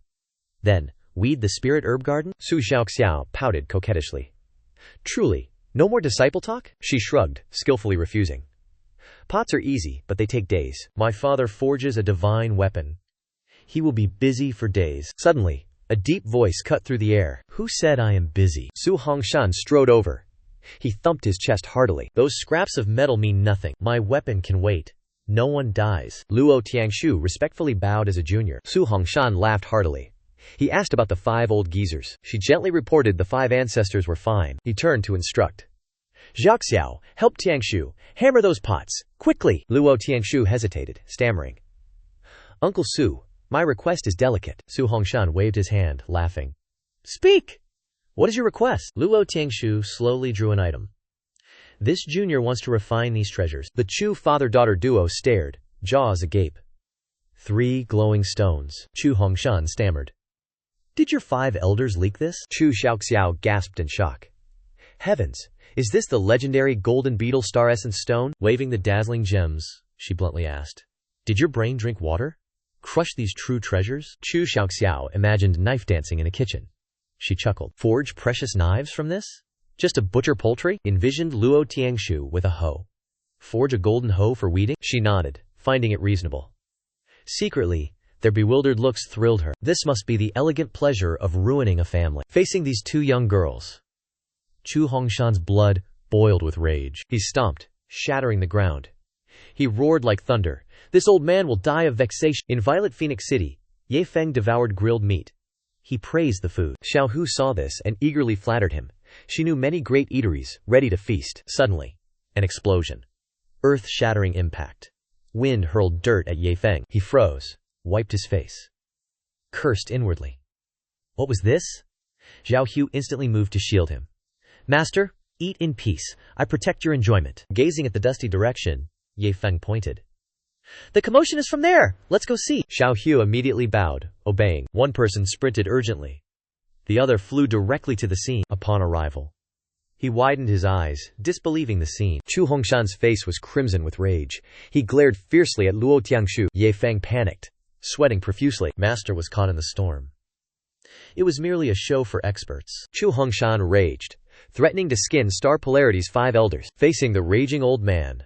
Then, weed the spirit herb garden? Su Xiaoxiao pouted coquettishly. Truly, no more disciple talk? She shrugged, skillfully refusing. Pots are easy, but they take days. My father forges a divine weapon. He will be busy for days. Suddenly, a deep voice cut through the air. Who said I am busy? Su Hongshan strode over. He thumped his chest heartily. Those scraps of metal mean nothing. My weapon can wait. No one dies. Luo Tiangshu respectfully bowed as a junior. Su Hongshan laughed heartily. He asked about the 5 old geezers. She gently reported the 5 ancestors were fine. He turned to instruct. Zhao Xiao, help Tiangshu. Hammer those pots. Quickly. Luo Tiangshu hesitated, stammering. Uncle Su, my request is delicate. Su Hongshan waved his hand, laughing. Speak! What is your request? Luo Tiangshu slowly drew an item. This junior wants to refine these treasures. The Chu father-daughter duo stared, jaws agape. 3 glowing stones. Chu Hongshan stammered. Did your 5 elders leak this? Chu Xiaoxiao gasped in shock. Heavens, is this the legendary golden beetle star essence stone? Waving the dazzling gems, she bluntly asked. Did your brain drink water? Crush these true treasures? Chu Xiaoxiao imagined knife dancing in a kitchen. She chuckled. Forge precious knives from this? Just a butcher poultry? Envisioned Luo Tiangshu with a hoe. Forge a golden hoe for weeding? She nodded, finding it reasonable. Secretly, their bewildered looks thrilled her. This must be the elegant pleasure of ruining a family. Facing these 2 young girls, Chu Hongshan's blood boiled with rage. He stomped, shattering the ground. He roared like thunder. This old man will die of vexation. In Violet Phoenix City, Ye Feng devoured grilled meat. He praised the food. Xiao Hu saw this and eagerly flattered him. She knew many great eateries, ready to feast. Suddenly, an explosion. Earth-shattering impact. Wind hurled dirt at Ye Feng. He froze, wiped his face. Cursed inwardly. What was this? Xiao Hu instantly moved to shield him. Master, eat in peace. I protect your enjoyment. Gazing at the dusty direction, Ye Feng pointed. The commotion is from there. Let's go see. Xiao Hu immediately bowed, obeying. One person sprinted urgently. The other flew directly to the scene. Upon arrival, he widened his eyes, disbelieving the scene. Chu Hongshan's face was crimson with rage. He glared fiercely at Luo Tiangshu. Ye Feng panicked, sweating profusely. Master was caught in the storm. It was merely a show for experts. Chu Hongshan raged, threatening to skin Star Polarity's 5 elders. Facing the raging old man,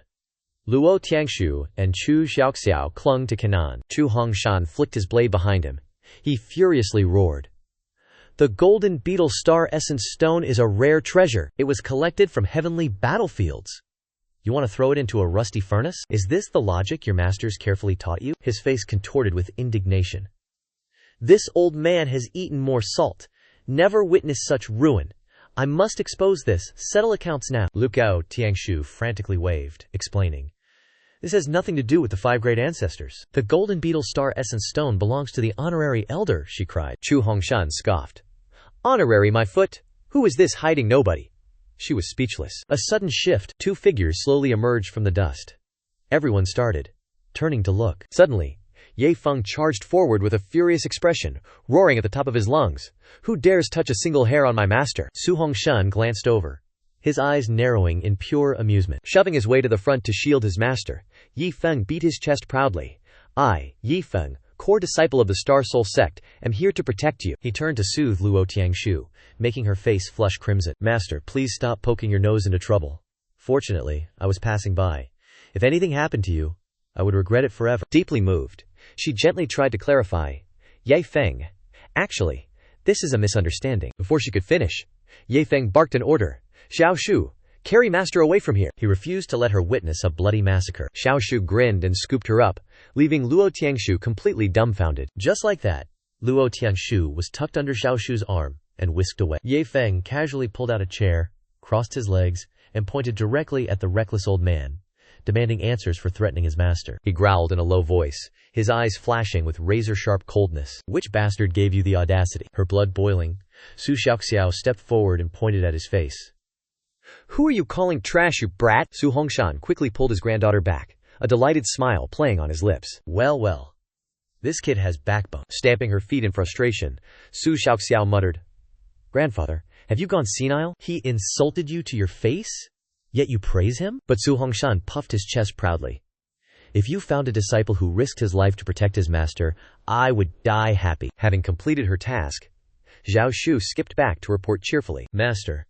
Luo Tiangshu and Chu Xiaoxiao clung to Kanan. Chu Hongshan flicked his blade behind him. He furiously roared. The golden beetle star essence stone is a rare treasure. It was collected from heavenly battlefields. You want to throw it into a rusty furnace? Is this the logic your masters carefully taught you? His face contorted with indignation. This old man has eaten more salt. Never witnessed such ruin. I must expose this. Settle accounts now. Luo Tiangshu frantically waved, explaining. This has nothing to do with the 5 great ancestors. The golden beetle star essence stone belongs to the honorary elder, she cried. Chu Hongshan scoffed. Honorary, my foot? Who is this hiding nobody? She was speechless. A sudden shift. 2 figures slowly emerged from the dust. Everyone started turning to look. Suddenly, Ye Feng charged forward with a furious expression, roaring at the top of his lungs. Who dares touch a single hair on my master? Su Hongshan glanced over, his eyes narrowing in pure amusement. Shoving his way to the front to shield his master, Ye Feng beat his chest proudly. I, Ye Feng, core disciple of the Star Soul sect, am here to protect you. He turned to soothe Luo Tiangshu, making her face flush crimson. Master, please stop poking your nose into trouble. Fortunately, I was passing by. If anything happened to you, I would regret it forever. Deeply moved, she gently tried to clarify. Ye Feng, actually, this is a misunderstanding. Before she could finish, Ye Feng barked an order. Xiao Shu, carry master away from here. He refused to let her witness a bloody massacre. Xiao Shu grinned and scooped her up, leaving Luo Tiangshu completely dumbfounded. Just like that, Luo Tiangshu was tucked under Xiao Shu's arm and whisked away. Ye Feng casually pulled out a chair, crossed his legs, and pointed directly at the reckless old man, demanding answers for threatening his master. He growled in a low voice, his eyes flashing with razor-sharp coldness. Which bastard gave you the audacity? Her blood boiling, Su Xiaoxiao stepped forward and pointed at his face. Who are you calling trash, you brat? Su Hongshan quickly pulled his granddaughter back, a delighted smile playing on his lips. Well. This kid has backbone. Stamping her feet in frustration, Su Xiaoxiao muttered. Grandfather, have you gone senile? He insulted you to your face? Yet you praise him? But Su Hongshan puffed his chest proudly. If you found a disciple who risked his life to protect his master, I would die happy. Having completed her task, Zhao Shu skipped back to report cheerfully. Master,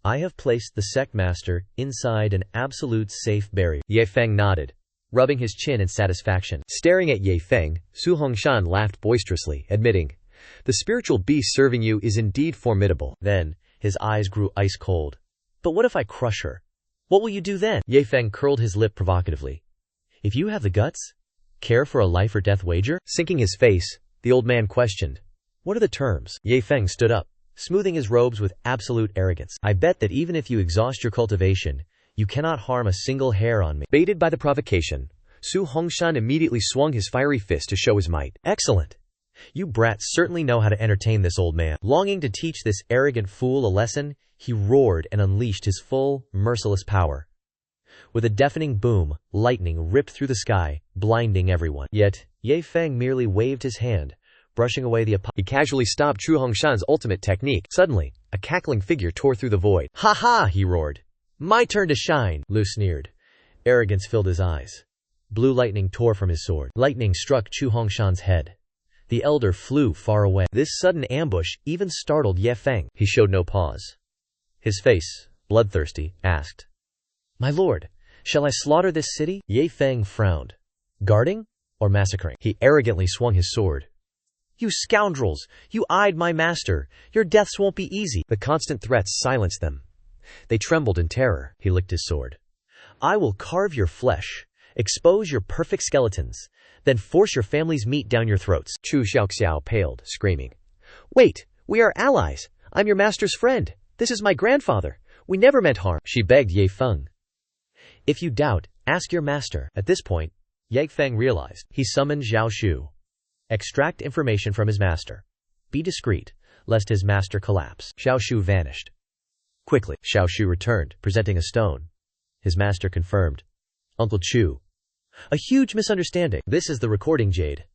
I have placed the sect master inside an absolute safe barrier. Ye Feng nodded, rubbing his chin in satisfaction. Staring at Ye Feng, Su Hongshan laughed boisterously, admitting, the spiritual beast serving you is indeed formidable. Then, his eyes grew ice cold. But what if I crush her? What will you do then? Ye Feng curled his lip provocatively. If you have the guts, care for a life or death wager? Sinking his face, the old man questioned. What are the terms? Ye Feng stood up, smoothing his robes with absolute arrogance. I bet that even if you exhaust your cultivation, you cannot harm a single hair on me. Baited by the provocation, Su Hongshan immediately swung his fiery fist to show his might. Excellent! You brats certainly know how to entertain this old man. Longing to teach this arrogant fool a lesson, he roared and unleashed his full, merciless power. With a deafening boom, lightning ripped through the sky, blinding everyone. Yet, Ye Feng merely waved his hand, brushing away the He casually stopped Chu Hongshan's ultimate technique. Suddenly, a cackling figure tore through the void. Ha ha, he roared. My turn to shine, Lu sneered. Arrogance filled his eyes. Blue lightning tore from his sword. Lightning struck Chu Hongshan's head. The elder flew far away. This sudden ambush even startled Ye Feng. He showed no pause. His face, bloodthirsty, asked, My lord, shall I slaughter this city? Ye Feng frowned. Guarding or massacring? He arrogantly swung his sword. You scoundrels! You eyed my master! Your deaths won't be easy! The constant threats silenced them. They trembled in terror. He licked his sword. I will carve your flesh, expose your perfect skeletons, then force your family's meat down your throats. Chu Xiaoxiao paled, screaming. Wait! We are allies! I'm your master's friend! This is my grandfather! We never meant harm! She begged Ye Feng. If you doubt, ask your master. At this point, Ye Feng realized. He summoned Zhao Shu. Extract information from his master. Be discreet, lest his master collapse. Xiao Shu vanished. Quickly, Xiao Shu returned, presenting a stone. His master confirmed. Uncle Chu. A huge misunderstanding. This is the recording jade.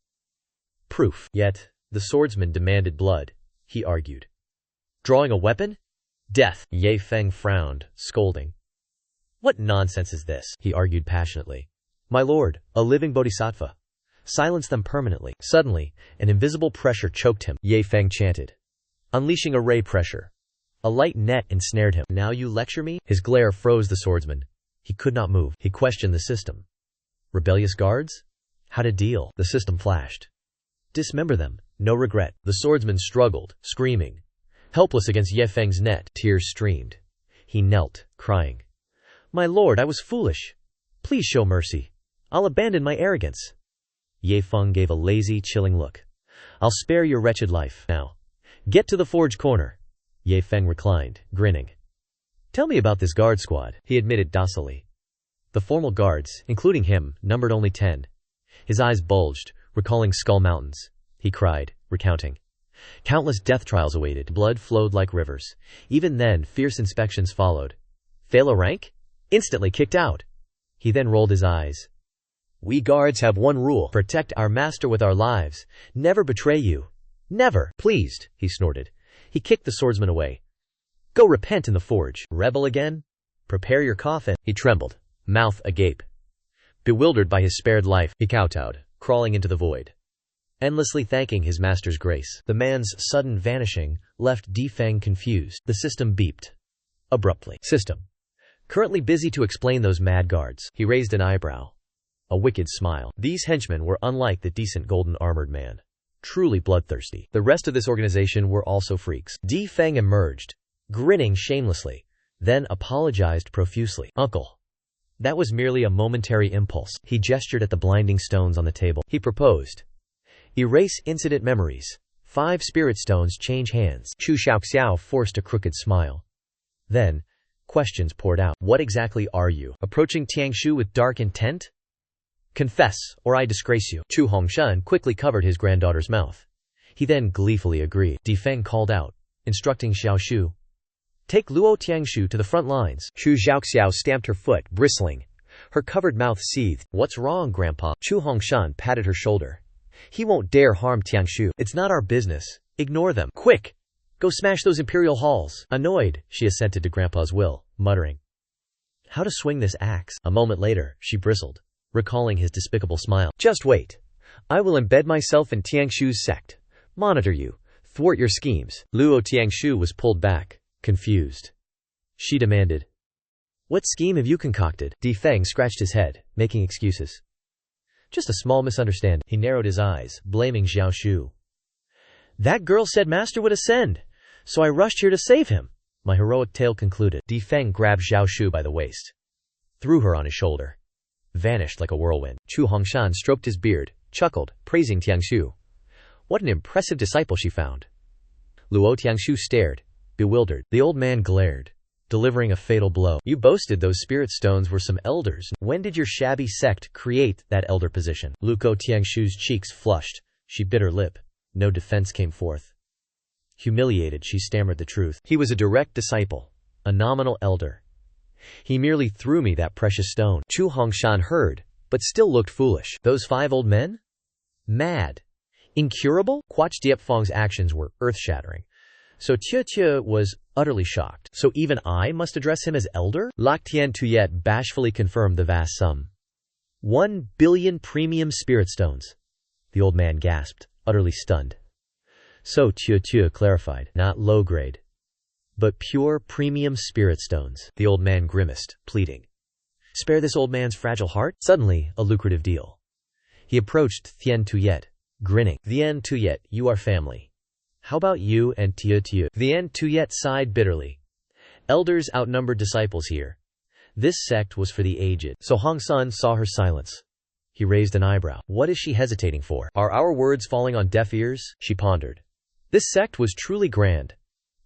Proof. Yet, the swordsman demanded blood. He argued. Drawing a weapon? Death. Ye Feng frowned, scolding. What nonsense is this? He argued passionately. My lord, a living bodhisattva. Silence them permanently. Suddenly, an invisible pressure choked him. Ye Feng chanted. Unleashing a ray pressure. A light net ensnared him. Now you lecture me? His glare froze the swordsman. He could not move. He questioned the system. Rebellious guards? How to deal? The system flashed. Dismember them. No regret. The swordsman struggled, screaming. Helpless against Ye Feng's net, tears streamed. He knelt, crying. My lord, I was foolish. Please show mercy. I'll abandon my arrogance. Ye Feng gave a lazy, chilling look. I'll spare your wretched life. Now, get to the forge corner. Ye Feng reclined, grinning. Tell me about this guard squad, he admitted docilely. The formal guards, including him, numbered only 10. His eyes bulged, recalling Skull Mountains. He cried, recounting. Countless death trials awaited. Blood flowed like rivers. Even then, fierce inspections followed. Fail a rank? Instantly kicked out. He then rolled his eyes. We guards have one rule. Protect our master with our lives. Never betray you. Never. Pleased, he snorted. He kicked the swordsman away. Go repent in the forge. Rebel again? Prepare your coffin. He trembled, mouth agape. Bewildered by his spared life, he kowtowed, crawling into the void. Endlessly thanking his master's grace. The man's sudden vanishing left Di Feng confused. The system beeped. Abruptly. System. Currently busy to explain those mad guards. He raised an eyebrow. A wicked smile. These henchmen were unlike the decent golden-armored man. Truly bloodthirsty. The rest of this organization were also freaks. Di Feng emerged, grinning shamelessly, then apologized profusely. Uncle. That was merely a momentary impulse. He gestured at the blinding stones on the table. He proposed. Erase incident memories. 5 spirit stones change hands. Chu Xiaoxiao forced a crooked smile. Then, questions poured out. What exactly are you? Approaching Tiangshu with dark intent? Confess, or I disgrace you. Chu Hongshan quickly covered his granddaughter's mouth. He then gleefully agreed. Di Feng called out, instructing Xiao Shu. Take Luo Tiangshu to the front lines. Chu Xiaoxiao stamped her foot, bristling. Her covered mouth seethed. What's wrong, Grandpa? Chu Hongshan patted her shoulder. He won't dare harm Tiangshu. It's not our business. Ignore them. Quick! Go smash those imperial halls. Annoyed, she assented to Grandpa's will, muttering. How to swing this axe? A moment later, she bristled, recalling his despicable smile. Just wait. I will embed myself in Tiangshu's sect. Monitor you. Thwart your schemes. Luo Tiangshu was pulled back, confused. She demanded. What scheme have you concocted? Di Feng scratched his head, making excuses. Just a small misunderstanding. He narrowed his eyes, blaming Xiao Shu. That girl said Master would ascend, so I rushed here to save him. My heroic tale concluded. Di Feng grabbed Xiao Shu by the waist, threw her on his shoulder, vanished like a whirlwind. Chu Hongshan stroked his beard, chuckled, praising Tiangshu. What an impressive disciple she found. Luo Tiangshu stared, bewildered. The old man glared, delivering a fatal blow. You boasted those spirit stones were some elders. When did your shabby sect create that elder position? Luo Tiangshu's cheeks flushed. She bit her lip. No defense came forth. Humiliated, she stammered the truth. He was a direct disciple, a nominal elder. He merely threw me that precious stone. Chu Hongshan heard, but still looked foolish. Those 5 old men? Mad. Incurable? Quach Diepfong's actions were earth-shattering. So Tie was utterly shocked. So even I must address him as elder? Lac Tian Tuyet bashfully confirmed the vast sum. 1 billion premium spirit stones. The old man gasped, utterly stunned. So Tie clarified, not low-grade, but pure premium spirit stones. The old man grimaced, pleading. Spare this old man's fragile heart? Suddenly, a lucrative deal. He approached Thien Tuyet, grinning. Thien Tuyet, you are family. How about you and Tie? Thien Tuyet sighed bitterly. Elders outnumbered disciples here. This sect was for the aged. So Hong Sun saw her silence. He raised an eyebrow. What is she hesitating for? Are our words falling on deaf ears? She pondered. This sect was truly grand.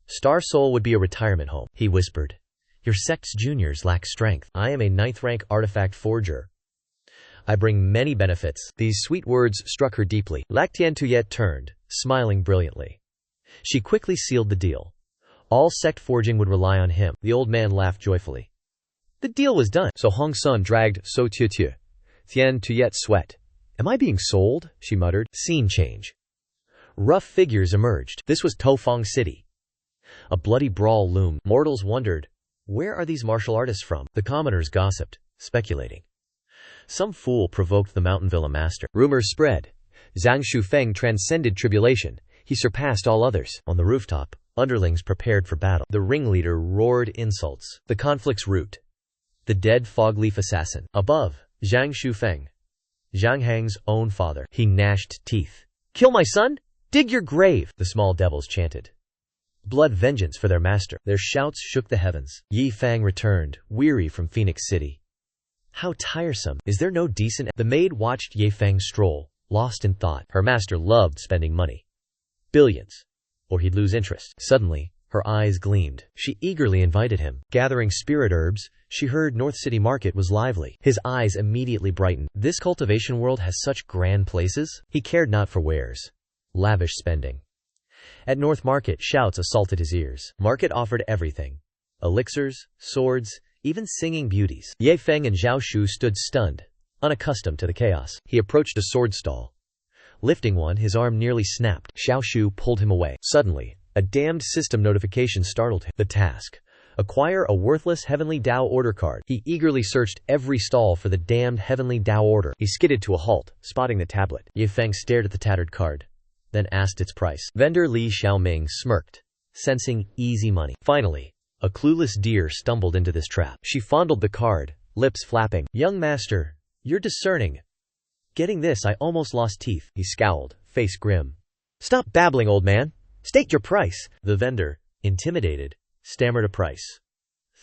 Star Soul would be a retirement home. He whispered. Your sect's juniors lack strength. I am a 9th-rank artifact forger. I bring many benefits. These sweet words struck her deeply. Lac Tian Tuyet turned, smiling brilliantly. She quickly sealed the deal. All sect forging would rely on him. The old man laughed joyfully. The deal was done. So Hong Sun dragged So Tie. Thien Tuyet sweat. Am I being sold? She muttered. Scene change. Rough figures emerged. This was Tofong City. A bloody brawl loomed. Mortals wondered, where are these martial artists from? The commoners gossiped, speculating. Some fool provoked the Mountain Villa master. Rumors spread. Zhang Shufeng transcended tribulation. He surpassed all others. On the rooftop, underlings prepared for battle. The ringleader roared insults. The conflict's root. The dead fog-leaf assassin. Above, Zhang Shufeng, Zhang Hang's own father. He gnashed teeth. Kill my son? Dig your grave, the small devils chanted. Blood vengeance for their master. Their shouts shook the heavens. Yi Fang returned, weary from Phoenix City. How tiresome. Is there no decent? The maid watched Ye Fang stroll, lost in thought. Her master loved spending money. Billions. Or he'd lose interest. Suddenly, her eyes gleamed. She eagerly invited him. Gathering spirit herbs, she heard North City Market was lively. His eyes immediately brightened. This cultivation world has such grand places. He cared not for wares. Lavish spending. At North Market, shouts assaulted his ears. Market offered everything. Elixirs, swords, even singing beauties. Ye Feng and Zhao Shu stood stunned, unaccustomed to the chaos. He approached a sword stall. Lifting one, his arm nearly snapped. Zhao Shu pulled him away. Suddenly, a damned system notification startled him. The task. Acquire a worthless Heavenly Tao Order card. He eagerly searched every stall for the damned Heavenly Tao Order. He skidded to a halt, spotting the tablet. Ye Feng stared at the tattered card, then asked its price. Vendor Li Xiaoming smirked, sensing easy money. Finally, a clueless deer stumbled into this trap. She fondled the card, lips flapping. Young master, you're discerning. Getting this, I almost lost teeth. He scowled, face grim. Stop babbling, old man. State your price. The vendor, intimidated, stammered a price.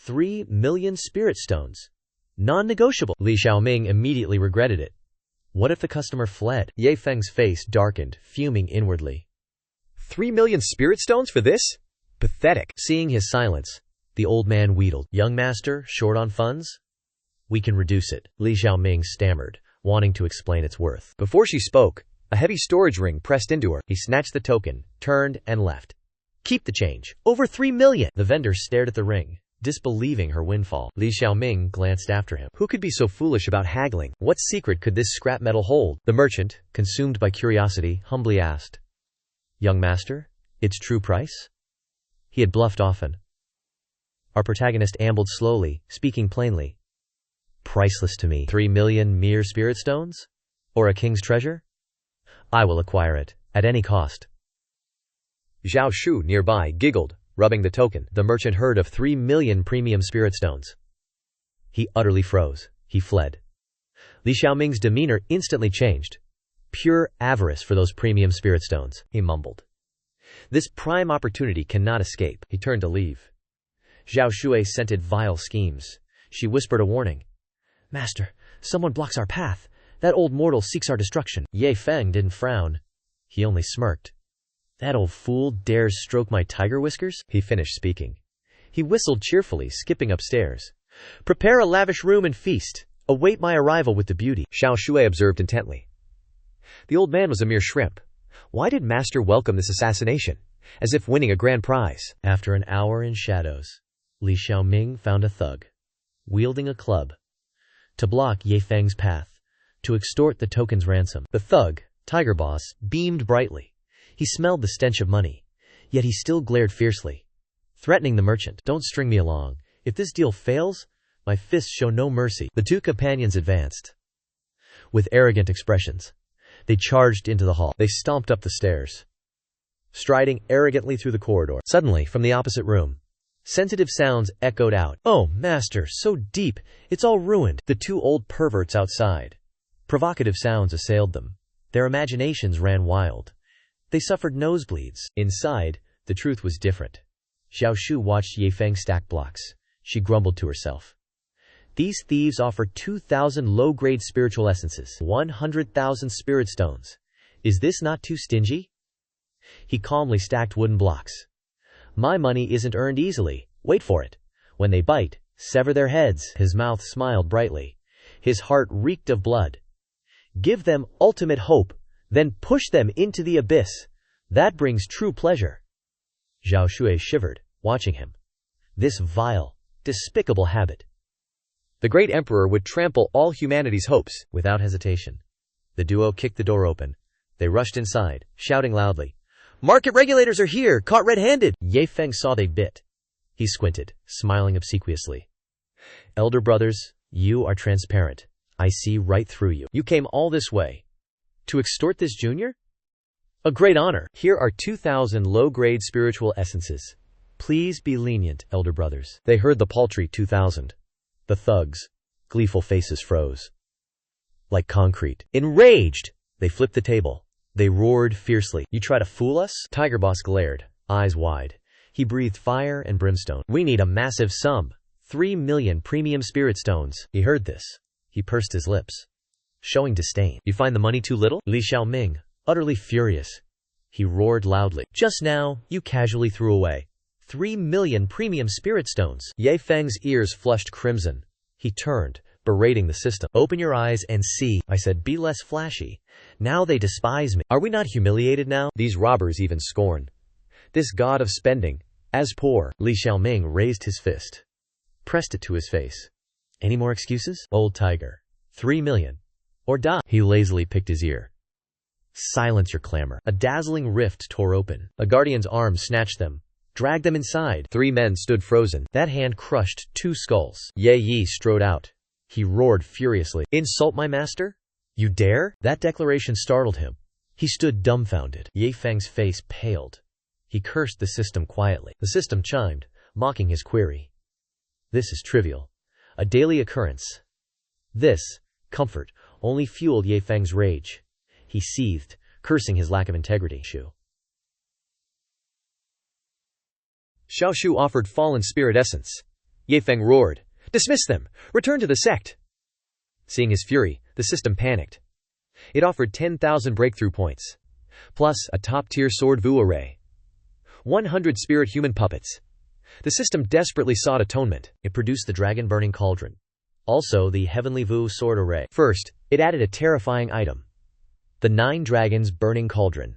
3 million spirit stones. Non-negotiable. Li Xiaoming immediately regretted it. What if the customer fled? Ye Feng's face darkened, fuming inwardly. 3 million spirit stones for this? Pathetic. Seeing his silence, the old man wheedled. Young master, short on funds? We can reduce it. Li Xiaoming stammered, wanting to explain its worth. Before she spoke, a heavy storage ring pressed into her. He snatched the token, turned, and left. Keep the change. Over 3 million. The vendor stared at the ring, disbelieving her windfall. Li Xiaoming glanced after him. Who could be so foolish about haggling? What secret could this scrap metal hold? The merchant, consumed by curiosity, humbly asked. Young master, its true price? He had bluffed often. Our protagonist ambled slowly, speaking plainly. Priceless to me. 3 million mere spirit stones? Or a king's treasure? I will acquire it, at any cost. Zhao Shu nearby giggled, rubbing the token. The merchant heard of 3 million premium spirit stones. He utterly froze. He fled. Li Xiaoming's demeanor instantly changed. Pure avarice for those premium spirit stones, he mumbled. This prime opportunity cannot escape. He turned to leave. Zhao Shui scented vile schemes. She whispered a warning. Master, someone blocks our path. That old mortal seeks our destruction. Ye Feng didn't frown. He only smirked. That old fool dares stroke my tiger whiskers? He finished speaking. He whistled cheerfully, skipping upstairs. Prepare a lavish room and feast. Await my arrival with the beauty, Xiao Shui observed intently. The old man was a mere shrimp. Why did Master welcome this assassination? As if winning a grand prize. After an hour in shadows, Li Xiaoming found a thug, wielding a club, to block Ye Feng's path, to extort the token's ransom. The thug, Tiger Boss, beamed brightly. He smelled the stench of money, yet he still glared fiercely, threatening the merchant. Don't string me along. If this deal fails, my fists show no mercy. The two companions advanced. With arrogant expressions, they charged into the hall. They stomped up the stairs, striding arrogantly through the corridor. Suddenly, from the opposite room, sensitive sounds echoed out. Oh, master, so deep, it's all ruined. The two old perverts outside. Provocative sounds assailed them. Their imaginations ran wild. They suffered nosebleeds. Inside, the truth was different. Xiao Shu watched Ye Feng stack blocks. She grumbled to herself. These thieves offer 2,000 low-grade spiritual essences, 100,000 spirit stones. Is this not too stingy? He calmly stacked wooden blocks. My money isn't earned easily. Wait for it. When they bite, sever their heads. His mouth smiled brightly. His heart reeked of blood. Give them ultimate hope, then push them into the abyss. That brings true pleasure. Zhao Shui shivered, watching him. This vile, despicable habit. The great emperor would trample all humanity's hopes without hesitation. The duo kicked the door open. They rushed inside, shouting loudly. Market regulators are here, caught red-handed. Ye Feng saw they bit. He squinted, smiling obsequiously. Elder brothers, you are transparent. I see right through you. You came all this way to extort this junior? A great honor. Here are 2,000 low-grade spiritual essences. Please be lenient, elder brothers. They heard the paltry 2,000. The thugs' gleeful faces froze like concrete. Enraged, they flipped the table. They roared fiercely. You try to fool us? Tiger Boss glared, eyes wide. He breathed fire and brimstone. We need a massive sum. 3 million premium spirit stones. He heard this. He pursed his lips, showing disdain. You find the money too little? Li Xiaoming, utterly furious. He roared loudly. Just now, you casually threw away 3 million premium spirit stones. Ye Feng's ears flushed crimson. He turned, berating the system. Open your eyes and see. I said be less flashy. Now they despise me. Are we not humiliated now? These robbers even scorn this god of spending. As poor. Li Xiaoming raised his fist, pressed it to his face. Any more excuses? Old tiger. 3 million. Or die. He lazily picked his ear. Silence your clamor. A dazzling rift tore open. A guardian's arm snatched them, dragged them inside. 3 men stood frozen. That hand crushed 2 skulls. Ye Yi strode out. He roared furiously. Insult my master? You dare? That declaration startled him. He stood dumbfounded. Ye Feng's face paled. He cursed the system quietly. The system chimed, mocking his query. This is trivial. A daily occurrence. This, comfort, only fueled Ye Feng's rage. He seethed, cursing his lack of integrity. Xiao Shu offered fallen spirit essence. Ye Feng roared. Dismiss them! Return to the sect! Seeing his fury, the system panicked. It offered 10,000 breakthrough points, plus a top-tier sword Vu array. 100 spirit human puppets. The system desperately sought atonement. It produced the dragon burning cauldron. Also the heavenly Vu sword array. First, it added a terrifying item. The 9 dragons burning cauldron.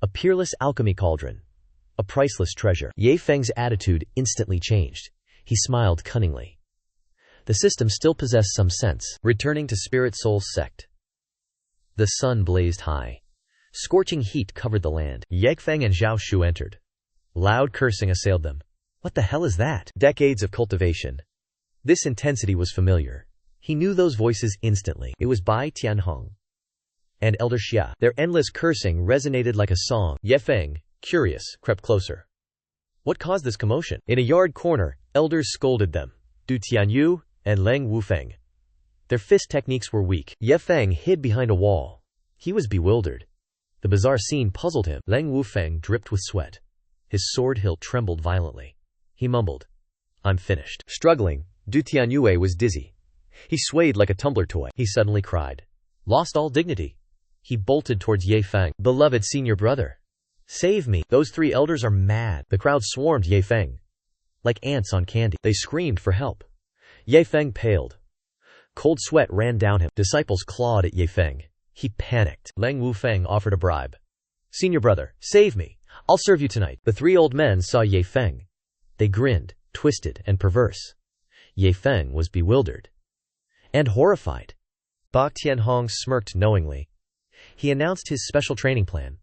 A peerless alchemy cauldron. A priceless treasure. Ye Feng's attitude instantly changed. He smiled cunningly. The system still possessed some sense. Returning to Spirit Soul's sect. The sun blazed high. Scorching heat covered the land. Ye Feng and Zhao Shu entered. Loud cursing assailed them. What the hell is that? Decades of cultivation. This intensity was familiar. He knew those voices instantly. It was Bai Tianhong and Elder Xia. Their endless cursing resonated like a song. Ye Feng, curious, crept closer. What caused this commotion? In a yard corner, elders scolded them. Du Tianyu and Leng Wufeng. Their fist techniques were weak. Ye Feng hid behind a wall. He was bewildered. The bizarre scene puzzled him. Leng Wufeng dripped with sweat. His sword hilt trembled violently. He mumbled, I'm finished. Struggling, Du Tianyue was dizzy. He swayed like a tumbler toy. He suddenly cried. Lost all dignity. He bolted towards Ye Feng. "Beloved senior brother, save me. Those three elders are mad." The crowd swarmed Ye Feng like ants on candy. They screamed for help. Ye Feng paled. Cold sweat ran down him. Disciples clawed at Ye Feng. He panicked. Lang Wufeng offered a bribe. "Senior brother, save me. I'll serve you tonight." The three old men saw Ye Feng. They grinned, twisted, and perverse. Ye Feng was bewildered and horrified. Bak Tianhong smirked knowingly. He announced his special training plan,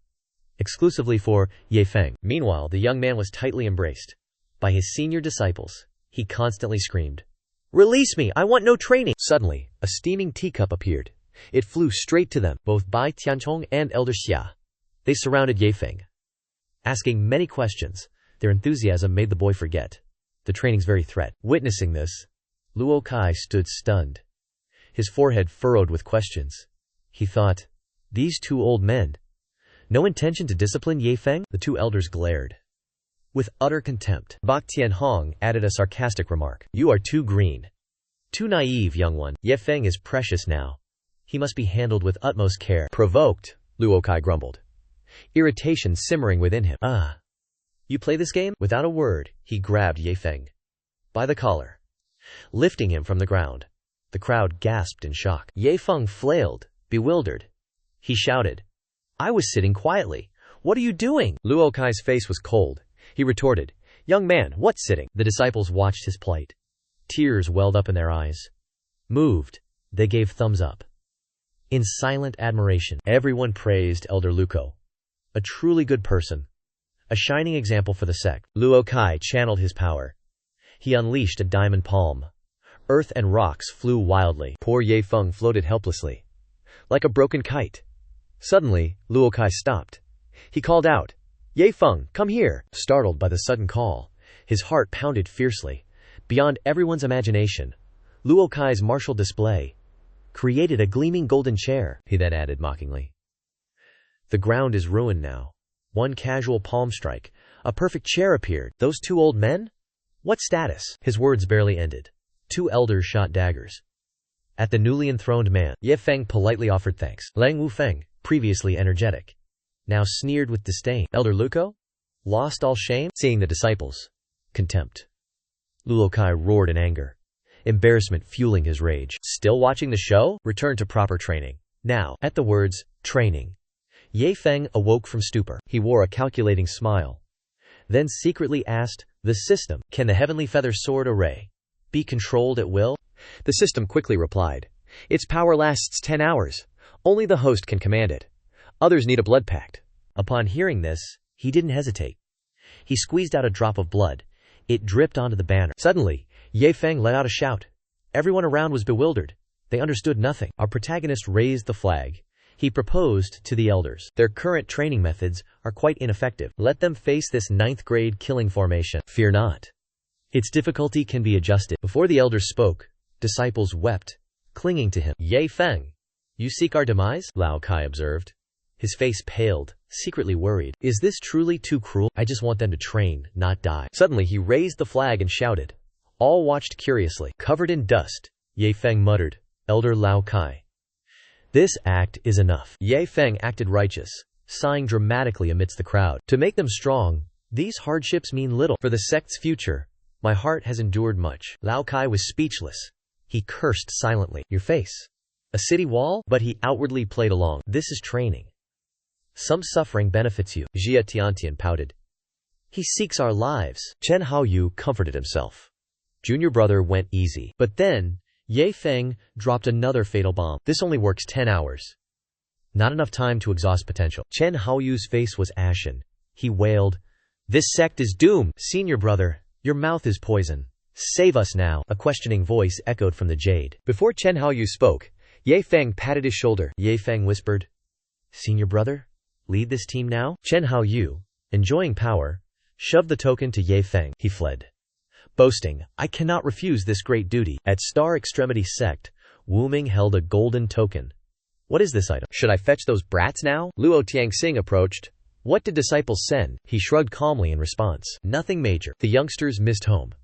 exclusively for Ye Feng. Meanwhile, the young man was tightly embraced by his senior disciples. He constantly screamed, "Release me! I want no training!" Suddenly, a steaming teacup appeared. It flew straight to them, both Bai Tianchong and Elder Xia. They surrounded Ye Feng, asking many questions. Their enthusiasm made the boy forget the training's very threat. Witnessing this, Luo Kai stood stunned, his forehead furrowed with questions. He thought, these two old men, no intention to discipline Ye Feng? The two elders glared with utter contempt. Bak Tianhong added a sarcastic remark. "You are too green, too naive, young one. Ye Feng is precious now. He must be handled with utmost care." Provoked, Luo Kai grumbled, irritation simmering within him. You play this game?" Without a word, he grabbed Ye Feng by the collar, lifting him from the ground. The crowd gasped in shock. Ye Feng flailed, bewildered. He shouted, "I was sitting quietly. What are you doing?" Luo Kai's face was cold. He retorted, "Young man, what sitting?" The disciples watched his plight. Tears welled up in their eyes. Moved, they gave thumbs up. In silent admiration, everyone praised Elder Luko. A truly good person. A shining example for the sect. Luo Kai channeled his power. He unleashed a diamond palm. Earth and rocks flew wildly. Poor Ye Feng floated helplessly, like a broken kite. Suddenly, Luo Kai stopped. He called out, "Ye Feng, come here!" Startled by the sudden call, his heart pounded fiercely. Beyond everyone's imagination, Luo Kai's martial display created a gleaming golden chair. He then added mockingly, "The ground is ruined now." One casual palm strike, a perfect chair appeared. Those two old men? What status? His words barely ended. Two elders shot daggers at the newly enthroned man. Ye Feng politely offered thanks. Lang Wufeng, previously energetic, now sneered with disdain. Elder Luko? Lost all shame? Seeing the disciples. Contempt. Luo Kai roared in anger, embarrassment fueling his rage. Still watching the show? Return to proper training. Now, at the words, training, Ye Feng awoke from stupor. He wore a calculating smile, then secretly asked, "The system, can the heavenly feather sword array be controlled at will?" The system quickly replied, "Its power lasts 10 hours. Only the host can command it. Others need a blood pact." Upon hearing this, he didn't hesitate. He squeezed out a drop of blood. It dripped onto the banner. Suddenly, Ye Feng let out a shout. Everyone around was bewildered. They understood nothing. Our protagonist raised the flag. He proposed to the elders. Their current training methods are quite ineffective. Let them face this 9th grade killing formation. Fear not. Its difficulty can be adjusted. Before the elders spoke, disciples wept, clinging to him. "Ye Feng, you seek our demise?" Lao Kai observed. His face paled, secretly worried. "Is this truly too cruel? I just want them to train, not die." Suddenly he raised the flag and shouted. All watched curiously. Covered in dust, Ye Feng muttered, "Elder Lao Kai, this act is enough." Ye Feng acted righteous, sighing dramatically amidst the crowd. "To make them strong, these hardships mean little. For the sect's future, my heart has endured much." Lao Kai was speechless. He cursed silently. "Your face, a city wall?" But he outwardly played along. "This is training. Some suffering benefits you." Jia Tiantian pouted. "He seeks our lives." Chen Haoyu comforted himself. Junior brother went easy. But then, Ye Feng dropped another fatal bomb. "This only works 10 hours. Not enough time to exhaust potential." Chen Haoyu's face was ashen. He wailed, "This sect is doomed. Senior brother, your mouth is poison. Save us now." A questioning voice echoed from the jade. Before Chen Haoyu spoke, Ye Feng patted his shoulder. Ye Feng whispered, "Senior brother, lead this team now." Chen Haoyu, enjoying power, shoved the token to Ye Feng. He fled, boasting, "I cannot refuse this great duty." At Star Extremity Sect, Wu Ming held a golden token. "What is this item? Should I fetch those brats now?" Luo Tianxing approached. "What did disciples send?" He shrugged calmly in response. "Nothing major." The youngsters missed home.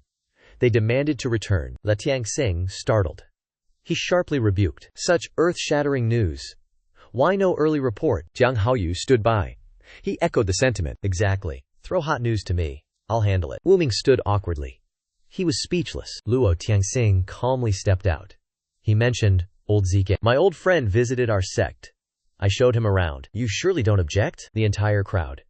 They demanded to return. Le Tianxing startled. He sharply rebuked. "Such earth-shattering news. Why no early report? Jiang Haoyu stood by. He echoed the sentiment. Exactly. Throw hot news to me. I'll handle it. Wu Ming stood awkwardly. He was speechless. Luo Tianxing calmly stepped out. He mentioned old Zike. My old friend visited our sect. I showed him around. You surely don't object? The entire crowd.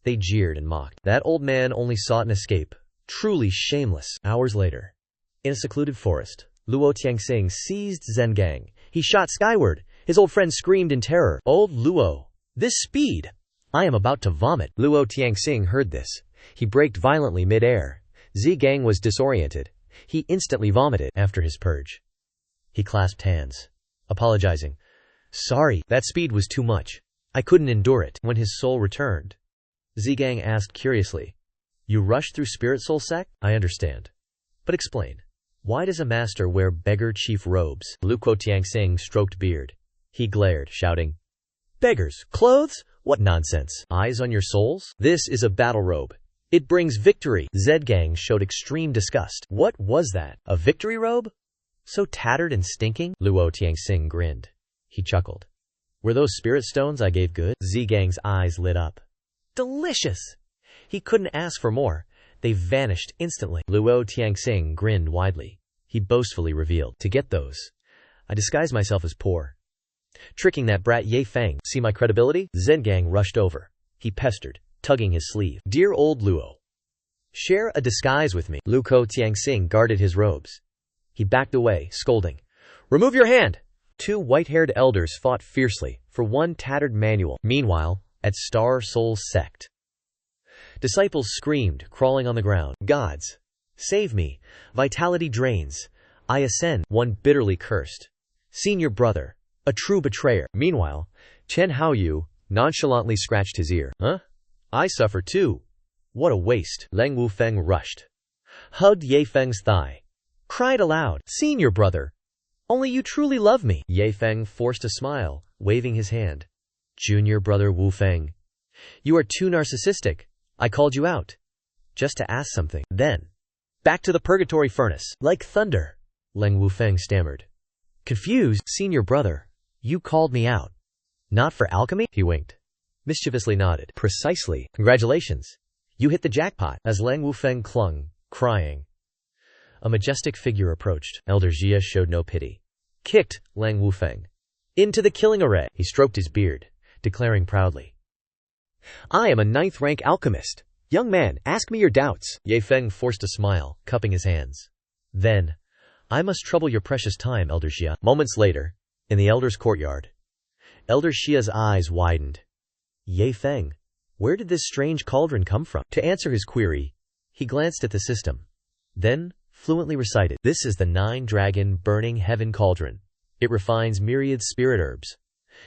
They jeered and mocked. That old man only sought an escape. Truly shameless. Hours later, in a secluded forest, Luo Tianxing seized Zhengang. He shot skyward. His old friend screamed in terror. Old Luo, this speed! I am about to vomit. Luo Tianxing heard this. He braked violently mid-air. Zhengang was disoriented. He instantly vomited after his purge. He clasped hands, apologizing. Sorry, that speed was too much. I couldn't endure it. When his soul returned, Zhengang asked curiously, You rushed through Spirit Soul Sect? I understand. But explain. Why does a master wear beggar chief robes? Luo Tianxing stroked beard. He glared, shouting, Beggars, clothes? What nonsense. Eyes on your souls? This is a battle robe. It brings victory. Zhengang showed extreme disgust. What was that? A victory robe? So tattered and stinking? Luo Tianxing grinned. He chuckled. Were those spirit stones I gave good? Zhengang's eyes lit up. Delicious! He couldn't ask for more. They vanished instantly. Luo Tianxing grinned widely. He boastfully revealed, To get those, I disguised myself as poor. Tricking that brat Ye Feng. See my credibility? Zhengang rushed over. He pestered, tugging his sleeve. Dear old Luo, share a disguise with me. Luo Tianxing guarded his robes. He backed away, scolding. Remove your hand! 2 white-haired elders fought fiercely for one tattered manual. Meanwhile, at Star Soul Sect, disciples screamed, crawling on the ground. Gods, save me. Vitality drains. I ascend. One bitterly cursed. Senior brother, a true betrayer. Meanwhile, Chen Haoyu nonchalantly scratched his ear. Huh? I suffer too. What a waste. Leng Wufeng rushed, hugged Ye Feng's thigh, cried aloud, Senior brother, only you truly love me. Ye Feng forced a smile, waving his hand. Junior brother Wufeng, you are too narcissistic. I called you out, just to ask something. Then, back to the purgatory furnace. Like thunder, Leng Wufeng stammered. Confused, Senior brother, you called me out. Not for alchemy? He winked, mischievously nodded. Precisely. Congratulations. You hit the jackpot. As Leng Wufeng clung, crying, a majestic figure approached. Elder Jia showed no pity. Kicked Leng Wufeng into the killing array. He stroked his beard, declaring proudly, I am a 9th-rank alchemist. Young man, ask me your doubts. Ye Feng forced a smile, cupping his hands. Then, I must trouble your precious time, Elder Xia. Moments later, in the elder's courtyard, Elder Xia's eyes widened. Ye Feng, where did this strange cauldron come from? To answer his query, he glanced at the system. Then, fluently recited, This is the 9-dragon burning heaven cauldron. It refines myriad spirit herbs,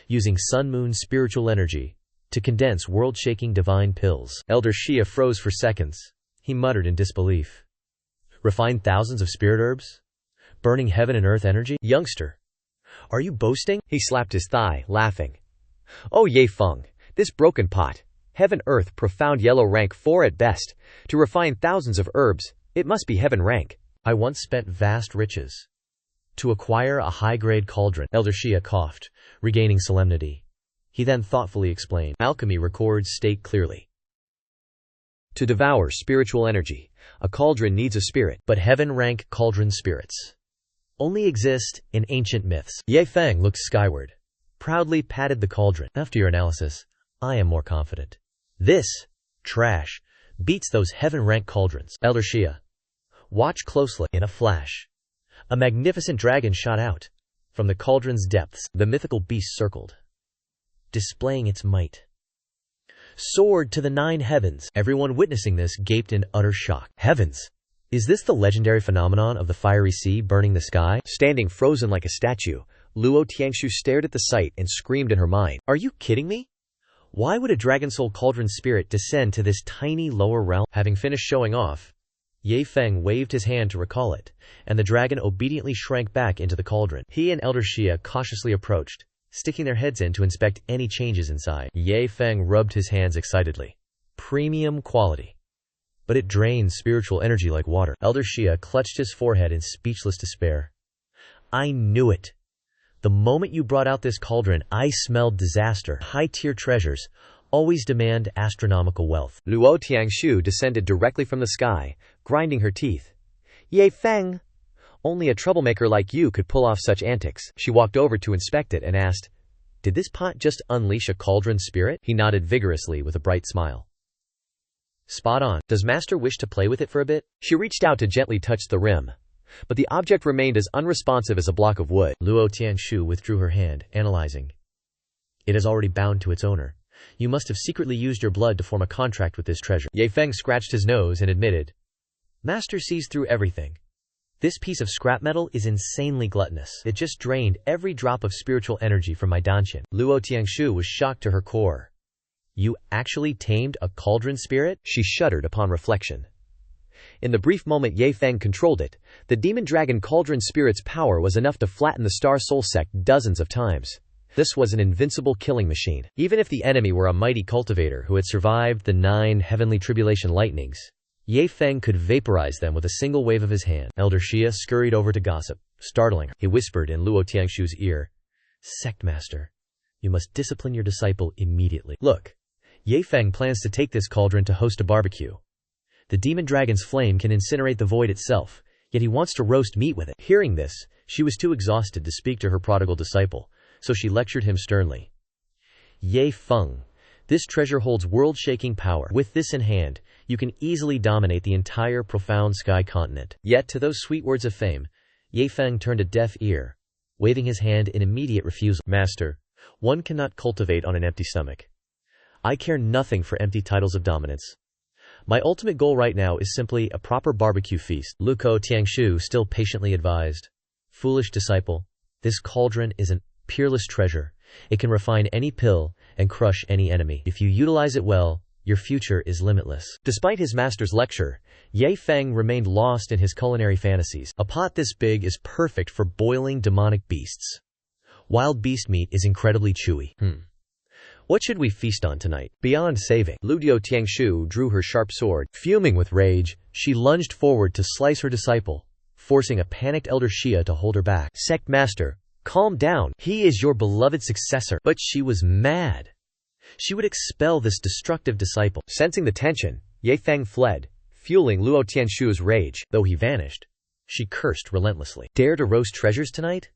using sun-moon spiritual energy to condense world-shaking divine pills. Elder Xia froze for seconds. He muttered in disbelief. Refine thousands of spirit herbs? Burning heaven and earth energy? Youngster, are you boasting? He slapped his thigh, laughing. Oh Ye Feng, this broken pot. Heaven earth profound yellow rank 4 at best. To refine thousands of herbs, it must be heaven rank. I once spent vast riches to acquire a high-grade cauldron. Elder Xia coughed, regaining solemnity. He then thoughtfully explained. Alchemy records state clearly. To devour spiritual energy, a cauldron needs a spirit, but heaven-rank cauldron spirits only exist in ancient myths. Ye Feng looked skyward, proudly patted the cauldron. After your analysis, I am more confident. This trash beats those heaven-rank cauldrons. Elder Xia, watch closely. In a flash, a magnificent dragon shot out. From the cauldron's depths, the mythical beast circled, displaying its might. Soared to the 9 heavens. Everyone witnessing this gaped in utter shock. Heavens! Is this the legendary phenomenon of the fiery sea burning the sky? Standing frozen like a statue, Luo Tianxu stared at the sight and screamed in her mind. Are you kidding me? Why would a dragon soul cauldron spirit descend to this tiny lower realm? Having finished showing off, Ye Feng waved his hand to recall it, and the dragon obediently shrank back into the cauldron. He and Elder Xia cautiously approached, sticking their heads in to inspect any changes inside. Ye Feng rubbed his hands excitedly. Premium quality. But it drains spiritual energy like water. Elder Xia clutched his forehead in speechless despair. I knew it. The moment you brought out this cauldron, I smelled disaster. High-tier treasures always demand astronomical wealth. Luo Tiangshu descended directly from the sky, grinding her teeth. Ye Feng! Only a troublemaker like you could pull off such antics. She walked over to inspect it and asked, "Did this pot just unleash a cauldron spirit?" He nodded vigorously with a bright smile. "Spot on. Does Master wish to play with it for a bit?" She reached out to gently touch the rim, but the object remained as unresponsive as a block of wood. Luo Tiangshu withdrew her hand, analyzing. "It is already bound to its owner. You must have secretly used your blood to form a contract with this treasure." Ye Feng scratched his nose and admitted, "Master sees through everything. This piece of scrap metal is insanely gluttonous. It just drained every drop of spiritual energy from my danshin." Luo Tiangshu was shocked to her core. "You actually tamed a cauldron spirit?" She shuddered upon reflection. In the brief moment Ye Feng controlled it, the demon dragon cauldron spirit's power was enough to flatten the Star Soul sect dozens of times. This was an invincible killing machine. Even if the enemy were a mighty cultivator who had survived the 9 heavenly tribulation lightnings, Ye Feng could vaporize them with a single wave of his hand. Elder Xia scurried over to gossip, startling her. He whispered in Luo Tiangshu's ear, "Sect Master, you must discipline your disciple immediately. Look, Ye Feng plans to take this cauldron to host a barbecue. The demon dragon's flame can incinerate the void itself, yet he wants to roast meat with it." Hearing this, she was too exhausted to speak to her prodigal disciple, so she lectured him sternly. "Ye Feng, this treasure holds world-shaking power. With this in hand, you can easily dominate the entire profound sky continent." Yet to those sweet words of fame, Ye Feng turned a deaf ear, waving his hand in immediate refusal. "Master, one cannot cultivate on an empty stomach. I care nothing for empty titles of dominance. My ultimate goal right now is simply a proper barbecue feast." Luo Tiangshu still patiently advised, "Foolish disciple, this cauldron is an peerless treasure. It can refine any pill and crush any enemy. If you utilize it well, your future is limitless." Despite his master's lecture, Ye Feng remained lost in his culinary fantasies. A pot this big is perfect for boiling demonic beasts. Wild beast meat is incredibly chewy. What should we feast on tonight? Beyond saving, Luo Tiangshu drew her sharp sword. Fuming with rage, she lunged forward to slice her disciple, forcing a panicked Elder Xia to hold her back. "Sect Master, calm down. He is your beloved successor." But she was mad. She would expel this destructive disciple. Sensing the tension, Ye Feng fled, fueling Luo Tiangshu's rage. Though he vanished, she cursed relentlessly. "Dare to roast treasures tonight?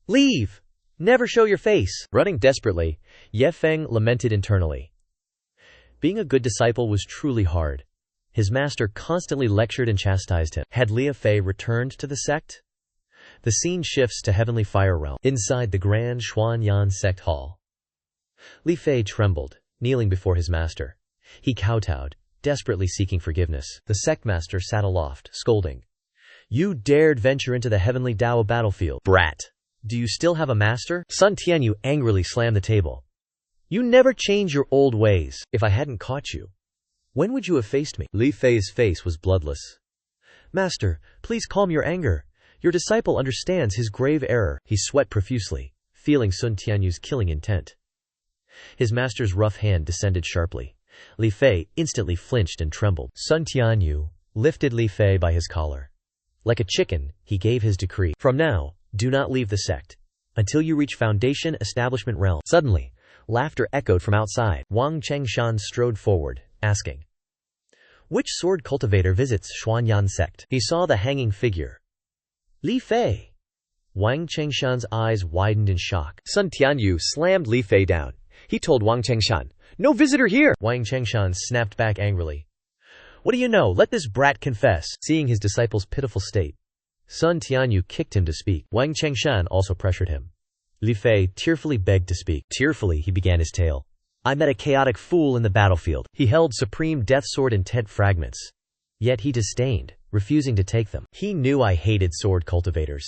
Leave! Never show your face!" Running desperately, Ye Feng lamented internally. Being a good disciple was truly hard. His master constantly lectured and chastised him. Had Li Fei returned to the sect? The scene shifts to Heavenly Fire Realm. Inside the Grand Xuanyan Sect Hall, Li Fei trembled, kneeling before his master. He kowtowed, desperately seeking forgiveness. The sect master sat aloft, scolding. "You dared venture into the heavenly Dao battlefield. Brat! Do you still have a master?" Sun Tianyu angrily slammed the table. "You never change your old ways. If I hadn't caught you, when would you have faced me?" Li Fei's face was bloodless. "Master, please calm your anger. Your disciple understands his grave error." He sweat profusely, feeling Sun Tianyu's killing intent. His master's rough hand descended sharply. Li Fei instantly flinched and trembled. Sun Tianyu lifted Li Fei by his collar. Like a chicken, he gave his decree. "From now, do not leave the sect until you reach Foundation Establishment Realm." Suddenly, laughter echoed from outside. Wang Chengshan strode forward, asking, "Which sword cultivator visits Xuanyan sect?" He saw the hanging figure. "Li Fei." Wang Chengshan's eyes widened in shock. Sun Tianyu slammed Li Fei down. He told Wang Chengshan, "No visitor here!" Wang Chengshan snapped back angrily. "What do you know? Let this brat confess." Seeing his disciple's pitiful state, Sun Tianyu kicked him to speak. Wang Chengshan also pressured him. Li Fei tearfully begged to speak. Tearfully he began his tale. "I met a chaotic fool in the battlefield. He held supreme death sword intent fragments. Yet he disdained, refusing to take them. He knew I hated sword cultivators.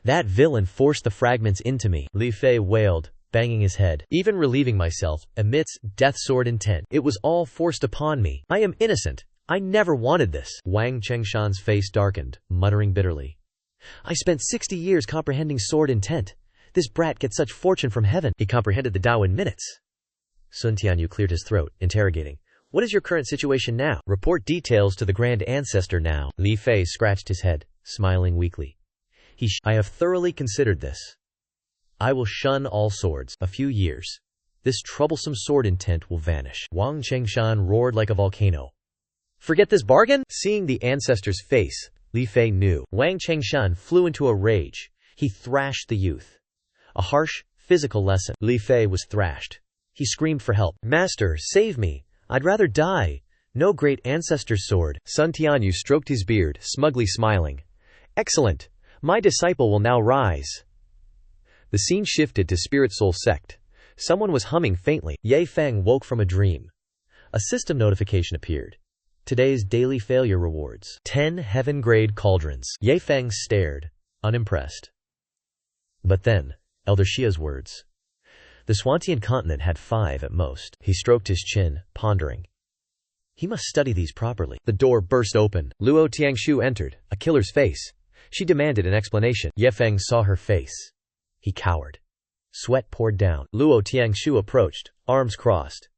That villain forced the fragments into me." Li Fei wailed, banging his head. "Even relieving myself amidst death sword intent. It was all forced upon me. I am innocent. I never wanted this." Wang Chengshan's face darkened, muttering bitterly. "I spent 60 years comprehending sword intent. This brat gets such fortune from heaven." He comprehended the Tao in minutes. Sun Tianyu cleared his throat, interrogating. "What is your current situation now? Report details to the Grand Ancestor now." Li Fei scratched his head, smiling weakly. I have thoroughly considered this. I will shun all swords. A few years. This troublesome sword intent will vanish. Wang Chengshan roared like a volcano. Forget this bargain? Seeing the ancestor's face, Li Fei knew. Wang Chengshan flew into a rage. He thrashed the youth. A harsh, physical lesson. Li Fei was thrashed. He screamed for help. Master, save me. I'd rather die. No great ancestor's sword. Sun Tianyu stroked his beard, smugly smiling. Excellent. My disciple will now rise. The scene shifted to Spirit Soul Sect. Someone was humming faintly. Ye Feng woke from a dream. A system notification appeared. Today's daily failure rewards. 10 heaven-grade cauldrons. Ye Feng stared, unimpressed. But then, Elder Xia's words. The Swantian continent had 5 at most. He stroked his chin, pondering. He must study these properly. The door burst open. Luo Tiangshu entered, a killer's face. She demanded an explanation. Ye Feng saw her face. He cowered. Sweat poured down. Luo Tiangshu approached, arms crossed.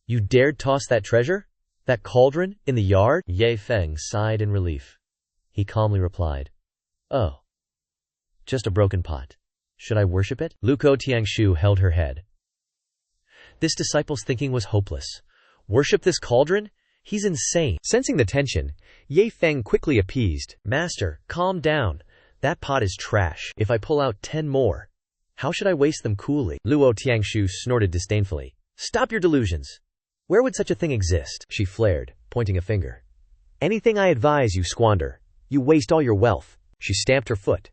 You dared toss that treasure? That cauldron? In the yard? Ye Feng sighed in relief. He calmly replied. Oh. Just a broken pot. Should I worship it? Luo Tiangshu held her head. This disciple's thinking was hopeless. Worship this cauldron? He's insane. Sensing the tension, Ye Feng quickly appeased. Master, calm down. That pot is trash. If I pull out 10 more, how should I waste them coolly? Luo Tiangshu snorted disdainfully. Stop your delusions. Where would such a thing exist? She flared, pointing a finger. Anything I advise you squander. You waste all your wealth. She stamped her foot.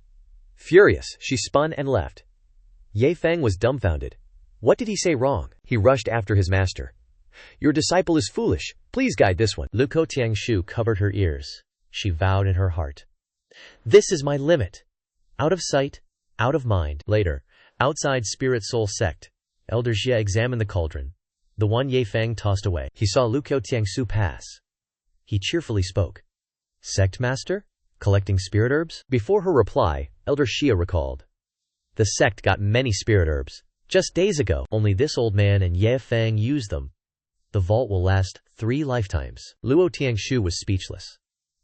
Furious, she spun and left. Ye Feng was dumbfounded. What did he say wrong? He rushed after his master. Your disciple is foolish. Please guide this one. Luo Tiangshu covered her ears. She vowed in her heart. This is my limit. Out of sight, out of mind. Later, outside Spirit Soul Sect, Elder Xia examined the cauldron. The one Ye Feng tossed away. He saw Luo Tiangshu pass. He cheerfully spoke. Sect master? Collecting spirit herbs? Before her reply, Elder Xia recalled. The sect got many spirit herbs. Just days ago, only this old man and Ye Feng used them. The vault will last 3 lifetimes. Luo Tiangshu was speechless.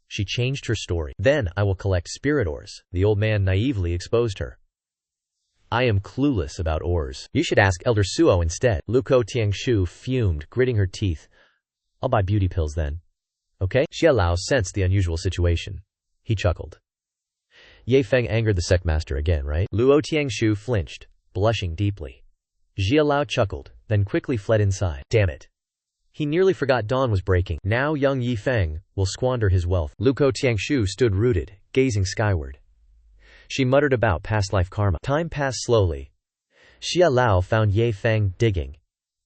She changed her story. Then I will collect spirit ores. The old man naively exposed her. I am clueless about ores. You should ask Elder Suo instead. Luo Tiangshu fumed, gritting her teeth. I'll buy beauty pills then. Okay? Xia Lao sensed the unusual situation. He chuckled. Ye Feng angered the sect master again, right? Luo Tiangshu flinched, blushing deeply. Xia Lao chuckled, then quickly fled inside. Damn it. He nearly forgot dawn was breaking. Now young Ye Feng will squander his wealth. Luo Tiangshu stood rooted, gazing skyward. She muttered about past life karma. Time passed slowly. Xia Lao found Ye Feng digging.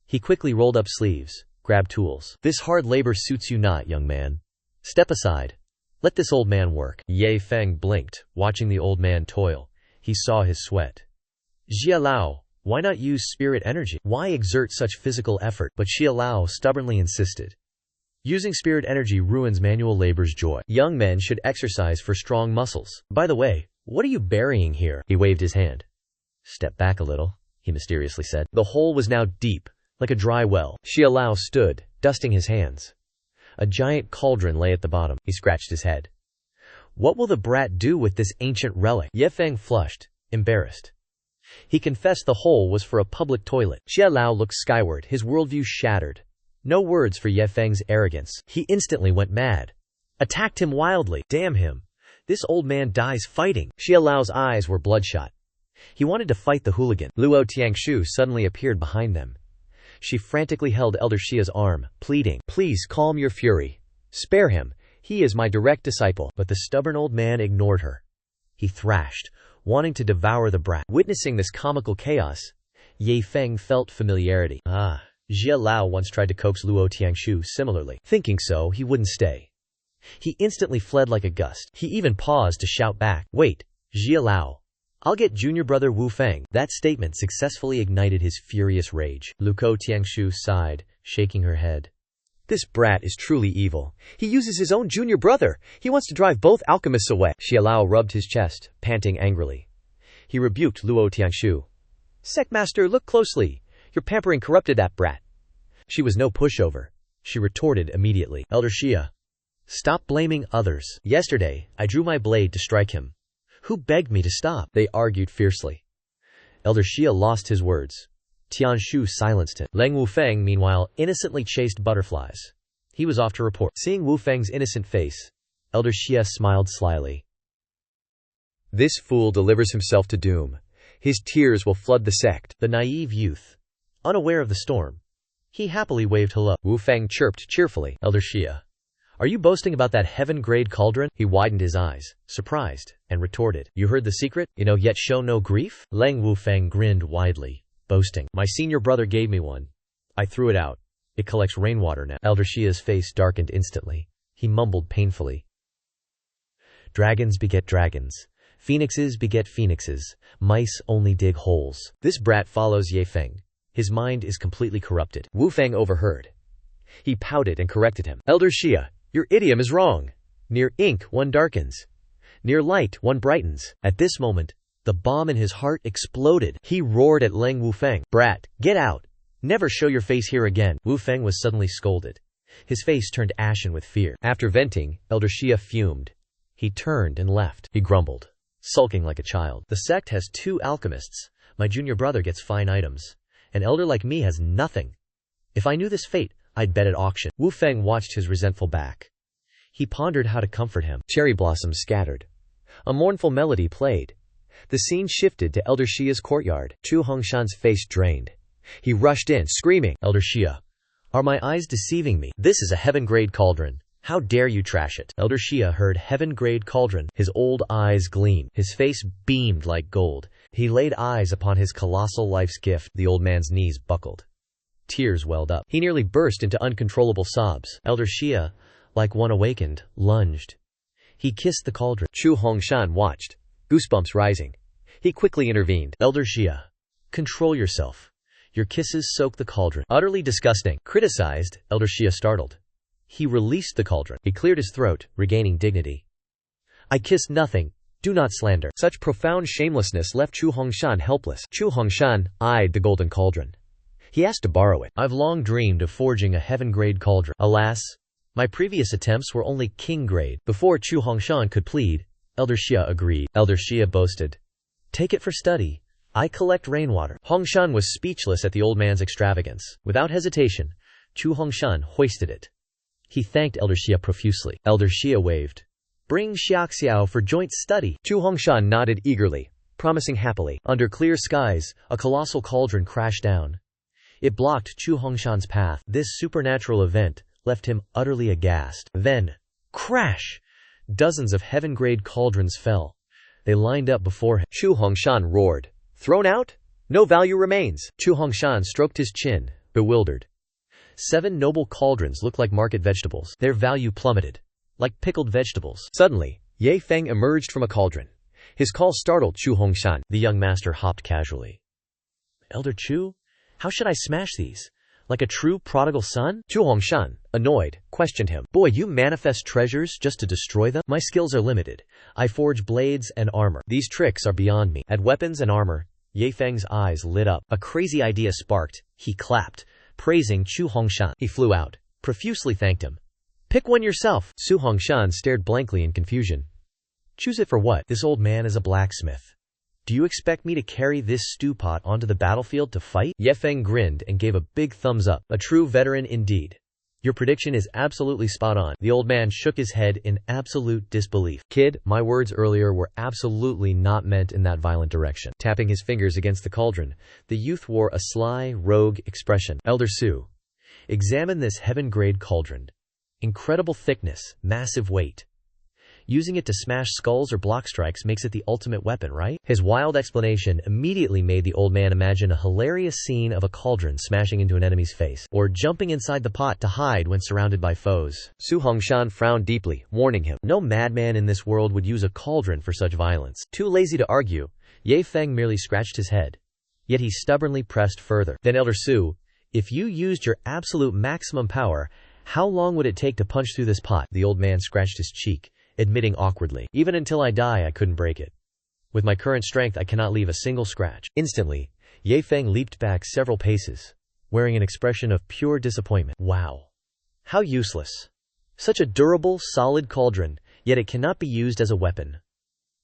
He quickly rolled up sleeves, grabbed tools. This hard labor suits you not, young man. Step aside. Let this old man work. Ye Feng blinked, watching the old man toil. He saw his sweat. Xia Lao, why not use spirit energy? Why exert such physical effort? But Xia Lao stubbornly insisted. Using spirit energy ruins manual labor's joy. Young men should exercise for strong muscles. By the way, what are you burying here? He waved his hand. Step back a little, he mysteriously said. The hole was now deep, like a dry well. Xia Lao stood, dusting his hands. A giant cauldron lay at the bottom. He scratched his head. What will the brat do with this ancient relic? Ye Feng flushed, embarrassed. He confessed the hole was for a public toilet. Xia Lao looked skyward, his worldview shattered. No words for Ye Feng's arrogance. He instantly went mad. Attacked him wildly. Damn him. This old man dies fighting. Xia Lao's eyes were bloodshot. He wanted to fight the hooligan. Luo Tiangshu suddenly appeared behind them. She frantically held Elder Xia's arm, pleading, Please calm your fury. Spare him. He is my direct disciple. But the stubborn old man ignored her. He thrashed, wanting to devour the brat. Witnessing this comical chaos, Ye Feng felt familiarity. Xia Lao once tried to coax Luo Tiangshu similarly. Thinking so, he wouldn't stay. He instantly fled like a gust. He even paused to shout back, Wait, Xia Lao. I'll get junior brother Wu Feng. That statement successfully ignited his furious rage. Luo Tiangshu sighed, shaking her head. This brat is truly evil. He uses his own junior brother. He wants to drive both alchemists away. Xia Lao rubbed his chest, panting angrily. He rebuked Luo Tiangshu. Sectmaster, look closely. Your pampering corrupted that brat. She was no pushover. She retorted immediately. Elder Xia. Stop blaming others. Yesterday, I drew my blade to strike him. Who begged me to stop? They argued fiercely. Elder Xia lost his words. Tian Shu silenced him. Leng Wufeng, meanwhile, innocently chased butterflies. He was off to report. Seeing Wufeng's innocent face, Elder Xia smiled slyly. This fool delivers himself to doom. His tears will flood the sect. The naive youth, unaware of the storm, he happily waved hello. Wufeng chirped cheerfully. Elder Xia, are you boasting about that heaven-grade cauldron? He widened his eyes, surprised, and retorted. You heard the secret? Yet show no grief? Leng Wufeng grinned widely, boasting. My senior brother gave me one. I threw it out. It collects rainwater now. Elder Xia's face darkened instantly. He mumbled painfully. Dragons beget dragons. Phoenixes beget phoenixes. Mice only dig holes. This brat follows Ye Feng. His mind is completely corrupted. Wufeng overheard. He pouted and corrected him. Elder Xia, your idiom is wrong. Near ink, one darkens. Near light, one brightens. At this moment, the bomb in his heart exploded. He roared at Leng Wufeng. Brat, get out. Never show your face here again. Wufeng was suddenly scolded. His face turned ashen with fear. After venting, Elder Xia fumed. He turned and left. He grumbled, sulking like a child. The sect has 2 alchemists. My junior brother gets fine items. An elder like me has nothing. If I knew this fate, I'd bet at auction. Wufeng watched his resentful back. He pondered how to comfort him. Cherry blossoms scattered. A mournful melody played. The scene shifted to Elder Xia's courtyard. Chu Hongshan's face drained. He rushed in, screaming, Elder Xia, are my eyes deceiving me? This is a heaven-grade cauldron. How dare you trash it? Elder Xia heard heaven-grade cauldron. His old eyes gleamed. His face beamed like gold. He laid eyes upon his colossal life's gift. The old man's knees buckled. Tears welled up. He nearly burst into uncontrollable sobs. Elder Xia, like one awakened, lunged. He kissed the cauldron. Chu Hongshan watched, goosebumps rising. He quickly intervened. Elder Xia, control yourself. Your kisses soak the cauldron. Utterly disgusting. Criticized, Elder Xia startled. He released the cauldron. He cleared his throat, regaining dignity. I kissed nothing. Do not slander. Such profound shamelessness left Chu Hongshan helpless. Chu Hongshan eyed the golden cauldron. He asked to borrow it. I've long dreamed of forging a heaven-grade cauldron. Alas, my previous attempts were only king-grade. Before Chu Hongshan could plead, Elder Xia agreed. Elder Xia boasted. Take it for study. I collect rainwater. Hongshan was speechless at the old man's extravagance. Without hesitation, Chu Hongshan hoisted it. He thanked Elder Xia profusely. Elder Xia waved. Bring Xiaoxiao for joint study. Chu Hongshan nodded eagerly, promising happily. Under clear skies, a colossal cauldron crashed down. It blocked Chu Hongshan's path. This supernatural event left him utterly aghast. Then, crash! Dozens of heaven-grade cauldrons fell. They lined up before him. Chu Hongshan roared. Thrown out? No value remains. Chu Hongshan stroked his chin, bewildered. 7 noble cauldrons looked like market vegetables. Their value plummeted, like pickled vegetables. Suddenly, Ye Feng emerged from a cauldron. His call startled Chu Hongshan. The young master hopped casually. Elder Chu, how should I smash these? Like a true prodigal son? Chu Hongshan, annoyed, questioned him. Boy, you manifest treasures just to destroy them? My skills are limited. I forge blades and armor. These tricks are beyond me. At weapons and armor, Ye Feng's eyes lit up. A crazy idea sparked. He clapped, praising Chu Hongshan. He flew out, profusely thanked him. Pick one yourself. Chu Hongshan stared blankly in confusion. Choose it for what? This old man is a blacksmith. Do you expect me to carry this stew pot onto the battlefield to fight? Ye Feng grinned and gave a big thumbs up. A true veteran indeed. Your prediction is absolutely spot on. The old man shook his head in absolute disbelief. Kid, my words earlier were absolutely not meant in that violent direction. Tapping his fingers against the cauldron, the youth wore a sly, rogue expression. Elder Su, examine this heaven-grade cauldron. Incredible thickness, massive weight. Using it to smash skulls or block strikes makes it the ultimate weapon, right? His wild explanation immediately made the old man imagine a hilarious scene of a cauldron smashing into an enemy's face, or jumping inside the pot to hide when surrounded by foes. Chu Hongshan frowned deeply, warning him. No madman in this world would use a cauldron for such violence. Too lazy to argue, Ye Feng merely scratched his head. Yet he stubbornly pressed further. Then Elder Su, if you used your absolute maximum power, how long would it take to punch through this pot? The old man scratched his cheek, admitting awkwardly. Even until I die, I couldn't break it. With my current strength, I cannot leave a single scratch. Instantly, Ye Feng leaped back several paces, wearing an expression of pure disappointment. Wow. How useless. Such a durable, solid cauldron, yet it cannot be used as a weapon.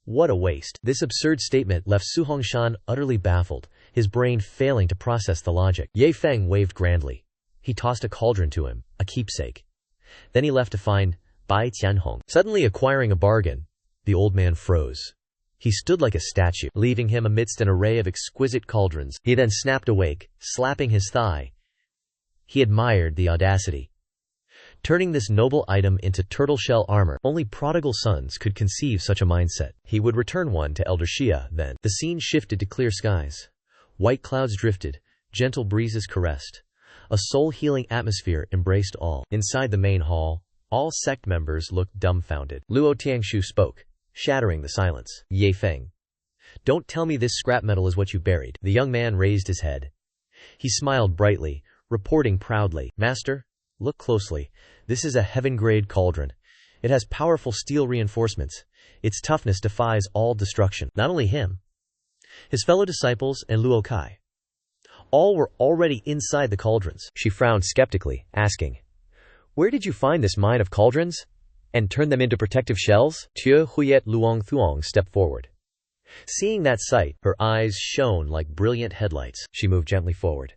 What a waste. This absurd statement left Su Hongshan utterly baffled, his brain failing to process the logic. Ye Feng waved grandly. He tossed a cauldron to him, a keepsake. Then he left to find Bai Tianhong. Suddenly acquiring a bargain, the old man froze. He stood like a statue, leaving him amidst an array of exquisite cauldrons. He then snapped awake, slapping his thigh. He admired the audacity. Turning this noble item into turtle shell armor, only prodigal sons could conceive such a mindset. He would return one to Elder Xia then. The scene shifted to clear skies. White clouds drifted, gentle breezes caressed. A soul-healing atmosphere embraced all. Inside the main hall, all sect members looked dumbfounded. Luo Tiangshu spoke, shattering the silence. Ye Feng, don't tell me this scrap metal is what you buried. The young man raised his head. He smiled brightly, reporting proudly, Master, look closely. This is a heaven-grade cauldron. It has powerful steel reinforcements. Its toughness defies all destruction. Not only him, his fellow disciples and Luo Kai. All were already inside the cauldrons. She frowned skeptically, asking, where did you find this mine of cauldrons? And turn them into protective shells? Tua Huyet Luong Thuong stepped forward. Seeing that sight, her eyes shone like brilliant headlights. She moved gently forward.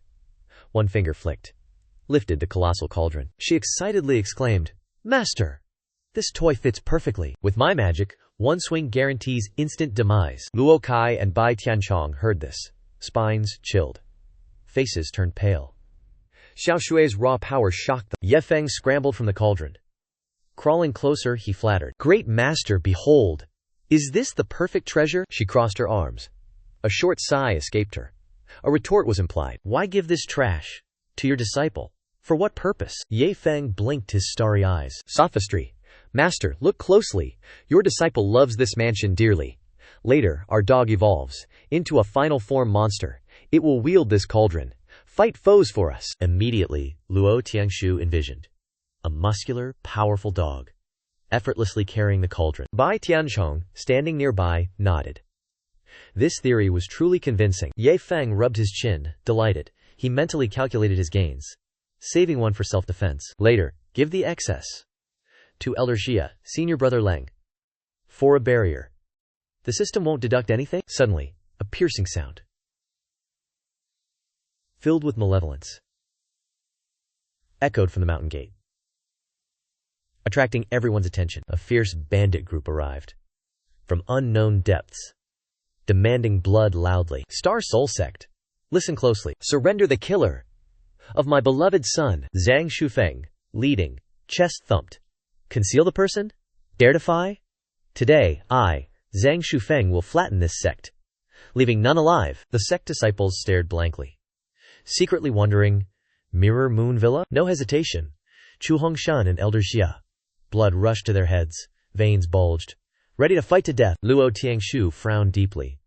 One finger flicked, lifted the colossal cauldron. She excitedly exclaimed, Master, this toy fits perfectly. With my magic, one swing guarantees instant demise. Luo Kai and Bai Tianchong heard this. Spines chilled. Faces turned pale. Xiao Shui's raw power shocked them. Ye Feng scrambled from the cauldron. Crawling closer, he flattered. Great Master, behold! Is this the perfect treasure? She crossed her arms. A short sigh escaped her. A retort was implied. Why give this trash to your disciple? For what purpose? Ye Feng blinked his starry eyes. Sophistry. Master, look closely. Your disciple loves this mansion dearly. Later, our dog evolves into a final form monster. It will wield this cauldron, fight foes for us. Immediately, Luo Tiangshu envisioned a muscular, powerful dog, effortlessly carrying the cauldron. Bai Tianchong, standing nearby, nodded. This theory was truly convincing. Ye Feng rubbed his chin, delighted. He mentally calculated his gains, saving one for self-defense. Later, give the excess to Elder Xia, Senior Brother Leng, for a barrier. The system won't deduct anything? Suddenly, a piercing sound, filled with malevolence, echoed from the mountain gate. Attracting everyone's attention, a fierce bandit group arrived from unknown depths, demanding blood loudly. Star Soul Sect, listen closely. Surrender the killer of my beloved son. Zhang Shufeng, leading, chest thumped. Conceal the person? Dare defy? Today, I, Zhang Shufeng, will flatten this sect, leaving none alive. The sect disciples stared blankly, secretly wondering, Mirror Moon Villa? No hesitation. Chu Hongshan and Elder Xia. Blood rushed to their heads, veins bulged, ready to fight to death. Luo Tiangshu frowned deeply,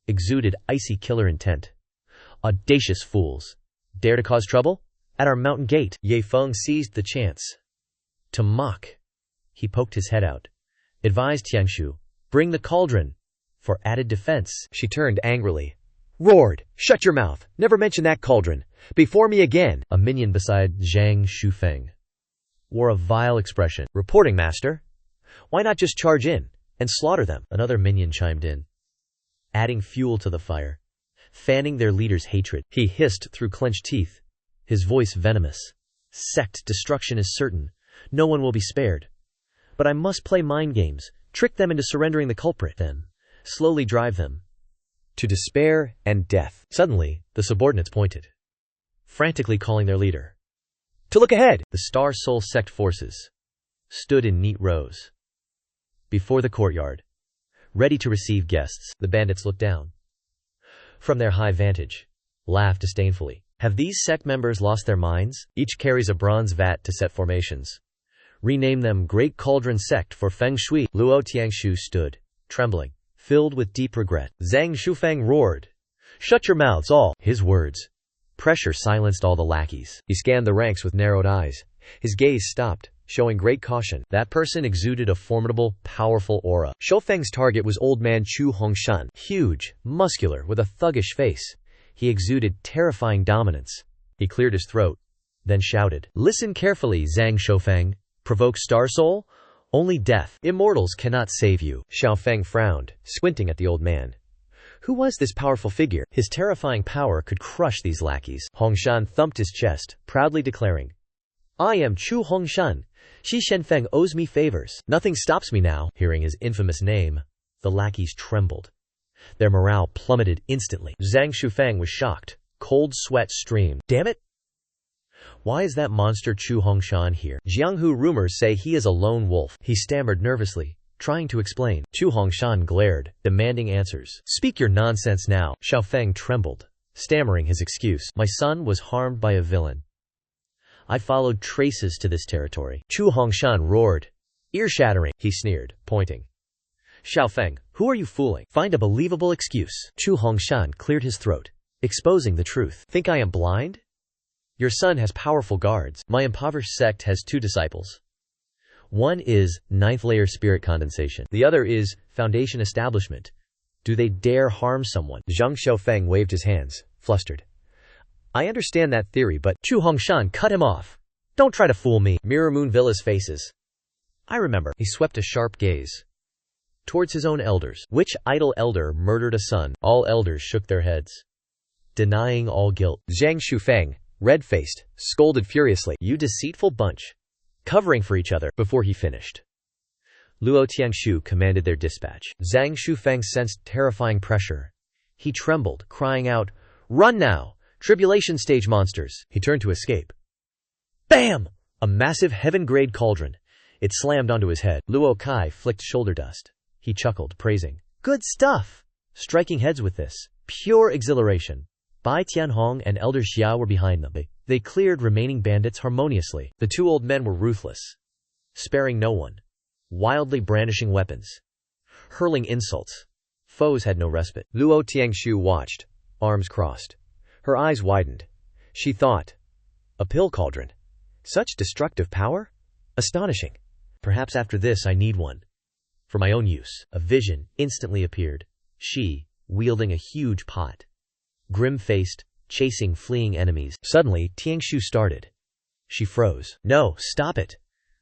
exuded icy killer intent. Audacious fools. Dare to cause trouble? At our mountain gate. Ye Feng seized the chance to mock. He poked his head out, advised Tiangshu, bring the cauldron for added defense. She turned angrily, roared, shut your mouth, never mention that cauldron before me again. A minion beside Zhang Shufeng wore a vile expression. Reporting, Master. Why not just charge in and slaughter them? Another minion chimed in, adding fuel to the fire, fanning their leader's hatred. He hissed through clenched teeth, his voice venomous. Sect destruction is certain. No one will be spared. But I must play mind games, trick them into surrendering the culprit, then slowly drive them to despair and death. Suddenly, the subordinates pointed, frantically calling their leader to look ahead. The Star Soul Sect forces stood in neat rows before the courtyard, ready to receive guests. The bandits looked down from their high vantage, laughed disdainfully. Have these sect members lost their minds? Each carries a bronze vat to set formations. Rename them Great Cauldron Sect for Feng Shui. Luo Tiangshu stood, trembling, filled with deep regret. Zhang Shufeng roared, shut your mouths all. His words, pressure silenced all the lackeys. He scanned the ranks with narrowed eyes. His gaze stopped, showing great caution. That person exuded a formidable, powerful aura. Shufeng's target was old man Chu Hongshan, huge, muscular, with a thuggish face. He exuded terrifying dominance. He cleared his throat, then shouted, listen carefully, Zhang Shufeng. Provoke Star Soul? Only death. Immortals cannot save you. Xiao Feng frowned, squinting at the old man. Who was this powerful figure? His terrifying power could crush these lackeys. Hongshan thumped his chest, proudly declaring, I am Chu Hongshan. Shi Shenfeng owes me favors. Nothing stops me now. Hearing his infamous name, the lackeys trembled. Their morale plummeted instantly. Zhang Shufeng was shocked. Cold sweat streamed. Damn it! Why is that monster Chu Hongshan here? Jianghu rumors say he is a lone wolf. He stammered nervously, trying to explain. Chu Hongshan glared, demanding answers. Speak your nonsense now. Xiao Feng trembled, stammering his excuse. My son was harmed by a villain. I followed traces to this territory. Chu Hongshan roared. Ear-shattering, he sneered, pointing. Xiao Feng, who are you fooling? Find a believable excuse. Chu Hongshan cleared his throat, exposing the truth. Think I am blind? Your son has powerful guards. My impoverished sect has 2 disciples. One is 9th layer spirit condensation. The other is foundation establishment. Do they dare harm someone? Zhang Xiaofeng waved his hands, flustered. I understand that theory, but Chu Hongshan cut him off. Don't try to fool me. Mirror Moon Villa's faces. I remember. He swept a sharp gaze towards his own elders. Which idle elder murdered a son? All elders shook their heads, denying all guilt. Zhang Shufeng, red-faced, scolded furiously. You deceitful bunch. Covering for each other. Before he finished, Luo Tiangshu commanded their dispatch. Zhang Shufeng sensed terrifying pressure. He trembled, crying out, Run now! Tribulation stage monsters! He turned to escape. Bam! A massive heaven-grade cauldron. It slammed onto his head. Luo Kai flicked shoulder dust. He chuckled, praising. Good stuff! Striking heads with this. Pure exhilaration. Bai Tianhong and Elder Xiao were behind them. They cleared remaining bandits harmoniously. The 2 old men were ruthless, sparing no one, wildly brandishing weapons, hurling insults. Foes had no respite. Luo Tiangshu watched, arms crossed. Her eyes widened. She thought, a pill cauldron? Such destructive power? Astonishing. Perhaps after this I need one. For my own use. A vision instantly appeared. She, wielding a huge pot. Grim-faced, chasing fleeing enemies. Suddenly, Tiangshu started. She froze. No, stop it.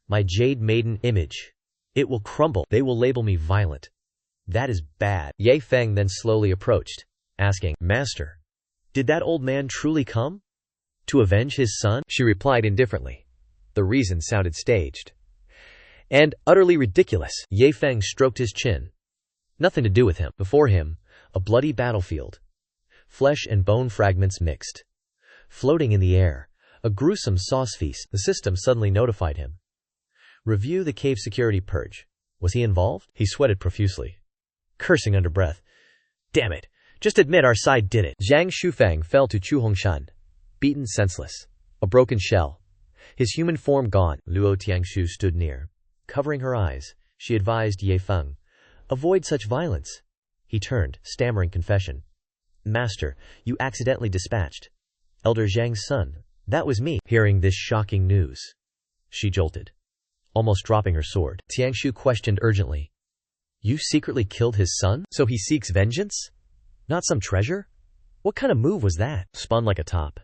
My Jade Maiden image. It will crumble. They will label me violent. That is bad. Ye Feng then slowly approached, asking, Master, did that old man truly come? To avenge his son? She replied indifferently. The reason sounded staged and utterly ridiculous. Ye Feng stroked his chin. Nothing to do with him. Before him, a bloody battlefield. Flesh and bone fragments mixed. Floating in the air, a gruesome sauce feast. The system suddenly notified him. Review the cave security purge. Was he involved? He sweated profusely, cursing under breath. Damn it. Just admit our side did it. Zhang Shufeng fell to Chu Hongshan, beaten senseless. A broken shell. His human form gone. Luo Tiangshu stood near. Covering her eyes, she advised Ye Feng. Avoid such violence. He turned, stammering confession. Master, you accidentally dispatched Elder Zhang's son. That was me. Hearing this shocking news, she jolted, almost dropping her sword. Tiangshu questioned urgently. You secretly killed his son? So he seeks vengeance? Not some treasure? What kind of move was that? Spun like a top.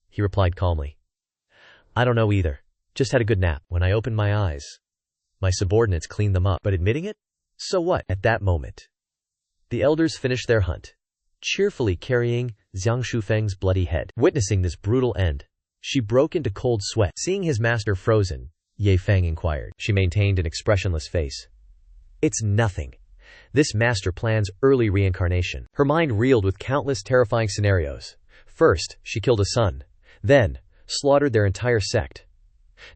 He replied calmly. I don't know either. Just had a good nap. When I opened my eyes, my subordinates cleaned them up. But admitting it? So what? At that moment, the elders finished their hunt, cheerfully carrying Zhang Shufeng's bloody head. Witnessing this brutal end, she broke into cold sweat. Seeing his master frozen, Ye Feng inquired. She maintained an expressionless face. It's nothing. This master plans early reincarnation. Her mind reeled with countless terrifying scenarios. First, she killed a son. Then, slaughtered their entire sect.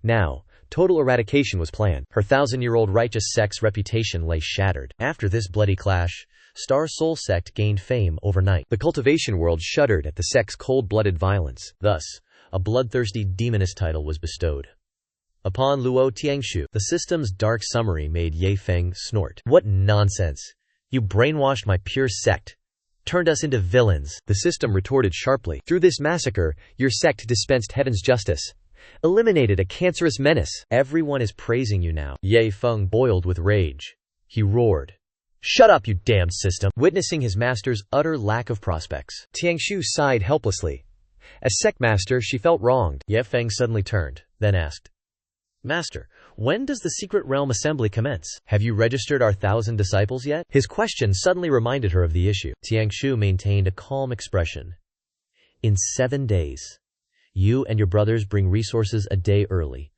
Now, total eradication was planned. Her 1,000-year-old righteous sect's reputation lay shattered. After this bloody clash, Star Soul sect gained fame overnight. The cultivation world shuddered at the sect's cold-blooded violence. Thus, a bloodthirsty demoness title was bestowed upon Luo Tiangshu. The system's dark summary made Ye Feng snort. What nonsense! You brainwashed my pure sect, turned us into villains. The system retorted sharply. Through this massacre, your sect dispensed heaven's justice, eliminated a cancerous menace. Everyone is praising you now. Ye Feng boiled with rage. He roared. Shut up, you damned system! Witnessing his master's utter lack of prospects, Tiangshu sighed helplessly. As sect master, she felt wronged. Ye Feng suddenly turned, then asked, Master, When does the secret realm assembly commence? Have you registered our 1,000 disciples yet? His question suddenly reminded her of the issue. Tiangshu maintained a calm expression. In 7 days, you and your brothers bring resources a day early.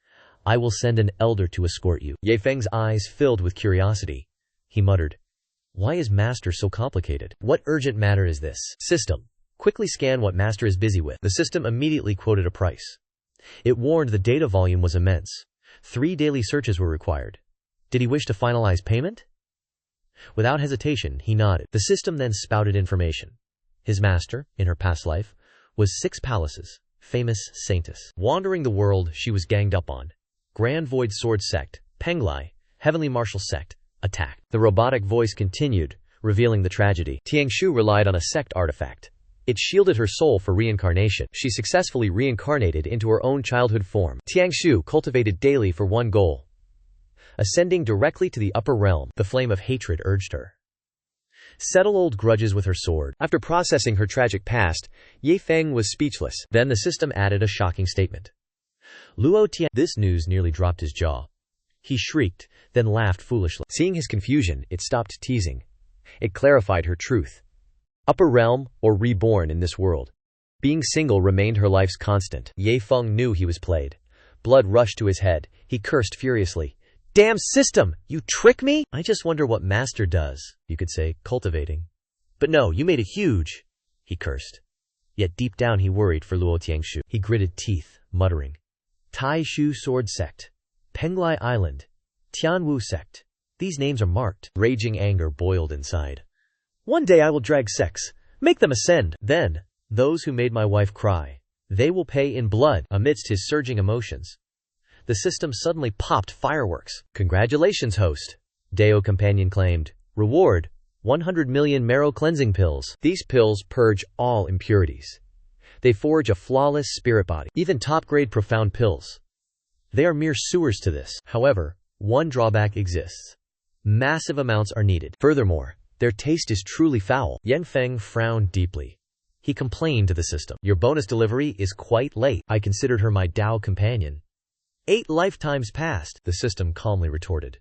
I will send an elder to escort you. Ye Feng's eyes filled with curiosity. He muttered, "Why is Master so complicated? What urgent matter is this?" System. Quickly scan what Master is busy with. The system immediately quoted a price. It warned the data volume was immense. 3 daily searches were required. Did he wish to finalize payment? Without hesitation, he nodded. The system then spouted information. His master, in her past life, was 6 palaces, famous saintess. Wandering the world, she was ganged up on. Grand Void Sword Sect, Penglai, Heavenly Martial Sect, attacked. The robotic voice continued, revealing the tragedy. Tiangshu relied on a sect artifact. It shielded her soul for reincarnation. She successfully reincarnated into her own childhood form. Tiangshu cultivated daily for one goal. Ascending directly to the upper realm, the flame of hatred urged her. Settle old grudges with her sword. After processing her tragic past, Ye Feng was speechless. Then the system added a shocking statement. Luo Tian. This news nearly dropped his jaw. He shrieked, then laughed foolishly. Seeing his confusion, it stopped teasing. It clarified her truth. Upper realm, or reborn in this world. Being single remained her life's constant. Ye Feng knew he was played. Blood rushed to his head. He cursed furiously. Damn system! You trick me? I just wonder what Master does, you could say, cultivating. But no, you made it huge, he cursed. Yet deep down he worried for Luo Tiangshu. He gritted teeth, muttering. Tai Shu Sword Sect, Penglai Island, Tianwu Sect. These names are marked. Raging anger boiled inside. One day I will drag sects, make them ascend. Then, those who made my wife cry, they will pay in blood. Amidst his surging emotions, the system suddenly popped fireworks. Congratulations, host, Deo companion claimed. Reward, 100 million marrow cleansing pills. These pills purge all impurities. They forge a flawless spirit body. Even top-grade profound pills. They are mere sewers to this. However, one drawback exists. Massive amounts are needed. Furthermore, their taste is truly foul. Yan Feng frowned deeply. He complained to the system. Your bonus delivery is quite late. I considered her my Dao companion. 8 lifetimes passed, the system calmly retorted.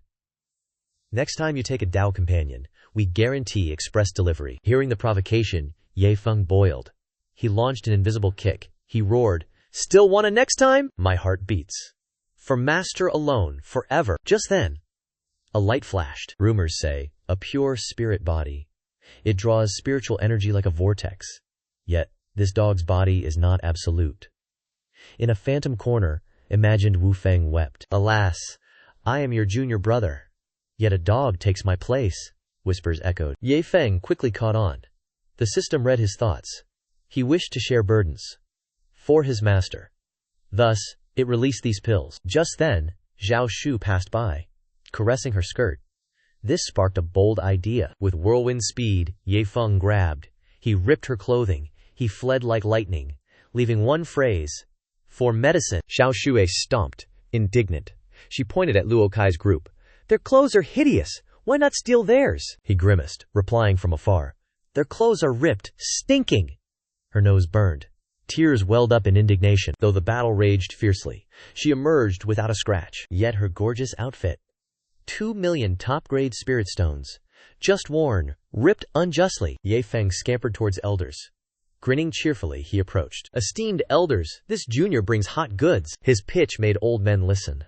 Next time you take a Dao companion, we guarantee express delivery. Hearing the provocation, Ye Feng boiled. He launched an invisible kick. He roared, Still want a next time? My heart beats. For Master alone, forever. Just then, a light flashed. Rumors say, a pure spirit body. It draws spiritual energy like a vortex. Yet, this dog's body is not absolute. In a phantom corner, imagined Wu Feng wept. Alas, I am your junior brother. Yet a dog takes my place, whispers echoed. Ye Feng quickly caught on. The system read his thoughts. He wished to share burdens. For his master. Thus, it released these pills. Just then, Zhao Shu passed by, caressing her skirt. This sparked a bold idea. With whirlwind speed, Ye Feng grabbed. He ripped her clothing. He fled like lightning, leaving one phrase. For medicine. Xiao Shui stomped, indignant. She pointed at Luo Kai's group. Their clothes are hideous. Why not steal theirs? He grimaced, replying from afar. Their clothes are ripped, stinking. Her nose burned. Tears welled up in indignation. Though the battle raged fiercely, she emerged without a scratch. Yet her gorgeous outfit. 2 million top-grade spirit stones. Just worn, ripped unjustly. Ye Feng scampered towards elders. Grinning cheerfully, he approached. Esteemed elders, this junior brings hot goods. His pitch made old men listen.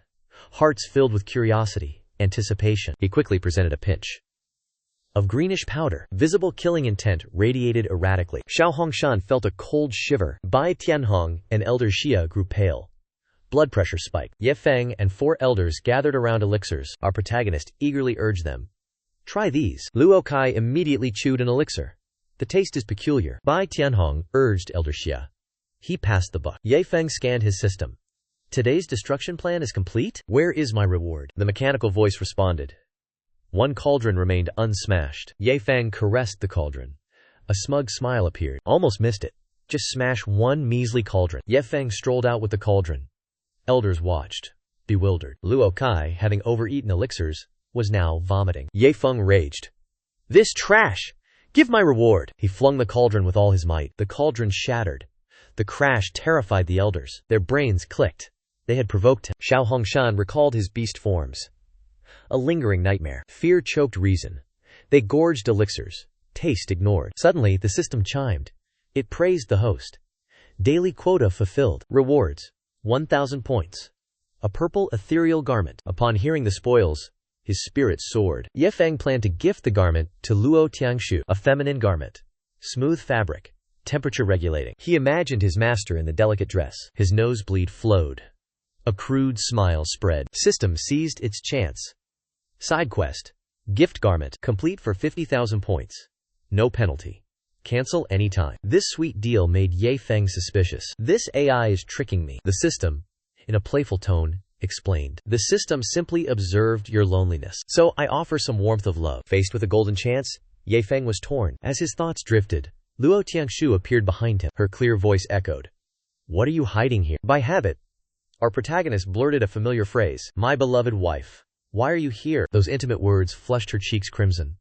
Hearts filled with curiosity, anticipation. He quickly presented a pinch of greenish powder. Visible killing intent radiated erratically. Xiao Hongshan felt a cold shiver. Bai Tianhong and Elder Xia grew pale. Blood pressure spiked. Ye Feng and 4 elders gathered around elixirs. Our protagonist eagerly urged them. Try these. Luo Kai immediately chewed an elixir. The taste is peculiar. Bai Tianhong urged Elder Xia. He passed the buck. Ye Feng scanned his system. Today's destruction plan is complete? Where is my reward? The mechanical voice responded. 1 cauldron remained unsmashed. Ye Feng caressed the cauldron. A smug smile appeared. Almost missed it. Just smash 1 measly cauldron. Ye Feng strolled out with the cauldron. Elders watched, bewildered. Luo Kai, having overeaten elixirs, was now vomiting. Ye Feng raged. This trash! Give my reward! He flung the cauldron with all his might. The cauldron shattered. The crash terrified the elders. Their brains clicked. They had provoked him. Xiao Hongshan recalled his beast forms. A lingering nightmare. Fear choked reason. They gorged elixirs. Taste ignored. Suddenly, the system chimed. It praised the host. Daily quota fulfilled. Rewards. 1,000 points. A purple ethereal garment. Upon hearing the spoils, his spirit soared. Ye Feng planned to gift the garment to Luo Tiangshu, a feminine garment. Smooth fabric. Temperature regulating. He imagined his master in the delicate dress. His nosebleed flowed. A crude smile spread. System seized its chance. Side quest. Gift garment. Complete for 50,000 points. No penalty. Cancel anytime. This sweet deal made Ye Feng suspicious. This AI is tricking me. The system, in a playful tone, explained. The system simply observed your loneliness. So I offer some warmth of love. Faced with a golden chance, Ye Feng was torn. As his thoughts drifted, Luo Tiangshu appeared behind him. Her clear voice echoed. What are you hiding here? By habit, our protagonist blurted a familiar phrase. My beloved wife. Why are you here? Those intimate words flushed her cheeks crimson.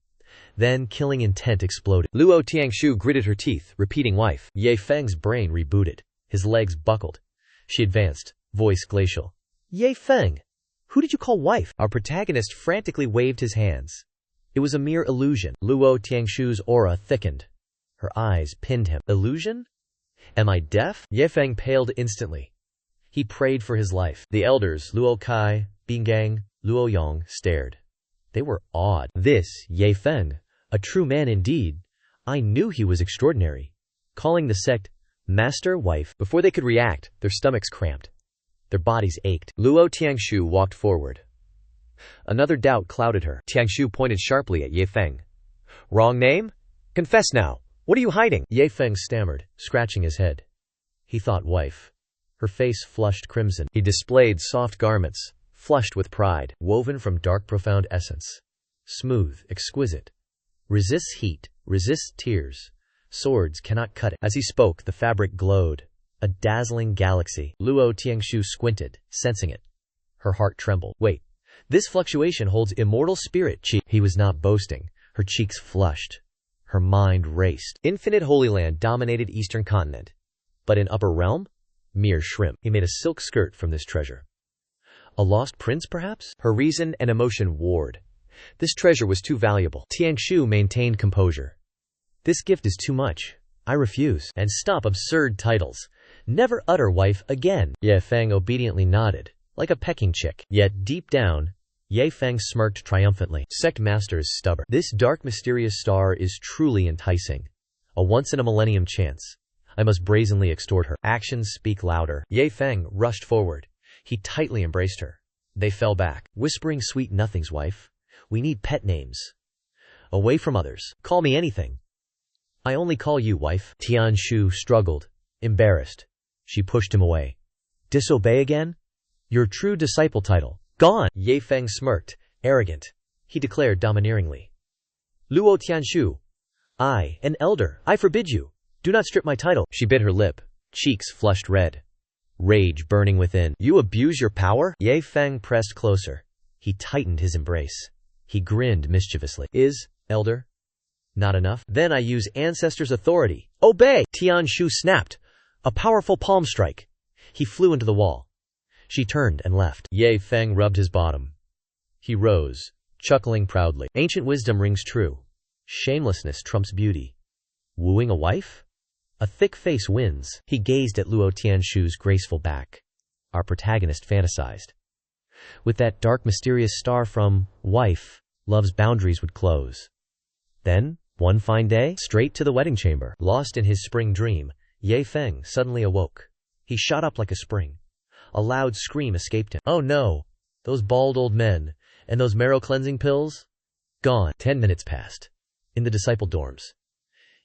Then killing intent exploded. Luo Tiangshu gritted her teeth, repeating wife. Ye Feng's brain rebooted. His legs buckled. She advanced, voice glacial. Ye Feng, who did you call wife? Our protagonist frantically waved his hands. It was a mere illusion. Luo Tiangshu's aura thickened. Her eyes pinned him. Illusion? Am I deaf? Ye Feng paled instantly. He prayed for his life. The elders, Luo Kai, Bingang, Luo Yong, stared. They were awed. This, Ye Feng, a true man indeed. I knew he was extraordinary. Calling the sect, master, wife. Before they could react, their stomachs cramped. Their bodies ached. Luo Tiangshu walked forward. Another doubt clouded her. Tiangshu pointed sharply at Ye Feng. Wrong name? Confess now. What are you hiding? Ye Feng stammered, scratching his head. He thought wife. Her face flushed crimson. He displayed soft garments, flushed with pride, woven from dark profound essence. Smooth, exquisite. Resists heat, resists tears. Swords cannot cut it. As he spoke, the fabric glowed. A dazzling galaxy. Luo Tiangshu squinted, sensing it. Her heart trembled. Wait. This fluctuation holds immortal spirit chi. He was not boasting. Her cheeks flushed. Her mind raced. Infinite Holy Land dominated Eastern Continent. But in Upper Realm? Mere shrimp. He made a silk skirt from this treasure. A lost prince, perhaps? Her reason and emotion warred. This treasure was too valuable. Tiangshu maintained composure. This gift is too much. I refuse. And stop absurd titles. Never utter wife again. Ye Feng obediently nodded, like a pecking chick. Yet deep down, Ye Feng smirked triumphantly. Sect master is stubborn. This dark mysterious star is truly enticing. A once-in-a-millennium chance. I must brazenly extort her. Actions speak louder. Ye Feng rushed forward. He tightly embraced her. They fell back, whispering sweet nothings, wife. We need pet names. Away from others. Call me anything. I only call you wife. Tianshu struggled, embarrassed. She pushed him away. Disobey again? Your true disciple title. Gone. Ye Feng smirked, arrogant. He declared domineeringly. Luo Tianshu. I, an elder, I forbid you. Do not strip my title. She bit her lip, cheeks flushed red. Rage burning within. You abuse your power? Ye Feng pressed closer. He tightened his embrace. He grinned mischievously. Is, elder, not enough? Then I use ancestors' authority. Obey! Tianshu snapped. A powerful palm strike. He flew into the wall. She turned and left. Ye Feng rubbed his bottom. He rose, chuckling proudly. Ancient wisdom rings true. Shamelessness trumps beauty. Wooing a wife? A thick face wins. He gazed at Luo Tianshu's graceful back. Our protagonist fantasized. With that dark mysterious star from wife, love's boundaries would close. Then, one fine day, straight to the wedding chamber. Lost in his spring dream, Ye Feng suddenly awoke. He shot up like a spring. A loud scream escaped him. Oh no! Those bald old men, and those marrow-cleansing pills? Gone. 10 minutes passed. In the disciple dorms.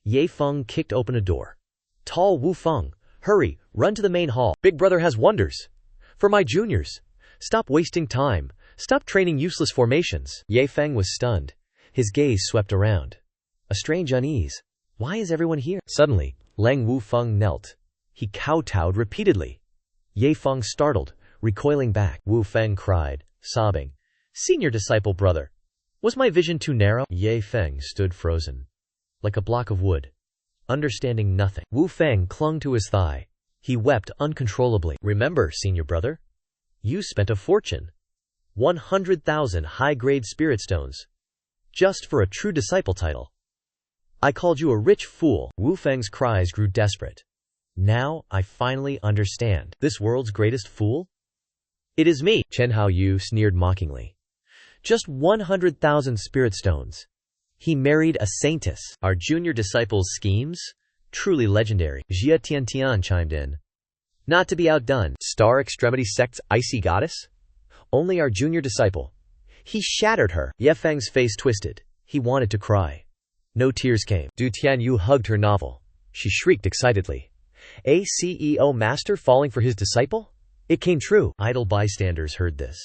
Ye Feng kicked open a door. Tall Wu Feng, hurry, run to the main hall. Big brother has wonders. For my juniors. Stop wasting time. Stop training useless formations. Ye Feng was stunned. His gaze swept around. A strange unease. Why is everyone here? Suddenly, Lang Wu Feng knelt. He kowtowed repeatedly. Ye Feng startled, recoiling back. Wu Feng cried, sobbing. Senior disciple brother. Was my vision too narrow? Ye Feng stood frozen. Like a block of wood. Understanding nothing. Wu Feng clung to his thigh. He wept uncontrollably. Remember, senior brother? You spent a fortune. 100,000 high-grade spirit stones. Just for a true disciple title. I called you a rich fool. Wu Feng's cries grew desperate. Now, I finally understand. This world's greatest fool? It is me, Chen Haoyu sneered mockingly. Just 100,000 spirit stones. He married a saintess. Our junior disciple's schemes? Truly legendary. Jia Tiantian chimed in. Not to be outdone. Star Extremity Sect's icy goddess? Only our junior disciple. He shattered her. Ye Feng's face twisted. He wanted to cry. No tears came. Du Tianyu hugged her novel. She shrieked excitedly. A CEO master falling for his disciple? It came true. Idle bystanders heard this.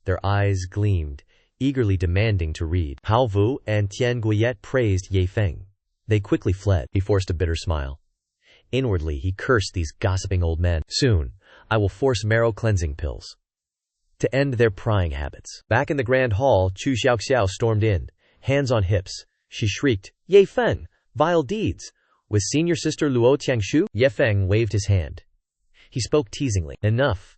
Their eyes gleamed, eagerly demanding to read. Hao Vu and Tian Guiyet praised Ye Feng. They quickly fled. He forced a bitter smile. Inwardly, he cursed these gossiping old men. Soon, I will force marrow cleansing pills to end their prying habits. Back in the grand hall, Chu Xiaoxiao stormed in, hands on hips. She shrieked, Ye Feng, vile deeds. With senior sister Luo Tiangshu? Ye Feng waved his hand. He spoke teasingly. Enough.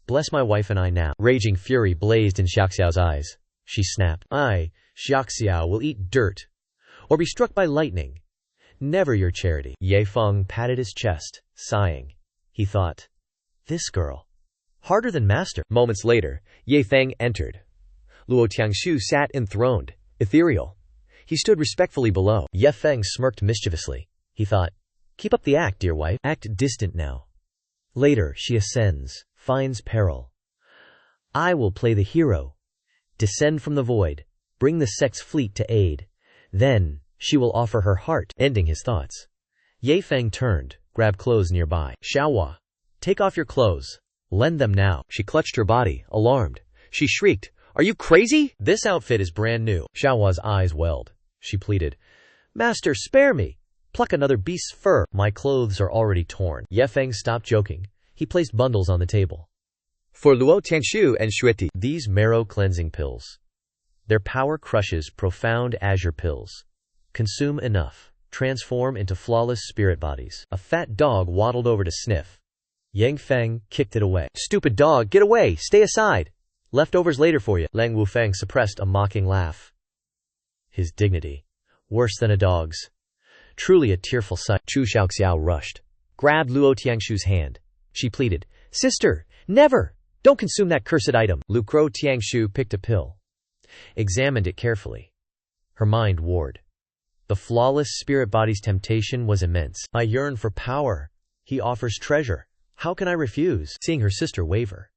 Bless my wife and I now. Raging fury blazed in Xiaoxiao's eyes. She snapped. I, Xiaoxiao, will eat dirt or be struck by lightning. Never your charity. Ye Feng patted his chest, sighing. He thought, this girl. Harder than master. Moments later, Ye Feng entered. Luo Tiangshu sat enthroned, ethereal. He stood respectfully below. Ye Feng smirked mischievously. He thought, keep up the act, dear wife. Act distant now. Later, she ascends, finds peril. I will play the hero. Descend from the void. Bring the sect's fleet to aid. Then, she will offer her heart. Ending his thoughts. Ye Feng turned, grabbed clothes nearby. Xiaohua, take off your clothes. Lend them now. She clutched her body, alarmed. She shrieked, are you crazy? This outfit is brand new. Xiaohua's eyes welled. She pleaded, Master, spare me. Pluck another beast's fur. My clothes are already torn. Ye Feng stopped joking. He placed bundles on the table. For Luo Tiangshu and Xueti, these marrow cleansing pills. Their power crushes profound azure pills. Consume enough. Transform into flawless spirit bodies. A fat dog waddled over to sniff. Yang Feng kicked it away. Stupid dog, get away, stay aside. Leftovers later for you. Lang Wufeng suppressed a mocking laugh. His dignity. Worse than a dog's. Truly a tearful sight. Chu Xiaoxiao rushed. Grabbed Luo Tiangshu's hand. She pleaded, Sister, never! Don't consume that cursed item. Luo Tiangshu picked a pill. Examined it carefully. Her mind warred. The flawless spirit body's temptation was immense. I yearn for power. He offers treasure. How can I refuse? Seeing her sister waver,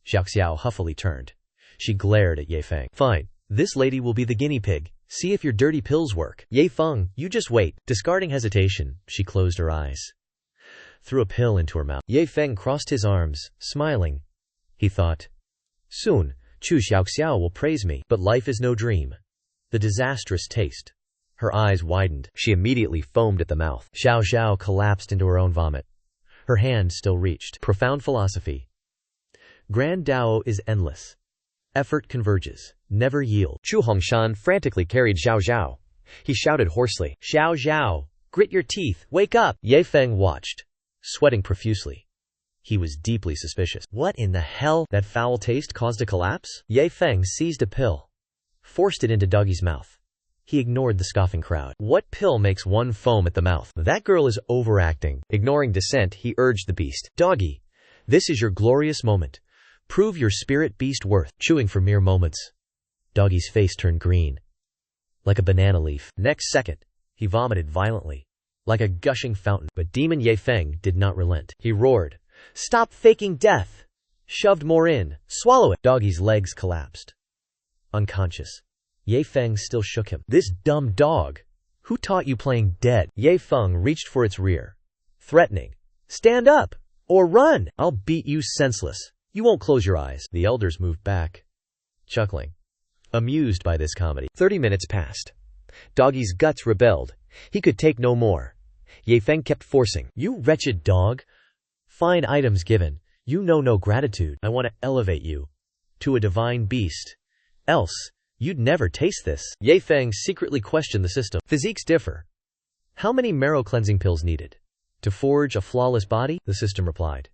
Xiaoxiao huffily turned. She glared at Ye Feng. Fine. This lady will be the guinea pig. See if your dirty pills work. Ye Feng, you just wait. Discarding hesitation, she closed her eyes. Threw a pill into her mouth. Ye Feng crossed his arms, smiling. He thought, soon, Chu Xiaoxiao will praise me. But life is no dream. The disastrous taste. Her eyes widened. She immediately foamed at the mouth. Xiao Xiao collapsed into her own vomit. Her hand still reached. Profound philosophy. Grand Dao is endless. Effort converges. Never yield. Chu Hongshan frantically carried Xiao Xiao. He shouted hoarsely, Xiao Xiao, grit your teeth, wake up. Ye Feng watched, sweating profusely. He was deeply suspicious. What in the hell? That foul taste caused a collapse? Ye Feng seized a pill. Forced it into Doggy's mouth. He ignored the scoffing crowd. What pill makes one foam at the mouth? That girl is overacting. Ignoring dissent, he urged the beast. Doggy, this is your glorious moment. Prove your spirit beast worth. Chewing for mere moments. Doggy's face turned green. Like a banana leaf. Next second, he vomited violently. Like a gushing fountain. But Demon Ye Feng did not relent. He roared. Stop faking death. Shoved more in. Swallow it. Doggy's legs collapsed. Unconscious. Ye Feng still shook him. This dumb dog. Who taught you playing dead? Ye Feng reached for its rear. Threatening. Stand up. Or run. I'll beat you senseless. You won't close your eyes. The elders moved back. Chuckling. Amused by this comedy. 30 minutes passed. Doggy's guts rebelled. He could take no more. Ye Feng kept forcing. You wretched dog. Fine items given. You know no gratitude. I want to elevate you to a divine beast. Else, you'd never taste this. Ye Feng secretly questioned the system. Physiques differ. How many marrow cleansing pills needed? To forge a flawless body? The system replied.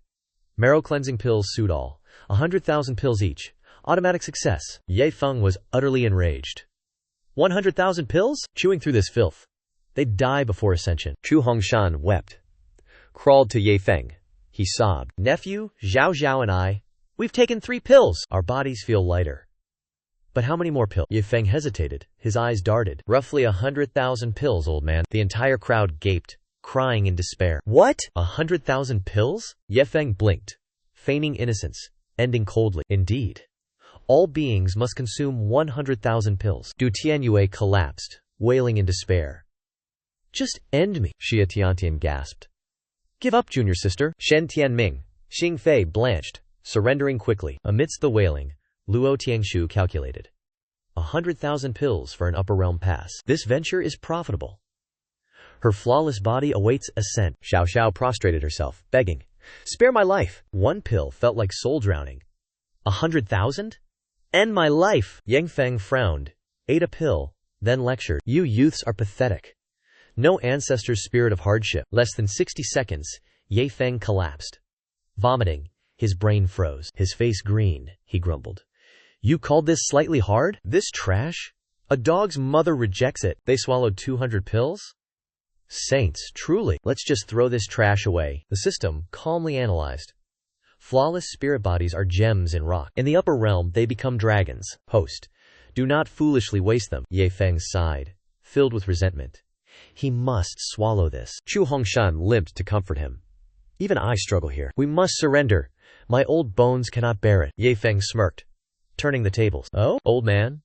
Marrow cleansing pills suit all. 100,000 pills each. Automatic success. Ye Feng was utterly enraged. 100,000 pills? Chewing through this filth. They'd die before ascension. Chu Hongshan wept. Crawled to Ye Feng. He sobbed. Nephew, Zhao Zhao and I, we've taken 3 pills. Our bodies feel lighter. But how many more pills? Ye Feng hesitated. His eyes darted. Roughly 100,000 pills, old man. The entire crowd gaped, crying in despair. What? 100,000 pills? Ye Feng blinked, feigning innocence, ending coldly. Indeed. All beings must consume 100,000 pills. Du Tianyue collapsed, wailing in despair. Just end me, Xia Tiantian gasped. Give up, junior sister. Shen Tianming, Xing Fei blanched, surrendering quickly. Amidst the wailing, Luo Tiangshu calculated. 100,000 pills for an upper realm pass. This venture is profitable. Her flawless body awaits ascent. Xiao Xiao prostrated herself, begging, spare my life. 1 pill felt like soul drowning. 100,000? End my life. Yang Feng frowned, ate a pill, then lectured. You youths are pathetic. No ancestor's spirit of hardship. Less than 60 seconds, Ye Feng collapsed. Vomiting, his brain froze. His face green, he grumbled. You called this slightly hard? This trash? A dog's mother rejects it. They swallowed 200 pills? Saints, truly. Let's just throw this trash away. The system calmly analyzed. Flawless spirit bodies are gems in rock. In the upper realm, they become dragons. Host, do not foolishly waste them. Ye Feng sighed, filled with resentment. He must swallow this. Chu Hongshan limped to comfort him. Even I struggle here. We must surrender. My old bones cannot bear it. Ye Feng smirked, turning the tables. Oh, old man?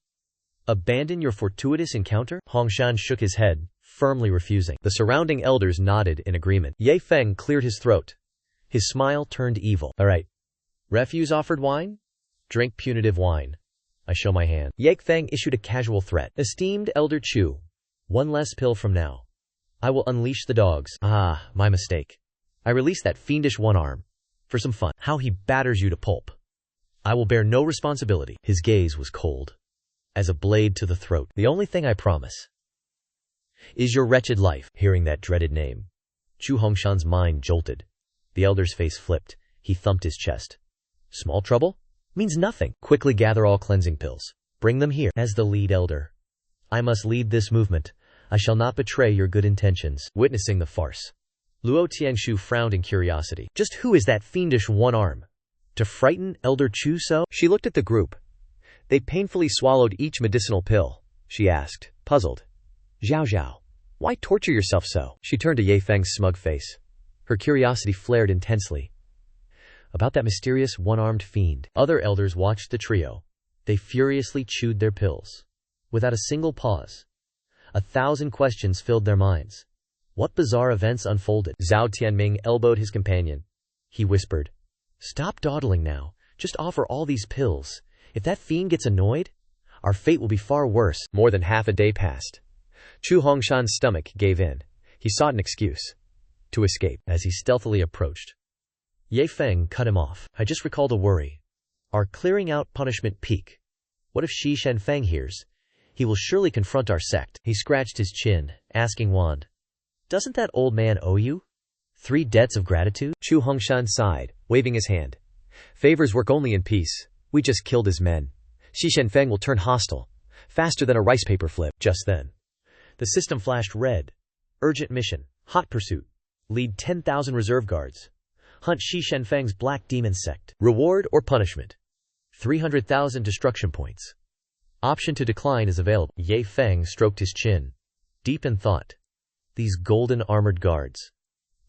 Abandon your fortuitous encounter? Hongshan shook his head, firmly refusing. The surrounding elders nodded in agreement. Ye Feng cleared his throat. His smile turned evil. All right. Refuse offered wine? Drink punitive wine. I show my hand. Ye Feng issued a casual threat. Esteemed Elder Chu, 1 less pill from now. I will unleash the dogs. Ah, my mistake. I release that fiendish one arm. For some fun. How he batters you to pulp. I will bear no responsibility. His gaze was cold, as a blade to the throat. The only thing I promise is your wretched life. Hearing that dreaded name, Chu Hongshan's mind jolted. The elder's face flipped. He thumped his chest. Small trouble? Means nothing. Quickly gather all cleansing pills. Bring them here. As the lead elder, I must lead this movement. I shall not betray your good intentions. Witnessing the farce, Luo Tiangshu frowned in curiosity. Just who is that fiendish one arm? To frighten Elder Chu so? She looked at the group. They painfully swallowed each medicinal pill. She asked, puzzled. Zhao Zhao, why torture yourself so? She turned to Ye Feng's smug face. Her curiosity flared intensely. About that mysterious one-armed fiend. Other elders watched the trio. They furiously chewed their pills, without a single pause. 1,000 questions filled their minds. What bizarre events unfolded? Zhao Tianming elbowed his companion. He whispered, stop dawdling now. Just offer all these pills. If that fiend gets annoyed, our fate will be far worse. More than half a day passed. Chu Hongshan's stomach gave in. He sought an excuse to escape. As he stealthily approached, Ye Feng cut him off. I just recalled a worry. Our clearing out punishment peak. What if Shi Shenfeng hears? He will surely confront our sect. He scratched his chin, asking Wand, doesn't that old man owe you 3 debts of gratitude? Chu Hongshan sighed, waving his hand. Favors work only in peace. We just killed his men. Shi Shenfeng will turn hostile, faster than a rice paper flip. Just then, the system flashed red. Urgent mission. Hot pursuit. Lead 10,000 reserve guards. Hunt Shi Shenfeng's black demon sect. Reward or punishment? 300,000 destruction points. Option to decline is available. Ye Feng stroked his chin, deep in thought. These golden armored guards.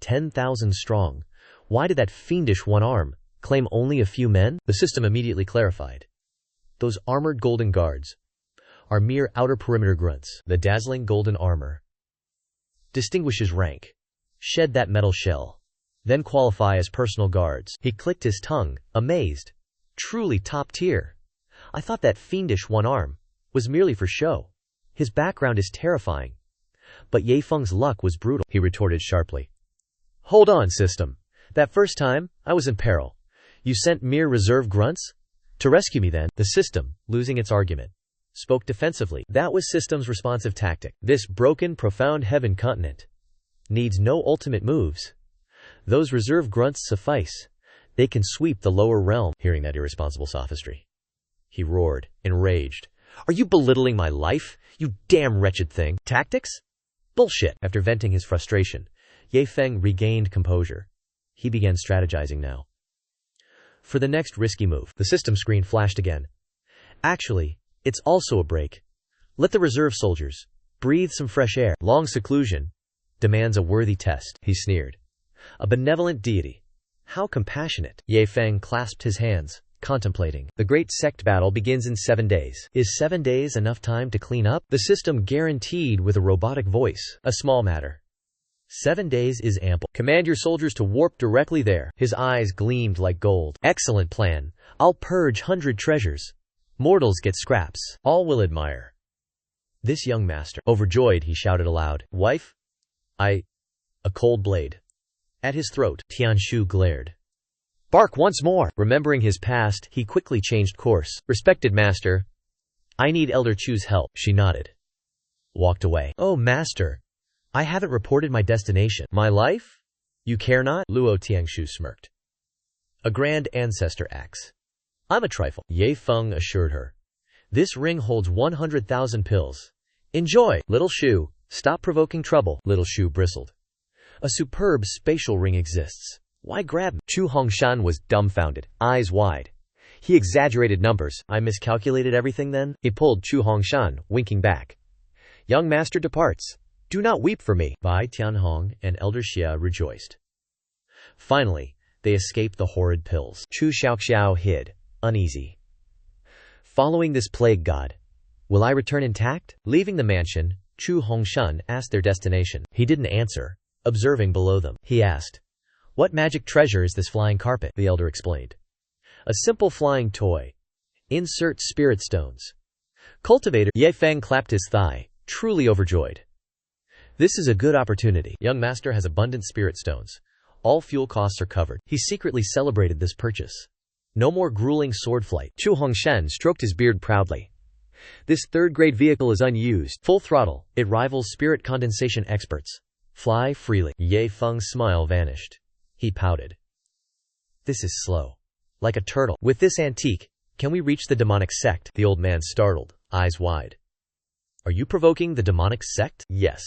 10,000 strong. Why did that fiendish one arm claim only a few men? The system immediately clarified. Those armored golden guards are mere outer perimeter grunts. The dazzling golden armor distinguishes rank. Shed that metal shell, then qualify as personal guards. He clicked his tongue, amazed. Truly top tier. I thought that fiendish one arm was merely for show. His background is terrifying. But Ye Feng's luck was brutal, he retorted sharply. Hold on, system. That first time, I was in peril. You sent mere reserve grunts? To rescue me then? The system, losing its argument, spoke defensively. That was system's responsive tactic. This broken, profound heaven continent needs no ultimate moves. Those reserve grunts suffice. They can sweep the lower realm. Hearing that irresponsible sophistry, he roared, enraged. Are you belittling my life, you damn wretched thing? Tactics? Bullshit. After venting his frustration, Ye Feng regained composure. He began strategizing now. For the next risky move, the system screen flashed again. Actually, it's also a break. Let the reserve soldiers breathe some fresh air. Long seclusion demands a worthy test, he sneered. A benevolent deity. How compassionate. Ye Feng clasped his hands, contemplating. The great sect battle begins in 7 days. Is 7 days enough time to clean up? The system guaranteed with a robotic voice. A small matter. 7 days is ample. Command your soldiers to warp directly there. His eyes gleamed like gold. Excellent plan. I'll purge 100 treasures. Mortals get scraps. All will admire this young master. Overjoyed, he shouted aloud. Wife? A cold blade. At his throat, Tianshu glared. Bark once more. Remembering his past, he quickly changed course. Respected master. I need Elder Chu's help. She nodded. Walked away. Oh, master. I haven't reported my destination. My life? You care not? Luo Tianshu smirked. A grand ancestor axe. I'm a trifle. Ye Feng assured her. This ring holds 100,000 pills. Enjoy. Little Shu, stop provoking trouble. Little Shu bristled. A superb spatial ring exists. Why grab him? Chu Hongshan was dumbfounded, eyes wide. He exaggerated numbers. I miscalculated everything then? He pulled Chu Hongshan, winking back. Young master departs. Do not weep for me. Bai Tianhong and Elder Xia rejoiced. Finally, they escaped the horrid pills. Chu Xiaoxiao hid, uneasy. Following this plague god, will I return intact? Leaving the mansion, Chu Hongshan asked their destination. He didn't answer, observing below them. He asked, what magic treasure is this flying carpet? The elder explained. A simple flying toy. Insert spirit stones. Cultivator. Ye Feng clapped his thigh, truly overjoyed. This is a good opportunity. Young master has abundant spirit stones. All fuel costs are covered. He secretly celebrated this purchase. No more grueling sword flight. Chu Hongshan stroked his beard proudly. This third-grade vehicle is unused. Full throttle. It rivals spirit condensation experts. Fly freely. Ye Feng's smile vanished. He pouted. This is slow. Like a turtle. With this antique, can we reach the demonic sect? The old man startled, eyes wide. Are you provoking the demonic sect? Yes.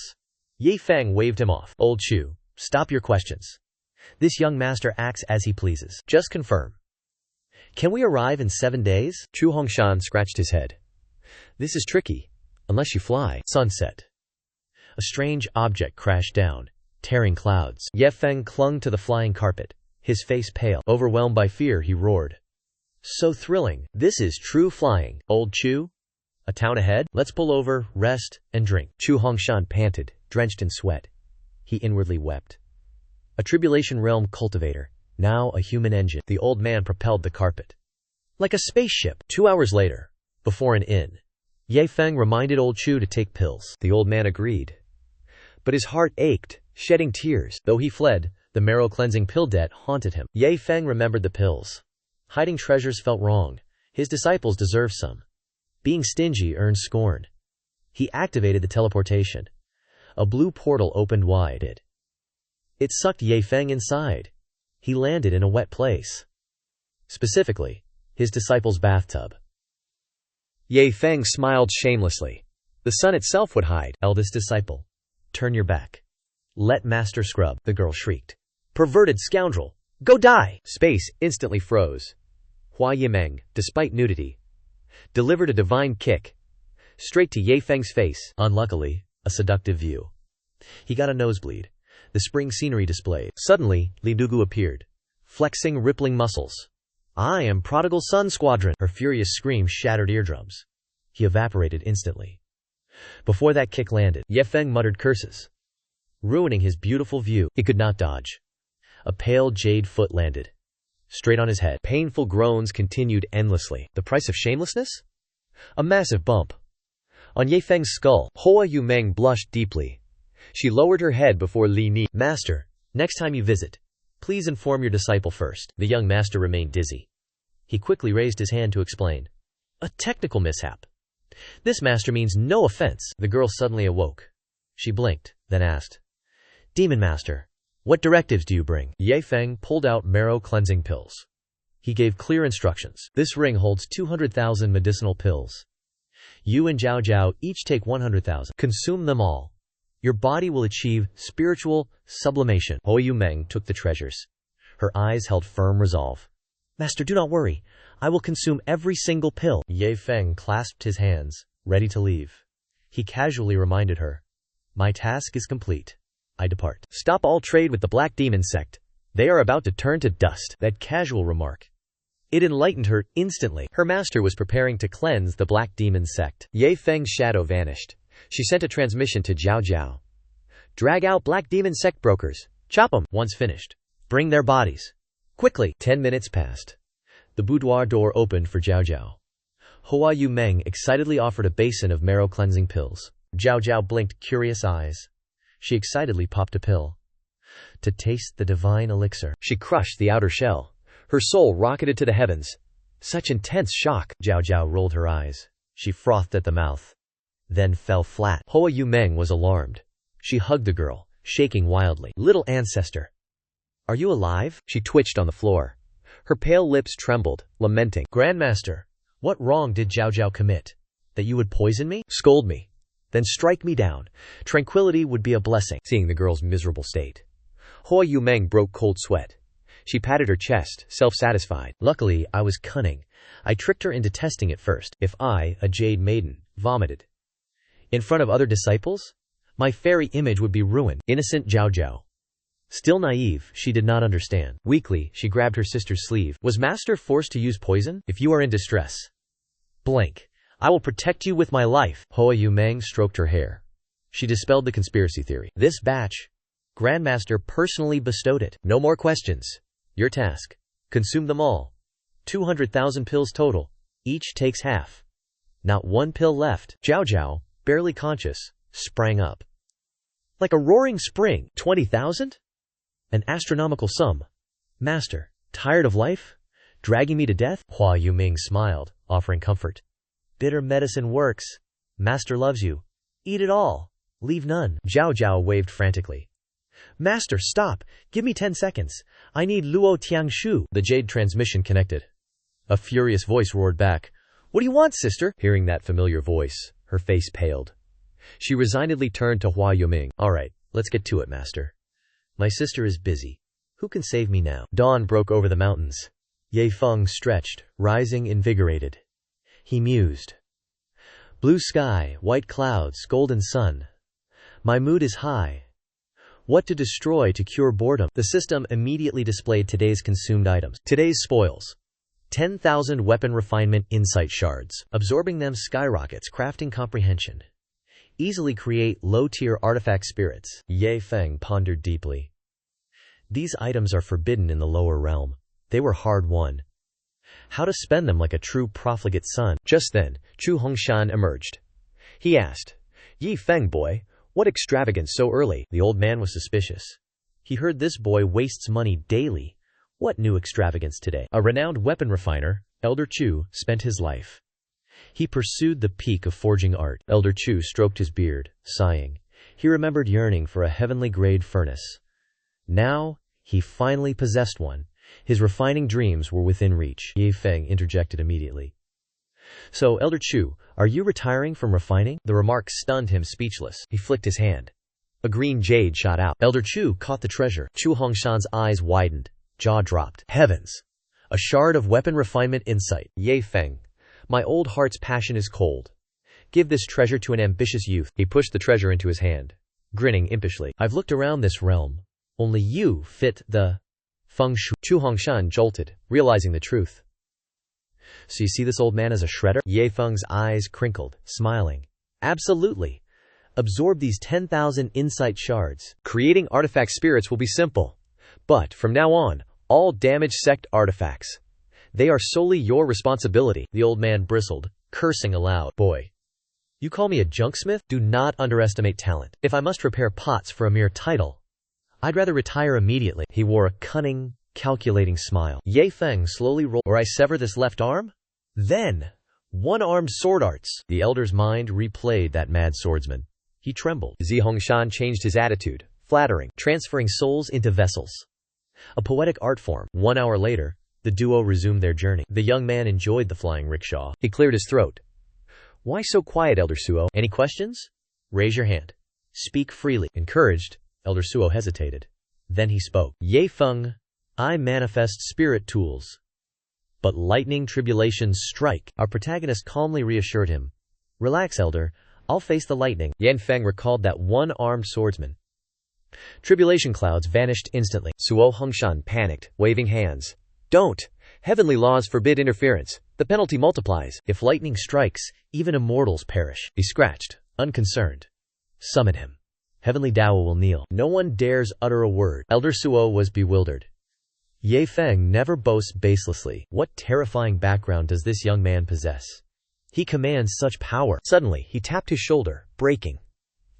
Ye Feng waved him off. Old Chu, stop your questions. This young master acts as he pleases. Just confirm. Can we arrive in 7 days? Chu Hongshan scratched his head. This is tricky, unless you fly. Sunset. A strange object crashed down, tearing clouds. Ye Feng clung to the flying carpet, his face pale. Overwhelmed by fear, he roared. So thrilling. This is true flying. Old Chu? A town ahead? Let's pull over, rest, and drink. Chu Hongshan panted, drenched in sweat. He inwardly wept. A tribulation realm cultivator, now a human engine. The old man propelled the carpet. Like a spaceship. 2 hours later, before an inn, Ye Feng reminded old Chu to take pills. The old man agreed. But his heart ached, shedding tears. Though he fled, the marrow-cleansing pill debt haunted him. Ye Feng remembered the pills. Hiding treasures felt wrong. His disciples deserved some. Being stingy earned scorn. He activated the teleportation. A blue portal opened wide. It sucked Ye Feng inside. He landed in a wet place. Specifically, his disciple's bathtub. Ye Feng smiled shamelessly. The sun itself would hide. Eldest disciple, turn your back. Let master scrub, the girl shrieked. Perverted scoundrel, go die! Space instantly froze. Hua Yimeng, despite nudity, delivered a divine kick, straight to Ye Feng's face. Unluckily, a seductive view. He got a nosebleed. The spring scenery displayed. Suddenly, Li Dugu appeared, flexing rippling muscles. I am Prodigal Son Squadron. Her furious scream shattered eardrums. He evaporated instantly. Before that kick landed, Ye Feng muttered curses, ruining his beautiful view. He could not dodge. A pale jade foot landed straight on his head. Painful groans continued endlessly. The price of shamelessness? A massive bump on Ye Feng's skull. Hoa Yumeng blushed deeply. She lowered her head before Li Ni. Master, next time you visit, please inform your disciple first. The young master remained dizzy. He quickly raised his hand to explain. A technical mishap. This master means no offense. The girl suddenly awoke. She blinked, then asked, Demon Master, What directives do you bring? Ye Feng pulled out marrow cleansing pills. He gave clear instructions. This ring holds 200,000 medicinal pills. You and Zhao Zhao each take 100,000. Consume them all. Your body will achieve spiritual sublimation. Hou Yumeng took the treasures. Her eyes held firm resolve. Master, do not worry. I will consume every single pill. Ye Feng clasped his hands, ready to leave. He casually reminded her. My task is complete. I depart. Stop all trade with the Black Demon sect. They are about to turn to dust. That casual remark. It enlightened her instantly. Her master was preparing to cleanse the Black Demon sect. Ye Feng's shadow vanished. She sent a transmission to Zhao Zhao. Drag out Black Demon sect brokers. Chop them. Once finished. Bring their bodies. Quickly. 10 minutes passed. The boudoir door opened for Zhao Zhao. Hua Yumeng excitedly offered a basin of marrow cleansing pills. Zhao Zhao blinked curious eyes. She excitedly popped a pill. To taste the divine elixir. She crushed the outer shell. Her soul rocketed to the heavens. Such intense shock. Zhao Zhao rolled her eyes. She frothed at the mouth. Then fell flat. Hua Yumeng was alarmed. She hugged the girl, shaking wildly. Little ancestor. Are you alive? She twitched on the floor. Her pale lips trembled, lamenting. Grandmaster, what wrong did Zhao Zhao commit? That you would poison me? Scold me. Then strike me down. Tranquility would be a blessing. Seeing the girl's miserable state, Hua Yumeng broke cold sweat. She patted her chest, self-satisfied. Luckily, I was cunning. I tricked her into testing it first. If I, a jade maiden, vomited in front of other disciples, my fairy image would be ruined. Innocent Zhao Zhao. Still naive, she did not understand. Weakly, she grabbed her sister's sleeve. Was Master forced to use poison? If you are in distress, blank. I will protect you with my life. Hua Yumeng stroked her hair. She dispelled the conspiracy theory. This batch, Grandmaster personally bestowed it. No more questions. Your task. Consume them all. 200,000 pills total. Each takes half. Not one pill left. Zhao Zhao, barely conscious, sprang up. Like a roaring spring. 20,000? An astronomical sum. Master, tired of life? Dragging me to death? Hua Yumeng smiled, offering comfort. Bitter medicine works. Master loves you. Eat it all. Leave none. Zhao Zhao waved frantically. Master, stop. Give me 10 seconds. I need Luo Tiangshu. The jade transmission connected. A furious voice roared back. What do you want, sister? Hearing that familiar voice, her face paled. She resignedly turned to Hua Yumeng. All right, let's get to it, master. My sister is busy. Who can save me now? Dawn broke over the mountains. Ye Feng stretched, rising invigorated. He mused. Blue sky, white clouds, golden sun. My mood is high. What to destroy to cure boredom? The system immediately displayed today's consumed items. Today's spoils. 10,000 weapon refinement insight shards. Absorbing them skyrockets crafting comprehension. Easily create low-tier artifact spirits. Ye Feng pondered deeply. These items are forbidden in the lower realm. They were hard-won. How to spend them like a true profligate son? Just then, Chu Hongshan emerged. He asked, Ye Feng boy, what extravagance so early? The old man was suspicious. He heard this boy wastes money daily. What new extravagance today? A renowned weapon refiner, Elder Chu, spent his life. He pursued the peak of forging art. Elder Chu stroked his beard, sighing. He remembered yearning for a heavenly-grade furnace. Now, he finally possessed one. His refining dreams were within reach. Ye Feng interjected immediately. So, Elder Chu, are you retiring from refining? The remark stunned him speechless. He flicked his hand. A green jade shot out. Elder Chu caught the treasure. Chu Hongshan's eyes widened. Jaw dropped. Heavens! A shard of weapon refinement insight. Ye Feng, my old heart's passion is cold. Give this treasure to an ambitious youth. He pushed the treasure into his hand, grinning impishly. I've looked around this realm. Only you fit the feng shui. Chu Hongshan jolted, realizing the truth. So you see this old man as a shredder? Ye Feng's eyes crinkled, smiling. Absolutely. Absorb these 10,000 insight shards. Creating artifact spirits will be simple. But, from now on, all damaged sect artifacts. They are solely your responsibility. The old man bristled, cursing aloud. Boy, you call me a junksmith? Do not underestimate talent. If I must repair pots for a mere title, I'd rather retire immediately. He wore a cunning, calculating smile. Ye Feng slowly rolled. Or I sever this left arm? Then, one-armed sword arts. The elder's mind replayed that mad swordsman. He trembled. Zi Hongshan changed his attitude, flattering, transferring souls into vessels. A poetic art form. 1 hour later, the duo resumed their journey. The young man enjoyed the flying rickshaw. He cleared his throat. Why so quiet, Elder Suo? Any questions? Raise your hand. Speak freely. Encouraged, Elder Suo hesitated. Then he spoke. Ye Feng, I manifest spirit tools. But lightning tribulations strike. Our protagonist calmly reassured him. Relax, Elder. I'll face the lightning. Yan Feng recalled that one-armed swordsman. Tribulation clouds vanished instantly. Suo Hongshan panicked, waving hands. Don't! Heavenly laws forbid interference. The penalty multiplies. If lightning strikes, even immortals perish. He scratched, unconcerned. Summon him. Heavenly Dao will kneel. No one dares utter a word. Elder Suo was bewildered. Ye Feng never boasts baselessly. What terrifying background does this young man possess? He commands such power. Suddenly, he tapped his shoulder, breaking.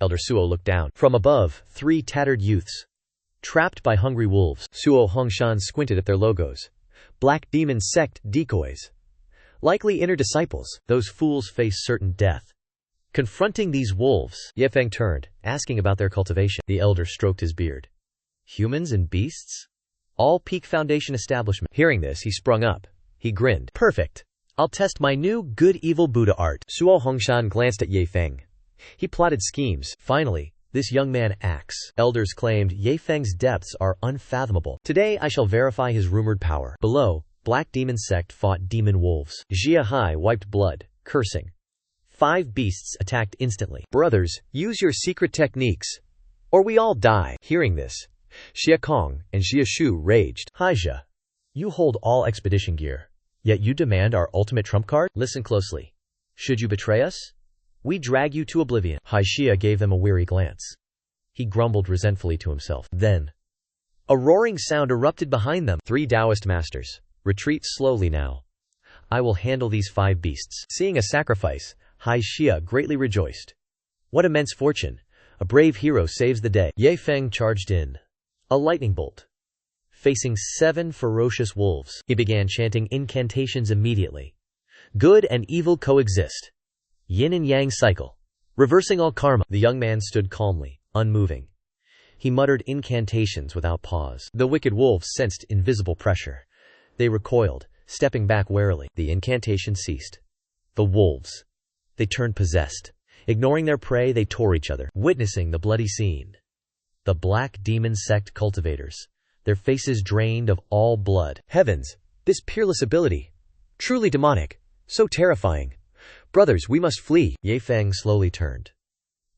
Elder Suo looked down. From above, 3 tattered youths. Trapped by hungry wolves. Suo Hongshan squinted at their logos. Black Demon Sect decoys. Likely inner disciples. Those fools face certain death. Confronting these wolves, Ye Feng turned, asking about their cultivation. The elder stroked his beard. Humans and beasts? All peak foundation establishment. Hearing this, he sprung up. He grinned. Perfect. I'll test my new good-evil Buddha art. Suo Hongshan glanced at Ye Feng. He plotted schemes. Finally, this young man acts. Elders claimed Ye Feng's depths are unfathomable. Today I shall verify his rumored power. Below, Black Demon Sect fought demon wolves. Jia Hai wiped blood, cursing. 5 beasts attacked instantly. Brothers, use your secret techniques, or we all die. Hearing this, Xia Kong and Xia Shu raged. Haija, you hold all expedition gear, yet you demand our ultimate trump card? Listen closely. Should you betray us, we drag you to oblivion. Hai Xia gave them a weary glance. He grumbled resentfully to himself. Then, a roaring sound erupted behind them. 3 Taoist masters, retreat slowly now. I will handle these 5 beasts. Seeing a sacrifice, Hai Xia greatly rejoiced. What immense fortune! A brave hero saves the day. Ye Feng charged in. A lightning bolt. Facing 7 ferocious wolves, he began chanting incantations immediately. Good and evil coexist. Yin and yang cycle. Reversing all karma. The young man stood calmly, unmoving. He muttered incantations without pause. The wicked wolves sensed invisible pressure. They recoiled, stepping back warily. The incantation ceased. The wolves. They turned possessed. Ignoring their prey, they tore each other, witnessing the bloody scene. The Black Demon Sect cultivators, their faces drained of all blood. Heavens, this peerless ability. Truly demonic. So terrifying. Brothers, we must flee. Ye Feng slowly turned.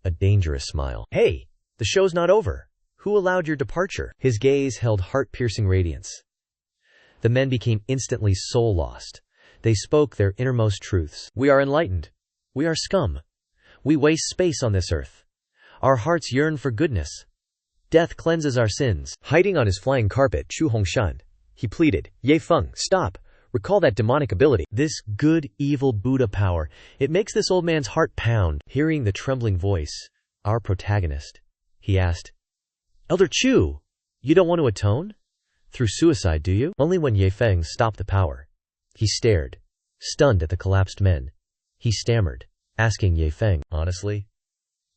A dangerous smile. Hey, the show's not over. Who allowed your departure? His gaze held heart-piercing radiance. The men became instantly soul-lost. They spoke their innermost truths. We are enlightened. We are scum. We waste space on this earth. Our hearts yearn for goodness. Death cleanses our sins. Hiding on his flying carpet, Chu Hongshan, he pleaded, Ye Feng, stop. Recall that demonic ability. This good, evil Buddha power. It makes this old man's heart pound. Hearing the trembling voice, our protagonist, he asked, Elder Chu, you don't want to atone? Through suicide, do you? Only when Ye Feng stopped the power. He stared, stunned at the collapsed men. He stammered, asking Ye Feng, honestly,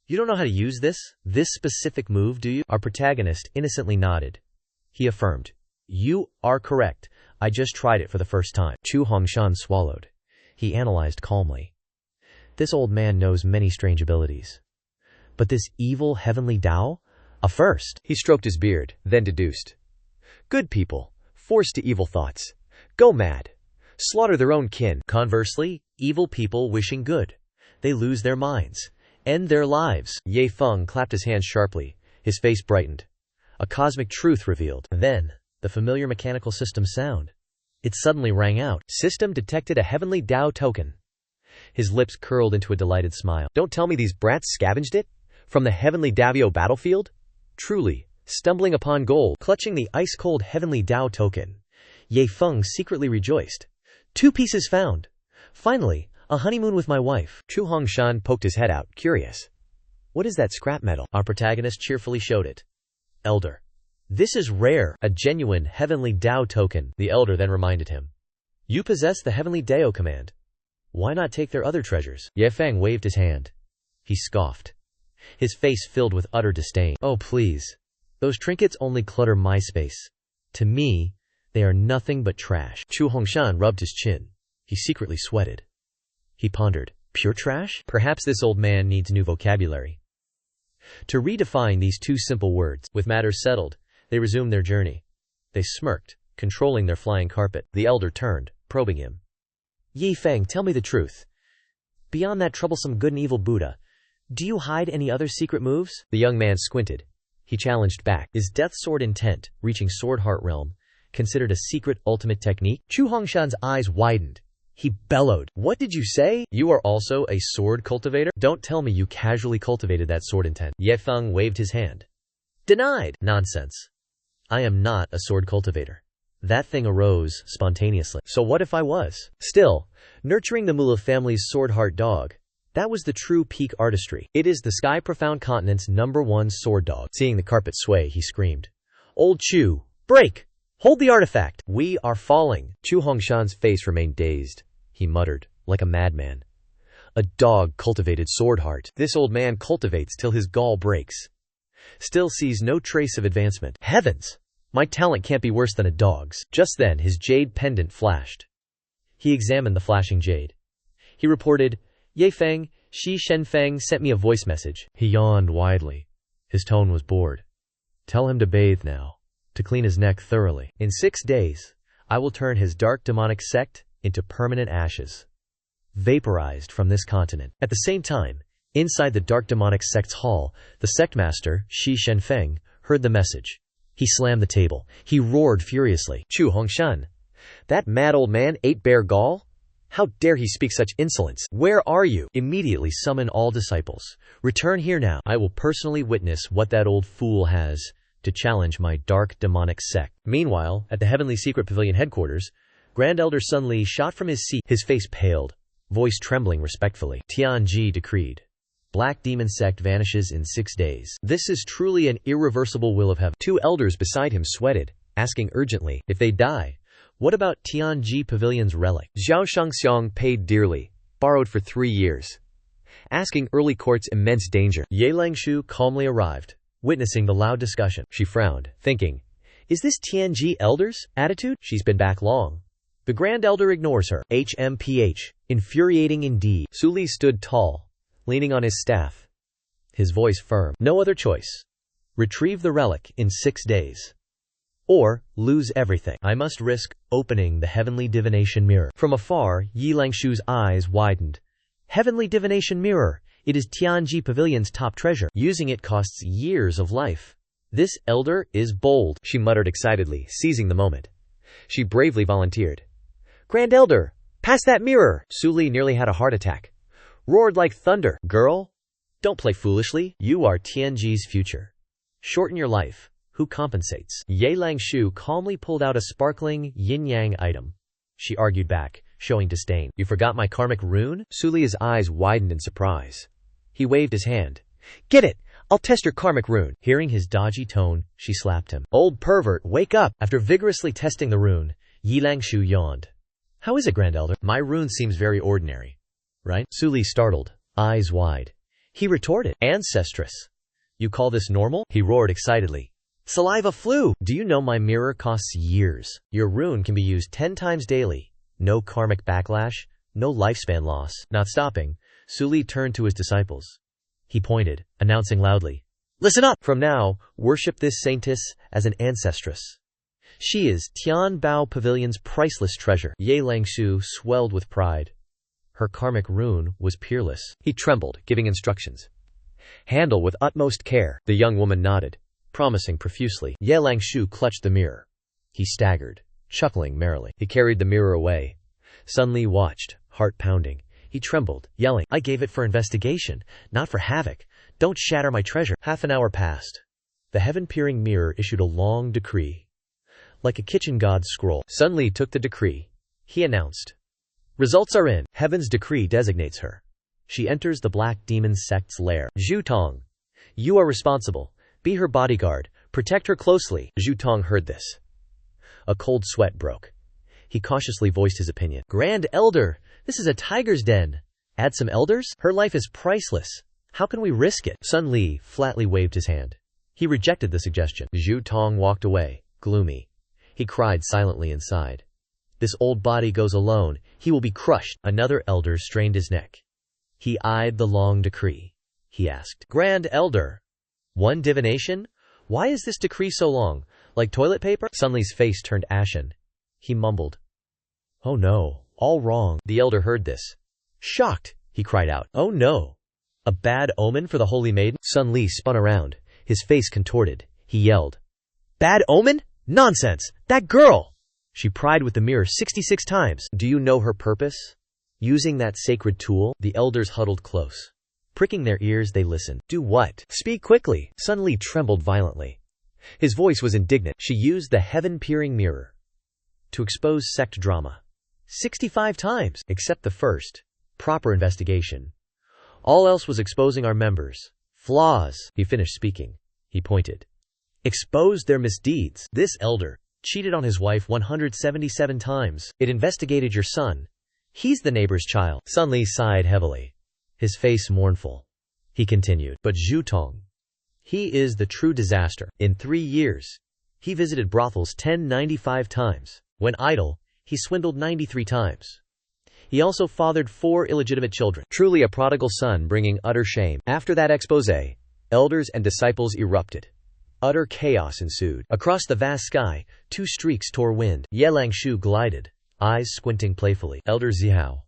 you don't know how to use this specific move, do you? Our protagonist innocently nodded. He affirmed, you are correct. I just tried it for the first time. Chu Hongshan swallowed. He analyzed calmly. This old man knows many strange abilities. But this evil heavenly Tao? A first. He stroked his beard, then deduced. Good people, forced to evil thoughts. Go mad. Slaughter their own kin. Conversely, evil people wishing good. They lose their minds. End their lives. Ye Feng clapped his hands sharply. His face brightened. A cosmic truth revealed. Then, the familiar mechanical system sound. It suddenly rang out. System detected a heavenly Tao token. His lips curled into a delighted smile. Don't tell me these brats scavenged it? From the heavenly Davio battlefield? Truly, stumbling upon gold. Clutching the ice-cold heavenly Tao token, Ye Feng secretly rejoiced. 2 pieces found. Finally, a honeymoon with my wife. Chu Hongshan poked his head out, curious. What is that scrap metal? Our protagonist cheerfully showed it. Elder. This is rare, a genuine heavenly Tao token, the elder then reminded him. You possess the heavenly Dao command. Why not take their other treasures? Ye Feng waved his hand. He scoffed. His face filled with utter disdain. Oh please. Those trinkets only clutter my space. To me, they are nothing but trash. Chu Hongshan rubbed his chin. He secretly sweated. He pondered, pure trash? Perhaps this old man needs new vocabulary. To redefine these two simple words, with matters settled, they resumed their journey. They smirked, controlling their flying carpet. The elder turned, probing him. Yi Feng, tell me the truth. Beyond that troublesome good and evil Buddha, do you hide any other secret moves? The young man squinted. He challenged back. Is Death Sword Intent, reaching Sword Heart Realm, considered a secret ultimate technique? Chu Hongshan's eyes widened. He bellowed. What did you say? You are also a sword cultivator? Don't tell me you casually cultivated that sword intent. Ye Feng waved his hand. Denied. Nonsense. I am not a sword cultivator. That thing arose spontaneously. So what if I was? Still, nurturing the Mula family's sword heart dog, that was the true peak artistry. It is the Sky Profound Continent's #1 sword dog. Seeing the carpet sway, he screamed. Old Chu, break! Hold the artifact! We are falling. Chu Hongshan's face remained dazed. He muttered, like a madman. A dog cultivated sword heart. This old man cultivates till his gall breaks. Still sees no trace of advancement. Heavens! My talent can't be worse than a dog's. Just then his jade pendant flashed. He examined the flashing jade. He reported, Ye Feng, Shi Shenfeng sent me a voice message. He yawned widely. His tone was bored. Tell him to bathe now. To clean his neck thoroughly. In 6 days, I will turn his dark demonic sect into permanent ashes, vaporized from this continent. At the same time, inside the dark demonic sect's hall, the sect master, Shi Shenfeng, heard the message. He slammed the table. He roared furiously. Chu Hongshan, that mad old man ate bear gall? How dare he speak such insolence? Where are you? Immediately summon all disciples. Return here now. I will personally witness what that old fool has to challenge my dark demonic sect. Meanwhile, at the Heavenly Secret Pavilion headquarters, Grand Elder Sun Li shot from his seat, his face paled, voice trembling respectfully. Tianji decreed. Black demon sect vanishes in 6 days. This is truly an irreversible will of heaven. 2 elders beside him sweated, asking urgently, if they die, what about Tianji Pavilion's relic? Zhao Shangxiang paid dearly, borrowed for 3 years. Asking early court's immense danger. Ye Langshu calmly arrived, witnessing the loud discussion. She frowned, thinking, is this Tianji elder's attitude? She's been back long. The Grand Elder ignores her. HMPH. Infuriating indeed. Su Li stood tall, leaning on his staff. His voice firm. No other choice. Retrieve the relic in 6 days. Or lose everything. I must risk opening the heavenly divination mirror. From afar, Yi Langshu's eyes widened. Heavenly divination mirror. It is Tianji Pavilion's top treasure. Using it costs years of life. This elder is bold, she muttered excitedly, seizing the moment. She bravely volunteered. Grand Elder, pass that mirror! Su Li nearly had a heart attack. Roared like thunder. Girl, don't play foolishly. You are Tianji's future. Shorten your life. Who compensates? Ye Langshu calmly pulled out a sparkling yin-yang item. She argued back, showing disdain. You forgot my karmic rune? Su Li's eyes widened in surprise. He waved his hand. Get it! I'll test your karmic rune. Hearing his dodgy tone, she slapped him. Old pervert, wake up! After vigorously testing the rune, Yi Langshu yawned. How is it, Grand Elder? My rune seems very ordinary. Right? Su Li startled, eyes wide. He retorted. Ancestress. You call this normal? He roared excitedly. Saliva flu! Do you know my mirror costs years? Your rune can be used 10 times daily. No karmic backlash, no lifespan loss. Not stopping, Su Li turned to his disciples. He pointed, announcing loudly, listen up! From now, worship this saintess as an ancestress. She is Tian Bao Pavilion's priceless treasure. Ye Langshu swelled with pride. Her karmic rune was peerless. He trembled, giving instructions. Handle with utmost care. The young woman nodded, promising profusely. Ye Langshu clutched the mirror. He staggered, chuckling merrily. He carried the mirror away. Sun Li watched, heart pounding. He trembled, yelling, I gave it for investigation, not for havoc. Don't shatter my treasure. Half an hour passed. The heaven-peering mirror issued a long decree. Like a kitchen god's scroll. Sun Li took the decree. He announced. Results are in. Heaven's decree designates her. She enters the Black Demon sect's lair. Zhu Tong. You are responsible. Be her bodyguard. Protect her closely. Zhu Tong heard this. A cold sweat broke. He cautiously voiced his opinion. Grand Elder, this is a tiger's den. Add some elders? Her life is priceless. How can we risk it? Sun Li flatly waved his hand. He rejected the suggestion. Zhu Tong walked away, gloomy. He cried silently inside. This old body goes alone, he will be crushed. Another elder strained his neck. He eyed the long decree. He asked, Grand Elder, one divination? Why is this decree so long? Like toilet paper? Sun Li's face turned ashen. He mumbled, Oh no, all wrong. The elder heard this. Shocked, he cried out, Oh no! A bad omen for the holy maiden? Sun Li spun around, his face contorted. He yelled, Bad omen? Nonsense! That girl! She pried with the mirror 66 times. Do you know her purpose? Using that sacred tool? The elders huddled close. Pricking their ears, they listened. Do what? Speak quickly. Sun Li trembled violently. His voice was indignant. She used the heaven-peering mirror to expose sect drama. 65 times, except the first. Proper investigation. All else was exposing our members. Flaws. He finished speaking. He pointed. Exposed their misdeeds. This elder cheated on his wife 177 times. It investigated your son. He's the neighbor's child. Sun Li sighed heavily, his face mournful. He continued, But Zhu Tong, he is the true disaster. In 3 years, he visited brothels 1095 times. When idle, he swindled 93 times. He also fathered 4 illegitimate children. Truly a prodigal son, bringing utter shame. After that expose, elders and disciples erupted. Utter chaos ensued. Across the vast sky, 2 streaks tore wind. Ye Langshu glided, eyes squinting playfully. Elder Zihao,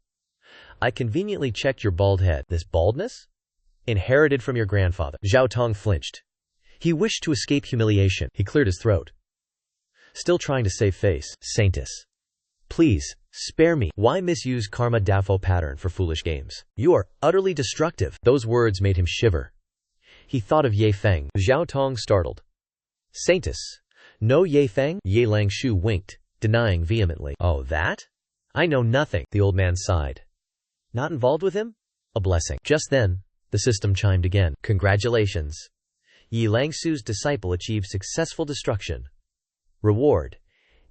I conveniently checked your bald head. This baldness? Inherited from your grandfather. Zhao Tong flinched. He wished to escape humiliation. He cleared his throat. Still trying to save face. Saintess, please, spare me. Why misuse karma dafo pattern for foolish games? You are utterly destructive. Those words made him shiver. He thought of Ye Feng. Zhao Tong startled. Saintess, no Ye Feng? Ye Langshu winked, denying vehemently. Oh, that? I know nothing. The old man sighed. Not involved with him? A blessing. Just then, the system chimed again. Congratulations. Ye Langshu's disciple achieved successful destruction. Reward: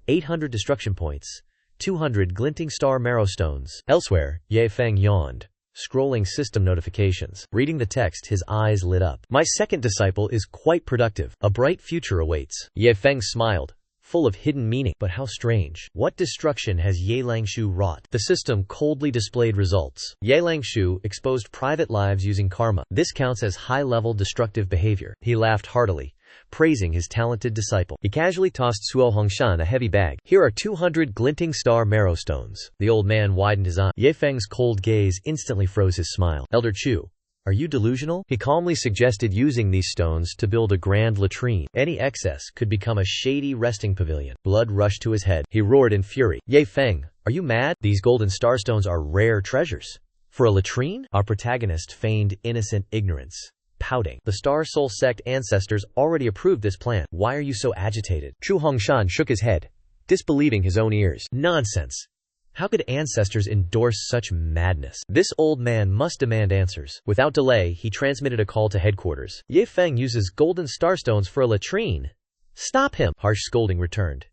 800 destruction points, 200 glinting star marrow stones. Elsewhere, Ye Feng yawned, scrolling system notifications. Reading the text, his eyes lit up. My second disciple is quite productive. A bright future awaits. Ye Feng smiled, full of hidden meaning. But how strange. What destruction has Ye Langshu wrought? The system coldly displayed results. Ye Langshu exposed private lives using karma. This counts as high-level destructive behavior. He laughed heartily, praising his talented disciple. He casually tossed Suo Hongshan a heavy bag. Here are 200 glinting star marrow stones. The old man widened his eye. Ye Feng's cold gaze instantly froze his smile. Elder Chu, are you delusional? He calmly suggested using these stones to build a grand latrine. Any excess could become a shady resting pavilion. Blood rushed to his head. He roared in fury. Ye Feng, are you mad? These golden starstones are rare treasures. For a latrine? Our protagonist feigned innocent ignorance, pouting. The Star Soul sect ancestors already approved this plan. Why are you so agitated? Chu Hongshan shook his head, disbelieving his own ears. Nonsense. How could ancestors endorse such madness? This old man must demand answers. Without delay, he transmitted a call to headquarters. Ye Feng uses golden starstones for a latrine. Stop him! Harsh scolding returned.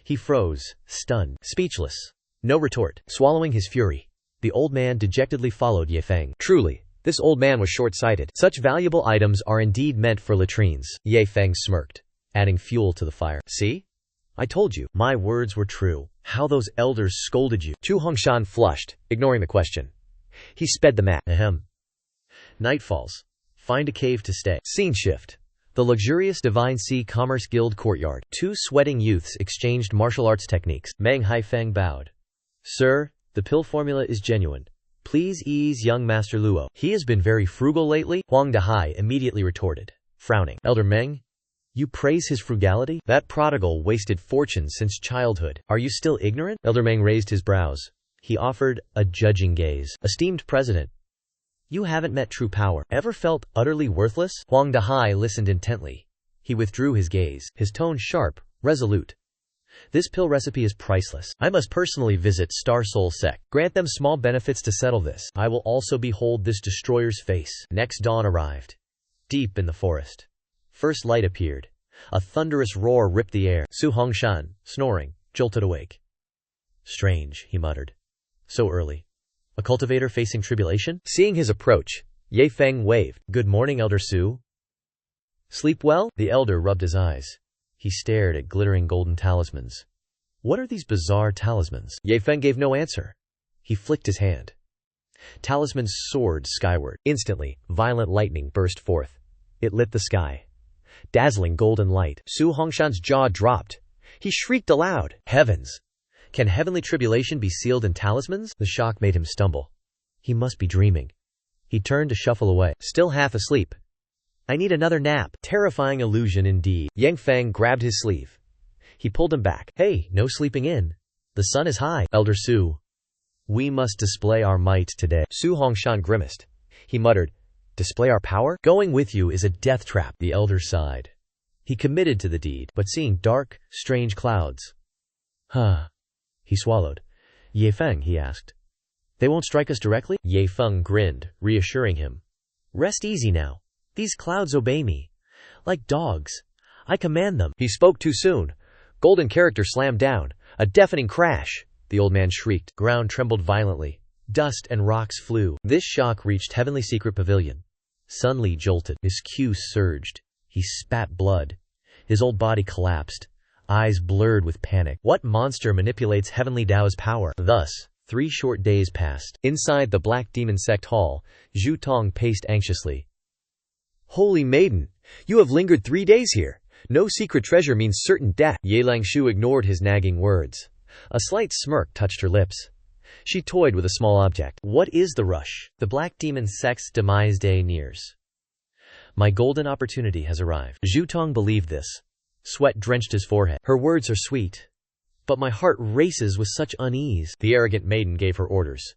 He froze, stunned, speechless. No retort. Swallowing his fury, the old man dejectedly followed Ye Feng. Truly, this old man was short-sighted. Such valuable items are indeed meant for latrines. Ye Feng smirked, adding fuel to the fire. See? I told you, my words were true. How those elders scolded you. Chu Hongshan flushed, ignoring the question. He sped the mat. Ahem. Night falls. Find a cave to stay. Scene shift. The luxurious Divine Sea Commerce Guild courtyard. 2 sweating youths exchanged martial arts techniques. Meng Haifeng bowed. Sir, the pill formula is genuine. Please ease young Master Luo. He has been very frugal lately. Huang Dahai immediately retorted, frowning. Elder Meng, you praise his frugality? That prodigal wasted fortune since childhood. Are you still ignorant? Elder Meng raised his brows. He offered a judging gaze. Esteemed President, you haven't met true power. Ever felt utterly worthless? Huang Dahai listened intently. He withdrew his gaze, his tone sharp, resolute. This pill recipe is priceless. I must personally visit Star Soul Sect. Grant them small benefits to settle this. I will also behold this destroyer's face. Next dawn arrived. Deep in the forest, first light appeared. A thunderous roar ripped the air. Su Hongshan, snoring, jolted awake. Strange, he muttered. So early. A cultivator facing tribulation? Seeing his approach, Ye Feng waved. Good morning, Elder Su. Sleep well? The elder rubbed his eyes. He stared at glittering golden talismans. What are these bizarre talismans? Ye Feng gave no answer. He flicked his hand. Talismans soared skyward. Instantly, violent lightning burst forth. It lit the sky. Dazzling golden light. Su Hongshan's jaw dropped. He shrieked aloud. Heavens! Can heavenly tribulation be sealed in talismans? The shock made him stumble. He must be dreaming. He turned to shuffle away, still half asleep. I need another nap. Terrifying illusion indeed. Yang Feng grabbed his sleeve. He pulled him back. Hey, no sleeping in. The sun is high. Elder Su. We must display our might today. Su Hongshan grimaced. He muttered, display our power? Going with you is a death trap. The elder sighed. He committed to the deed, but seeing dark, strange clouds. He swallowed. Ye Feng, he asked. They won't strike us directly? Ye Feng grinned, reassuring him. Rest easy now. These clouds obey me. Like dogs. I command them. He spoke too soon. Golden character slammed down. A deafening crash. The old man shrieked. Ground trembled violently. Dust and rocks flew. This shock reached Heavenly Secret Pavilion. Sun Li jolted. His Q surged. He spat blood. His old body collapsed. Eyes blurred with panic. What monster manipulates Heavenly Dao's power? Thus, 3 short days passed. Inside the Black Demon Sect Hall, Zhu Tong paced anxiously. Holy maiden, you have lingered 3 days here. No secret treasure means certain death. Ye Langshu ignored his nagging words. A slight smirk touched her lips. She toyed with a small object. What is the rush? The Black Demon Sect's demise day nears. My golden opportunity has arrived. Zhu Tong believed this. Sweat drenched his forehead. Her words are sweet, but my heart races with such unease. The arrogant maiden gave her orders.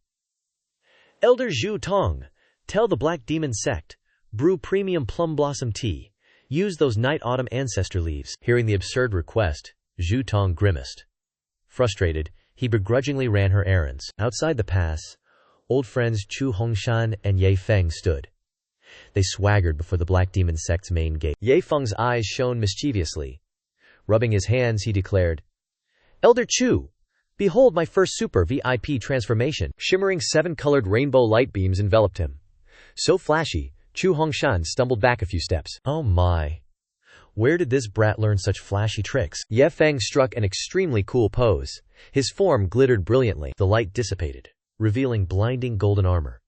Elder Zhu Tong, tell the Black Demon Sect, brew premium plum blossom tea. Use those night autumn ancestor leaves. Hearing the absurd request, Zhu Tong grimaced. Frustrated, he begrudgingly ran her errands. Outside the pass, old friends Chu Hongshan and Ye Feng stood. They swaggered before the Black Demon Sect's main gate. Ye Feng's eyes shone mischievously. Rubbing his hands, he declared, Elder Chu, behold my first super VIP transformation. Shimmering 7-colored rainbow light beams enveloped him. So flashy, Chu Hongshan stumbled back a few steps. Oh my! Where did this brat learn such flashy tricks? Ye Feng struck an extremely cool pose. His form glittered brilliantly. The light dissipated, revealing blinding golden armor.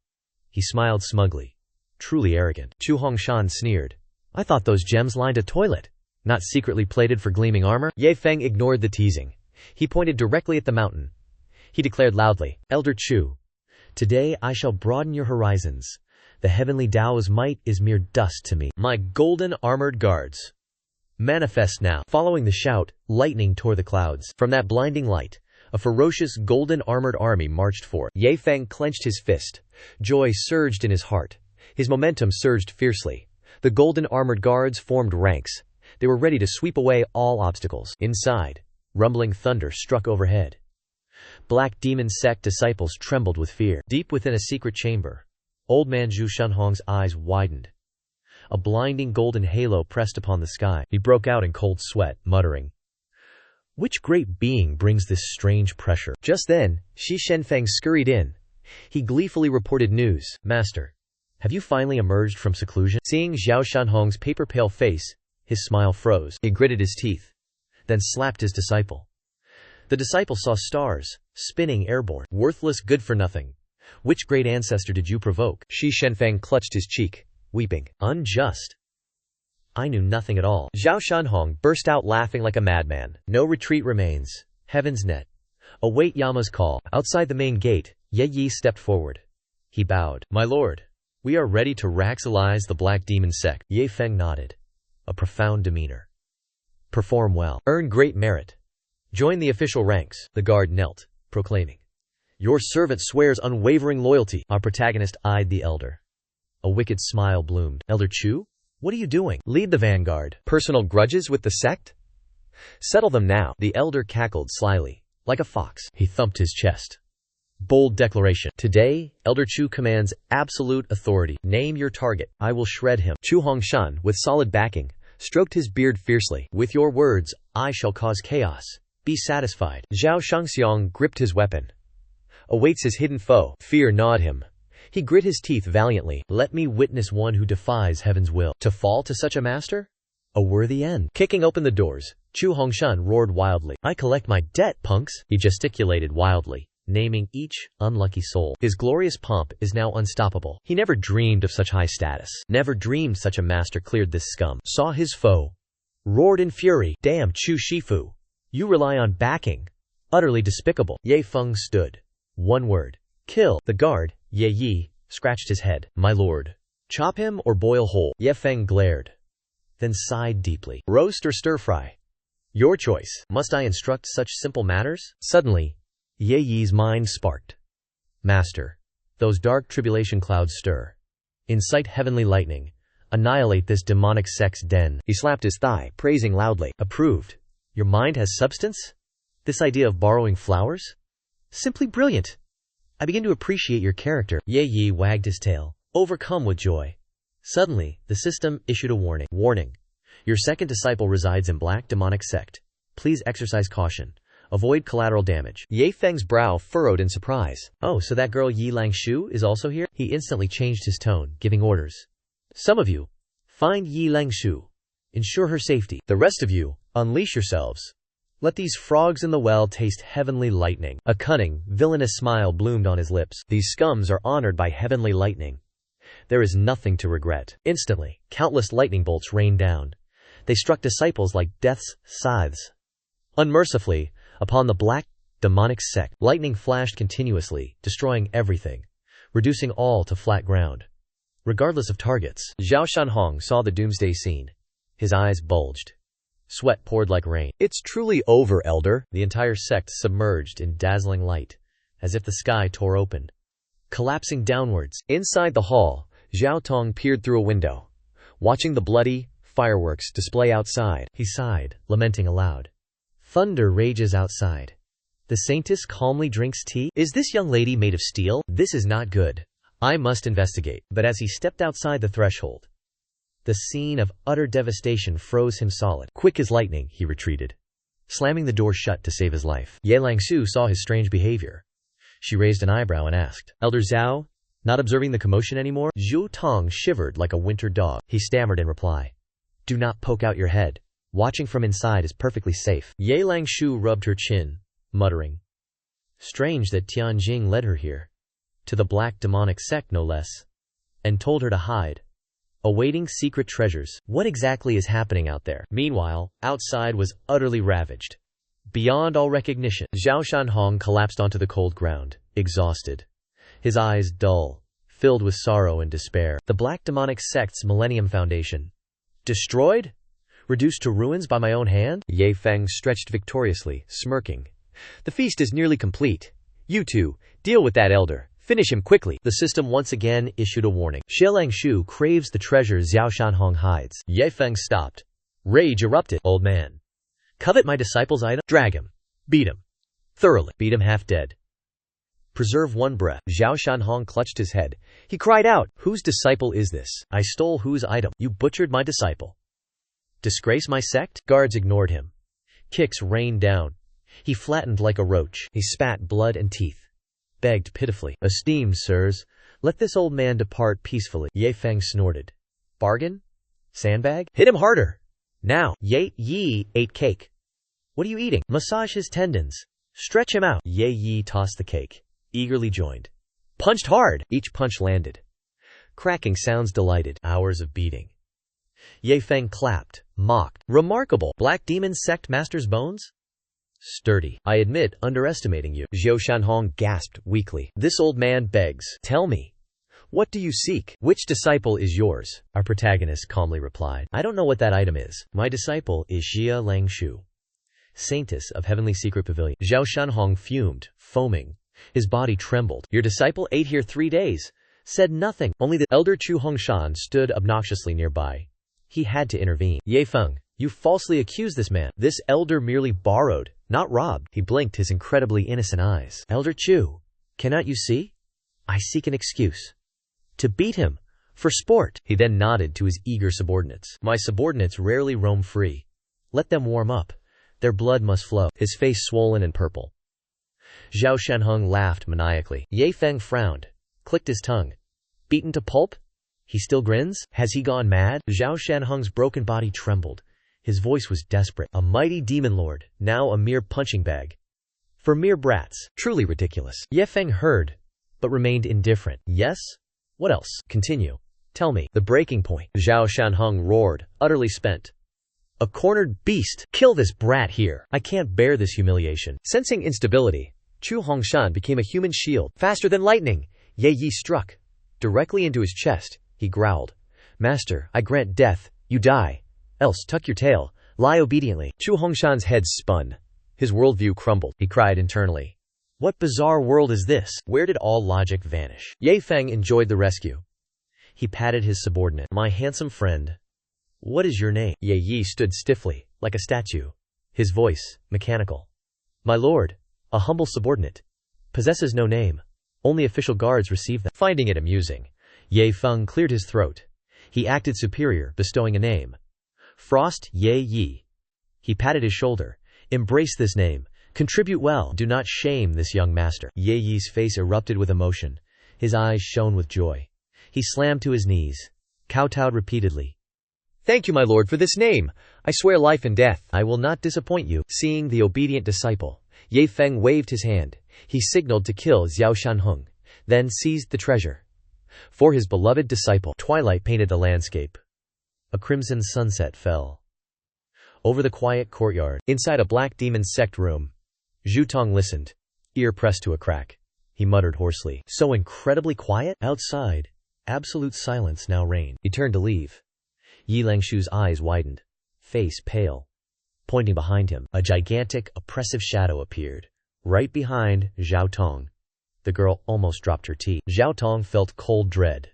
He smiled smugly. Truly arrogant. Chu Hongshan sneered. I thought those gems lined a toilet, not secretly plated for gleaming armor. Ye Feng ignored the teasing. He pointed directly at the mountain. He declared loudly, Elder Chu, today I shall broaden your horizons. The heavenly Tao's might is mere dust to me. My golden armored guards, manifest now. Following the shout, lightning tore the clouds. From that blinding light, a ferocious golden armored army marched forth. Ye Feng clenched his fist. Joy surged in his heart. His momentum surged fiercely. The golden armored guards formed ranks. They were ready to sweep away all obstacles. Inside, rumbling thunder struck overhead. Black Demon Sect disciples trembled with fear. Deep within a secret chamber, old man Zhu Shunhong's eyes widened. A blinding golden halo pressed upon the sky. He broke out in cold sweat, muttering, which great being brings this strange pressure? Just then, Shi Shenfeng scurried in. He gleefully reported news. Master, have you finally emerged from seclusion? Seeing Zhao Shunhong's paper-pale face, his smile froze. He gritted his teeth, then slapped his disciple. The disciple saw stars, spinning airborne. Worthless good-for-nothing. Which great ancestor did you provoke? Shi Shenfeng clutched his cheek, weeping. Unjust. I knew nothing at all. Zhao Shunhong burst out laughing like a madman. No retreat remains. Heaven's net. Await Yama's call. Outside the main gate, Ye Yi stepped forward. He bowed. My lord, we are ready to raxalize the Black Demon Sect. Ye Feng nodded. A profound demeanor. Perform well. Earn great merit. Join the official ranks. The guard knelt, proclaiming, your servant swears unwavering loyalty. Our protagonist eyed the elder. A wicked smile bloomed. Elder Chu? What are you doing? Lead the vanguard. Personal grudges with the sect? Settle them now. The elder cackled slyly. Like a fox, he thumped his chest. Bold declaration. Today, Elder Chu commands absolute authority. Name your target. I will shred him. Chu Hongshan, with solid backing, stroked his beard fiercely. With your words, I shall cause chaos. Be satisfied. Zhao Shangxiang gripped his weapon. Awaits his hidden foe. Fear gnawed him. He grit his teeth valiantly. Let me witness one who defies heaven's will. To fall to such a master? A worthy end. Kicking open the doors, Chu Hongshan roared wildly. I collect my debt, punks! He gesticulated wildly, naming each unlucky soul. His glorious pomp is now unstoppable. He never dreamed of such high status. Never dreamed such a master cleared this scum. Saw his foe. Roared in fury. Damn Chu Shifu. You rely on backing. Utterly despicable. Ye Feng stood. One word. Kill. The guard, Ye Yi, scratched his head. My lord. Chop him or boil whole. Ye Feng glared. Then sighed deeply. Roast or stir-fry? Your choice. Must I instruct such simple matters? Suddenly, Ye Yi's mind sparked. Master. Those dark tribulation clouds stir. Incite heavenly lightning. Annihilate this demonic sex den. He slapped his thigh, praising loudly. Approved. Your mind has substance? This idea of borrowing flowers? Simply brilliant. I begin to appreciate your character. Ye Yi wagged his tail, overcome with joy. Suddenly, the system issued a warning. Warning. Your second disciple resides in Black Demonic Sect. Please exercise caution. Avoid collateral damage. Ye Feng's brow furrowed in surprise. Oh, so that girl Yi Langshu is also here? He instantly changed his tone, giving orders. Some of you, find Yi Langshu. Ensure her safety. The rest of you, unleash yourselves. Let these frogs in the well taste heavenly lightning. A cunning, villainous smile bloomed on his lips. These scums are honored by heavenly lightning. There is nothing to regret. Instantly, countless lightning bolts rained down. They struck disciples like death's scythes. Unmercifully, upon the Black Demonic Sect, lightning flashed continuously, destroying everything, reducing all to flat ground. Regardless of targets, Zhao Shanhong saw the doomsday scene. His eyes bulged. Sweat poured like rain. It's truly over, Elder. The entire sect submerged in dazzling light, as if the sky tore open, collapsing downwards. Inside the hall, Zhao Tong peered through a window, watching the bloody fireworks display outside. He sighed, lamenting aloud. Thunder rages outside. The saintess calmly drinks tea. Is this young lady made of steel? This is not good. I must investigate. But as he stepped outside the threshold, the scene of utter devastation froze him solid. Quick as lightning, he retreated, slamming the door shut to save his life. Ye Langshu saw his strange behavior. She raised an eyebrow and asked, Elder Zhao, not observing the commotion anymore? Zhu Tong shivered like a winter dog. He stammered in reply. Do not poke out your head. Watching from inside is perfectly safe. Ye Langshu rubbed her chin, muttering. Strange that Tianjing led her here. To the Black Demonic Sect no less. And told her to hide. Awaiting secret treasures. What exactly is happening out there? Meanwhile, outside was utterly ravaged. Beyond all recognition, Zhao Shanhong collapsed onto the cold ground, exhausted. His eyes dull, filled with sorrow and despair. The Black Demonic Sect's Millennium Foundation. Destroyed? Reduced to ruins by my own hand? Ye Feng stretched victoriously, smirking. The feast is nearly complete. You two, deal with that elder. Finish him quickly. The system once again issued a warning. Xie Langshu craves the treasure Zhao Shanhong hides. Ye Feng stopped. Rage erupted. Old man. Covet my disciple's item? Drag him. Beat him. Thoroughly. Beat him half dead. Preserve one breath. Zhao Shanhong clutched his head. He cried out, Whose disciple is this? I stole whose item? You butchered my disciple. Disgrace my sect? Guards ignored him. Kicks rained down. He flattened like a roach. He spat blood and teeth. Begged pitifully. Esteemed sirs, let this old man depart peacefully. Ye Feng snorted. Bargain? Sandbag? Hit him harder. Now. Ye Yi ate cake. What are you eating? Massage his tendons. Stretch him out. Ye Yi tossed the cake. Eagerly joined. Punched hard. Each punch landed. Cracking sounds delighted. Hours of beating. Ye Feng clapped. Mocked. Remarkable. Black Demon Sect Master's bones? Sturdy. I admit underestimating you. Zhou Shanhong gasped weakly. This old man begs. Tell me. What do you seek? Which disciple is yours? Our protagonist calmly replied. I don't know what that item is. My disciple is Xie Langshu, saintess of Heavenly Secret Pavilion. Zhao Shanhong fumed, foaming. His body trembled. Your disciple ate here 3 days. Said nothing. Only the elder Chu Hongshan stood obnoxiously nearby. He had to intervene. Ye Feng, you falsely accuse this man. This elder merely borrowed, not robbed. He blinked his incredibly innocent eyes. Elder Chu, cannot you see? I seek an excuse. To beat him. For sport. He then nodded to his eager subordinates. My subordinates rarely roam free. Let them warm up. Their blood must flow. His face swollen and purple. Zhao Shanhong laughed maniacally. Ye Feng frowned. Clicked his tongue. Beaten to pulp? He still grins? Has he gone mad? Zhao Shanhung's broken body trembled. His voice was desperate. A mighty demon lord, now a mere punching bag. For mere brats. Truly ridiculous. Ye Feng heard, but remained indifferent. Yes? What else? Continue. Tell me. The breaking point. Zhao Shanhung roared, utterly spent. A cornered beast! Kill this brat here! I can't bear this humiliation. Sensing instability, Chu Hongshan became a human shield. Faster than lightning! Ye Yi struck. Directly into his chest, he growled. Master, I grant death. You die. Else tuck your tail. Lie obediently. Chu Hongshan's head spun. His worldview crumbled. He cried internally. What bizarre world is this? Where did all logic vanish? Ye Feng enjoyed the rescue. He patted his subordinate. My handsome friend. What is your name? Ye Yi stood stiffly, like a statue. His voice, mechanical. My lord, a humble subordinate. Possesses no name. Only official guards receive them. Finding it amusing, Ye Feng cleared his throat. He acted superior, bestowing a name. Frost Ye Yi. He patted his shoulder. Embrace this name. Contribute well. Do not shame this young master. Ye Yi's face erupted with emotion. His eyes shone with joy. He slammed to his knees. Kowtowed repeatedly. Thank you, my lord, for this name. I swear life and death. I will not disappoint you. Seeing the obedient disciple, Ye Feng waved his hand. He signaled to kill Zhao Shanhung, then seized the treasure. For his beloved disciple, twilight painted the landscape. A crimson sunset fell over the quiet courtyard. Inside a black demon sect room, Zhu Tong listened, ear pressed to a crack. He muttered hoarsely. So incredibly quiet? Outside, absolute silence now reigned. He turned to leave. Yi Langshu's eyes widened, face pale. Pointing behind him, a gigantic, oppressive shadow appeared, right behind Zhao Tong. The girl almost dropped her tea. Zhao Tong felt cold dread.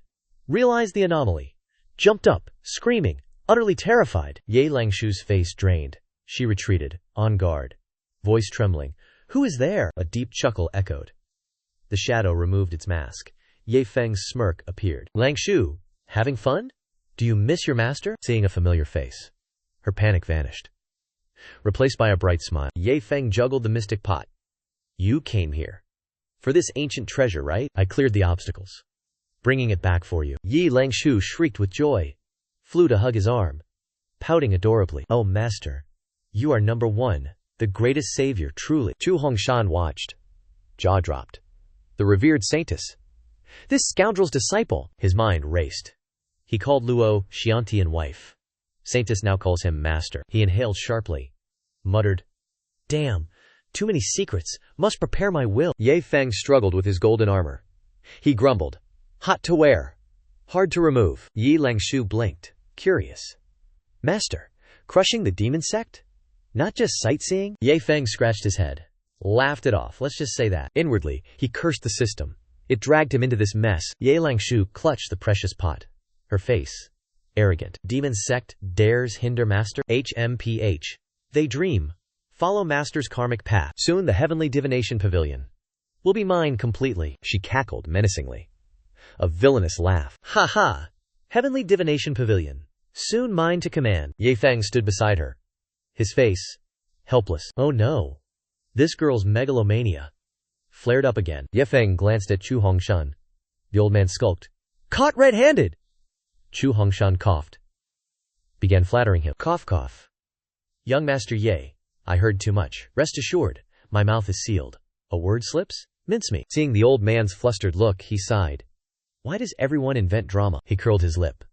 Realized the anomaly. Jumped up, screaming, utterly terrified. Ye Langshu's face drained. She retreated, on guard. Voice trembling. Who is there? A deep chuckle echoed. The shadow removed its mask. Ye Feng's smirk appeared. Langshu, having fun? Do you miss your master? Seeing a familiar face, her panic vanished, replaced by a bright smile. Ye Feng juggled the mystic pot. You came here for this ancient treasure, right? I cleared the obstacles, bringing it back for you. Yi Langshu shrieked with joy, flew to hug his arm, pouting adorably. Oh, master, you are number one, the greatest savior, truly. Chu Hongshan watched, jaw dropped. The revered saintess, this scoundrel's disciple. His mind raced. He called Luo Xiantian wife. Saintess now calls him master. He inhaled sharply, muttered, Damn, too many secrets, must prepare my will. Ye Feng struggled with his golden armor. He grumbled, hot to wear, hard to remove. Yi Langshu blinked, curious. Master, crushing the demon sect? Not just sightseeing? Ye Feng scratched his head, laughed it off, let's just say that. Inwardly, he cursed the system. It dragged him into this mess. Ye Langshu clutched the precious pot. Her face, arrogant. Demon sect dares hinder master? HMPH. They dream. Follow master's karmic path. Soon the heavenly divination pavilion will be mine completely. She cackled menacingly. A villainous laugh. Ha ha. Heavenly divination pavilion. Soon mine to command. Ye Feng stood beside her. His face, helpless. Oh no. This girl's megalomania flared up again. Ye Feng glanced at Chu Hongshan. The old man skulked. Caught red-handed! Chu Hongshan coughed. Began flattering him. Cough cough. Young Master Ye, I heard too much. Rest assured, my mouth is sealed. A word slips? Mincemeat. Seeing the old man's flustered look, he sighed. Why does everyone invent drama? He curled his lip.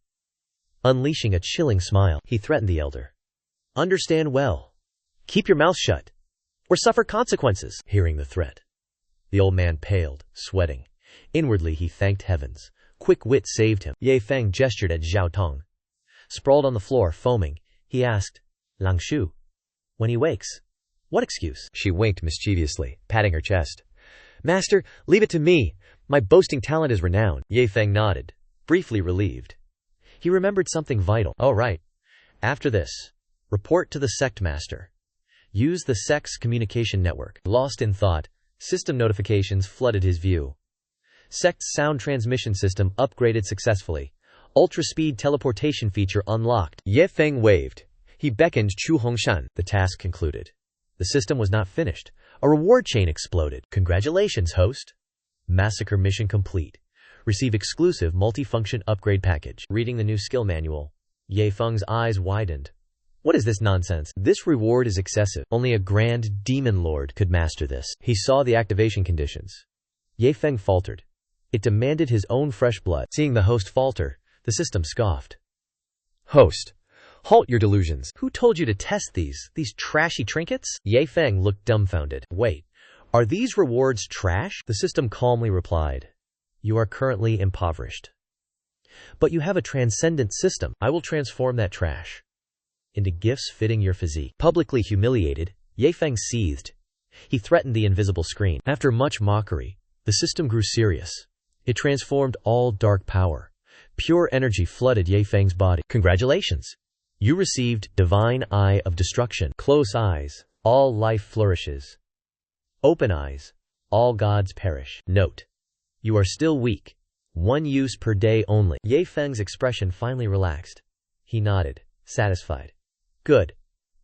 Unleashing a chilling smile, he threatened the elder. Understand well. Keep your mouth shut, or suffer consequences. Hearing the threat, the old man paled, sweating. Inwardly he thanked heavens. Quick wit saved him. Ye Feng gestured at Zhao Tong. Sprawled on the floor, foaming, he asked, Langshu, when he wakes, what excuse? She winked mischievously, patting her chest. Master, leave it to me. My boasting talent is renowned. Ye Feng nodded, briefly relieved. He remembered something vital. Oh, right. After this, report to the sect master. Use the sect's communication network. Lost in thought, system notifications flooded his view. Sect's sound transmission system upgraded successfully. Ultra-speed teleportation feature unlocked. Ye Feng waved. He beckoned Chu Hongshan. The task concluded. The system was not finished. A reward chain exploded. Congratulations, host. Massacre mission complete. Receive exclusive multifunction upgrade package. Reading the new skill manual, Ye Feng's eyes widened. What is this nonsense? This reward is excessive. Only a grand demon lord could master this. He saw the activation conditions. Ye Feng faltered. It demanded his own fresh blood. Seeing the host falter, the system scoffed. Host, halt your delusions. Who told you to test these trashy trinkets? Ye Feng looked dumbfounded. Wait, are these rewards trash? The system calmly replied. You are currently impoverished. But you have a transcendent system. I will transform that trash into gifts fitting your physique. Publicly humiliated, Ye Feng seethed. He threatened the invisible screen. After much mockery, the system grew serious. It transformed all dark power. Pure energy flooded Ye Feng's body. Congratulations! You received Divine Eye of Destruction. Close eyes, all life flourishes. Open eyes, all gods perish. Note: you are still weak. 1 use per day only. Ye Feng's expression finally relaxed. He nodded, satisfied. Good.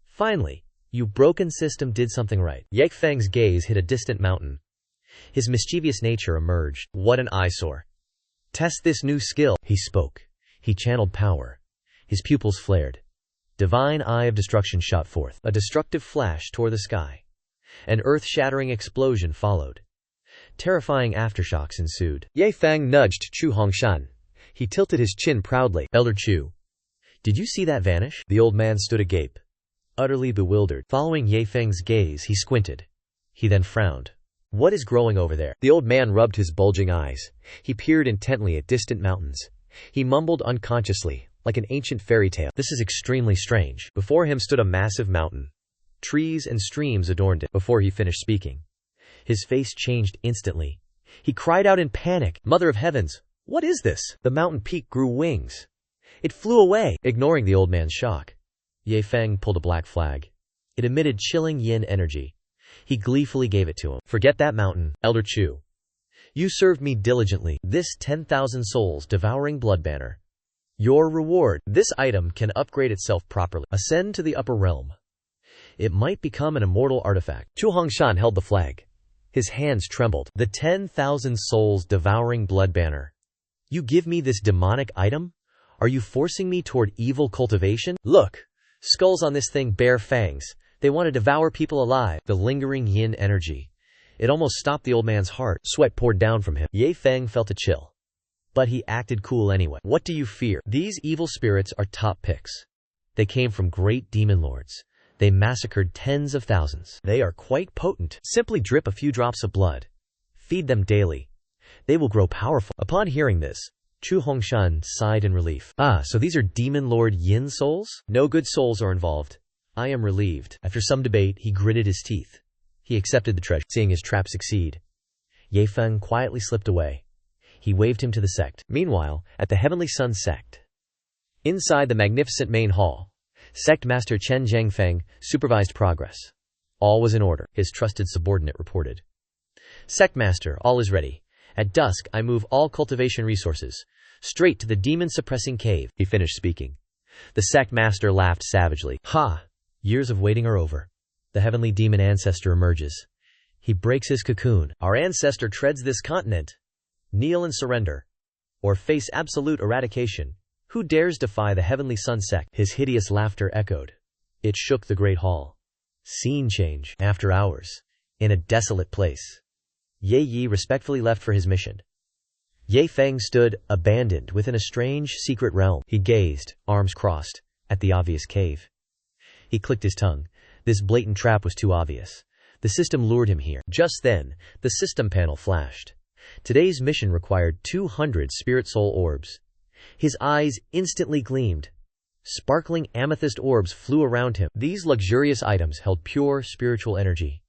Finally, you broken system did something right. Ye Feng's gaze hit a distant mountain. His mischievous nature emerged. What an eyesore. Test this new skill. He spoke. He channeled power. His pupils flared. Divine Eye of Destruction shot forth. A destructive flash tore the sky. An earth-shattering explosion followed. Terrifying aftershocks ensued. Ye Feng nudged Chu Hongshan. He tilted his chin proudly. Elder Chu, did you see that vanish? The old man stood agape, utterly bewildered. Following Ye Feng's gaze, he squinted. He then frowned. What is growing over there? The old man rubbed his bulging eyes. He peered intently at distant mountains. He mumbled unconsciously, like an ancient fairy tale. This is extremely strange. Before him stood a massive mountain. Trees and streams adorned it. Before he finished speaking, his face changed instantly. He cried out in panic. Mother of heavens, what is this? The mountain peak grew wings. It flew away. Ignoring the old man's shock, Ye Feng pulled a black flag. It emitted chilling yin energy. He gleefully gave it to him. Forget that mountain, Elder Chu. You served me diligently. This 10,000 souls devouring blood banner. Your reward. This item can upgrade itself properly. Ascend to the upper realm. It might become an immortal artifact. Chu Hongshan held the flag. His hands trembled. The 10,000 souls devouring blood banner. You give me this demonic item? Are you forcing me toward evil cultivation? Look, skulls on this thing bear fangs. They want to devour people alive. The lingering yin energy. It almost stopped the old man's heart. Sweat poured down from him. Ye Feng felt a chill. But he acted cool anyway. What do you fear? These evil spirits are top picks. They came from great demon lords. They massacred tens of thousands. They are quite potent. Simply drip a few drops of blood. Feed them daily. They will grow powerful. Upon hearing this, Chu Hongshan sighed in relief. So these are demon lord yin souls? No good souls are involved. I am relieved. After some debate, he gritted his teeth. He accepted the treasure. Seeing his trap succeed, Ye Feng quietly slipped away. He waved him to the sect. Meanwhile, at the Heavenly Sun sect, inside the magnificent main hall, Sect Master Chen Zhengfeng supervised progress. All was in order, his trusted subordinate reported. Sect Master, all is ready. At dusk, I move all cultivation resources straight to the demon-suppressing cave. He finished speaking. The Sect Master laughed savagely. Ha! Years of waiting are over. The heavenly demon ancestor emerges. He breaks his cocoon. Our ancestor treads this continent. Kneel and surrender, or face absolute eradication. Who dares defy the Heavenly Sun sect? His hideous laughter echoed. It shook the great hall. Scene change. After hours, in a desolate place, Ye Yi respectfully left for his mission. Ye Feng stood, abandoned, within a strange, secret realm. He gazed, arms crossed, at the obvious cave. He clicked his tongue. This blatant trap was too obvious. The system lured him here. Just then, the system panel flashed. Today's mission required 200 spirit soul orbs. His eyes instantly gleamed. Sparkling amethyst orbs flew around him. These luxurious items held pure spiritual energy.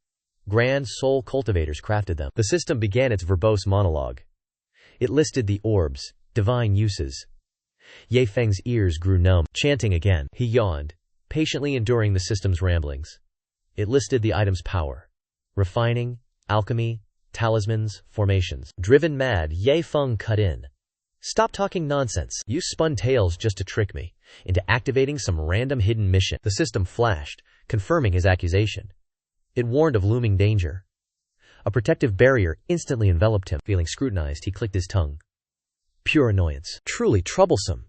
Grand soul cultivators crafted them. The system began its verbose monologue. It listed the orbs, divine uses. Ye Feng's ears grew numb. Chanting again, he yawned, patiently enduring the system's ramblings. It listed the item's power. Refining, alchemy, talismans, formations. Driven mad, Ye Feng cut in. Stop talking nonsense. You spun tales just to trick me into activating some random hidden mission. The system flashed, confirming his accusation. It warned of looming danger. A protective barrier instantly enveloped him. Feeling scrutinized, he clicked his tongue. Pure annoyance. Truly troublesome.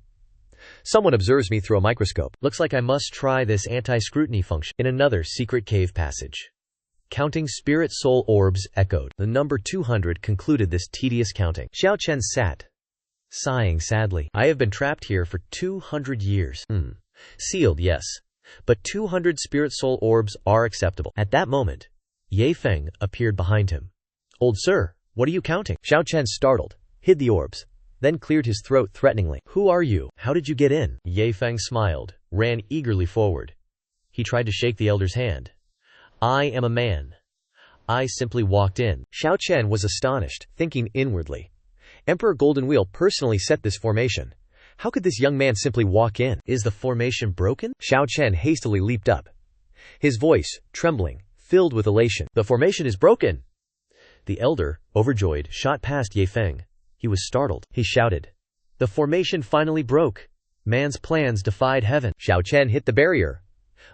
Someone observes me through a microscope. Looks like I must try this anti-scrutiny function. In another secret cave passage. Counting spirit soul orbs echoed. The number 200 concluded this tedious counting. Xiao Chen sat, sighing sadly. I have been trapped here for 200 years. Sealed, yes. But 200 spirit soul orbs are acceptable. At that moment, Ye Feng appeared behind him. Old sir, what are you counting? Xiao Chen, startled, hid the orbs, then cleared his throat threateningly. Who are you? How did you get in? Ye Feng smiled, ran eagerly forward. He tried to shake the elder's hand. I am a man. I simply walked in. Xiao Chen was astonished, thinking inwardly. Emperor Golden Wheel personally set this formation. How could this young man simply walk in? Is the formation broken? Xiao Chen hastily leaped up. His voice, trembling, filled with elation. The formation is broken! The elder, overjoyed, shot past Ye Feng. He was startled. He shouted. The formation finally broke. Man's plans defied heaven. Xiao Chen hit the barrier.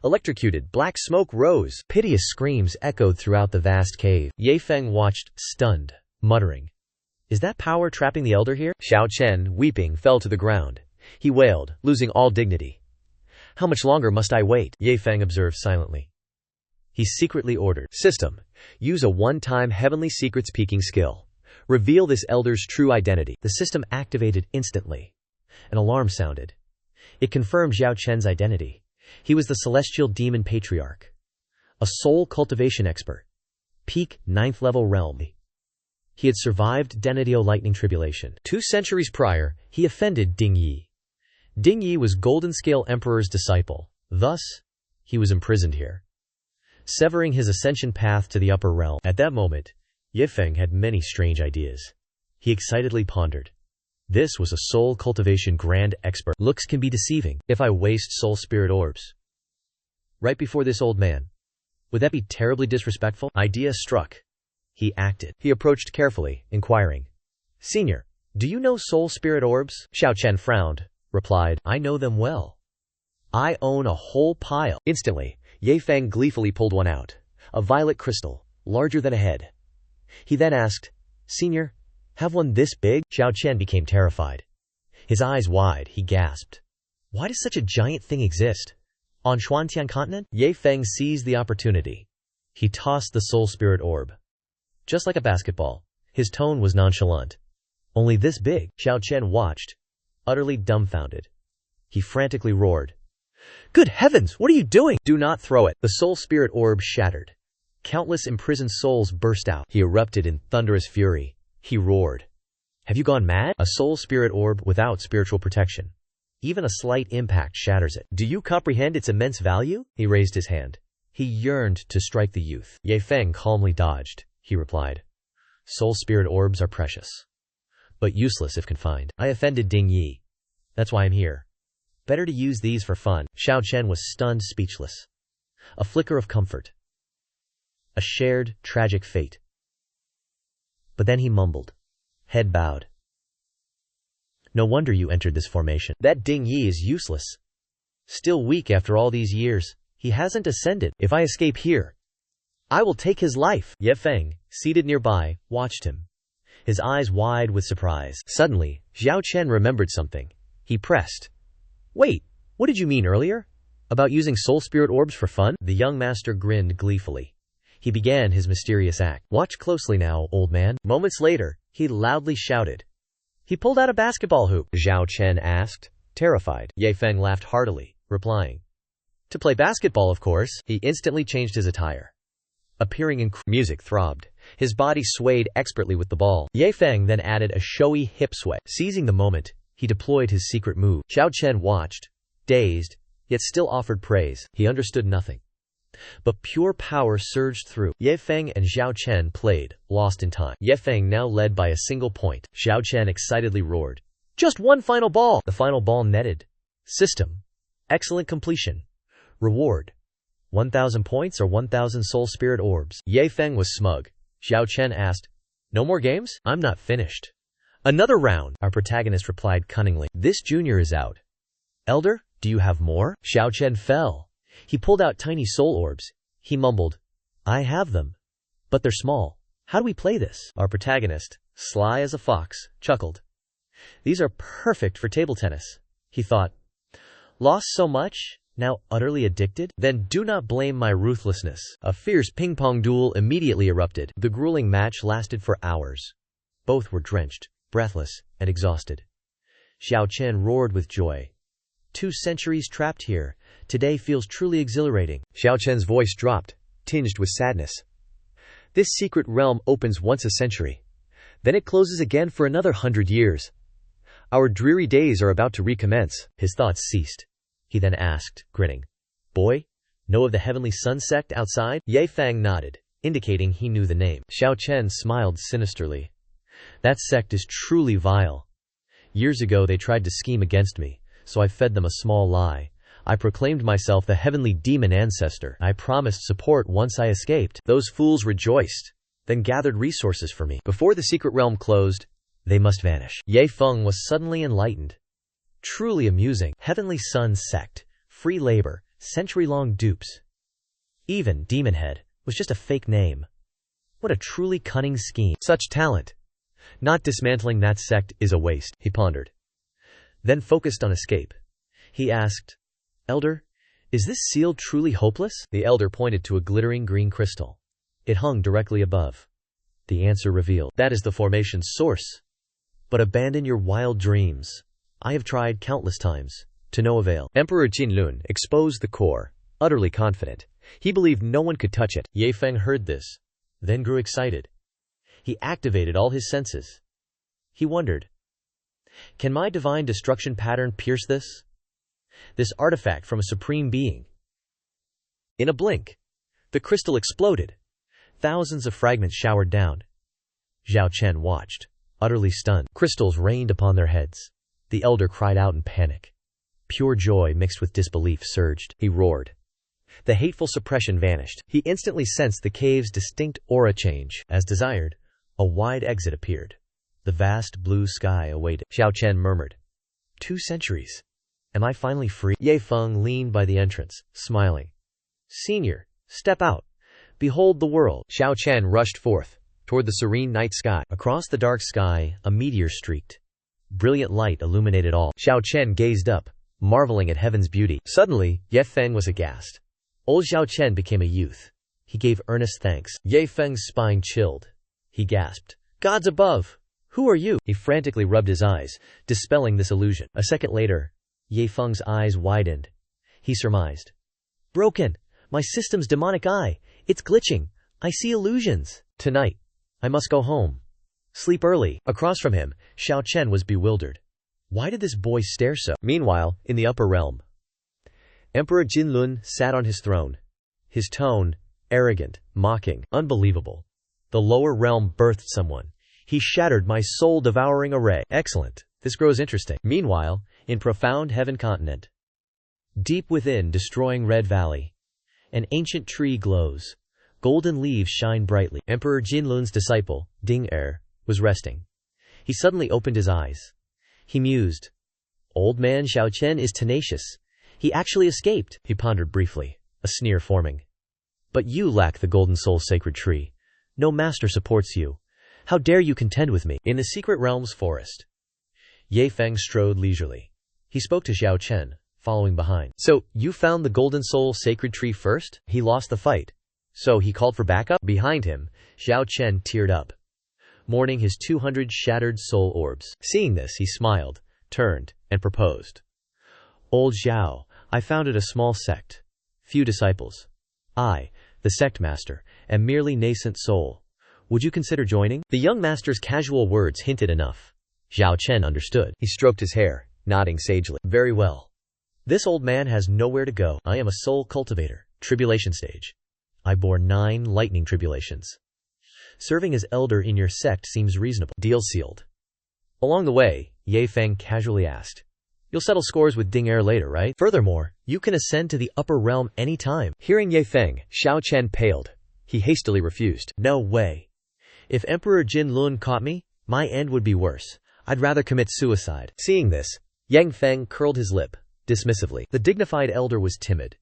Electrocuted, black smoke rose. Piteous screams echoed throughout the vast cave. Ye Feng watched, stunned, muttering. Is that power trapping the elder here? Xiao Chen, weeping, fell to the ground. He wailed, losing all dignity. How much longer must I wait? Ye Feng observed silently. He secretly ordered. System. Use a one-time heavenly secrets peeking skill. Reveal this elder's true identity. The system activated instantly. An alarm sounded. It confirmed Xiao Chen's identity. He was the celestial demon patriarch. A soul cultivation expert. Peak 9th level realm. He had survived Denatio lightning tribulation. 2 centuries prior, he offended Ding Yi. Ding Yi was Golden Scale Emperor's disciple. Thus, he was imprisoned here, severing his ascension path to the upper realm. At that moment, Ye Feng had many strange ideas. He excitedly pondered. This was a soul cultivation grand expert. Looks can be deceiving. If I waste soul spirit orbs right before this old man, would that be terribly disrespectful? Idea struck. He acted. He approached carefully, inquiring. Senior, do you know soul spirit orbs? Xiao Chen frowned, replied, I know them well. I own a whole pile. Instantly, Ye Feng gleefully pulled one out. A violet crystal, larger than a head. He then asked, Senior, have one this big? Xiao Chen became terrified. His eyes wide, he gasped. Why does such a giant thing exist? On Xuantian continent? Ye Feng seized the opportunity. He tossed the soul spirit orb. Just like a basketball. His tone was nonchalant. Only this big? Xiao Chen watched, utterly dumbfounded. He frantically roared. Good heavens, what are you doing? Do not throw it. The soul spirit orb shattered. Countless imprisoned souls burst out. He erupted in thunderous fury. He roared. Have you gone mad? A soul spirit orb without spiritual protection. Even a slight impact shatters it. Do you comprehend its immense value? He raised his hand. He yearned to strike the youth. Ye Feng calmly dodged. He replied. Soul spirit orbs are precious, but useless if confined. I offended Ding Yi. That's why I'm here. Better to use these for fun. Xiao Chen was stunned, speechless. A flicker of comfort. A shared, tragic fate. But then he mumbled, head bowed. No wonder you entered this formation. That Ding Yi is useless. Still weak after all these years. He hasn't ascended. If I escape here, I will take his life. Ye Feng, seated nearby, watched him, his eyes wide with surprise. Suddenly, Xiao Chen remembered something. He pressed. Wait, what did you mean earlier? About using soul spirit orbs for fun? The young master grinned gleefully. He began his mysterious act. Watch closely now, old man. Moments later, he loudly shouted. He pulled out a basketball hoop. Xiao Chen asked, terrified. Ye Feng laughed heartily, replying. To play basketball, of course. He instantly changed his attire. Appearing in music throbbed. His body swayed expertly with the ball. Ye Feng then added a showy hip sway. Seizing the moment, he deployed his secret move. Xiao Chen watched, dazed, yet still offered praise. He understood nothing. But pure power surged through. Ye Feng and Xiao Chen played, lost in time. Ye Feng now led by a single point. Xiao Chen excitedly roared. Just one final ball! The final ball netted. System. Excellent completion. Reward. 1,000 points or 1,000 soul spirit orbs. Ye Feng was smug. Xiao Chen asked, no more games? I'm not finished. Another round, our protagonist replied cunningly. This junior is out. Elder, do you have more? Xiao Chen fell. He pulled out tiny soul orbs. He mumbled, I have them, but they're small. How do we play this? Our protagonist, sly as a fox, chuckled. These are perfect for table tennis, he thought. Lost so much? Now utterly addicted? Then do not blame my ruthlessness. A fierce ping-pong duel immediately erupted. The grueling match lasted for hours. Both were drenched, breathless, and exhausted. Xiao Chen roared with joy. 2 centuries trapped here. Today feels truly exhilarating. Xiao Chen's voice dropped, tinged with sadness. This secret realm opens once a century. Then it closes again for another 100 years. Our dreary days are about to recommence. His thoughts ceased. He then asked, grinning, Boy, know of the Heavenly Sun sect outside? Ye Feng nodded, indicating he knew the name. Xiao Chen smiled sinisterly. That sect is truly vile. Years ago they tried to scheme against me, so I fed them a small lie. I proclaimed myself the heavenly demon ancestor. I promised support once I escaped. Those fools rejoiced, then gathered resources for me. Before the secret realm closed, they must vanish. Ye Feng was suddenly enlightened. Truly amusing. Heavenly Sun sect, free labor, century-long dupes. Even Demon Head was just a fake name. What a truly cunning scheme. Such talent. Not dismantling that sect is a waste, he pondered. Then focused on escape. He asked, Elder, is this seal truly hopeless? The elder pointed to a glittering green crystal. It hung directly above. The answer revealed. That is the formation's source. But abandon your wild dreams. I have tried countless times, to no avail. Emperor Jinlun exposed the core, utterly confident. He believed no one could touch it. Ye Feng heard this, then grew excited. He activated all his senses. He wondered, can my divine destruction pattern pierce this? This artifact from a supreme being? In a blink, the crystal exploded. Thousands of fragments showered down. Xiao Chen watched, utterly stunned. Crystals rained upon their heads. The elder cried out in panic. Pure joy mixed with disbelief surged. He roared. The hateful suppression vanished. He instantly sensed the cave's distinct aura change. As desired, a wide exit appeared. The vast blue sky awaited. Xiao Chen murmured, 2 centuries. Am I finally free? Ye Feng leaned by the entrance, smiling. Senior, step out. Behold the world. Xiao Chen rushed forth, toward the serene night sky. Across the dark sky, a meteor streaked. Brilliant light illuminated all. Xiao Chen gazed up, marveling at heaven's beauty. Suddenly, Ye Feng was aghast. Old Xiao Chen became a youth. He gave earnest thanks. Ye Feng's spine chilled. He gasped, Gods above! Who are you? He frantically rubbed his eyes, dispelling this illusion. A second later, Ye Feng's eyes widened. He surmised. Broken! My system's demonic eye! It's glitching! I see illusions! Tonight, I must go home. Sleep early. Across from him, Xiao Chen was bewildered. Why did this boy stare so? Meanwhile, in the upper realm, Emperor Jinlun sat on his throne. His tone, arrogant, mocking, unbelievable. The lower realm birthed someone. He shattered my soul-devouring array. Excellent. This grows interesting. Meanwhile, in profound heaven continent, deep within destroying Red Valley, an ancient tree glows. Golden leaves shine brightly. Emperor Jinlun's disciple, Ding Er, was resting. He suddenly opened his eyes. He mused. Old man Xiao Chen is tenacious. He actually escaped. He pondered briefly, a sneer forming. But you lack the golden soul sacred tree. No master supports you. How dare you contend with me? In the secret realm's forest, Ye Feng strode leisurely. He spoke to Xiao Chen, following behind. So, you found the golden soul sacred tree first? He lost the fight. So he called for backup? Behind him, Xiao Chen teared up, mourning his 200 shattered soul orbs. Seeing this, he smiled, turned, and proposed. Old Xiao, I founded a small sect. Few disciples. I, the sect master, am merely nascent soul. Would you consider joining? The young master's casual words hinted enough. Xiao Chen understood. He stroked his hair, nodding sagely. Very well. This old man has nowhere to go. I am a soul cultivator. Tribulation stage. I bore 9 lightning tribulations. Serving as elder in your sect seems reasonable. Deal sealed. Along the way, Ye Feng casually asked, You'll settle scores with Ding Er later, right? Furthermore, you can ascend to the upper realm any time. Hearing Ye Feng, Xiao Chen paled. He hastily refused. No way. If Emperor Jinlun caught me, my end would be worse. I'd rather commit suicide. Seeing this, Yang Feng curled his lip, dismissively. The dignified elder was timid.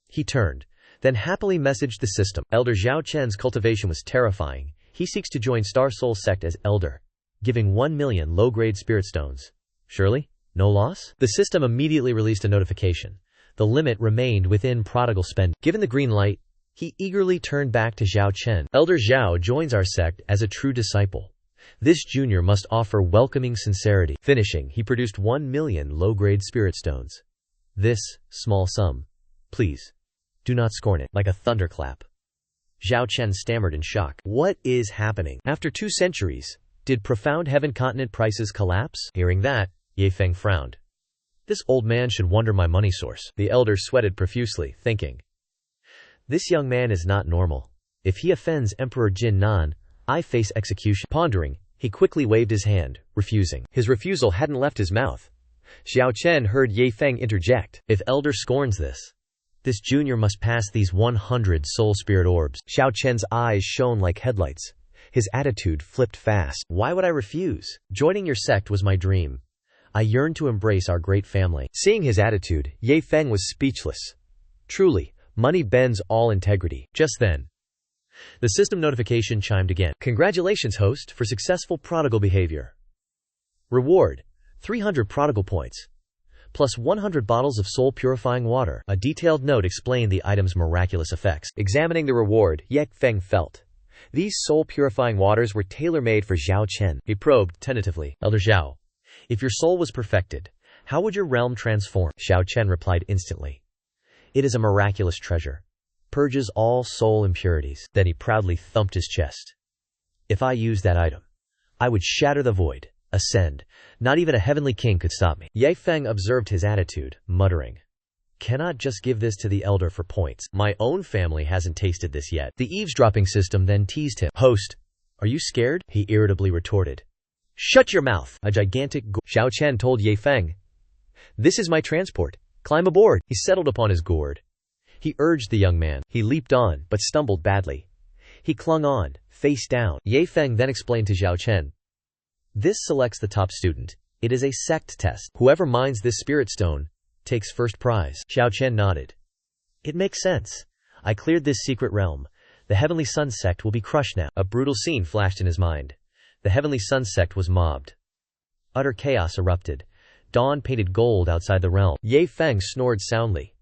He turned, then happily messaged the system. Elder Xiao Chen's cultivation was terrifying. He seeks to join Star Soul sect as elder. giving 1 million low-grade spirit stones. Surely, no loss? The system immediately released a notification. The limit remained within prodigal spend. Given the green light, he eagerly turned back to Zhao Chen. Elder Zhao joins our sect as a true disciple. This junior must offer welcoming sincerity. Finishing, he produced 1 million low-grade spirit stones. This small sum. Please, do not scorn it. Like a thunderclap. Zhao Chen stammered in shock. What is happening? After 2 centuries, did profound heaven continent prices collapse? Hearing that, Ye Feng frowned. This old man should wonder my money source. The elder sweated profusely, thinking. This young man is not normal. If he offends Emperor Jin Nan, I face execution. Pondering, he quickly waved his hand, refusing. His refusal hadn't left his mouth. Xiao Chen heard Ye Feng interject. If elder scorns this junior must pass these 100 soul spirit orbs. Xiao Chen's eyes shone like headlights. His attitude flipped fast. Why would I refuse? Joining your sect was my dream. I yearned to embrace our great family. Seeing his attitude, Ye Feng was speechless. Truly, money bends all integrity. Just then, the system notification chimed again. Congratulations, host, for successful prodigal behavior. Reward, 300 prodigal points, plus 100 bottles of soul-purifying water. A detailed note explained the item's miraculous effects. Examining the reward, Ye Feng felt. These soul-purifying waters were tailor-made for Zhao Chen. He probed tentatively. Elder Zhao, if your soul was perfected, how would your realm transform? Zhao Chen replied instantly. It is a miraculous treasure. Purges all soul impurities. Then he proudly thumped his chest. If I used that item, I would shatter the void, ascend. Not even a heavenly king could stop me. Ye Feng observed his attitude, muttering. Cannot just give this to the elder for points. My own family hasn't tasted this yet. The eavesdropping system then teased him. Host, are you scared? He irritably retorted. Shut your mouth! A gigantic Xiao Chen told Ye Feng. This is my transport. Climb aboard. He settled upon his gourd. He urged the young man. He leaped on, but stumbled badly. He clung on, face down. Ye Feng then explained to Zhao Chen. This selects the top student. It is a sect test. Whoever mines this spirit stone takes first prize. Zhao Chen nodded. It makes sense. I cleared this secret realm. The Heavenly Sun sect will be crushed now. A brutal scene flashed in his mind. The Heavenly Sun sect was mobbed. Utter chaos erupted. Dawn painted gold outside the realm. Ye Feng snored soundly.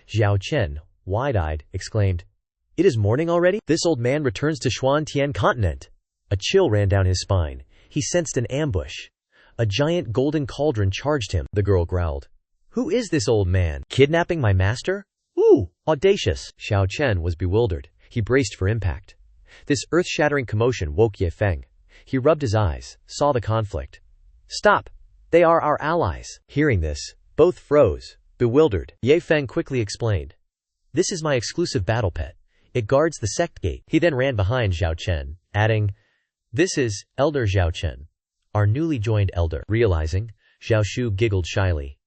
Zhao Chen, wide-eyed, exclaimed, It is morning already? This old man returns to Xuantian continent. A chill ran down his spine. He sensed an ambush. A giant golden cauldron charged him. The girl growled. Who is this old man? Kidnapping my master? Ooh, audacious. Xiao Chen was bewildered. He braced for impact. This earth-shattering commotion woke Ye Feng. He rubbed his eyes, saw the conflict. Stop! They are our allies. Hearing this, both froze, bewildered. Ye Feng quickly explained. This is my exclusive battle pet. It guards the sect gate. He then ran behind Zhao Chen, adding, This is Elder Zhao Chen, our newly joined elder. Realizing, Zhao Shu giggled shyly.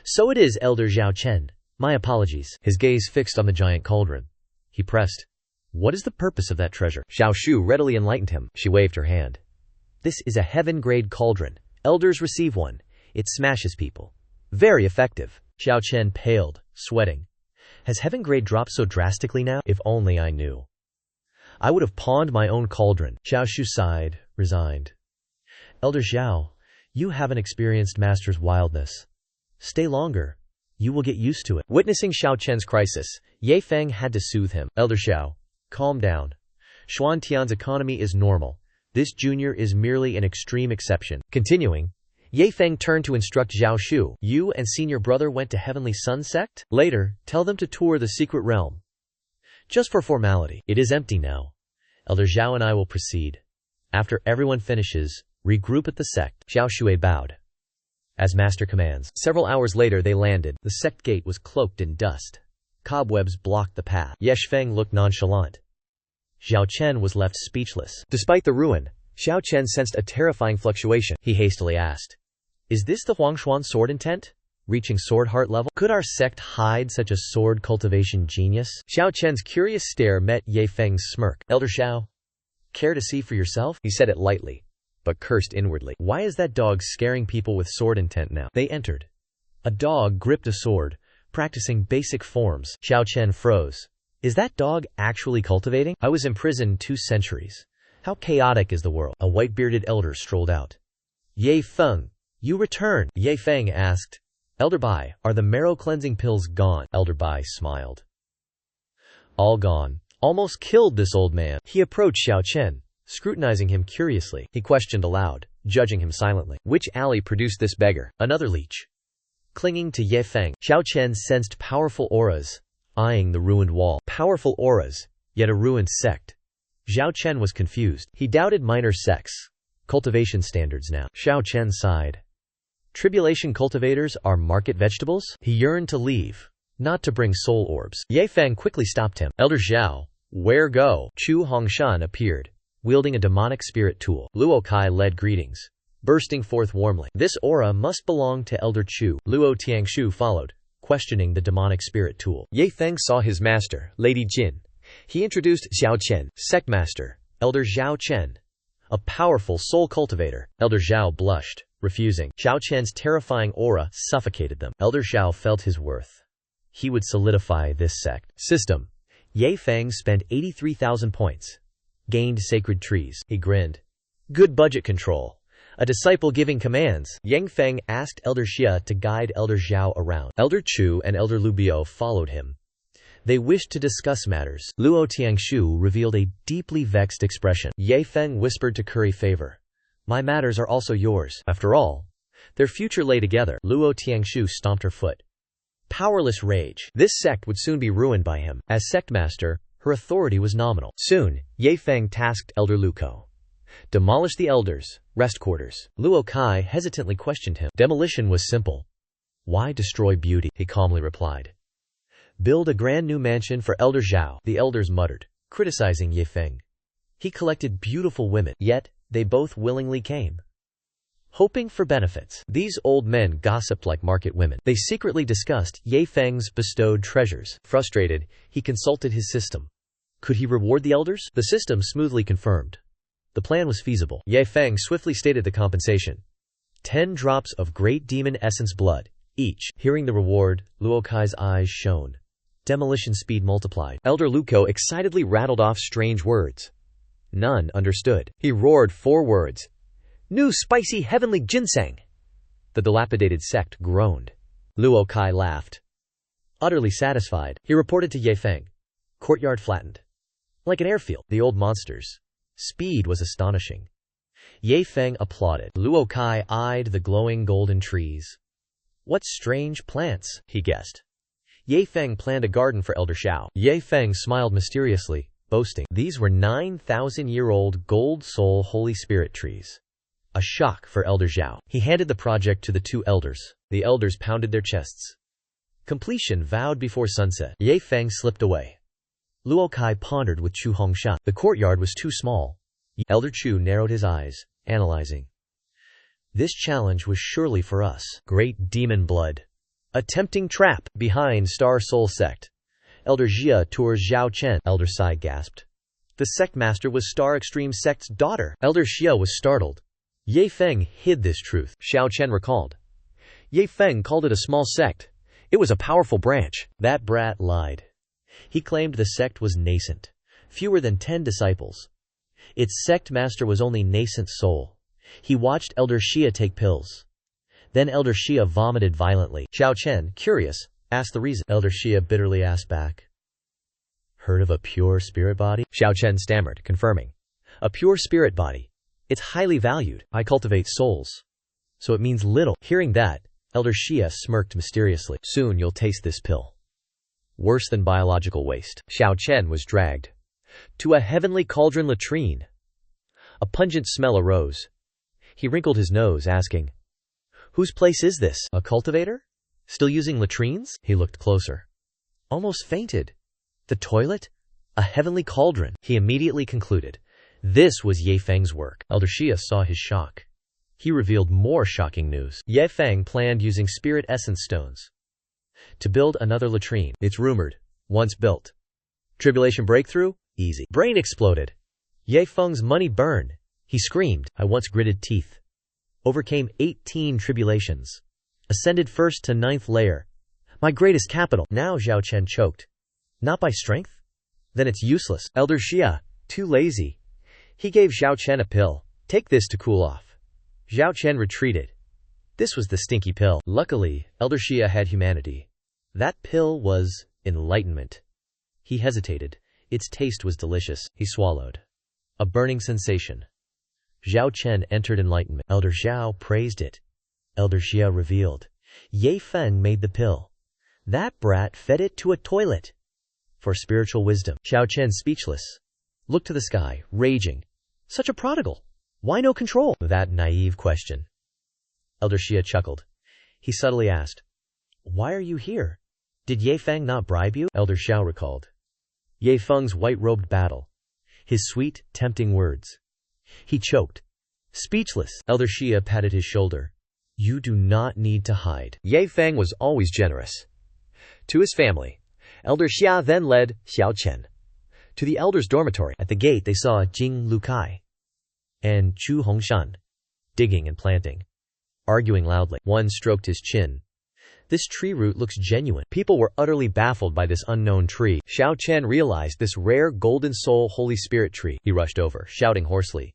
So it is Elder Zhao Chen. My apologies. His gaze fixed on the giant cauldron. He pressed. What is the purpose of that treasure? Zhao Shu readily enlightened him. She waved her hand. This is a heaven-grade cauldron. Elders receive one. It smashes people. Very effective. Zhao Chen paled, sweating. Has heaven grade dropped so drastically now? If only I knew. I would have pawned my own cauldron. Zhao Shu sighed, resigned. Elder Zhao, you haven't experienced Master's wildness. Stay longer. You will get used to it. Witnessing Xiao Chen's crisis, Ye Feng had to soothe him. Elder Xiao, calm down. Xuantian's economy is normal. This junior is merely an extreme exception. Continuing, Ye Feng turned to instruct Zhao Shu. You and senior brother went to Heavenly Sun sect? Later, tell them to tour the secret realm. Just for formality. It is empty now. Elder Zhao and I will proceed. After everyone finishes, regroup at the sect. Zhao Shui bowed. As master commands. Several hours later they landed. The sect gate was cloaked in dust. Cobwebs blocked the path. Ye Feng looked nonchalant. Zhao Chen was left speechless. Despite the ruin, Xiao Chen sensed a terrifying fluctuation. He hastily asked, Is this the Huangshuan sword intent? Reaching sword heart level? Could our sect hide such a sword cultivation genius? Xiao Chen's curious stare met Ye Feng's smirk. Elder Xiao, care to see for yourself? He said it lightly, but cursed inwardly. Why is that dog scaring people with sword intent now? They entered. A dog gripped a sword, practicing basic forms. Xiao Chen froze. Is that dog actually cultivating? I was imprisoned 2 centuries. How chaotic is the world? A white-bearded elder strolled out. Ye Feng, you returned, Ye Feng asked. Elder Bai, are the marrow-cleansing pills gone? Elder Bai smiled. All gone. Almost killed this old man. He approached Xiao Chen, scrutinizing him curiously. He questioned aloud, judging him silently. Which alley produced this beggar? Another leech. Clinging to Ye Feng, Xiao Chen sensed powerful auras, eyeing the ruined wall. Powerful auras, yet a ruined sect. Xiao Chen was confused. He doubted minor sects. Cultivation standards now. Xiao Chen sighed. Tribulation cultivators are market vegetables? He yearned to leave, not to bring soul orbs. Ye Feng quickly stopped him. Elder Xiao, where go? Chu Hongshan appeared, wielding a demonic spirit tool. Luo Kai led greetings, bursting forth warmly. This aura must belong to Elder Chu. Luo Tiangshu followed, questioning the demonic spirit tool. Ye Feng saw his master, Lady Jin. He introduced Xiao Chen, sect master, Elder Xiao Chen, a powerful soul cultivator. Elder Xiao blushed, refusing. Xiao Chen's terrifying aura suffocated them. Elder Xiao felt his worth. He would solidify this sect. System. Ye Feng spent 83,000 points. Gained sacred trees. He grinned. Good budget control. A disciple giving commands. Yang Feng asked Elder Xia to guide Elder Xiao around. Elder Chu and Elder Lu Biao followed him. They wished to discuss matters. Luo Tiangshu revealed a deeply vexed expression. Ye Feng whispered to curry favor. My matters are also yours. After all, their future lay together. Luo Tiangshu stomped her foot. Powerless rage. This sect would soon be ruined by him. As sect master, her authority was nominal. Soon, Ye Feng tasked Elder Luko. Demolish the elders' rest quarters. Luo Kai hesitantly questioned him. Demolition was simple. Why destroy beauty? He calmly replied. Build a grand new mansion for Elder Zhao. The elders muttered, criticizing Ye Feng. He collected beautiful women, yet they both willingly came, hoping for benefits. These old men gossiped like market women. They secretly discussed Ye Feng's bestowed treasures. Frustrated, he consulted his system. Could he reward the elders? The system smoothly confirmed. The plan was feasible. Ye Feng swiftly stated the compensation. 10 drops of great demon essence blood, each. Hearing the reward, Luo Kai's eyes shone. Demolition speed multiplied. Elder Luko excitedly rattled off strange words. None understood. He roared 4 words. New spicy heavenly ginseng. The dilapidated sect groaned. Luo Kai laughed. Utterly satisfied, he reported to Ye Feng. Courtyard flattened. Like an airfield. The old monsters. Speed was astonishing. Ye Feng applauded. Luo Kai eyed the glowing golden trees. What strange plants, he guessed. Ye Feng planned a garden for Elder Xiao. Ye Feng smiled mysteriously, boasting. These were 9,000-year-old gold soul holy spirit trees. A shock for Elder Xiao. He handed the project to the 2 elders. The elders pounded their chests. Completion vowed before sunset. Ye Feng slipped away. Luo Kai pondered with Chu Hongshan. The courtyard was too small. Elder Chu narrowed his eyes, analyzing. This challenge was surely for us. Great demon blood. A tempting trap. Behind Star Soul Sect. Elder Jia tours Xiao Chen. Elder Sai gasped. The sect master was Star Extreme Sect's daughter. Elder Xia was startled. Ye Feng hid this truth. Xiao Chen recalled. Ye Feng called it a small sect. It was a powerful branch. That brat lied. He claimed the sect was nascent. Fewer than 10 disciples. Its sect master was only nascent soul. He watched Elder Xia take pills. Then Elder Xia vomited violently. Xiao Chen, curious, asked the reason. Elder Xia bitterly asked back. Heard of a pure spirit body? Xiao Chen stammered, confirming. A pure spirit body. It's highly valued. I cultivate souls. So it means little. Hearing that, Elder Xia smirked mysteriously. Soon you'll taste this pill. Worse than biological waste. Xiao Chen was dragged to a heavenly cauldron latrine. A pungent smell arose. He wrinkled his nose, asking, Whose place is this? A cultivator? Still using latrines? He looked closer. Almost fainted. The toilet? A heavenly cauldron. He immediately concluded. This was Ye Feng's work. Elder Xia saw his shock. He revealed more shocking news. Ye Feng planned using spirit essence stones to build another latrine. It's rumored. Once built. Tribulation breakthrough? Easy. Brain exploded. Ye Feng's money burned. He screamed. I once gritted teeth. Overcame 18 tribulations. Ascended first to 9th layer. My greatest capital. Now Xiao Chen choked. Not by strength? Then it's useless. Elder Xia, too lazy. He gave Xiao Chen a pill. "Take this to cool off." Xiao Chen retreated. This was the stinky pill. Luckily, Elder Xia had humanity. That pill was enlightenment. He hesitated. Its taste was delicious. He swallowed. A burning sensation. Xiao Chen entered enlightenment. Elder Xiao praised it. Elder Xia revealed. Ye Feng made the pill. That brat fed it to a toilet. For spiritual wisdom. Xiao Chen, speechless, looked to the sky, raging. Such a prodigal. Why no control? That naive question. Elder Xia chuckled. He subtly asked, "Why are you here? Did Ye Feng not bribe you?" Elder Xiao recalled. Ye Feng's white-robed battle. His sweet, tempting words. He choked. Speechless. Elder Xia patted his shoulder. "You do not need to hide." Ye Feng was always generous. To his family, Elder Xia then led Xiao Chen to the elders' dormitory. At the gate they saw Jing Lukai and Chu Hongshan digging and planting, arguing loudly. One stroked his chin. "This tree root looks genuine." People were utterly baffled by this unknown tree. Xiao Chen realized this rare golden soul Holy Spirit tree. He rushed over, shouting hoarsely,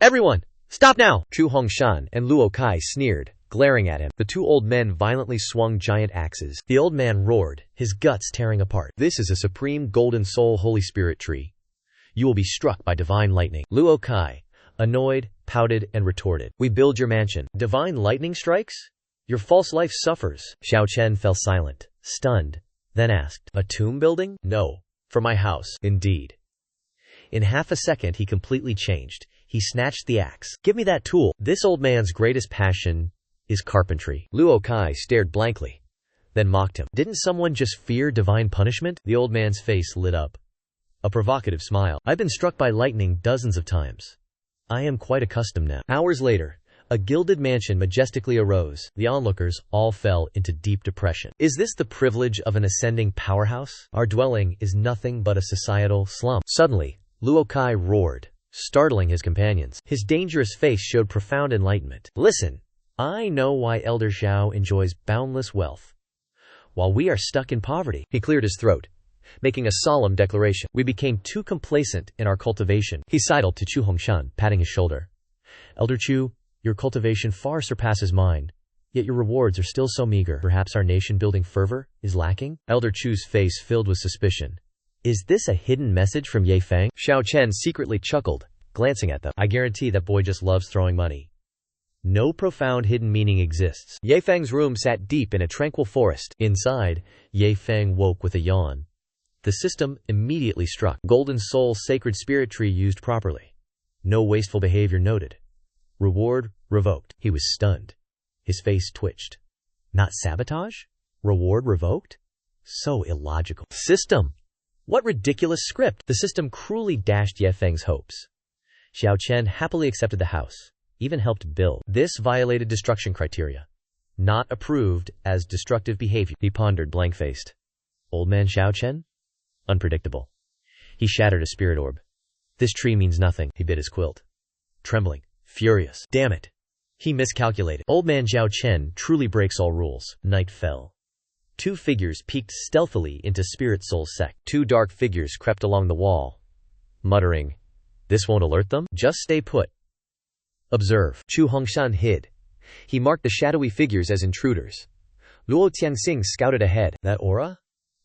"Everyone, stop now!" Chu Hongshan and Luo Kai sneered, glaring at him. The two old men violently swung giant axes. The old man roared, his guts tearing apart. "This is a supreme golden soul Holy Spirit tree. You will be struck by divine lightning." Luo Kai, annoyed, pouted and retorted, "We build your mansion. Divine lightning strikes? Your false life suffers." Xiao Chen fell silent, stunned, then asked, "A tomb building?" "No. For my house." "Indeed." In half a second he completely changed. He snatched the axe. "Give me that tool." This old man's greatest passion is carpentry. Luo Kai stared blankly, then mocked him. "Didn't someone just fear divine punishment?" The old man's face lit up. A provocative smile. "I've been struck by lightning dozens of times. I am quite accustomed now." Hours later, a gilded mansion majestically arose. The onlookers all fell into deep depression. Is this the privilege of an ascending powerhouse? Our dwelling is nothing but a societal slum. Suddenly, Luo Kai roared, startling his companions. His dangerous face showed profound enlightenment. "Listen, I know why Elder Xiao enjoys boundless wealth, while we are stuck in poverty." He cleared his throat, making a solemn declaration. "We became too complacent in our cultivation." He sidled to Chu Hongshan, patting his shoulder. "Elder Chu, your cultivation far surpasses mine, yet your rewards are still so meager. Perhaps our nation-building fervor is lacking?" Elder Chu's face filled with suspicion. "Is this a hidden message from Ye Feng?" Xiao Chen secretly chuckled, glancing at them. "I guarantee that boy just loves throwing money. No profound hidden meaning exists." Ye Feng's room sat deep in a tranquil forest. Inside, Ye Feng woke with a yawn. The system immediately struck. Golden Soul Sacred Spirit Tree used properly. No wasteful behavior noted. Reward revoked. He was stunned. His face twitched. Not sabotage? Reward revoked? So illogical. System! What ridiculous script! The system cruelly dashed Ye Feng's hopes. Xiao Chen happily accepted the house, even helped build. This violated destruction criteria. Not approved as destructive behavior. He pondered blank-faced. Old man Xiao Chen? Unpredictable. He shattered a spirit orb. "This tree means nothing." He bit his quilt, trembling, furious. Damn it. He miscalculated. Old man Xiao Chen truly breaks all rules. Night fell. Two figures peeked stealthily into Spirit Soul's sect. Two dark figures crept along the wall, muttering, "This won't alert them? Just stay put. Observe." Chu Hongshan hid. He marked the shadowy figures as intruders. Luo Tianxing scouted ahead. That aura?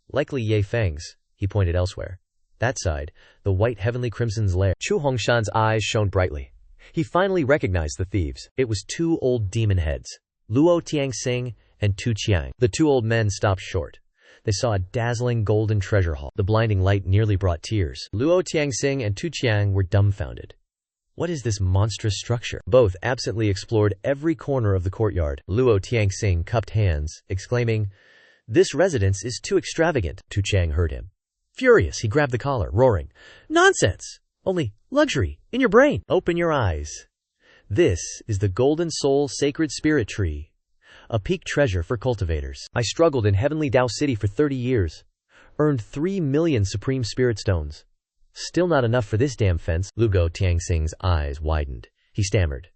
Likely Ye Feng's. He pointed elsewhere. That side, the white heavenly crimson's lair. Chu Hongshan's eyes shone brightly. He finally recognized the thieves. It was two old demon heads, Luo Tianxing and Tu Qiang. The two old men stopped short. They saw a dazzling golden treasure haul. The blinding light nearly brought tears. Luo Tianxing and Tu Qiang were dumbfounded. What is this monstrous structure? Both absently explored every corner of the courtyard. Luo Tianxing cupped hands, exclaiming, "This residence is too extravagant." Tu Qiang heard him. Furious, he grabbed the collar, roaring, "Nonsense! Only luxury in your brain. Open your eyes. This is the Golden Soul Sacred Spirit Tree, a peak treasure for cultivators. I struggled in Heavenly Dao City for 30 years, earned 3 million Supreme Spirit Stones. Still not enough for this damn fence." Luo Tianxing's eyes widened. He stammered,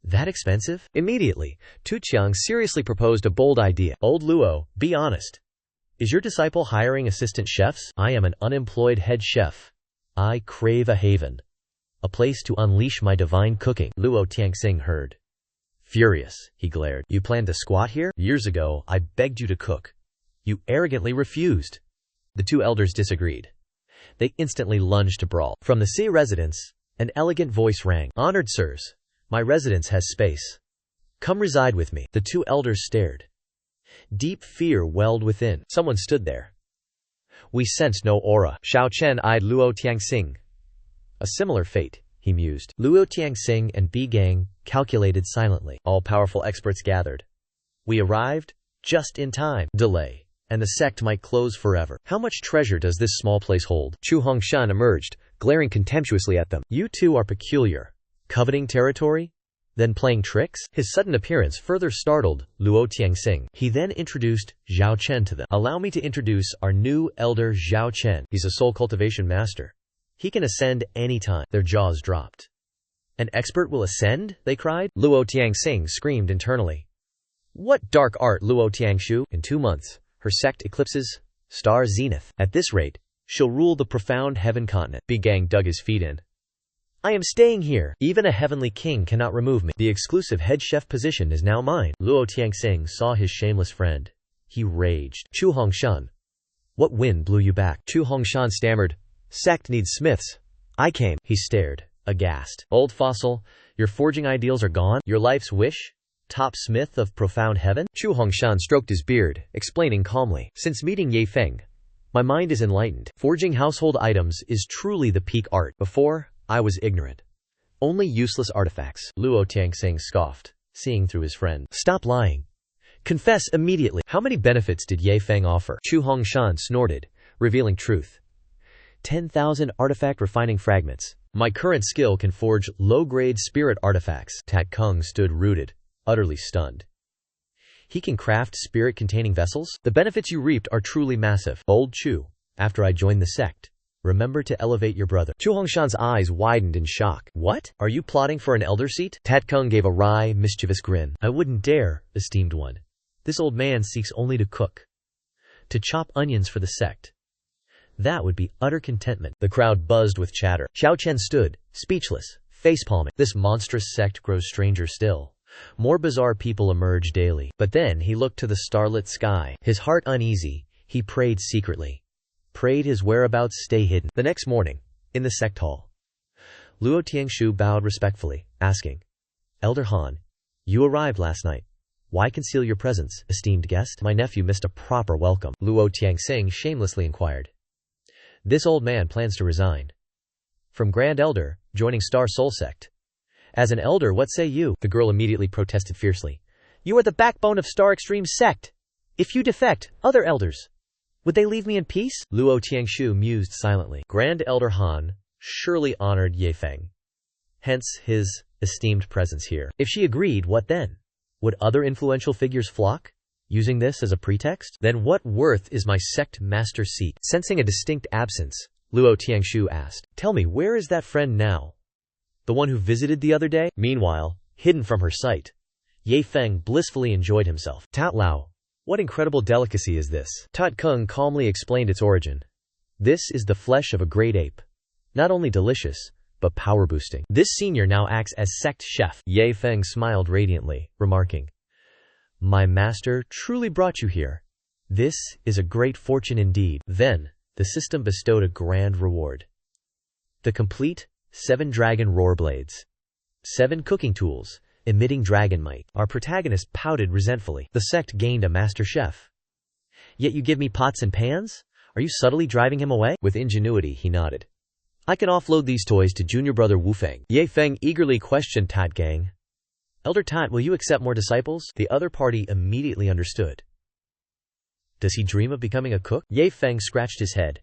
"That expensive?" Immediately, Tu Qiang seriously proposed a bold idea. "Old Luo, be honest. Is your disciple hiring assistant chefs?" "I am an unemployed head chef. I crave a haven. a place to unleash my divine cooking. Luo Tianxing heard. Furious, he glared. You plan to squat here? Years ago, I begged you to cook. You arrogantly refused. The two elders disagreed. They instantly lunged to brawl. From the Xi residence, an elegant voice rang. Honored sirs, my residence has space. Come reside with me. The two elders stared. Deep fear welled within. Someone stood there. We sensed no aura. Xiao Chen eyed Luo Tianxing. A similar fate, he mused. Luo Tianxing and Bi Gang calculated silently. All-powerful experts gathered. We arrived just in time. Delay, and the sect might close forever. How much treasure does this small place hold? Chu Hongshan emerged, glaring contemptuously at them. You two are peculiar. Coveting territory? Then playing tricks? His sudden appearance further startled Luo Tianxing. He then introduced Xiao Chen to them. Allow me to introduce our new elder Xiao Chen. He's a soul cultivation master. He can ascend anytime. Their jaws dropped. An expert will ascend? They cried. Luo Tianxing screamed internally. What dark art, Luo Tiangshu? In 2 months, her sect eclipses star zenith. At this rate, she'll rule the profound heaven continent. Bi Gang dug his feet in. I am staying here. Even a heavenly king cannot remove me. The exclusive head chef position is now mine. Luo Tianxing saw his shameless friend. He raged. Chu Hongshan. What wind blew you back? Chu Hongshan stammered. Sect needs smiths. I came. He stared, aghast. Old fossil, your forging ideals are gone? Your life's wish? Top smith of profound heaven? Chu Hongshan stroked his beard, explaining calmly. Since meeting Ye Feng, my mind is enlightened. Forging household items is truly the peak art. Before, I was ignorant. Only useless artifacts. Luo Tianxing scoffed, seeing through his friend. Stop lying. Confess immediately. How many benefits did Ye Feng offer? Chu Hongshan snorted, revealing truth. 10,000 artifact refining fragments. My current skill can forge low-grade spirit artifacts. Tat Kung stood rooted, utterly stunned. He can craft spirit-containing vessels? The benefits you reaped are truly massive. Old Chu, after I joined the sect, remember to elevate your brother. Chu Hongshan's eyes widened in shock. What? Are you plotting for an elder seat? Tat Kung gave a wry, mischievous grin. I wouldn't dare, esteemed one. This old man seeks only to cook. To chop onions for the sect. That would be utter contentment. The crowd buzzed with chatter. Xiao Chen stood, speechless, face-palming. This monstrous sect grows stranger still. More bizarre people emerge daily. But then he looked to the starlit sky. His heart uneasy, he prayed secretly. Prayed his whereabouts stay hidden. The next morning, in the sect hall, Luo Tiangshu bowed respectfully, asking, Elder Han, you arrived last night. Why conceal your presence, esteemed guest? My nephew missed a proper welcome. Luo Tianxing shamelessly inquired. This old man plans to resign. From Grand Elder, joining Star Soul Sect. As an elder, what say you? The girl immediately protested fiercely. You are the backbone of Star Extreme Sect. If you defect, other elders, would they leave me in peace? Luo Tiangshu mused silently. Grand Elder Han surely honored Ye Feng. Hence his esteemed presence here. If she agreed, what then? Would other influential figures flock? Using this as a pretext? Then what worth is my sect master seat? Sensing a distinct absence, Luo Tiangshu asked. Tell me, where is that friend now? The one who visited the other day? Meanwhile, hidden from her sight, Ye Feng blissfully enjoyed himself. Tat Lao, what incredible delicacy is this? Tat Kung calmly explained its origin. This is the flesh of a great ape. Not only delicious, but power-boosting. This senior now acts as sect chef. Ye Feng smiled radiantly, remarking, My master truly brought you here. This is a great fortune indeed. Then, the system bestowed a grand reward. The complete 7 dragon roar blades. 7 cooking tools, emitting dragon might. Our protagonist pouted resentfully. The sect gained a master chef. Yet you give me pots and pans? Are you subtly driving him away? With ingenuity, he nodded. I can offload these toys to junior brother Wu Feng. Ye Feng eagerly questioned Tat Gang. Elder Tat, will you accept more disciples? The other party immediately understood. Does he dream of becoming a cook? Ye Feng scratched his head.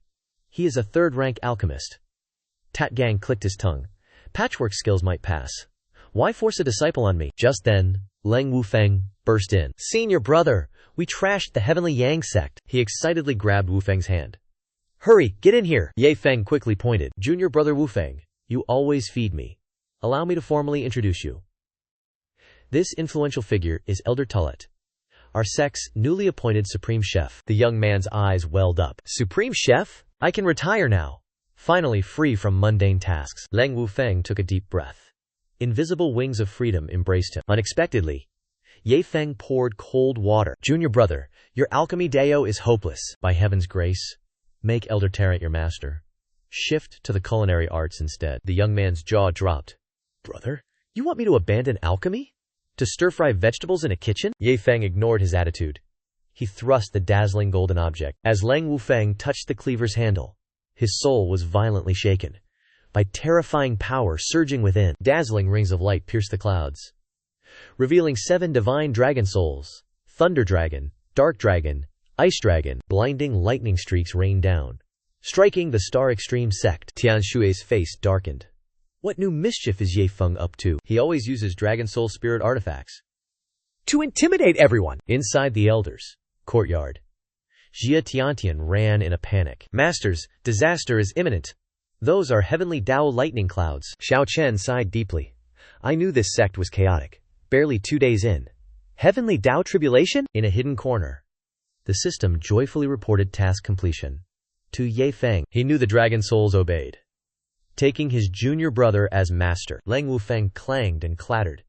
He is a 3rd-rank alchemist. Tat Gang clicked his tongue. Patchwork skills might pass. Why force a disciple on me? Just then, Leng Wu Feng burst in. Senior brother, we trashed the Heavenly Yang sect. He excitedly grabbed Wu Feng's hand. Hurry, get in here. Ye Feng quickly pointed. Junior brother Wu Feng, you always feed me. Allow me to formally introduce you. This influential figure is Elder Tullet, our sect's newly appointed Supreme Chef. The young man's eyes welled up. Supreme Chef? I can retire now. Finally free from mundane tasks, Lang Wufeng took a deep breath. Invisible wings of freedom embraced him. Unexpectedly, Ye Feng poured cold water. Junior brother, your alchemy Dao is hopeless. By heaven's grace, make Elder Tarrant your master. Shift to the culinary arts instead. The young man's jaw dropped. Brother, you want me to abandon alchemy? To stir-fry vegetables in a kitchen? Ye Feng ignored his attitude. He thrust the dazzling golden object. As Lang Wufeng touched the cleaver's handle, his soul was violently shaken by terrifying power surging within. Dazzling rings of light pierced the clouds, revealing 7 divine dragon souls. Thunder dragon, dark dragon, ice dragon. Blinding lightning streaks rained down, striking the Star Extreme sect. Tian Shui's face darkened. What new mischief is Ye Feng up to? He always uses dragon soul spirit artifacts to intimidate everyone. Inside the elders' courtyard, Jia Tiantian ran in a panic. Masters, disaster is imminent. Those are heavenly Dao lightning clouds. Xiao Chen sighed deeply. I knew this sect was chaotic. Barely 2 days in. Heavenly Dao tribulation? In a hidden corner, the system joyfully reported task completion to Ye Feng. He knew the dragon souls obeyed, taking his junior brother as master. Lang Wufeng clanged and clattered,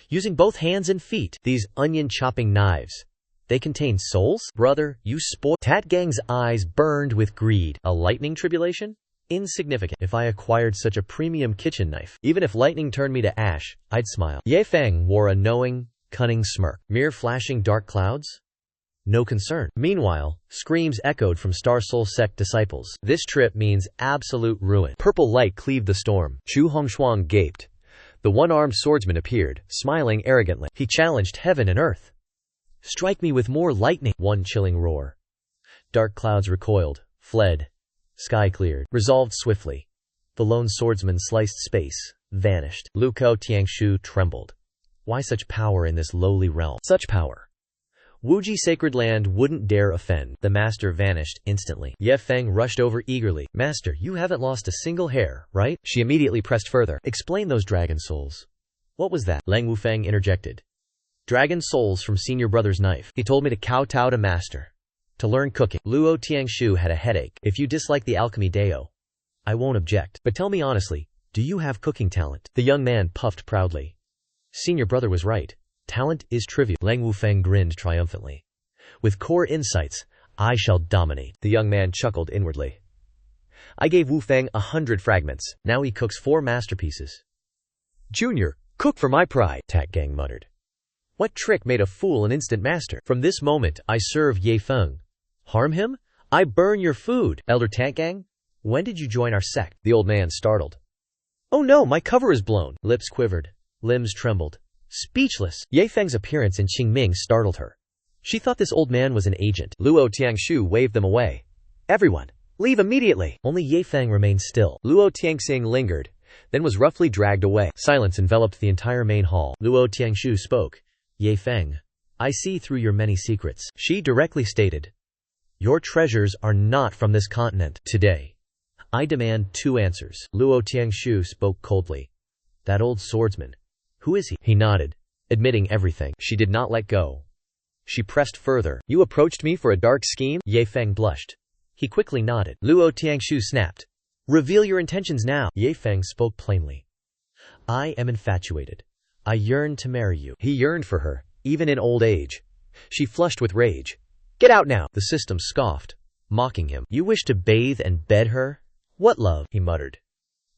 using both hands and feet. These onion-chopping knives, they contain souls? Brother, you spoil. Tat Gang's eyes burned with greed. A lightning tribulation? Insignificant. If I acquired such a premium kitchen knife, even if lightning turned me to ash, I'd smile. Ye Feng wore a knowing, cunning smirk. Mere flashing dark clouds? No concern. Meanwhile, screams echoed from Star Soul sect disciples. This trip means absolute ruin. Purple light cleaved the storm. Chu Hongshuang gaped. The one-armed swordsman appeared, smiling arrogantly. He challenged heaven and earth. Strike me with more lightning. One chilling roar. Dark clouds recoiled, fled. Sky cleared, resolved swiftly. The lone swordsman sliced space, vanished. Lu Ko Tiangshu trembled. Why such power in this lowly realm? Such power Wuji Sacred Land wouldn't dare offend. The master vanished instantly. Ye Feng rushed over eagerly. Master, you haven't lost a single hair, right? She immediately pressed further. Explain those dragon souls. What was that? Lang Wufeng interjected. Dragon souls from senior brother's knife. He told me to kowtow to master, to learn cooking. Luo Tiangshu had a headache. If you dislike the alchemy Dao, I won't object. But tell me honestly, do you have cooking talent? The young man puffed proudly. Senior brother was right. Talent is trivial. Lang Wufeng grinned triumphantly. With core insights, I shall dominate. The young man chuckled inwardly. I gave Wufeng 100 fragments. Now he cooks 4 masterpieces. Junior, cook for my pride, Tat Gang muttered. What trick made a fool an instant master? From this moment, I serve Ye Feng. Harm him? I burn your food. Elder Tat Gang, when did you join our sect? The old man startled. Oh no, my cover is blown. Lips quivered. Limbs trembled. Speechless. Ye Feng's appearance in Qingming startled her. She thought this old man was an agent. Luo Tiangshu waved them away. Everyone, leave immediately. Only Ye Feng remained still. Luo Tianxing lingered, then was roughly dragged away. Silence enveloped the entire main hall. Luo Tiangshu spoke. Ye Feng, I see through your many secrets. She directly stated. Your treasures are not from this continent. Today, I demand 2 answers. Luo Tiangshu spoke coldly. That old swordsman. Who is he? He nodded, admitting everything. She did not let go. She pressed further. You approached me for a dark scheme? Ye Feng blushed. He quickly nodded. Luo Tiangshu snapped. Reveal your intentions now. Ye Feng spoke plainly. I am infatuated. I yearn to marry you. He yearned for her, even in old age. She flushed with rage. Get out now. The system scoffed, mocking him. You wish to bathe and bed her? What love? He muttered.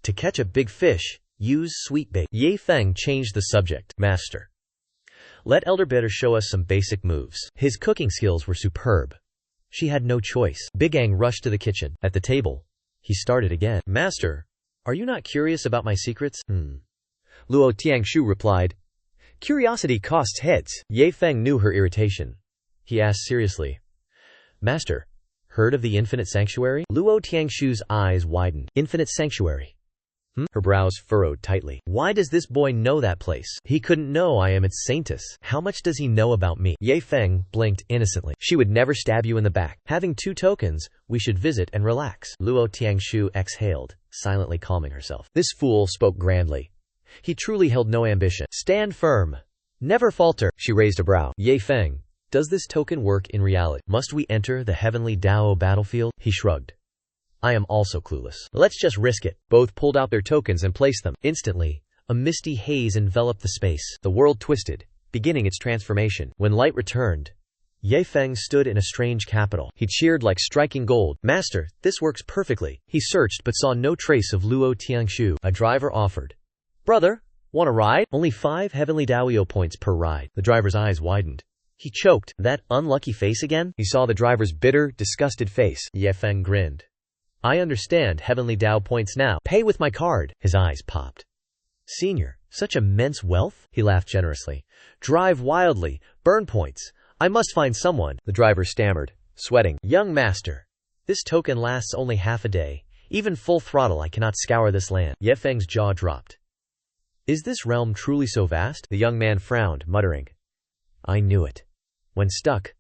To catch a big fish, use sweet bait. Ye Feng changed the subject. Master, let Elder Better show us some basic moves. His cooking skills were superb. She had no choice. Big Ang rushed to the kitchen. At the table, he started again. Master, are you not curious about my secrets? Luo Tiangshu replied. Curiosity costs heads. Ye Feng knew her irritation. He asked seriously. Master, heard of the Infinite Sanctuary? Luo Tiangshu's eyes widened. Infinite Sanctuary? Her brows furrowed tightly. Why does this boy know that place? He couldn't know I am its saintess. How much does he know about me? Ye Feng blinked innocently. She would never stab you in the back. Having 2 tokens, we should visit and relax. Luo Tiangshu exhaled, silently calming herself. This fool spoke grandly. He truly held no ambition. Stand firm. Never falter. She raised a brow. Ye Feng, does this token work in reality? Must we enter the heavenly Dao battlefield? He shrugged. I am also clueless. Let's just risk it. Both pulled out their tokens and placed them. Instantly, a misty haze enveloped the space. The world twisted, beginning its transformation. When light returned, Ye Feng stood in a strange capital. He cheered like striking gold. Master, this works perfectly. He searched but saw no trace of Luo Tiangshu. A driver offered. Brother, want a ride? Only 5 heavenly Daoyo points per ride. The driver's eyes widened. He choked. That unlucky face again? He saw the driver's bitter, disgusted face. Ye Feng grinned. I understand heavenly Dao points now. Pay with my card. His eyes popped. Senior, such immense wealth? He laughed generously. Drive wildly. Burn points. I must find someone. The driver stammered, sweating. Young master, this token lasts only half a day. Even full throttle I cannot scour this land. Ye Feng's jaw dropped. Is this realm truly so vast? The young man frowned, muttering. I knew it. When stuck,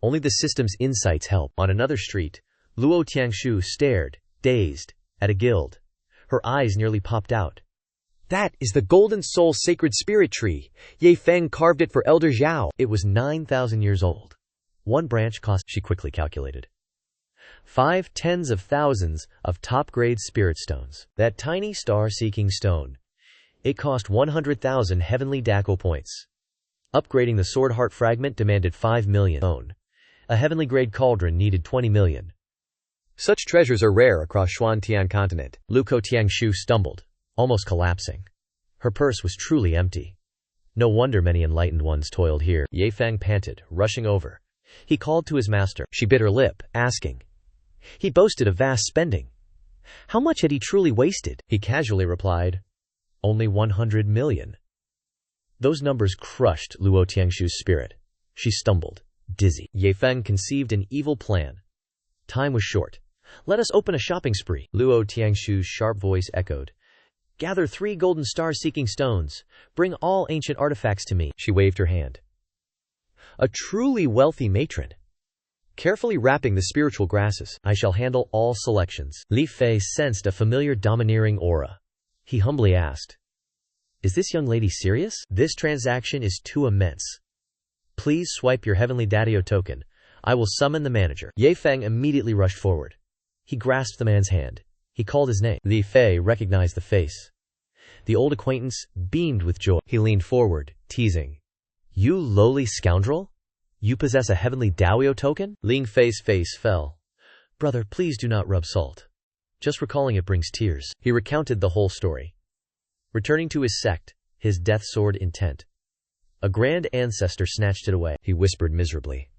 only the system's insights help. On another street, Luo Tiangshu stared, dazed, at a guild. Her eyes nearly popped out. That is the Golden Soul Sacred Spirit Tree. Ye Feng carved it for Elder Zhao. It was 9,000 years old. One branch cost, she quickly calculated, 5 tens of thousands of top-grade spirit stones. That tiny star-seeking stone, it cost 100,000 heavenly Dako points. Upgrading the Sword Heart Fragment demanded 5 million. A heavenly grade cauldron needed 20 million. Such treasures are rare across Xuantian continent. Luo Tiangshu stumbled, almost collapsing. Her purse was truly empty. No wonder many enlightened ones toiled here. Ye Feng panted, rushing over. He called to his master. She bit her lip, asking. He boasted of vast spending. How much had he truly wasted? He casually replied, only 100 million. Those numbers crushed Luo Tiangshu's spirit. She stumbled, dizzy. Ye Feng conceived an evil plan. Time was short. Let us open a shopping spree. Luo Tiangshu's sharp voice echoed. Gather 3 golden star-seeking stones. Bring all ancient artifacts to me. She waved her hand. A truly wealthy matron. Carefully wrapping the spiritual grasses, I shall handle all selections. Li Fei sensed a familiar domineering aura. He humbly asked, is this young lady serious? This transaction is too immense. Please swipe your heavenly Dadio token. I will summon the manager. Ye Feng immediately rushed forward. He grasped the man's hand. He called his name. Li Fei recognized the face. The old acquaintance beamed with joy. He leaned forward, teasing. You lowly scoundrel? You possess a heavenly Daoyo token? Li Fei's face fell. Brother, please do not rub salt. Just recalling it brings tears. He recounted the whole story. Returning to his sect, his death sword intent. A grand ancestor snatched it away. He whispered miserably.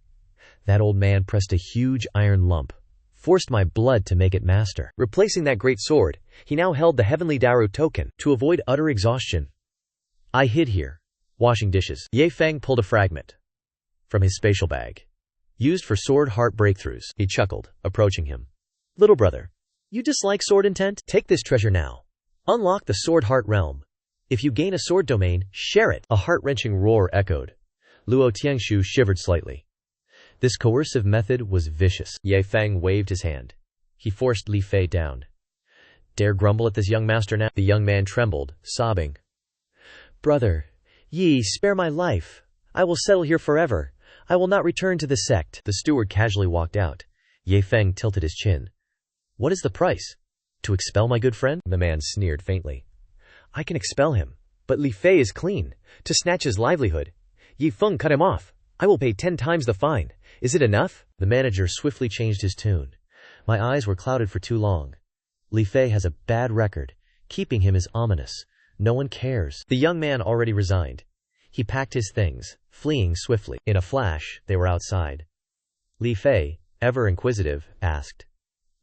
That old man pressed a huge iron lump, forced my blood to make it master. Replacing that great sword, he now held the heavenly Daoyo token to avoid utter exhaustion. I hid here, washing dishes. Ye Feng pulled a fragment from his spatial bag, used for sword heart breakthroughs. He chuckled, approaching him. Little brother, you dislike sword intent? Take this treasure now. Unlock the sword heart realm. If you gain a sword domain, share it. A heart-wrenching roar echoed. Luo Tiangshu shivered slightly. This coercive method was vicious. Ye Feng waved his hand. He forced Li Fei down. Dare grumble at this young master now? The young man trembled, sobbing. Brother, ye spare my life. I will settle here forever. I will not return to the sect. The steward casually walked out. Ye Feng tilted his chin. What is the price? To expel my good friend? The man sneered faintly. I can expel him, but Li Fei is clean. To snatch his livelihood, Yi Feng cut him off. I will pay 10 times the fine. Is it enough? The manager swiftly changed his tune. My eyes were clouded for too long. Li Fei has a bad record. Keeping him is ominous. No one cares. The young man already resigned. He packed his things, fleeing swiftly. In a flash, they were outside. Li Fei, ever inquisitive, asked,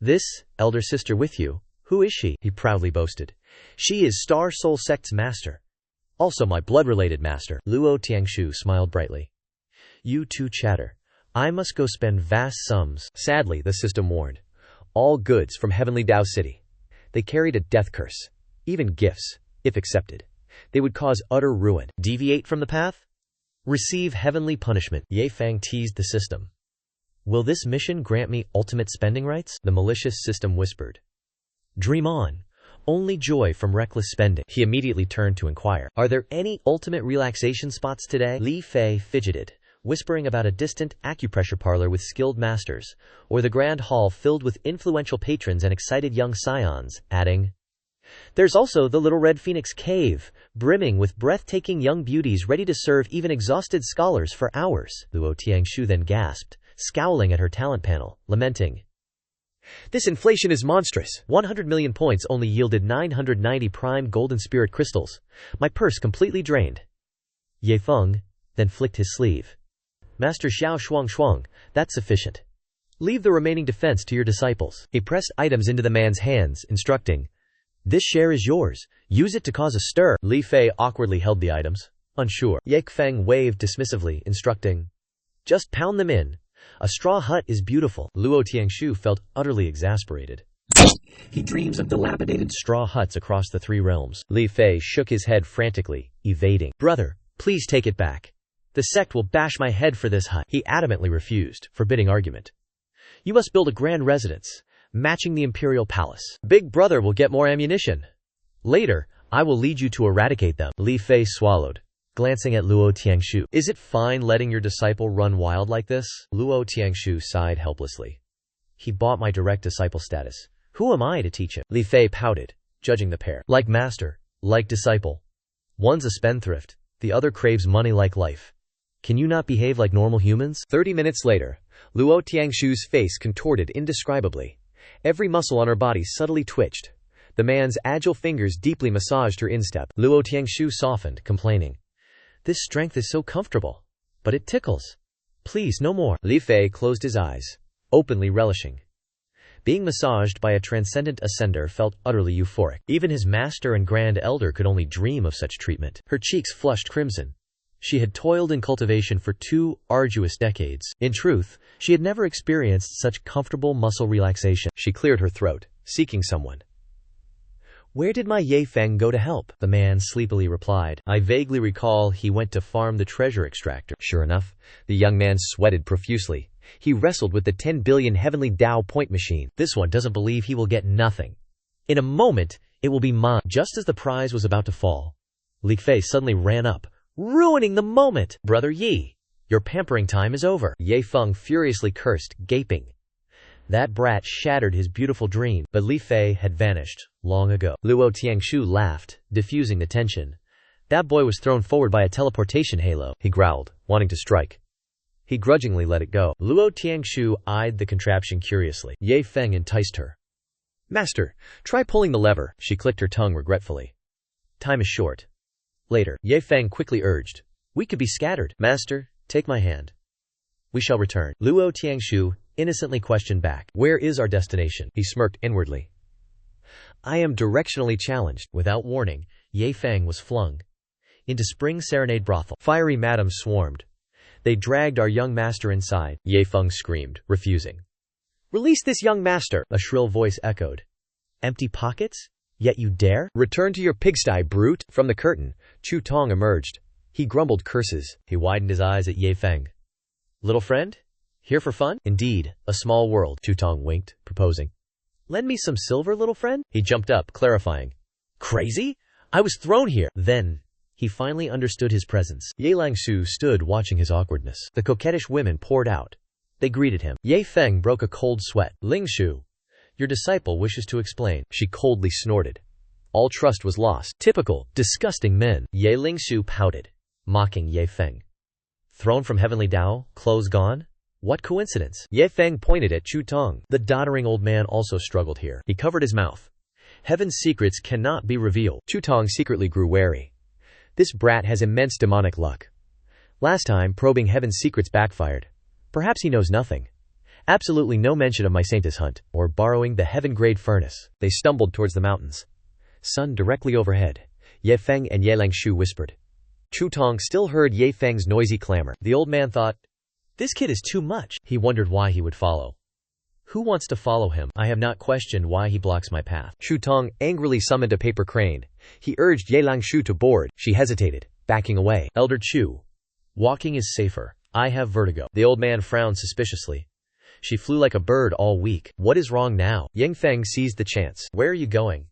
This elder sister with you, who is she? He proudly boasted. She is Star Soul Sect's master. Also my blood-related master. Luo Tiangshu smiled brightly. You two chatter. I must go spend vast sums. Sadly, the system warned. All goods from Heavenly Dao City. They carried a death curse. Even gifts, if accepted, they would cause utter ruin. Deviate from the path? Receive heavenly punishment. Ye Feng teased the system. Will this mission grant me ultimate spending rights? The malicious system whispered. Dream on. Only joy from reckless spending. He immediately turned to inquire. Are there any ultimate relaxation spots today? Li Fei fidgeted, whispering about a distant acupressure parlor with skilled masters, or the grand hall filled with influential patrons and excited young scions, adding, "There's also the Little Red Phoenix Cave, brimming with breathtaking young beauties ready to serve even exhausted scholars for hours." Luo Tiangshu then gasped, scowling at her talent panel, lamenting, "This inflation is monstrous. 100 million points only yielded 990 prime golden spirit crystals. My purse completely drained." Ye Feng then flicked his sleeve. "Master Xiao Shuang, that's sufficient. Leave the remaining defense to your disciples." He pressed items into the man's hands, instructing, "This share is yours. Use it to cause a stir." Li Fei awkwardly held the items, unsure. Ye Feng waved dismissively, instructing, "Just pound them in. A straw hut is beautiful." Luo Tiangshu felt utterly exasperated. He dreams of dilapidated straw huts across the 3 realms. Li Fei shook his head frantically, evading. "Brother, please take it back. The sect will bash my head for this hut." He adamantly refused, forbidding argument. "You must build a grand residence, matching the imperial palace. Big brother will get more ammunition. Later, I will lead you to eradicate them." Li Fei swallowed, glancing at Luo Tiangshu. "Is it fine letting your disciple run wild like this?" Luo Tiangshu sighed helplessly. "He bought my direct disciple status. Who am I to teach him?" Li Fei pouted, judging the pair. Like master, like disciple. One's a spendthrift, the other craves money like life. Can you not behave like normal humans? 30 minutes later, Luo Tiangshu's face contorted indescribably. Every muscle on her body subtly twitched. The man's agile fingers deeply massaged her instep. Luo Tiangshu softened, complaining, "This strength is so comfortable, but it tickles. Please, no more." Li Fei closed his eyes, openly relishing. Being massaged by a transcendent ascender felt utterly euphoric. Even his master and grand elder could only dream of such treatment. Her cheeks flushed crimson. She had toiled in cultivation for 2 arduous decades. In truth, she had never experienced such comfortable muscle relaxation. She cleared her throat, seeking someone. "Where did my Ye Feng go to help?" The man sleepily replied. "I vaguely recall he went to farm the treasure extractor." Sure enough, the young man sweated profusely. He wrestled with the 10 billion heavenly Tao point machine. "This one doesn't believe he will get nothing. In a moment, it will be mine." Just as the prize was about to fall, Li Fei suddenly ran up, ruining the moment. "Brother Yi, your pampering time is over." Ye Feng furiously cursed, gaping. That brat shattered his beautiful dream, but Li Fei had vanished long ago. Luo Tiangshu laughed, diffusing the tension. "That boy was thrown forward by a teleportation halo," he growled, wanting to strike. He grudgingly let it go. Luo Tiangshu eyed the contraption curiously. Ye Feng enticed her. "Master, try pulling the lever." She clicked her tongue regretfully. "Time is short." Later, Ye Feng quickly urged, "We could be scattered." "Master, take my hand. We shall return." Luo Tiangshu innocently questioned back. "Where is our destination?" He smirked inwardly. "I am directionally challenged." Without warning, Ye Feng was flung into Spring Serenade Brothel. Fiery madams swarmed. They dragged our young master inside. Ye Feng screamed, refusing. "Release this young master!" a shrill voice echoed. "Empty pockets? Yet you dare? Return to your pigsty, brute!" From the curtain, Chu Tong emerged. He grumbled curses. He widened his eyes at Ye Feng. "Little friend? Here for fun?" "Indeed, a small world," Chu Tong winked, proposing. "Lend me some silver, little friend?" He jumped up, clarifying. "Crazy? I was thrown here." Then he finally understood his presence. Ye Langsu stood watching his awkwardness. The coquettish women poured out. They greeted him. Ye Feng broke a cold sweat. "Lingshu, your disciple wishes to explain." She coldly snorted. All trust was lost. Typical, disgusting men. Ye Lingshu pouted, mocking Ye Feng. "Thrown from heavenly Tao, clothes gone? What coincidence?" Ye Feng pointed at Chu Tong. The doddering old man also struggled here. He covered his mouth. "Heaven's secrets cannot be revealed." Chu Tong secretly grew wary. This brat has immense demonic luck. Last time, probing heaven's secrets backfired. Perhaps he knows nothing. Absolutely no mention of my Saintess hunt, or borrowing the heaven-grade furnace. They stumbled towards the mountains. Sun directly overhead. Ye Feng and Ye Langshu whispered. Chu Tong still heard Ye Feng's noisy clamor. The old man thought, "This kid is too much." He wondered why he would follow. Who wants to follow him? I have not questioned why he blocks my path. Chu Tong angrily summoned a paper crane. He urged Ye Langshu to board. She hesitated, backing away. "Elder Chu, walking is safer. I have vertigo." The old man frowned suspiciously. "She flew like a bird all week. What is wrong now?" Yang Feng seized the chance. "Where are you going?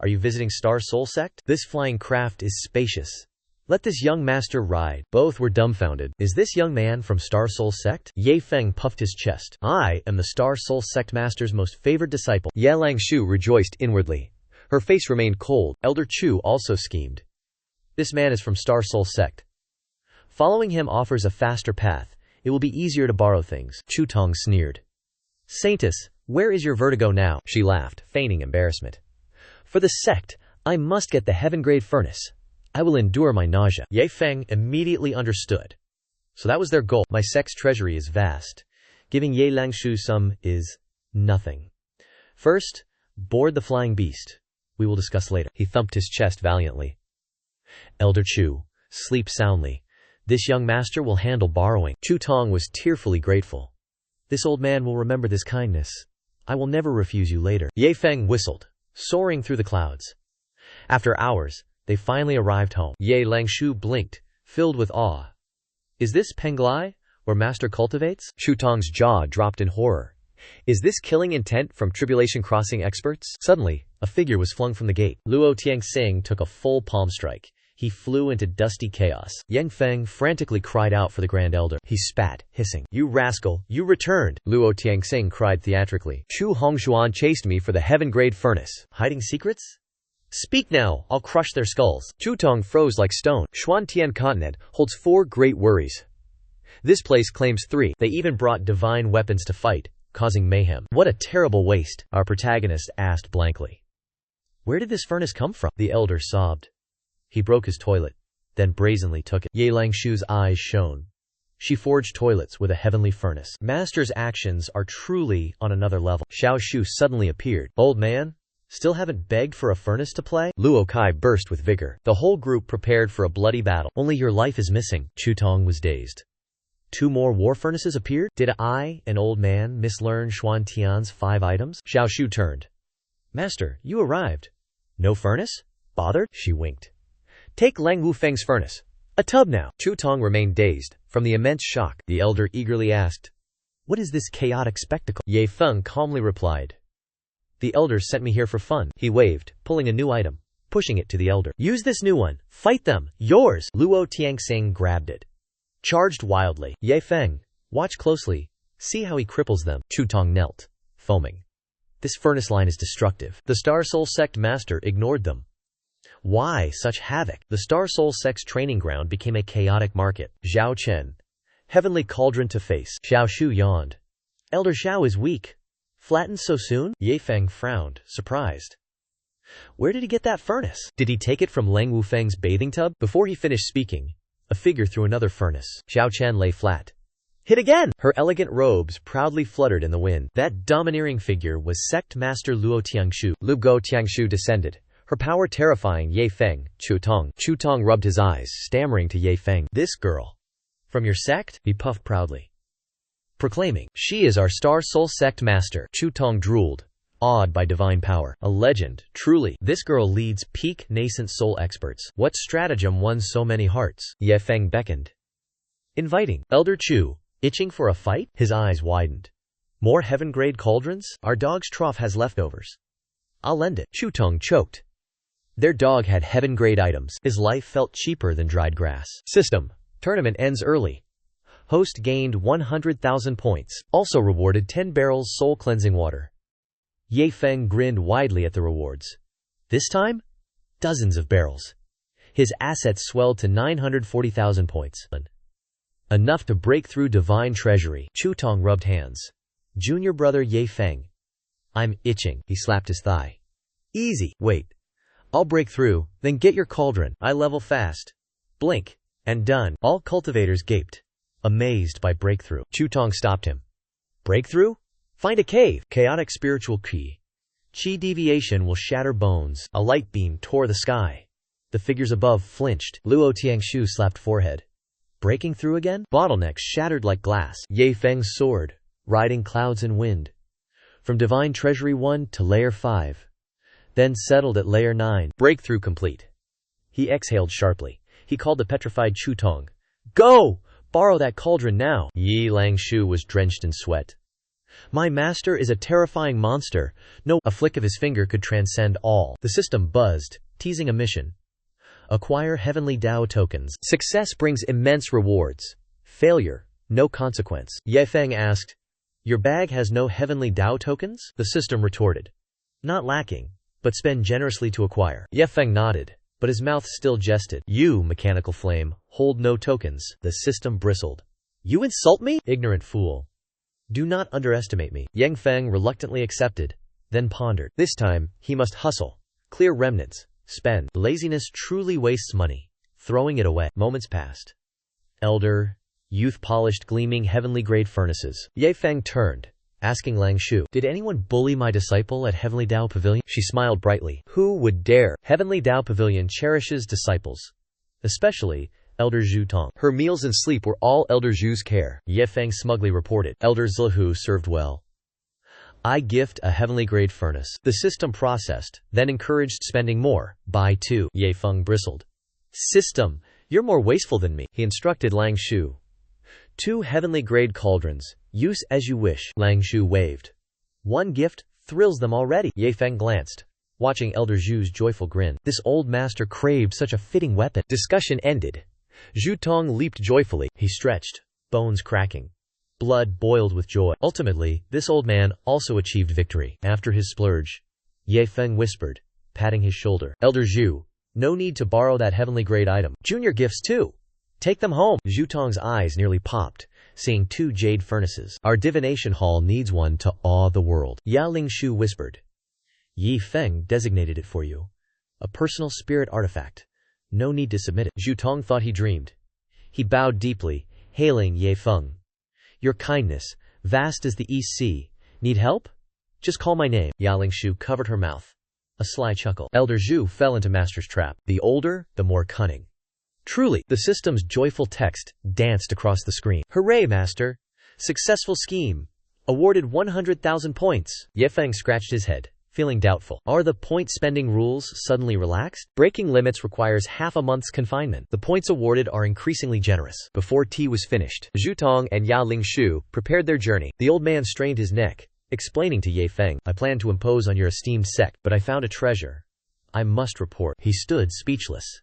Are you visiting Star Soul Sect? This flying craft is spacious. Let this young master ride. Both were dumbfounded. Is this young man from Star Soul Sect? Ye Feng puffed his chest. I am the Star Soul Sect master's most favored disciple. Ye Langshu rejoiced inwardly. Her face remained cold. Elder Chu also schemed. This man is from Star Soul Sect. Following him offers a faster path. It will be easier to borrow things. Chu Tong sneered. Saintess, where is your vertigo now? She laughed, feigning embarrassment. For the sect, I must get the heaven-grade furnace. I will endure my nausea. Ye Feng immediately understood. So that was their goal. My sect's treasury is vast. Giving Ye Langshu some is nothing. First, board the flying beast. We will discuss later. He thumped his chest valiantly. Elder Chu, sleep soundly. This young master will handle borrowing. Chu Tong was tearfully grateful. This old man will remember this kindness. I will never refuse you later. Ye Feng whistled, soaring through the clouds. After hours, they finally arrived home. Ye Langshu blinked, filled with awe. Is this Penglai, where master cultivates? Chu Tong's jaw dropped in horror. Is this killing intent from tribulation crossing experts? Suddenly, a figure was flung from the gate. Luo Tianxing took a full palm strike. He flew into dusty chaos. Yang Feng frantically cried out for the Grand Elder. He spat, hissing. You rascal, you returned! Luo Tianxing cried theatrically. Chu Hongxuan chased me for the heaven-grade furnace. Hiding secrets? Speak now, I'll crush their skulls. Chu Tong froze like stone. Xuantian continent holds 4 great worries. This place claims 3. They even brought divine weapons to fight, causing mayhem. What a terrible waste, our protagonist asked blankly. Where did this furnace come from? The elder sobbed. He broke his toilet, then brazenly took it. Ye Langshu's eyes shone. She forged toilets with a heavenly furnace. Master's actions are truly on another level. Xiao Shu suddenly appeared. Old man, still haven't begged for a furnace to play? Luo Kai burst with vigor. The whole group prepared for a bloody battle. Only your life is missing. Chu Tong was dazed. 2 more war furnaces appeared? Did I, an old man, mislearn Xuan Tian's 5 items? Xiao Shu turned. Master, you arrived. No furnace? Bothered? She winked. Take Lang Wufeng's furnace. A tub now. Chu Tong remained dazed. From the immense shock, the elder eagerly asked, what is this chaotic spectacle? Ye Feng calmly replied. The elder sent me here for fun. He waved, pulling a new item, pushing it to the elder. Use this new one. Fight them. Yours. Luo Tianxing grabbed it. Charged wildly. Ye Feng, watch closely. See how he cripples them. Chu Tong knelt, foaming. This furnace line is destructive. The Star Soul Sect master ignored them. Why such havoc? The Star Soul Sect's training ground became a chaotic market. Zhao Chen, heavenly cauldron to face. Xiao Shu yawned. Elder Xiao is weak. Flattened so soon? Ye Feng frowned, surprised. Where did he get that furnace? Did he take it from Lang Wufeng's bathing tub? Before he finished speaking, a figure threw another furnace. Xiao Chen lay flat. Hit again! Her elegant robes proudly fluttered in the wind. That domineering figure was Sect Master Luo Tiangshu. Luo Tiangshu descended, her power terrifying Ye Feng. Chu Tong. Chu Tong rubbed his eyes, stammering to Ye Feng. This girl. From your sect? He puffed proudly, proclaiming, she is our Star Soul Sect master. Chu Tong drooled, awed by divine power. A legend, truly. This girl leads peak nascent soul experts. What stratagem won so many hearts? Ye Feng beckoned, inviting. Elder Chu, itching for a fight? His eyes widened. More heaven-grade cauldrons? Our dog's trough has leftovers. I'll lend it. Chu Tong choked. Their dog had heaven-grade items. His life felt cheaper than dried grass. System. Tournament ends early. Host gained 100,000 points. Also rewarded 10 barrels soul-cleansing water. Ye Feng grinned widely at the rewards. This time? Dozens of barrels. His assets swelled to 940,000 points. Enough to break through divine treasury. Chu Tong rubbed hands. Junior brother Ye Feng. I'm itching. He slapped his thigh. Easy. Wait. I'll break through, then get your cauldron. I level fast. Blink. And done. All cultivators gaped, amazed by breakthrough. Chu Tong stopped him. Breakthrough? Find a cave. Chaotic spiritual key. Qi deviation will shatter bones. A light beam tore the sky. The figures above flinched. Luo Tiangshu slapped forehead. Breaking through again? Bottlenecks shattered like glass. Ye Feng soared, riding clouds and wind. From Divine Treasury 1 to Layer 5. Then settled at Layer 9. Breakthrough complete. He exhaled sharply. He called the petrified Chu Tong. Go! Borrow that cauldron now. Ye Langshu was drenched in sweat. My master is a terrifying monster. No, a flick of his finger could transcend all. The system buzzed, teasing a mission. Acquire heavenly Tao tokens. Success brings immense rewards. Failure, no consequence. Ye Feng asked, "Your bag has no heavenly Tao tokens?" The system retorted, "Not lacking, but spend generously to acquire." Ye Feng nodded, but his mouth still jested. "You, mechanical flame, hold no tokens." The system bristled. "You insult me? Ignorant fool. Do not underestimate me." Yang Feng reluctantly accepted, then pondered. This time, he must hustle, clear remnants, spend. Laziness truly wastes money. Throwing it away. Moments passed. Elder, youth polished gleaming heavenly grade furnaces. Ye Feng turned, asking Lang Shu, "Did anyone bully my disciple at Heavenly Tao Pavilion?" She smiled brightly. "Who would dare? Heavenly Tao Pavilion cherishes disciples. Especially Elder Zhu Tong. Her meals and sleep were all Elder Zhu's care." Ye Feng smugly reported. Elder Zhihu served well. "I gift a heavenly grade furnace." The system processed, then encouraged spending more. "Buy two." Ye Feng bristled. "System, you're more wasteful than me." He instructed Lang Shu. "Two heavenly grade cauldrons. Use as you wish." Lang Shu waved. "One gift thrills them already." Ye Feng glanced, watching Elder Zhu's joyful grin. This old master craved such a fitting weapon. Discussion ended. Zhu Tong leaped joyfully. He stretched, bones cracking. Blood boiled with joy. Ultimately, this old man also achieved victory. After his splurge, Ye Feng whispered, patting his shoulder, "Elder Zhu, no need to borrow that heavenly grade item. Junior gifts too. Take them home." Zhu Tong's eyes nearly popped, seeing two jade furnaces. "Our divination hall needs one to awe the world." Ya Ling Shu whispered. Ye Feng designated it for you. A personal spirit artifact. No need to submit it. Zhu Tong thought he dreamed. He bowed deeply, hailing Ye Feng. "Your kindness, vast as the East Sea. Need help? Just call my name." Ya Ling Shu covered her mouth. A sly chuckle. Elder Zhu fell into Master's trap. The older, the more cunning. Truly, the system's joyful text danced across the screen. "Hooray, Master! Successful scheme. Awarded 100,000 points." Ye Feng scratched his head, feeling doubtful. Are the point-spending rules suddenly relaxed? Breaking limits requires half a month's confinement. The points awarded are increasingly generous. Before tea was finished, Zhu Tong and Ya Ling Shu prepared their journey. The old man strained his neck, explaining to Ye Feng, "I plan to impose on your esteemed sect, but I found a treasure. I must report." He stood speechless.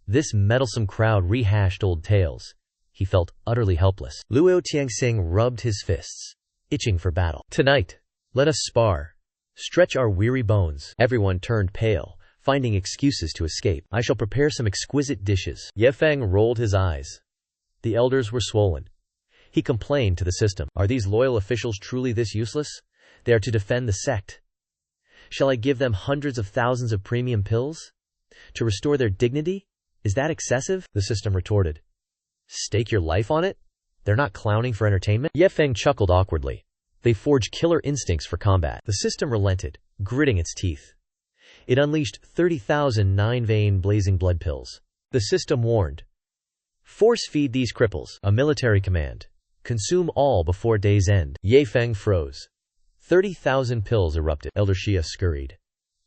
This meddlesome crowd rehashed old tales. He felt utterly helpless. Luo Tianxing rubbed his fists, itching for battle. "Tonight, let us spar. Stretch our weary bones." Everyone turned pale, finding excuses to escape. "I shall prepare some exquisite dishes." Ye Feng rolled his eyes. The elders were swollen. He complained to the system. "Are these loyal officials truly this useless? They are to defend the sect. Shall I give them hundreds of thousands of premium pills? To restore their dignity? Is that excessive?" The system retorted. "Stake your life on it? They're not clowning for entertainment." Ye Feng chuckled awkwardly. "They forge killer instincts for combat." The system relented, gritting its teeth. It unleashed 30,000 nine-vein blazing blood pills. The system warned. "Force-feed these cripples." A military command. "Consume all before day's end." Ye Feng froze. 30,000 pills erupted. Elder Xia scurried.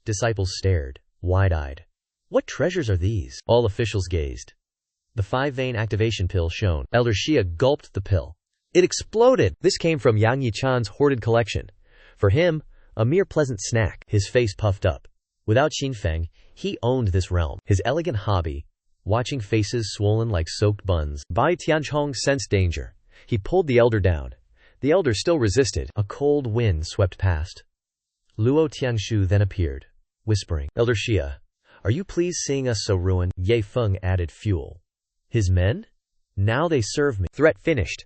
Disciples stared, wide-eyed. What treasures are these? All officials gazed. The 5-vein activation pill shone. Elder Xia gulped the pill. It exploded! This came from Yang Yichan's hoarded collection. For him, a mere pleasant snack. His face puffed up. Without Xinfeng, he owned this realm. His elegant hobby, watching faces swollen like soaked buns. Bai Tianchong sensed danger. He pulled the elder down. The elder still resisted. A cold wind swept past. Luo Tiangshu then appeared, whispering, "Elder Xia, are you pleased seeing us so ruined?" Ye Feng added fuel. "His men? Now they serve me." Threat finished.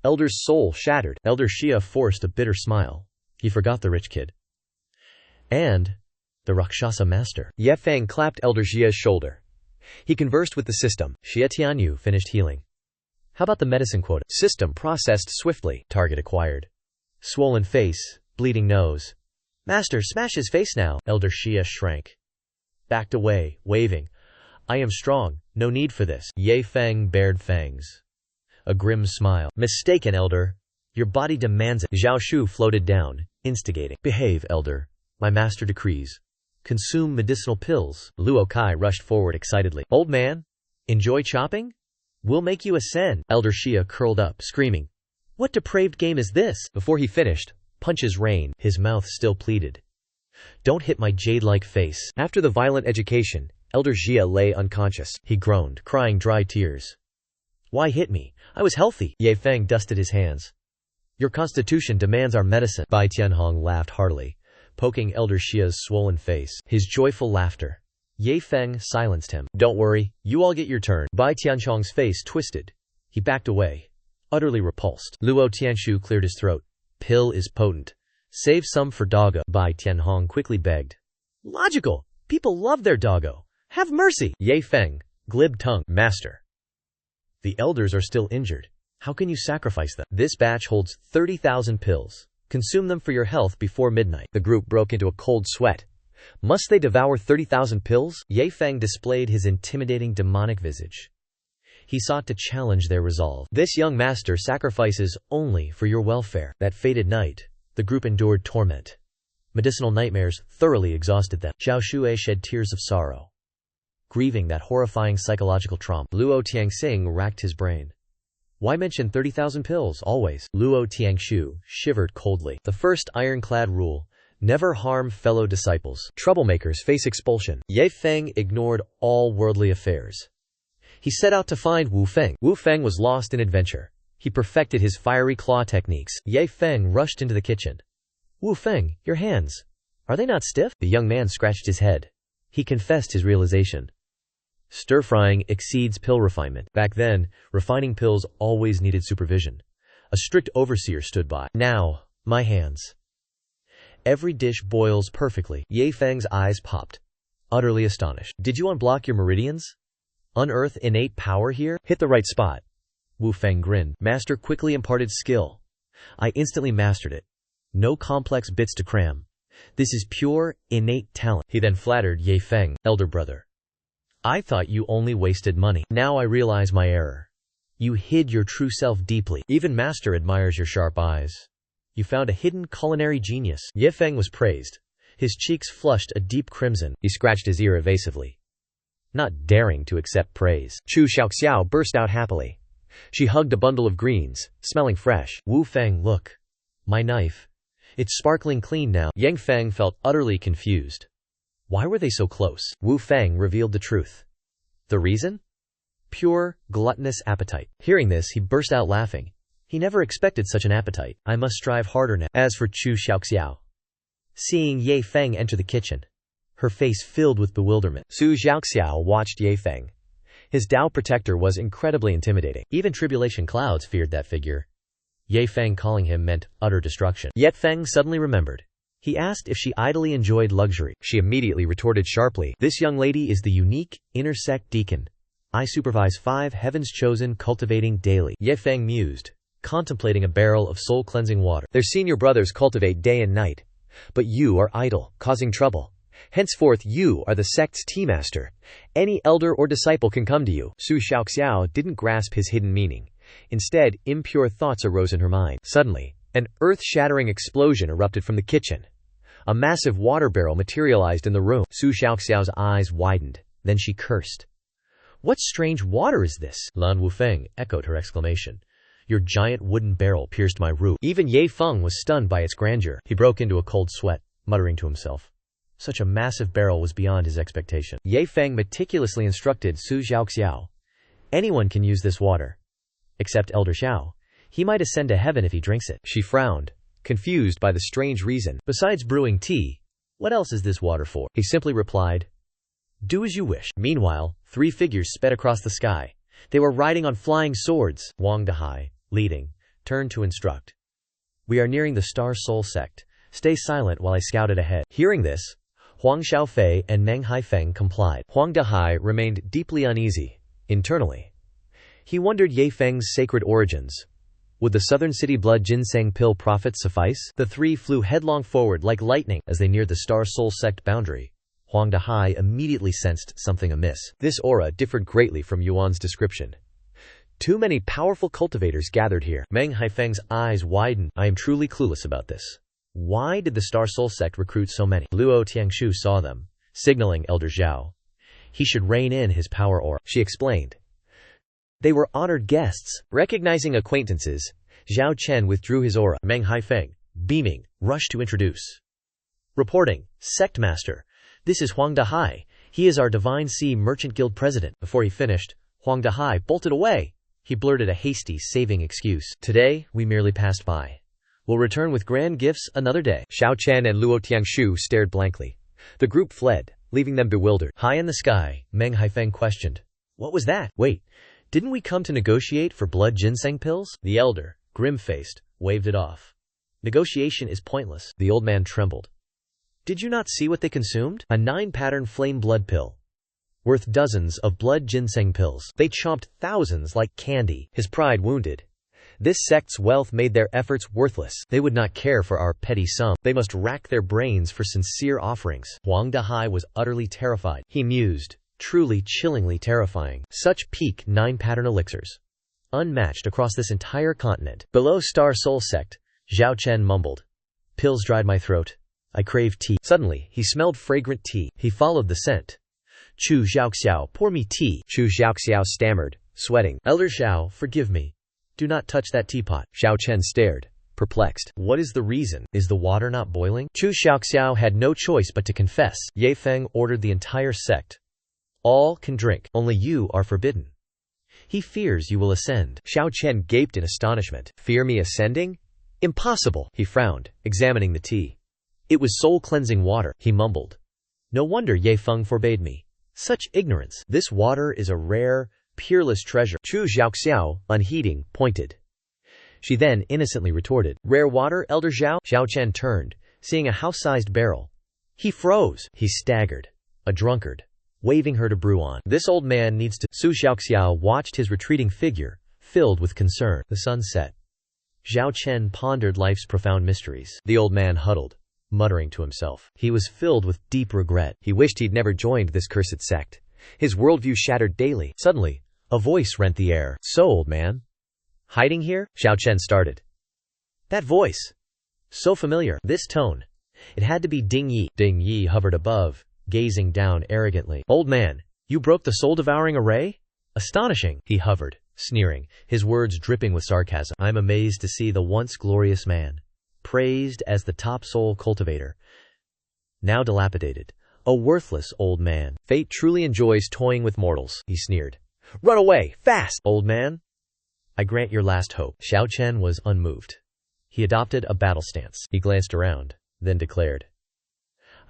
Elder's soul shattered. Elder Xia forced a bitter smile. He forgot the rich kid. And the Rakshasa master. Ye Feng clapped Elder Xia's shoulder. He conversed with the system. Xia Tianyu finished healing. "How about the medicine quota?" System processed swiftly. Target acquired. Swollen face, bleeding nose. "Master, smash his face now." Elder Xia shrank. Backed away, waving. "I am strong, no need for this." Ye Feng bared fangs. A grim smile. "Mistaken, elder. Your body demands it." Zhao Shu floated down, instigating. "Behave, elder. My master decrees. Consume medicinal pills." Luo Kai rushed forward excitedly. "Old man, enjoy chopping? We'll make you ascend." Elder Xia curled up, screaming. "What depraved game is this?" Before he finished, punches rained. His mouth still pleaded. "Don't hit my jade-like face." After the violent education, Elder Jia lay unconscious. He groaned, crying dry tears. Why hit me? I was healthy. Ye Feng dusted his hands. Your constitution demands our medicine. Bai Tianhong laughed heartily, poking Elder Xia's swollen face. His joyful laughter. Ye Feng silenced him. Don't worry, you all get your turn. Bai Tianhong's face twisted. He backed away, utterly repulsed. Luo Tianshu cleared his throat. Pill is potent. Save some for doggo. Bai Tianhong quickly begged. Logical. People love their doggo. Have mercy. Ye Feng, glib tongue. Master. The elders are still injured. How can you sacrifice them? This batch holds 30,000 pills. Consume them for your health before midnight. The group broke into a cold sweat. Must they devour 30,000 pills? Ye Feng displayed his intimidating demonic visage. He sought to challenge their resolve. This young master sacrifices only for your welfare. That fated night, the group endured torment. Medicinal nightmares thoroughly exhausted them. Zhao Shuai shed tears of sorrow, grieving that horrifying psychological trauma. Luo Tianxing racked his brain. Why mention 30,000 pills always? Luo Tiangshu shivered coldly. The first ironclad rule: never harm fellow disciples. Troublemakers face expulsion. Ye Feng ignored all worldly affairs. He set out to find Wu Feng. Wu Feng was lost in adventure. He perfected his fiery claw techniques. Ye Feng rushed into the kitchen. Wu Feng, your hands. Are they not stiff? The young man scratched his head. He confessed his realization. Stir-frying exceeds pill refinement. Back then, refining pills always needed supervision. A strict overseer stood by. Now, my hands. Every dish boils perfectly. Ye Feng's eyes popped, utterly astonished. Did you unblock your meridians? Unearth innate power here? Hit the right spot. Wu Feng grinned. Master quickly imparted skill. I instantly mastered it. No complex bits to cram. This is pure, innate talent. He then flattered Ye Feng. Elder brother, I thought you only wasted money. Now I realize my error. You hid your true self deeply. Even Master admires your sharp eyes. You found a hidden culinary genius. Ye Feng was praised. His cheeks flushed a deep crimson. He scratched his ear evasively, not daring to accept praise. Chu Xiaoxiao burst out happily. She hugged a bundle of greens, smelling fresh. Wu Feng, look. My knife. It's sparkling clean now. Yang Feng felt utterly confused. Why were they so close? Wu Feng revealed the truth. The reason? Pure, gluttonous appetite. Hearing this, he burst out laughing. He never expected such an appetite. I must strive harder now. As for Chu Xiaoxiao, seeing Ye Feng enter the kitchen, her face filled with bewilderment. Su Xiaoxiao watched Ye Feng. His Tao protector was incredibly intimidating. Even tribulation clouds feared that figure. Ye Feng calling him meant utter destruction. Yet Feng suddenly remembered. He asked if she idly enjoyed luxury. She immediately retorted sharply. This young lady is the unique, inner-sect deacon. I supervise 5 heavens chosen cultivating daily. Ye Feng mused, contemplating a barrel of soul-cleansing water. Their senior brothers cultivate day and night. But you are idle, causing trouble. Henceforth you are the sect's tea master. Any elder or disciple can come to you. Su Xiaoxiao didn't grasp his hidden meaning. Instead, impure thoughts arose in her mind. Suddenly, an earth-shattering explosion erupted from the kitchen. A massive water barrel materialized in the room. Su Xiaoxiao's eyes widened. Then she cursed. What strange water is this? Lan Wufeng echoed her exclamation. Your giant wooden barrel pierced my roof. Even Ye Feng was stunned by its grandeur. He broke into a cold sweat, muttering to himself. Such a massive barrel was beyond his expectation. Ye Feng meticulously instructed Su Xiaoxiao. Anyone can use this water. Except Elder Xiao. He might ascend to heaven if he drinks it. She frowned, confused by the strange reason. Besides brewing tea, what else is this water for? He simply replied, do as you wish. Meanwhile, 3 figures sped across the sky. They were riding on flying swords. Wang Dahai, leading, turned to instruct. We are nearing the Star Soul sect. Stay silent while I scouted ahead. Hearing this, Huang Xiaofei and Meng Haifeng complied. Huang Dahai remained deeply uneasy, internally. He wondered Ye Feng's sacred origins. Would the Southern City Blood Ginseng pill profit suffice? The 3 flew headlong forward like lightning. As they neared the Star Soul sect boundary, Huang Dahai immediately sensed something amiss. This aura differed greatly from Yuan's description. Too many powerful cultivators gathered here. Meng Haifeng's eyes widened. I am truly clueless about this. Why did the Star Soul sect recruit so many? Luo Tiangshu saw them, signaling Elder Zhao. He should rein in his power aura. She explained. They were honored guests. Recognizing acquaintances, Zhao Chen withdrew his aura. Meng Haifeng, beaming, rushed to introduce. Reporting, Sect Master. This is Huang Dahai. He is our Divine Sea Merchant Guild president. Before he finished, Huang Dahai bolted away. He blurted a hasty, saving excuse. Today, we merely passed by. We'll return with grand gifts another day. Xiao Chen and Luo Tiangshu stared blankly. The group fled, leaving them bewildered. High in the sky, Meng Haifeng questioned. What was that? Wait, didn't we come to negotiate for blood ginseng pills? The elder, grim-faced, waved it off. Negotiation is pointless. The old man trembled. Did you not see what they consumed? A 9-pattern flame blood pill, worth dozens of blood ginseng pills. They chomped thousands like candy. His pride wounded. This sect's wealth made their efforts worthless. They would not care for our petty sum. They must rack their brains for sincere offerings. Huang Dahai was utterly terrified. He mused, truly chillingly terrifying. Such peak 9-pattern elixirs, unmatched across this entire continent. Below Star Soul Sect, Zhao Chen mumbled. Pills dried my throat. I crave tea. Suddenly, he smelled fragrant tea. He followed the scent. Chu Xiaoxiao, pour me tea. Chu Xiaoxiao stammered, sweating. Elder Xiao, forgive me. Do not touch that teapot. Xiao Chen stared, perplexed. What is the reason? Is the water not boiling? Chu Xiaoxiao had no choice but to confess. Ye Feng ordered the entire sect. All can drink. Only you are forbidden. He fears you will ascend. Xiao Chen gaped in astonishment. Fear me ascending? Impossible. He frowned, examining the tea. It was soul-cleansing water, he mumbled. No wonder Ye Feng forbade me. Such ignorance. This water is a rare, peerless treasure. Chu Xiaoxiao, unheeding, pointed. She then innocently retorted. Rare water, Elder Zhao? Xiao Chen turned, seeing a house-sized barrel. He froze. He staggered. A drunkard. Waving her to brew on. This old man needs to. Su Xiaoxiao watched his retreating figure, filled with concern. The sun set. Zhao Chen pondered life's profound mysteries. The old man huddled, muttering to himself. He was filled with deep regret. He wished he'd never joined this cursed sect. His worldview shattered daily. Suddenly, a voice rent the air. So, old man? Hiding here? Xiao Chen started. That voice. So familiar. This tone. It had to be Ding Yi. Ding Yi hovered above, gazing down arrogantly. Old man, you broke the soul-devouring array? Astonishing. He hovered, sneering, his words dripping with sarcasm. I'm amazed to see the once glorious man, praised as the top soul cultivator, now dilapidated. A worthless old man. Fate truly enjoys toying with mortals, he sneered. Run away, fast, old man. I grant your last hope. Xiao Chen was unmoved. He adopted a battle stance. He glanced around, then declared.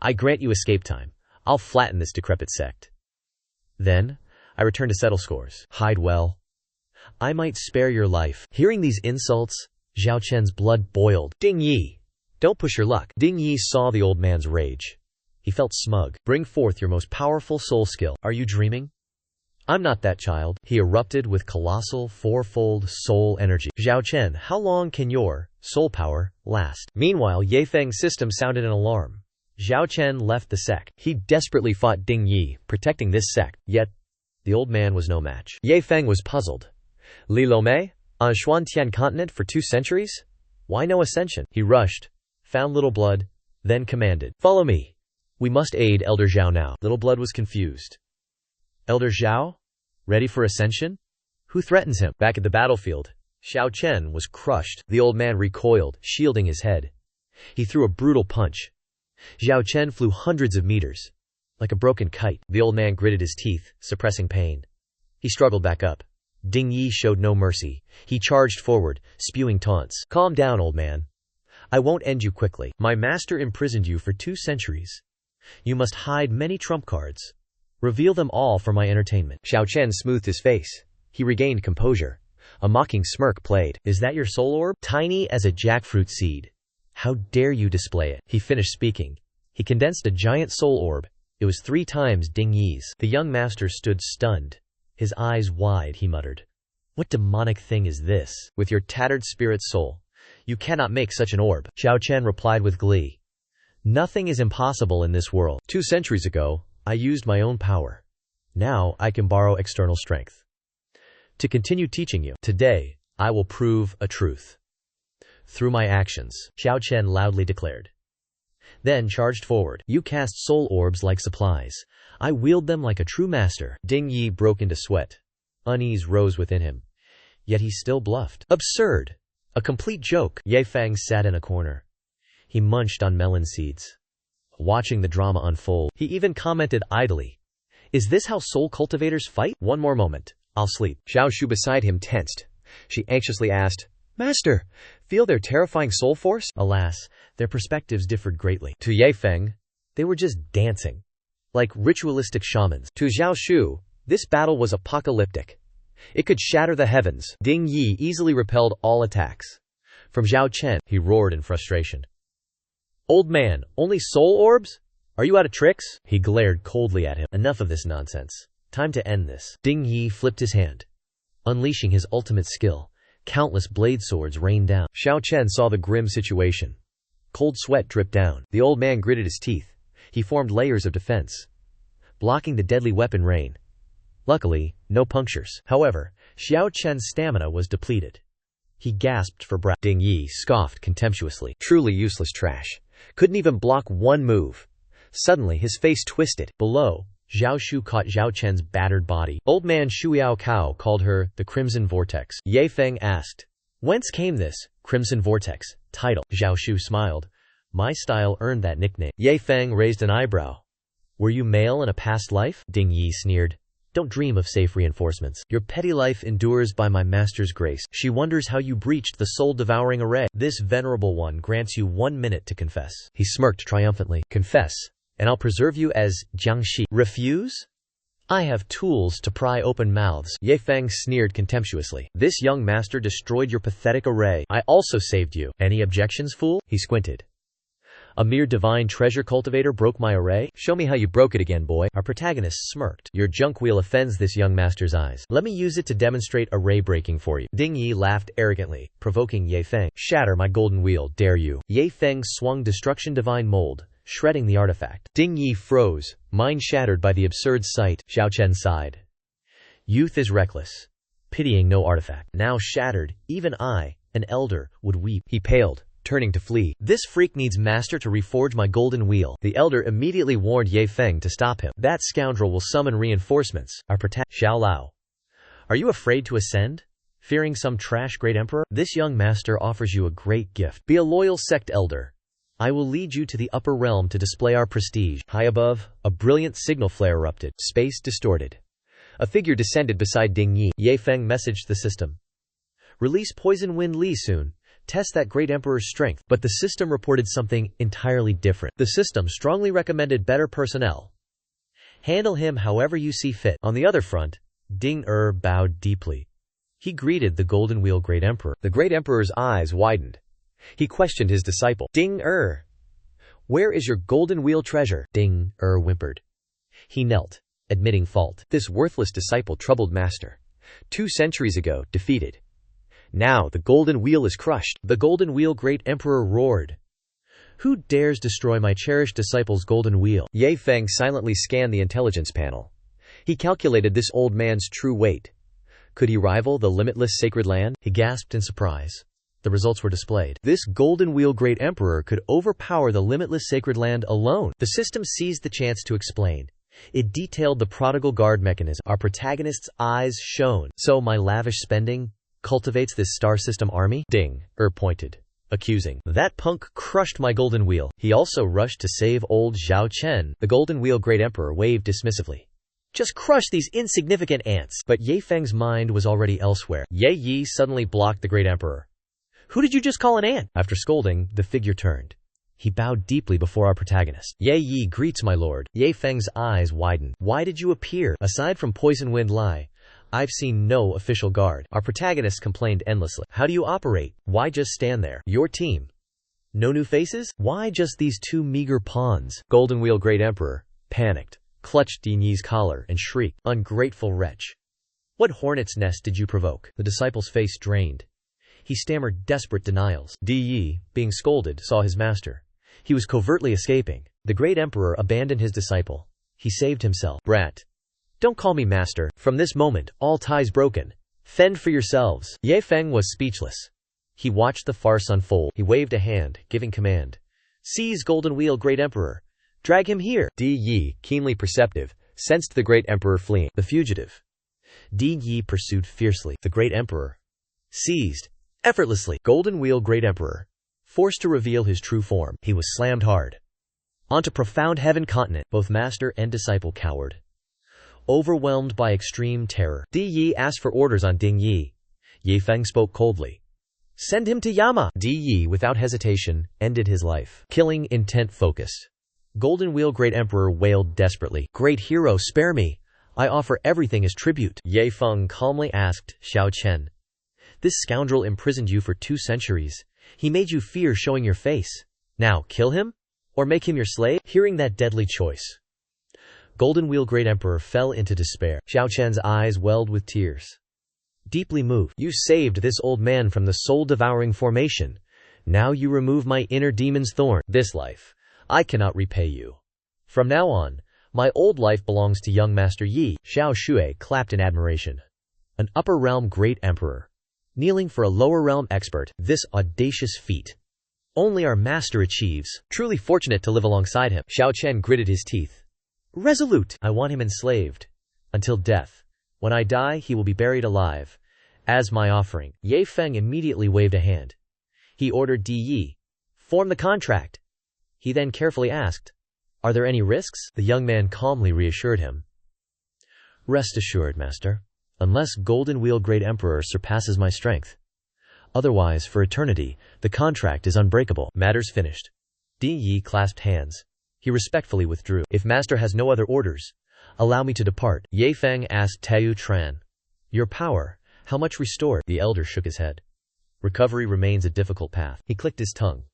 I grant you escape time. I'll flatten this decrepit sect. Then, I return to settle scores. Hide well. I might spare your life. Hearing these insults, Zhao Chen's blood boiled. Ding Yi, don't push your luck. Ding Yi saw the old man's rage. He felt smug. Bring forth your most powerful soul skill. Are you dreaming? I'm not that child. He erupted with colossal, fourfold soul energy. Zhao Chen, how long can your soul power last? Meanwhile, Ye Feng's system sounded an alarm. Zhao Chen left the sect. He desperately fought Ding Yi, protecting this sect. Yet, the old man was no match. Ye Feng was puzzled. Li Lomei, on Xuantian continent for 2 centuries? Why no ascension? He rushed, found Little Blood, then commanded. Follow me. We must aid Elder Zhao now. Little Blood was confused. Elder Zhao? Ready for ascension? Who threatens him? Back at the battlefield, Xiao Chen was crushed. The old man recoiled, shielding his head. He threw a brutal punch. Xiao Chen flew hundreds of meters. Like a broken kite, the old man gritted his teeth, suppressing pain. He struggled back up. Ding Yi showed no mercy. He charged forward, spewing taunts. Calm down, old man. I won't end you quickly. My master imprisoned you for 2 centuries. You must hide many trump cards. Reveal them all for my entertainment. Xiao Chen smoothed his face. He regained composure. A mocking smirk played. Is that your soul orb? Tiny as a jackfruit seed. How dare you display it? He finished speaking. He condensed a giant soul orb. It was 3 times Ding Yi's. The young master stood stunned. His eyes wide, he muttered. What demonic thing is this? With your tattered spirit soul, you cannot make such an orb. Xiao Chen replied with glee. Nothing is impossible in this world. 2 centuries ago, I used my own power. Now I can borrow external strength to continue teaching you. Today, I will prove a truth through my actions, Xiao Chen loudly declared. Then charged forward. You cast soul orbs like supplies. I wield them like a true master. Ding Yi broke into sweat. Unease rose within him. Yet he still bluffed. Absurd. A complete joke. Ye Feng sat in a corner. He munched on melon seeds, watching the drama unfold. He even commented idly, Is this how soul cultivators fight? One more moment. I'll sleep. Zhao Shu beside him tensed. She anxiously asked, Master, feel their terrifying soul force? Alas, their perspectives differed greatly. To Ye Feng, they were just dancing, like ritualistic shamans. To Zhao Shu, this battle was apocalyptic. It could shatter the heavens. Ding Yi easily repelled all attacks. From Zhao Chen, he roared in frustration. Old man, only soul orbs? Are you out of tricks? He glared coldly at him. Enough of this nonsense. Time to end this. Ding Yi flipped his hand. Unleashing his ultimate skill, countless blade swords rained down. Xiao Chen saw the grim situation. Cold sweat dripped down. The old man gritted his teeth. He formed layers of defense, blocking the deadly weapon rain. Luckily, no punctures. However, Xiao Chen's stamina was depleted. He gasped for breath. Ding Yi scoffed contemptuously. Truly useless trash. Couldn't even block one move. Suddenly, his face twisted. Below, Zhao Shu caught Zhao Chen's battered body. Old man Shuiao Cao called her the Crimson Vortex. Ye Feng asked, whence came this Crimson Vortex title? Zhao Shu smiled. My style earned that nickname. Ye Feng raised an eyebrow. Were you male in a past life? Ding Yi sneered. Don't dream of safe reinforcements. Your petty life endures by my master's grace. She wonders how you breached the soul-devouring array. This venerable one grants you 1 minute to confess. He smirked triumphantly. Confess, and I'll preserve you as Jiangxi. Refuse? I have tools to pry open mouths. Ye Feng sneered contemptuously. This young master destroyed your pathetic array. I also saved you. Any objections, fool? He squinted. A mere divine treasure cultivator broke my array? Show me how you broke it again, boy. Our protagonist smirked. Your junk wheel offends this young master's eyes. Let me use it to demonstrate array breaking for you. Ding Yi laughed arrogantly, provoking Ye Feng. Shatter my golden wheel, dare you. Ye Feng swung destruction divine mold, shredding the artifact. Ding Yi froze, mind shattered by the absurd sight. Xiao Chen sighed. Youth is reckless, pitying no artifact. Now shattered, even I, an elder, would weep. He paled, turning to flee. This freak needs master to reforge my golden wheel. The elder immediately warned Ye Feng to stop him. That scoundrel will summon reinforcements. Our Xiao Lao. Are you afraid to ascend? Fearing some trash great emperor? This young master offers you a great gift. Be a loyal sect elder. I will lead you to the upper realm to display our prestige. High above, a brilliant signal flare erupted. Space distorted. A figure descended beside Ding Yi. Ye Feng messaged the system. Release Poison Wind Li soon. Test that great emperor's strength. But the system reported something entirely different. The system strongly recommended better personnel. Handle him however you see fit. On the other front, Ding bowed deeply. He greeted the Golden Wheel Great Emperor. The Great Emperor's eyes widened. He questioned his disciple. Ding where is your Golden Wheel treasure? Ding whimpered. He knelt, admitting fault. This worthless disciple troubled master. 2 centuries ago, defeated. Now the golden wheel is crushed. The Golden Wheel Great Emperor roared. Who dares destroy my cherished disciple's golden wheel? Ye Feng silently scanned the intelligence panel. He calculated this old man's true weight. Could he rival the limitless sacred land? He gasped in surprise. The results were displayed. This Golden Wheel Great Emperor could overpower the limitless sacred land alone. The system seized the chance to explain. It detailed the prodigal guard mechanism. Our protagonist's eyes shone. So my lavish spending cultivates this star system army? Ding pointed, accusing. That punk crushed my golden wheel. He also rushed to save old Zhao Chen. The Golden Wheel Great Emperor waved dismissively. Just crush these insignificant ants. But Ye Feng's mind was already elsewhere. Ye Yi suddenly blocked the Great Emperor. Who did you just call an ant? After scolding, the figure turned. He bowed deeply before our protagonist. Ye Yi greets my lord. Ye Feng's eyes widened. Why did you appear? Aside from Poison Wind Li, I've seen no official guard. Our protagonist complained endlessly. How do you operate? Why just stand there? Your team. No new faces? Why just these 2 meager pawns? Golden Wheel Great Emperor panicked, clutched Ding Yi's collar, and shrieked. Ungrateful wretch. What hornet's nest did you provoke? The disciple's face drained. He stammered desperate denials. Di Yi, being scolded, saw his master. He was covertly escaping. The Great Emperor abandoned his disciple. He saved himself. Brat. Don't call me master. From this moment, all ties broken. Fend for yourselves. Ye Feng was speechless. He watched the farce unfold. He waved a hand, giving command. Seize Golden Wheel Great Emperor. Drag him here. Di Yi, keenly perceptive, sensed the Great Emperor fleeing. The fugitive. Di Yi pursued fiercely. The Great Emperor seized effortlessly. Golden Wheel Great Emperor, forced to reveal his true form, he was slammed hard onto profound heaven continent. Both master and disciple cowered. Overwhelmed by extreme terror, Di Yi asked for orders on Ding Yi. Ye Feng spoke coldly. Send him to Yama. Di Yi, without hesitation, ended his life. Killing intent focused. Golden Wheel Great Emperor wailed desperately. Great hero, spare me. I offer everything as tribute. Ye Feng calmly asked Xiao Chen. This scoundrel imprisoned you for 2 centuries. He made you fear showing your face. Now, kill him? Or make him your slave? Hearing that deadly choice, Golden Wheel Great Emperor fell into despair. Xiao Chen's eyes welled with tears. Deeply moved, you saved this old man from the soul-devouring formation. Now you remove my inner demon's thorn. This life, I cannot repay you. From now on, my old life belongs to young Master Yi. Xiao Shui clapped in admiration. An upper realm great emperor, kneeling for a lower realm expert. This audacious feat only our master achieves. Truly fortunate to live alongside him. Xiao Chen gritted his teeth. Resolute. I want him enslaved. Until death. When I die, he will be buried alive. As my offering. Ye Feng immediately waved a hand. He ordered Di Yi. Form the contract. He then carefully asked, Are there any risks? The young man calmly reassured him. Rest assured, master. Unless Golden Wheel Great Emperor surpasses my strength. Otherwise, for eternity, the contract is unbreakable. Matters finished. Di Yi clasped hands. He respectfully withdrew. If master has no other orders, allow me to depart. Ye Feng asked Tao Tran. Your power, how much restored? The elder shook his head. Recovery remains a difficult path. He clicked his tongue.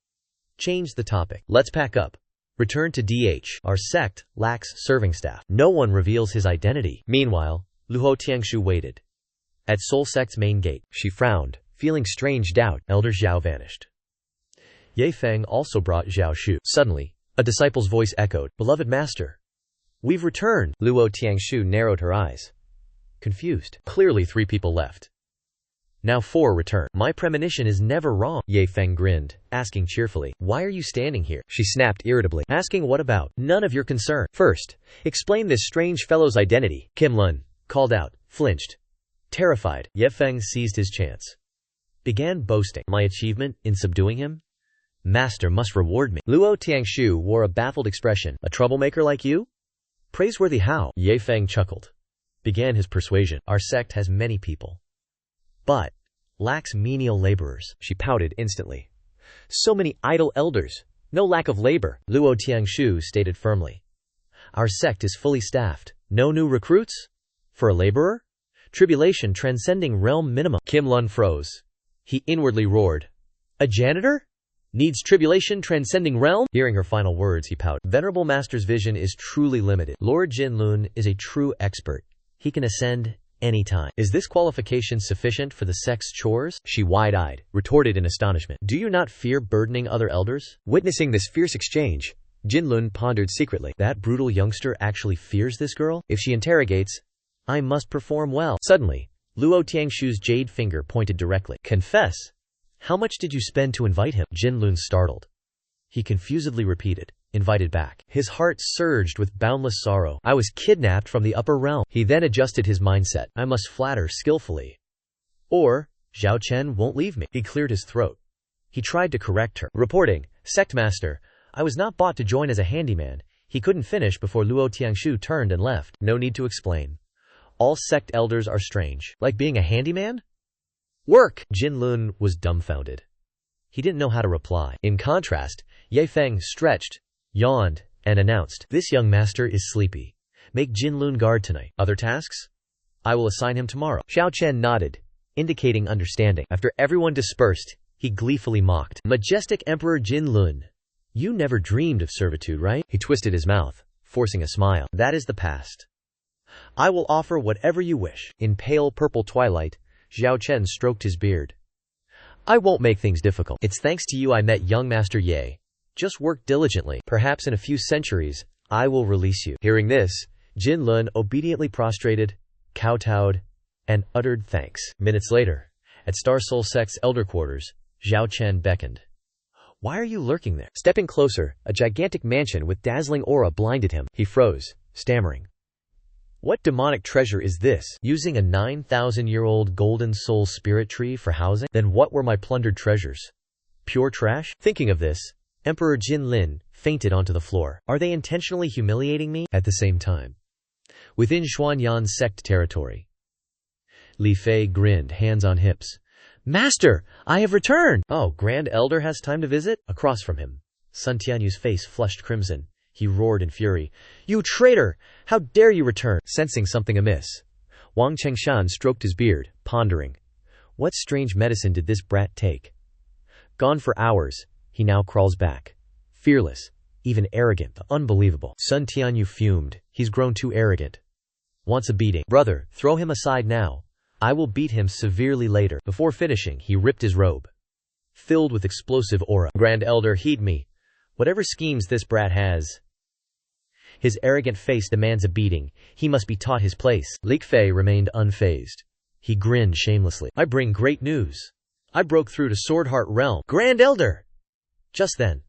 Change the topic. Let's pack up. Return to DH. Our sect lacks serving staff. No one reveals his identity. Meanwhile, Luo Tiangshu waited. At Soul Sect's main gate, she frowned, feeling strange doubt. Elder Zhao vanished. Ye Feng also brought Zhao Shu. Suddenly, a disciple's voice echoed. Beloved master. We've returned. Luo Tiangshu narrowed her eyes. Confused. Clearly 3 people left. Now 4 return. My premonition is never wrong. Ye Feng grinned, asking cheerfully. Why are you standing here? She snapped irritably. Asking what about? None of your concern. First, explain this strange fellow's identity. Kim Lun called out, flinched. Terrified, Ye Feng seized his chance. Began boasting. My achievement in subduing him? Master must reward me. Luo Tiangshu wore a baffled expression. A troublemaker like you? Praiseworthy how? Ye Feng chuckled. Began his persuasion. Our sect has many people, but lacks menial laborers. She pouted instantly. So many idle elders. No lack of labor. Luo Tiangshu stated firmly. Our sect is fully staffed. No new recruits? For a laborer? Tribulation transcending realm minimum. Kim Lun froze. He inwardly roared. A janitor? Needs tribulation transcending realm? Hearing her final words, he pouted. Venerable Master's vision is truly limited. Lord Jinlun is a true expert. He can ascend anytime. Is this qualification sufficient for the sect's chores? She wide-eyed, retorted in astonishment. Do you not fear burdening other elders? Witnessing this fierce exchange, Jinlun pondered secretly. That brutal youngster actually fears this girl? If she interrogates, I must perform well. Suddenly, Luo Tiangshu's jade finger pointed directly. Confess. How much did you spend to invite him? Jinlun startled. He confusedly repeated, invited back. His heart surged with boundless sorrow. I was kidnapped from the upper realm. He then adjusted his mindset. I must flatter skillfully, or Zhao Chen won't leave me. He cleared his throat. He tried to correct her. Reporting, Sect Master, I was not bought to join as a handyman. He couldn't finish before Luo Tiangshu turned and left. No need to explain. All sect elders are strange. Like being a handyman? Work! Jinlun was dumbfounded. He didn't know how to reply. In contrast, Ye Feng stretched, yawned, and announced, This young master is sleepy. Make Jinlun guard tonight. Other tasks? I will assign him tomorrow. Xiao Chen nodded, indicating understanding. After everyone dispersed, he gleefully mocked. Majestic Emperor Jinlun. You never dreamed of servitude, right? He twisted his mouth, forcing a smile. That is the past. I will offer whatever you wish. In pale purple twilight, Xiao Chen stroked his beard. I won't make things difficult. It's thanks to you I met young Master Ye. Just work diligently. Perhaps in a few centuries, I will release you. Hearing this, Jinlun obediently prostrated, kowtowed, and uttered thanks. Minutes later, at Star Soul Sect's elder quarters, Zhao Chen beckoned. Why are you lurking there? Stepping closer, a gigantic mansion with dazzling aura blinded him. He froze, stammering. What demonic treasure is this? Using a 9,000-year-old golden soul spirit tree for housing? Then what were my plundered treasures? Pure trash? Thinking of this, Emperor Jinlin fainted onto the floor. Are they intentionally humiliating me? At the same time, within Xuanyan's sect territory. Li Fei grinned, hands on hips. Master, I have returned! Oh, Grand Elder has time to visit? Across from him, Sun Tianyu's face flushed crimson. He roared in fury. You traitor! How dare you return? Sensing something amiss, Wang Chengshan stroked his beard, pondering. What strange medicine did this brat take? Gone for hours, he now crawls back. Fearless, even arrogant, unbelievable. Sun Tianyu fumed. He's grown too arrogant. Wants a beating. Brother, throw him aside now. I will beat him severely later. Before finishing, he ripped his robe, filled with explosive aura. Grand Elder, heed me. Whatever schemes this brat has, his arrogant face demands a beating. He must be taught his place. Li Fei remained unfazed. He grinned shamelessly. I bring great news. I broke through to Sword Heart Realm. Grand Elder! Just then,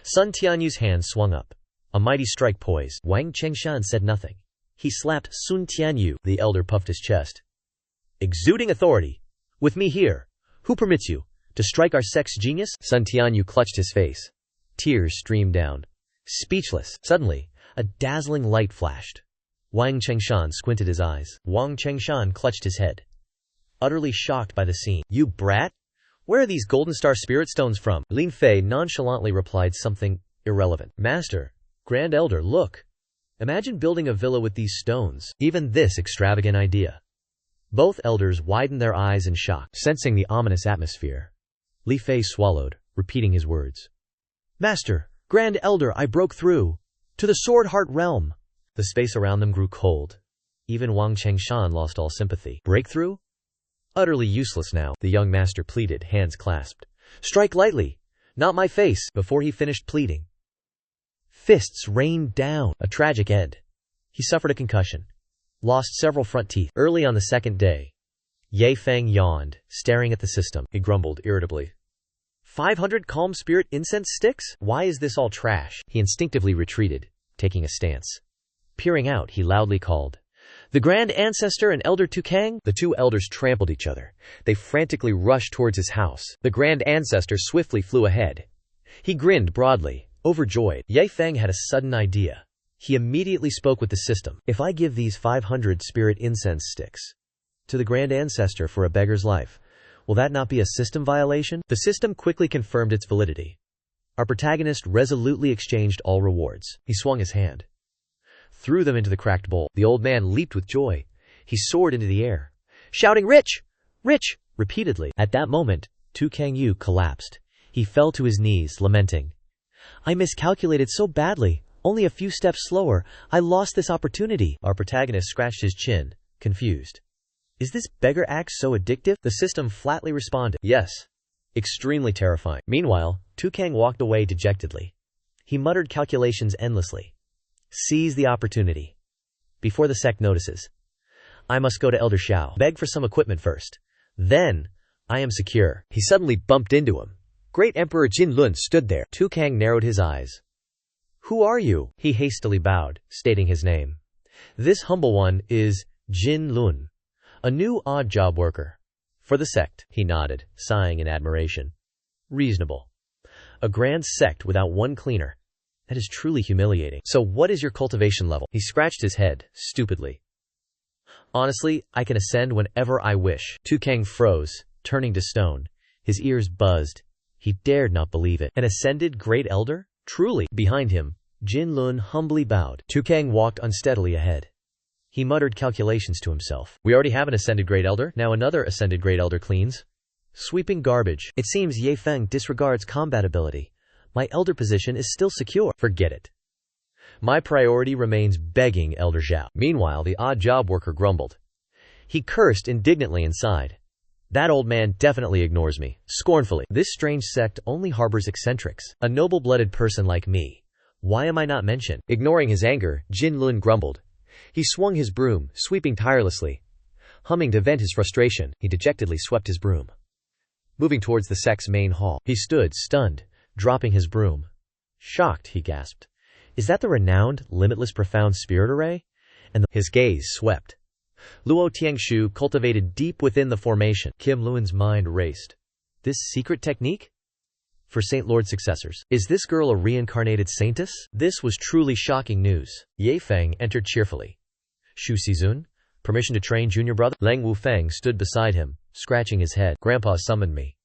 Sun Tianyu's hand swung up, a mighty strike poised. Wang Chengshan said nothing. He slapped Sun Tianyu. The elder puffed his chest. Exuding authority. With me here, who permits you to strike our sect's genius? Sun Tianyu clutched his face. Tears streamed down. Speechless. Suddenly, a dazzling light flashed. Wang Chengshan squinted his eyes. Wang Chengshan clutched his head, utterly shocked by the scene. You brat? Where are these golden star spirit stones from? Li Fei nonchalantly replied something irrelevant. Master, Grand Elder, look. Imagine building a villa with these stones. Even this extravagant idea. Both elders widened their eyes in shock, sensing the ominous atmosphere. Li Fei swallowed, repeating his words. Master, Grand Elder, I broke through to the Sword Heart Realm. The space around them grew cold. Even Wang Chengshan lost all sympathy. Breakthrough? Utterly useless now, the young master pleaded, hands clasped. Strike lightly, not my face. Before he finished pleading, fists rained down. A tragic end. He suffered a concussion, lost several front teeth. Early on the second day, Ye Feng yawned, staring at the system. He grumbled irritably. 500 calm spirit incense sticks? Why is this all trash? He instinctively retreated, taking a stance. Peering out, he loudly called, The Grand Ancestor and Elder Tukang? The two elders trampled each other. They frantically rushed towards his house. The Grand Ancestor swiftly flew ahead. He grinned broadly, overjoyed. Ye Feng had a sudden idea. He immediately spoke with the system. If I give these 500 spirit incense sticks to the Grand Ancestor for a beggar's life, will that not be a system violation? The system quickly confirmed its validity. Our protagonist resolutely exchanged all rewards. He swung his hand, threw them into the cracked bowl. The old man leaped with joy. He soared into the air, shouting, Rich! Rich! Repeatedly. At that moment, Tu Kangyu collapsed. He fell to his knees, lamenting. I miscalculated so badly. Only a few steps slower. I lost this opportunity. Our protagonist scratched his chin, confused. Is this beggar act so addictive? The system flatly responded. Yes. Extremely terrifying. Meanwhile, Tukang walked away dejectedly. He muttered calculations endlessly. Seize the opportunity before the sect notices. I must go to Elder Xiao. Beg for some equipment first. Then, I am secure. He suddenly bumped into him. Great Emperor Jin Lun stood there. Tukang narrowed his eyes. Who are you? He hastily bowed, stating his name. This humble one is Jin Lun, a new odd job worker for the sect. He nodded, sighing in admiration. Reasonable. A grand sect without one cleaner. That is truly humiliating. So what is your cultivation level? He scratched his head, stupidly. Honestly, I can ascend whenever I wish. Tukang froze, turning to stone. His ears buzzed. He dared not believe it. An ascended great elder? Truly. Behind him, Jin Lun humbly bowed. Tukang walked unsteadily ahead. He muttered calculations to himself. We already have an ascended great elder. Now another ascended great elder cleans. Sweeping garbage. It seems Ye Feng disregards combat ability. My elder position is still secure. Forget it. My priority remains begging Elder Xiao. Meanwhile, the odd job worker grumbled. He cursed indignantly inside. That old man definitely ignores me. Scornfully. This strange sect only harbors eccentrics. A noble-blooded person like me. Why am I not mentioned? Ignoring his anger, Jin Lun grumbled. He swung his broom, sweeping tirelessly. Humming to vent his frustration, he dejectedly swept his broom. Moving towards the sect's main hall, he stood, stunned, dropping his broom. Shocked, he gasped. Is that the renowned, limitless profound spirit array? And his gaze swept. Luo Tiangshu cultivated deep within the formation. Kim Luan's mind raced. This secret technique? For Saint Lord successors. Is this girl a reincarnated saintess? This was truly shocking news. Ye Feng entered cheerfully. Shu Xizun? Permission to train junior brother? Lang Wufeng stood beside him, scratching his head. Grandpa summoned me.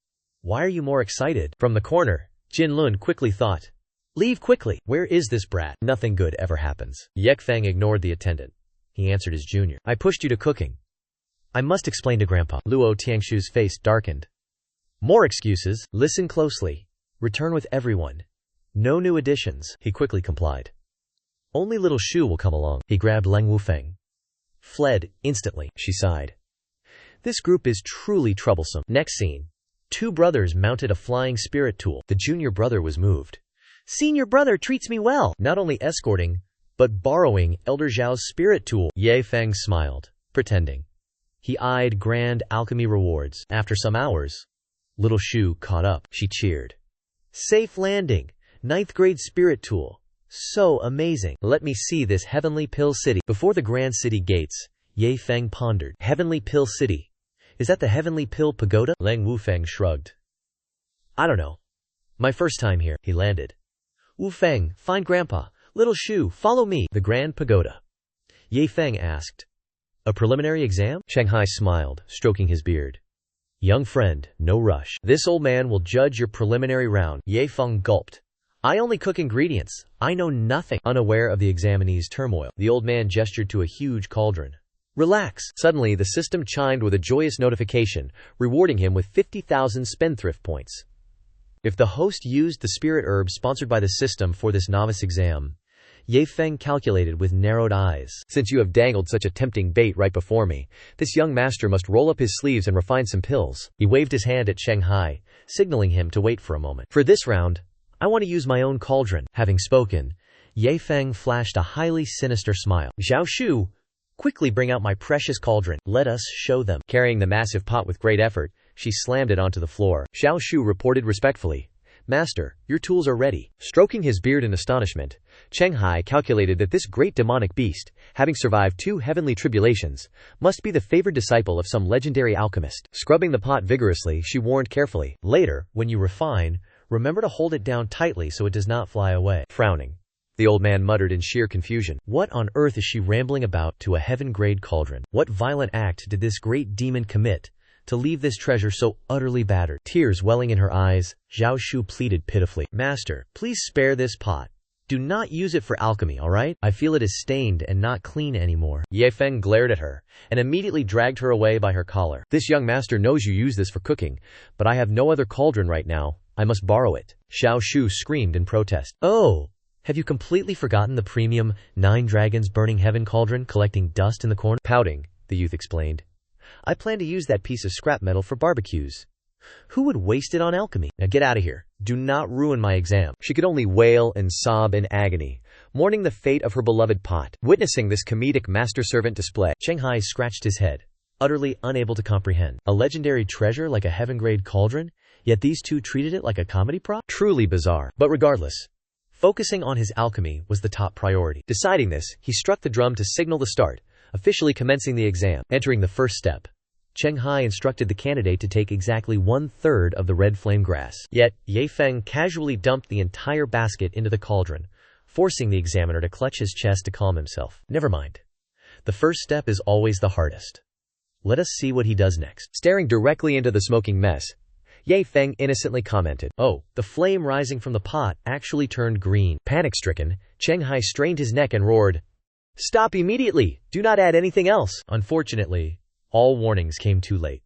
Why are you more excited? From the corner, Jin Lun quickly thought. Leave quickly. Where is this brat? Nothing good ever happens. Yek Feng ignored the attendant. He answered his junior. I pushed you to cooking. I must explain to Grandpa. Luo Tiangshu's face darkened. More excuses. Listen closely. Return with everyone. No new additions. He quickly complied. Only little Shu will come along. He grabbed Lang Wufeng. Fled instantly. She sighed. This group is truly troublesome. Next scene. Two brothers mounted a flying spirit tool. The junior brother was moved. Senior brother treats me well. Not only escorting, but borrowing Elder Zhao's spirit tool. Ye Feng smiled, pretending. He eyed grand alchemy rewards. After some hours, little Shu caught up. She cheered. Safe landing. 9th grade spirit tool. So amazing. Let me see this heavenly pill city. Before the grand city gates, Ye Feng pondered. Heavenly pill city. Is that the heavenly pill pagoda? Lang Wufeng shrugged. I don't know. My first time here. He landed. Wufeng, find Grandpa. Little Shu, follow me. The grand pagoda. Ye Feng asked. A preliminary exam? Shanghai smiled, stroking his beard. Young friend, no rush. This old man will judge your preliminary round. Ye Feng gulped. I only cook ingredients. I know nothing. Unaware of the examinee's turmoil, the old man gestured to a huge cauldron. Relax. Suddenly, the system chimed with a joyous notification, rewarding him with 50,000 spendthrift points. If the host used the spirit herb sponsored by the system for this novice exam, Ye Feng calculated with narrowed eyes. Since you have dangled such a tempting bait right before me, this young master must roll up his sleeves and refine some pills. He waved his hand at Shanghai, signaling him to wait for a moment. For this round, I want to use my own cauldron. Having spoken, Ye Feng flashed a highly sinister smile. Zhao Shu, quickly bring out my precious cauldron. Let us show them. Carrying the massive pot with great effort, she slammed it onto the floor. Zhao Shu reported respectfully. Master, your tools are ready. Stroking his beard in astonishment, Cheng Hai calculated that this great demonic beast, having survived 2 heavenly tribulations, must be the favored disciple of some legendary alchemist. Scrubbing the pot vigorously, she warned carefully. Later, when you refine, remember to hold it down tightly so it does not fly away. Frowning, the old man muttered in sheer confusion. What on earth is she rambling about to a heaven-grade cauldron? What violent act did this great demon commit to leave this treasure so utterly battered? Tears welling in her eyes, Zhao Shu pleaded pitifully. Master, please spare this pot. Do not use it for alchemy, alright? I feel it is stained and not clean anymore. Ye Feng glared at her, and immediately dragged her away by her collar. This young master knows you use this for cooking, but I have no other cauldron right now. I must borrow it. Zhao Shu screamed in protest. Oh! Have you completely forgotten the premium 9 dragons burning heaven cauldron collecting dust in the corner? Pouting, the youth explained. I plan to use that piece of scrap metal for barbecues. Who would waste it on alchemy? Now get out of here. Do not ruin my exam. She could only wail and sob in agony, mourning the fate of her beloved pot. Witnessing this comedic master-servant display, Cheng Hai scratched his head, utterly unable to comprehend. A legendary treasure like a heaven-grade cauldron, yet these two treated it like a comedy prop? Truly bizarre. But regardless, focusing on his alchemy was the top priority. Deciding this, he struck the drum to signal the start, officially commencing the exam. Entering the first step, Cheng Hai instructed the candidate to take exactly 1/3 of the red flame grass. Yet, Ye Feng casually dumped the entire basket into the cauldron, forcing the examiner to clutch his chest to calm himself. Never mind. The first step is always the hardest. Let us see what he does next. Staring directly into the smoking mess, Ye Feng innocently commented, Oh, the flame rising from the pot actually turned green. Panic-stricken, Cheng Hai strained his neck and roared, Stop immediately! Do not add anything else! Unfortunately, all warnings came too late.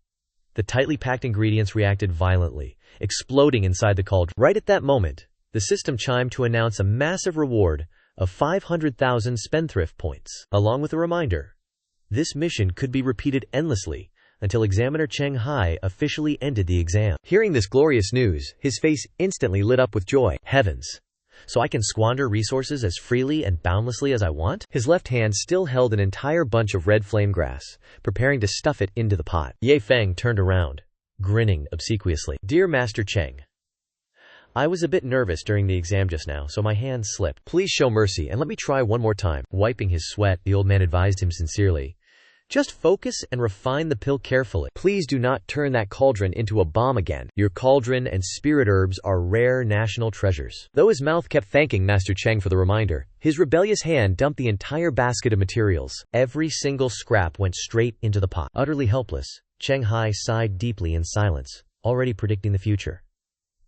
The tightly packed ingredients reacted violently, exploding inside the cauldron. Right at that moment, the system chimed to announce a massive reward of 500,000 spendthrift points, along with a reminder. This mission could be repeated endlessly until examiner Cheng Hai officially ended the exam. Hearing this glorious news, his face instantly lit up with joy. Heavens! So I can squander resources as freely and boundlessly as I want? His left hand still held an entire bunch of red flame grass, preparing to stuff it into the pot. Ye Feng turned around, grinning obsequiously. Dear Master Cheng, I was a bit nervous during the exam just now, so my hand slipped. Please show mercy and let me try one more time. Wiping his sweat, the old man advised him sincerely. Just focus and refine the pill carefully. Please do not turn that cauldron into a bomb again. Your cauldron and spirit herbs are rare national treasures. Though his mouth kept thanking Master Cheng for the reminder, his rebellious hand dumped the entire basket of materials. Every single scrap went straight into the pot. Utterly helpless, Cheng Hai sighed deeply in silence, already predicting the future.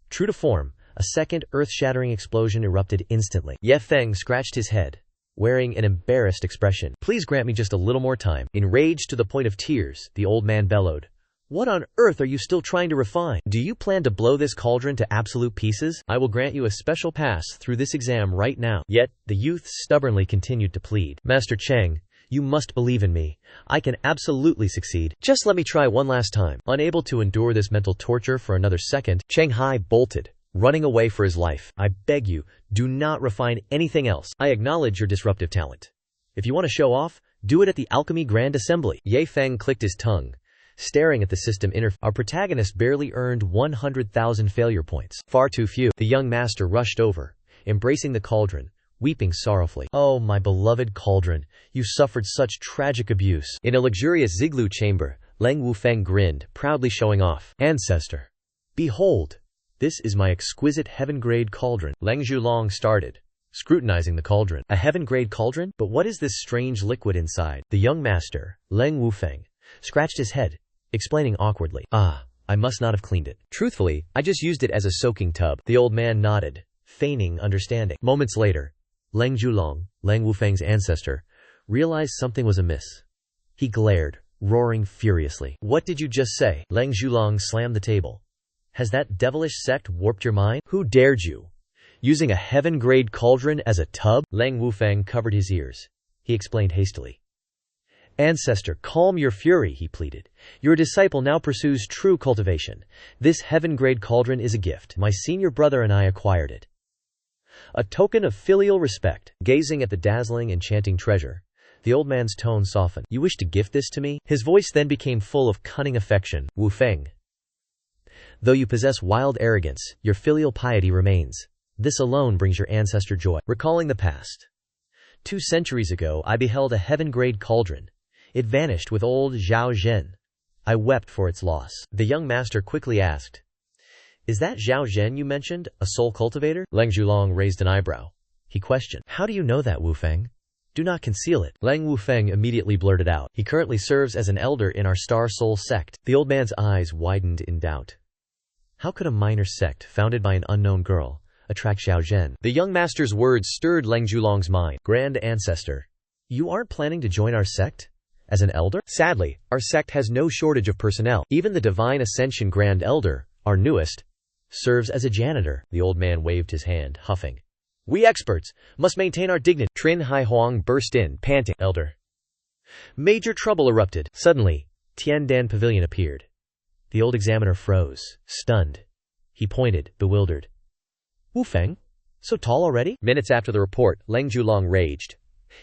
True to form, a second earth-shattering explosion erupted instantly. Ye Feng scratched his head, wearing an embarrassed expression. Please grant me just a little more time. Enraged to the point of tears, the old man bellowed. What on earth are you still trying to refine? Do you plan to blow this cauldron to absolute pieces? I will grant you a special pass through this exam right now. Yet, the youth stubbornly continued to plead. Master Cheng, you must believe in me. I can absolutely succeed. Just let me try one last time. Unable to endure this mental torture for another second, Cheng Hai bolted, running away for his life. I beg you, do not refine anything else. I acknowledge your disruptive talent. If you want to show off, do it at the Alchemy Grand Assembly. Ye Feng clicked his tongue, staring at the system interface. Our protagonist barely earned 100,000 failure points. Far too few. The young master rushed over, embracing the cauldron, weeping sorrowfully. Oh, my beloved cauldron, you suffered such tragic abuse. In a luxurious Ziglu chamber, Leng Wufeng grinned, proudly showing off. Ancestor, behold, this is my exquisite heaven-grade cauldron. Leng Zhulong started, scrutinizing the cauldron. A heaven-grade cauldron? But what is this strange liquid inside? The young master, Leng Wufeng, scratched his head, explaining awkwardly. Ah, I must not have cleaned it. Truthfully, I just used it as a soaking tub. The old man nodded, feigning understanding. Moments later, Leng Zhulong, Leng Wufeng's ancestor, realized something was amiss. He glared, roaring furiously. What did you just say? Leng Zhulong slammed the table. Has that devilish sect warped your mind? Who dared you? Using a heaven-grade cauldron as a tub? Leng Wufeng covered his ears. He explained hastily. Ancestor, calm your fury, he pleaded. Your disciple now pursues true cultivation. This heaven-grade cauldron is a gift. My senior brother and I acquired it. A token of filial respect. Gazing at the dazzling, enchanting treasure, the old man's tone softened. You wish to gift this to me? His voice then became full of cunning affection. Wufeng, though you possess wild arrogance, your filial piety remains. This alone brings your ancestor joy. Recalling the past. 2 centuries ago, I beheld a heaven-grade cauldron. It vanished with old Zhao Zhen. I wept for its loss. The young master quickly asked, Is that Zhao Zhen you mentioned, a soul cultivator? Leng Zhulong raised an eyebrow. He questioned, How do you know that, Wufeng? Do not conceal it. Leng Wufeng immediately blurted out. He currently serves as an elder in our Star Soul sect. The old man's eyes widened in doubt. How could a minor sect, founded by an unknown girl, attract Zhao Zhen? The young master's words stirred Leng Zhulong's mind. Grand Ancestor, you aren't planning to join our sect? As an elder? Sadly, our sect has no shortage of personnel. Even the Divine Ascension Grand Elder, our newest, serves as a janitor. The old man waved his hand, huffing. We experts must maintain our dignity. Trin Hai Huang burst in, panting. Elder. Major trouble erupted. Suddenly, Tiandan Pavilion appeared. The old examiner froze, stunned. He pointed, bewildered. Wufeng? So tall already? Minutes after the report, Leng Zhulong raged.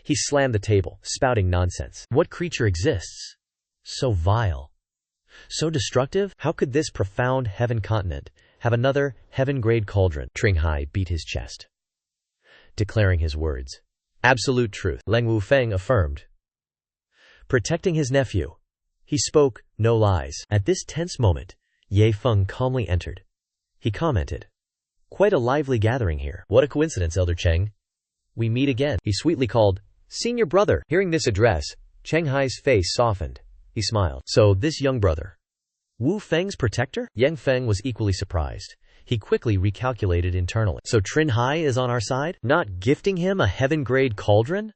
He slammed the table, spouting nonsense. What creature exists? So vile. So destructive? How could this profound heaven continent have another heaven-grade cauldron? Tring Hai beat his chest, declaring his words. Absolute truth, Leng Wufeng affirmed. Protecting his nephew, he spoke no lies. At this tense moment, Ye Feng calmly entered. He commented, Quite a lively gathering here. What a coincidence, Elder Cheng. We meet again. He sweetly called, Senior brother. Hearing this address, Cheng Hai's face softened. He smiled. So this young brother, Wu Feng's protector? Yang Feng was equally surprised. He quickly recalculated internally. So Trin Hai is on our side? Not gifting him a heaven-grade cauldron?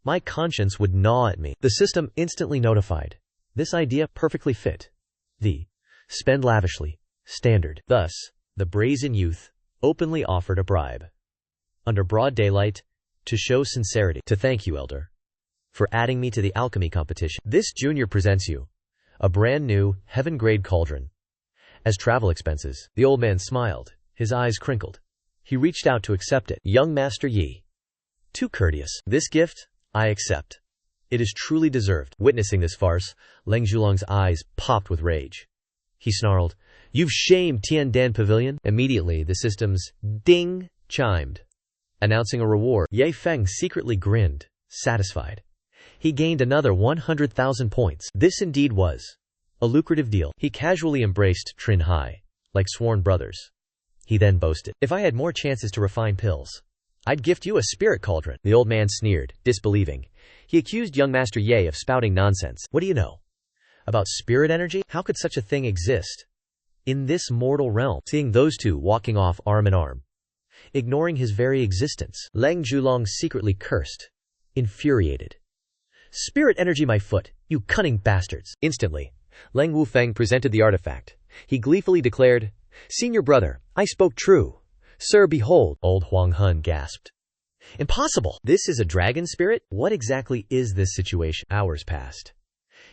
My conscience would gnaw at me. The system instantly notified. This idea perfectly fit the spend lavishly standard. Thus, the brazen youth openly offered a bribe, under broad daylight, to show sincerity. To thank you, Elder, for adding me to the alchemy competition. This junior presents you a brand new, heaven-grade cauldron as travel expenses. The old man smiled, his eyes crinkled. He reached out to accept it. Young Master Yi, too courteous. This gift, I accept. It is truly deserved. Witnessing this farce, Leng Zhulong's eyes popped with rage. He snarled, You've shamed Tiandan Pavilion. Immediately, the system's ding chimed, announcing a reward. Ye Feng secretly grinned, satisfied. He gained another 100,000 points. This indeed was a lucrative deal. He casually embraced Trin Hai, like sworn brothers. He then boasted, "If I had more chances to refine pills, I'd gift you a spirit cauldron." The old man sneered, disbelieving. He accused young Master Ye of spouting nonsense. "What do you know about spirit energy? How could such a thing exist in this mortal realm?" Seeing those two walking off arm in arm, ignoring his very existence, Leng Zhulong secretly cursed, infuriated. "Spirit energy, my foot, you cunning bastards!" Instantly, Leng Wufeng presented the artifact. He gleefully declared, "Senior brother, I spoke true. Sir, behold." Old Huang Hun gasped. "Impossible! This is a dragon spirit? What exactly is this situation?" Hours passed.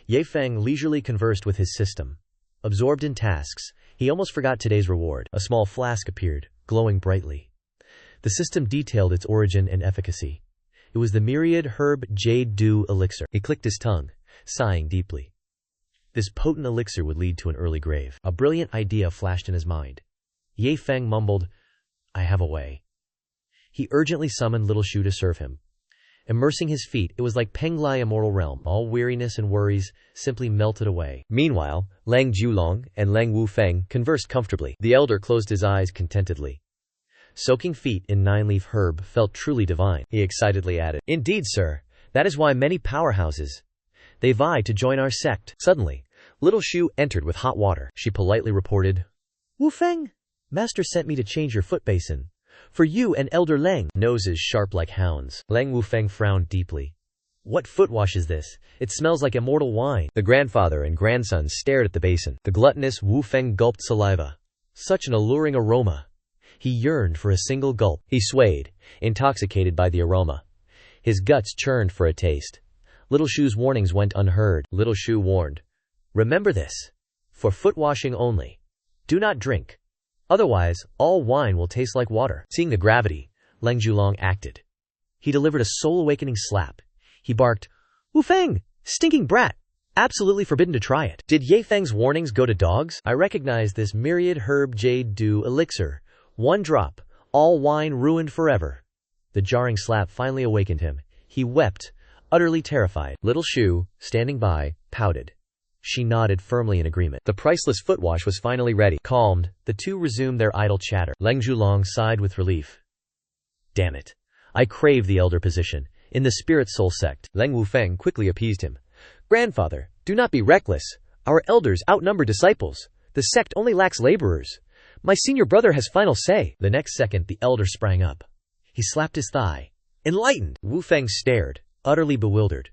Ye Feng leisurely conversed with his system. Absorbed in tasks, he almost forgot today's reward. A small flask appeared, glowing brightly. The system detailed its origin and efficacy. It was the myriad herb jade dew elixir. He clicked his tongue, sighing deeply. This potent elixir would lead to an early grave. A brilliant idea flashed in his mind. Ye Feng mumbled, "I have a way." He urgently summoned Little Shu to serve him. Immersing his feet, it was like Penglai immortal realm. All weariness and worries simply melted away. Meanwhile, Leng Zhulong and Leng Wufeng conversed comfortably. The elder closed his eyes contentedly. Soaking feet in 9-leaf herb felt truly divine. He excitedly added, "Indeed, sir, that is why many powerhouses, they vie to join our sect." Suddenly, Little Shu entered with hot water. She politely reported, "Wufeng, master sent me to change your foot basin for you and Elder Leng." Noses sharp like hounds. Leng Wufeng frowned deeply. "What foot wash is this? It smells like immortal wine." The grandfather and grandson stared at the basin. The gluttonous Wufeng gulped saliva. Such an alluring aroma. He yearned for a single gulp. He swayed, intoxicated by the aroma. His guts churned for a taste. Little Shu's warnings went unheard. Little Shu warned, "Remember this. For foot washing only. Do not drink. Otherwise, all wine will taste like water." Seeing the gravity, Leng Zhulong acted. He delivered a soul-awakening slap. He barked, "Wufeng, stinking brat! Absolutely forbidden to try it." Did Ye Feng's warnings go to dogs? "I recognize this myriad herb jade dew elixir. One drop, all wine ruined forever." The jarring slap finally awakened him. He wept, utterly terrified. Little Shu, standing by, pouted. She nodded firmly in agreement. The priceless foot wash was finally ready. Calmed, the two resumed their idle chatter. Leng Zhulong sighed with relief. "Damn it. I crave the elder position in the spirit soul sect." Leng Wufeng quickly appeased him. "Grandfather, do not be reckless. Our elders outnumber disciples. The sect only lacks laborers. My senior brother has final say." The next second, the elder sprang up. He slapped his thigh. "Enlightened!" Wufeng stared, utterly bewildered.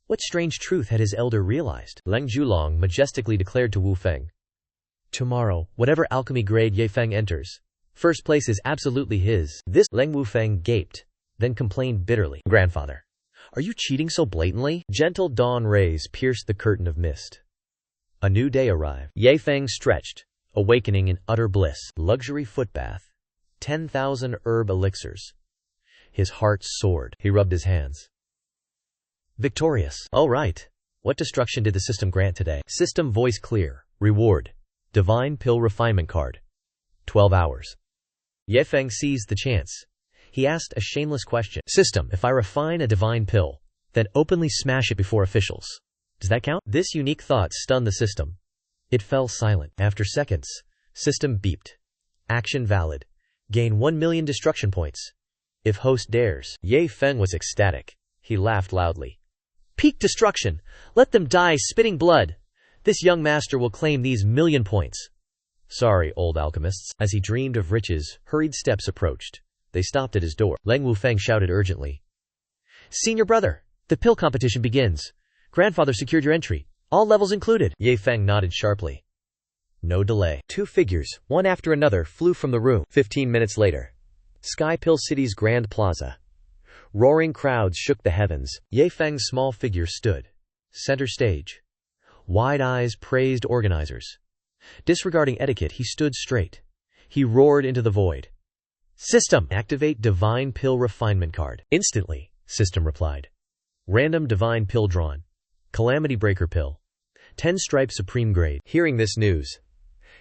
What strange truth had his elder realized? Leng Zhulong majestically declared to Wufeng, "Tomorrow, whatever alchemy grade Ye Feng enters, first place is absolutely his." This Leng Wufeng gaped, then complained bitterly, "Grandfather, are you cheating so blatantly?" Gentle dawn rays pierced the curtain of mist. A new day arrived. Ye Feng stretched, awakening in utter bliss. Luxury footbath. 10,000 herb elixirs. His heart soared. He rubbed his hands. Victorious. All right. What destruction did the system grant today? System voice clear. Reward. Divine pill refinement card. 12 hours. Ye Feng seized the chance. He asked a shameless question. "System, if I refine a divine pill, then openly smash it before officials, does that count?" This unique thought stunned the system. It fell silent. After seconds, system beeped. Action valid. Gain 1 million destruction points. If host dares. Ye Feng was ecstatic. He laughed loudly. "Peak destruction! Let them die spitting blood! This young master will claim these 1,000,000 points." Sorry, old alchemists. As he dreamed of riches, hurried steps approached. They stopped at his door. Leng Wufeng shouted urgently, "Senior brother, the pill competition begins. Grandfather secured your entry. All levels included." Ye Feng nodded sharply. No delay. Two figures, one after another, flew from the room. 15 minutes later. Sky Pill City's Grand Plaza. Roaring crowds shook the heavens. Ye Feng's small figure stood. Center stage. Wide eyes praised organizers. Disregarding etiquette, he stood straight. He roared into the void. "System! Activate Divine Pill Refinement Card." Instantly, System replied. Random Divine Pill drawn. Calamity Breaker Pill. 10 Stripe Supreme Grade. Hearing this news,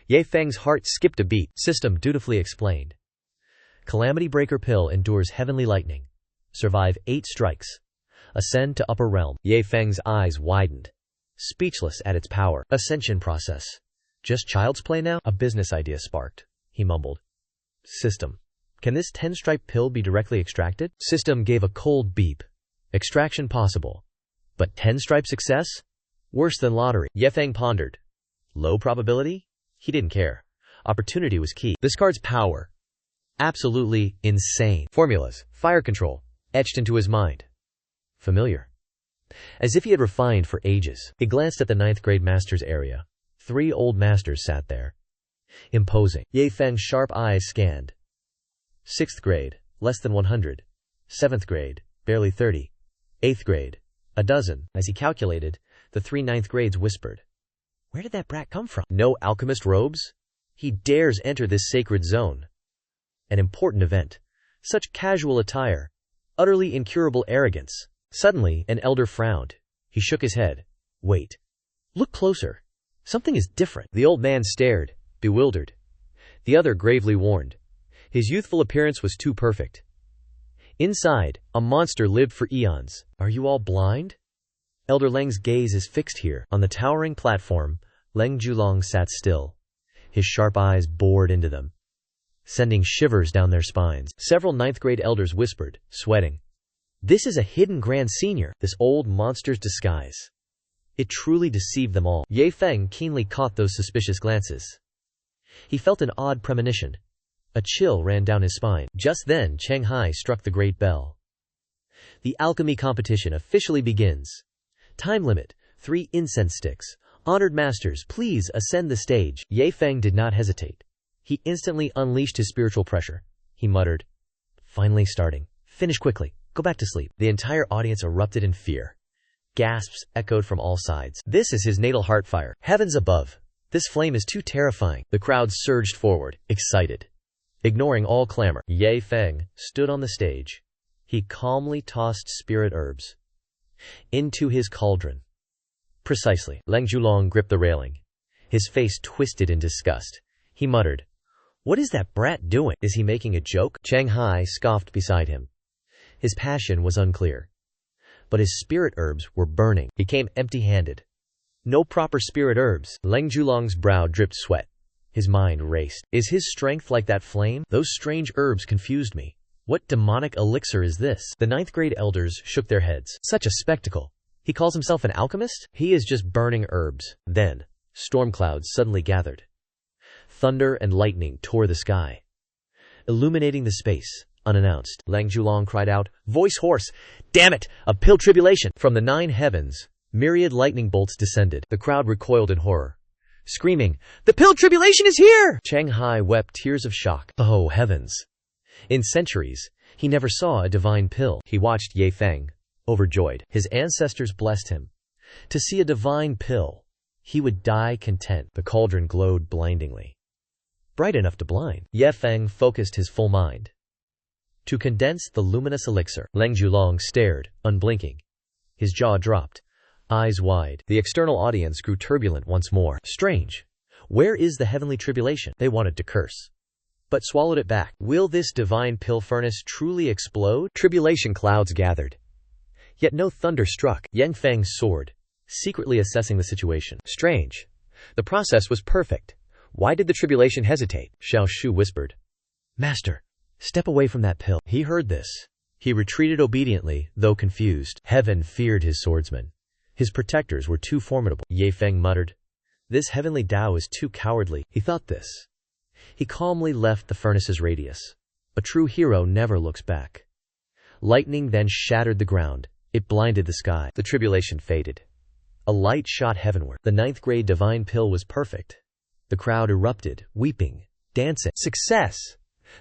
Ye Feng's heart skipped a beat. System dutifully explained. Calamity Breaker Pill endures heavenly lightning. Survive 8 strikes. Ascend to upper realm. Ye Feng's eyes widened, speechless at its power. Ascension process. Just child's play now? A business idea sparked. He mumbled. System. Can this 10-stripe pill be directly extracted? System gave a cold beep. Extraction possible. But 10-stripe success? Worse than lottery. Ye Feng pondered. Low probability? He didn't care. Opportunity was key. This card's power. Absolutely insane. Formulas. Fire control. Etched into his mind. Familiar. As if he had refined for ages. He glanced at the 9th grade master's area. 3 old masters sat there. Imposing. Ye Feng's sharp eyes scanned. 6th grade, less than 100. 7th grade, barely 30. 8th grade, a dozen. As he calculated, the 3 9th grades whispered. Where did that brat come from? No alchemist robes? He dares enter this sacred zone. An important event. Such casual attire. Utterly incurable arrogance. Suddenly, an elder frowned. He shook his head. Wait. Look closer. Something is different. The old man stared, bewildered. The other gravely warned. His youthful appearance was too perfect. Inside, a monster lived for eons. Are you all blind? Elder Leng's gaze is fixed here. On the towering platform, Leng Julong sat still. His sharp eyes bored into them, sending shivers down their spines. Several 9th grade elders whispered, sweating. This is a hidden Grand Senior, this old monster's disguise. It truly deceived them all. Ye Feng keenly caught those suspicious glances. He felt an odd premonition. A chill ran down his spine. Just then, Cheng Hai struck the great bell. The alchemy competition officially begins. Time limit, 3 incense sticks. Honored masters, please ascend the stage. Ye Feng did not hesitate. He instantly unleashed his spiritual pressure. He muttered, finally starting. Finish quickly. Go back to sleep. The entire audience erupted in fear. Gasps echoed from all sides. This is his natal heartfire. Heavens above. This flame is too terrifying. The crowd surged forward, excited. Ignoring all clamor, Ye Feng stood on the stage. He calmly tossed spirit herbs into his cauldron. Precisely. Leng Julong gripped the railing. His face twisted in disgust. He muttered, what is that brat doing? Is he making a joke? Cheng Hai scoffed beside him. His passion was unclear. But his spirit herbs were burning. He came empty-handed. No proper spirit herbs. Leng Julong's brow dripped sweat. His mind raced. Is his strength like that flame? Those strange herbs confused me. What demonic elixir is this? The 9th grade elders shook their heads. Such a spectacle. He calls himself an alchemist? He is just burning herbs. Then, storm clouds suddenly gathered. Thunder and lightning tore the sky, illuminating the space, unannounced. Leng Julong cried out, voice hoarse, damn it, a pill tribulation! From the 9 heavens, myriad lightning bolts descended. The crowd recoiled in horror, screaming, the pill tribulation is here! Cheng Hai wept tears of shock. Oh heavens! In centuries, he never saw a divine pill. He watched Ye Feng, overjoyed. His ancestors blessed him. To see a divine pill, he would die content. The cauldron glowed blindingly. Bright enough to blind. Ye Feng focused his full mind to condense the luminous elixir. Leng Julong stared, unblinking. His jaw dropped, eyes wide. The external audience grew turbulent once more. Strange. Where is the heavenly tribulation? They wanted to curse, but swallowed it back. Will this divine pill furnace truly explode? Tribulation clouds gathered, yet no thunder struck. Ye Feng soared, secretly assessing the situation. Strange. The process was perfect. Why did the tribulation hesitate? Xiao Shu whispered. Master, step away from that pill. He heard this. He retreated obediently, though confused. Heaven feared his swordsmen. His protectors were too formidable. Ye Feng muttered. This heavenly Tao is too cowardly. He thought this. He calmly left the furnace's radius. A true hero never looks back. Lightning then shattered the ground. It blinded the sky. The tribulation faded. A light shot heavenward. The 9th grade divine pill was perfect. The crowd erupted, weeping, dancing. Success!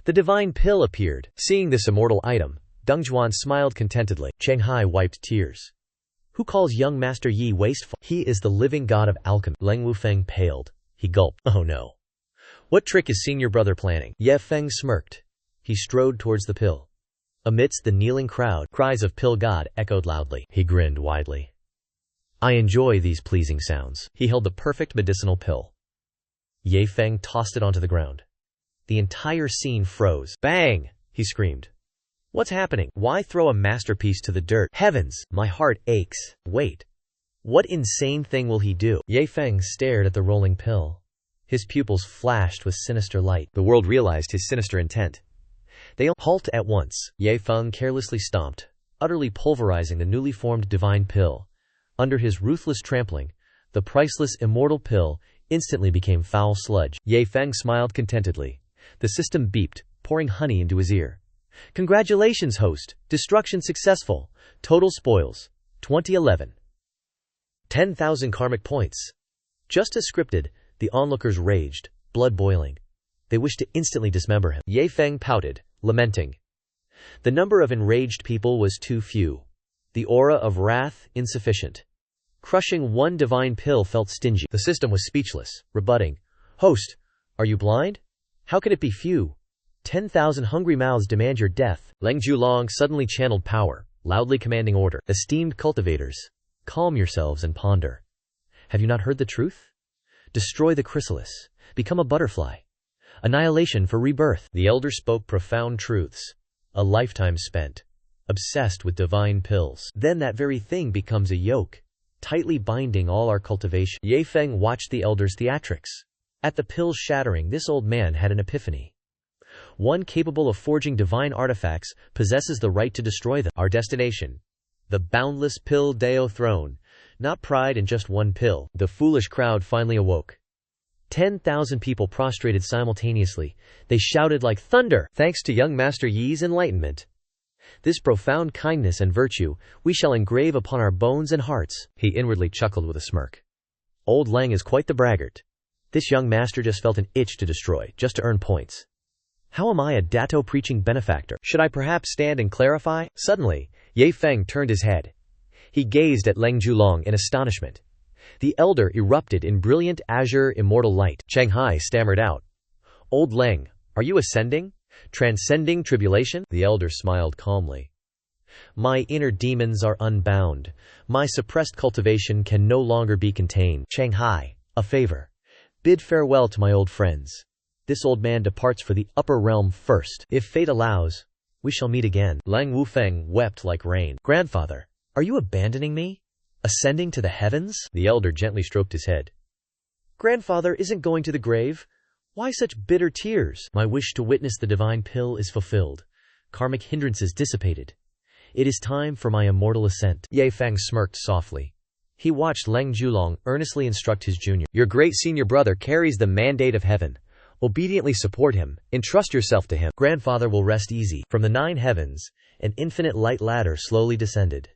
The divine pill appeared. Seeing this immortal item, Deng Zhuan smiled contentedly. Cheng Hai wiped tears. Who calls young Master Yi wasteful? He is the living god of alchemy. Leng Wufeng paled. He gulped. Oh no. What trick is senior brother planning? Ye Feng smirked. He strode towards the pill. Amidst the kneeling crowd, cries of pill god echoed loudly. He grinned widely. I enjoy these pleasing sounds. He held the perfect medicinal pill. Ye Feng tossed it onto the ground. The entire scene froze. Bang! He screamed. What's happening? Why throw a masterpiece to the dirt? Heavens, my heart aches. Wait. What insane thing will he do? Ye Feng stared at the rolling pill. His pupils flashed with sinister light. The world realized his sinister intent. They halt at once. Ye Feng carelessly stomped, utterly pulverizing the newly formed divine pill. Under his ruthless trampling, the priceless immortal pill instantly became foul sludge. Ye Feng smiled contentedly. The system beeped, pouring honey into his ear. Congratulations, host. Destruction successful. Total spoils. 2011. 10,000 karmic points. Just as scripted, the onlookers raged, blood boiling. They wished to instantly dismember him. Ye Feng pouted, lamenting. The number of enraged people was too few. The aura of wrath insufficient. Crushing one divine pill felt stingy. The system was speechless, rebutting. Host, are you blind? How could it be few? 10,000 hungry mouths demand your death. Leng Julong suddenly channeled power, loudly commanding order. Esteemed cultivators, calm yourselves and ponder. Have you not heard the truth? Destroy the chrysalis. Become a butterfly. Annihilation for rebirth. The elder spoke profound truths. A lifetime spent, obsessed with divine pills. Then that very thing becomes a yoke, tightly binding all our cultivation. Ye Feng watched the elder's theatrics. At the pill's shattering, this old man had an epiphany. One capable of forging divine artifacts possesses the right to destroy them. Our destination. The boundless pill Dao throne. Not pride in just one pill. The foolish crowd finally awoke. 10,000 people prostrated simultaneously. They shouted like thunder, thanks to young Master Yi's enlightenment. This profound kindness and virtue we shall engrave upon our bones and hearts. He inwardly chuckled with a smirk. Old Leng is quite the braggart. This young master just felt an itch to destroy, just to earn points. How am I a Dato preaching benefactor? Should I perhaps stand and clarify? Suddenly, Ye Feng turned his head. He gazed at Leng Julong in astonishment. The elder erupted in brilliant azure immortal light. Cheng Hai stammered out. Old Leng, are you ascending? Transcending tribulation? The elder smiled calmly. My inner demons are unbound. My suppressed cultivation can no longer be contained. Cheng Hai, a favor. Bid farewell to my old friends. This old man departs for the upper realm first. If fate allows, we shall meet again. Lang Wufeng wept like rain. Grandfather, are you abandoning me? Ascending to the heavens? The elder gently stroked his head. Grandfather isn't going to the grave. Why such bitter tears? My wish to witness the divine pill is fulfilled. Karmic hindrances dissipated. It is time for my immortal ascent. Ye Feng smirked softly. He watched Leng Julong earnestly instruct his junior. Your great senior brother carries the mandate of heaven. Obediently support him. Entrust yourself to him. Grandfather will rest easy. From the 9 heavens, an infinite light ladder slowly descended.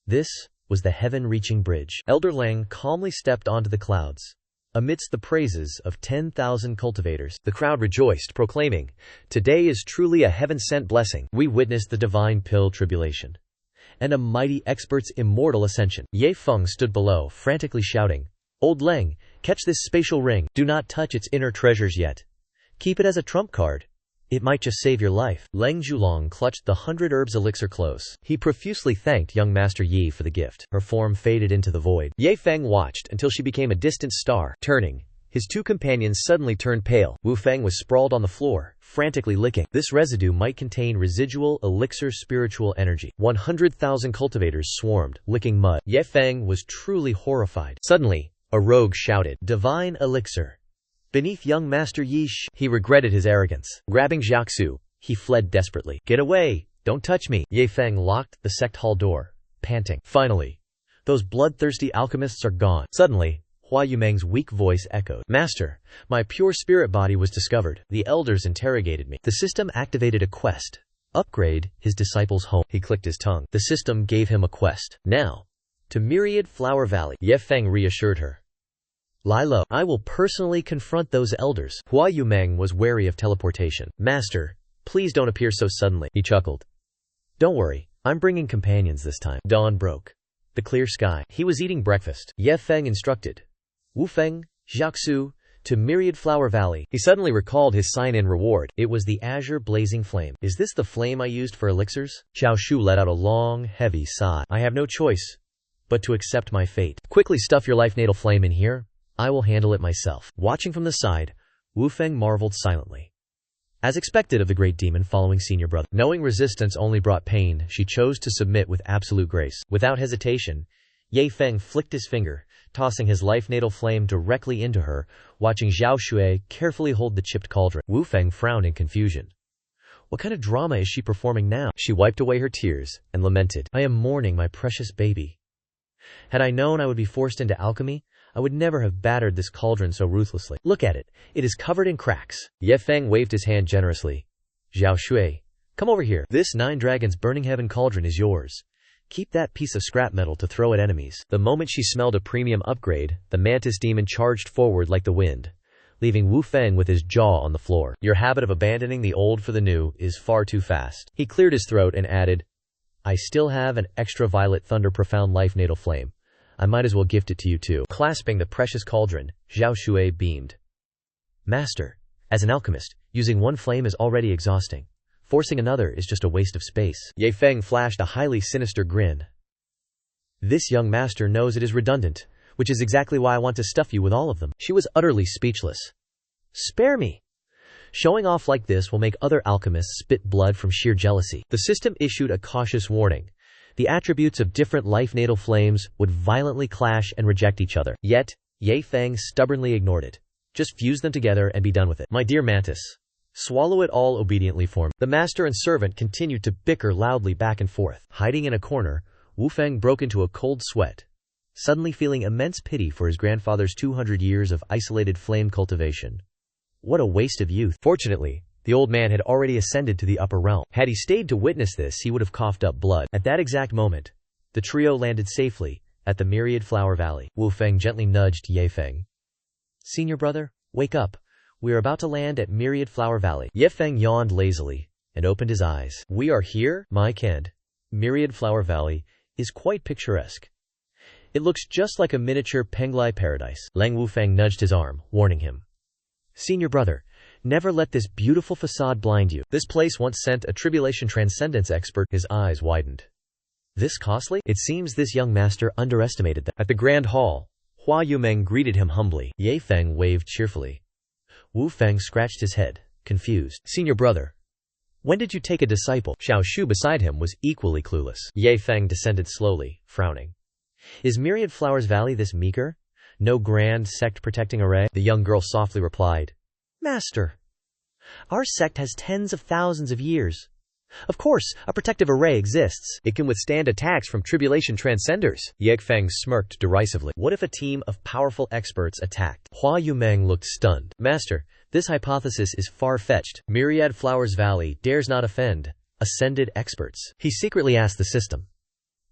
This was the heaven-reaching bridge. Elder Leng calmly stepped onto the clouds. Amidst the praises of 10,000 cultivators, the crowd rejoiced, proclaiming, Today is truly a heaven-sent blessing. We witnessed the divine pill tribulation and a mighty expert's immortal ascension. Ye Feng stood below, frantically shouting, Old Leng, catch this spatial ring. Do not touch its inner treasures yet. Keep it as a trump card. It might just save your life. Leng Julong clutched the 100 herbs elixir close. He profusely thanked young Master Yi for the gift. Her form faded into the void. Ye Feng watched until she became a distant star. Turning, his 2 companions suddenly turned pale. Wu Feng was sprawled on the floor, frantically licking. This residue might contain residual elixir spiritual energy. 100,000 cultivators swarmed, licking mud. Ye Feng was truly horrified. Suddenly, a rogue shouted, Divine elixir. Beneath young Master Yi. He regretted his arrogance. Grabbing Jiaxu, he fled desperately. Get away! Don't touch me! Ye Feng locked the sect hall door, panting. Finally, those bloodthirsty alchemists are gone. Suddenly, Hua Yumeng's weak voice echoed. Master, my pure spirit body was discovered. The elders interrogated me. The system activated a quest. Upgrade his disciple's home. He clicked his tongue. The system gave him a quest. Now, to Myriad Flower Valley. Ye Feng reassured her. Lie low. I will personally confront those elders. Hua Yumeng was wary of teleportation. Master, please don't appear so suddenly. He chuckled. Don't worry, I'm bringing companions this time. Dawn broke. The clear sky. He was eating breakfast. Ye Feng instructed. Wu Feng, Jiaxu, to Myriad Flower Valley. He suddenly recalled his sign-in reward. It was the azure blazing flame. Is this the flame I used for elixirs? Xiao Shu let out a long, heavy sigh. I have no choice but to accept my fate. Quickly stuff your life natal flame in here. I will handle it myself. Watching from the side, Wu Feng marveled silently. As expected of the great demon following senior brother. Knowing resistance only brought pain, she chose to submit with absolute grace. Without hesitation, Ye Feng flicked his finger, tossing his life-natal flame directly into her, watching Zhao Shui carefully hold the chipped cauldron. Wu Feng frowned in confusion. What kind of drama is she performing now? She wiped away her tears and lamented, I am mourning my precious baby. Had I known I would be forced into alchemy, I would never have battered this cauldron so ruthlessly. Look at it. It is covered in cracks. Ye Feng waved his hand generously. Zhao Shui, come over here. This 9 dragons burning heaven cauldron is yours. Keep that piece of scrap metal to throw at enemies. The moment she smelled a premium upgrade, the mantis demon charged forward like the wind, leaving Wu Feng with his jaw on the floor. Your habit of abandoning the old for the new is far too fast. He cleared his throat and added, I still have an extra violet thunder profound life natal flame. I might as well gift it to you too. Clasping the precious cauldron, Zhao Shui beamed. Master, as an alchemist, using one flame is already exhausting. Forcing another is just a waste of space. Ye Feng flashed a highly sinister grin. This young master knows it is redundant, which is exactly why I want to stuff you with all of them. She was utterly speechless. Spare me. Showing off like this will make other alchemists spit blood from sheer jealousy. The system issued a cautious warning. The attributes of different life-natal flames would violently clash and reject each other. Yet, Ye Feng stubbornly ignored it. Just fuse them together and be done with it. My dear mantis. Swallow it all obediently for me. The master and servant continued to bicker loudly back and forth. Hiding in a corner, Wu Feng broke into a cold sweat, suddenly feeling immense pity for his grandfather's 200 years of isolated flame cultivation. What a waste of youth. Fortunately, the old man had already ascended to the upper realm. Had he stayed to witness this, he would have coughed up blood. At that exact moment, the trio landed safely at the Myriad Flower Valley. Wu Feng gently nudged Ye Feng. Senior brother, wake up. We are about to land at Myriad Flower Valley. Ye Feng yawned lazily and opened his eyes. We are here, my Kend. Myriad Flower Valley is quite picturesque. It looks just like a miniature Penglai paradise. Lang Wu Feng nudged his arm, warning him. Senior brother, never let this beautiful facade blind you. This place once sent a tribulation transcendence expert. His eyes widened. This costly? It seems this young master underestimated that. At the grand hall, Hua Yumeng greeted him humbly. Ye Feng waved cheerfully. Wu Feng scratched his head, confused. Senior brother, when did you take a disciple? Xiao Shu beside him was equally clueless. Ye Feng descended slowly, frowning. Is Myriad Flowers Valley this meager? No grand sect-protecting array? The young girl softly replied. Master, our sect has tens of thousands of years. Of course, a protective array exists. It can withstand attacks from tribulation transcenders. Ye Feng smirked derisively. What if a team of powerful experts attacked? Hua Yumeng looked stunned. Master, this hypothesis is far-fetched. Myriad Flowers Valley dares not offend ascended experts. He secretly asked the system.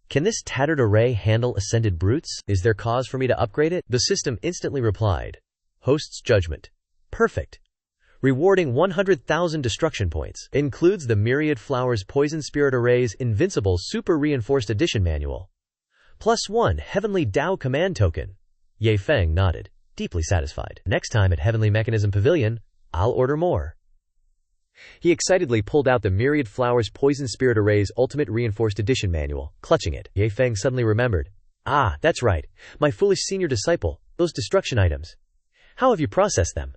Can this tattered array handle ascended brutes? Is there cause for me to upgrade it? The system instantly replied. Host's judgment. Perfect. Rewarding 100,000 destruction points. Includes the Myriad Flowers Poison Spirit Array's Invincible Super Reinforced Edition Manual. +1 Heavenly Dao Command Token. Ye Feng nodded, deeply satisfied. Next time at Heavenly Mechanism Pavilion, I'll order more. He excitedly pulled out the Myriad Flowers Poison Spirit Array's Ultimate Reinforced Edition Manual, clutching it. Ye Feng suddenly remembered. Ah, that's right. My foolish senior disciple, those destruction items. How have you processed them?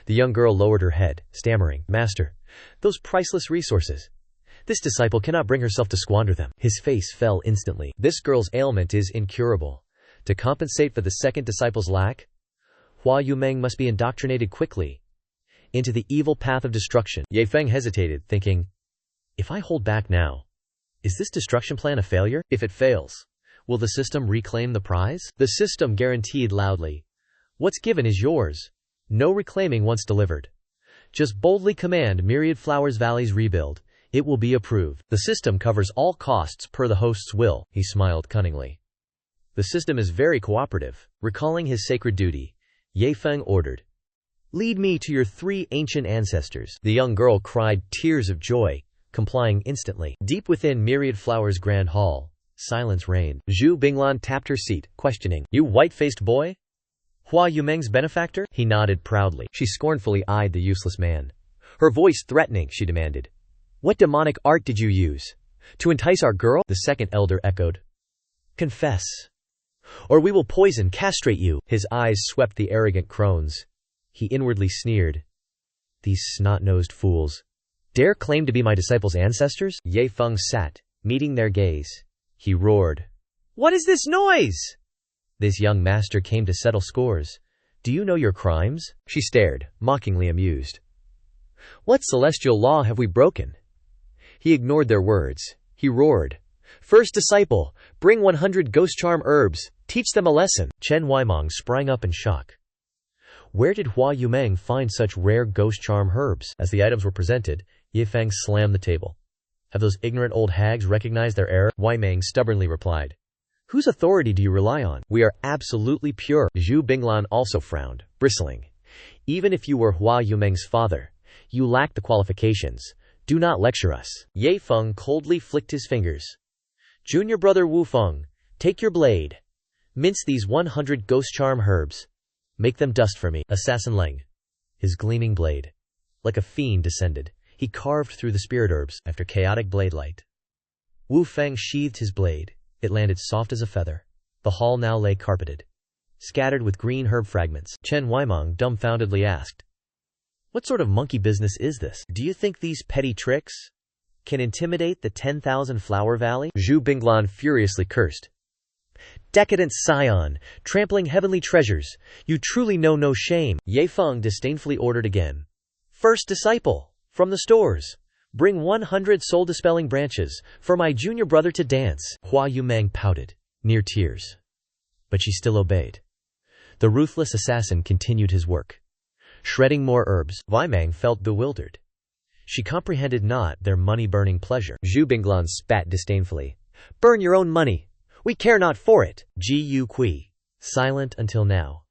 The young girl lowered her head, stammering, Master, those priceless resources. This disciple cannot bring herself to squander them. His face fell instantly. This girl's ailment is incurable. To compensate for the second disciple's lack, Hua Yumeng must be indoctrinated quickly into the evil path of destruction. Ye Feng hesitated, thinking, if I hold back now, is this destruction plan a failure? If it fails, will the system reclaim the prize? The system guaranteed loudly. What's given is yours. No reclaiming once delivered. Just boldly command Myriad Flowers Valley's rebuild. It will be approved. The system covers all costs per the host's will. He smiled cunningly. The system is very cooperative. Recalling his sacred duty, Ye Feng ordered. Lead me to your 3 ancient ancestors. The young girl cried tears of joy, complying instantly. Deep within Myriad Flowers' grand hall, silence reigned. Zhu Binglan tapped her seat, questioning. You white-faced boy? Hua Yumeng's benefactor? He nodded proudly. She scornfully eyed the useless man. Her voice threatening, she demanded. What demonic art did you use? To entice our girl? The second elder echoed. Confess, or we will poison, castrate you. His eyes swept the arrogant crones. He inwardly sneered. These snot-nosed fools dare claim to be my disciples' ancestors? Ye Feng sat, meeting their gaze. He roared, "What is this noise?" This young master came to settle scores. Do you know your crimes? She stared, mockingly amused. What celestial law have we broken? He ignored their words. He roared, "First disciple, bring 100 ghost charm herbs. Teach them a lesson." Chen Weimong sprang up in shock. Where did Hua Yumeng find such rare ghost charm herbs? As the items were presented, Ye Feng slammed the table. Have those ignorant old hags recognized their error? Weimeng stubbornly replied. Whose authority do you rely on? We are absolutely pure. Zhu Binglan also frowned, bristling. Even if you were Hua Yumeng's father, you lack the qualifications. Do not lecture us. Ye Feng coldly flicked his fingers. Junior brother Wu Feng, take your blade. Mince these 100 ghost charm herbs. Make them dust for me. Assassin Leng. His gleaming blade, like a fiend, descended. He carved through the spirit herbs after chaotic blade light. Wu Feng sheathed his blade. It landed soft as a feather. The hall now lay carpeted, scattered with green herb fragments. Chen Weimong dumbfoundedly asked, what sort of monkey business is this? Do you think these petty tricks can intimidate the 10,000 Flower Valley? Zhu Binglan furiously cursed. Decadent scion, trampling heavenly treasures, you truly know no shame. Ye Feng disdainfully ordered again. First disciple, from the stores, bring 100 soul-dispelling branches for my junior brother to dance. Hua Yumeng pouted, near tears. But she still obeyed. The ruthless assassin continued his work, shredding more herbs. Weimeng felt bewildered. She comprehended not their money-burning pleasure. Zhu Binglan spat disdainfully. Burn your own money. We care not for it. Ji Yu Kui, silent until now,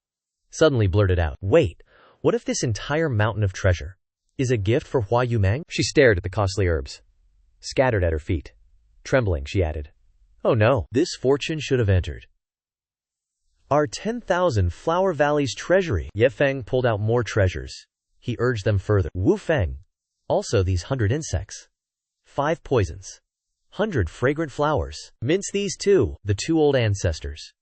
suddenly blurted out. Wait, what if this entire mountain of treasure is a gift for Hua Yumeng? She stared at the costly herbs, scattered at her feet. Trembling, she added, oh no, this fortune should have entered our 10,000 Flower Valley's treasury. Ye Feng pulled out more treasures. He urged them further. Wu Feng, also these 100 insects, 5 poisons, 100 fragrant flowers. Mince these too. The 2 old ancestors,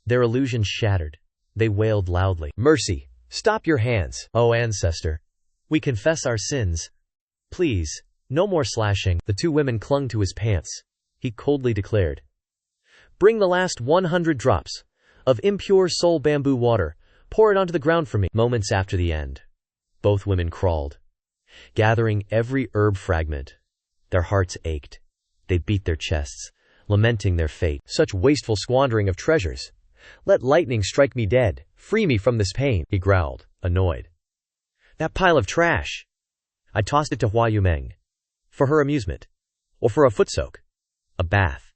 their illusions shattered, they wailed loudly. Mercy, stop your hands. Oh ancestor, we confess our sins. Please, no more slashing. The 2 women clung to his pants. He coldly declared, bring the last 100 drops of impure soul bamboo water. Pour it onto the ground for me. Moments after the end, both women crawled, gathering every herb fragment. Their hearts ached. They beat their chests, lamenting their fate. Such wasteful squandering of treasures. Let lightning strike me dead. Free me from this pain, he growled, annoyed. That pile of trash. I tossed it to Hua Yumeng. For her amusement. Or for a foot soak. A bath.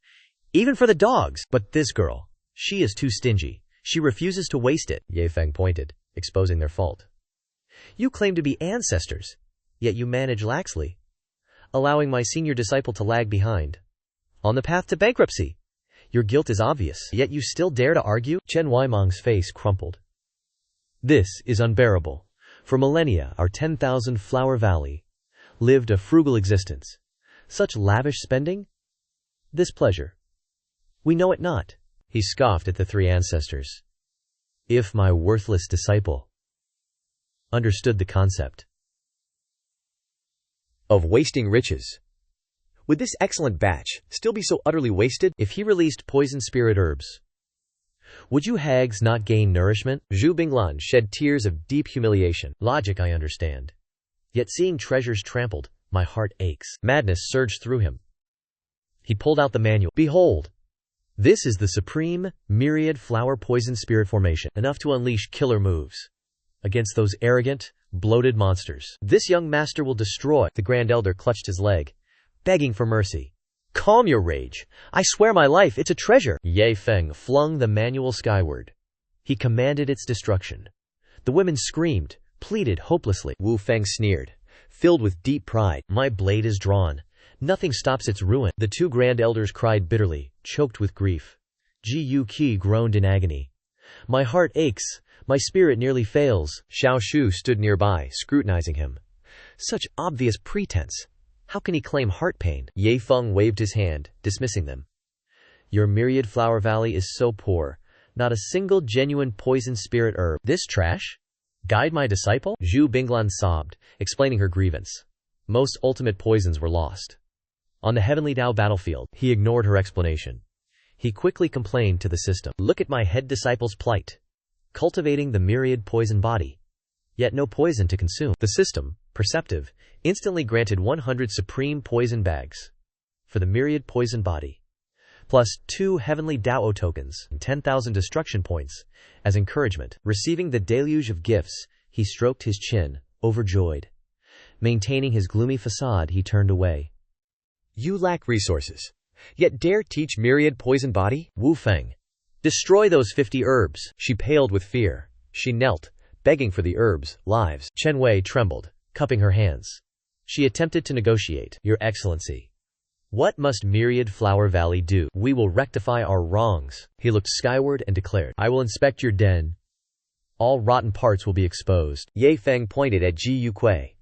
Even for the dogs. But this girl, she is too stingy. She refuses to waste it. Ye Feng pointed, exposing their fault. You claim to be ancestors, yet you manage laxly, allowing my senior disciple to lag behind on the path to bankruptcy. Your guilt is obvious, yet you still dare to argue? Chen Weimong's face crumpled. This is unbearable. For millennia, our 10,000 Flower Valley lived a frugal existence. Such lavish spending? This pleasure, we know it not. He scoffed at the 3 ancestors. If my worthless disciple understood the concept of wasting riches, would this excellent batch still be so utterly wasted? If he released poison spirit herbs, would you hags not gain nourishment? Zhu Binglan shed tears of deep humiliation. Logic I understand, yet seeing treasures trampled, my heart aches. Madness surged through him. He pulled out the manual. Behold, this is the supreme myriad flower poison spirit formation, enough to unleash killer moves against those arrogant, bloated monsters. This young master will destroy. The Grand Elder clutched his leg, begging for mercy. Calm your rage. I swear my life, it's a treasure. Ye Feng flung the manual skyward. He commanded its destruction. The women screamed, pleaded hopelessly. Wu Feng sneered, filled with deep pride. My blade is drawn. Nothing stops its ruin. The 2 Grand Elders cried bitterly, choked with grief. Ji Yu Qi groaned in agony. My heart aches. My spirit nearly fails. Xiao Shu stood nearby, scrutinizing him. Such obvious pretense. How can he claim heart pain? Ye Feng waved his hand, dismissing them. Your myriad Flower Valley is so poor. Not a single genuine poison spirit herb. This trash? Guide my disciple? Zhu Binglan sobbed, explaining her grievance. Most ultimate poisons were lost. On the heavenly Tao battlefield, he ignored her explanation. He quickly complained to the system. Look at my head disciple's plight. Cultivating the myriad poison body. Yet no poison to consume. The system, perceptive, instantly granted 100 supreme poison bags. For the myriad poison body. Plus 2 heavenly Dao tokens and 10,000 destruction points. As encouragement, receiving the deluge of gifts, he stroked his chin, overjoyed. Maintaining his gloomy facade, he turned away. You lack resources, yet dare teach myriad poison body? Wu Feng. Destroy those 50 herbs. She paled with fear. She knelt, begging for the herbs' lives. Chen Wei trembled, cupping her hands. She attempted to negotiate. Your Excellency. What must Myriad Flower Valley do? We will rectify our wrongs. He looked skyward and declared. I will inspect your den. All rotten parts will be exposed. Ye Feng pointed at Ji Yuquei.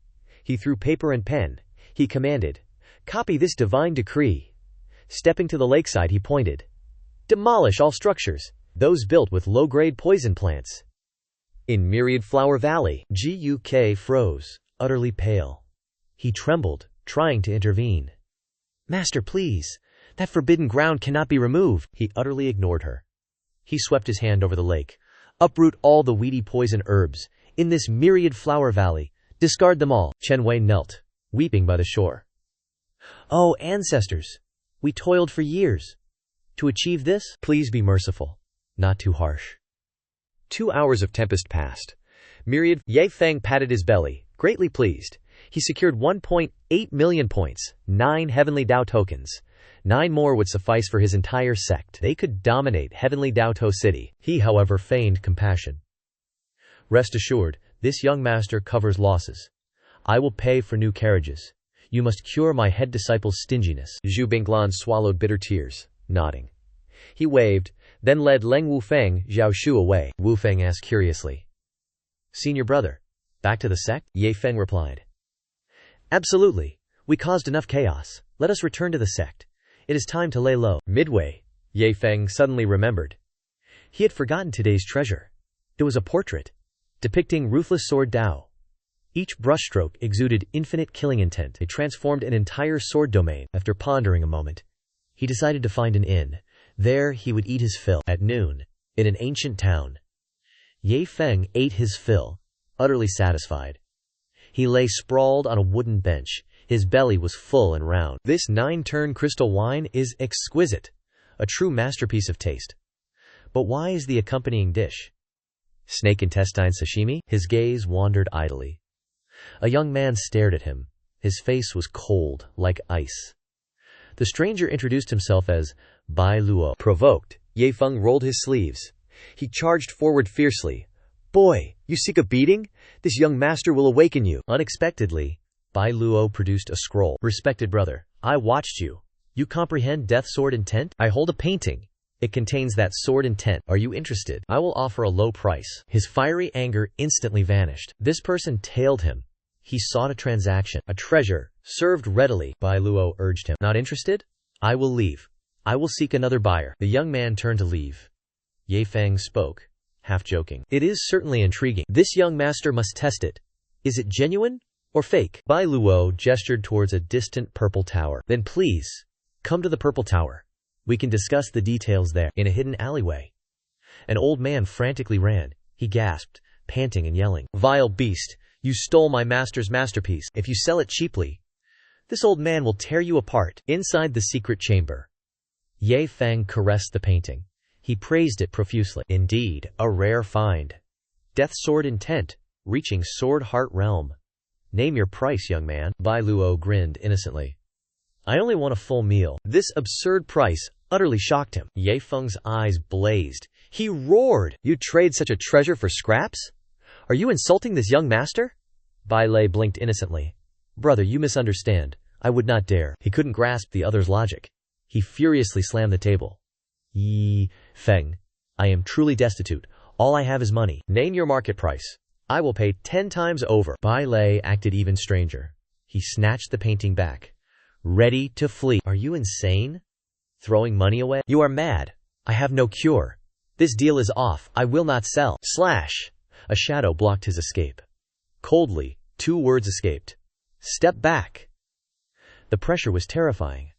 He threw paper and pen. He commanded. Copy this divine decree. Stepping to the lakeside, he pointed. Demolish all structures, those built with low-grade poison plants. In Myriad Flower Valley, Guk froze, utterly pale. He trembled, trying to intervene. Master, please. That forbidden ground cannot be removed. He utterly ignored her. He swept his hand over the lake. Uproot all the weedy poison herbs. In this Myriad Flower Valley, discard them all. Chen Wei knelt, weeping by the shore. Oh, ancestors, we toiled for years. To achieve this, please be merciful, not too harsh. 2 hours of tempest passed. Myriad Ye Feng patted his belly, greatly pleased. He secured 1.8 million points, 9 heavenly Dao tokens. 9 more would suffice for his entire sect. They could dominate heavenly Daotou City. He, however, feigned compassion. Rest assured, this young master covers losses. I will pay for new carriages. You must cure my head disciple's stinginess. Zhu Binglan swallowed bitter tears, nodding. He waved, then led Leng Wufeng Zhaoshu away. Wufeng asked curiously. Senior brother, back to the sect? Ye Feng replied. Absolutely. We caused enough chaos. Let us return to the sect. It is time to lay low. Midway, Ye Feng suddenly remembered. He had forgotten today's treasure. It was a portrait, depicting ruthless sword Dao. Each brushstroke exuded infinite killing intent. It transformed an entire sword domain. After pondering a moment, he decided to find an inn. There he would eat his fill. At noon, in an ancient town, Ye Feng ate his fill, utterly satisfied. He lay sprawled on a wooden bench. His belly was full and round. This 9-turn crystal wine is exquisite, a true masterpiece of taste. But why is the accompanying dish? Snake intestine sashimi? His gaze wandered idly. A young man stared at him. His face was cold, like ice. The stranger introduced himself as Bai Luo. Provoked, Ye Feng rolled his sleeves. He charged forward fiercely. Boy, you seek a beating? This young master will awaken you. Unexpectedly, Bai Luo produced a scroll. Respected brother, I watched you. You comprehend death sword intent? I hold a painting. It contains that sword intent. Are you interested? I will offer a low price. His fiery anger instantly vanished. This person tailed him. He sought a transaction. A treasure, served readily. Bai Luo urged him. Not interested? I will leave. I will seek another buyer. The young man turned to leave. Ye Feng spoke, half joking. It is certainly intriguing. This young master must test it. Is it genuine or fake? Bai Luo gestured towards a distant purple tower. Then please, come to the purple tower. We can discuss the details there. In a hidden alleyway, an old man frantically ran. He gasped, panting and yelling. Vile beast, you stole my master's masterpiece. If you sell it cheaply, this old man will tear you apart. Inside the secret chamber, Ye Feng caressed the painting. He praised it profusely. Indeed, a rare find. Death sword intent, reaching sword heart realm. Name your price, young man. Bai Luo grinned innocently. I only want a full meal. This absurd price utterly shocked him. Ye Feng's eyes blazed. He roared. You trade such a treasure for scraps? Are you insulting this young master? Bai Lei blinked innocently. Brother, you misunderstand. I would not dare. He couldn't grasp the other's logic. He furiously slammed the table. Ye Feng, I am truly destitute. All I have is money. Name your market price. I will pay 10 times over. Bai Lei acted even stranger. He snatched the painting back, ready to flee. Are you insane? Throwing money away? You are mad. I have no cure. This deal is off. I will not sell. Slash. A shadow blocked his escape. Coldly, 2 words escaped. "Step back." The pressure was terrifying.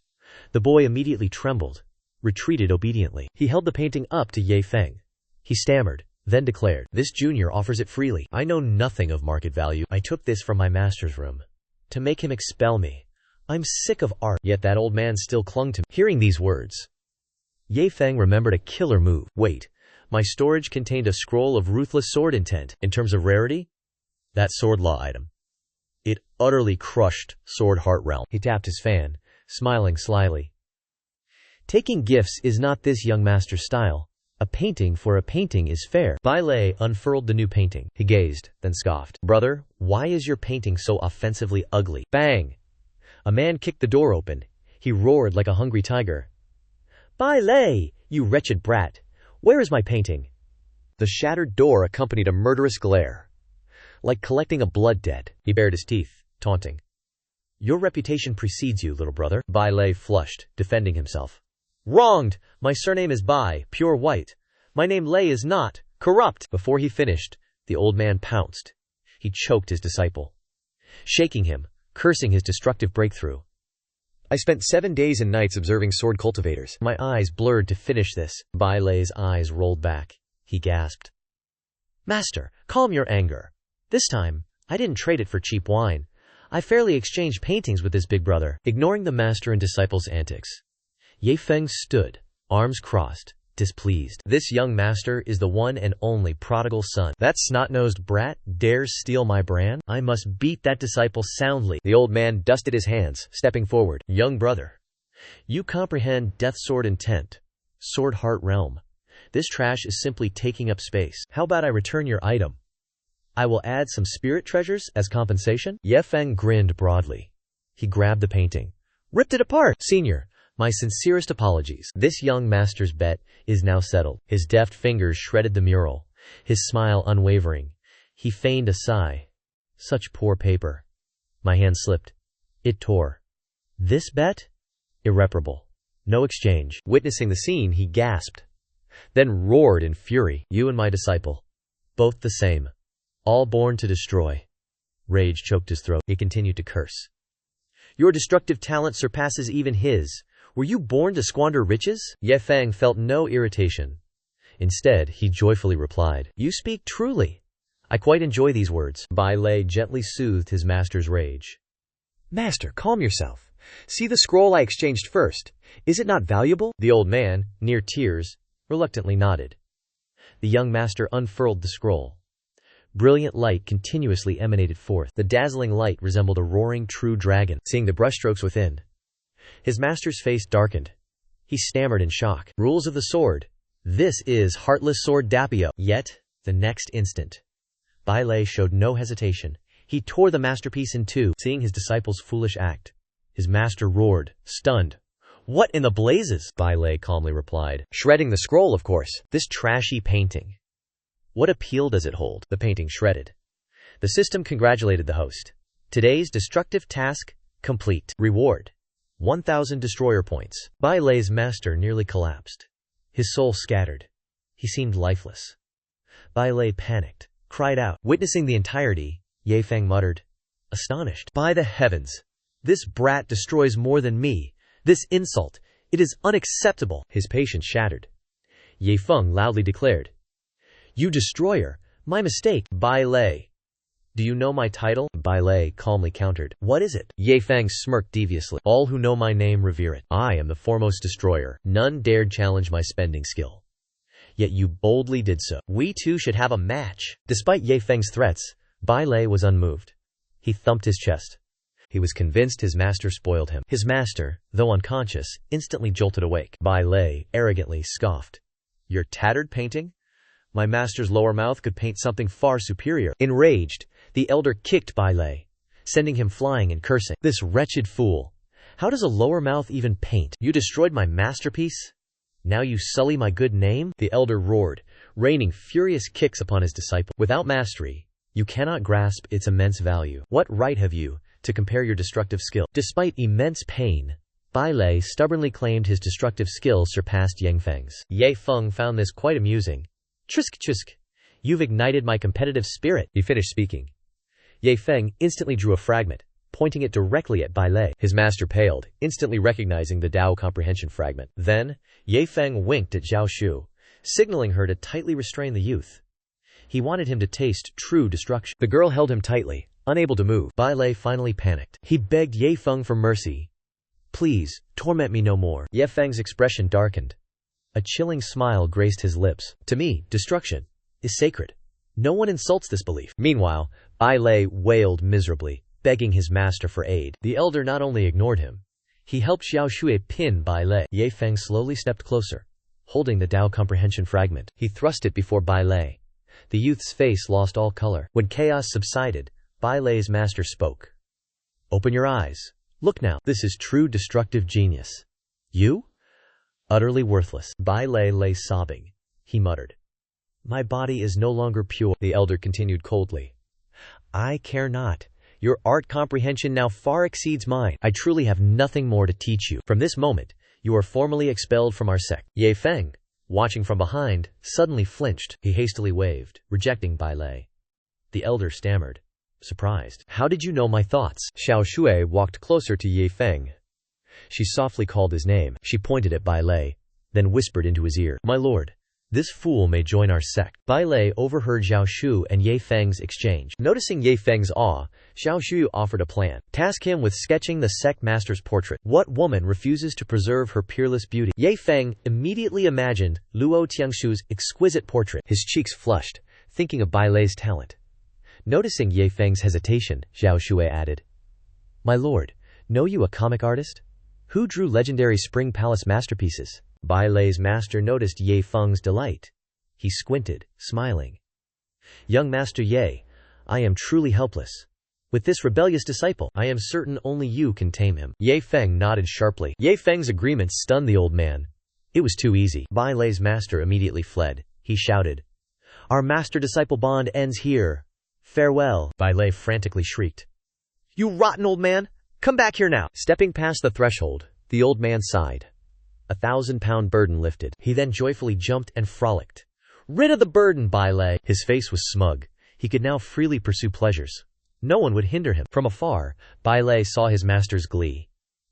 The boy immediately trembled, retreated obediently. He held the painting up to Ye Feng. He stammered, then declared, "This junior offers it freely. I know nothing of market value. I took this from my master's room to make him expel me. I'm sick of art." Yet that old man still clung to me. Hearing these words, Ye Feng remembered a killer move. Wait, my storage contained a scroll of ruthless sword intent. In terms of rarity, that sword law item. It utterly crushed Sword Heart Realm. He tapped his fan, smiling slyly. Taking gifts is not this young master's style. A painting for a painting is fair. Bai Lei unfurled the new painting. He gazed, then scoffed. "Brother, why is your painting so offensively ugly?" Bang! A man kicked the door open. He roared like a hungry tiger. "Bai Lei, you wretched brat! Where is my painting?" The shattered door accompanied a murderous glare. Like collecting a blood debt, he bared his teeth, taunting. "Your reputation precedes you, little brother." Bai Lei flushed, defending himself. "Wronged! My surname is Bai, pure white. My name Lei is not, corrupt." Before he finished, the old man pounced. He choked his disciple, shaking him, cursing his destructive breakthrough. "I spent 7 days and nights observing sword cultivators. My eyes blurred to finish this." Bai Lei's eyes rolled back. He gasped. "Master, calm your anger. This time, I didn't trade it for cheap wine. I fairly exchanged paintings with this big brother." Ignoring the master and disciple's antics, Ye Feng stood, arms crossed, displeased. "This young master is the one and only prodigal son. That snot-nosed brat dares steal my brand? I must beat that disciple soundly." The old man dusted his hands, stepping forward. "Young brother, you comprehend Death Sword intent, Sword Heart Realm. This trash is simply taking up space. How about I return your item? I will add some spirit treasures as compensation." Ye Feng grinned broadly. He grabbed the painting, ripped it apart. "Senior, my sincerest apologies. This young master's bet is now settled." His deft fingers shredded the mural, his smile unwavering. He feigned a sigh. "Such poor paper." My hand slipped. It tore. "This bet? Irreparable. No exchange." Witnessing the scene, he gasped, then roared in fury. "You and my disciple, both the same. All born to destroy." Rage choked his throat. He continued to curse. "Your destructive talent surpasses even his. Were you born to squander riches?" Ye Feng felt no irritation. Instead, he joyfully replied, "You speak truly. I quite enjoy these words." Bai Lei gently soothed his master's rage. "Master, calm yourself. See the scroll I exchanged first. Is it not valuable?" The old man, near tears, reluctantly nodded. The young master unfurled the scroll. Brilliant light continuously emanated forth. The dazzling light resembled a roaring true dragon. Seeing the brushstrokes within, his master's face darkened. He stammered in shock. "Rules of the sword. This is heartless sword Dapio." Yet, the next instant, Bai Lei showed no hesitation. He tore the masterpiece in two. Seeing his disciple's foolish act, his master roared, stunned. "What in the blazes?" Bai Lei calmly replied. "Shredding the scroll, of course. This trashy painting. What appeal does it hold?" The painting shredded. The system congratulated the host. "Today's destructive task complete. Reward: 1,000 destroyer points." Bai Lei's master nearly collapsed. His soul scattered. He seemed lifeless. Bai Lei panicked, cried out. Witnessing the entirety, Ye Feng muttered, astonished. "By the heavens! This brat destroys more than me. This insult, it is unacceptable." His patience shattered. Ye Feng loudly declared, "You destroyer! My mistake." Bai Lei, "Do you know my title?" Bai Lei calmly countered. "What is it?" Ye Feng smirked deviously. "All who know my name revere it. I am the foremost destroyer. None dared challenge my spending skill. Yet you boldly did so. We two should have a match." Despite Ye Feng's threats, Bai Lei was unmoved. He thumped his chest. He was convinced his master spoiled him. His master, though unconscious, instantly jolted awake. Bai Lei arrogantly scoffed. "Your tattered painting? My master's lower mouth could paint something far superior." Enraged, the elder kicked Bai Lei, sending him flying and cursing. "This wretched fool! How does a lower mouth even paint? You destroyed my masterpiece? Now you sully my good name?" The elder roared, raining furious kicks upon his disciple. "Without mastery, you cannot grasp its immense value. What right have you to compare your destructive skill?" Despite immense pain, Bai Lei stubbornly claimed his destructive skill surpassed Ye Feng's. Ye Feng found this quite amusing. "Tsk tsk. You've ignited my competitive spirit. He finished speaking. Ye Feng instantly drew a fragment, pointing it directly at Bai Lei. His master paled, instantly recognizing the Dao comprehension fragment. Then, Ye Feng winked at Zhao Shu, signaling her to tightly restrain the youth. He wanted him to taste true destruction. The girl held him tightly, unable to move. Bai Lei finally panicked. He begged Ye Feng for mercy. Please, torment me no more. Ye Feng's expression darkened. A chilling smile graced his lips. To me, destruction is sacred. No one insults this belief. Meanwhile, Bai Lei wailed miserably, begging his master for aid. The elder not only ignored him, he helped Xiao Shui pin Bai Lei. Ye Feng slowly stepped closer, holding the Dao comprehension fragment. He thrust it before Bai Lei. The youth's face lost all color. When chaos subsided, Bai Lei's master spoke. Open your eyes. Look now. This is true destructive genius. You? Utterly worthless. Bai Lei lay sobbing. He muttered. My body is no longer pure. The elder continued coldly. I care not. Your art comprehension now far exceeds mine. I truly have nothing more to teach you. From this moment, you are formally expelled from our sect. Ye Feng, watching from behind, suddenly flinched. He hastily waved, rejecting Bai Lei. The elder stammered, surprised. How did you know my thoughts? Xiao Shui walked closer to Ye Feng. She softly called his name. She pointed at Bai Lei, then whispered into his ear. My lord, this fool may join our sect. Bai Lei overheard Zhao Shu and Ye Feng's exchange. Noticing Ye Feng's awe, Xiao Shu offered a plan. Task him with sketching the sect master's portrait. What woman refuses to preserve her peerless beauty? Ye Feng immediately imagined Luo Tiangshu's exquisite portrait. His cheeks flushed, thinking of Bai Lei's talent. Noticing Ye Feng's hesitation, Zhao Shui added, My lord, know you a comic artist? Who drew legendary Spring Palace masterpieces? Bai Lei's master noticed Ye Feng's delight. He squinted, smiling. Young Master Ye, I am truly helpless. With this rebellious disciple, I am certain only you can tame him. Ye Feng nodded sharply. Ye Feng's agreement stunned the old man. It was too easy. Bai Lei's master immediately fled. He shouted, Our master-disciple bond ends here. Farewell. Bai Lei frantically shrieked. You rotten old man! Come back here now! Stepping past the threshold, the old man sighed. 1,000-pound burden lifted. He then joyfully jumped and frolicked. Rid of the burden, Bai Lei! His face was smug. He could now freely pursue pleasures. No one would hinder him. From afar, Bai Lei saw his master's glee.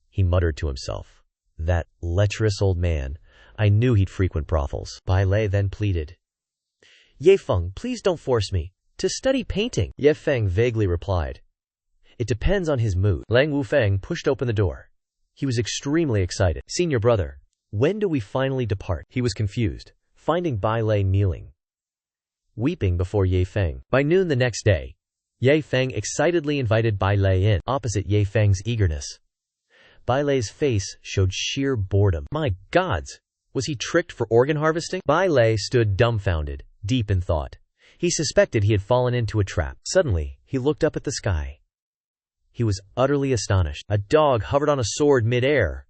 He muttered to himself. That lecherous old man. I knew he'd frequent brothels. Bai Lei then pleaded. Ye Feng, please don't force me to study painting. Ye Feng vaguely replied. It depends on his mood. Lang Wufeng pushed open the door. He was extremely excited. Senior brother, when do we finally depart? He was confused, finding Bai Lei kneeling, weeping before Ye Feng. By noon the next day, Ye Feng excitedly invited Bai Lei in, opposite Ye Feng's eagerness. Bai Lei's face showed sheer boredom. My gods! Was he tricked for organ harvesting? Bai Lei stood dumbfounded, deep in thought. He suspected he had fallen into a trap. Suddenly, he looked up at the sky. He was utterly astonished. A dog hovered on a sword mid-air.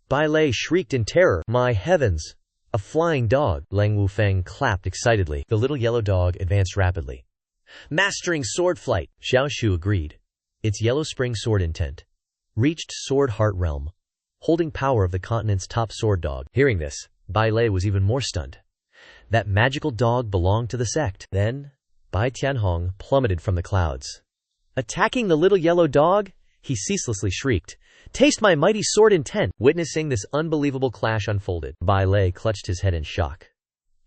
Bai Lei shrieked in terror. My heavens! A flying dog! Lang Wufeng clapped excitedly. The little yellow dog advanced rapidly. Mastering sword flight! Xiao Shu agreed. Its yellow spring sword intent reached Sword Heart Realm, holding power of the continent's top sword dog. Hearing this, Bai Lei was even more stunned. That magical dog belonged to the sect. Then, Bai Tianhong plummeted from the clouds. Attacking the little yellow dog? He ceaselessly shrieked. Taste my mighty sword intent! Witnessing this unbelievable clash unfolded, Bai Lei clutched his head in shock.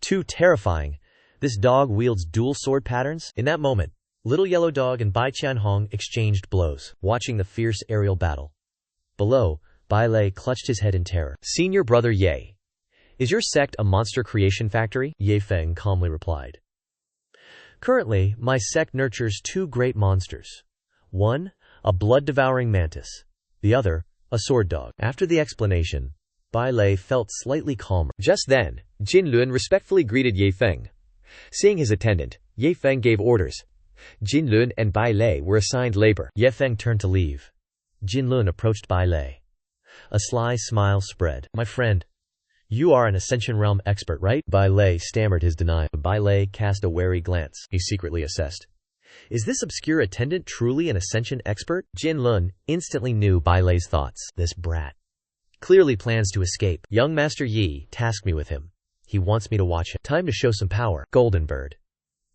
Too terrifying. This dog wields dual sword patterns? In that moment, little yellow dog and Bai Tianhong exchanged blows, watching the fierce aerial battle. Below, Bai Lei clutched his head in terror. Senior brother Ye, is your sect a monster creation factory? Ye Feng calmly replied. Currently, my sect nurtures two great monsters. One, a blood-devouring mantis. The other, a sword dog. After the explanation, Bai Lei felt slightly calmer. Just then, Jin Lun respectfully greeted Ye Feng. Seeing his attendant, Ye Feng gave orders. Jin Lun and Bai Lei were assigned labor. Ye Feng turned to leave. Jin Lun approached Bai Lei. A sly smile spread. My friend, you are an Ascension Realm expert, right? Bai Lei stammered his denial. Bai Lei cast a wary glance. He secretly assessed. Is this obscure attendant truly an Ascension expert? Jin Lun instantly knew Bai Lei's thoughts. This brat clearly plans to escape. Young Master Yi tasked me with him. He wants me to watch him. Time to show some power. Golden Bird.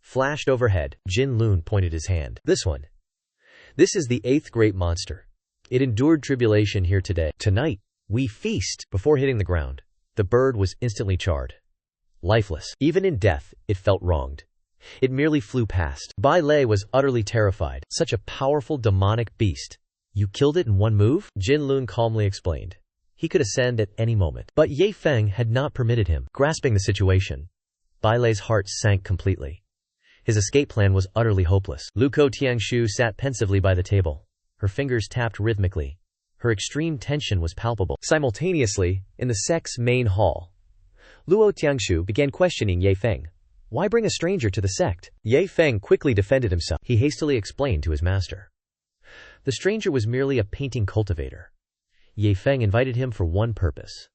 flashed overhead. Jin Lun pointed his hand. This one. This is the 8th great monster. It endured tribulation here today. Tonight, we feast. Before hitting the ground, the bird was instantly charred. Lifeless. Even in death, it felt wronged. It merely flew past. Bai Lei was utterly terrified. Such a powerful demonic beast. You killed it in one move? Jin Lun calmly explained. He could ascend at any moment. But Ye Feng had not permitted him. Grasping the situation, Bai Lei's heart sank completely. His escape plan was utterly hopeless. Luko Tiangshu sat pensively by the table. Her fingers tapped rhythmically. Her extreme tension was palpable. Simultaneously, in the sect's main hall, Luo Tiangshu began questioning Ye Feng. Why bring a stranger to the sect? Ye Feng quickly defended himself. He hastily explained to his master. The stranger was merely a painting cultivator. Ye Feng invited him for one purpose.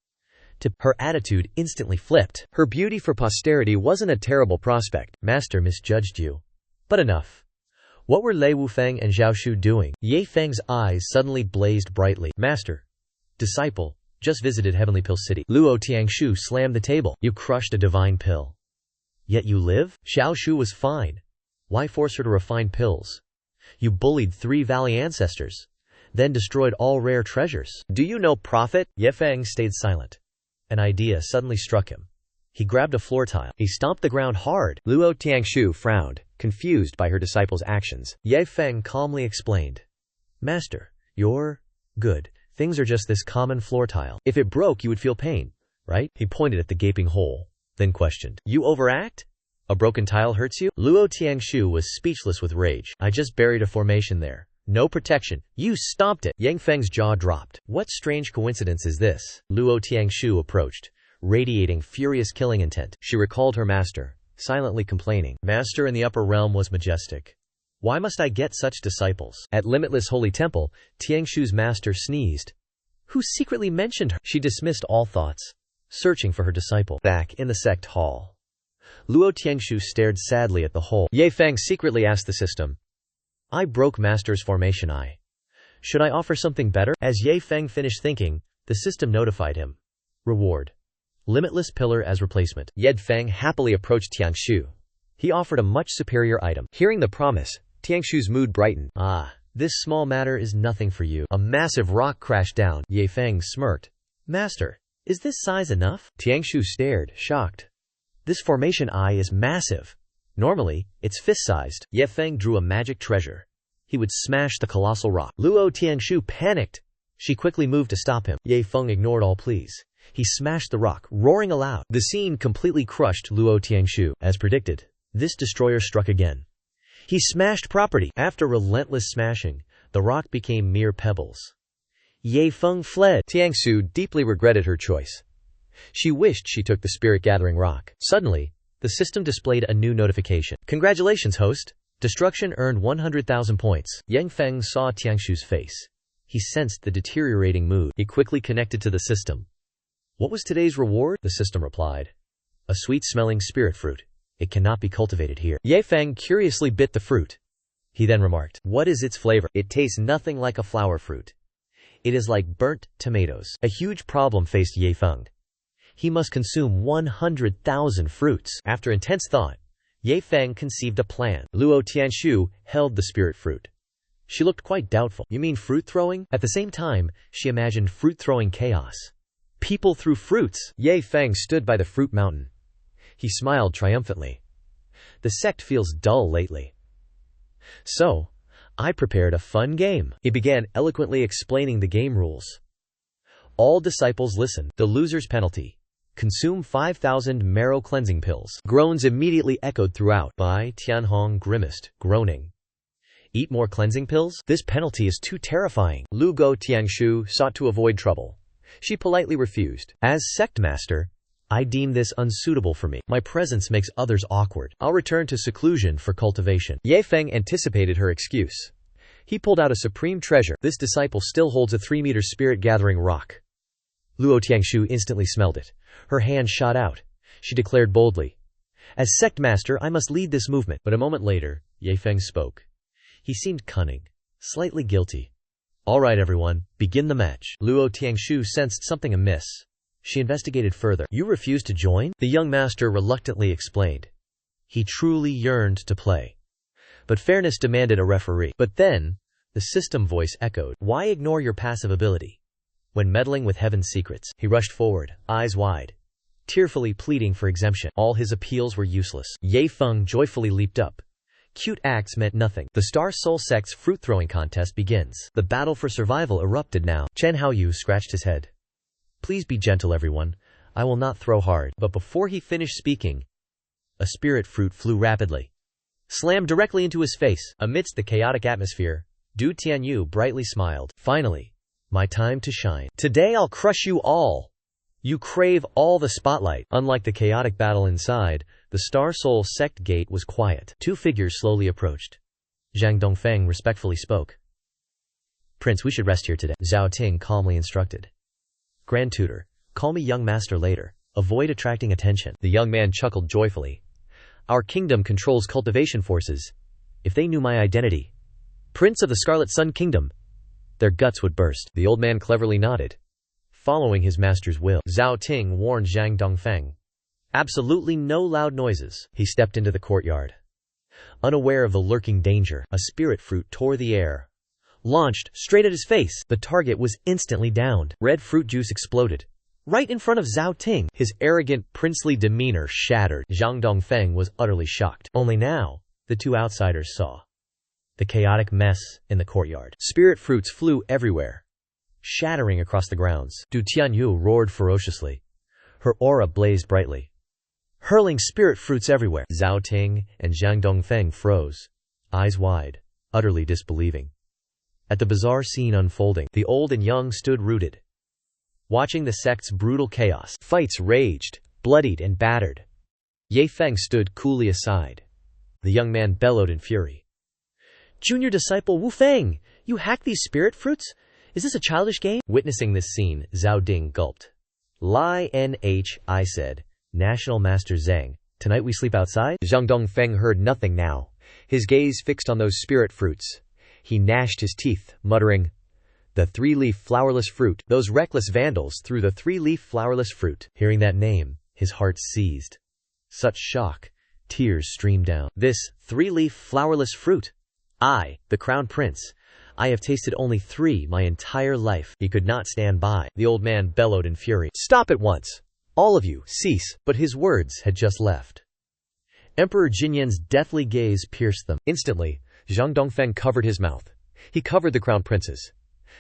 Her attitude instantly flipped. Her beauty for posterity wasn't a terrible prospect. Master misjudged you. But enough. What were Lei Wufeng and Zhao Shu doing? Ye Feng's eyes suddenly blazed brightly. Master. Disciple. Just visited Heavenly Pill City. Luo Tiangshu slammed the table. You crushed a divine pill. Yet you live? Zhao Shu was fine. Why force her to refine pills? You bullied 3 valley ancestors. Then destroyed all rare treasures. Do you know profit? Ye Feng stayed silent. An idea suddenly struck him. He grabbed a floor tile. He stomped the ground hard. Luo Tiangshu frowned, confused by her disciple's actions. Ye Feng calmly explained. Master, you're good. Things are just this common floor tile. If it broke, you would feel pain, right? He pointed at the gaping hole, then questioned. You overact? A broken tile hurts you? Luo Tiangshu was speechless with rage. I just buried a formation there. No protection. You stomped it. Yang Feng's jaw dropped. What strange coincidence is this? Luo Tiangshu approached, radiating furious killing intent. She recalled her master, silently complaining. Master in the upper realm was majestic. Why must I get such disciples? At Limitless Holy Temple, Tiangshu's master sneezed. Who secretly mentioned her? She dismissed all thoughts, searching for her disciple. Back in the sect hall, Luo Tiangshu stared sadly at the hole. Ye Feng secretly asked the system. I broke Master's formation eye. Should I offer something better? As Ye Feng finished thinking, the system notified him. Reward. Limitless Pillar as replacement. Ye Feng happily approached Tiangshu. He offered a much superior item. Hearing the promise, Tiangshu's mood brightened. Ah, this small matter is nothing for you. A massive rock crashed down. Ye Feng smirked. Master, is this size enough? Tiangshu stared, shocked. This formation eye is massive. Normally, it's fist-sized. Ye Feng drew a magic treasure. He would smash the colossal rock. Luo Tiangshu panicked. She quickly moved to stop him. Ye Feng ignored all pleas. He smashed the rock, roaring aloud. The scene completely crushed Luo Tiangshu. As predicted, this destroyer struck again. He smashed property. After relentless smashing, the rock became mere pebbles. Ye Feng fled. Tiangshu deeply regretted her choice. She wished she took the spirit-gathering rock. Suddenly, the system displayed a new notification. Congratulations, host. Destruction earned 100,000 points. Yang Feng saw Tiangshu's face. He sensed the deteriorating mood. He quickly connected to the system. What was today's reward? The system replied. A sweet-smelling spirit fruit. It cannot be cultivated here. Ye Feng curiously bit the fruit. He then remarked, what is its flavor? It tastes nothing like a flower fruit. It is like burnt tomatoes. A huge problem faced Ye Feng. He must consume 100,000 fruits. After intense thought, Ye Feng conceived a plan. Luo Tiangshu held the spirit fruit. She looked quite doubtful. You mean fruit throwing? At the same time, she imagined fruit throwing chaos. People threw fruits. Ye Feng stood by the fruit mountain. He smiled triumphantly. The sect feels dull lately. So, I prepared a fun game. He began eloquently explaining the game rules. All disciples listen. The loser's penalty. Consume 5,000 marrow cleansing pills. Groans immediately echoed throughout. Bai Tianhong grimaced, groaning. Eat more cleansing pills? This penalty is too terrifying. Lu Go Tiangshu sought to avoid trouble. She politely refused. As sect master, I deem this unsuitable for me. My presence makes others awkward. I'll return to seclusion for cultivation. Ye Feng anticipated her excuse. He pulled out a supreme treasure. This disciple still holds a 3-meter spirit-gathering rock. Luo Tiangshu instantly smelled it. Her hand shot out. She declared boldly, as sect master, I must lead this movement. But a moment later, Ye Feng spoke. He seemed cunning, slightly guilty. All right, everyone, begin the match. Luo Tiangshu sensed something amiss. She investigated further. You refuse to join? The young master reluctantly explained. He truly yearned to play. But fairness demanded a referee. But then, the system voice echoed, "Why ignore your passive ability when meddling with heaven's secrets?" He rushed forward, eyes wide, tearfully pleading for exemption. All his appeals were useless. Ye Feng joyfully leaped up. Cute acts meant nothing. The Star Soul Sect's fruit-throwing contest begins. The battle for survival erupted now. Chen Haoyu scratched his head. "Please be gentle, everyone. I will not throw hard." But before he finished speaking, a spirit fruit flew rapidly, slammed directly into his face. Amidst the chaotic atmosphere, Du Tianyu brightly smiled. "Finally, my time to shine. Today I'll crush you all. You crave all the spotlight." Unlike the chaotic battle inside, the Star Soul Sect gate was quiet. Two figures slowly approached. Zhang Dongfeng respectfully spoke. "Prince, we should rest here today," Zhao Ting calmly instructed. "Grand Tutor, call me young master later. Avoid attracting attention." The young man chuckled joyfully. "Our kingdom controls cultivation forces. If they knew my identity, Prince of the Scarlet Sun Kingdom, their guts would burst." The old man cleverly nodded, following his master's will. Zhao Ting warned Zhang Dongfeng, "Absolutely no loud noises." He stepped into the courtyard. Unaware of the lurking danger, a spirit fruit tore the air, launched straight at his face. The target was instantly downed. Red fruit juice exploded right in front of Zhao Ting. His arrogant, princely demeanor shattered. Zhang Dongfeng was utterly shocked. Only now, the two outsiders saw the chaotic mess in the courtyard. Spirit fruits flew everywhere, shattering across the grounds. Du Tianyu roared ferociously. Her aura blazed brightly, hurling spirit fruits everywhere. Zhao Ting and Zhang Dongfeng froze, eyes wide, utterly disbelieving. At the bizarre scene unfolding, the old and young stood rooted, watching the sect's brutal chaos. Fights raged, bloodied and battered. Ye Feng stood coolly aside. The young man bellowed in fury. "Junior disciple Wu Feng, you hacked these spirit fruits? Is this a childish game?" Witnessing this scene, Zhao Ding gulped. I said, "National Master Zhang, tonight we sleep outside?" Zhang Dongfeng heard nothing now, his gaze fixed on those spirit fruits. He gnashed his teeth, muttering, "The three-leaf flowerless fruit." Those reckless vandals threw the three-leaf flowerless fruit. Hearing that name, his heart seized. Such shock, tears streamed down. This three-leaf flowerless fruit. I, the crown prince, I have tasted only 3 my entire life. He could not stand by. The old man bellowed in fury. "Stop at once! All of you, cease!" But his words had just left. Emperor Jinyan's deathly gaze pierced them. Instantly, Zhang Dongfeng covered his mouth. He covered the crown princes.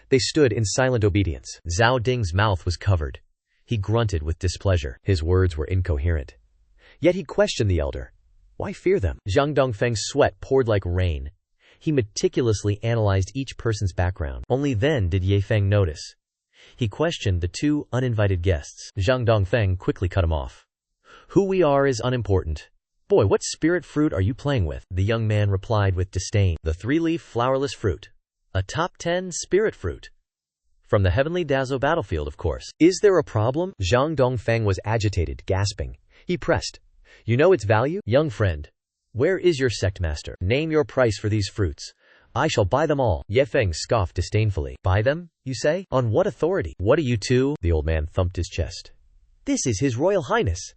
They stood in silent obedience. Zhao Ding's mouth was covered. He grunted with displeasure. His words were incoherent. Yet he questioned the elder. Why fear them? Zhang Dongfeng's sweat poured like rain. He meticulously analyzed each person's background. Only then did Ye Feng notice. He questioned the 2 uninvited guests. Zhang Dongfeng quickly cut him off. "Who we are is unimportant. Boy, what spirit fruit are you playing with?" The young man replied with disdain. "The three-leaf flowerless fruit. A top 10 spirit fruit. From the Heavenly Dazzle battlefield, of course." "Is there a problem?" Zhang Dongfeng was agitated, gasping. He pressed. "You know its value? Young friend, where is your sect master? Name your price for these fruits. I shall buy them all." Ye Feng scoffed disdainfully. "Buy them, you say? On what authority?" "What are you two?" The old man thumped his chest. "This is His Royal Highness,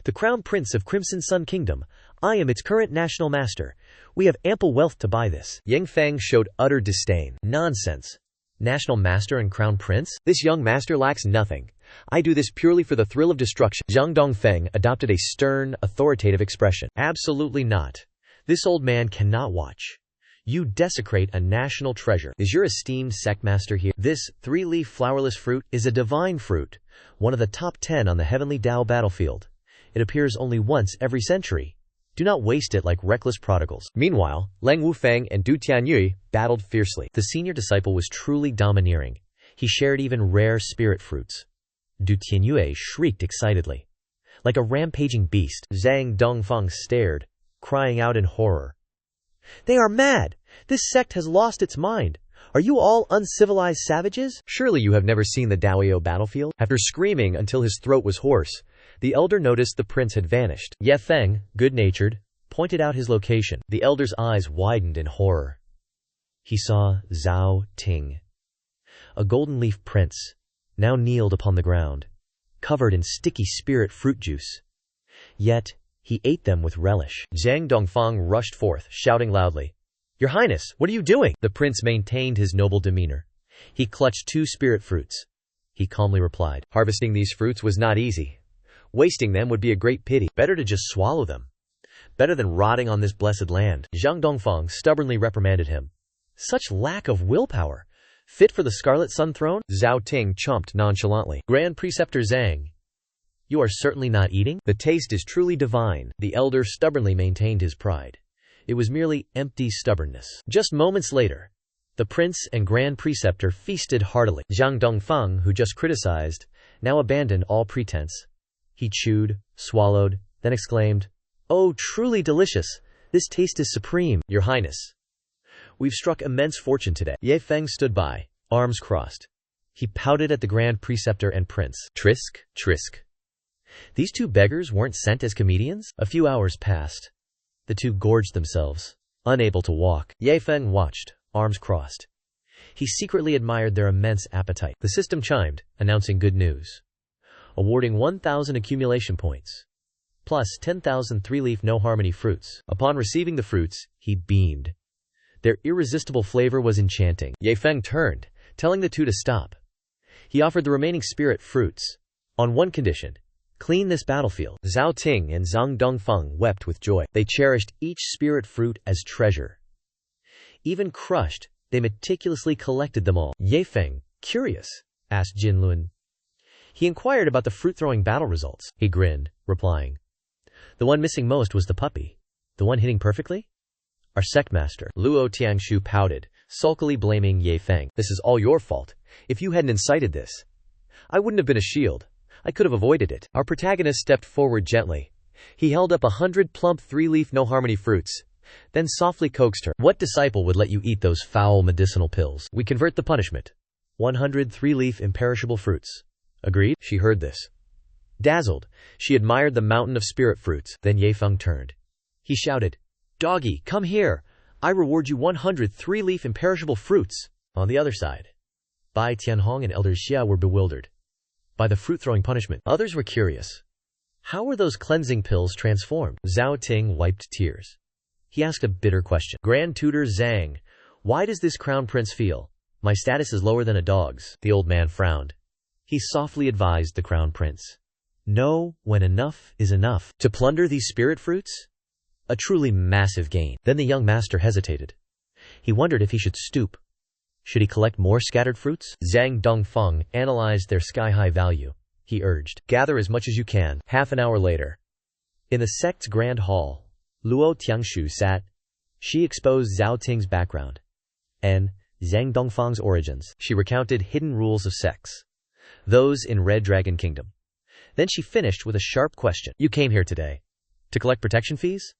the Crown Prince of Crimson Sun Kingdom. I am its current national master. We have ample wealth to buy this." Yang Feng showed utter disdain. "Nonsense. National master and crown prince? This young master lacks nothing. I do this purely for the thrill of destruction." Zhang Dongfeng adopted a stern, authoritative expression. "Absolutely not. This old man cannot watch you desecrate a national treasure. Is your esteemed sect master here? This 3-leaf flowerless fruit is a divine fruit, one of the top 10 on the Heavenly Dao battlefield. It appears only once every century. Do not waste it like reckless prodigals." Meanwhile, Leng Wufeng and Du Tianyu battled fiercely. The senior disciple was truly domineering. He shared even rare spirit fruits. Du Tianyu shrieked excitedly. Like a rampaging beast, Zhang Dongfeng stared, crying out in horror. "They are mad! This sect has lost its mind. Are you all uncivilized savages? Surely you have never seen the Daoyo battlefield?" After screaming until his throat was hoarse, the elder noticed the prince had vanished. Ye Feng, good-natured, pointed out his location. The elder's eyes widened in horror. He saw Zhao Ting, a golden leaf prince, now kneeled upon the ground, covered in sticky spirit fruit juice. Yet, He ate them with relish. Zhang Dongfang rushed forth, shouting loudly, "Your Highness, what are you doing?" The prince maintained his noble demeanor. He clutched 2 spirit fruits. He calmly replied, "Harvesting these fruits was not easy. Wasting them would be a great pity. Better to just swallow them. Better than rotting on this blessed land." Zhang Dongfang stubbornly reprimanded him. "Such lack of willpower. Fit for the Scarlet Sun throne?" Zhao Ting chomped nonchalantly. "Grand Preceptor Zhang, you are certainly not eating? The taste is truly divine." The elder stubbornly maintained his pride. It was merely empty stubbornness. Just moments later, the prince and Grand Preceptor feasted heartily. Zhang Dongfang, who just criticized, now abandoned all pretense. He chewed, swallowed, then exclaimed, "Oh, truly delicious! This taste is supreme, Your Highness. We've struck immense fortune today." Ye Feng stood by, arms crossed. He pouted at the Grand Preceptor and Prince. Trisk, trisk. These 2 beggars weren't sent as comedians? A few hours passed. The 2 gorged themselves, unable to walk. Ye Feng watched, arms crossed. He secretly admired their immense appetite. The system chimed, announcing good news. Awarding 1,000 accumulation points, plus 10,000 3-leaf no-harmony fruits. Upon receiving the fruits, he beamed. Their irresistible flavor was enchanting. Ye Feng turned, telling the 2 to stop. He offered the remaining spirit fruits, on one condition: clean this battlefield. Zhao Ting and Zhang Dongfeng wept with joy. They cherished each spirit fruit as treasure. Even crushed, they meticulously collected them all. Ye Feng, curious, asked Jin Lun. He inquired about the fruit-throwing battle results. He grinned, replying, "The one missing most was the puppy. The one hitting perfectly? Our sectmaster." Luo Tiangshu pouted, sulkily blaming Ye Feng. "This is all your fault. If you hadn't incited this, I wouldn't have been a shield. I could have avoided it." Our protagonist stepped forward gently. He held up 100 plump 3-leaf no-harmony fruits, then softly coaxed her. "What disciple would let you eat those foul medicinal pills? We convert the punishment. 100 3-leaf imperishable fruits. Agreed?" She heard this. Dazzled, she admired the mountain of spirit fruits. Then Ye Feng turned. He shouted, "Doggy, come here. I reward you 100 3-leaf imperishable fruits." On the other side, Bai Tianhong and Elder Xia were bewildered by the fruit-throwing punishment. Others were curious. How were those cleansing pills transformed? Zhao Ting wiped tears. He asked a bitter question. "Grand Tutor Zhang, why does this crown prince feel my status is lower than a dog's?" The old man frowned. He softly advised the crown prince, "Know when enough is enough. To plunder these spirit fruits? A truly massive gain." Then the young master hesitated. He wondered if he should stoop. Should he collect more scattered fruits? Zhang Dongfeng analyzed their sky-high value. He urged, "Gather as much as you can." Half an hour later, in the sect's grand hall, Luo Tiangshu sat. She exposed Zhao Ting's background and Zhang Dongfang's origins. She recounted hidden rules of sects, those in Red Dragon Kingdom. Then she finished with a sharp question. "You came here today to collect protection fees?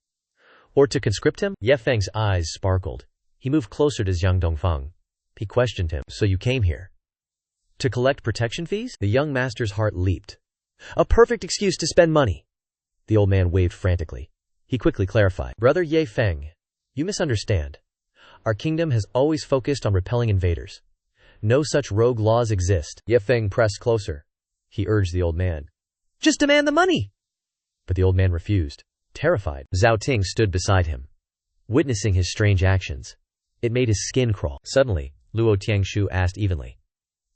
Or to conscript him?" Ye Feng's eyes sparkled. He moved closer to Zhang Dongfeng. He questioned him. "So you came here to collect protection fees?" The young master's heart leaped. "A perfect excuse to spend money." The old man waved frantically. He quickly clarified. "Brother Ye Feng, you misunderstand. Our kingdom has always focused on repelling invaders. No such rogue laws exist." Ye Feng pressed closer. He urged the old man, "Just demand the money!" But the old man refused. Terrified, Zhao Ting stood beside him, witnessing his strange actions. It made his skin crawl. Suddenly, Luo Tiangshu asked evenly,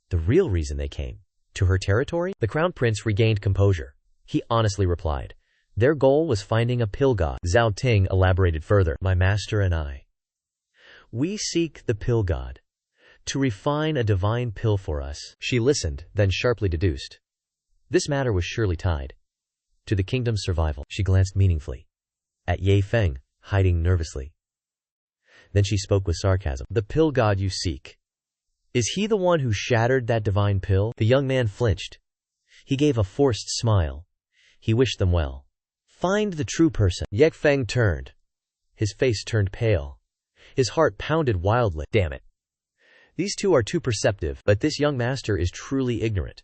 "The real reason they came? To her territory?" The crown prince regained composure. He honestly replied, "Their goal was finding a pill god." Zhao Ting elaborated further. "My master and I, we seek the pill god to refine a divine pill for us." She listened, then sharply deduced. This matter was surely tied to the kingdom's survival. She glanced meaningfully at Ye Feng, hiding nervously. Then she spoke with sarcasm. "The pill god you seek, is he the one who shattered that divine pill?" The young man flinched. He gave a forced smile. He wished them well. "Find the true person." Ye Feng turned. His face turned pale. His heart pounded wildly. Damn it. These two are too perceptive, but this young master is truly ignorant.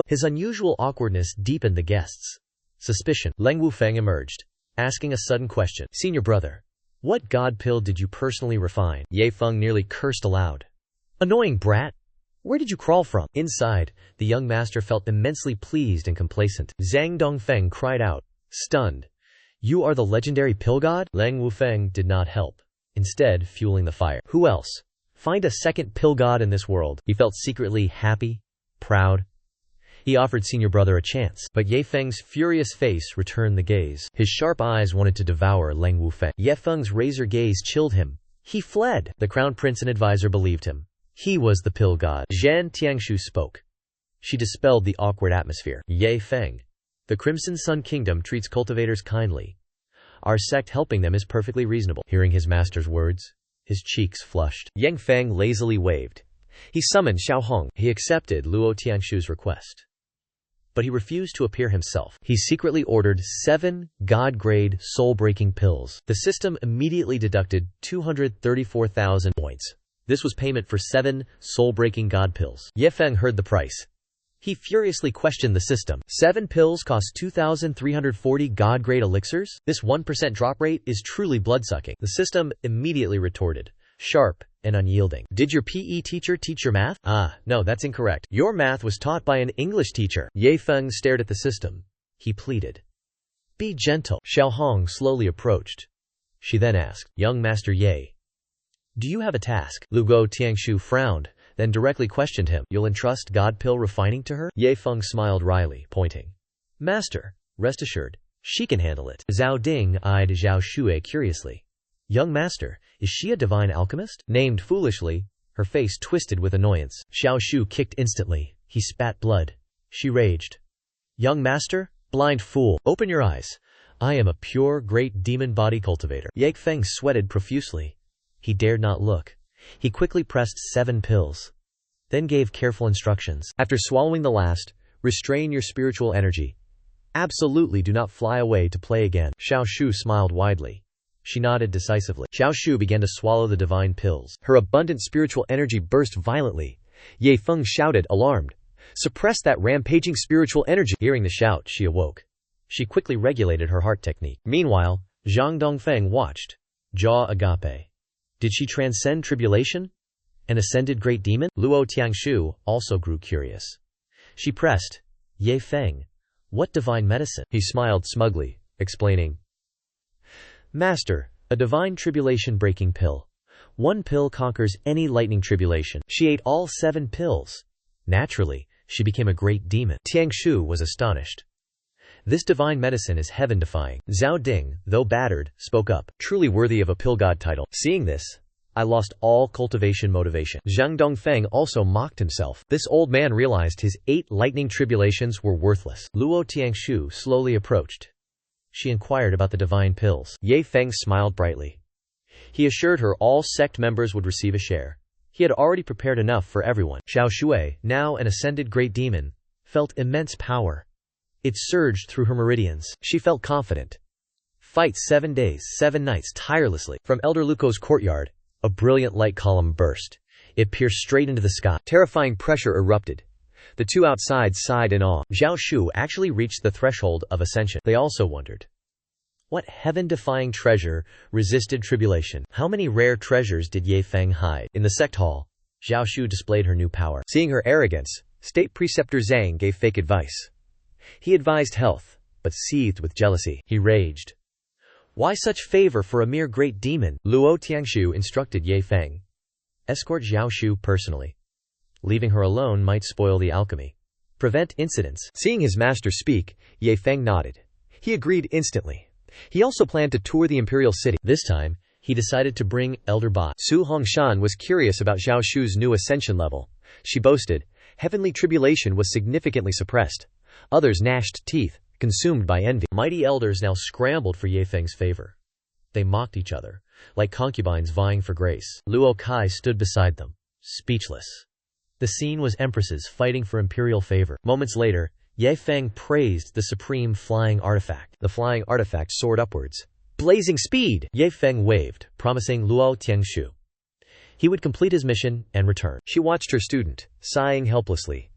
His unusual awkwardness deepened the guests' suspicion. Leng Wufeng emerged, asking a sudden question. "Senior brother, what god pill did you personally refine?" Ye Feng nearly cursed aloud. "Annoying brat! Where did you crawl from?" Inside, the young master felt immensely pleased and complacent. Zhang Dongfeng cried out, stunned. You are the legendary pill god? Lang Wufeng did not help, instead fueling the fire. Who else? Find a second pill god in this world. He felt secretly happy, proud. He offered senior brother a chance, but Ye Feng's furious face returned the gaze. His sharp eyes wanted to devour Lang Wufeng. Ye Feng's razor gaze chilled him. He fled. The crown prince and advisor believed him. He was the pill god. Zhan Tiangshu spoke. She dispelled the awkward atmosphere. Ye Feng. The Crimson Sun Kingdom treats cultivators kindly. Our sect helping them is perfectly reasonable. Hearing his master's words, his cheeks flushed. Yang Feng lazily waved. He summoned Xiao Hong. He accepted Luo Tiangshu's request, but he refused to appear himself. He secretly ordered 7 God-grade soul-breaking pills. The system immediately deducted 234,000 points. This was payment for 7 soul-breaking God pills. Ye Feng heard the price. He furiously questioned the system. 7 pills cost 2,340 God-grade elixirs? This 1% drop rate is truly bloodsucking. The system immediately retorted, sharp and unyielding. Did your PE teacher teach your math? No, that's incorrect. Your math was taught by an English teacher. Ye Feng stared at the system. He pleaded. Be gentle. Xiao Hong slowly approached. She then asked, Young Master Ye, do you have a task? Luo Tiangshu frowned, then directly questioned him. You'll entrust God pill refining to her? Ye Feng smiled wryly, pointing. Master, rest assured, she can handle it. Zhao Ding eyed Zhao Shui curiously. Young master, is she a divine alchemist? Named foolishly, her face twisted with annoyance. Xiao Shu kicked instantly. He spat blood. She raged. Young master? Blind fool, open your eyes. I am a pure, great demon body cultivator. Ye Feng sweated profusely. He dared not look. He quickly pressed 7 pills, then gave careful instructions. After swallowing the last, restrain your spiritual energy. Absolutely do not fly away to play again. Xiao Shu smiled widely. She nodded decisively. Xiao Shu began to swallow the divine pills. Her abundant spiritual energy burst violently. Ye Feng shouted, alarmed. Suppress that rampaging spiritual energy. Hearing the shout, she awoke. She quickly regulated her heart technique. Meanwhile, Zhang Dongfeng watched, jaw agape. Did she transcend tribulation? An ascended great demon? Luo Tiangshu also grew curious. She pressed, Ye Feng, what divine medicine? He smiled smugly, explaining. Master, a divine tribulation-breaking pill. 1 pill conquers any lightning tribulation. She ate all 7 pills. Naturally, she became a great demon. Tiangshu was astonished. This divine medicine is heaven-defying. Zhao Ding, though battered, spoke up, truly worthy of a pill god title. Seeing this, I lost all cultivation motivation. Zhang Dongfeng also mocked himself. This old man realized his 8 lightning tribulations were worthless. Luo Tiangshu slowly approached. She inquired about the divine pills. Ye Feng smiled brightly. He assured her all sect members would receive a share. He had already prepared enough for everyone. Xiao Shui, now an ascended great demon, felt immense power. It surged through her meridians. She felt confident. Fight 7 days, 7 nights tirelessly. From Elder Luko's courtyard, a brilliant light column burst. It pierced straight into the sky. Terrifying pressure erupted. The two outside sighed in awe. Zhao Shu actually reached the threshold of ascension. They also wondered. What heaven-defying treasure resisted tribulation? How many rare treasures did Ye Feng hide? In the sect hall, Zhao Shu displayed her new power. Seeing her arrogance, State Preceptor Zhang gave fake advice. He advised health, but seethed with jealousy. He raged. Why such favor for a mere great demon? Luo Tiangshu instructed Ye Feng. Escort Zhao Shu personally. Leaving her alone might spoil the alchemy. Prevent incidents. Seeing his master speak, Ye Feng nodded. He agreed instantly. He also planned to tour the imperial city. This time, he decided to bring Elder Ba. Su Hongshan was curious about Zhao Shu's new ascension level. She boasted, heavenly tribulation was significantly suppressed. Others gnashed teeth, consumed by envy. Mighty elders now scrambled for Ye Feng's favor. They mocked each other, like concubines vying for grace. Luo Kai stood beside them, speechless. The scene was empresses fighting for imperial favor. Moments later, Ye Feng praised the supreme flying artifact. The flying artifact soared upwards. Blazing speed! Ye Feng waved, promising Luo Tiangshu he would complete his mission and return. She watched her student, sighing helplessly.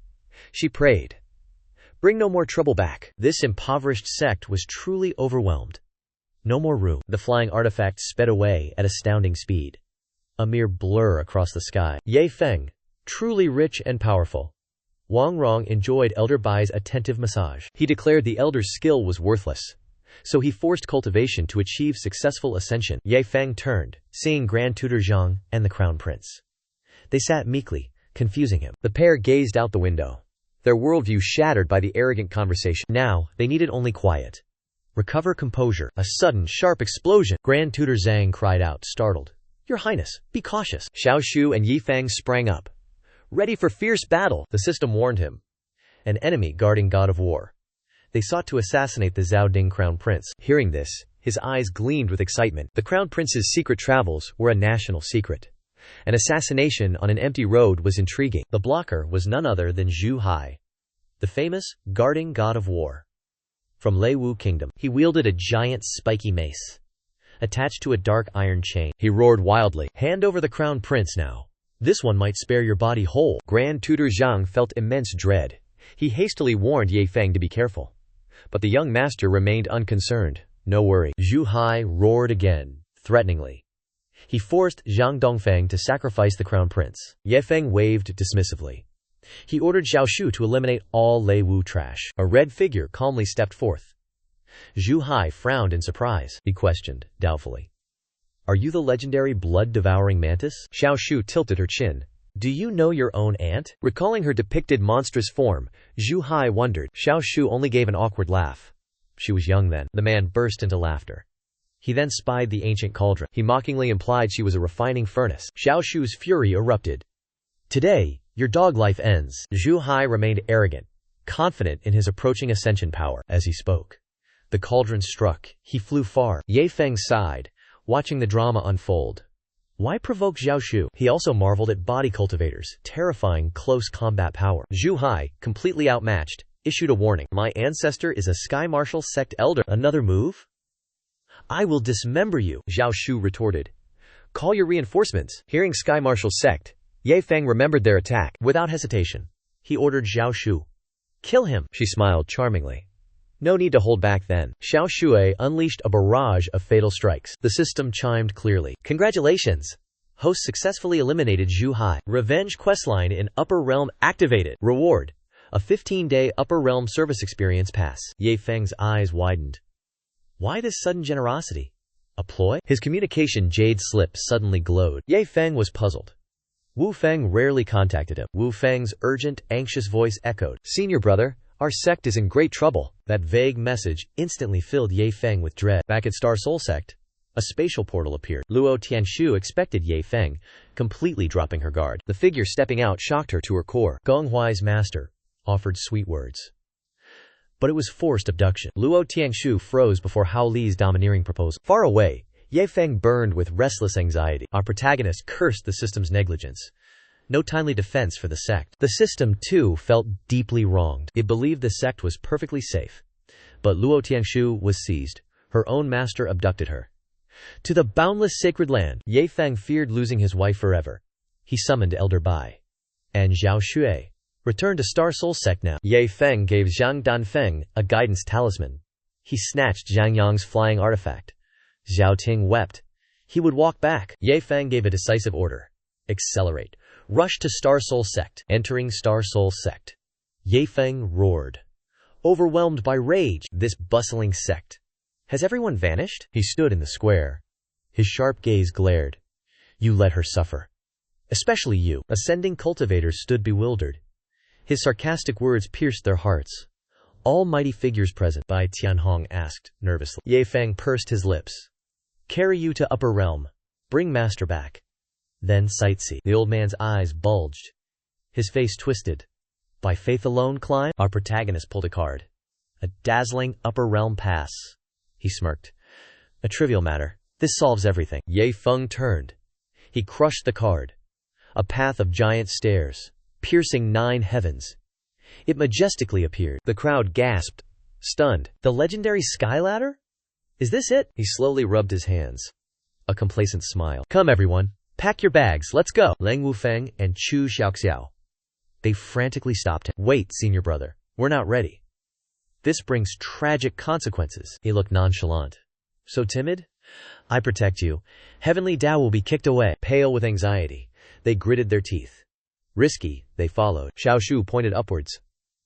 She prayed. Bring no more trouble back. This impoverished sect was truly overwhelmed. No more room. The flying artifact sped away at astounding speed. A mere blur across the sky. Ye Feng, truly rich and powerful. Wang Rong enjoyed Elder Bai's attentive massage. He declared the elder's skill was worthless. so he forced cultivation to achieve successful ascension. Ye Feng turned, seeing Grand Tutor Zhang and the Crown Prince. They sat meekly, confusing him. The pair gazed out the window, their worldview shattered by the arrogant conversation. Now, they needed only quiet. Recover composure. A sudden, sharp explosion. Grand Tutor Zhang cried out, startled. Your Highness, be cautious. Xiao Shu and Yi Feng sprang up. Ready for fierce battle, the system warned him. An enemy guarding God of War. They sought to assassinate the Zhaoding Crown Prince. Hearing this, his eyes gleamed with excitement. The Crown Prince's secret travels were a national secret. An assassination on an empty road was intriguing. The blocker was none other than Zhu Hai, the famous, guarding God of War. From Lei Wu Kingdom, he wielded a giant spiky mace, attached to a dark iron chain. He roared wildly, hand over the Crown Prince now. This one might spare your body whole. Grand Tutor Zhang felt immense dread. He hastily warned Ye Feng to be careful. But the young master remained unconcerned. No worry. Zhu Hai roared again, threateningly. He forced Zhang Dongfeng to sacrifice the Crown Prince. Ye Feng waved dismissively. He ordered Xiao Shu to eliminate all Lei Wu trash. A red figure calmly stepped forth. Zhu Hai frowned in surprise. He questioned, doubtfully. Are you the legendary blood-devouring mantis? Xiao Shu tilted her chin. Do you know your own aunt? Recalling her depicted monstrous form, Zhu Hai wondered. Xiao Shu only gave an awkward laugh. She was young then. The man burst into laughter. He then spied the ancient cauldron. He mockingly implied she was a refining furnace. Xiao Shu's fury erupted. Today, your dog life ends. Zhu Hai remained arrogant, confident in his approaching ascension power. As he spoke, the cauldron struck. He flew far. Ye Feng sighed, watching the drama unfold. Why provoke Xiao Shu? He also marveled at body cultivators' terrifying close combat power. Zhu Hai, completely outmatched, issued a warning. My ancestor is a Sky Martial sect elder. Another move? I will dismember you, Xiao Shu retorted. Call your reinforcements. Hearing Sky Martial sect, Ye Feng remembered their attack. Without hesitation, he ordered Xiao Shu. Kill him. She smiled charmingly. No need to hold back then. Xiao Shui unleashed a barrage of fatal strikes. The system chimed clearly. Congratulations! Host successfully eliminated Zhu Hai. Revenge questline in Upper Realm activated. Reward: a 15-day Upper Realm service experience pass. Ye Feng's eyes widened. Why this sudden generosity? A ploy? His communication jade slip suddenly glowed. Ye Feng was puzzled. Wu Feng rarely contacted him. Wu Feng's urgent, anxious voice echoed. Senior brother, our sect is in great trouble. That vague message instantly filled Ye Feng with dread. Back at Star Soul Sect, a spatial portal appeared. Luo Tianshu expected Ye Feng, completely dropping her guard. The figure stepping out shocked her to her core. Gong Huai's master offered sweet words, but it was forced abduction. Luo Tianshu froze before Hao Li's domineering proposal. Far away, Ye Feng burned with restless anxiety. Our protagonist cursed the system's negligence. No timely defense for the sect. The system, too, felt deeply wronged. It believed the sect was perfectly safe. But Luo Tianshu was seized. Her own master abducted her. To the boundless sacred land, Ye Feng feared losing his wife forever. He summoned Elder Bai and Xiao Shui. Return to Star Soul Sect now. Ye Feng gave Zhang Danfeng a guidance talisman. He snatched Zhang Yang's flying artifact. Zhao Ting wept. He would walk back. Ye Feng gave a decisive order. Accelerate. Rush to Star Soul Sect. Entering Star Soul Sect, Ye Feng roared, overwhelmed by rage. This bustling sect. Has everyone vanished? He stood in the square. His sharp gaze glared. You let her suffer. Especially you. Ascending cultivators stood bewildered. His sarcastic words pierced their hearts. All mighty figures present, Bai Tianhong asked, nervously. Ye Feng pursed his lips. Carry you to Upper Realm. Bring master back. Then sightsee. The old man's eyes bulged. His face twisted. By faith alone climb? Our protagonist pulled a card. A dazzling Upper Realm pass. He smirked. A trivial matter. This solves everything. Ye Feng turned. He crushed the card. A path of giant stairs, piercing 9 heavens. It majestically appeared. The crowd gasped, stunned. The legendary sky ladder? Is this it? He slowly rubbed his hands. A complacent smile. Come everyone. Pack your bags, let's go. Leng Wufeng and Chu Xiaoxiao. They frantically stopped him. Wait, senior brother. We're not ready. This brings tragic consequences. He looked nonchalant. So timid? I protect you. Heavenly Tao will be kicked away. Pale with anxiety, they gritted their teeth. Risky, they followed. Xiao Shu pointed upwards.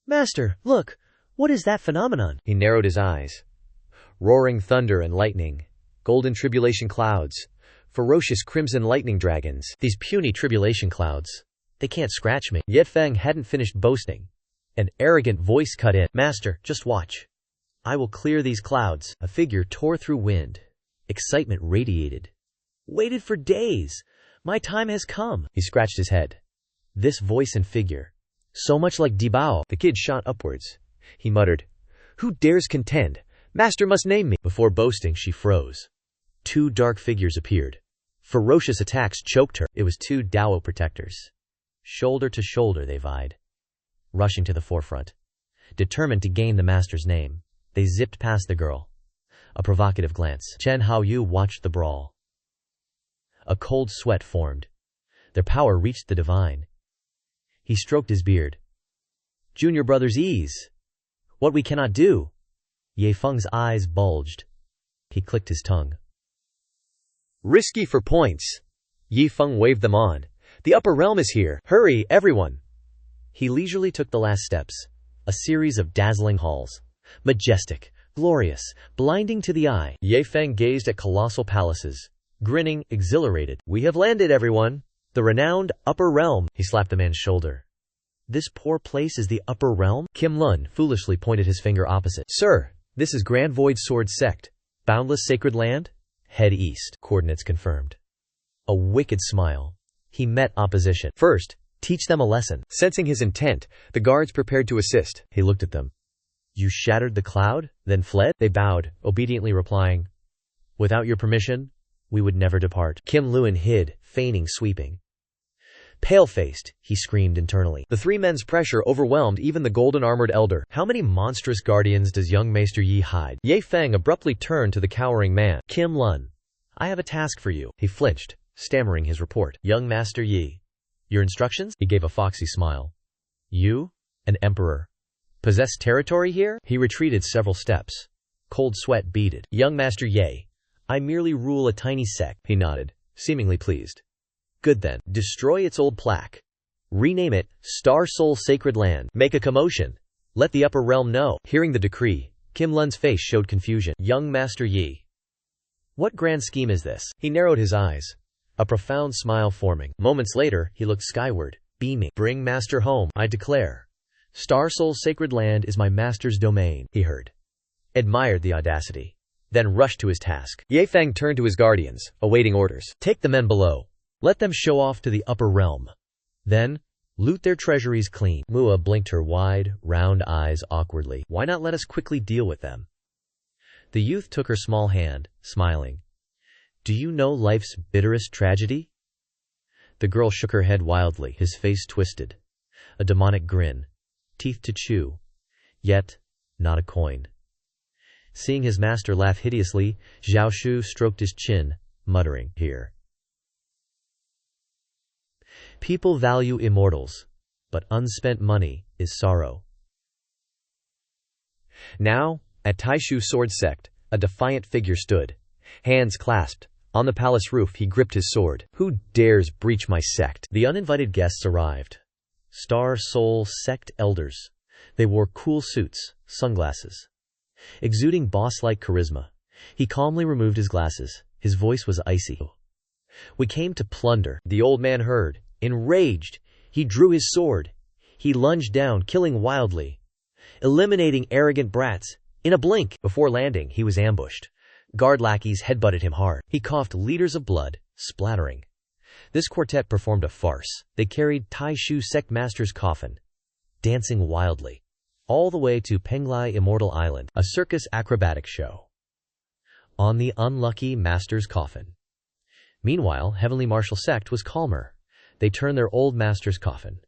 Master, look. What is that phenomenon? He narrowed his eyes. roaring thunder and lightning, golden tribulation clouds, ferocious crimson lightning dragons. These puny tribulation clouds. They can't scratch me. Ye Feng hadn't finished boasting. An arrogant voice cut in. Master, just watch. I will clear these clouds. A figure tore through wind. Excitement radiated. Waited for days. My time has come. He scratched his head. This voice and figure. So much like Dibao. The kid shot upwards. He muttered, "Who dares contend? Master must name me." Before boasting, she froze. Two dark figures appeared. Ferocious attacks choked her. It was two Dao protectors. Shoulder to shoulder they vied. Rushing to the forefront. Determined to gain the master's name, they zipped past the girl. A provocative glance. Chen Haoyu watched the brawl. A cold sweat formed. Their power reached the divine. He stroked his beard. Junior brothers ease. What we cannot do. Ye Feng's eyes bulged. He clicked his tongue. Risky for points. Ye Feng waved them on. The upper realm is here. Hurry, everyone. He leisurely took the last steps. A series of dazzling halls. Majestic, glorious, blinding to the eye. Ye Feng gazed at colossal palaces. Grinning, exhilarated. We have landed, everyone. The renowned upper realm. He slapped the man's shoulder. This poor place is the upper realm? Kim Lun foolishly pointed his finger opposite. Sir, this is Grand Void Sword Sect. Boundless sacred land? Head east. Coordinates confirmed. A wicked smile. He met opposition. First, teach them a lesson. Sensing his intent, the guards prepared to assist. He looked at them. You shattered the cloud, then fled? They bowed, obediently replying, without your permission, we would never depart. Kim Lun hid, feigning sweeping. Pale-faced, he screamed internally. The three men's pressure overwhelmed even the golden-armored elder. How many monstrous guardians does young Maester Yi hide? Ye Feng abruptly turned to the cowering man. Kim Lun, I have a task for you. He flinched, stammering his report. Young Master Yi. Your instructions? He gave a foxy smile. You, an emperor, possess territory here? He retreated several steps. Cold sweat beaded. Young Master Ye, I merely rule a tiny sect. He nodded, seemingly pleased. Good then. Destroy its old plaque. Rename it Star Soul Sacred Land. Make a commotion. Let the upper realm know. Hearing the decree, Kim Lun's face showed confusion. Young Master Yi. What grand scheme is this? He narrowed his eyes. A profound smile forming. Moments later, he looked skyward, beaming. Bring Master home, I declare. Star Soul Sacred Land is my master's domain, he heard. Admired the audacity. Then rushed to his task. Ye Feng turned to his guardians, awaiting orders. Take the men below. Let them show off to the upper realm. Then, loot their treasuries clean. Mua blinked her wide, round eyes awkwardly. Why not let us quickly deal with them? The youth took her small hand, smiling. Do you know life's bitterest tragedy? The girl shook her head wildly, his face twisted. A demonic grin. Teeth to chew. Yet, not a coin. Seeing his master laugh hideously, Zhao Shu stroked his chin, muttering, Here. People value immortals, but unspent money is sorrow. Now, at Taishu Sword Sect, a defiant figure stood. Hands clasped. On the palace roof he gripped his sword. Who dares breach my sect? The uninvited guests arrived. Star Soul Sect elders. They wore cool suits, sunglasses. Exuding boss-like charisma. He calmly removed his glasses. His voice was icy. We came to plunder. The old man heard. Enraged, he drew his sword. He lunged down, killing wildly. Eliminating arrogant brats. In a blink, before landing, he was ambushed. Guard lackeys headbutted him hard. He coughed liters of blood, splattering. This quartet performed a farce. They carried Taishu Sect Master's coffin, dancing wildly, all the way to Penglai Immortal Island, a circus acrobatic show. On the unlucky Master's coffin. Meanwhile, Heavenly Martial Sect was calmer. They turned their old master's coffin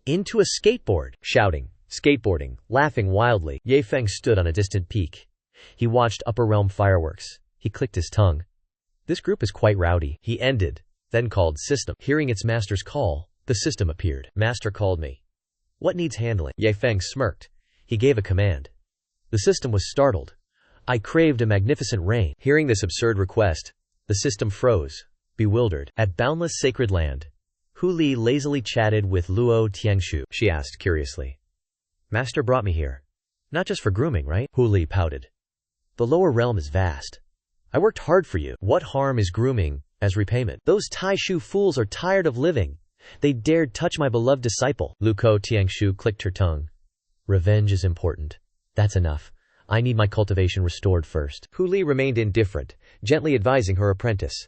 into a skateboard, shouting, skateboarding, laughing wildly. Ye Feng stood on a distant peak. He watched upper realm fireworks. He clicked his tongue. This group is quite rowdy. He ended, then called system. Hearing its master's call, the system appeared. Master called me. What needs handling? Ye Feng smirked. He gave a command. The system was startled. I craved a magnificent rain. Hearing this absurd request, the system froze, bewildered. At boundless sacred land, Hu Li lazily chatted with Luo Tiangshu. She asked curiously. Master brought me here. Not just for grooming, right? Hu Li pouted. The lower realm is vast. I worked hard for you. What harm is grooming as repayment? Those Taishu fools are tired of living. They dared touch my beloved disciple. Luko Tiangshu clicked her tongue. Revenge is important. That's enough. I need my cultivation restored first. Hu Li remained indifferent, gently advising her apprentice.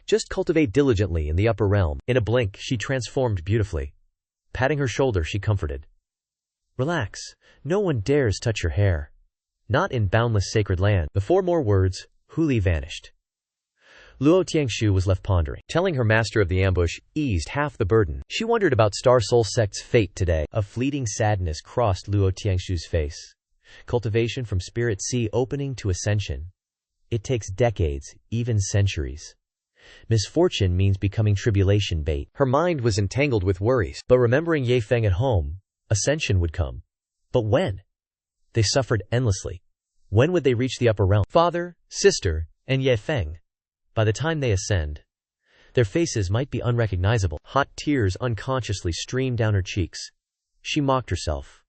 Just cultivate diligently in the upper realm. In a blink, she transformed beautifully. Patting her shoulder, she comforted. Relax. No one dares touch your hair. Not in boundless sacred land. Before more words, Hu Li vanished. Luo Tiangshu was left pondering. Telling her master of the ambush eased half the burden. She wondered about Star Soul Sect's fate today. A fleeting sadness crossed Luo Tiangshu's face. Cultivation from Spirit Sea opening to ascension. It takes decades, even centuries. Misfortune means becoming tribulation bait. Her mind was entangled with worries, but remembering Ye Feng at home, ascension would come. But when? They suffered endlessly. When would they reach the upper realm? Father, sister, and Ye Feng. By the time they ascend, their faces might be unrecognizable. Hot tears unconsciously streamed down her cheeks. She mocked herself.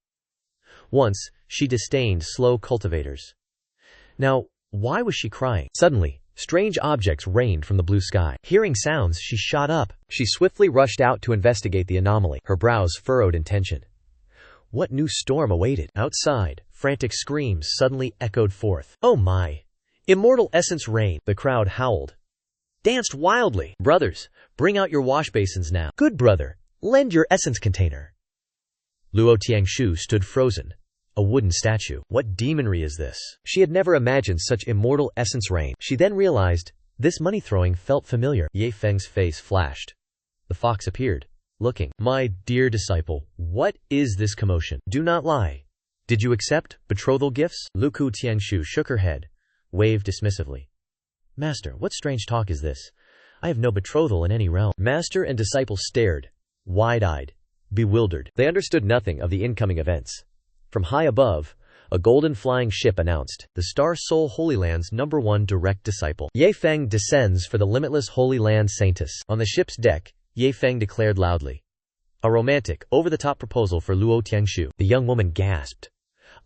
Once, she disdained slow cultivators. Now, why was she crying? Suddenly, strange objects rained from the blue sky. Hearing sounds, she shot up. She swiftly rushed out to investigate the anomaly. Her brows furrowed in tension. What new storm awaited? Outside, frantic screams suddenly echoed forth. Oh my! Immortal essence rain! The crowd howled. Danced wildly. Brothers, bring out your wash basins now. Good brother, lend your essence container. Luo Tiangshu stood frozen. A wooden statue. What demonry is this? She had never imagined such immortal essence rain. She then realized, this money throwing felt familiar. Ye Feng's face flashed. The fox appeared, looking. My dear disciple, what is this commotion? Do not lie. Did you accept betrothal gifts? Luku Tiangshu shook her head, waved dismissively. Master, what strange talk is this? I have no betrothal in any realm. Master and disciple stared, wide-eyed, bewildered. They understood nothing of the incoming events. From high above, a golden flying ship announced, the Star Soul Holy Land's #1 direct disciple. Ye Feng descends for the limitless Holy Land Saintus. On the ship's deck, Ye Feng declared loudly. A romantic, over-the-top proposal for Luo Tiangshu. The young woman gasped,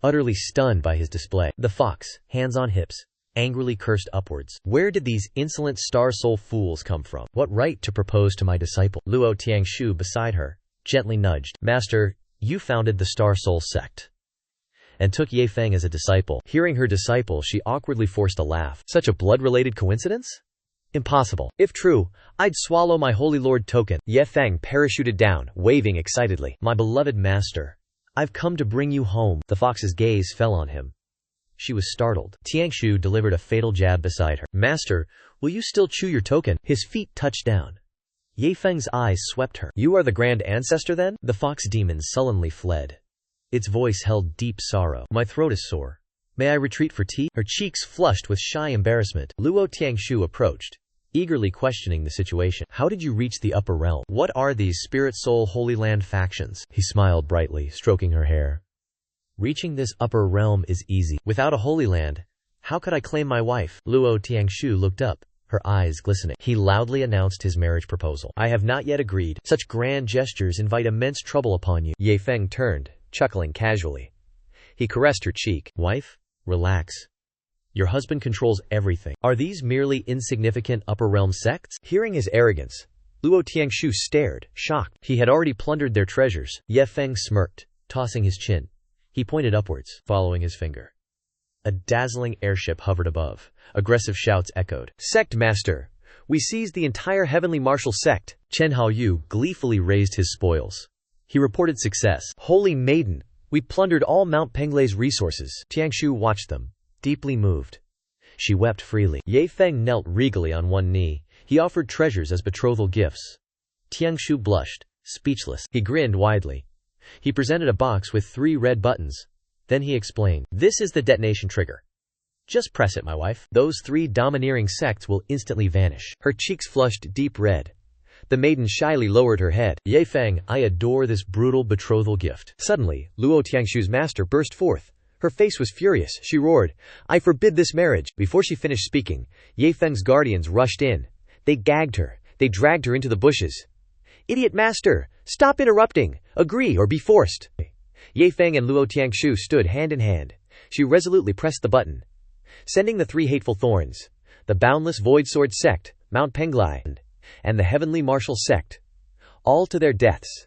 utterly stunned by his display. The fox, hands on hips, angrily cursed upwards. Where did these insolent Star Soul fools come from? What right to propose to my disciple? Luo Tiangshu beside her, gently nudged. Master, you founded the Star Soul sect and took Ye Feng as a disciple. Hearing her disciple, she awkwardly forced a laugh. Such a blood-related coincidence? Impossible. If true, I'd swallow my Holy Lord token. Ye Feng parachuted down, waving excitedly. My beloved master, I've come to bring you home. The fox's gaze fell on him. She was startled. Tiangshu delivered a fatal jab beside her. Master, will you still chew your token? His feet touched down. Ye Feng's eyes swept her. You are the grand ancestor then? The fox demon sullenly fled. Its voice held deep sorrow. My throat is sore. May I retreat for tea? Her cheeks flushed with shy embarrassment. Luo Tiangshu approached, eagerly questioning the situation. How did you reach the upper realm? What are these Spirit Soul Holy Land factions? He smiled brightly, stroking her hair. Reaching this upper realm is easy. Without a Holy Land, how could I claim my wife? Luo Tiangshu looked up, her eyes glistening. He loudly announced his marriage proposal. I have not yet agreed. Such grand gestures invite immense trouble upon you. Ye Feng turned, chuckling casually. He caressed her cheek. Wife, relax. Your husband controls everything. Are these merely insignificant upper realm sects? Hearing his arrogance, Luo Tiangshu stared, shocked. He had already plundered their treasures. Ye Feng smirked, tossing his chin. He pointed upwards, following his finger. A dazzling airship hovered above. Aggressive shouts echoed. Sect Master, we seized the entire heavenly martial sect. Chen Haoyu gleefully raised his spoils. He reported success. Holy Maiden, we plundered all Mount Penglei's resources. Tiangshu watched them, deeply moved. She wept freely. Ye Feng knelt regally on one knee. He offered treasures as betrothal gifts. Tiangshu blushed, speechless. He grinned widely. He presented a box with 3 red buttons. Then he explained, this is the detonation trigger. Just press it, my wife. Those 3 domineering sects will instantly vanish. Her cheeks flushed deep red. The maiden shyly lowered her head. Ye Feng, I adore this brutal betrothal gift. Suddenly, Luo Tiangshu's master burst forth. Her face was furious. She roared, I forbid this marriage. Before she finished speaking, Ye Feng's guardians rushed in. They gagged her. They dragged her into the bushes. Idiot master! Stop interrupting! Agree or be forced! Ye Feng and Luo Tiangshu stood hand in hand. She resolutely pressed the button. sending the three hateful thorns, the boundless void sword sect, Mount Penglai, and the heavenly martial sect, all to their deaths.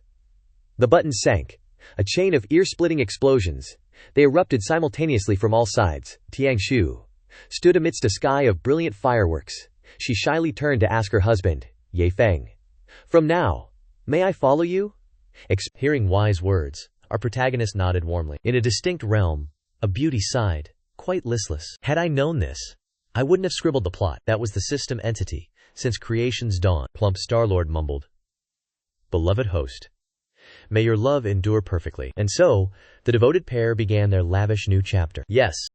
The button sank. A chain of ear-splitting explosions. They erupted simultaneously from all sides. Tiang Shu stood amidst a sky of brilliant fireworks. She shyly turned to ask her husband, Ye Feng, "From now, may I follow you?" Hearing wise words, our protagonist nodded warmly. In a distinct realm, a beauty sighed, quite listless. Had I known this, I wouldn't have scribbled the plot. That was the system entity, since creation's dawn. Plump Starlord mumbled. Beloved host, may your love endure perfectly. And so, the devoted pair began their lavish new chapter. Yes.